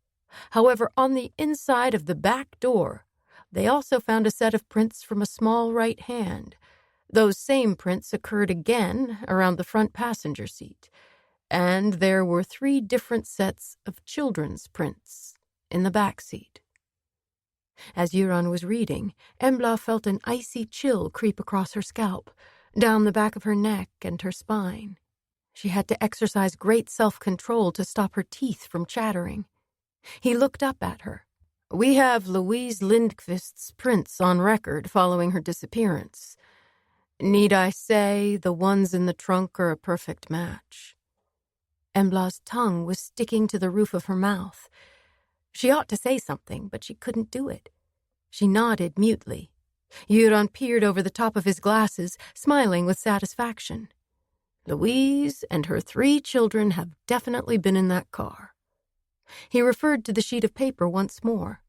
However, on the inside of the back door, they also found a set of prints from a small right hand. Those same prints occurred again around the front passenger seat, and there were 3 different sets of children's prints in the back seat. As Euron was reading, Embla felt an icy chill creep across her scalp, down the back of her neck and her spine. She had to exercise great self-control to stop her teeth from chattering. He looked up at her. "We have Louise Lindqvist's prints on record following her disappearance. Need I say the ones in the trunk are a perfect match?" Embla's tongue was sticking to the roof of her mouth. She ought to say something, but she couldn't do it. She nodded mutely. Euron peered over the top of his glasses, smiling with satisfaction. "Louise and her 3 children have definitely been in that car." He referred to the sheet of paper once more.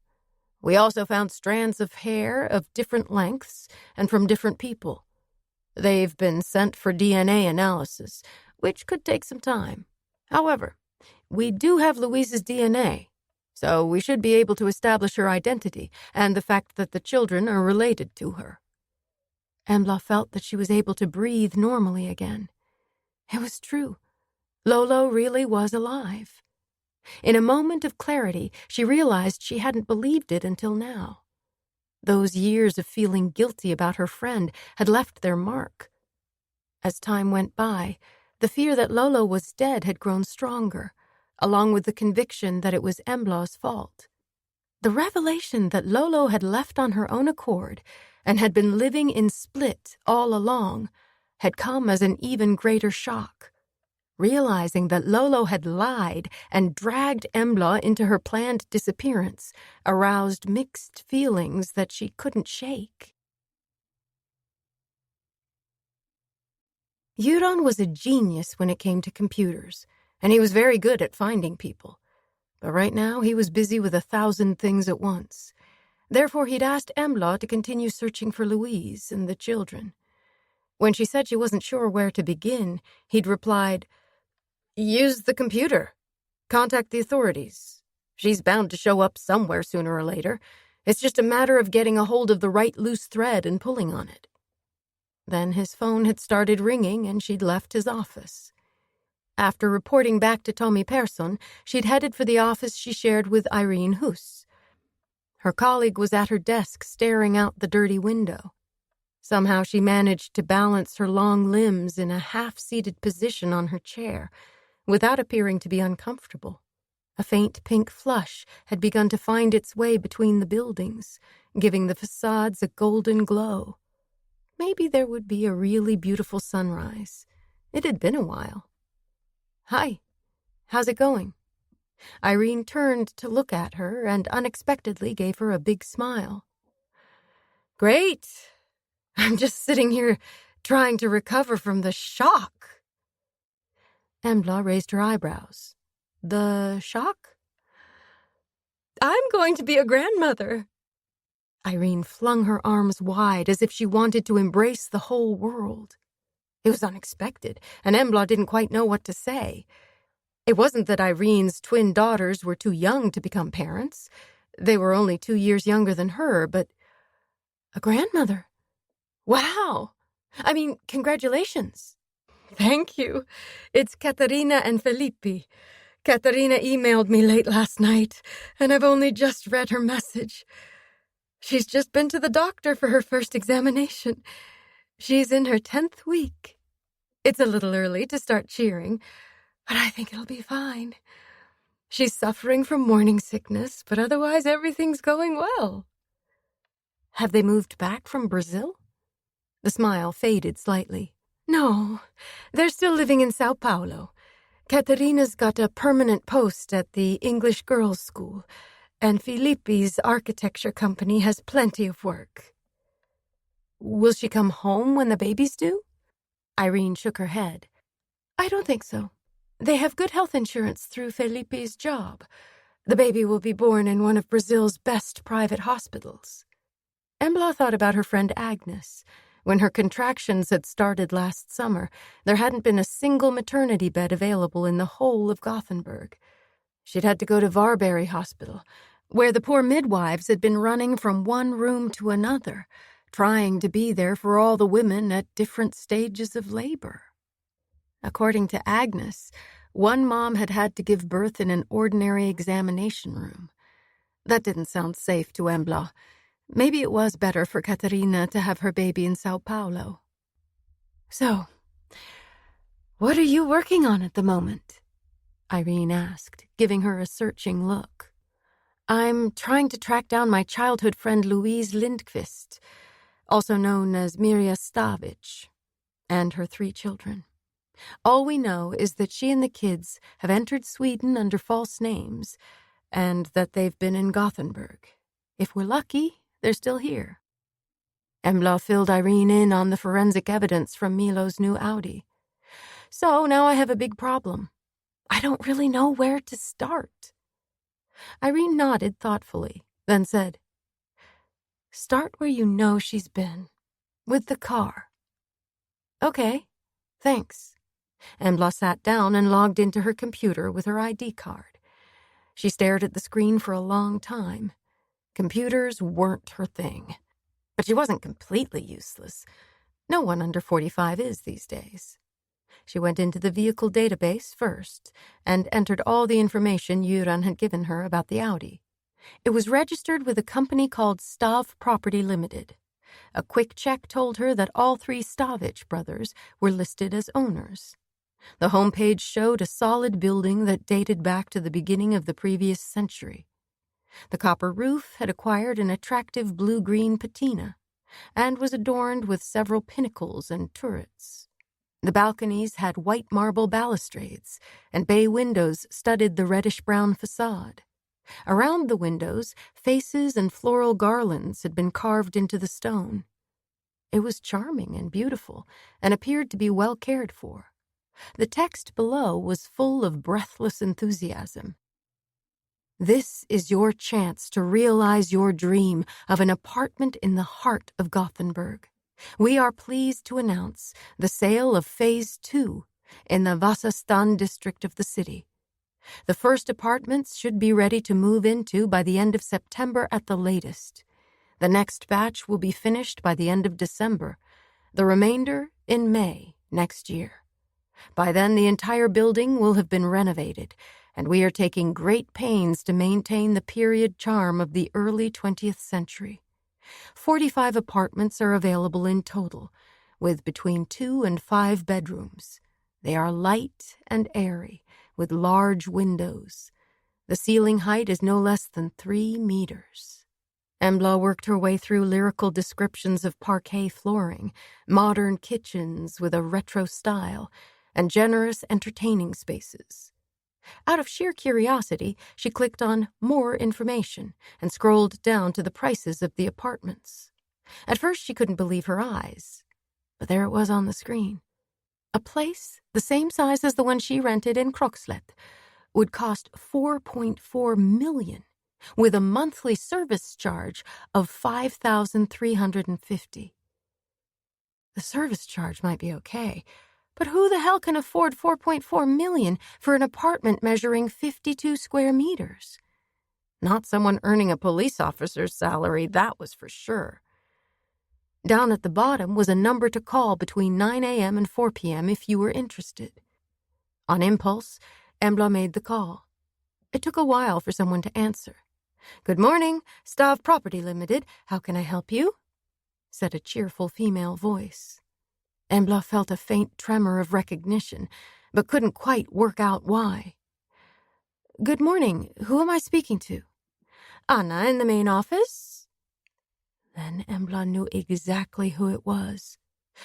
"We also found strands of hair of different lengths and from different people. They've been sent for DNA analysis, which could take some time. However, we do have Louise's DNA, so we should be able to establish her identity and the fact that the children are related to her." Embla felt that she was able to breathe normally again. It was true. Lolo really was alive. In a moment of clarity, she realized she hadn't believed it until now. Those years of feeling guilty about her friend had left their mark. As time went by, the fear that Lolo was dead had grown stronger, along with the conviction that it was Embla's fault. The revelation that Lolo had left on her own accord and had been living in Split all along had come as an even greater shock. Realizing that Lolo had lied and dragged Embla into her planned disappearance aroused mixed feelings that she couldn't shake. Euron was a genius when it came to computers, and he was very good at finding people. But right now he was busy with 1,000 things at once. Therefore he'd asked Embla to continue searching for Louise and the children. When she said she wasn't sure where to begin, he'd replied, "Use the computer. Contact the authorities. She's bound to show up somewhere sooner or later. It's just a matter of getting a hold of the right loose thread and pulling on it." Then his phone had started ringing and she'd left his office. After reporting back to Tommy Persson, she'd headed for the office she shared with Irene Huss. Her colleague was at her desk staring out the dirty window. Somehow she managed to balance her long limbs in a half-seated position on her chair, without appearing to be uncomfortable. A faint pink flush had begun to find its way between the buildings, giving the facades a golden glow. Maybe there would be a really beautiful sunrise. It had been a while. "Hi, how's it going?" Irene turned to look at her and unexpectedly gave her a big smile. "Great. I'm just sitting here trying to recover from the shock." Embla raised her eyebrows. "The shock?" "I'm going to be a grandmother." Irene flung her arms wide as if she wanted to embrace the whole world. It was unexpected, and Embla didn't quite know what to say. It wasn't that Irene's twin daughters were too young to become parents. They were only 2 years younger than her, but a grandmother. Wow! I mean, congratulations. "Thank you. It's Katarina and Filippi. Katarina emailed me late last night, and I've only just read her message. She's just been to the doctor for her first examination. She's in her 10th week. It's a little early to start cheering, but I think it'll be fine. She's suffering from morning sickness, but otherwise everything's going well." "Have they moved back from Brazil?" The smile faded slightly. "No, they're still living in Sao Paulo. Katarina's got a permanent post at the English girls' school, and Filippi's architecture company has plenty of work." "Will she come home when the baby's due?" Irene shook her head. "I don't think so. They have good health insurance through Filippi's job. The baby will be born in one of Brazil's best private hospitals." Embla thought about her friend Agnes. When her contractions had started last summer, there hadn't been a single maternity bed available in the whole of Gothenburg. She'd had to go to Varberg Hospital, where the poor midwives had been running from one room to another, trying to be there for all the women at different stages of labor. According to Agnes, one mom had had to give birth in an ordinary examination room. That didn't sound safe to Embla. Maybe it was better for Katarina to have her baby in Sao Paulo. So, what are you working on at the moment? Irene asked, giving her a searching look. I'm trying to track down my childhood friend Louise Lindqvist, also known as Mirja Stavic, and her 3 children. All we know is that she and the kids have entered Sweden under false names, and that they've been in Gothenburg. If we're lucky, they're still here. Embla filled Irene in on the forensic evidence from Milo's new Audi. So now I have a big problem. I don't really know where to start. Irene nodded thoughtfully, then said, Start where you know she's been, with the car. Okay, thanks. Embla sat down and logged into her computer with her ID card. She stared at the screen for a long time. Computers weren't her thing. But she wasn't completely useless. No one under 45 is these days. She went into the vehicle database first and entered all the information Göran had given her about the Audi. It was registered with a company called Stav Property Limited. A quick check told her that all 3 Stavic brothers were listed as owners. The homepage showed a solid building that dated back to the beginning of the previous century. The copper roof had acquired an attractive blue-green patina and was adorned with several pinnacles and turrets. The balconies had white marble balustrades, and bay windows studded the reddish-brown facade. Around the windows, faces and floral garlands had been carved into the stone. It was charming and beautiful, and appeared to be well cared for. The text below was full of breathless enthusiasm. This is your chance to realize your dream of an apartment in the heart of Gothenburg. We are pleased to announce the sale of Phase 2 in the Vasastan district of the city. The first apartments should be ready to move into by the end of September at the latest. The next batch will be finished by the end of December, the remainder in May next year. By then, the entire building will have been renovated, and we are taking great pains to maintain the period charm of the early 20th century. 45 apartments are available in total, with between 2 and 5 bedrooms. They are light and airy, with large windows. The ceiling height is no less than 3 meters. Embla worked her way through lyrical descriptions of parquet flooring, modern kitchens with a retro style, and generous entertaining spaces. Out of sheer curiosity, she clicked on More Information and scrolled down to the prices of the apartments. At first, she couldn't believe her eyes, but there it was on the screen. A place the same size as the one she rented in Krokslet would cost $4.4 million, with a monthly service charge of $5,350. The service charge might be okay, but who the hell can afford $4.4 million for an apartment measuring 52 square meters? Not someone earning a police officer's salary, that was for sure. Down at the bottom was a number to call between 9 a.m. and 4 p.m. if you were interested. On impulse, Embla made the call. It took a while for someone to answer. "Good morning, Stav Property Limited. How can I help you?" said a cheerful female voice. Embla felt a faint tremor of recognition, but couldn't quite work out why. "Good morning. Who am I speaking to?" "Anna in the main office?" Then Embla knew exactly who it was.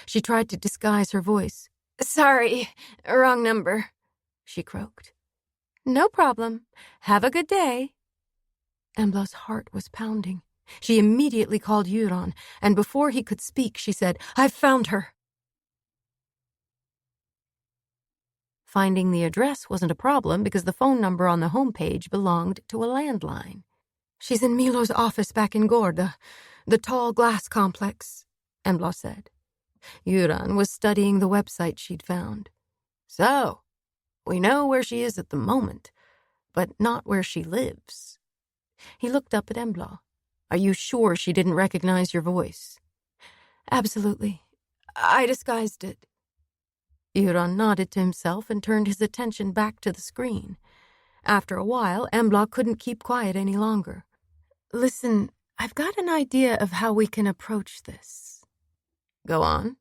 She tried to disguise her voice. "Sorry, wrong number," she croaked. "No problem. Have a good day." Embla's heart was pounding. She immediately called Göran, and before he could speak, she said, "I've found her." Finding the address wasn't a problem because the phone number on the homepage belonged to a landline. "She's in Milo's office back in Gorda, the tall glass complex," Embla said. Göran was studying the website she'd found. "So, we know where she is at the moment, but not where she lives." He looked up at Embla. "Are you sure she didn't recognize your voice?" "Absolutely. I disguised it." Göran nodded to himself and turned his attention back to the screen. After a while, Embla couldn't keep quiet any longer. Listen, I've got an idea of how we can approach this. Go on.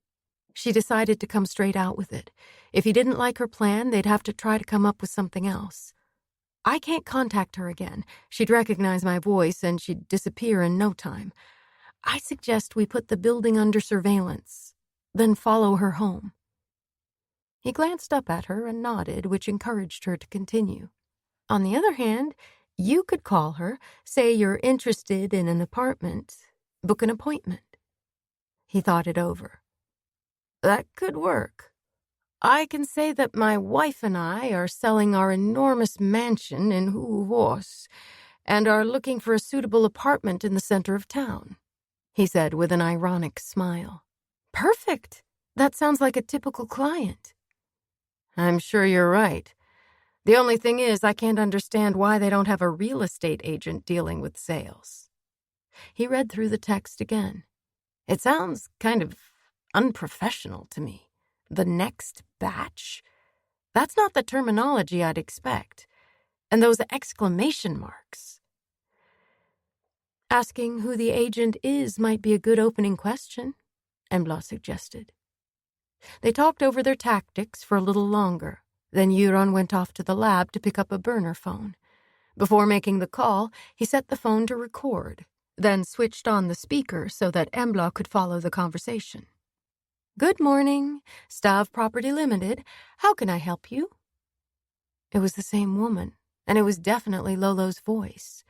She decided to come straight out with it. If he didn't like her plan, they'd have to try to come up with something else. I can't contact her again. She'd recognize my voice and she'd disappear in no time. I suggest we put the building under surveillance, then follow her home. He glanced up at her and nodded, which encouraged her to continue. On the other hand, you could call her, say you're interested in an apartment, book an appointment. He thought it over. That could work. I can say that my wife and I are selling our enormous mansion in Huvås and are looking for a suitable apartment in the center of town, he said with an ironic smile. Perfect. That sounds like a typical client. I'm sure you're right. The only thing is, I can't understand why they don't have a real estate agent dealing with sales. He read through the text again. It sounds kind of unprofessional to me. The next batch? That's not the terminology I'd expect. And those exclamation marks. Asking who the agent is might be a good opening question, Embla suggested. They talked over their tactics for a little longer. Then Euron went off to the lab to pick up a burner phone. Before making the call, he set the phone to record, then switched on the speaker so that Embla could follow the conversation. Good morning, Stav Property Limited. How can I help you? It was the same woman, and it was definitely Lolo's voice.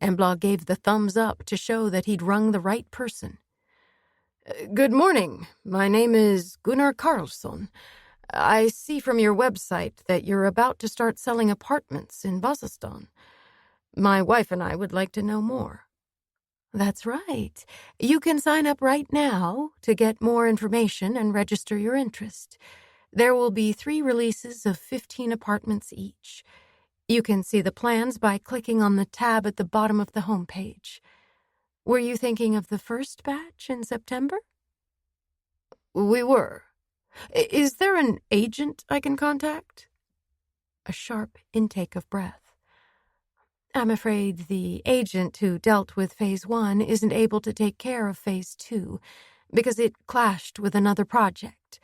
Embla gave the thumbs up to show that he'd rung the right person. Good morning. My name is Gunnar Karlsson. I see from your website that you're about to start selling apartments in Vasastan. My wife and I would like to know more. That's right. You can sign up right now to get more information and register your interest. There will be 3 releases of 15 apartments each. You can see the plans by clicking on the tab at the bottom of the homepage. Were you thinking of the first batch in September? We were. Is there an agent I can contact? A sharp intake of breath. I'm afraid the agent who dealt with Phase 1 isn't able to take care of Phase 2 because it clashed with another project.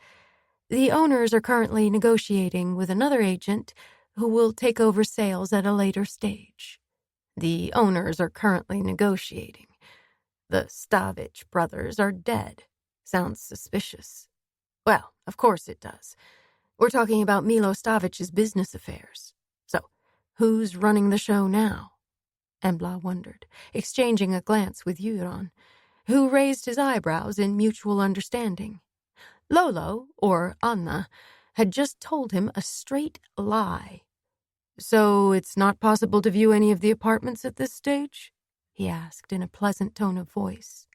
The owners are currently negotiating with another agent who will take over sales at a later stage. The owners are currently negotiating. The Stavich brothers are dead. Sounds suspicious. Well, of course it does. We're talking about Milo Stavich's business affairs. So, who's running the show now? Embla wondered, exchanging a glance with Euron, who raised his eyebrows in mutual understanding. Lolo, or Anna, had just told him a straight lie. So it's not possible to view any of the apartments at this stage? He asked in a pleasant tone of voice.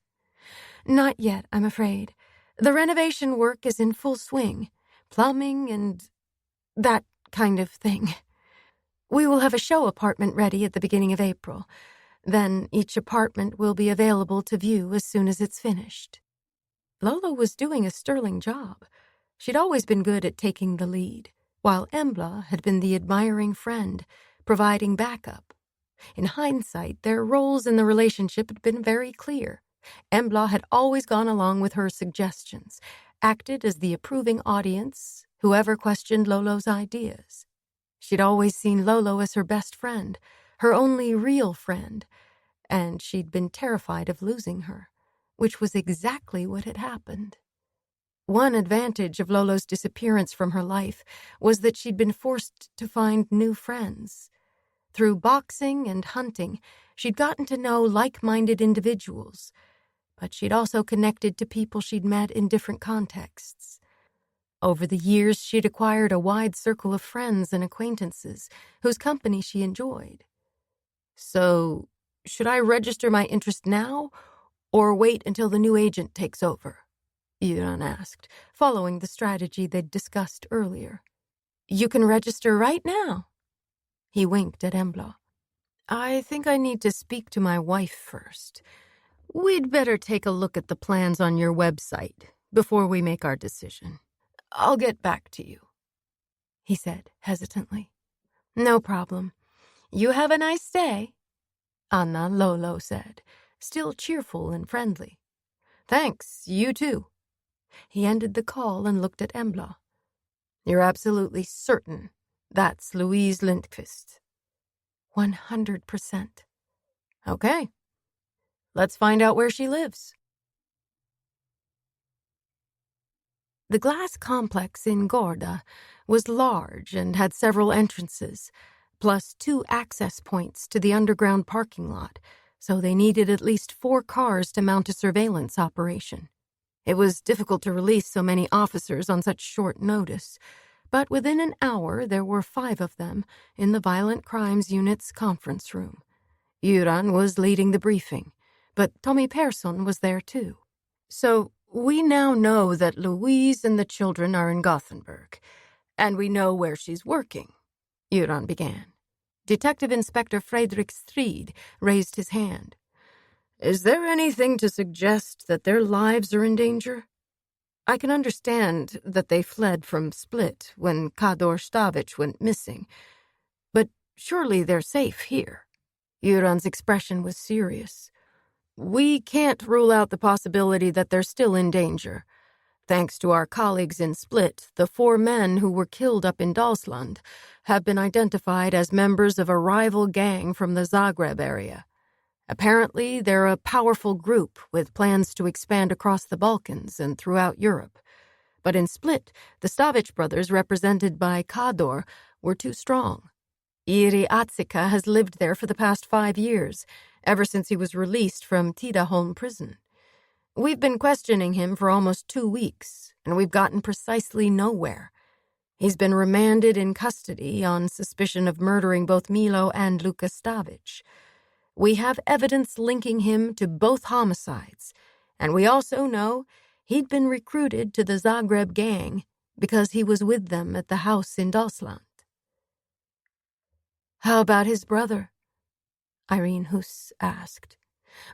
Not yet, I'm afraid. The renovation work is in full swing. Plumbing and that kind of thing. We will have a show apartment ready at the beginning of April. Then each apartment will be available to view as soon as it's finished. Lolo was doing a sterling job. She'd always been good at taking the lead, while Embla had been the admiring friend, providing backup. In hindsight, their roles in the relationship had been very clear. Embla had always gone along with her suggestions, acted as the approving audience, whoever questioned Lolo's ideas. She'd always seen Lolo as her best friend, her only real friend, and she'd been terrified of losing her, which was exactly what had happened. One advantage of Lolo's disappearance from her life was that she'd been forced to find new friends. Through boxing and hunting, she'd gotten to know like-minded individuals, but she'd also connected to people she'd met in different contexts. Over the years, she'd acquired a wide circle of friends and acquaintances whose company she enjoyed. So, should I register my interest now, or wait until the new agent takes over? Euron asked, following the strategy they'd discussed earlier. You can register right now. He winked at Embla. I think I need to speak to my wife first. We'd better take a look at the plans on your website before we make our decision. I'll get back to you, he said hesitantly. No problem. You have a nice day. Anna Lolo said, still cheerful and friendly. Thanks, you too. He ended the call and looked at Embla. You're absolutely certain that's Louise Lindqvist? 100%. Okay. Let's find out where she lives. The glass complex in Gorda was large and had several entrances, plus 2 access points to the underground parking lot, so they needed at least 4 cars to mount a surveillance operation. It was difficult to release so many officers on such short notice, but within an hour there were 5 of them in the Violent Crimes Unit's conference room. Göran was leading the briefing, but Tommy Persson was there too. So we now know that Louise and the children are in Gothenburg, and we know where she's working, Göran began. Detective Inspector Fredrik Strid raised his hand. Is there anything to suggest that their lives are in danger? I can understand that they fled from Split when Kador Stavic went missing, but surely they're safe here. Göran's expression was serious. We can't rule out the possibility that they're still in danger. Thanks to our colleagues in Split, the 4 men who were killed up in Dalsland have been identified as members of a rival gang from the Zagreb area. Apparently, they're a powerful group with plans to expand across the Balkans and throughout Europe. But in Split, the Stavic brothers, represented by Kador, were too strong. Iri Atsika has lived there for the past 5 years, ever since he was released from Tidaholm prison. We've been questioning him for almost 2 weeks, and we've gotten precisely nowhere. He's been remanded in custody on suspicion of murdering both Milo and Luka Stavic. We have evidence linking him to both homicides, and we also know he'd been recruited to the Zagreb gang because he was with them at the house in Dalsland. How about his brother? Irene Huss asked.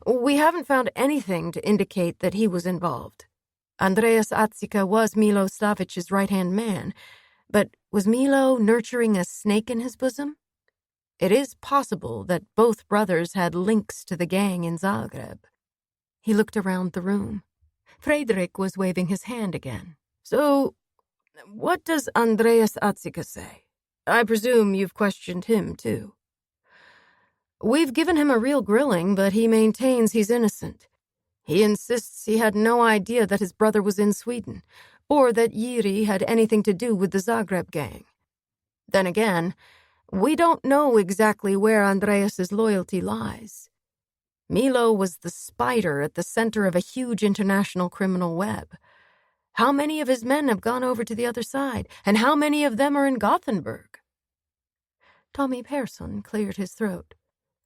We haven't found anything to indicate that he was involved. Andreas Atsika was Milo Stavic's right-hand man, but was Milo nurturing a snake in his bosom? It is possible that both brothers had links to the gang in Zagreb. He looked around the room. Fredrik was waving his hand again. So, what does Andreas Atsika say? I presume you've questioned him, too. We've given him a real grilling, but he maintains he's innocent. He insists he had no idea that his brother was in Sweden, or that Jiri had anything to do with the Zagreb gang. Then again, we don't know exactly where Andreas's loyalty lies. Milo was the spider at the center of a huge international criminal web. How many of his men have gone over to the other side, and how many of them are in Gothenburg? Tommy Persson cleared his throat.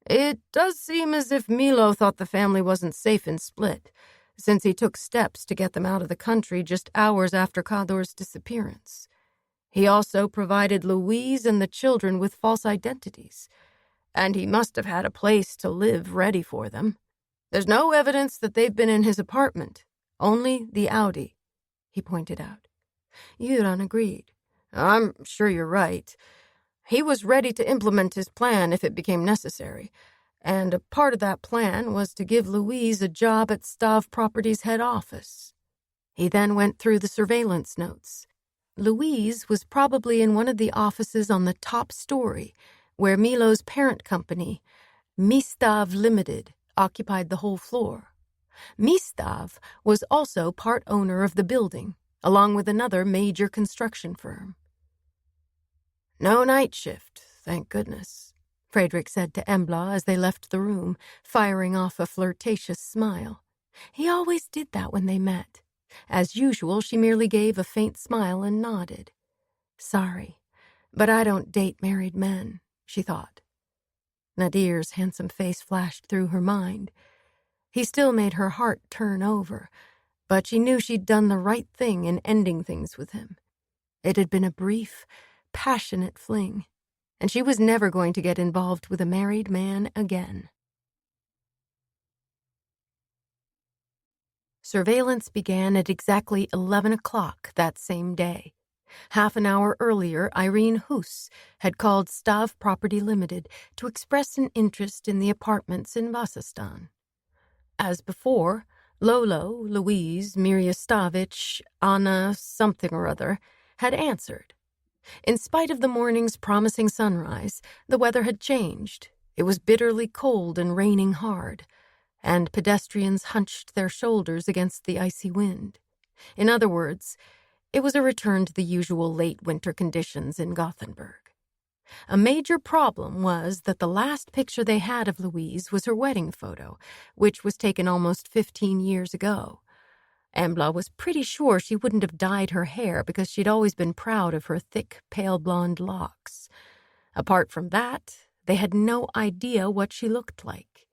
It does seem as if Milo thought the family wasn't safe in Split, since he took steps to get them out of the country just hours after Kador's disappearance. He also provided Louise and the children with false identities, and he must have had a place to live ready for them. There's no evidence that they've been in his apartment, only the Audi, he pointed out. Göran agreed. I'm sure you're right. He was ready to implement his plan if it became necessary, and a part of that plan was to give Louise a job at Stav Properties' head office. He then went through the surveillance notes. Louise was probably in one of the offices on the top story, where Milo's parent company, Mistav Limited, occupied the whole floor. Mistav was also part owner of the building, along with another major construction firm. No night shift, thank goodness, Fredrik said to Embla as they left the room, firing off a flirtatious smile. He always did that when they met. As usual, she merely gave a faint smile and nodded. Sorry, but I don't date married men, she thought. Nadir's handsome face flashed through her mind. He still made her heart turn over, but she knew she'd done the right thing in ending things with him. It had been a brief, passionate fling, and she was never going to get involved with a married man again. Surveillance began at exactly 11 o'clock that same day. Half an hour earlier, Irene Huss had called Stav Property Limited to express an interest in the apartments in Vasastan. As before, Lolo, Louise, Mirja Stavich, Anna something or other had answered. In spite of the morning's promising sunrise, the weather had changed. It was bitterly cold and raining hard, and pedestrians hunched their shoulders against the icy wind. In other words, it was a return to the usual late winter conditions in Gothenburg. A major problem was that the last picture they had of Louise was her wedding photo, which was taken almost 15 years ago. Embla was pretty sure she wouldn't have dyed her hair because she'd always been proud of her thick, pale blonde locks. Apart from that, they had no idea what she looked like.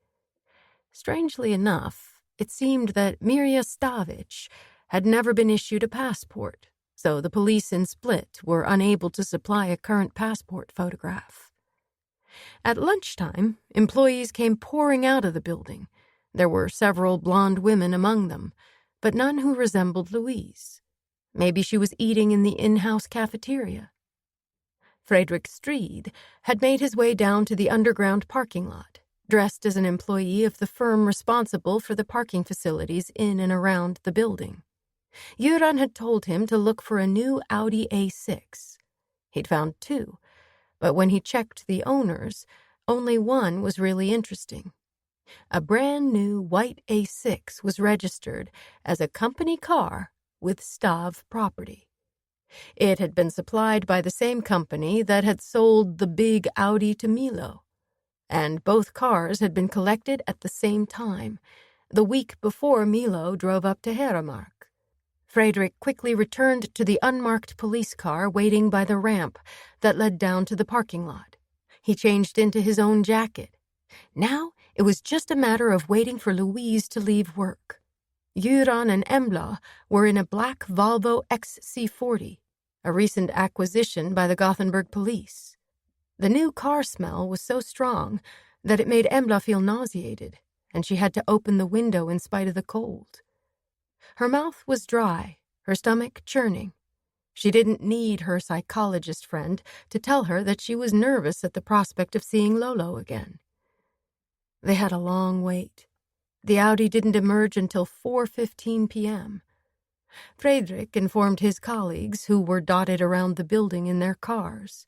Strangely enough, it seemed that Mirja Stavich had never been issued a passport, so the police in Split were unable to supply a current passport photograph. At lunchtime, employees came pouring out of the building. There were several blonde women among them, but none who resembled Louise. Maybe she was eating in the in-house cafeteria. Fredrik Strid had made his way down to the underground parking lot, dressed as an employee of the firm responsible for the parking facilities in and around the building. Göran had told him to look for a new Audi A6. He'd found two, but when he checked the owners, only one was really interesting. A brand new white A6 was registered as a company car with Stav Property. It had been supplied by the same company that had sold the big Audi to Milo, and both cars had been collected at the same time, the week before Milo drove up to Heramark. Fredrik quickly returned to the unmarked police car waiting by the ramp that led down to the parking lot. He changed into his own jacket. Now it was just a matter of waiting for Louise to leave work. Göran and Embla were in a black Volvo XC40, a recent acquisition by the Gothenburg police. The new car smell was so strong that it made Embla feel nauseated, and she had to open the window in spite of the cold. Her mouth was dry, her stomach churning. She didn't need her psychologist friend to tell her that she was nervous at the prospect of seeing Lolo again. They had a long wait. The Audi didn't emerge until 4:15 p.m. Fredrik informed his colleagues, who were dotted around the building in their cars.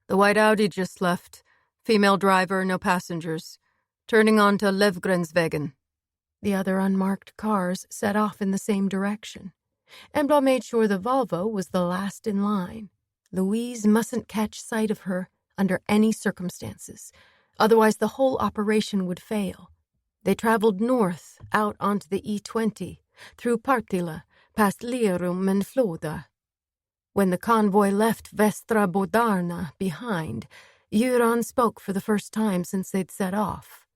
"The white Audi just left. Female driver, no passengers. Turning on to Levgrensvägen." The other unmarked cars set off in the same direction. Embla made sure the Volvo was the last in line. Louise mustn't catch sight of her under any circumstances, otherwise the whole operation would fail. They traveled north out onto the E20, through Partille, past Lerum and Floda. When the convoy left Västra Bodarna behind, Göran spoke for the first time since they'd set off.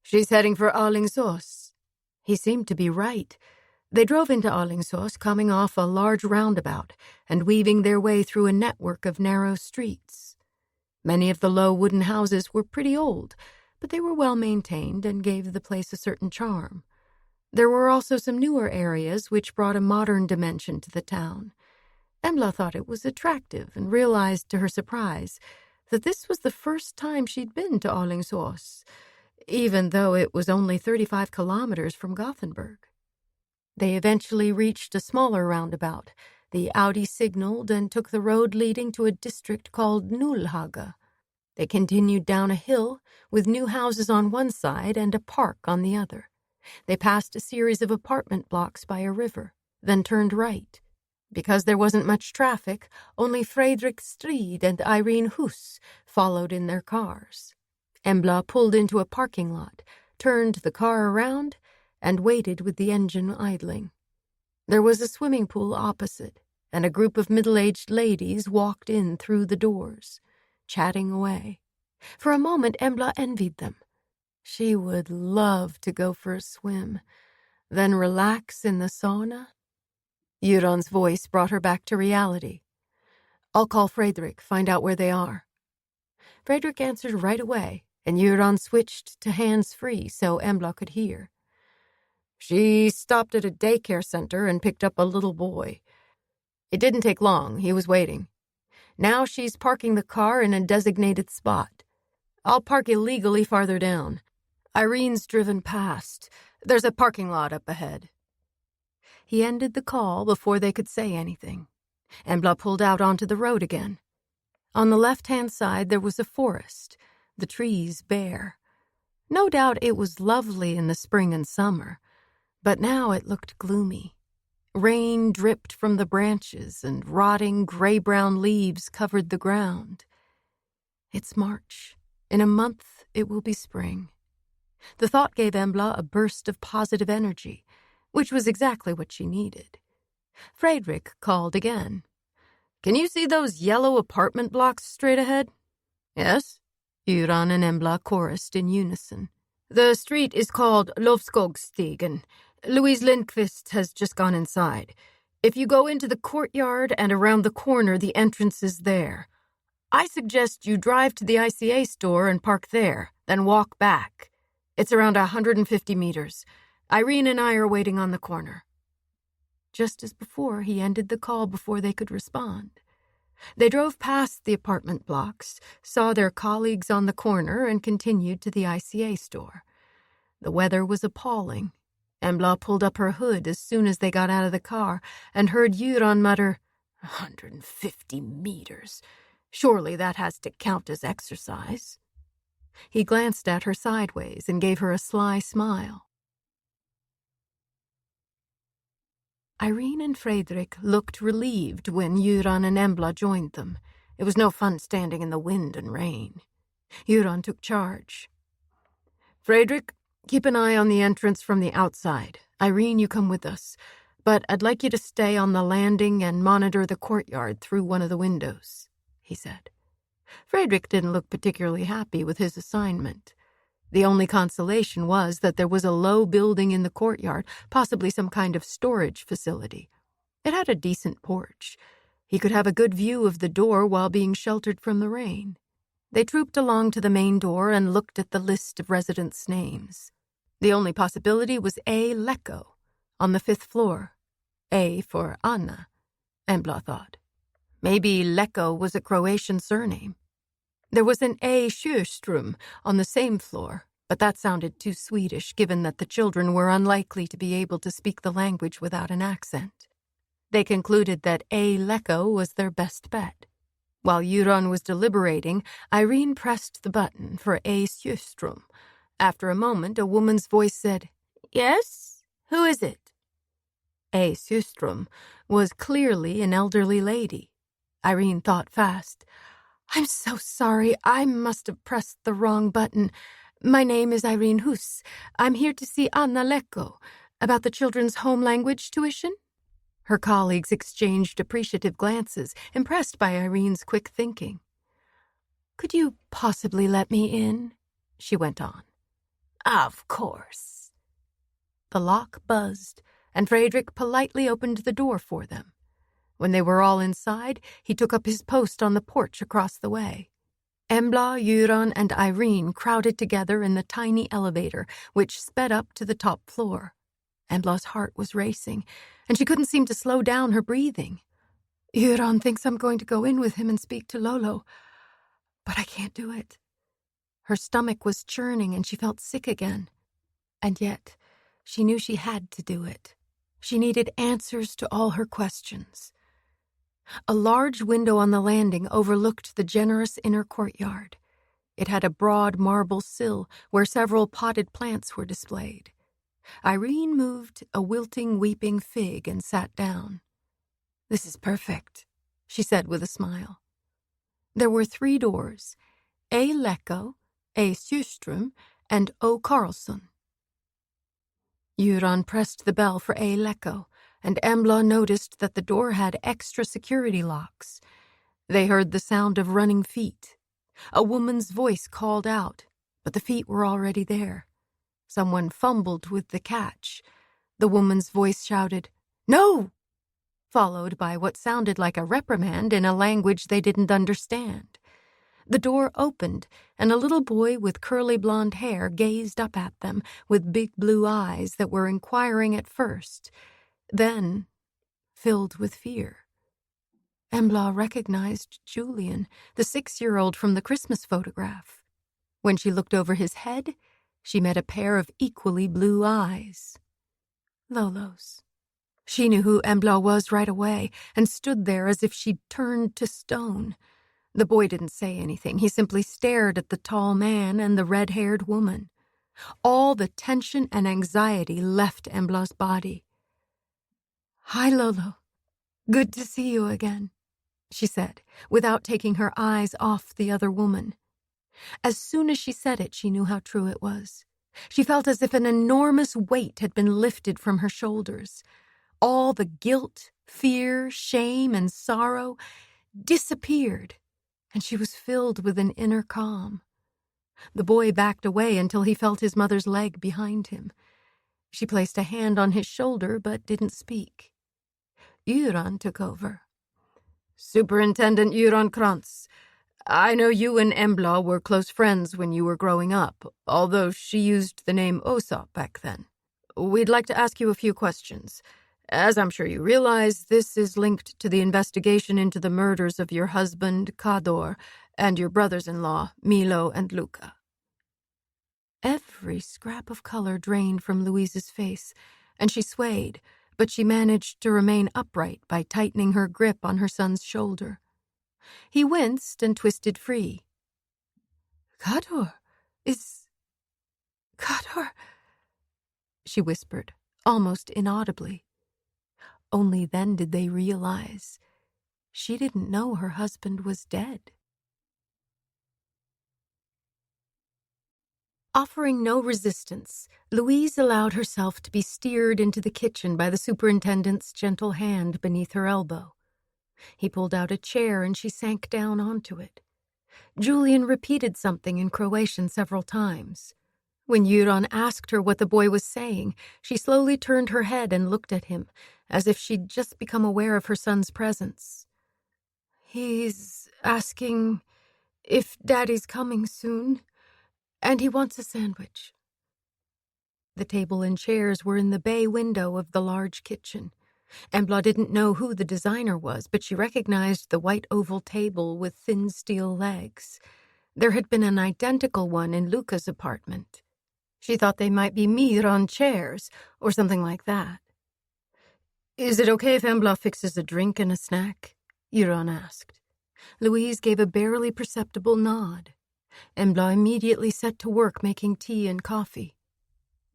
"She's heading for Alingsås." He seemed to be right. They drove into Alingsås, coming off a large roundabout and weaving their way through a network of narrow streets. Many of the low wooden houses were pretty old, but they were well maintained and gave the place a certain charm. There were also some newer areas which brought a modern dimension to the town. Embla thought it was attractive and realized to her surprise that this was the first time she'd been to Alingsås, even though it was only 35 kilometers from Gothenburg. They eventually reached a smaller roundabout. The Audi signaled and took the road leading to a district called Nullhaga. They continued down a hill with new houses on one side and a park on the other. They passed a series of apartment blocks by a river, then turned right. Because there wasn't much traffic, only Fredrik Strid and Irene Huss followed in their cars. Embla pulled into a parking lot, turned the car around, and waited with the engine idling. There was a swimming pool opposite, and a group of middle-aged ladies walked in through the doors, chatting away. For a moment, Embla envied them. She would love to go for a swim, then relax in the sauna. Göran's voice brought her back to reality. "I'll call Fredrik, find out where they are." Fredrik answered right away, and Göran switched to hands-free so Embla could hear. "She stopped at a daycare center and picked up a little boy. It didn't take long. He was waiting. Now she's parking the car in a designated spot. I'll park illegally farther down. Irene's driven past. There's a parking lot up ahead. He ended the call before they could say anything. Embla pulled out onto the road again. On the left-hand side there was a forest, the trees bare. No doubt it was lovely in the spring and summer, but now it looked gloomy. Rain dripped from the branches and rotting gray-brown leaves covered the ground. It's March. In a month it will be spring. The thought gave Embla a burst of positive energy, which was exactly what she needed. Fredrik called again. "Can you see those yellow apartment blocks straight ahead?" "Yes," Göran and Embla chorused in unison. "The street is called Lovskogsstigen. Louise Lindqvist has just gone inside. If you go into the courtyard and around the corner, the entrance is there. I suggest you drive to the ICA store and park there, then walk back. It's around 150 meters. Irene and I are waiting on the corner." Just as before, he ended the call before they could respond. They drove past the apartment blocks, saw their colleagues on the corner, and continued to the ICA store. The weather was appalling. Embla pulled up her hood as soon as they got out of the car and heard Göran mutter, 150 meters. Surely that has to count as exercise. He glanced at her sideways and gave her a sly smile. Irene and Fredrik looked relieved when Göran and Embla joined them. It was no fun standing in the wind and rain. Göran took charge. "Fredrik, keep an eye on the entrance from the outside. Irene, you come with us. But I'd like you to stay on the landing and monitor the courtyard through one of the windows," he said. Fredrik didn't look particularly happy with his assignment. The only consolation was that there was a low building in the courtyard, possibly some kind of storage facility. It had a decent porch. He could have a good view of the door while being sheltered from the rain. They trooped along to the main door and looked at the list of residents' names. The only possibility was A. Leko, on the 5th floor. A for Anna, Embla thought. Maybe Leko was a Croatian surname. There was an A. Sjöström on the same floor, but that sounded too Swedish given that the children were unlikely to be able to speak the language without an accent. They concluded that A. Leko was their best bet. While Göran was deliberating, Irene pressed the button for A. Sjöström. After a moment, a woman's voice said, "Yes? Who is it?" A. Sjöström was clearly an elderly lady. Irene thought fast. "I'm so sorry. I must have pressed the wrong button. My name is Irene Huss. I'm here to see Anna Leko about the children's home language tuition." Her colleagues exchanged appreciative glances, impressed by Irene's quick thinking. "Could you possibly let me in?" she went on. "Of course." The lock buzzed, and Fredrik politely opened the door for them. When they were all inside, he took up his post on the porch across the way. Embla, Göran, and Irene crowded together in the tiny elevator, which sped up to the top floor. Embla's heart was racing, and she couldn't seem to slow down her breathing. "Göran thinks I'm going to go in with him and speak to Lolo, but I can't do it." Her stomach was churning, and she felt sick again. And yet, she knew she had to do it. She needed answers to all her questions. A large window on the landing overlooked the generous inner courtyard. It had a broad marble sill where several potted plants were displayed. Irene moved a wilting, weeping fig and sat down. "This is perfect," she said with a smile. There were 3 doors, A. Leko, A. Sjöström, and O. Carlsson. Göran pressed the bell for A. Leko, and Embla noticed that the door had extra security locks. They heard the sound of running feet. A woman's voice called out, but the feet were already there. Someone fumbled with the catch. The woman's voice shouted, "No!" followed by what sounded like a reprimand in a language they didn't understand. The door opened, and a little boy with curly blonde hair gazed up at them with big blue eyes that were inquiring at first, then filled with fear. Embla recognized Julian, the 6-year-old from the Christmas photograph. When she looked over his head, she met a pair of equally blue eyes. Lolo's. She knew who Embla was right away and stood there as if she'd turned to stone. The boy didn't say anything. He simply stared at the tall man and the red-haired woman. All the tension and anxiety left Embla's body. "Hi, Lolo. Good to see you again," she said, without taking her eyes off the other woman. As soon as she said it, she knew how true it was. She felt as if an enormous weight had been lifted from her shoulders. All the guilt, fear, shame, and sorrow disappeared, and she was filled with an inner calm. The boy backed away until he felt his mother's leg behind him. She placed a hand on his shoulder but didn't speak. Göran took over. "Superintendent Göran Krantz, I know you and Embla were close friends when you were growing up, although she used the name Osa back then. We'd like to ask you a few questions. As I'm sure you realize, this is linked to the investigation into the murders of your husband, Kador, and your brothers-in-law, Milo and Luca." Every scrap of color drained from Louise's face, and she swayed, but she managed to remain upright by tightening her grip on her son's shoulder. He winced and twisted free. Kador, she whispered, almost inaudibly. Only then did they realize she didn't know her husband was dead. Offering no resistance, Louise allowed herself to be steered into the kitchen by the superintendent's gentle hand beneath her elbow. He pulled out a chair and she sank down onto it. Julian repeated something in Croatian several times. When Göran asked her what the boy was saying, she slowly turned her head and looked at him, as if she'd just become aware of her son's presence. "He's asking if Daddy's coming soon, and he wants a sandwich." The table and chairs were in the bay window of the large kitchen. Embla didn't know who the designer was, but she recognized the white oval table with thin steel legs. There had been an identical one in Luca's apartment. She thought they might be Miron chairs or something like that. "Is it okay if Embla fixes a drink and a snack?" Göran asked. Louise gave a barely perceptible nod. Embla immediately set to work making tea and coffee.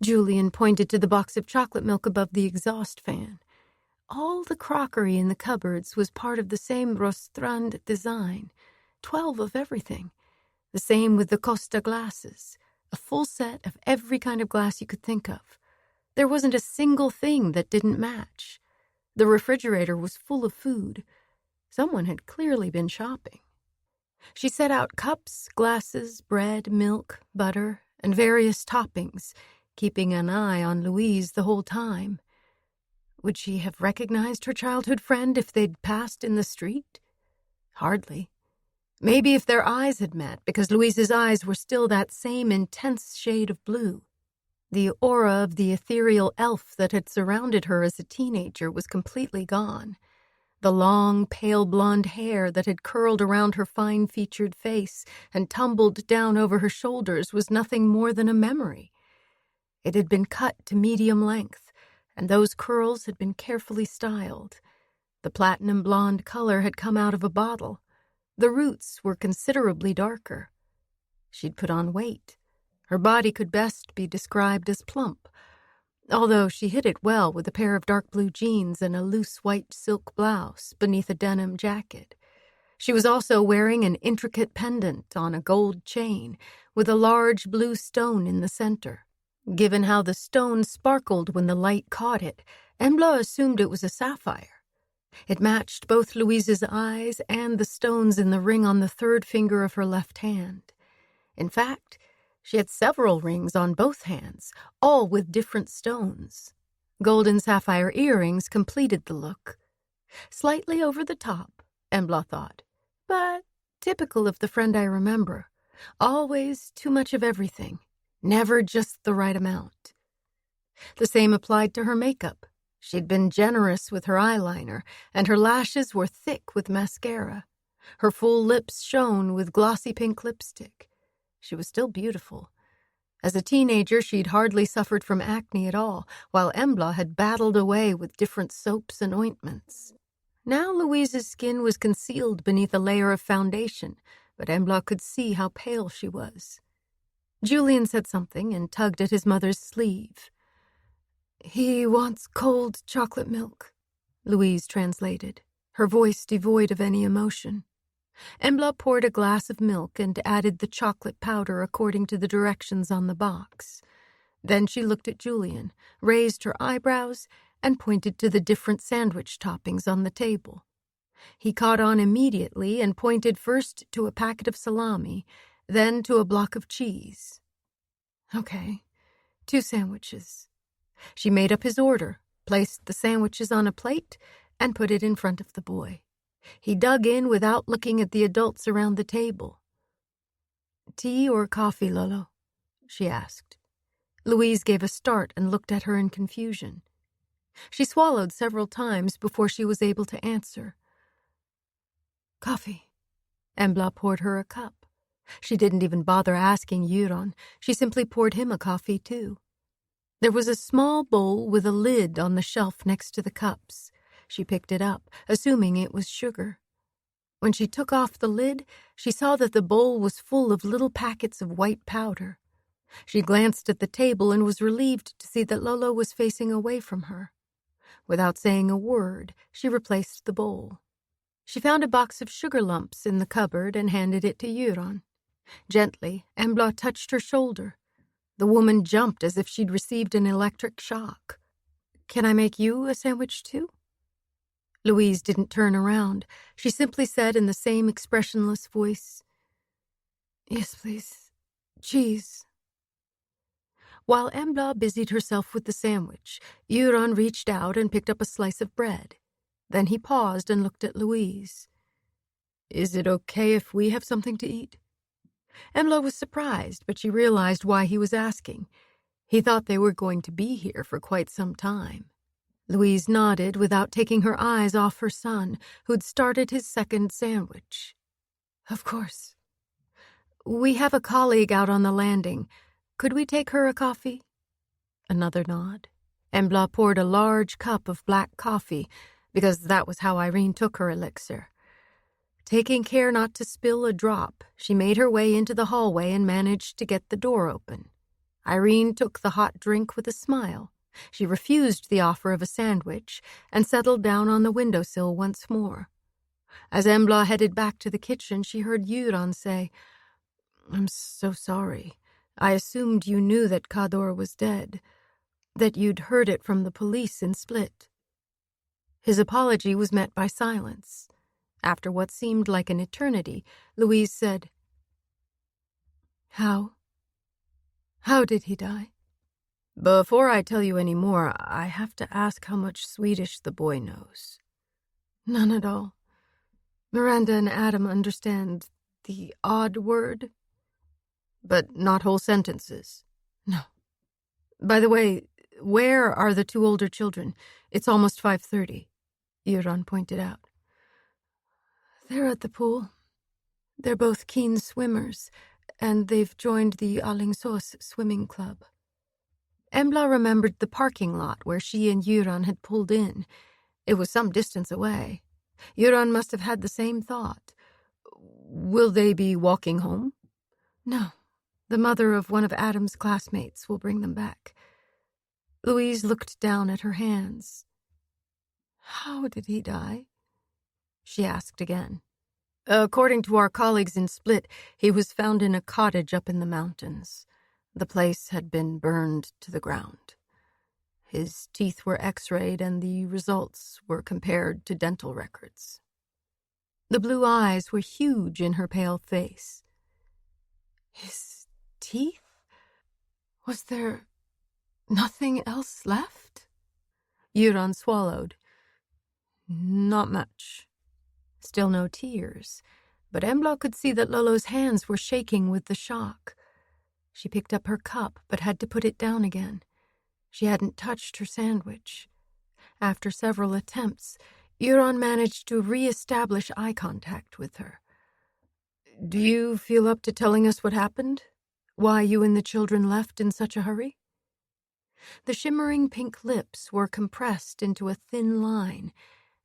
Julian pointed to the box of chocolate milk above the exhaust fan. All the crockery in the cupboards was part of the same Rostrand design, 12 of everything. The same with the Costa glasses, a full set of every kind of glass you could think of. There wasn't a single thing that didn't match. The refrigerator was full of food. Someone had clearly been shopping. She set out cups, glasses, bread, milk, butter, and various toppings, keeping an eye on Louise the whole time. Would she have recognized her childhood friend if they'd passed in the street? Hardly. Maybe if their eyes had met, because Louise's eyes were still that same intense shade of blue. The aura of the ethereal elf that had surrounded her as a teenager was completely gone. The long, pale blonde hair that had curled around her fine-featured face and tumbled down over her shoulders was nothing more than a memory. It had been cut to medium length, and those curls had been carefully styled. The platinum blonde color had come out of a bottle. The roots were considerably darker. She'd put on weight. Her body could best be described as plump, although she hid it well with a pair of dark blue jeans and a loose white silk blouse beneath a denim jacket. She was also wearing an intricate pendant on a gold chain with a large blue stone in the center. Given how the stone sparkled when the light caught it, Embla assumed it was a sapphire. It matched both Louise's eyes and the stones in the ring on the third finger of her left hand. In fact, she had several rings on both hands, all with different stones. Gold and sapphire earrings completed the look. Slightly over the top, Embla thought, but typical of the friend I remember. Always too much of everything. Never just the right amount. The same applied to her makeup. She'd been generous with her eyeliner, and her lashes were thick with mascara. Her full lips shone with glossy pink lipstick. She was still beautiful. As a teenager, she'd hardly suffered from acne at all, while Embla had battled away with different soaps and ointments. Now Louise's skin was concealed beneath a layer of foundation, but Embla could see how pale she was. Julian said something and tugged at his mother's sleeve. "He wants cold chocolate milk," Louise translated, her voice devoid of any emotion. Embla poured a glass of milk and added the chocolate powder according to the directions on the box. Then she looked at Julian, raised her eyebrows, and pointed to the different sandwich toppings on the table. He caught on immediately and pointed first to a packet of salami, then to a block of cheese. "Okay, 2 sandwiches." She made up his order, placed the sandwiches on a plate, and put it in front of the boy. He dug in without looking at the adults around the table. "Tea or coffee, Lolo?" she asked. Louise gave a start and looked at her in confusion. She swallowed several times before she was able to answer. "Coffee." Embla poured her a cup. She didn't even bother asking Euron. She simply poured him a coffee, too. There was a small bowl with a lid on the shelf next to the cups. She picked it up, assuming it was sugar. When she took off the lid, she saw that the bowl was full of little packets of white powder. She glanced at the table and was relieved to see that Lolo was facing away from her. Without saying a word, she replaced the bowl. She found a box of sugar lumps in the cupboard and handed it to Euron. Gently, Embla touched her shoulder. The woman jumped as if she'd received an electric shock. "Can I make you a sandwich, too?" Louise didn't turn around. She simply said in the same expressionless voice, "Yes, please. Cheese." While Embla busied herself with the sandwich, Euron reached out and picked up a slice of bread. Then he paused and looked at Louise. "Is it okay if we have something to eat?" Embla was surprised, but she realized why he was asking. He thought they were going to be here for quite some time. Louise nodded without taking her eyes off her son, who'd started his second sandwich. "Of course. We have a colleague out on the landing. Could we take her a coffee?" Another nod. Embla poured a large cup of black coffee, because that was how Irene took her elixir. Taking care not to spill a drop, she made her way into the hallway and managed to get the door open. Irene took the hot drink with a smile. She refused the offer of a sandwich and settled down on the windowsill once more. As Embla headed back to the kitchen, she heard Euron say, "I'm so sorry. I assumed you knew that Kador was dead, that you'd heard it from the police in Split." His apology was met by silence. After what seemed like an eternity, Louise said, How did he die?" "Before I tell you any more, I have to ask how much Swedish the boy knows." "None at all. Miranda and Adam understand the odd word." "But not whole sentences?" "No." "By the way, where are the 2 older children? It's almost 5:30, Euron pointed out. "They're at the pool. They're both keen swimmers, and they've joined the Alingsås swimming club." Embla remembered the parking lot where she and Euron had pulled in. It was some distance away. Euron must have had the same thought. "Will they be walking home?" "No. The mother of one of Adam's classmates will bring them back." Louise looked down at her hands. "How did he die?" she asked again. "According to our colleagues in Split, he was found in a cottage up in the mountains. The place had been burned to the ground. His teeth were x-rayed and the results were compared to dental records." The blue eyes were huge in her pale face. "His teeth? Was there nothing else left?" Euron swallowed. "Not much." Still no tears, but Embla could see that Lolo's hands were shaking with the shock. She picked up her cup, but had to put it down again. She hadn't touched her sandwich. After several attempts, Euron managed to re-establish eye contact with her. "Do you feel up to telling us what happened? Why you and the children left in such a hurry?" The shimmering pink lips were compressed into a thin line,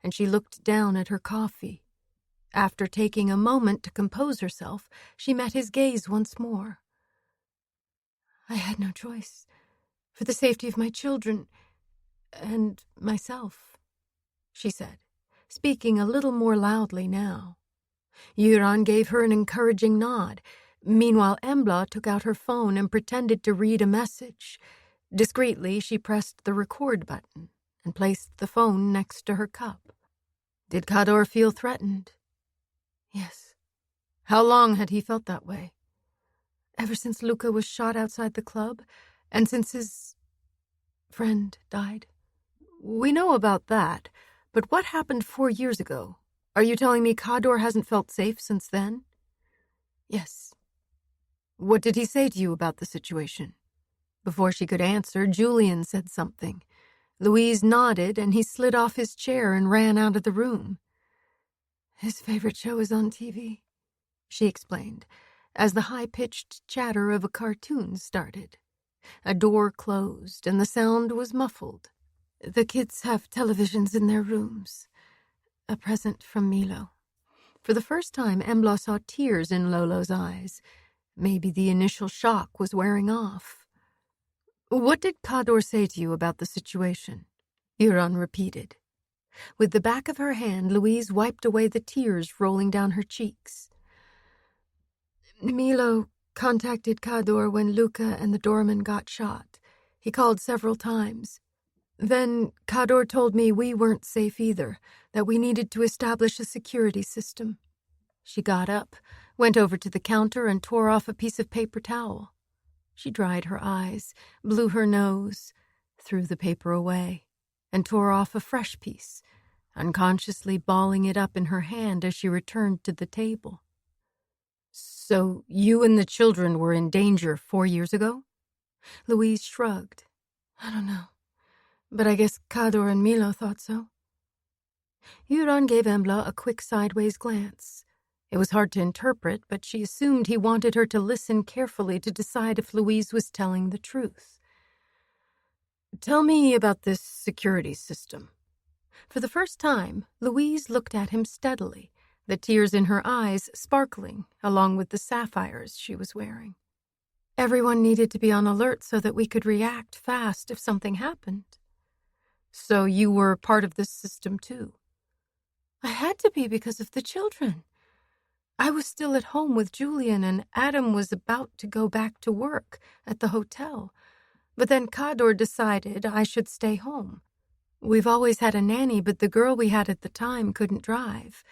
and she looked down at her coffee. After taking a moment to compose herself, she met his gaze once more. "I had no choice. For the safety of my children and myself," she said, speaking a little more loudly now. Euron gave her an encouraging nod. Meanwhile, Embla took out her phone and pretended to read a message. Discreetly, she pressed the record button and placed the phone next to her cup. Did Khador feel threatened? Yes. How long had he felt that way? Ever since Luca was shot outside the club, and since his friend died. We know about that, but what happened 4 years ago? Are you telling me Khador hasn't felt safe since then? Yes. What did he say to you about the situation? Before she could answer, Julian said something. Louise nodded, and he slid off his chair and ran out of the room. His favorite show is on TV, she explained, as the high-pitched chatter of a cartoon started. A door closed, and the sound was muffled. The kids have televisions in their rooms. A present from Milo. For the first time, Embla saw tears in Lolo's eyes. Maybe the initial shock was wearing off. What did Khador say to you about the situation? Euron repeated. With the back of her hand, Louise wiped away the tears rolling down her cheeks. Milo contacted Khador when Luca and the doorman got shot. He called several times. Then Khador told me we weren't safe either, that we needed to establish a security system. She got up, went over to the counter, and tore off a piece of paper towel. She dried her eyes, blew her nose, threw the paper away, and tore off a fresh piece, unconsciously balling it up in her hand as she returned to the table. So you and the children were in danger 4 years ago? Louise shrugged. I don't know, but I guess Khador and Milo thought so. Euron gave Embla a quick sideways glance. It was hard to interpret, but she assumed he wanted her to listen carefully to decide if Louise was telling the truth. Tell me about this security system. For the first time, Louise looked at him steadily, the tears in her eyes sparkling along with the sapphires she was wearing. Everyone needed to be on alert so that we could react fast if something happened. So you were part of this system too? I had to be because of the children. I was still at home with Julian, and Adam was about to go back to work at the hotel. But then Khador decided I should stay home. We've always had a nanny, but the girl we had at the time couldn't drive.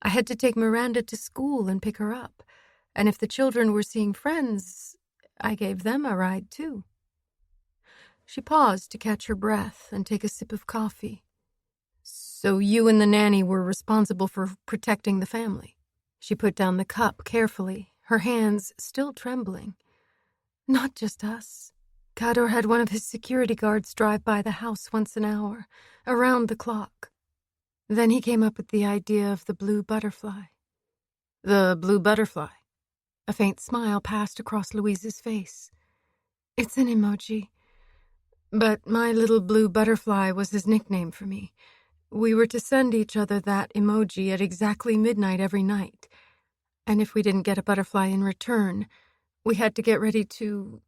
I had to take Miranda to school and pick her up. And if the children were seeing friends, I gave them a ride too. She paused to catch her breath and take a sip of coffee. So you and the nanny were responsible for protecting the family? She put down the cup carefully, her hands still trembling. Not just us. Khador had one of his security guards drive by the house once an hour, around the clock. Then he came up with the idea of the blue butterfly. The blue butterfly? A faint smile passed across Louise's face. It's an emoji. But my little blue butterfly was his nickname for me. We were to send each other that emoji at exactly midnight every night. And if we didn't get a butterfly in return, we had to get ready to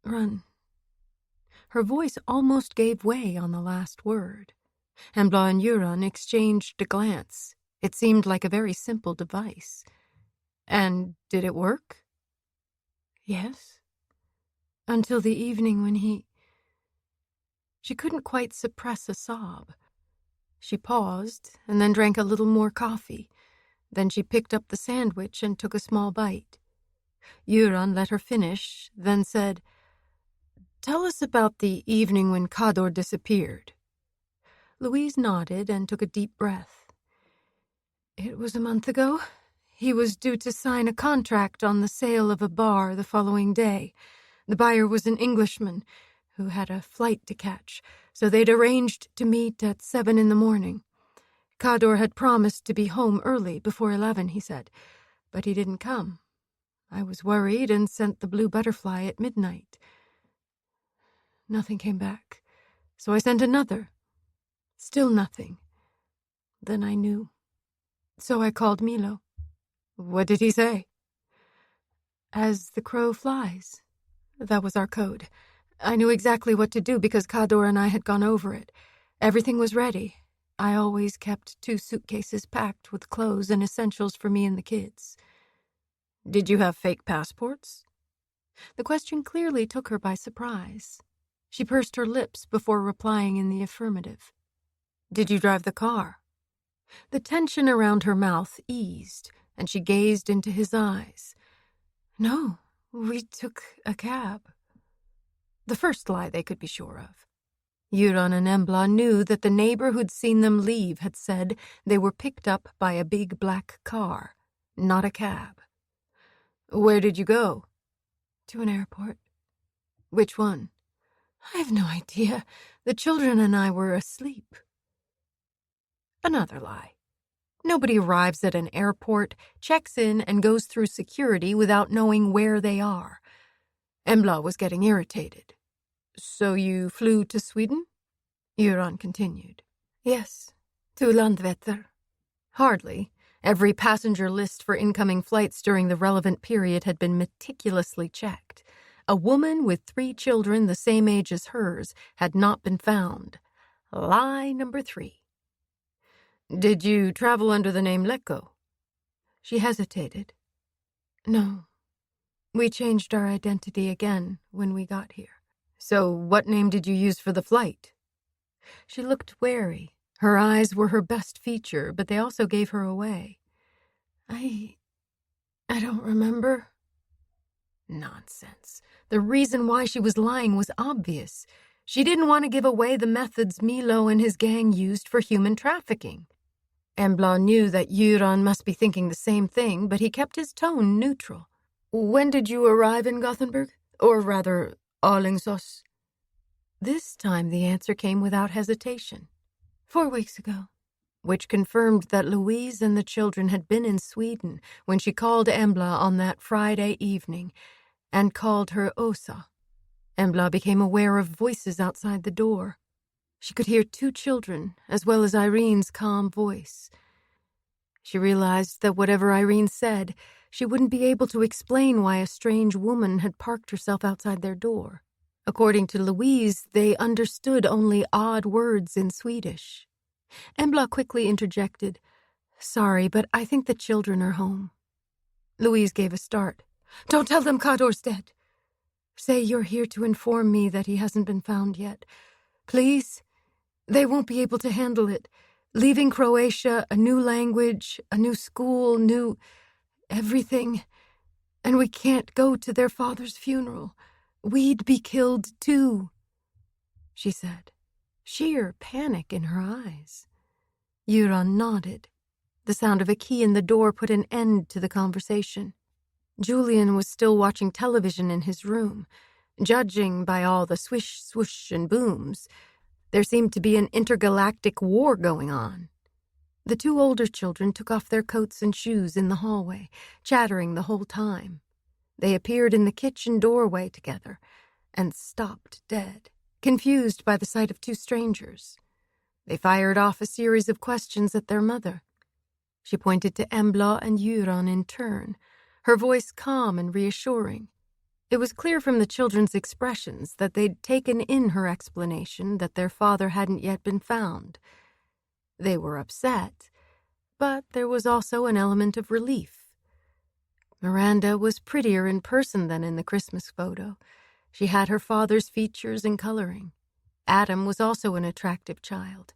run. Her voice almost gave way on the last word. Embla and Euron exchanged a glance. It seemed like a very simple device. And did it work? Yes. Until the evening when he... She couldn't quite suppress a sob. She paused and then drank a little more coffee. Then she picked up the sandwich and took a small bite. Euron let her finish, then said, Tell us about the evening when Khador disappeared. Louise nodded and took a deep breath. It was a month ago. He was due to sign a contract on the sale of a bar the following day. The buyer was an Englishman. who had a flight to catch, so they'd arranged to meet at 7 in the morning. Kador had promised to be home early, before 11, he said, but he didn't come. I was worried and sent the blue butterfly at midnight. Nothing came back, so I sent another. Still nothing. Then I knew. So I called Milo. What did he say? As the crow flies. That was our code. I knew exactly what to do because Kador and I had gone over it. Everything was ready. I always kept 2 suitcases packed with clothes and essentials for me and the kids. Did you have fake passports? The question clearly took her by surprise. She pursed her lips before replying in the affirmative. Did you drive the car? The tension around her mouth eased, and she gazed into his eyes. No, we took a cab. The first lie they could be sure of. Euron and Embla knew that the neighbor who'd seen them leave had said they were picked up by a big black car, not a cab. Where did you go? To an airport. Which one? I have no idea. The children and I were asleep. Another lie. Nobody arrives at an airport, checks in, and goes through security without knowing where they are. Embla was getting irritated. So you flew to Sweden? Euron continued. Yes, to Landvetter. Hardly. Every passenger list for incoming flights during the relevant period had been meticulously checked. A woman with 3 children the same age as hers had not been found. Lie number 3. Did you travel under the name Lekko? She hesitated. No. We changed our identity again when we got here. So what name did you use for the flight? She looked wary. Her eyes were her best feature, but they also gave her away. I don't remember. Nonsense. The reason why she was lying was obvious. She didn't want to give away the methods Milo and his gang used for human trafficking. Embla knew that Euron must be thinking the same thing, but he kept his tone neutral. When did you arrive in Gothenburg? Or rather, Alingsås? This time the answer came without hesitation. 4 weeks ago. Which confirmed that Louise and the children had been in Sweden when she called Embla on that Friday evening, and called her Åsa. Embla became aware of voices outside the door. She could hear 2 children, as well as Irene's calm voice. She realized that whatever Irene said, she wouldn't be able to explain why a strange woman had parked herself outside their door. According to Louise, they understood only odd words in Swedish. Embla quickly interjected, "Sorry, but I think the children are home." Louise gave a start. "Don't tell them Kador's dead. Say you're here to inform me that he hasn't been found yet. Please? They won't be able to handle it. Leaving Croatia, a new language, a new school, new everything. And we can't go to their father's funeral. We'd be killed too," she said, sheer panic in her eyes. Euron nodded. The sound of a key in the door put an end to the conversation. Julian was still watching television in his room. Judging by all the swish, swoosh, and booms, there seemed to be an intergalactic war going on. The 2 older children took off their coats and shoes in the hallway, chattering the whole time. They appeared in the kitchen doorway together and stopped dead, confused by the sight of 2 strangers. They fired off a series of questions at their mother. She pointed to Embla and Euron in turn, her voice calm and reassuring. It was clear from the children's expressions that they'd taken in her explanation that their father hadn't yet been found. They were upset, but there was also an element of relief. Miranda was prettier in person than in the Christmas photo. She had her father's features and coloring. Adam was also an attractive child.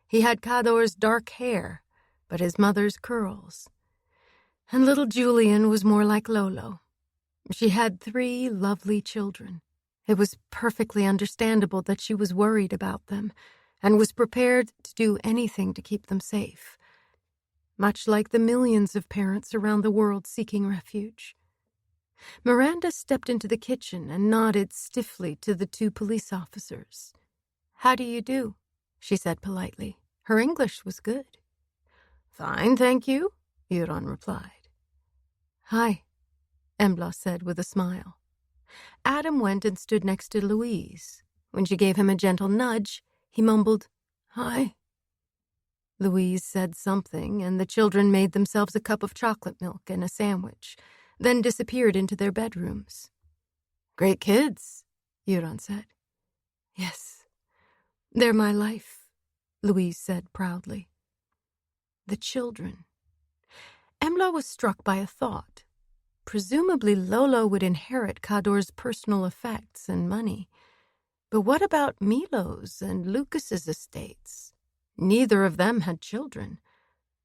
He had Kador's dark hair, but his mother's curls. And little Julian was more like Lolo. She had 3 lovely children. It was perfectly understandable that she was worried about them and was prepared to do anything to keep them safe, much like the millions of parents around the world seeking refuge. Miranda stepped into the kitchen and nodded stiffly to the two police officers. "How do you do?" she said politely. Her English was good. "Fine, thank you," Euron replied. "Hi," Embla said with a smile. Adam went and stood next to Louise. When she gave him a gentle nudge, he mumbled, "Hi." Louise said something, and the children made themselves a cup of chocolate milk and a sandwich, then disappeared into their bedrooms. "Great kids," Euron said. "Yes, they're my life," Louise said proudly. The children. Embla was struck by a thought. Presumably Lolo would inherit Kador's personal effects and money. But what about Milo's and Lucas's estates? Neither of them had children.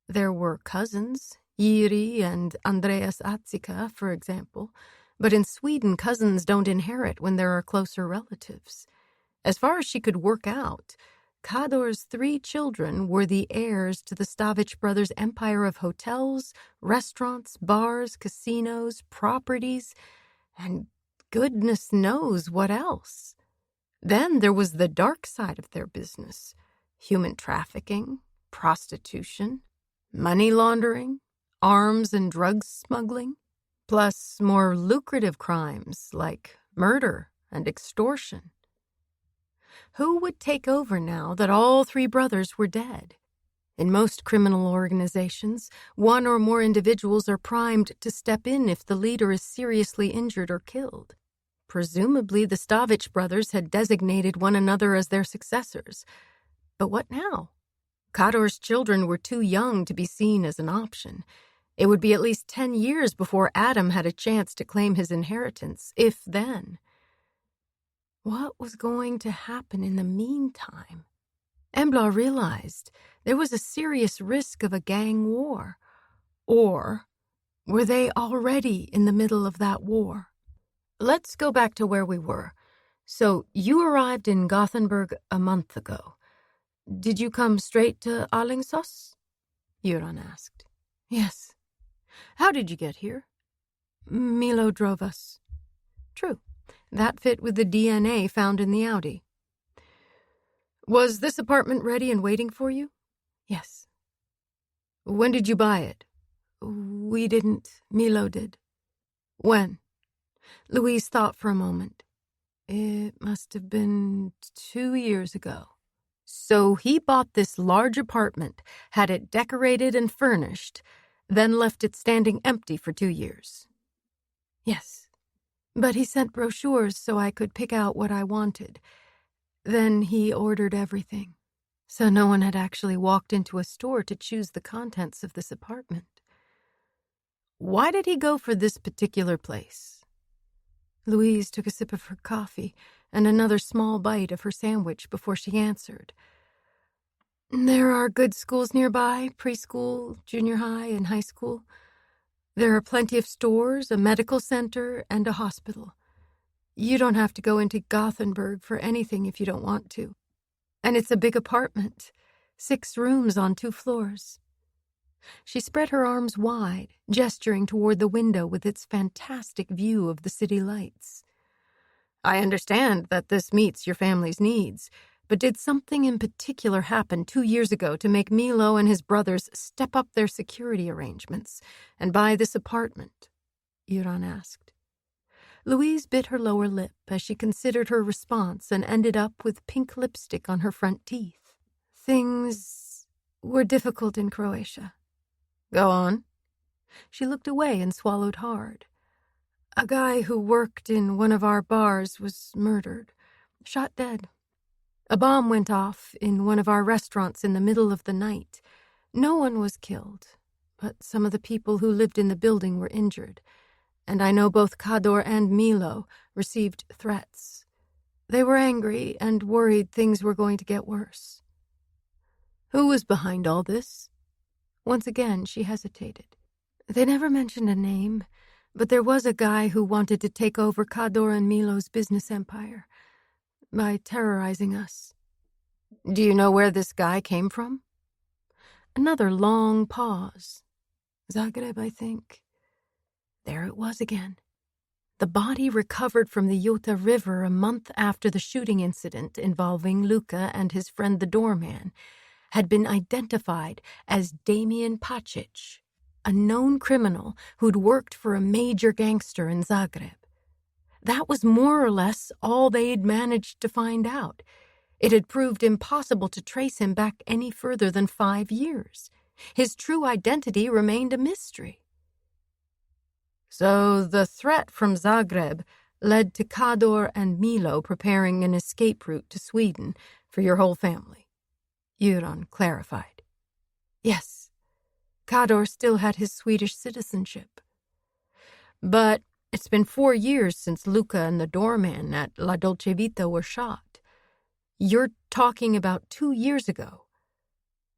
There were cousins, Jiri and Andreas Atzika, for example, but in Sweden cousins don't inherit when there are closer relatives. As far as she could work out, Kador's 3 children were the heirs to the Stavich brothers' empire of hotels, restaurants, bars, casinos, properties, and goodness knows what else. Then there was the dark side of their business: human trafficking, prostitution, money laundering, arms and drugs smuggling, plus more lucrative crimes like murder and extortion. Who would take over now that all 3 brothers were dead? In most criminal organizations, 1 or more individuals are primed to step in if the leader is seriously injured or killed. Presumably, the Stavich brothers had designated one another as their successors. But what now? Kador's children were too young to be seen as an option. It would be at least 10 years before Adam had a chance to claim his inheritance, if then. What was going to happen in the meantime? Embla realized there was a serious risk of a gang war. Or were they already in the middle of that war? Let's go back to where we were. So you arrived in Gothenburg a month ago. Did you come straight to Alingsås? Euron asked. Yes. How did you get here? Milo drove us. True. That fit with the DNA found in the Audi. Was this apartment ready and waiting for you? Yes. When did you buy it? We didn't. Milo did. When? Louise thought for a moment. It must have been 2 years ago. So he bought this large apartment, had it decorated and furnished, then left it standing empty for 2 years. Yes. But he sent brochures so I could pick out what I wanted. Then he ordered everything. So no one had actually walked into a store to choose the contents of this apartment. Why did he go for this particular place? Louise took a sip of her coffee and another small bite of her sandwich before she answered. There are good schools nearby, preschool, junior high, and high school. There are plenty of stores, a medical center, and a hospital. You don't have to go into Gothenburg for anything if you don't want to. And it's a big apartment, 6 rooms on 2 floors. She spread her arms wide, gesturing toward the window with its fantastic view of the city lights. I understand that this meets your family's needs, but did something in particular happen 2 years ago to make Milo and his brothers step up their security arrangements and buy this apartment? Euron asked. Louise bit her lower lip as she considered her response and ended up with pink lipstick on her front teeth. Things were difficult in Croatia. Go on. She looked away and swallowed hard. A guy who worked in one of our bars was murdered, shot dead. A bomb went off in one of our restaurants in the middle of the night. No one was killed, but some of the people who lived in the building were injured, and I know both Kador and Milo received threats. They were angry and worried things were going to get worse. Who was behind all this? Once again, she hesitated. They never mentioned a name, but there was a guy who wanted to take over Kador and Milo's business empire by terrorizing us. Do you know where this guy came from? Another long pause. Zagreb, I think. There it was again. The body recovered from the Jota River a month after the shooting incident involving Luca and his friend the doorman had been identified as Damien Pacic, a known criminal who'd worked for a major gangster in Zagreb. That was more or less all they'd managed to find out. It had proved impossible to trace him back any further than 5 years. His true identity remained a mystery. So the threat from Zagreb led to Kador and Milo preparing an escape route to Sweden for your whole family, Euron clarified. Yes, Kador still had his Swedish citizenship. But it's been 4 years since Luca and the doorman at La Dolce Vita were shot. You're talking about 2 years ago.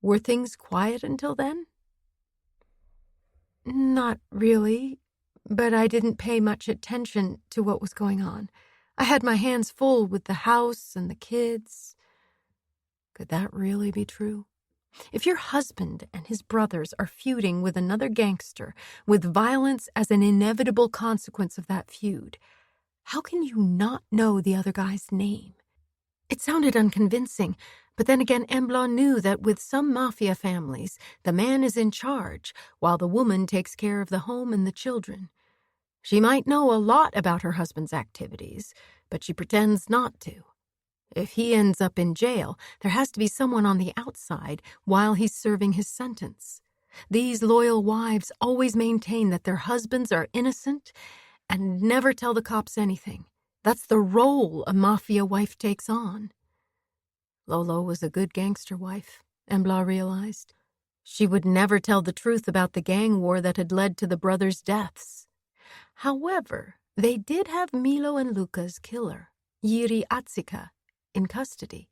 Were things quiet until then? Not really, but I didn't pay much attention to what was going on. I had my hands full with the house and the kids. Could that really be true? If your husband and his brothers are feuding with another gangster, with violence as an inevitable consequence of that feud, how can you not know the other guy's name? It sounded unconvincing, but then again Embla knew that with some mafia families, the man is in charge, while the woman takes care of the home and the children. She might know a lot about her husband's activities, but she pretends not to. If he ends up in jail, there has to be someone on the outside while he's serving his sentence. These loyal wives always maintain that their husbands are innocent and never tell the cops anything. That's the role a mafia wife takes on. Lolo was a good gangster wife, Embla realized. She would never tell the truth about the gang war that had led to the brothers' deaths. However, they did have Milo and Luca's killer, Jiri Atsika, in custody.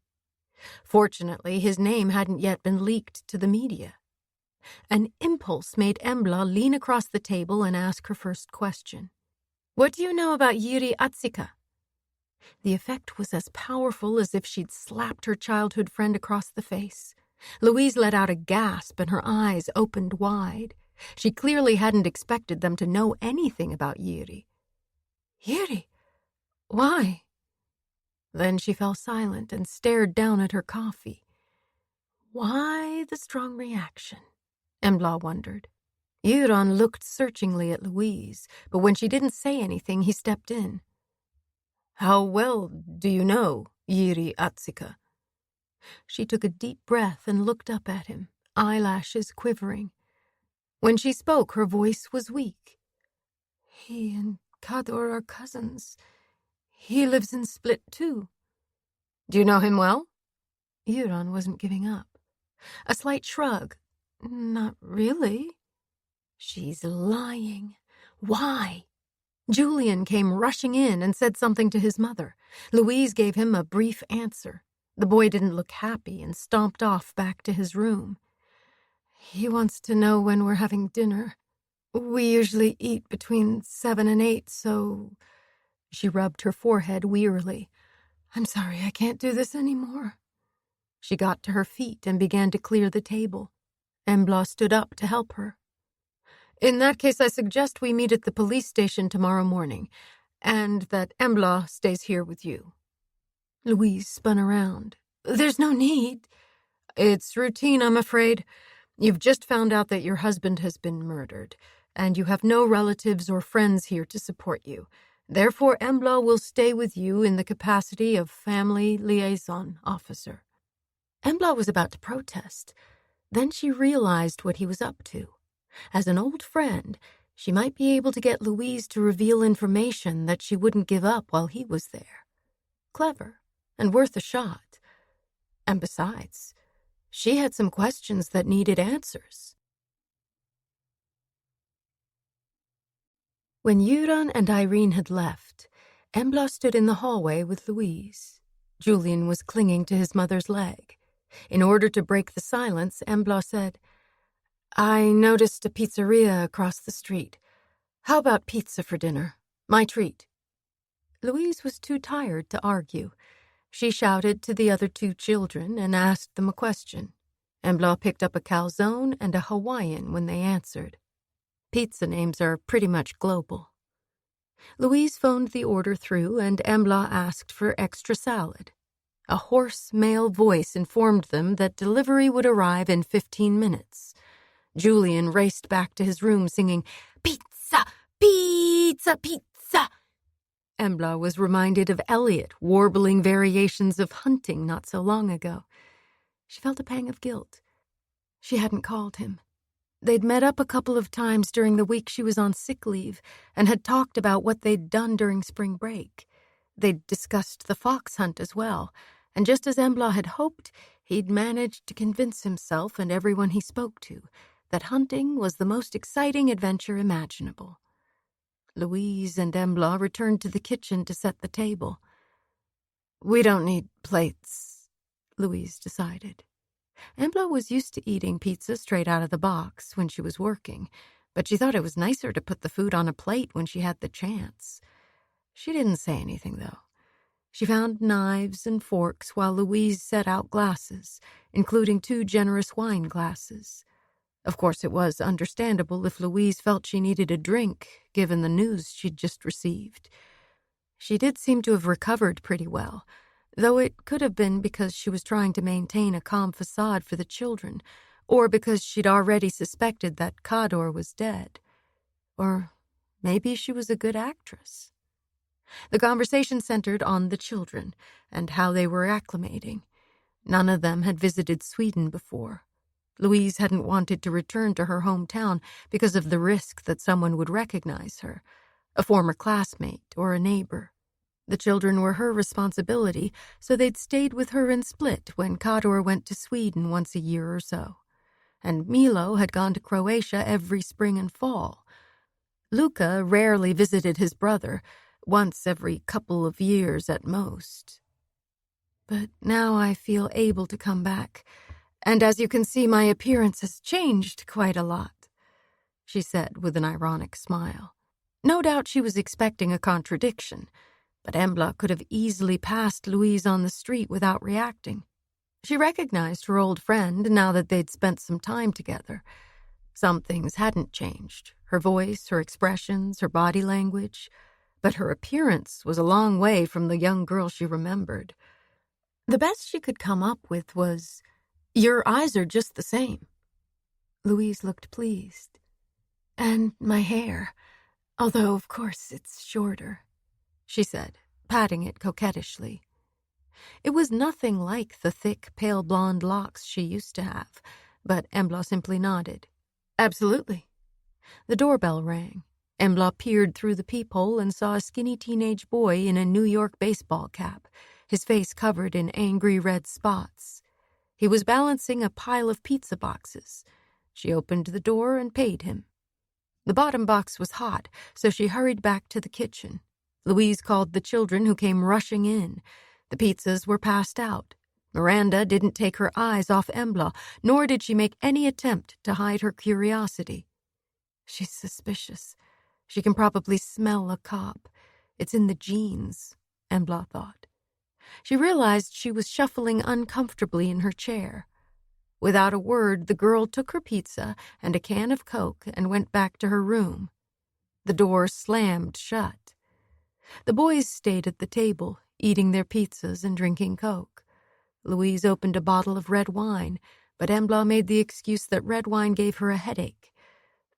Fortunately, his name hadn't yet been leaked to the media. An impulse made Embla lean across the table and ask her first question. What do you know about Jiri Atsika? The effect was as powerful as if she'd slapped her childhood friend across the face. Louise let out a gasp and her eyes opened wide. She clearly hadn't expected them to know anything about Jiri. Jiri? Why? Then she fell silent and stared down at her coffee. Why the strong reaction? Embla wondered. Euron looked searchingly at Louise, but when she didn't say anything, he stepped in. How well do you know Jiri Atsika? She took a deep breath and looked up at him, eyelashes quivering. When she spoke, her voice was weak. He and Kador are cousins. He lives in Split, too. Do you know him well? Euron wasn't giving up. A slight shrug. Not really. She's lying. Why? Julian came rushing in and said something to his mother. Louise gave him a brief answer. The boy didn't look happy and stomped off back to his room. He wants to know when we're having dinner. We usually eat between 7 and 8, so... She rubbed her forehead wearily. I'm sorry, I can't do this anymore. She got to her feet and began to clear the table. Embla stood up to help her. In that case, I suggest we meet at the police station tomorrow morning, and that Embla stays here with you. Louise spun around. There's no need. It's routine, I'm afraid. You've just found out that your husband has been murdered, and you have no relatives or friends here to support you. Therefore, Embla will stay with you in the capacity of family liaison officer. Embla was about to protest. Then she realized what he was up to. As an old friend, she might be able to get Louise to reveal information that she wouldn't give up while he was there. Clever and worth a shot. And besides, she had some questions that needed answers. When Euron and Irene had left, Embla stood in the hallway with Louise. Julian was clinging to his mother's leg. In order to break the silence, Embla said, I noticed a pizzeria across the street. How about pizza for dinner? My treat. Louise was too tired to argue. She shouted to the other 2 children and asked them a question. Embla picked up a calzone and a Hawaiian when they answered. Pizza names are pretty much global. Louise phoned the order through, and Embla asked for extra salad. A hoarse male voice informed them that delivery would arrive in 15 minutes. Julian raced back to his room singing, "Pizza! Pizza! Pizza!" Embla was reminded of Elliot warbling variations of Hunting not so long ago. She felt a pang of guilt. She hadn't called him. They'd met up a couple of times during the week she was on sick leave and had talked about what they'd done during spring break. They'd discussed the fox hunt as well, and just as Embla had hoped, he'd managed to convince himself and everyone he spoke to that hunting was the most exciting adventure imaginable. Louise and Embla returned to the kitchen to set the table. "We don't need plates," Louise decided. Embla was used to eating pizza straight out of the box when she was working, but she thought it was nicer to put the food on a plate when she had the chance. She didn't say anything, though. She found knives and forks while Louise set out glasses, including 2 generous wine glasses. Of course, it was understandable if Louise felt she needed a drink, given the news she'd just received. She did seem to have recovered pretty well, though it could have been because she was trying to maintain a calm facade for the children, or because she'd already suspected that Cador was dead. Or maybe she was a good actress. The conversation centered on the children and how they were acclimating. None of them had visited Sweden before. Louise hadn't wanted to return to her hometown because of the risk that someone would recognize her, a former classmate or a neighbor. The children were her responsibility, so they'd stayed with her in Split when Cador went to Sweden once a year or so. And Milo had gone to Croatia every spring and fall. Luca rarely visited his brother, once every couple of years at most. "But now I feel able to come back, and as you can see, my appearance has changed quite a lot," she said with an ironic smile. No doubt she was expecting a contradiction, but Embla could have easily passed Louise on the street without reacting. She recognized her old friend now that they'd spent some time together. Some things hadn't changed, her voice, her expressions, her body language, but her appearance was a long way from the young girl she remembered. The best she could come up with was, "Your eyes are just the same." Louise looked pleased. "And my hair, although of course it's shorter," she said, patting it coquettishly. It was nothing like the thick, pale blonde locks she used to have, but Embla simply nodded. "Absolutely." The doorbell rang. Embla peered through the peephole and saw a skinny teenage boy in a New York baseball cap, his face covered in angry red spots. He was balancing a pile of pizza boxes. She opened the door and paid him. The bottom box was hot, so she hurried back to the kitchen. Louise called the children, who came rushing in. The pizzas were passed out. Miranda didn't take her eyes off Embla, nor did she make any attempt to hide her curiosity. "She's suspicious. She can probably smell a cop. It's in the genes," Embla thought. She realized she was shuffling uncomfortably in her chair. Without a word, the girl took her pizza and a can of Coke and went back to her room. The door slammed shut. The boys stayed at the table, eating their pizzas and drinking Coke. Louise opened a bottle of red wine, but Embla made the excuse that red wine gave her a headache.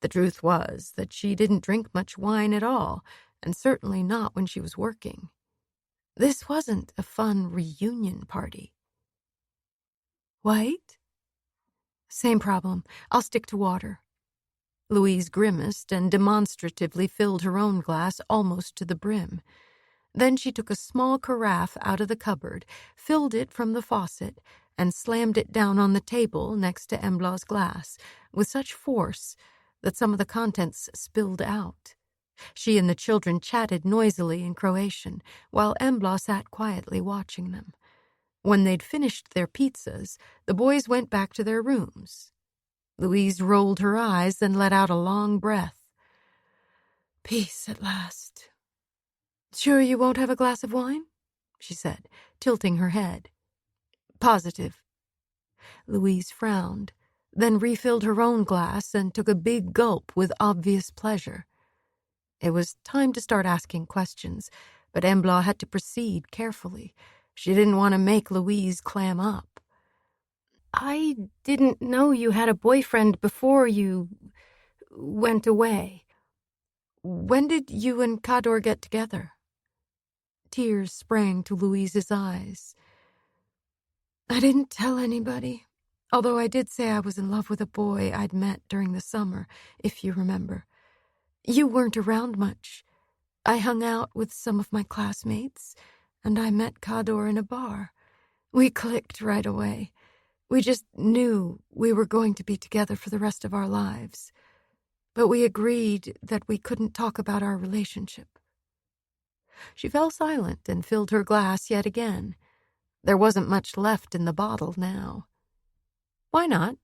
The truth was that she didn't drink much wine at all, and certainly not when she was working. This wasn't a fun reunion party. "White?" "Same problem. I'll stick to water." Louise grimaced and demonstratively filled her own glass almost to the brim. Then she took a small carafe out of the cupboard, filled it from the faucet, and slammed it down on the table next to Embla's glass with such force that some of the contents spilled out. She and the children chatted noisily in Croatian, while Embla sat quietly watching them. When they'd finished their pizzas, the boys went back to their rooms. Louise rolled her eyes and let out a long breath. "Peace at last." "Sure you won't have a glass of wine?" she said, tilting her head. "Positive." Louise frowned, then refilled her own glass and took a big gulp with obvious pleasure. It was time to start asking questions, but Embla had to proceed carefully. She didn't want to make Louise clam up. I didn't know you had a boyfriend before you went away. When did you and Cador get together? Tears sprang to Louise's eyes. I didn't tell anybody, although I did say I was in love with a boy I'd met during the summer, if you remember. You weren't around much. I hung out with some of my classmates, and I met Cador in a bar. We clicked right away. We just knew we were going to be together for the rest of our lives. But we agreed that we couldn't talk about our relationship. She fell silent and filled her glass yet again. There wasn't much left in the bottle now. Why not?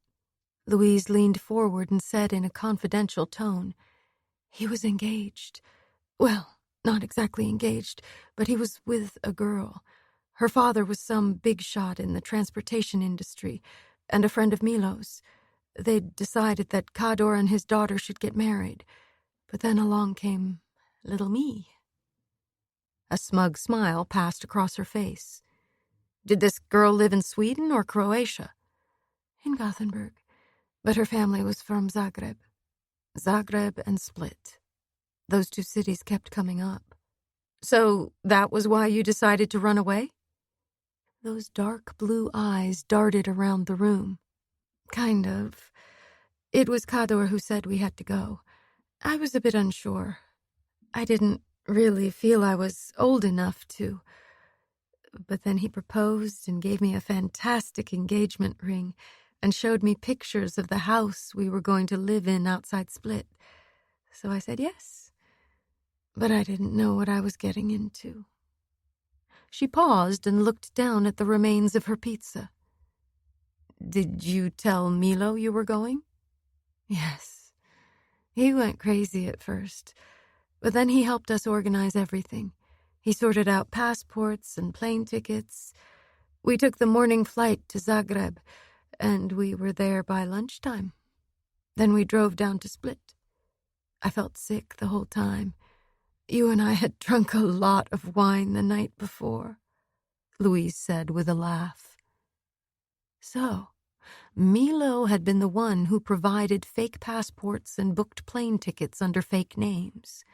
Louise leaned forward and said in a confidential tone. He was engaged. Well, not exactly engaged, but he was with a girl. Her father was some big shot in the transportation industry, and a friend of Milo's. They'd decided that Cador and his daughter should get married, but then along came little me. A smug smile passed across her face. Did this girl live in Sweden or Croatia? In Gothenburg, but her family was from Zagreb. Zagreb and Split. Those two cities kept coming up. So that was why you decided to run away? Those dark blue eyes darted around the room. Kind of. It was Cador who said we had to go. I was a bit unsure. I didn't really feel I was old enough to. But then he proposed and gave me a fantastic engagement ring and showed me pictures of the house we were going to live in outside Split. So I said yes. But I didn't know what I was getting into. She paused and looked down at the remains of her pizza. Did you tell Milo you were going? Yes. He went crazy at first, but then he helped us organize everything. He sorted out passports and plane tickets. We took the morning flight to Zagreb, and we were there by lunchtime. Then we drove down to Split. I felt sick the whole time. You and I had drunk a lot of wine the night before, Louise said with a laugh. So, Milo had been the one who provided fake passports and booked plane tickets under fake names.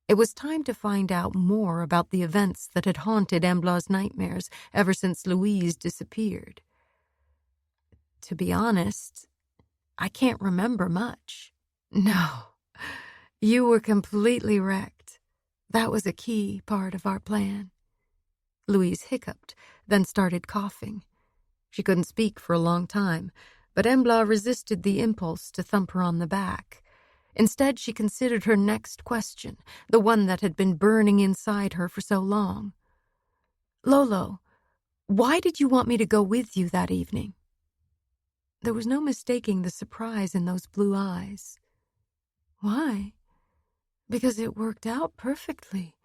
It was time to find out more about the events that had haunted Embla's nightmares ever since Louise disappeared. To be honest, I can't remember much. No, you were completely wrecked. That was a key part of our plan. Louise hiccuped, then started coughing. She couldn't speak for a long time, but Embla resisted the impulse to thump her on the back. Instead, she considered her next question, the one that had been burning inside her for so long. Lolo, why did you want me to go with you that evening? There was no mistaking the surprise in those blue eyes. Why? Because it worked out perfectly.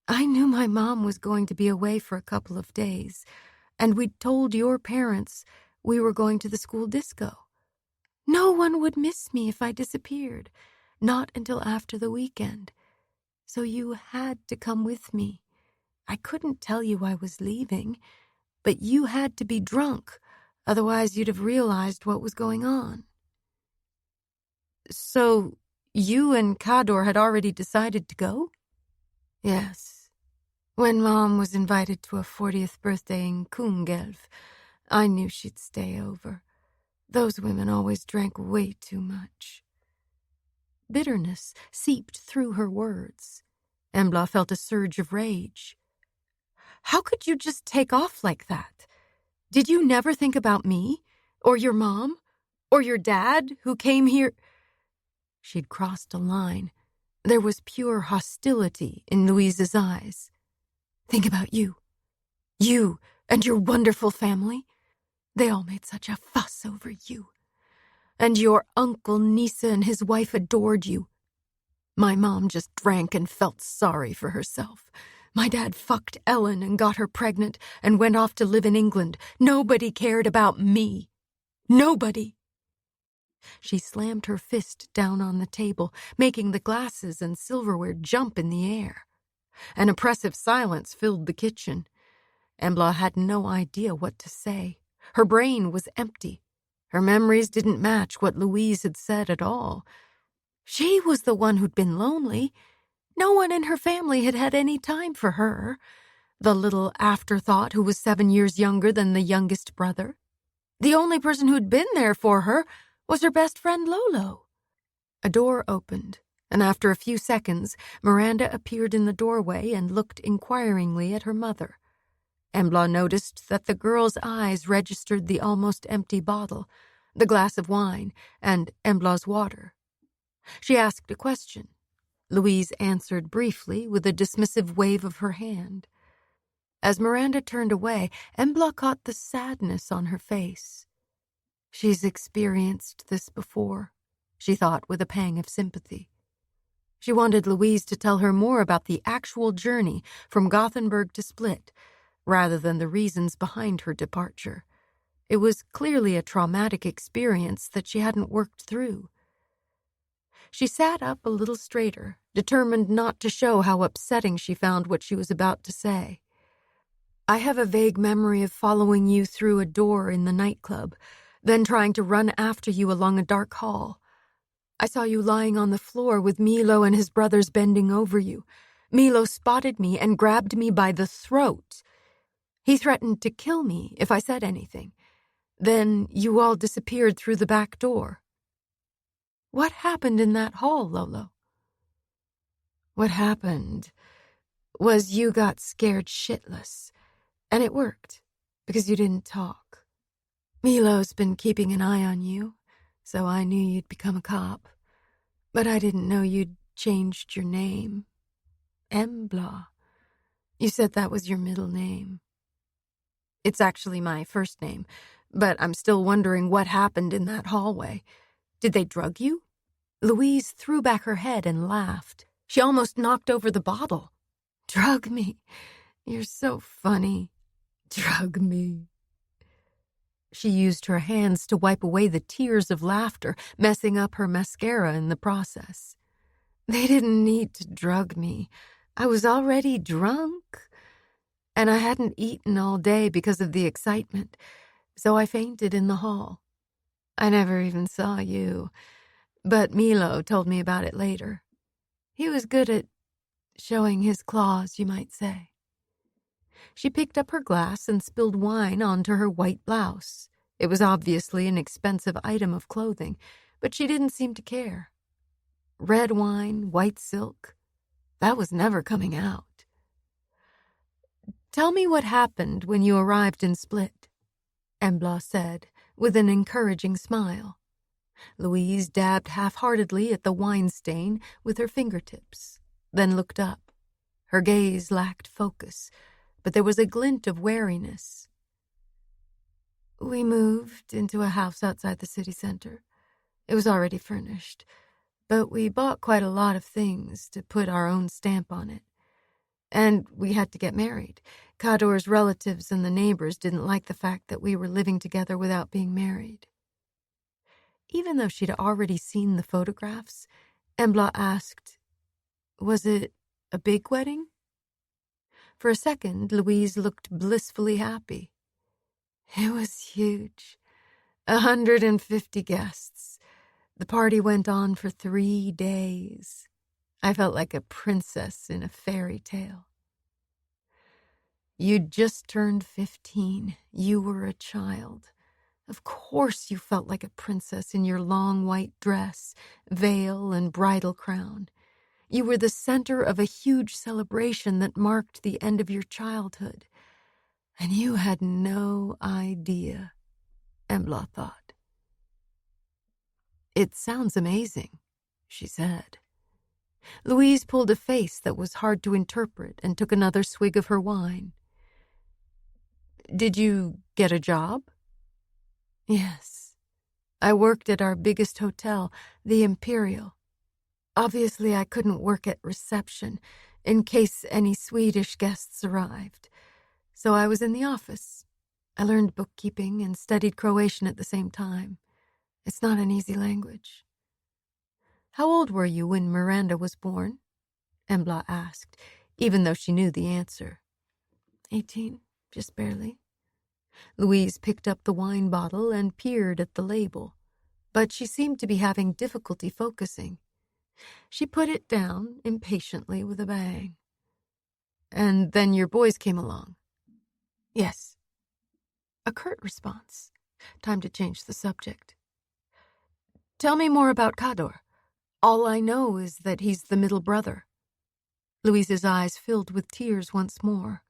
I knew my mom was going to be away for a couple of days, and we'd told your parents we were going to the school disco. No one would miss me if I disappeared, not until after the weekend. So you had to come with me. I couldn't tell you I was leaving, but you had to be drunk, otherwise you'd have realized what was going on. So you and Cador had already decided to go? Yes. When Mom was invited to a 40th birthday in Kungälv, I knew she'd stay over. Those women always drank way too much. Bitterness seeped through her words. Embla felt a surge of rage. How could you just take off like that? Did you never think about me? Or your mom? Or your dad, who came here? She'd crossed a line. There was pure hostility in Louise's eyes. Think about you. You and your wonderful family. They all made such a fuss over you. And your uncle Nisa and his wife adored you. My mom just drank and felt sorry for herself. My dad fucked Ellen and got her pregnant and went off to live in England. Nobody cared about me. Nobody. She slammed her fist down on the table, making the glasses and silverware jump in the air. An oppressive silence filled the kitchen. Embla had no idea what to say. Her brain was empty. Her memories didn't match what Louise had said at all. She was the one who'd been lonely. No one in her family had had any time for her. The little afterthought who was 7 years younger than the youngest brother. The only person who'd been there for her was her best friend Lolo. A door opened, and after a few seconds, Miranda appeared in the doorway and looked inquiringly at her mother. Embla noticed that the girl's eyes registered the almost empty bottle, the glass of wine, and Embla's water. She asked a question. Louise answered briefly with a dismissive wave of her hand. As Miranda turned away, Embla caught the sadness on her face. She's experienced this before, she thought with a pang of sympathy. She wanted Louise to tell her more about the actual journey from Gothenburg to Split, rather than the reasons behind her departure. It was clearly a traumatic experience that she hadn't worked through. She sat up a little straighter, determined not to show how upsetting she found what she was about to say. I have a vague memory of following you through a door in the nightclub, then trying to run after you along a dark hall. I saw you lying on the floor with Milo and his brothers bending over you. Milo spotted me and grabbed me by the throat. He threatened to kill me if I said anything. Then you all disappeared through the back door. What happened in that hall, Lolo? What happened was you got scared shitless, and it worked, because you didn't talk. Milo's been keeping an eye on you, so I knew you'd become a cop. But I didn't know you'd changed your name. Embla. You said that was your middle name. It's actually my first name, but I'm still wondering what happened in that hallway. Did they drug you? Louise threw back her head and laughed. She almost knocked over the bottle. Drug me? You're so funny. Drug me. She used her hands to wipe away the tears of laughter, messing up her mascara in the process. They didn't need to drug me. I was already drunk, and I hadn't eaten all day because of the excitement, so I fainted in the hall. I never even saw you, but Milo told me about it later. He was good at showing his claws, you might say. She picked up her glass and spilled wine onto her white blouse. It was obviously an expensive item of clothing, but she didn't seem to care. Red wine, white silk, that was never coming out. Tell me what happened when you arrived in Split, Embla said, with an encouraging smile. Louise dabbed half-heartedly at the wine stain with her fingertips, then looked up. Her gaze lacked focus, but there was a glint of wariness. We moved into a house outside the city center. It was already furnished, but we bought quite a lot of things to put our own stamp on it. And we had to get married. Kador's relatives and the neighbors didn't like the fact that we were living together without being married. Even though she'd already seen the photographs, Embla asked, was it a big wedding? For a second, Louise looked blissfully happy. It was huge. 150 guests. The party went on for 3 days. I felt like a princess in a fairy tale. You'd just turned 15. You were a child. Of course you felt like a princess in your long white dress, veil, and bridal crown. You were the center of a huge celebration that marked the end of your childhood. And you had no idea, Embla thought. It sounds amazing, she said. Louise pulled a face that was hard to interpret and took another swig of her wine. Did you get a job? Yes. I worked at our biggest hotel, the Imperial. Obviously, I couldn't work at reception in case any Swedish guests arrived. So I was in the office. I learned bookkeeping and studied Croatian at the same time. It's not an easy language. How old were you when Miranda was born? Embla asked, even though she knew the answer. 18, just barely. Louise picked up the wine bottle and peered at the label, but she seemed to be having difficulty focusing. She put it down impatiently with a bang. And then your boys came along. Yes. A curt response. Time to change the subject. Tell me more about Kador. All I know is that he's the middle brother. Louise's eyes filled with tears once more.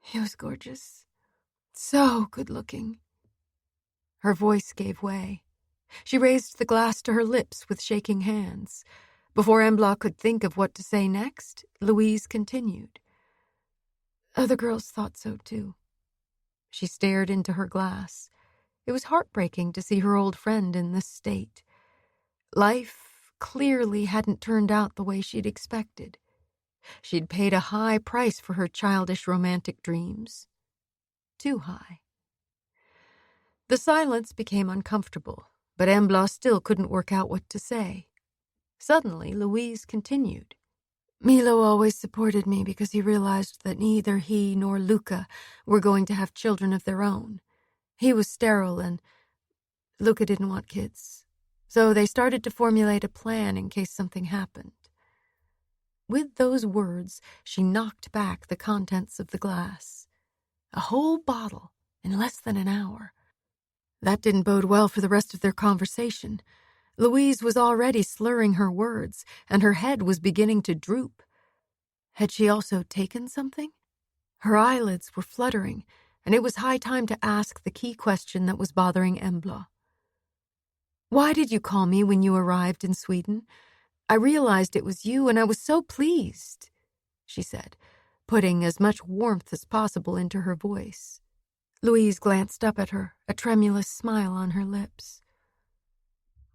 He was gorgeous. So good-looking. Her voice gave way. She raised the glass to her lips with shaking hands. Before Embla could think of what to say next, Louise continued. Other girls thought so, too. She stared into her glass. It was heartbreaking to see her old friend in this state. Life clearly hadn't turned out the way she'd expected. She'd paid a high price for her childish romantic dreams. Too high. The silence became uncomfortable, but Embla still couldn't work out what to say. Suddenly, Louise continued. Milo always supported me because he realized that neither he nor Luca were going to have children of their own. He was sterile and Luca didn't want kids. So they started to formulate a plan in case something happened. With those words, she knocked back the contents of the glass. A whole bottle in less than an hour. That didn't bode well for the rest of their conversation. Louise was already slurring her words, and her head was beginning to droop. Had she also taken something? Her eyelids were fluttering, and it was high time to ask the key question that was bothering Embla. Why did you call me when you arrived in Sweden? I realized it was you, and I was so pleased, she said, putting as much warmth as possible into her voice. Louise glanced up at her, a tremulous smile on her lips.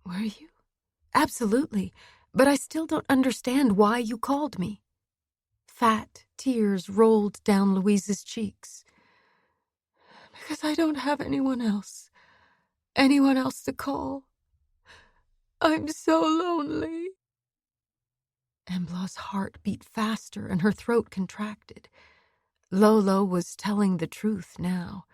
Were you? Absolutely, but I still don't understand why you called me. Fat tears rolled down Louise's cheeks. Because I don't have anyone else to call. I'm so lonely. Embla's heart beat faster and her throat contracted. Lolo was telling the truth now.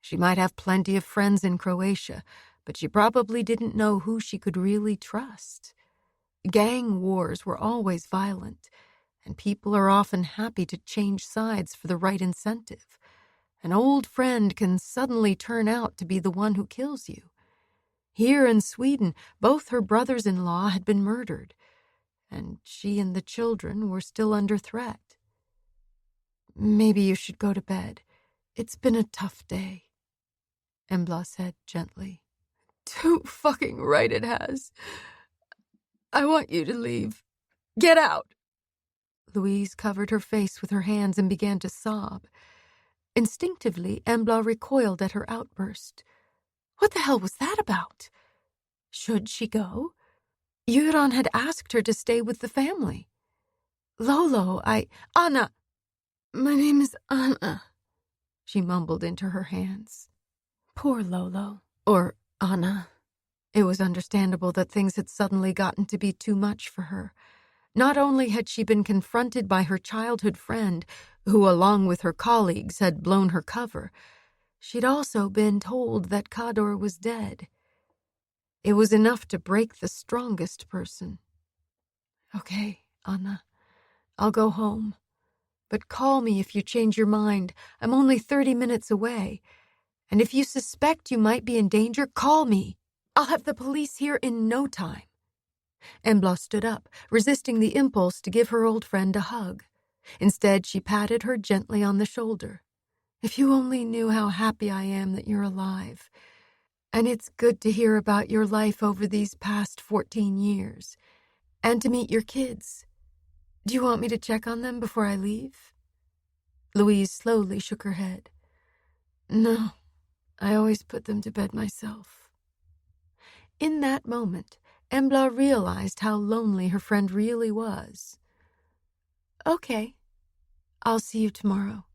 She might have plenty of friends in Croatia, but she probably didn't know who she could really trust. Gang wars were always violent, and people are often happy to change sides for the right incentive. An old friend can suddenly turn out to be the one who kills you. Here in Sweden, both her brothers-in-law had been murdered, and she and the children were still under threat. Maybe you should go to bed. It's been a tough day, Embla said gently. Too fucking right it has. I want you to leave. Get out! Louise covered her face with her hands and began to sob. Instinctively, Embla recoiled at her outburst. What the hell was that about? Should she go? Göran had asked her to stay with the family. Lolo, Anna! My name is Anna, she mumbled into her hands. Poor Lolo. Or Anna. It was understandable that things had suddenly gotten to be too much for her. Not only had she been confronted by her childhood friend, who along with her colleagues had blown her cover, she'd also been told that Kador was dead. It was enough to break the strongest person. Okay, Anna, I'll go home. But call me if you change your mind. I'm only 30 minutes away. And if you suspect you might be in danger, call me. I'll have the police here in no time. Embla stood up, resisting the impulse to give her old friend a hug. Instead, she patted her gently on the shoulder. If you only knew how happy I am that you're alive. And it's good to hear about your life over these past 14 years. And to meet your kids. Do you want me to check on them before I leave? Louise slowly shook her head. No, I always put them to bed myself. In that moment, Embla realized how lonely her friend really was. Okay, I'll see you tomorrow.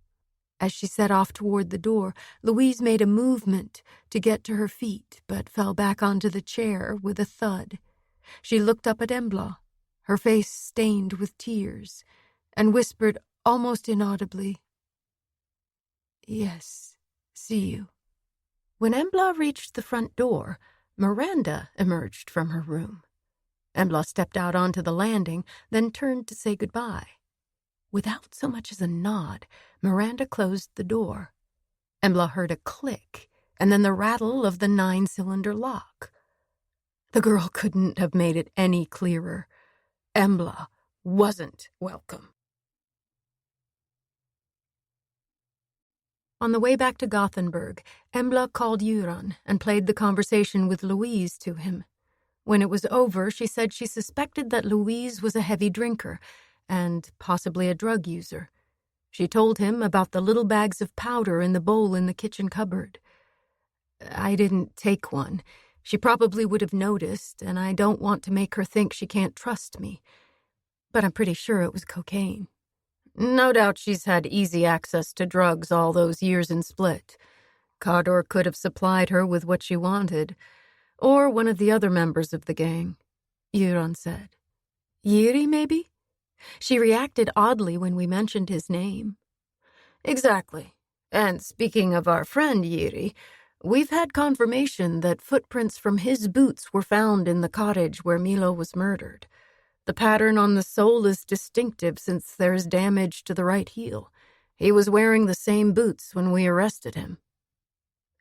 As she set off toward the door, Louise made a movement to get to her feet, but fell back onto the chair with a thud. She looked up at Embla, her face stained with tears, and whispered almost inaudibly, "Yes, see you." When Embla reached the front door, Miranda emerged from her room. Embla stepped out onto the landing, then turned to say goodbye. Without so much as a nod, Miranda closed the door. Embla heard a click, and then the rattle of the 9-cylinder lock. The girl couldn't have made it any clearer. Embla wasn't welcome. On the way back to Gothenburg, Embla called Göran and played the conversation with Louise to him. When it was over, she said she suspected that Louise was a heavy drinker and possibly a drug user. She told him about the little bags of powder in the bowl in the kitchen cupboard. "I didn't take one. She probably would have noticed, and I don't want to make her think she can't trust me. But I'm pretty sure it was cocaine. No doubt she's had easy access to drugs all those years in Split. Kador could have supplied her with what she wanted, or one of the other members of the gang," Göran said. "Jiri, maybe? She reacted oddly when we mentioned his name." "Exactly. And speaking of our friend Jiri, we've had confirmation that footprints from his boots were found in the cottage where Milo was murdered. The pattern on the sole is distinctive since there's damage to the right heel. He was wearing the same boots when we arrested him."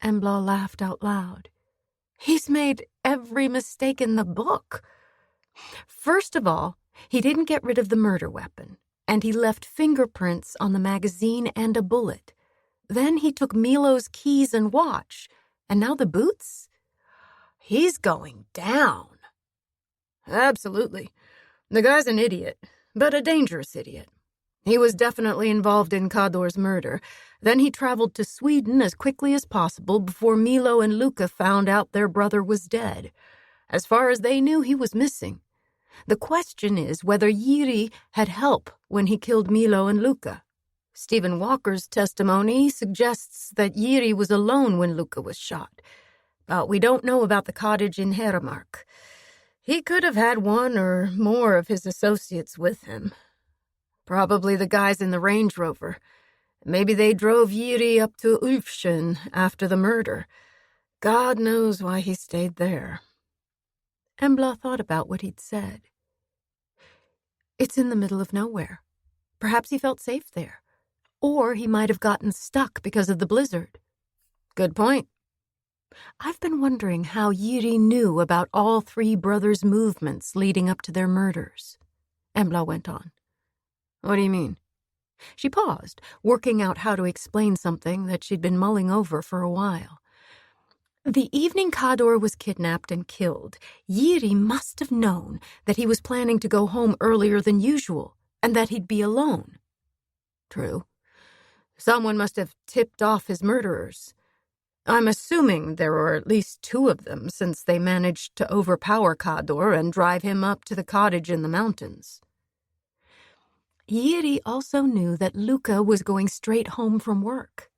Embla laughed out loud. "He's made every mistake in the book. First of all, he didn't get rid of the murder weapon, and he left fingerprints on the magazine and a bullet. Then he took Milo's keys and watch, and now the boots? He's going down." "Absolutely. The guy's an idiot, but a dangerous idiot. He was definitely involved in Kador's murder. Then he traveled to Sweden as quickly as possible before Milo and Luca found out their brother was dead. As far as they knew, he was missing. The question is whether Jiri had help when he killed Milo and Luca. Stephen Walker's testimony suggests that Jiri was alone when Luca was shot, but we don't know about the cottage in Heremark. He could have had one or more of his associates with him. Probably the guys in the Range Rover. Maybe they drove Jiri up to Ulfsjön after the murder. God knows why he stayed there." Embla thought about what he'd said. It's in the middle of nowhere. Perhaps he felt safe there. Or he might have gotten stuck because of the blizzard. Good point. I've been wondering how Jiri knew about all three brothers' movements leading up to their murders. Embla went on. What do you mean? She paused, working out how to explain something that she'd been mulling over for a while. The evening Kador was kidnapped and killed, Jiri must have known that he was planning to go home earlier than usual, and that he'd be alone. True. Someone must have tipped off his murderers. I'm assuming there were at least 2 of them, since they managed to overpower Kador and drive him up to the cottage in the mountains. Jiri also knew that Luca was going straight home from work.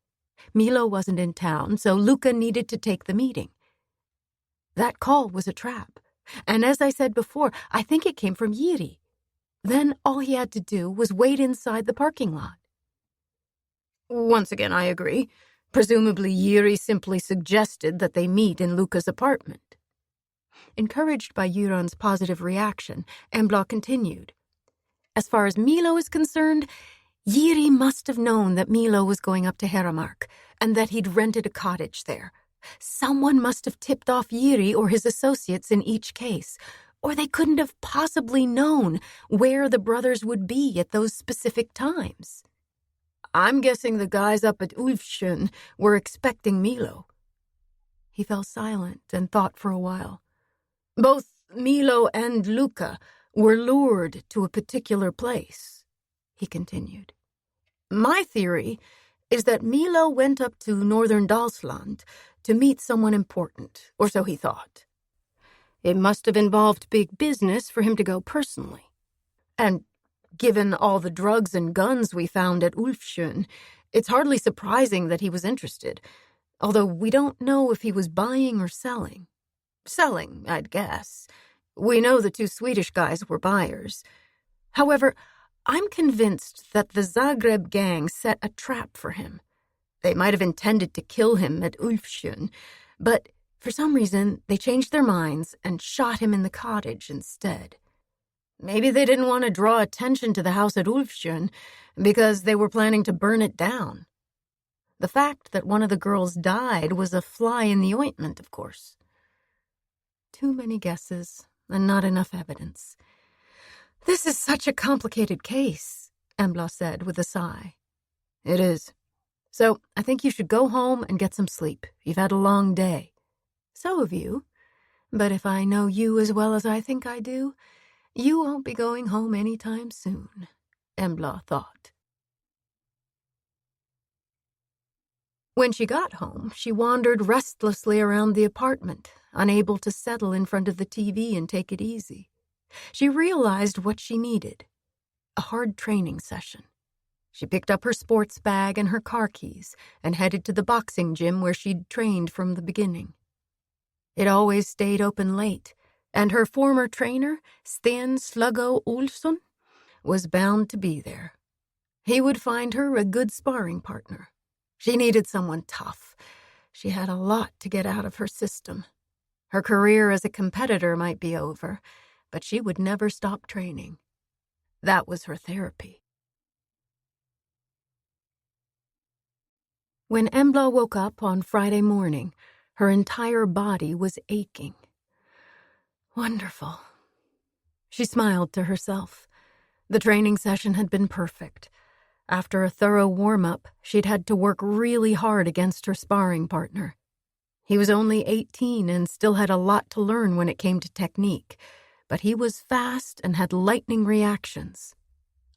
Milo wasn't in town, so Luca needed to take the meeting. That call was a trap, and as I said before, I think it came from Jiri. Then all he had to do was wait inside the parking lot. Once again, I agree. Presumably, Jiri simply suggested that they meet in Luca's apartment. Encouraged by Göran's positive reaction, Embla continued. As far as Milo is concerned, Jiri must have known that Milo was going up to Heremark, and that he'd rented a cottage there. Someone must have tipped off Jiri or his associates in each case, or they couldn't have possibly known where the brothers would be at those specific times. I'm guessing the guys up at Ulfsjön were expecting Milo. He fell silent and thought for a while. Both Milo and Luca were lured to a particular place, he continued. My theory is that Milo went up to northern Dalsland to meet someone important, or so he thought. It must have involved big business for him to go personally. And given all the drugs and guns we found at Ulfsjön, It's hardly surprising that he was interested, although we don't know if he was buying or selling. Selling, I'd guess. We know the two Swedish guys were buyers. However, I'm convinced that the Zagreb gang set a trap for him. They might have intended to kill him at Ulfsjön, but for some reason they changed their minds and shot him in the cottage instead. Maybe they didn't want to draw attention to the house at Ulfsjön because they were planning to burn it down. The fact that one of the girls died was a fly in the ointment, of course. Too many guesses and not enough evidence. This is such a complicated case, Embla said with a sigh. It is. So I think you should go home and get some sleep. You've had a long day. So have you. But if I know you as well as I think I do, you won't be going home any time soon, Embla thought. When she got home, she wandered restlessly around the apartment, unable to settle in front of the TV and take it easy. She realized what she needed: a hard training session. She picked up her sports bag and her car keys and headed to the boxing gym where she'd trained from the beginning. It always stayed open late, and her former trainer, Sten Sluggo Olsson, was bound to be there. He would find her a good sparring partner. She needed someone tough. She had a lot to get out of her system. Her career as a competitor might be over, but she would never stop training. That was her therapy. When Embla woke up on Friday morning, her entire body was aching. Wonderful. She smiled to herself. The training session had been perfect. After a thorough warm-up, she'd had to work really hard against her sparring partner. He was only 18 and still had a lot to learn when it came to technique, but he was fast and had lightning reactions.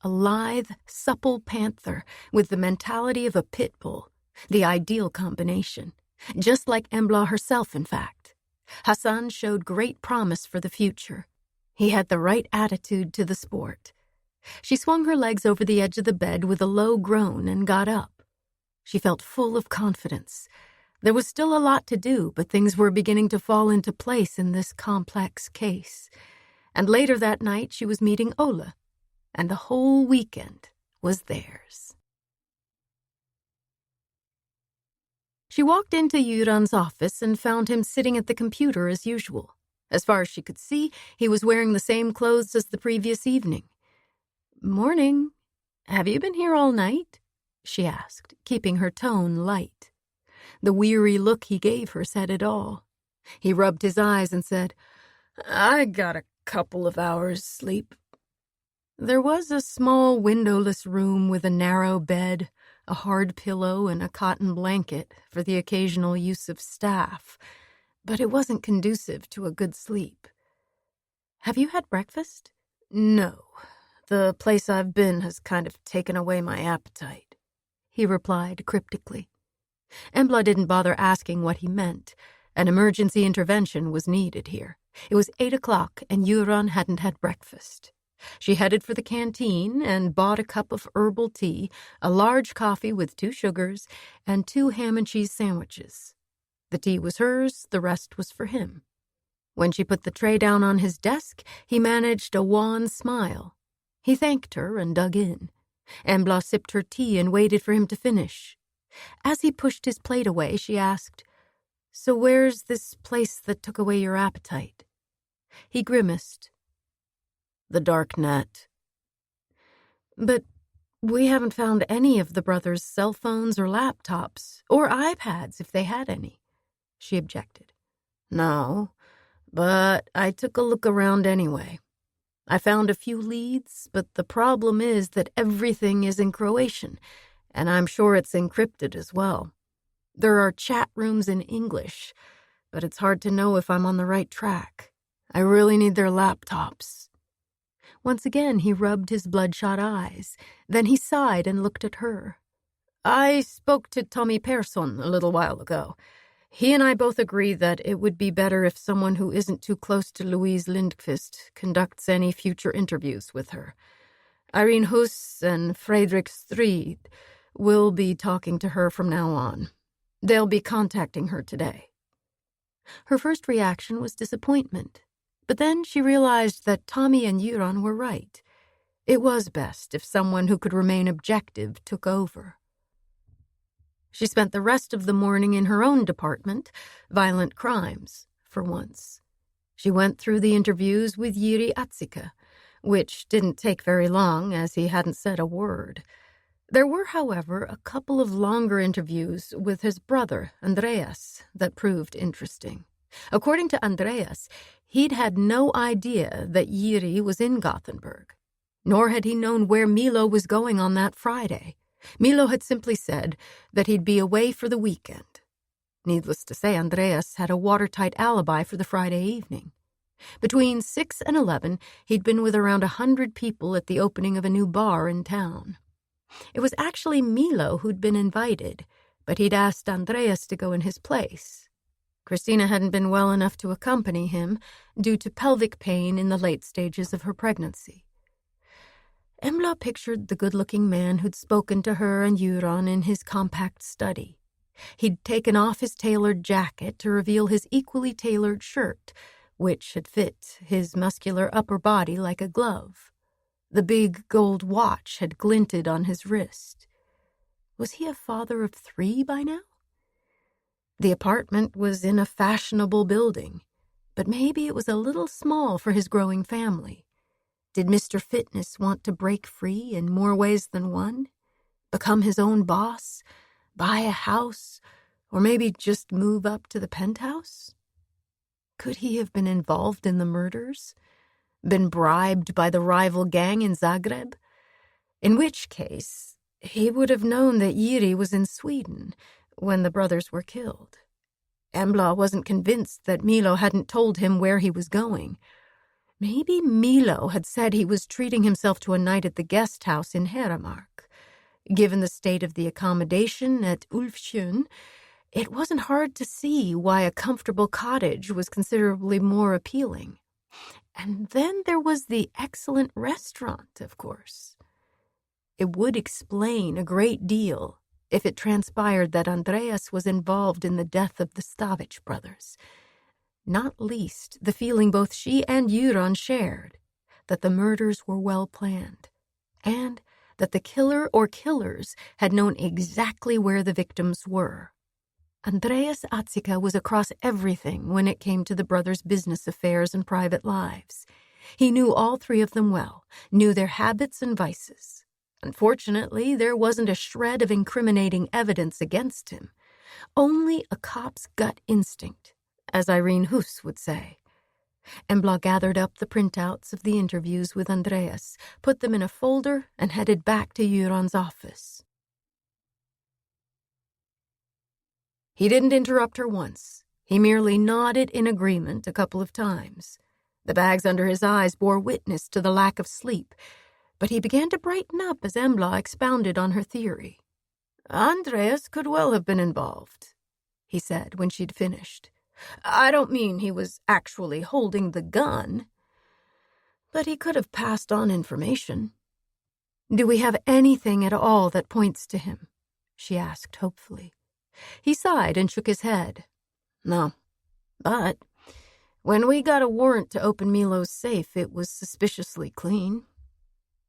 A lithe, supple panther with the mentality of a pit bull. The ideal combination. Just like Embla herself, in fact. Hassan showed great promise for the future. He had the right attitude to the sport. She swung her legs over the edge of the bed with a low groan and got up. She felt full of confidence. There was still a lot to do, but things were beginning to fall into place in this complex case. And later that night she was meeting Ola, and the whole weekend was theirs. She walked into Göran's office and found him sitting at the computer as usual. As far as she could see, he was wearing the same clothes as the previous evening. "Morning. Have you been here all night?" she asked, keeping her tone light. The weary look he gave her said it all. He rubbed his eyes and said, "I got a couple of hours' sleep." There was a small windowless room with a narrow bed, a hard pillow, and a cotton blanket for the occasional use of staff, but it wasn't conducive to a good sleep. "Have you had breakfast?" "No. The place I've been has kind of taken away my appetite," he replied cryptically. Embla didn't bother asking what he meant. An emergency intervention was needed here. It was 8 o'clock, and Göran hadn't had breakfast. She headed for the canteen and bought a cup of herbal tea, a large coffee with 2 sugars, and 2 ham and cheese sandwiches. The tea was hers, the rest was for him. When she put the tray down on his desk, he managed a wan smile. He thanked her and dug in. Embla sipped her tea and waited for him to finish. As he pushed his plate away, she asked, "So where's this place that took away your appetite?" He grimaced. "The dark net." "But we haven't found any of the brothers' cell phones or laptops, or iPads if they had any," she objected. "No, but I took a look around anyway. I found a few leads, but the problem is that everything is in Croatian, and I'm sure it's encrypted as well. There are chat rooms in English, but it's hard to know if I'm on the right track. I really need their laptops." Once again he rubbed his bloodshot eyes. Then he sighed and looked at her. "I spoke to Tommy Persson a little while ago. He and I both agree that it would be better if someone who isn't too close to Louise Lindqvist conducts any future interviews with her. Irene Huss and Fredrik Strid We'll be talking to her from now on. They'll be contacting her today." Her first reaction was disappointment, but then she realized that Tommy and Euron were right. It was best if someone who could remain objective took over. She spent the rest of the morning in her own department, violent crimes, for once. She went through the interviews with Jiri Atsika, which didn't take very long as he hadn't said a word. There were, however, a couple of longer interviews with his brother, Andreas, that proved interesting. According to Andreas, he'd had no idea that Jiri was in Gothenburg, nor had he known where Milo was going on that Friday. Milo had simply said that he'd be away for the weekend. Needless to say, Andreas had a watertight alibi for the Friday evening. Between 6 and 11, he'd been with around 100 people at the opening of a new bar in town. It was actually Milo who'd been invited, but he'd asked Andreas to go in his place. Christina hadn't been well enough to accompany him due to pelvic pain in the late stages of her pregnancy. Embla pictured the good-looking man who'd spoken to her and Euron in his compact study. He'd taken off his tailored jacket to reveal his equally tailored shirt, which had fit his muscular upper body like a glove. The big gold watch had glinted on his wrist. Was he a father of 3 by now? The apartment was in a fashionable building, but maybe it was a little small for his growing family. Did Mr. Fitness want to break free in more ways than one? Become his own boss? Buy a house? Or maybe just move up to the penthouse? Could he have been involved in the murders? Been bribed by the rival gang in Zagreb? In which case, he would have known that Jiri was in Sweden when the brothers were killed. Embla wasn't convinced that Milo hadn't told him where he was going. Maybe Milo had said he was treating himself to a night at the guest house in Heramark. Given the state of the accommodation at Ulfsjön, it wasn't hard to see why a comfortable cottage was considerably more appealing. And then there was the excellent restaurant, of course. It would explain a great deal if it transpired that Andreas was involved in the death of the Stavich brothers. Not least the feeling both she and Euron shared, that the murders were well planned, and that the killer or killers had known exactly where the victims were. Andreas Atsika was across everything when it came to the brothers' business affairs and private lives. He knew all 3 of them well, knew their habits and vices. Unfortunately, there wasn't a shred of incriminating evidence against him, only a cop's gut instinct, as Irene Huss would say. Embla gathered up the printouts of the interviews with Andreas, put them in a folder, and headed back to Euron's office. He didn't interrupt her once. He merely nodded in agreement a couple of times. The bags under his eyes bore witness to the lack of sleep, but he began to brighten up as Embla expounded on her theory. "Andreas could well have been involved," he said when she'd finished. "I don't mean he was actually holding the gun, but he could have passed on information." "Do we have anything at all that points to him?" she asked hopefully. He sighed and shook his head. "No, but when we got a warrant to open Milo's safe, it was suspiciously clean.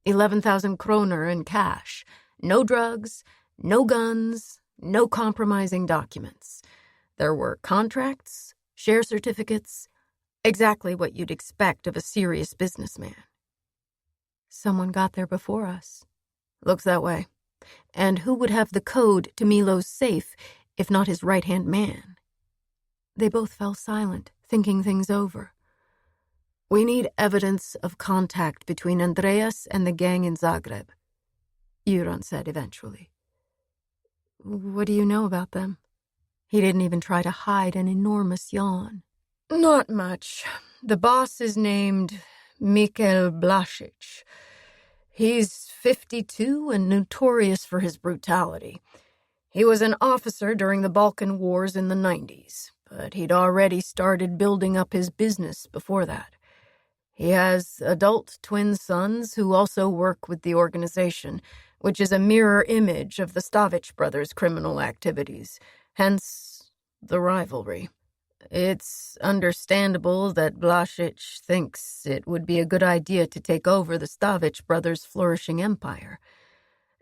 11,000 kroner in cash. No drugs, no guns, no compromising documents. There were contracts, share certificates, exactly what you'd expect of a serious businessman." "Someone got there before us." "Looks that way. And who would have the code to Milo's safe if not his right-hand man?" They both fell silent, thinking things over. "We need evidence of contact between Andreas and the gang in Zagreb," Euron said eventually. "What do you know about them?" He didn't even try to hide an enormous yawn. "Not much. The boss is named Mikael Blasic. He's 52 and notorious for his brutality. He was an officer during the Balkan Wars in the 90s, but he'd already started building up his business before that. He has adult twin sons who also work with the organization, which is a mirror image of the Stavich brothers' criminal activities, hence the rivalry. It's understandable that Blasic thinks it would be a good idea to take over the Stavich brothers' flourishing empire.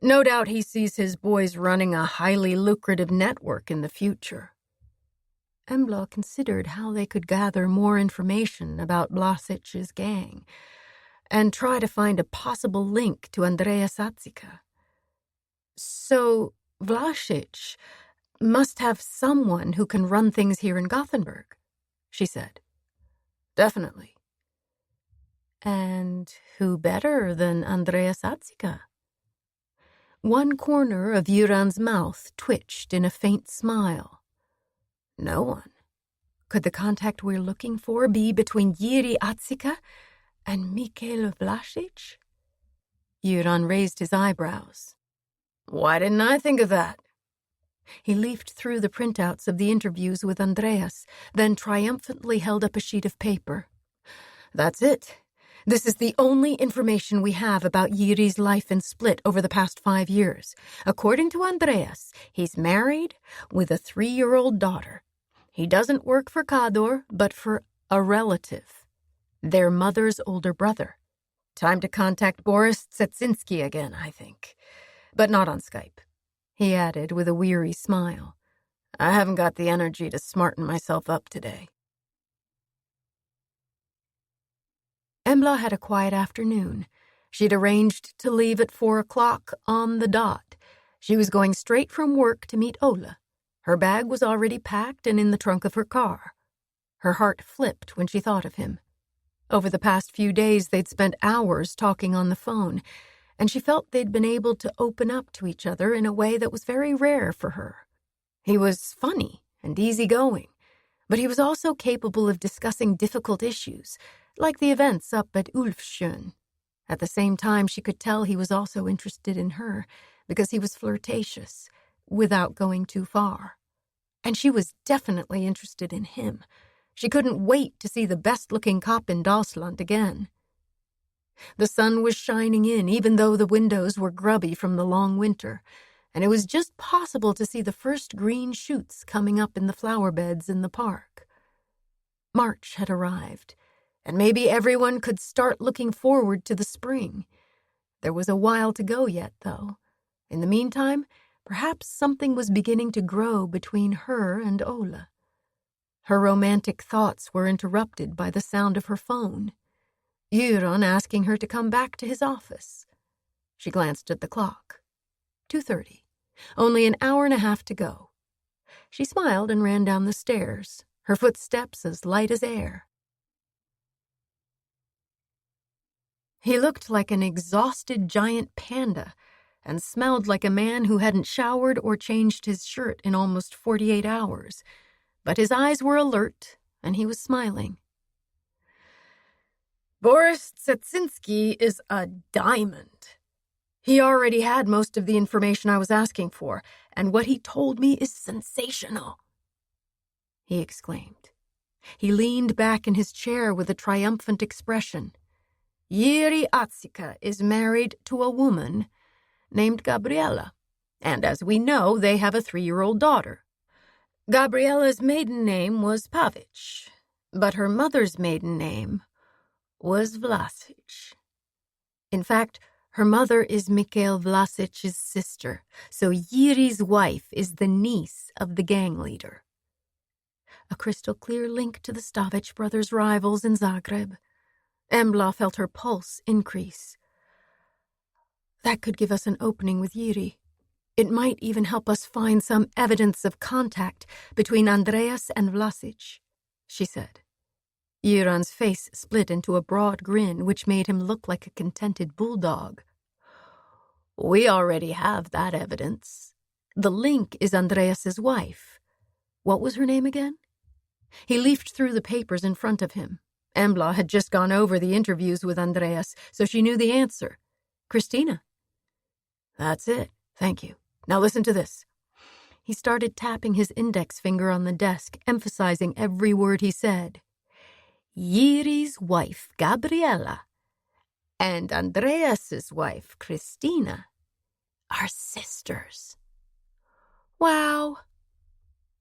No doubt he sees his boys running a highly lucrative network in the future. Embla considered how they could gather more information about Blasic's gang and try to find a possible link to Andrea Satsica. So Vlasic must have someone who can run things here in Gothenburg, she said. Definitely. And who better than Andrea Satsica? One corner of Göran's mouth twitched in a faint smile. No one. Could the contact we're looking for be between Jiri Atsika and Mikael Vlasic? Göran raised his eyebrows. Why didn't I think of that? He leafed through the printouts of the interviews with Andreas, then triumphantly held up a sheet of paper. That's it. This is the only information we have about Jiri's life and split over the past 5 years. According to Andreas, he's married with a 3-year-old daughter. He doesn't work for Kador, but for a relative, their mother's older brother. Time to contact Boris Tsetsinski again, I think. But not on Skype, he added with a weary smile. I haven't got the energy to smarten myself up today. Embla had a quiet afternoon. She'd arranged to leave at 4 o'clock on the dot. She was going straight from work to meet Ola. Her bag was already packed and in the trunk of her car. Her heart flipped when she thought of him. Over the past few days, they'd spent hours talking on the phone, and she felt they'd been able to open up to each other in a way that was very rare for her. He was funny and easygoing, but he was also capable of discussing difficult issues, like the events up at Ulfsjön. At the same time, she could tell he was also interested in her, because he was flirtatious, without going too far. And she was definitely interested in him. She couldn't wait to see the best-looking cop in Dalsland again. The sun was shining in, even though the windows were grubby from the long winter, and it was just possible to see the first green shoots coming up in the flower beds in the park. March had arrived, and maybe everyone could start looking forward to the spring. There was a while to go yet, though. In the meantime, perhaps something was beginning to grow between her and Ola. Her romantic thoughts were interrupted by the sound of her phone. Göran asking her to come back to his office. She glanced at the clock. 2:30. Only an hour and a half to go. She smiled and ran down the stairs, her footsteps as light as air. He looked like an exhausted giant panda and smelled like a man who hadn't showered or changed his shirt in almost 48 hours. But his eyes were alert, and he was smiling. Boris Tsetsinski is a diamond. He already had most of the information I was asking for, and what he told me is sensational, he exclaimed. He leaned back in his chair with a triumphant expression. Jiri Atsika is married to a woman named Gabriella, and as we know, they have a 3-year-old daughter. Gabriella's maiden name was Pavic, but her mother's maiden name was Vlasic. In fact, her mother is Mikael Vlasic's sister, so Jiri's wife is the niece of the gang leader. A crystal-clear link to the Stavich brothers' rivals in Zagreb. Embla felt her pulse increase. That could give us an opening with Jiri. It might even help us find some evidence of contact between Andreas and Vlasic, she said. Göran's face split into a broad grin, which made him look like a contented bulldog. We already have that evidence. The link is Andreas's wife. What was her name again? He leafed through the papers in front of him. Embla had just gone over the interviews with Andreas, so she knew the answer. Christina. That's it. Thank you. Now listen to this. He started tapping his index finger on the desk, emphasizing every word he said. Jiri's wife, Gabriella, and Andreas's wife, Christina, Our sisters. Wow.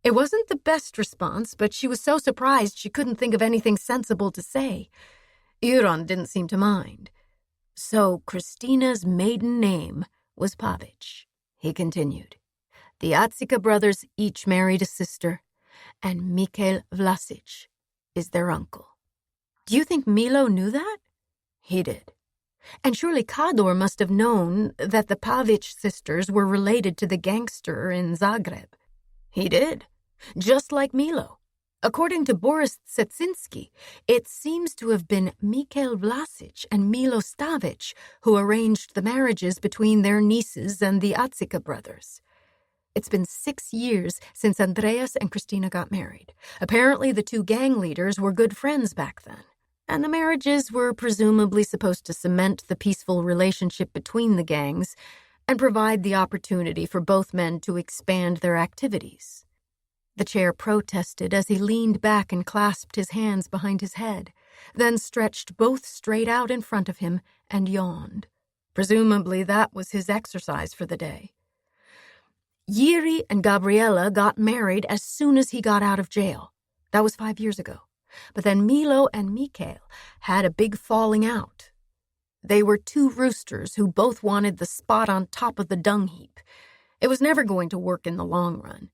It wasn't the best response, but she was so surprised she couldn't think of anything sensible to say. Euron didn't seem to mind. So Kristina's maiden name was Pavic, he continued. The Atsika brothers each married a sister, and Mikhail Vlasic is their uncle. Do you think Milo knew that? He did. And surely Kador must have known that the Pavic sisters were related to the gangster in Zagreb. He did, just like Milo. According to Boris Setsinski, it seems to have been Mikhail Vlasic and Milo Stavic who arranged the marriages between their nieces and the Atsika brothers. It's been 6 years since Andreas and Kristina got married. Apparently, the two gang leaders were good friends back then, and the marriages were presumably supposed to cement the peaceful relationship between the gangs and provide the opportunity for both men to expand their activities. The chair protested as he leaned back and clasped his hands behind his head, then stretched both straight out in front of him and yawned. Presumably that was his exercise for the day. Yiri and Gabriella got married as soon as he got out of jail. That was 5 years ago. But then Milo and Mikhail had a big falling out. They were two roosters who both wanted the spot on top of the dung heap. It was never going to work in the long run.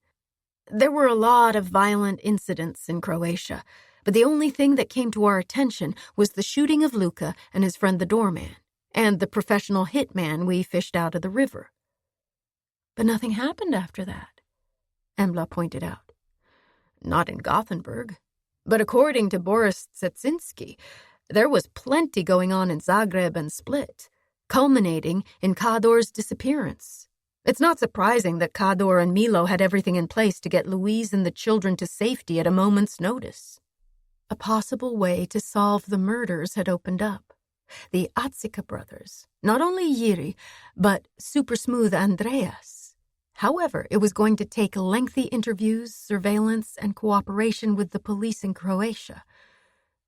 There were a lot of violent incidents in Croatia, but the only thing that came to our attention was the shooting of Luka and his friend the doorman, and the professional hitman we fished out of the river. But nothing happened after that, Embla pointed out. Not in Gothenburg. But according to Boris Setsinski, there was plenty going on in Zagreb and Split, culminating in Kador's disappearance. It's not surprising that Kador and Milo had everything in place to get Louise and the children to safety at a moment's notice. A possible way to solve the murders had opened up. The Atsika brothers, not only Yiri, but super smooth Andreas. However, it was going to take lengthy interviews, surveillance, and cooperation with the police in Croatia.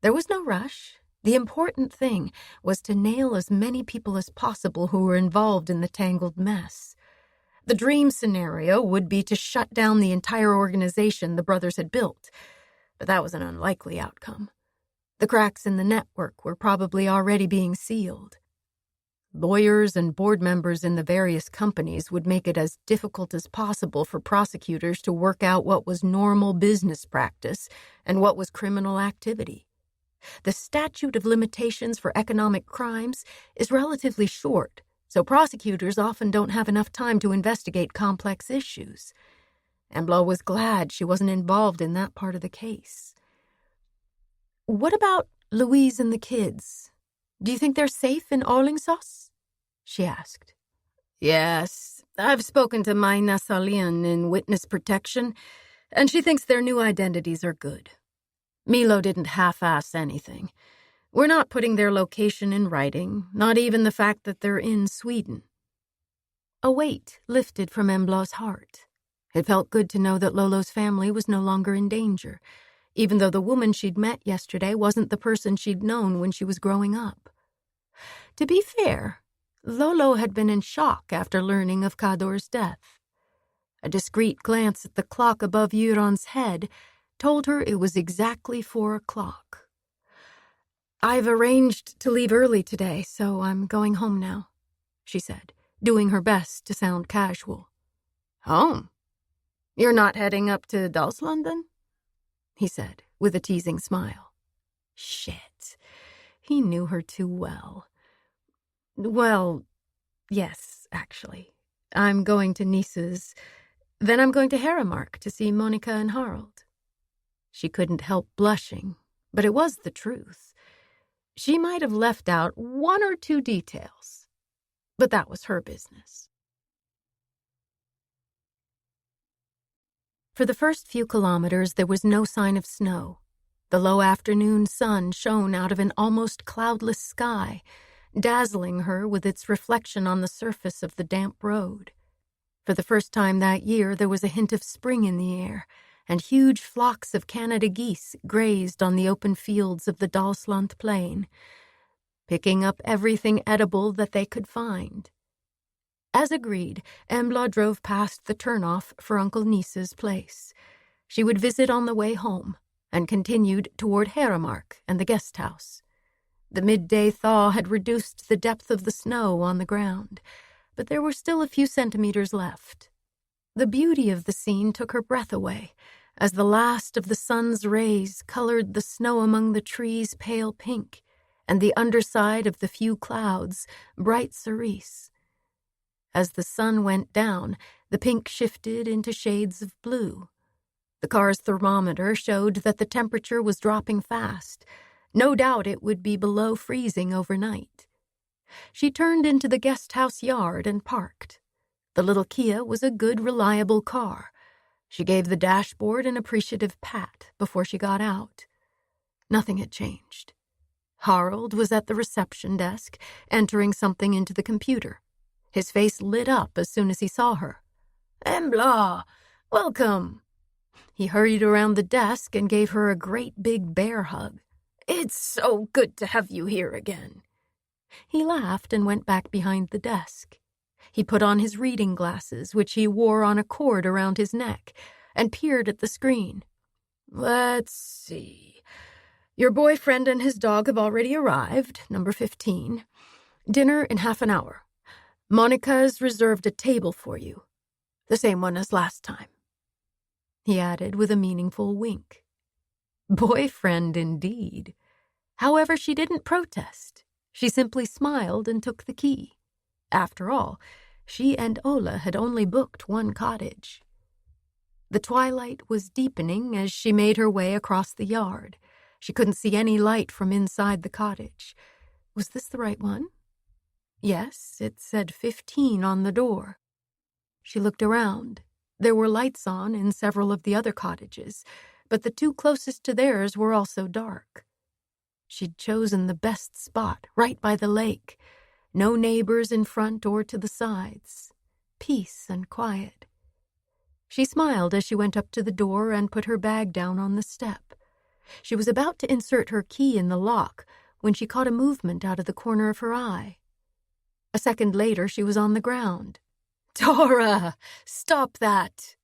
There was no rush. The important thing was to nail as many people as possible who were involved in the tangled mess. The dream scenario would be to shut down the entire organization the brothers had built, but that was an unlikely outcome. The cracks in the network were probably already being sealed. Lawyers and board members in the various companies would make it as difficult as possible for prosecutors to work out what was normal business practice and what was criminal activity. The statute of limitations for economic crimes is relatively short, so prosecutors often don't have enough time to investigate complex issues. Embla was glad she wasn't involved in that part of the case. What about Louise and the kids? Do you think they're safe in Alingsås? She asked. Yes, I've spoken to Maina Salien in witness protection, and she thinks their new identities are good. Milo didn't half-ass anything. We're not putting their location in writing, not even the fact that they're in Sweden. A weight lifted from Embla's heart. It felt good to know that Lolo's family was no longer in danger, even though the woman she'd met yesterday wasn't the person she'd known when she was growing up. To be fair, Lolo had been in shock after learning of Kador's death. A discreet glance at the clock above Euron's head told her it was exactly 4 o'clock. I've arranged to leave early today, so I'm going home now, she said, doing her best to sound casual. Home? You're not heading up to Dalslanden? He said, with a teasing smile. Shit. He knew her too well. Well, yes, actually. I'm going to Nice's. Then I'm going to Haramark to see Monica and Harald. She couldn't help blushing, but it was the truth. She might have left out 1 or 2 details, but that was her business. For the first few kilometers, there was no sign of snow. The low afternoon sun shone out of an almost cloudless sky, dazzling her with its reflection on the surface of the damp road. For the first time that year, there was a hint of spring in the air, and huge flocks of Canada geese grazed on the open fields of the Dalsland plain, picking up everything edible that they could find. As agreed, Embla drove past the turnoff for Uncle Nisa's place. She would visit on the way home, and continued toward Heramark and the guest house. The midday thaw had reduced the depth of the snow on the ground, but there were still a few centimeters left. The beauty of the scene took her breath away, as the last of the sun's rays colored the snow among the trees pale pink, and the underside of the few clouds bright cerise. As the sun went down, the pink shifted into shades of blue. The car's thermometer showed that the temperature was dropping fast. No doubt it would be below freezing overnight. She turned into the guest house yard and parked. The little Kia was a good, reliable car. She gave the dashboard an appreciative pat before she got out. Nothing had changed. Harold was at the reception desk, entering something into the computer. His face lit up as soon as he saw her. "Embla, welcome." He hurried around the desk and gave her a great big bear hug. "It's so good to have you here again." He laughed and went back behind the desk. He put on his reading glasses, which he wore on a cord around his neck, and peered at the screen. "Let's see. Your boyfriend and his dog have already arrived, number 15. Dinner in half an hour. Monica's reserved a table for you. The same one as last time." He added with a meaningful wink. Boyfriend indeed. However, she didn't protest. She simply smiled and took the key. After all, she and Ola had only booked one cottage. The twilight was deepening as she made her way across the yard. She couldn't see any light from inside the cottage. Was this the right one? Yes, it said 15 on the door. She looked around. There were lights on in several of the other cottages, but the two closest to theirs were also dark. She'd chosen the best spot, right by the lake. No neighbors in front or to the sides. Peace and quiet. She smiled as she went up to the door and put her bag down on the step. She was about to insert her key in the lock when she caught a movement out of the corner of her eye. A second later, she was on the ground. "Tora, stop that!"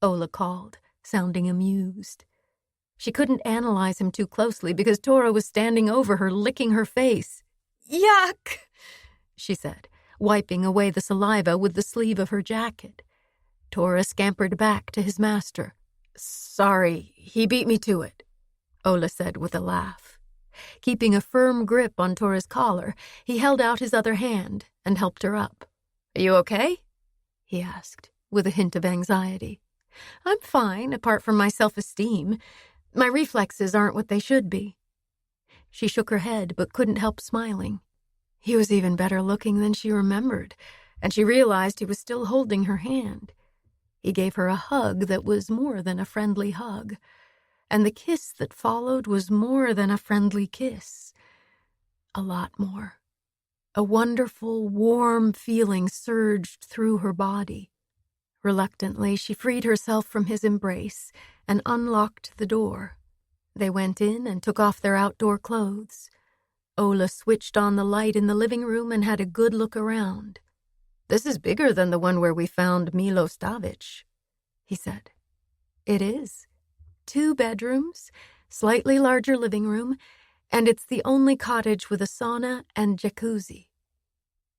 Ola called, sounding amused. She couldn't analyze him too closely because Tora was standing over her, licking her face. "Yuck!" she said, wiping away the saliva with the sleeve of her jacket. Tora scampered back to his master. "Sorry, he beat me to it," Ola said with a laugh. Keeping a firm grip on Tora's collar, he held out his other hand and helped her up. "Are you okay?" he asked, with a hint of anxiety. "I'm fine, apart from my self-esteem. My reflexes aren't what they should be." She shook her head, but couldn't help smiling. He was even better looking than she remembered, and she realized he was still holding her hand. He gave her a hug that was more than a friendly hug, and the kiss that followed was more than a friendly kiss. A lot more. A wonderful, warm feeling surged through her body. Reluctantly, she freed herself from his embrace and unlocked the door. They went in and took off their outdoor clothes. Ola switched on the light in the living room and had a good look around. "This is bigger than the one where we found Milo Stavic," he said. "It is. 2 bedrooms, slightly larger living room, and it's the only cottage with a sauna and jacuzzi."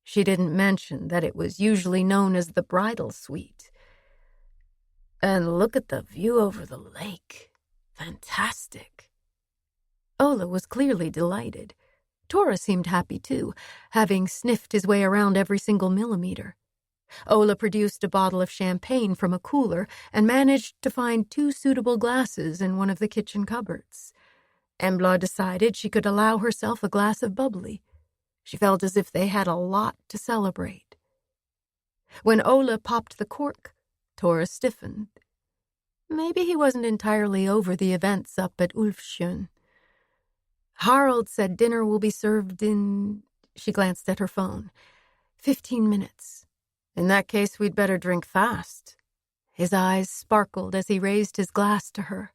She didn't mention that it was usually known as the bridal suite. "And look at the view over the lake. Fantastic." Ola was clearly delighted. Tora seemed happy too, having sniffed his way around every single millimeter. Ola produced a bottle of champagne from a cooler and managed to find 2 suitable glasses in one of the kitchen cupboards. Embla decided she could allow herself a glass of bubbly. She felt as if they had a lot to celebrate. When Ola popped the cork, Tora stiffened. Maybe he wasn't entirely over the events up at Ulfsjön. "Harold said dinner will be served in..." She glanced at her phone. 15 minutes. "In that case, we'd better drink fast." His eyes sparkled as he raised his glass to her.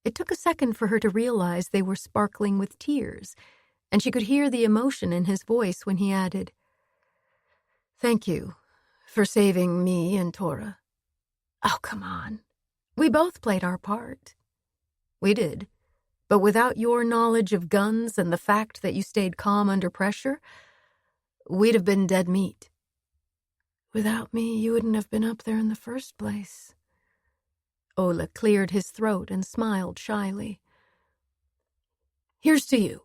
It took a second for her to realize they were sparkling with tears, and she could hear the emotion in his voice when he added, "Thank you. For saving me and Tora. Oh, come on. We both played our part. We did. But without your knowledge of guns and the fact that you stayed calm under pressure, we'd have been dead meat. Without me, you wouldn't have been up there in the first place. Ola cleared his throat and smiled shyly. Here's to you.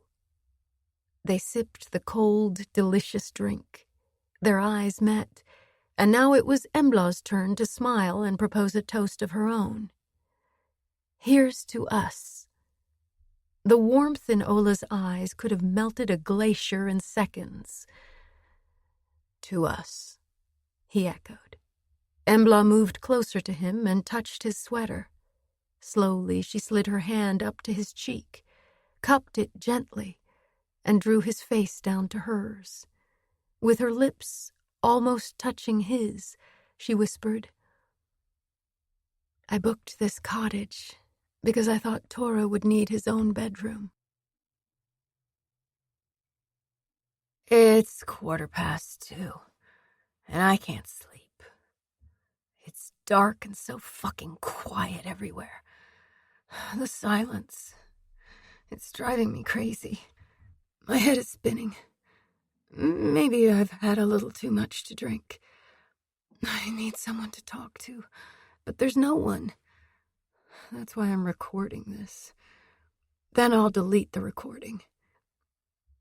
They sipped the cold, delicious drink. Their eyes met, and now it was Embla's turn to smile and propose a toast of her own. Here's to us. The warmth in Ola's eyes could have melted a glacier in seconds. To us, he echoed. Embla moved closer to him and touched his sweater. Slowly, she slid her hand up to his cheek, cupped it gently, and drew his face down to hers. With her lips almost touching his, she whispered, I booked this cottage because I thought Tora would need his own bedroom. It's 2:15, and I can't sleep. It's dark and so fucking quiet everywhere. The silence. It's driving me crazy. My head is spinning. Maybe I've had a little too much to drink. I need someone to talk to, but there's no one. That's why I'm recording this. Then I'll delete the recording.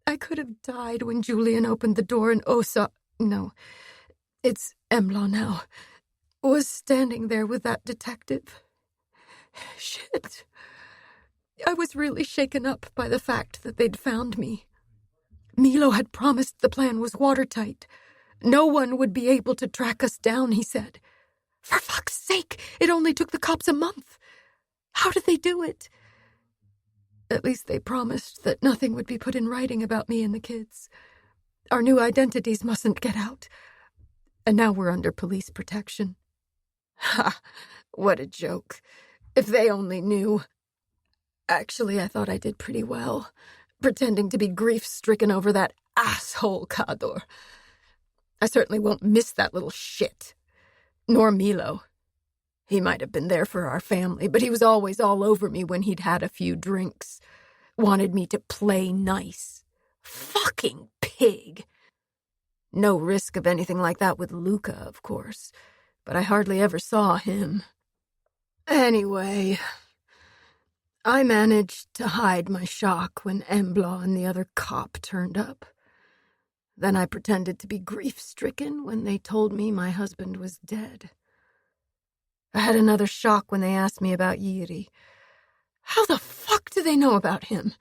I could have died when Julian opened the door and no, it's Embla now, was standing there with that detective. Shit. I was really shaken up by the fact that they'd found me. Milo had promised the plan was watertight. No one would be able to track us down, he said. For fuck's sake, it only took the cops a month. How did they do it? At least they promised that nothing would be put in writing about me and the kids. Our new identities mustn't get out. And now we're under police protection. Ha! What a joke. If they only knew. Actually, I thought I did pretty well, pretending to be grief-stricken over that asshole Kador. I certainly won't miss that little shit. Nor Milo. He might have been there for our family, but he was always all over me when he'd had a few drinks. Wanted me to play nice. Fucking pig. No risk of anything like that with Luca, of course, but I hardly ever saw him. Anyway, I managed to hide my shock when Embla and the other cop turned up. Then I pretended to be grief-stricken when they told me my husband was dead. I had another shock when they asked me about Jiri. How the fuck do they know about him?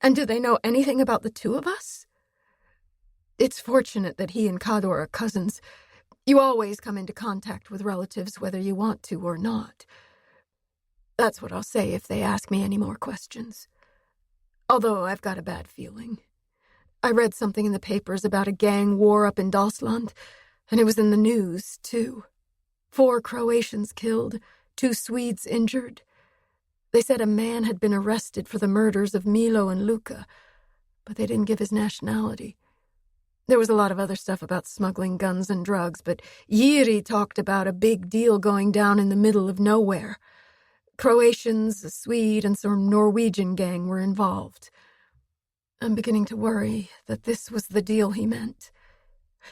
And do they know anything about the two of us? It's fortunate that he and Kador are cousins. You always come into contact with relatives whether you want to or not. That's what I'll say if they ask me any more questions. Although I've got a bad feeling. I read something in the papers about a gang war up in Dalsland, and it was in the news, too. 4 Croatians killed, 2 Swedes injured. They said a man had been arrested for the murders of Milo and Luca, but they didn't give his nationality. There was a lot of other stuff about smuggling guns and drugs, but Jiri talked about a big deal going down in the middle of nowhere. Croatians, a Swede, and some Norwegian gang were involved. I'm beginning to worry that this was the deal he meant.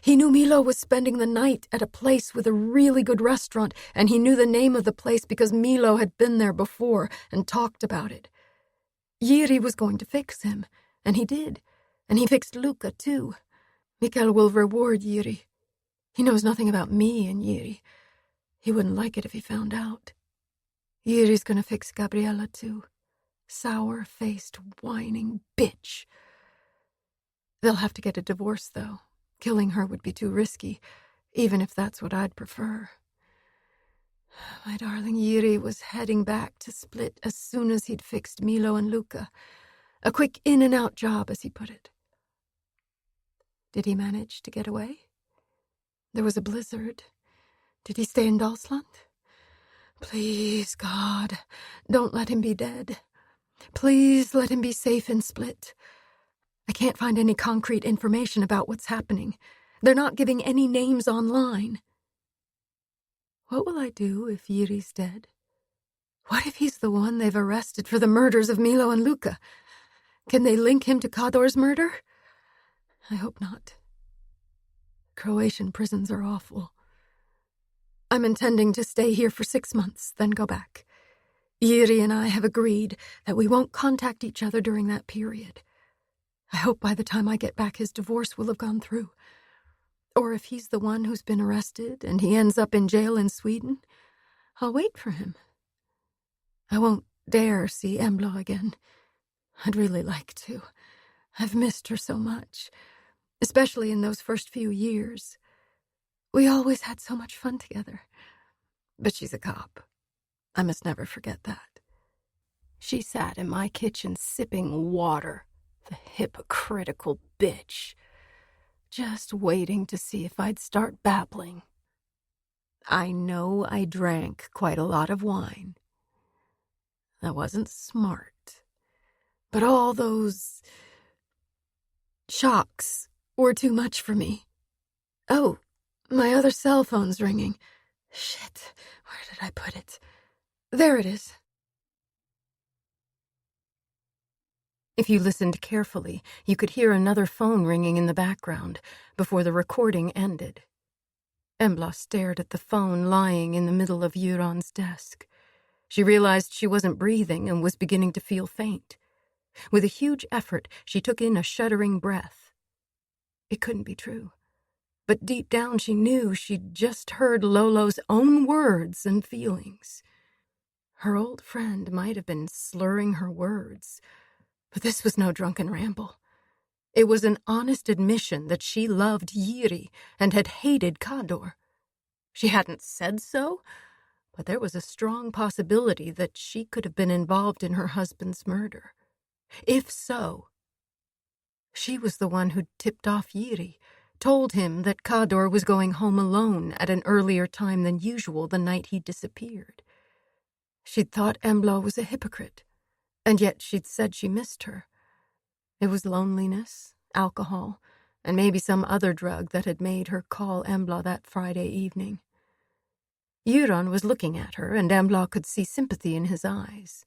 He knew Milo was spending the night at a place with a really good restaurant, and he knew the name of the place because Milo had been there before and talked about it. Jiri was going to fix him, and he did, and he fixed Luca, too. Mikael will reward Jiri. He knows nothing about me and Jiri. He wouldn't like it if he found out. Jiri's gonna fix Gabriella, too. Sour-faced, whining bitch. They'll have to get a divorce, though. Killing her would be too risky, even if that's what I'd prefer. My darling Jiri was heading back to Split as soon as he'd fixed Milo and Luca. A quick in-and-out job, as he put it. Did he manage to get away? There was a blizzard. Did he stay in Dalsland? Please, God, don't let him be dead. Please let him be safe in Split. I can't find any concrete information about what's happening. They're not giving any names online. What will I do if Jiri's dead? What if he's the one they've arrested for the murders of Milo and Luca? Can they link him to Kador's murder? I hope not. Croatian prisons are awful. I'm intending to stay here for 6 months, then go back. Jiri and I have agreed that we won't contact each other during that period. I hope by the time I get back his divorce will have gone through. Or if he's the one who's been arrested and he ends up in jail in Sweden, I'll wait for him. I won't dare see Embla again. I'd really like to. I've missed her so much, especially in those first few years. We always had so much fun together. But she's a cop. I must never forget that. She sat in my kitchen sipping water, the hypocritical bitch, just waiting to see if I'd start babbling. I know I drank quite a lot of wine. That wasn't smart. But all those shocks were too much for me. Oh, my other cell phone's ringing. Shit, where did I put it? There it is. If you listened carefully, you could hear another phone ringing in the background before the recording ended. Embla stared at the phone lying in the middle of Euron's desk. She realized she wasn't breathing and was beginning to feel faint. With a huge effort, she took in a shuddering breath. It couldn't be true. But deep down she knew she'd just heard Lolo's own words and feelings. Her old friend might have been slurring her words, but this was no drunken ramble. It was an honest admission that she loved Jiri and had hated Kador. She hadn't said so, but there was a strong possibility that she could have been involved in her husband's murder. If so, she was the one who'd tipped off Jiri, told him that Kador was going home alone at an earlier time than usual the night he disappeared. She'd thought Embla was a hypocrite, and yet she'd said she missed her. It was loneliness, alcohol, and maybe some other drug that had made her call Embla that Friday evening. Euron was looking at her, and Embla could see sympathy in his eyes.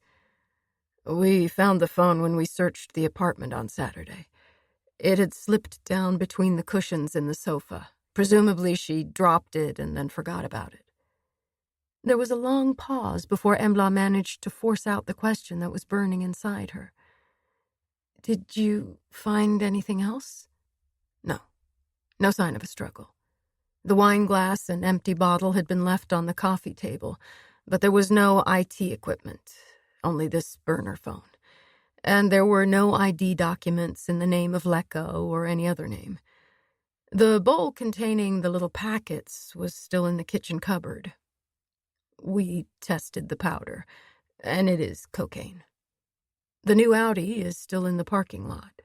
We found the phone when we searched the apartment on Saturday. It had slipped down between the cushions in the sofa. Presumably she dropped it and then forgot about it. There was a long pause before Embla managed to force out the question that was burning inside her. Did you find anything else? No. No sign of a struggle. The wine glass and empty bottle had been left on the coffee table, but there was no IT equipment, only this burner phone. And there were no ID documents in the name of Lecco or any other name. The bowl containing the little packets was still in the kitchen cupboard. We tested the powder, and it is cocaine. The new Audi is still in the parking lot.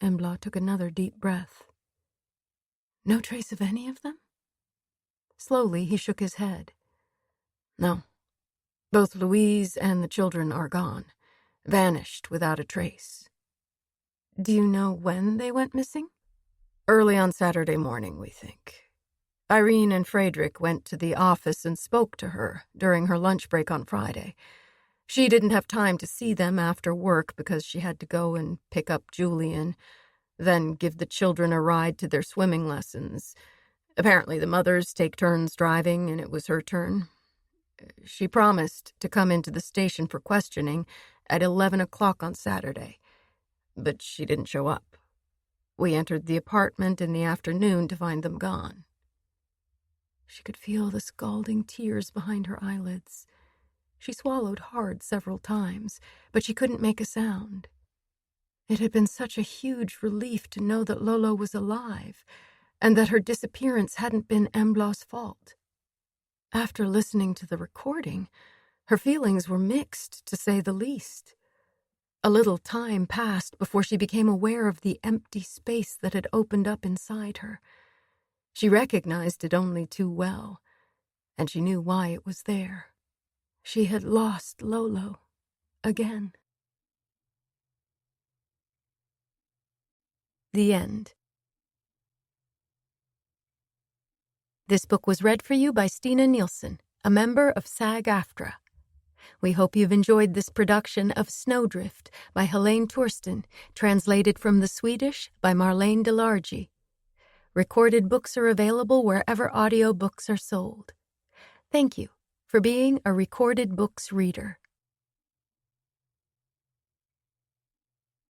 Embla took another deep breath. No trace of any of them? Slowly, he shook his head. No. Both Louise and the children are gone, vanished without a trace. Do you know when they went missing? Early on Saturday morning, we think. Irene and Frederick went to the office and spoke to her during her lunch break on Friday. She didn't have time to see them after work because she had to go and pick up Julian, then give the children a ride to their swimming lessons. Apparently the mothers take turns driving, and it was her turn. She promised to come into the station for questioning at 11 o'clock on Saturday, but she didn't show up. We entered the apartment in the afternoon to find them gone. She could feel the scalding tears behind her eyelids. She swallowed hard several times, but she couldn't make a sound. It had been such a huge relief to know that Lolo was alive, and that her disappearance hadn't been Embla's fault. After listening to the recording, her feelings were mixed, to say the least. A little time passed before she became aware of the empty space that had opened up inside her. She recognized it only too well, and she knew why it was there. She had lost Lolo again. The end. This book was read for you by Stina Nielsen, a member of SAG-AFTRA. We hope you've enjoyed this production of Snowdrift by Helene Tursten, translated from the Swedish by Marlene Delargy. Recorded books are available wherever audiobooks are sold. Thank you for being a Recorded Books reader.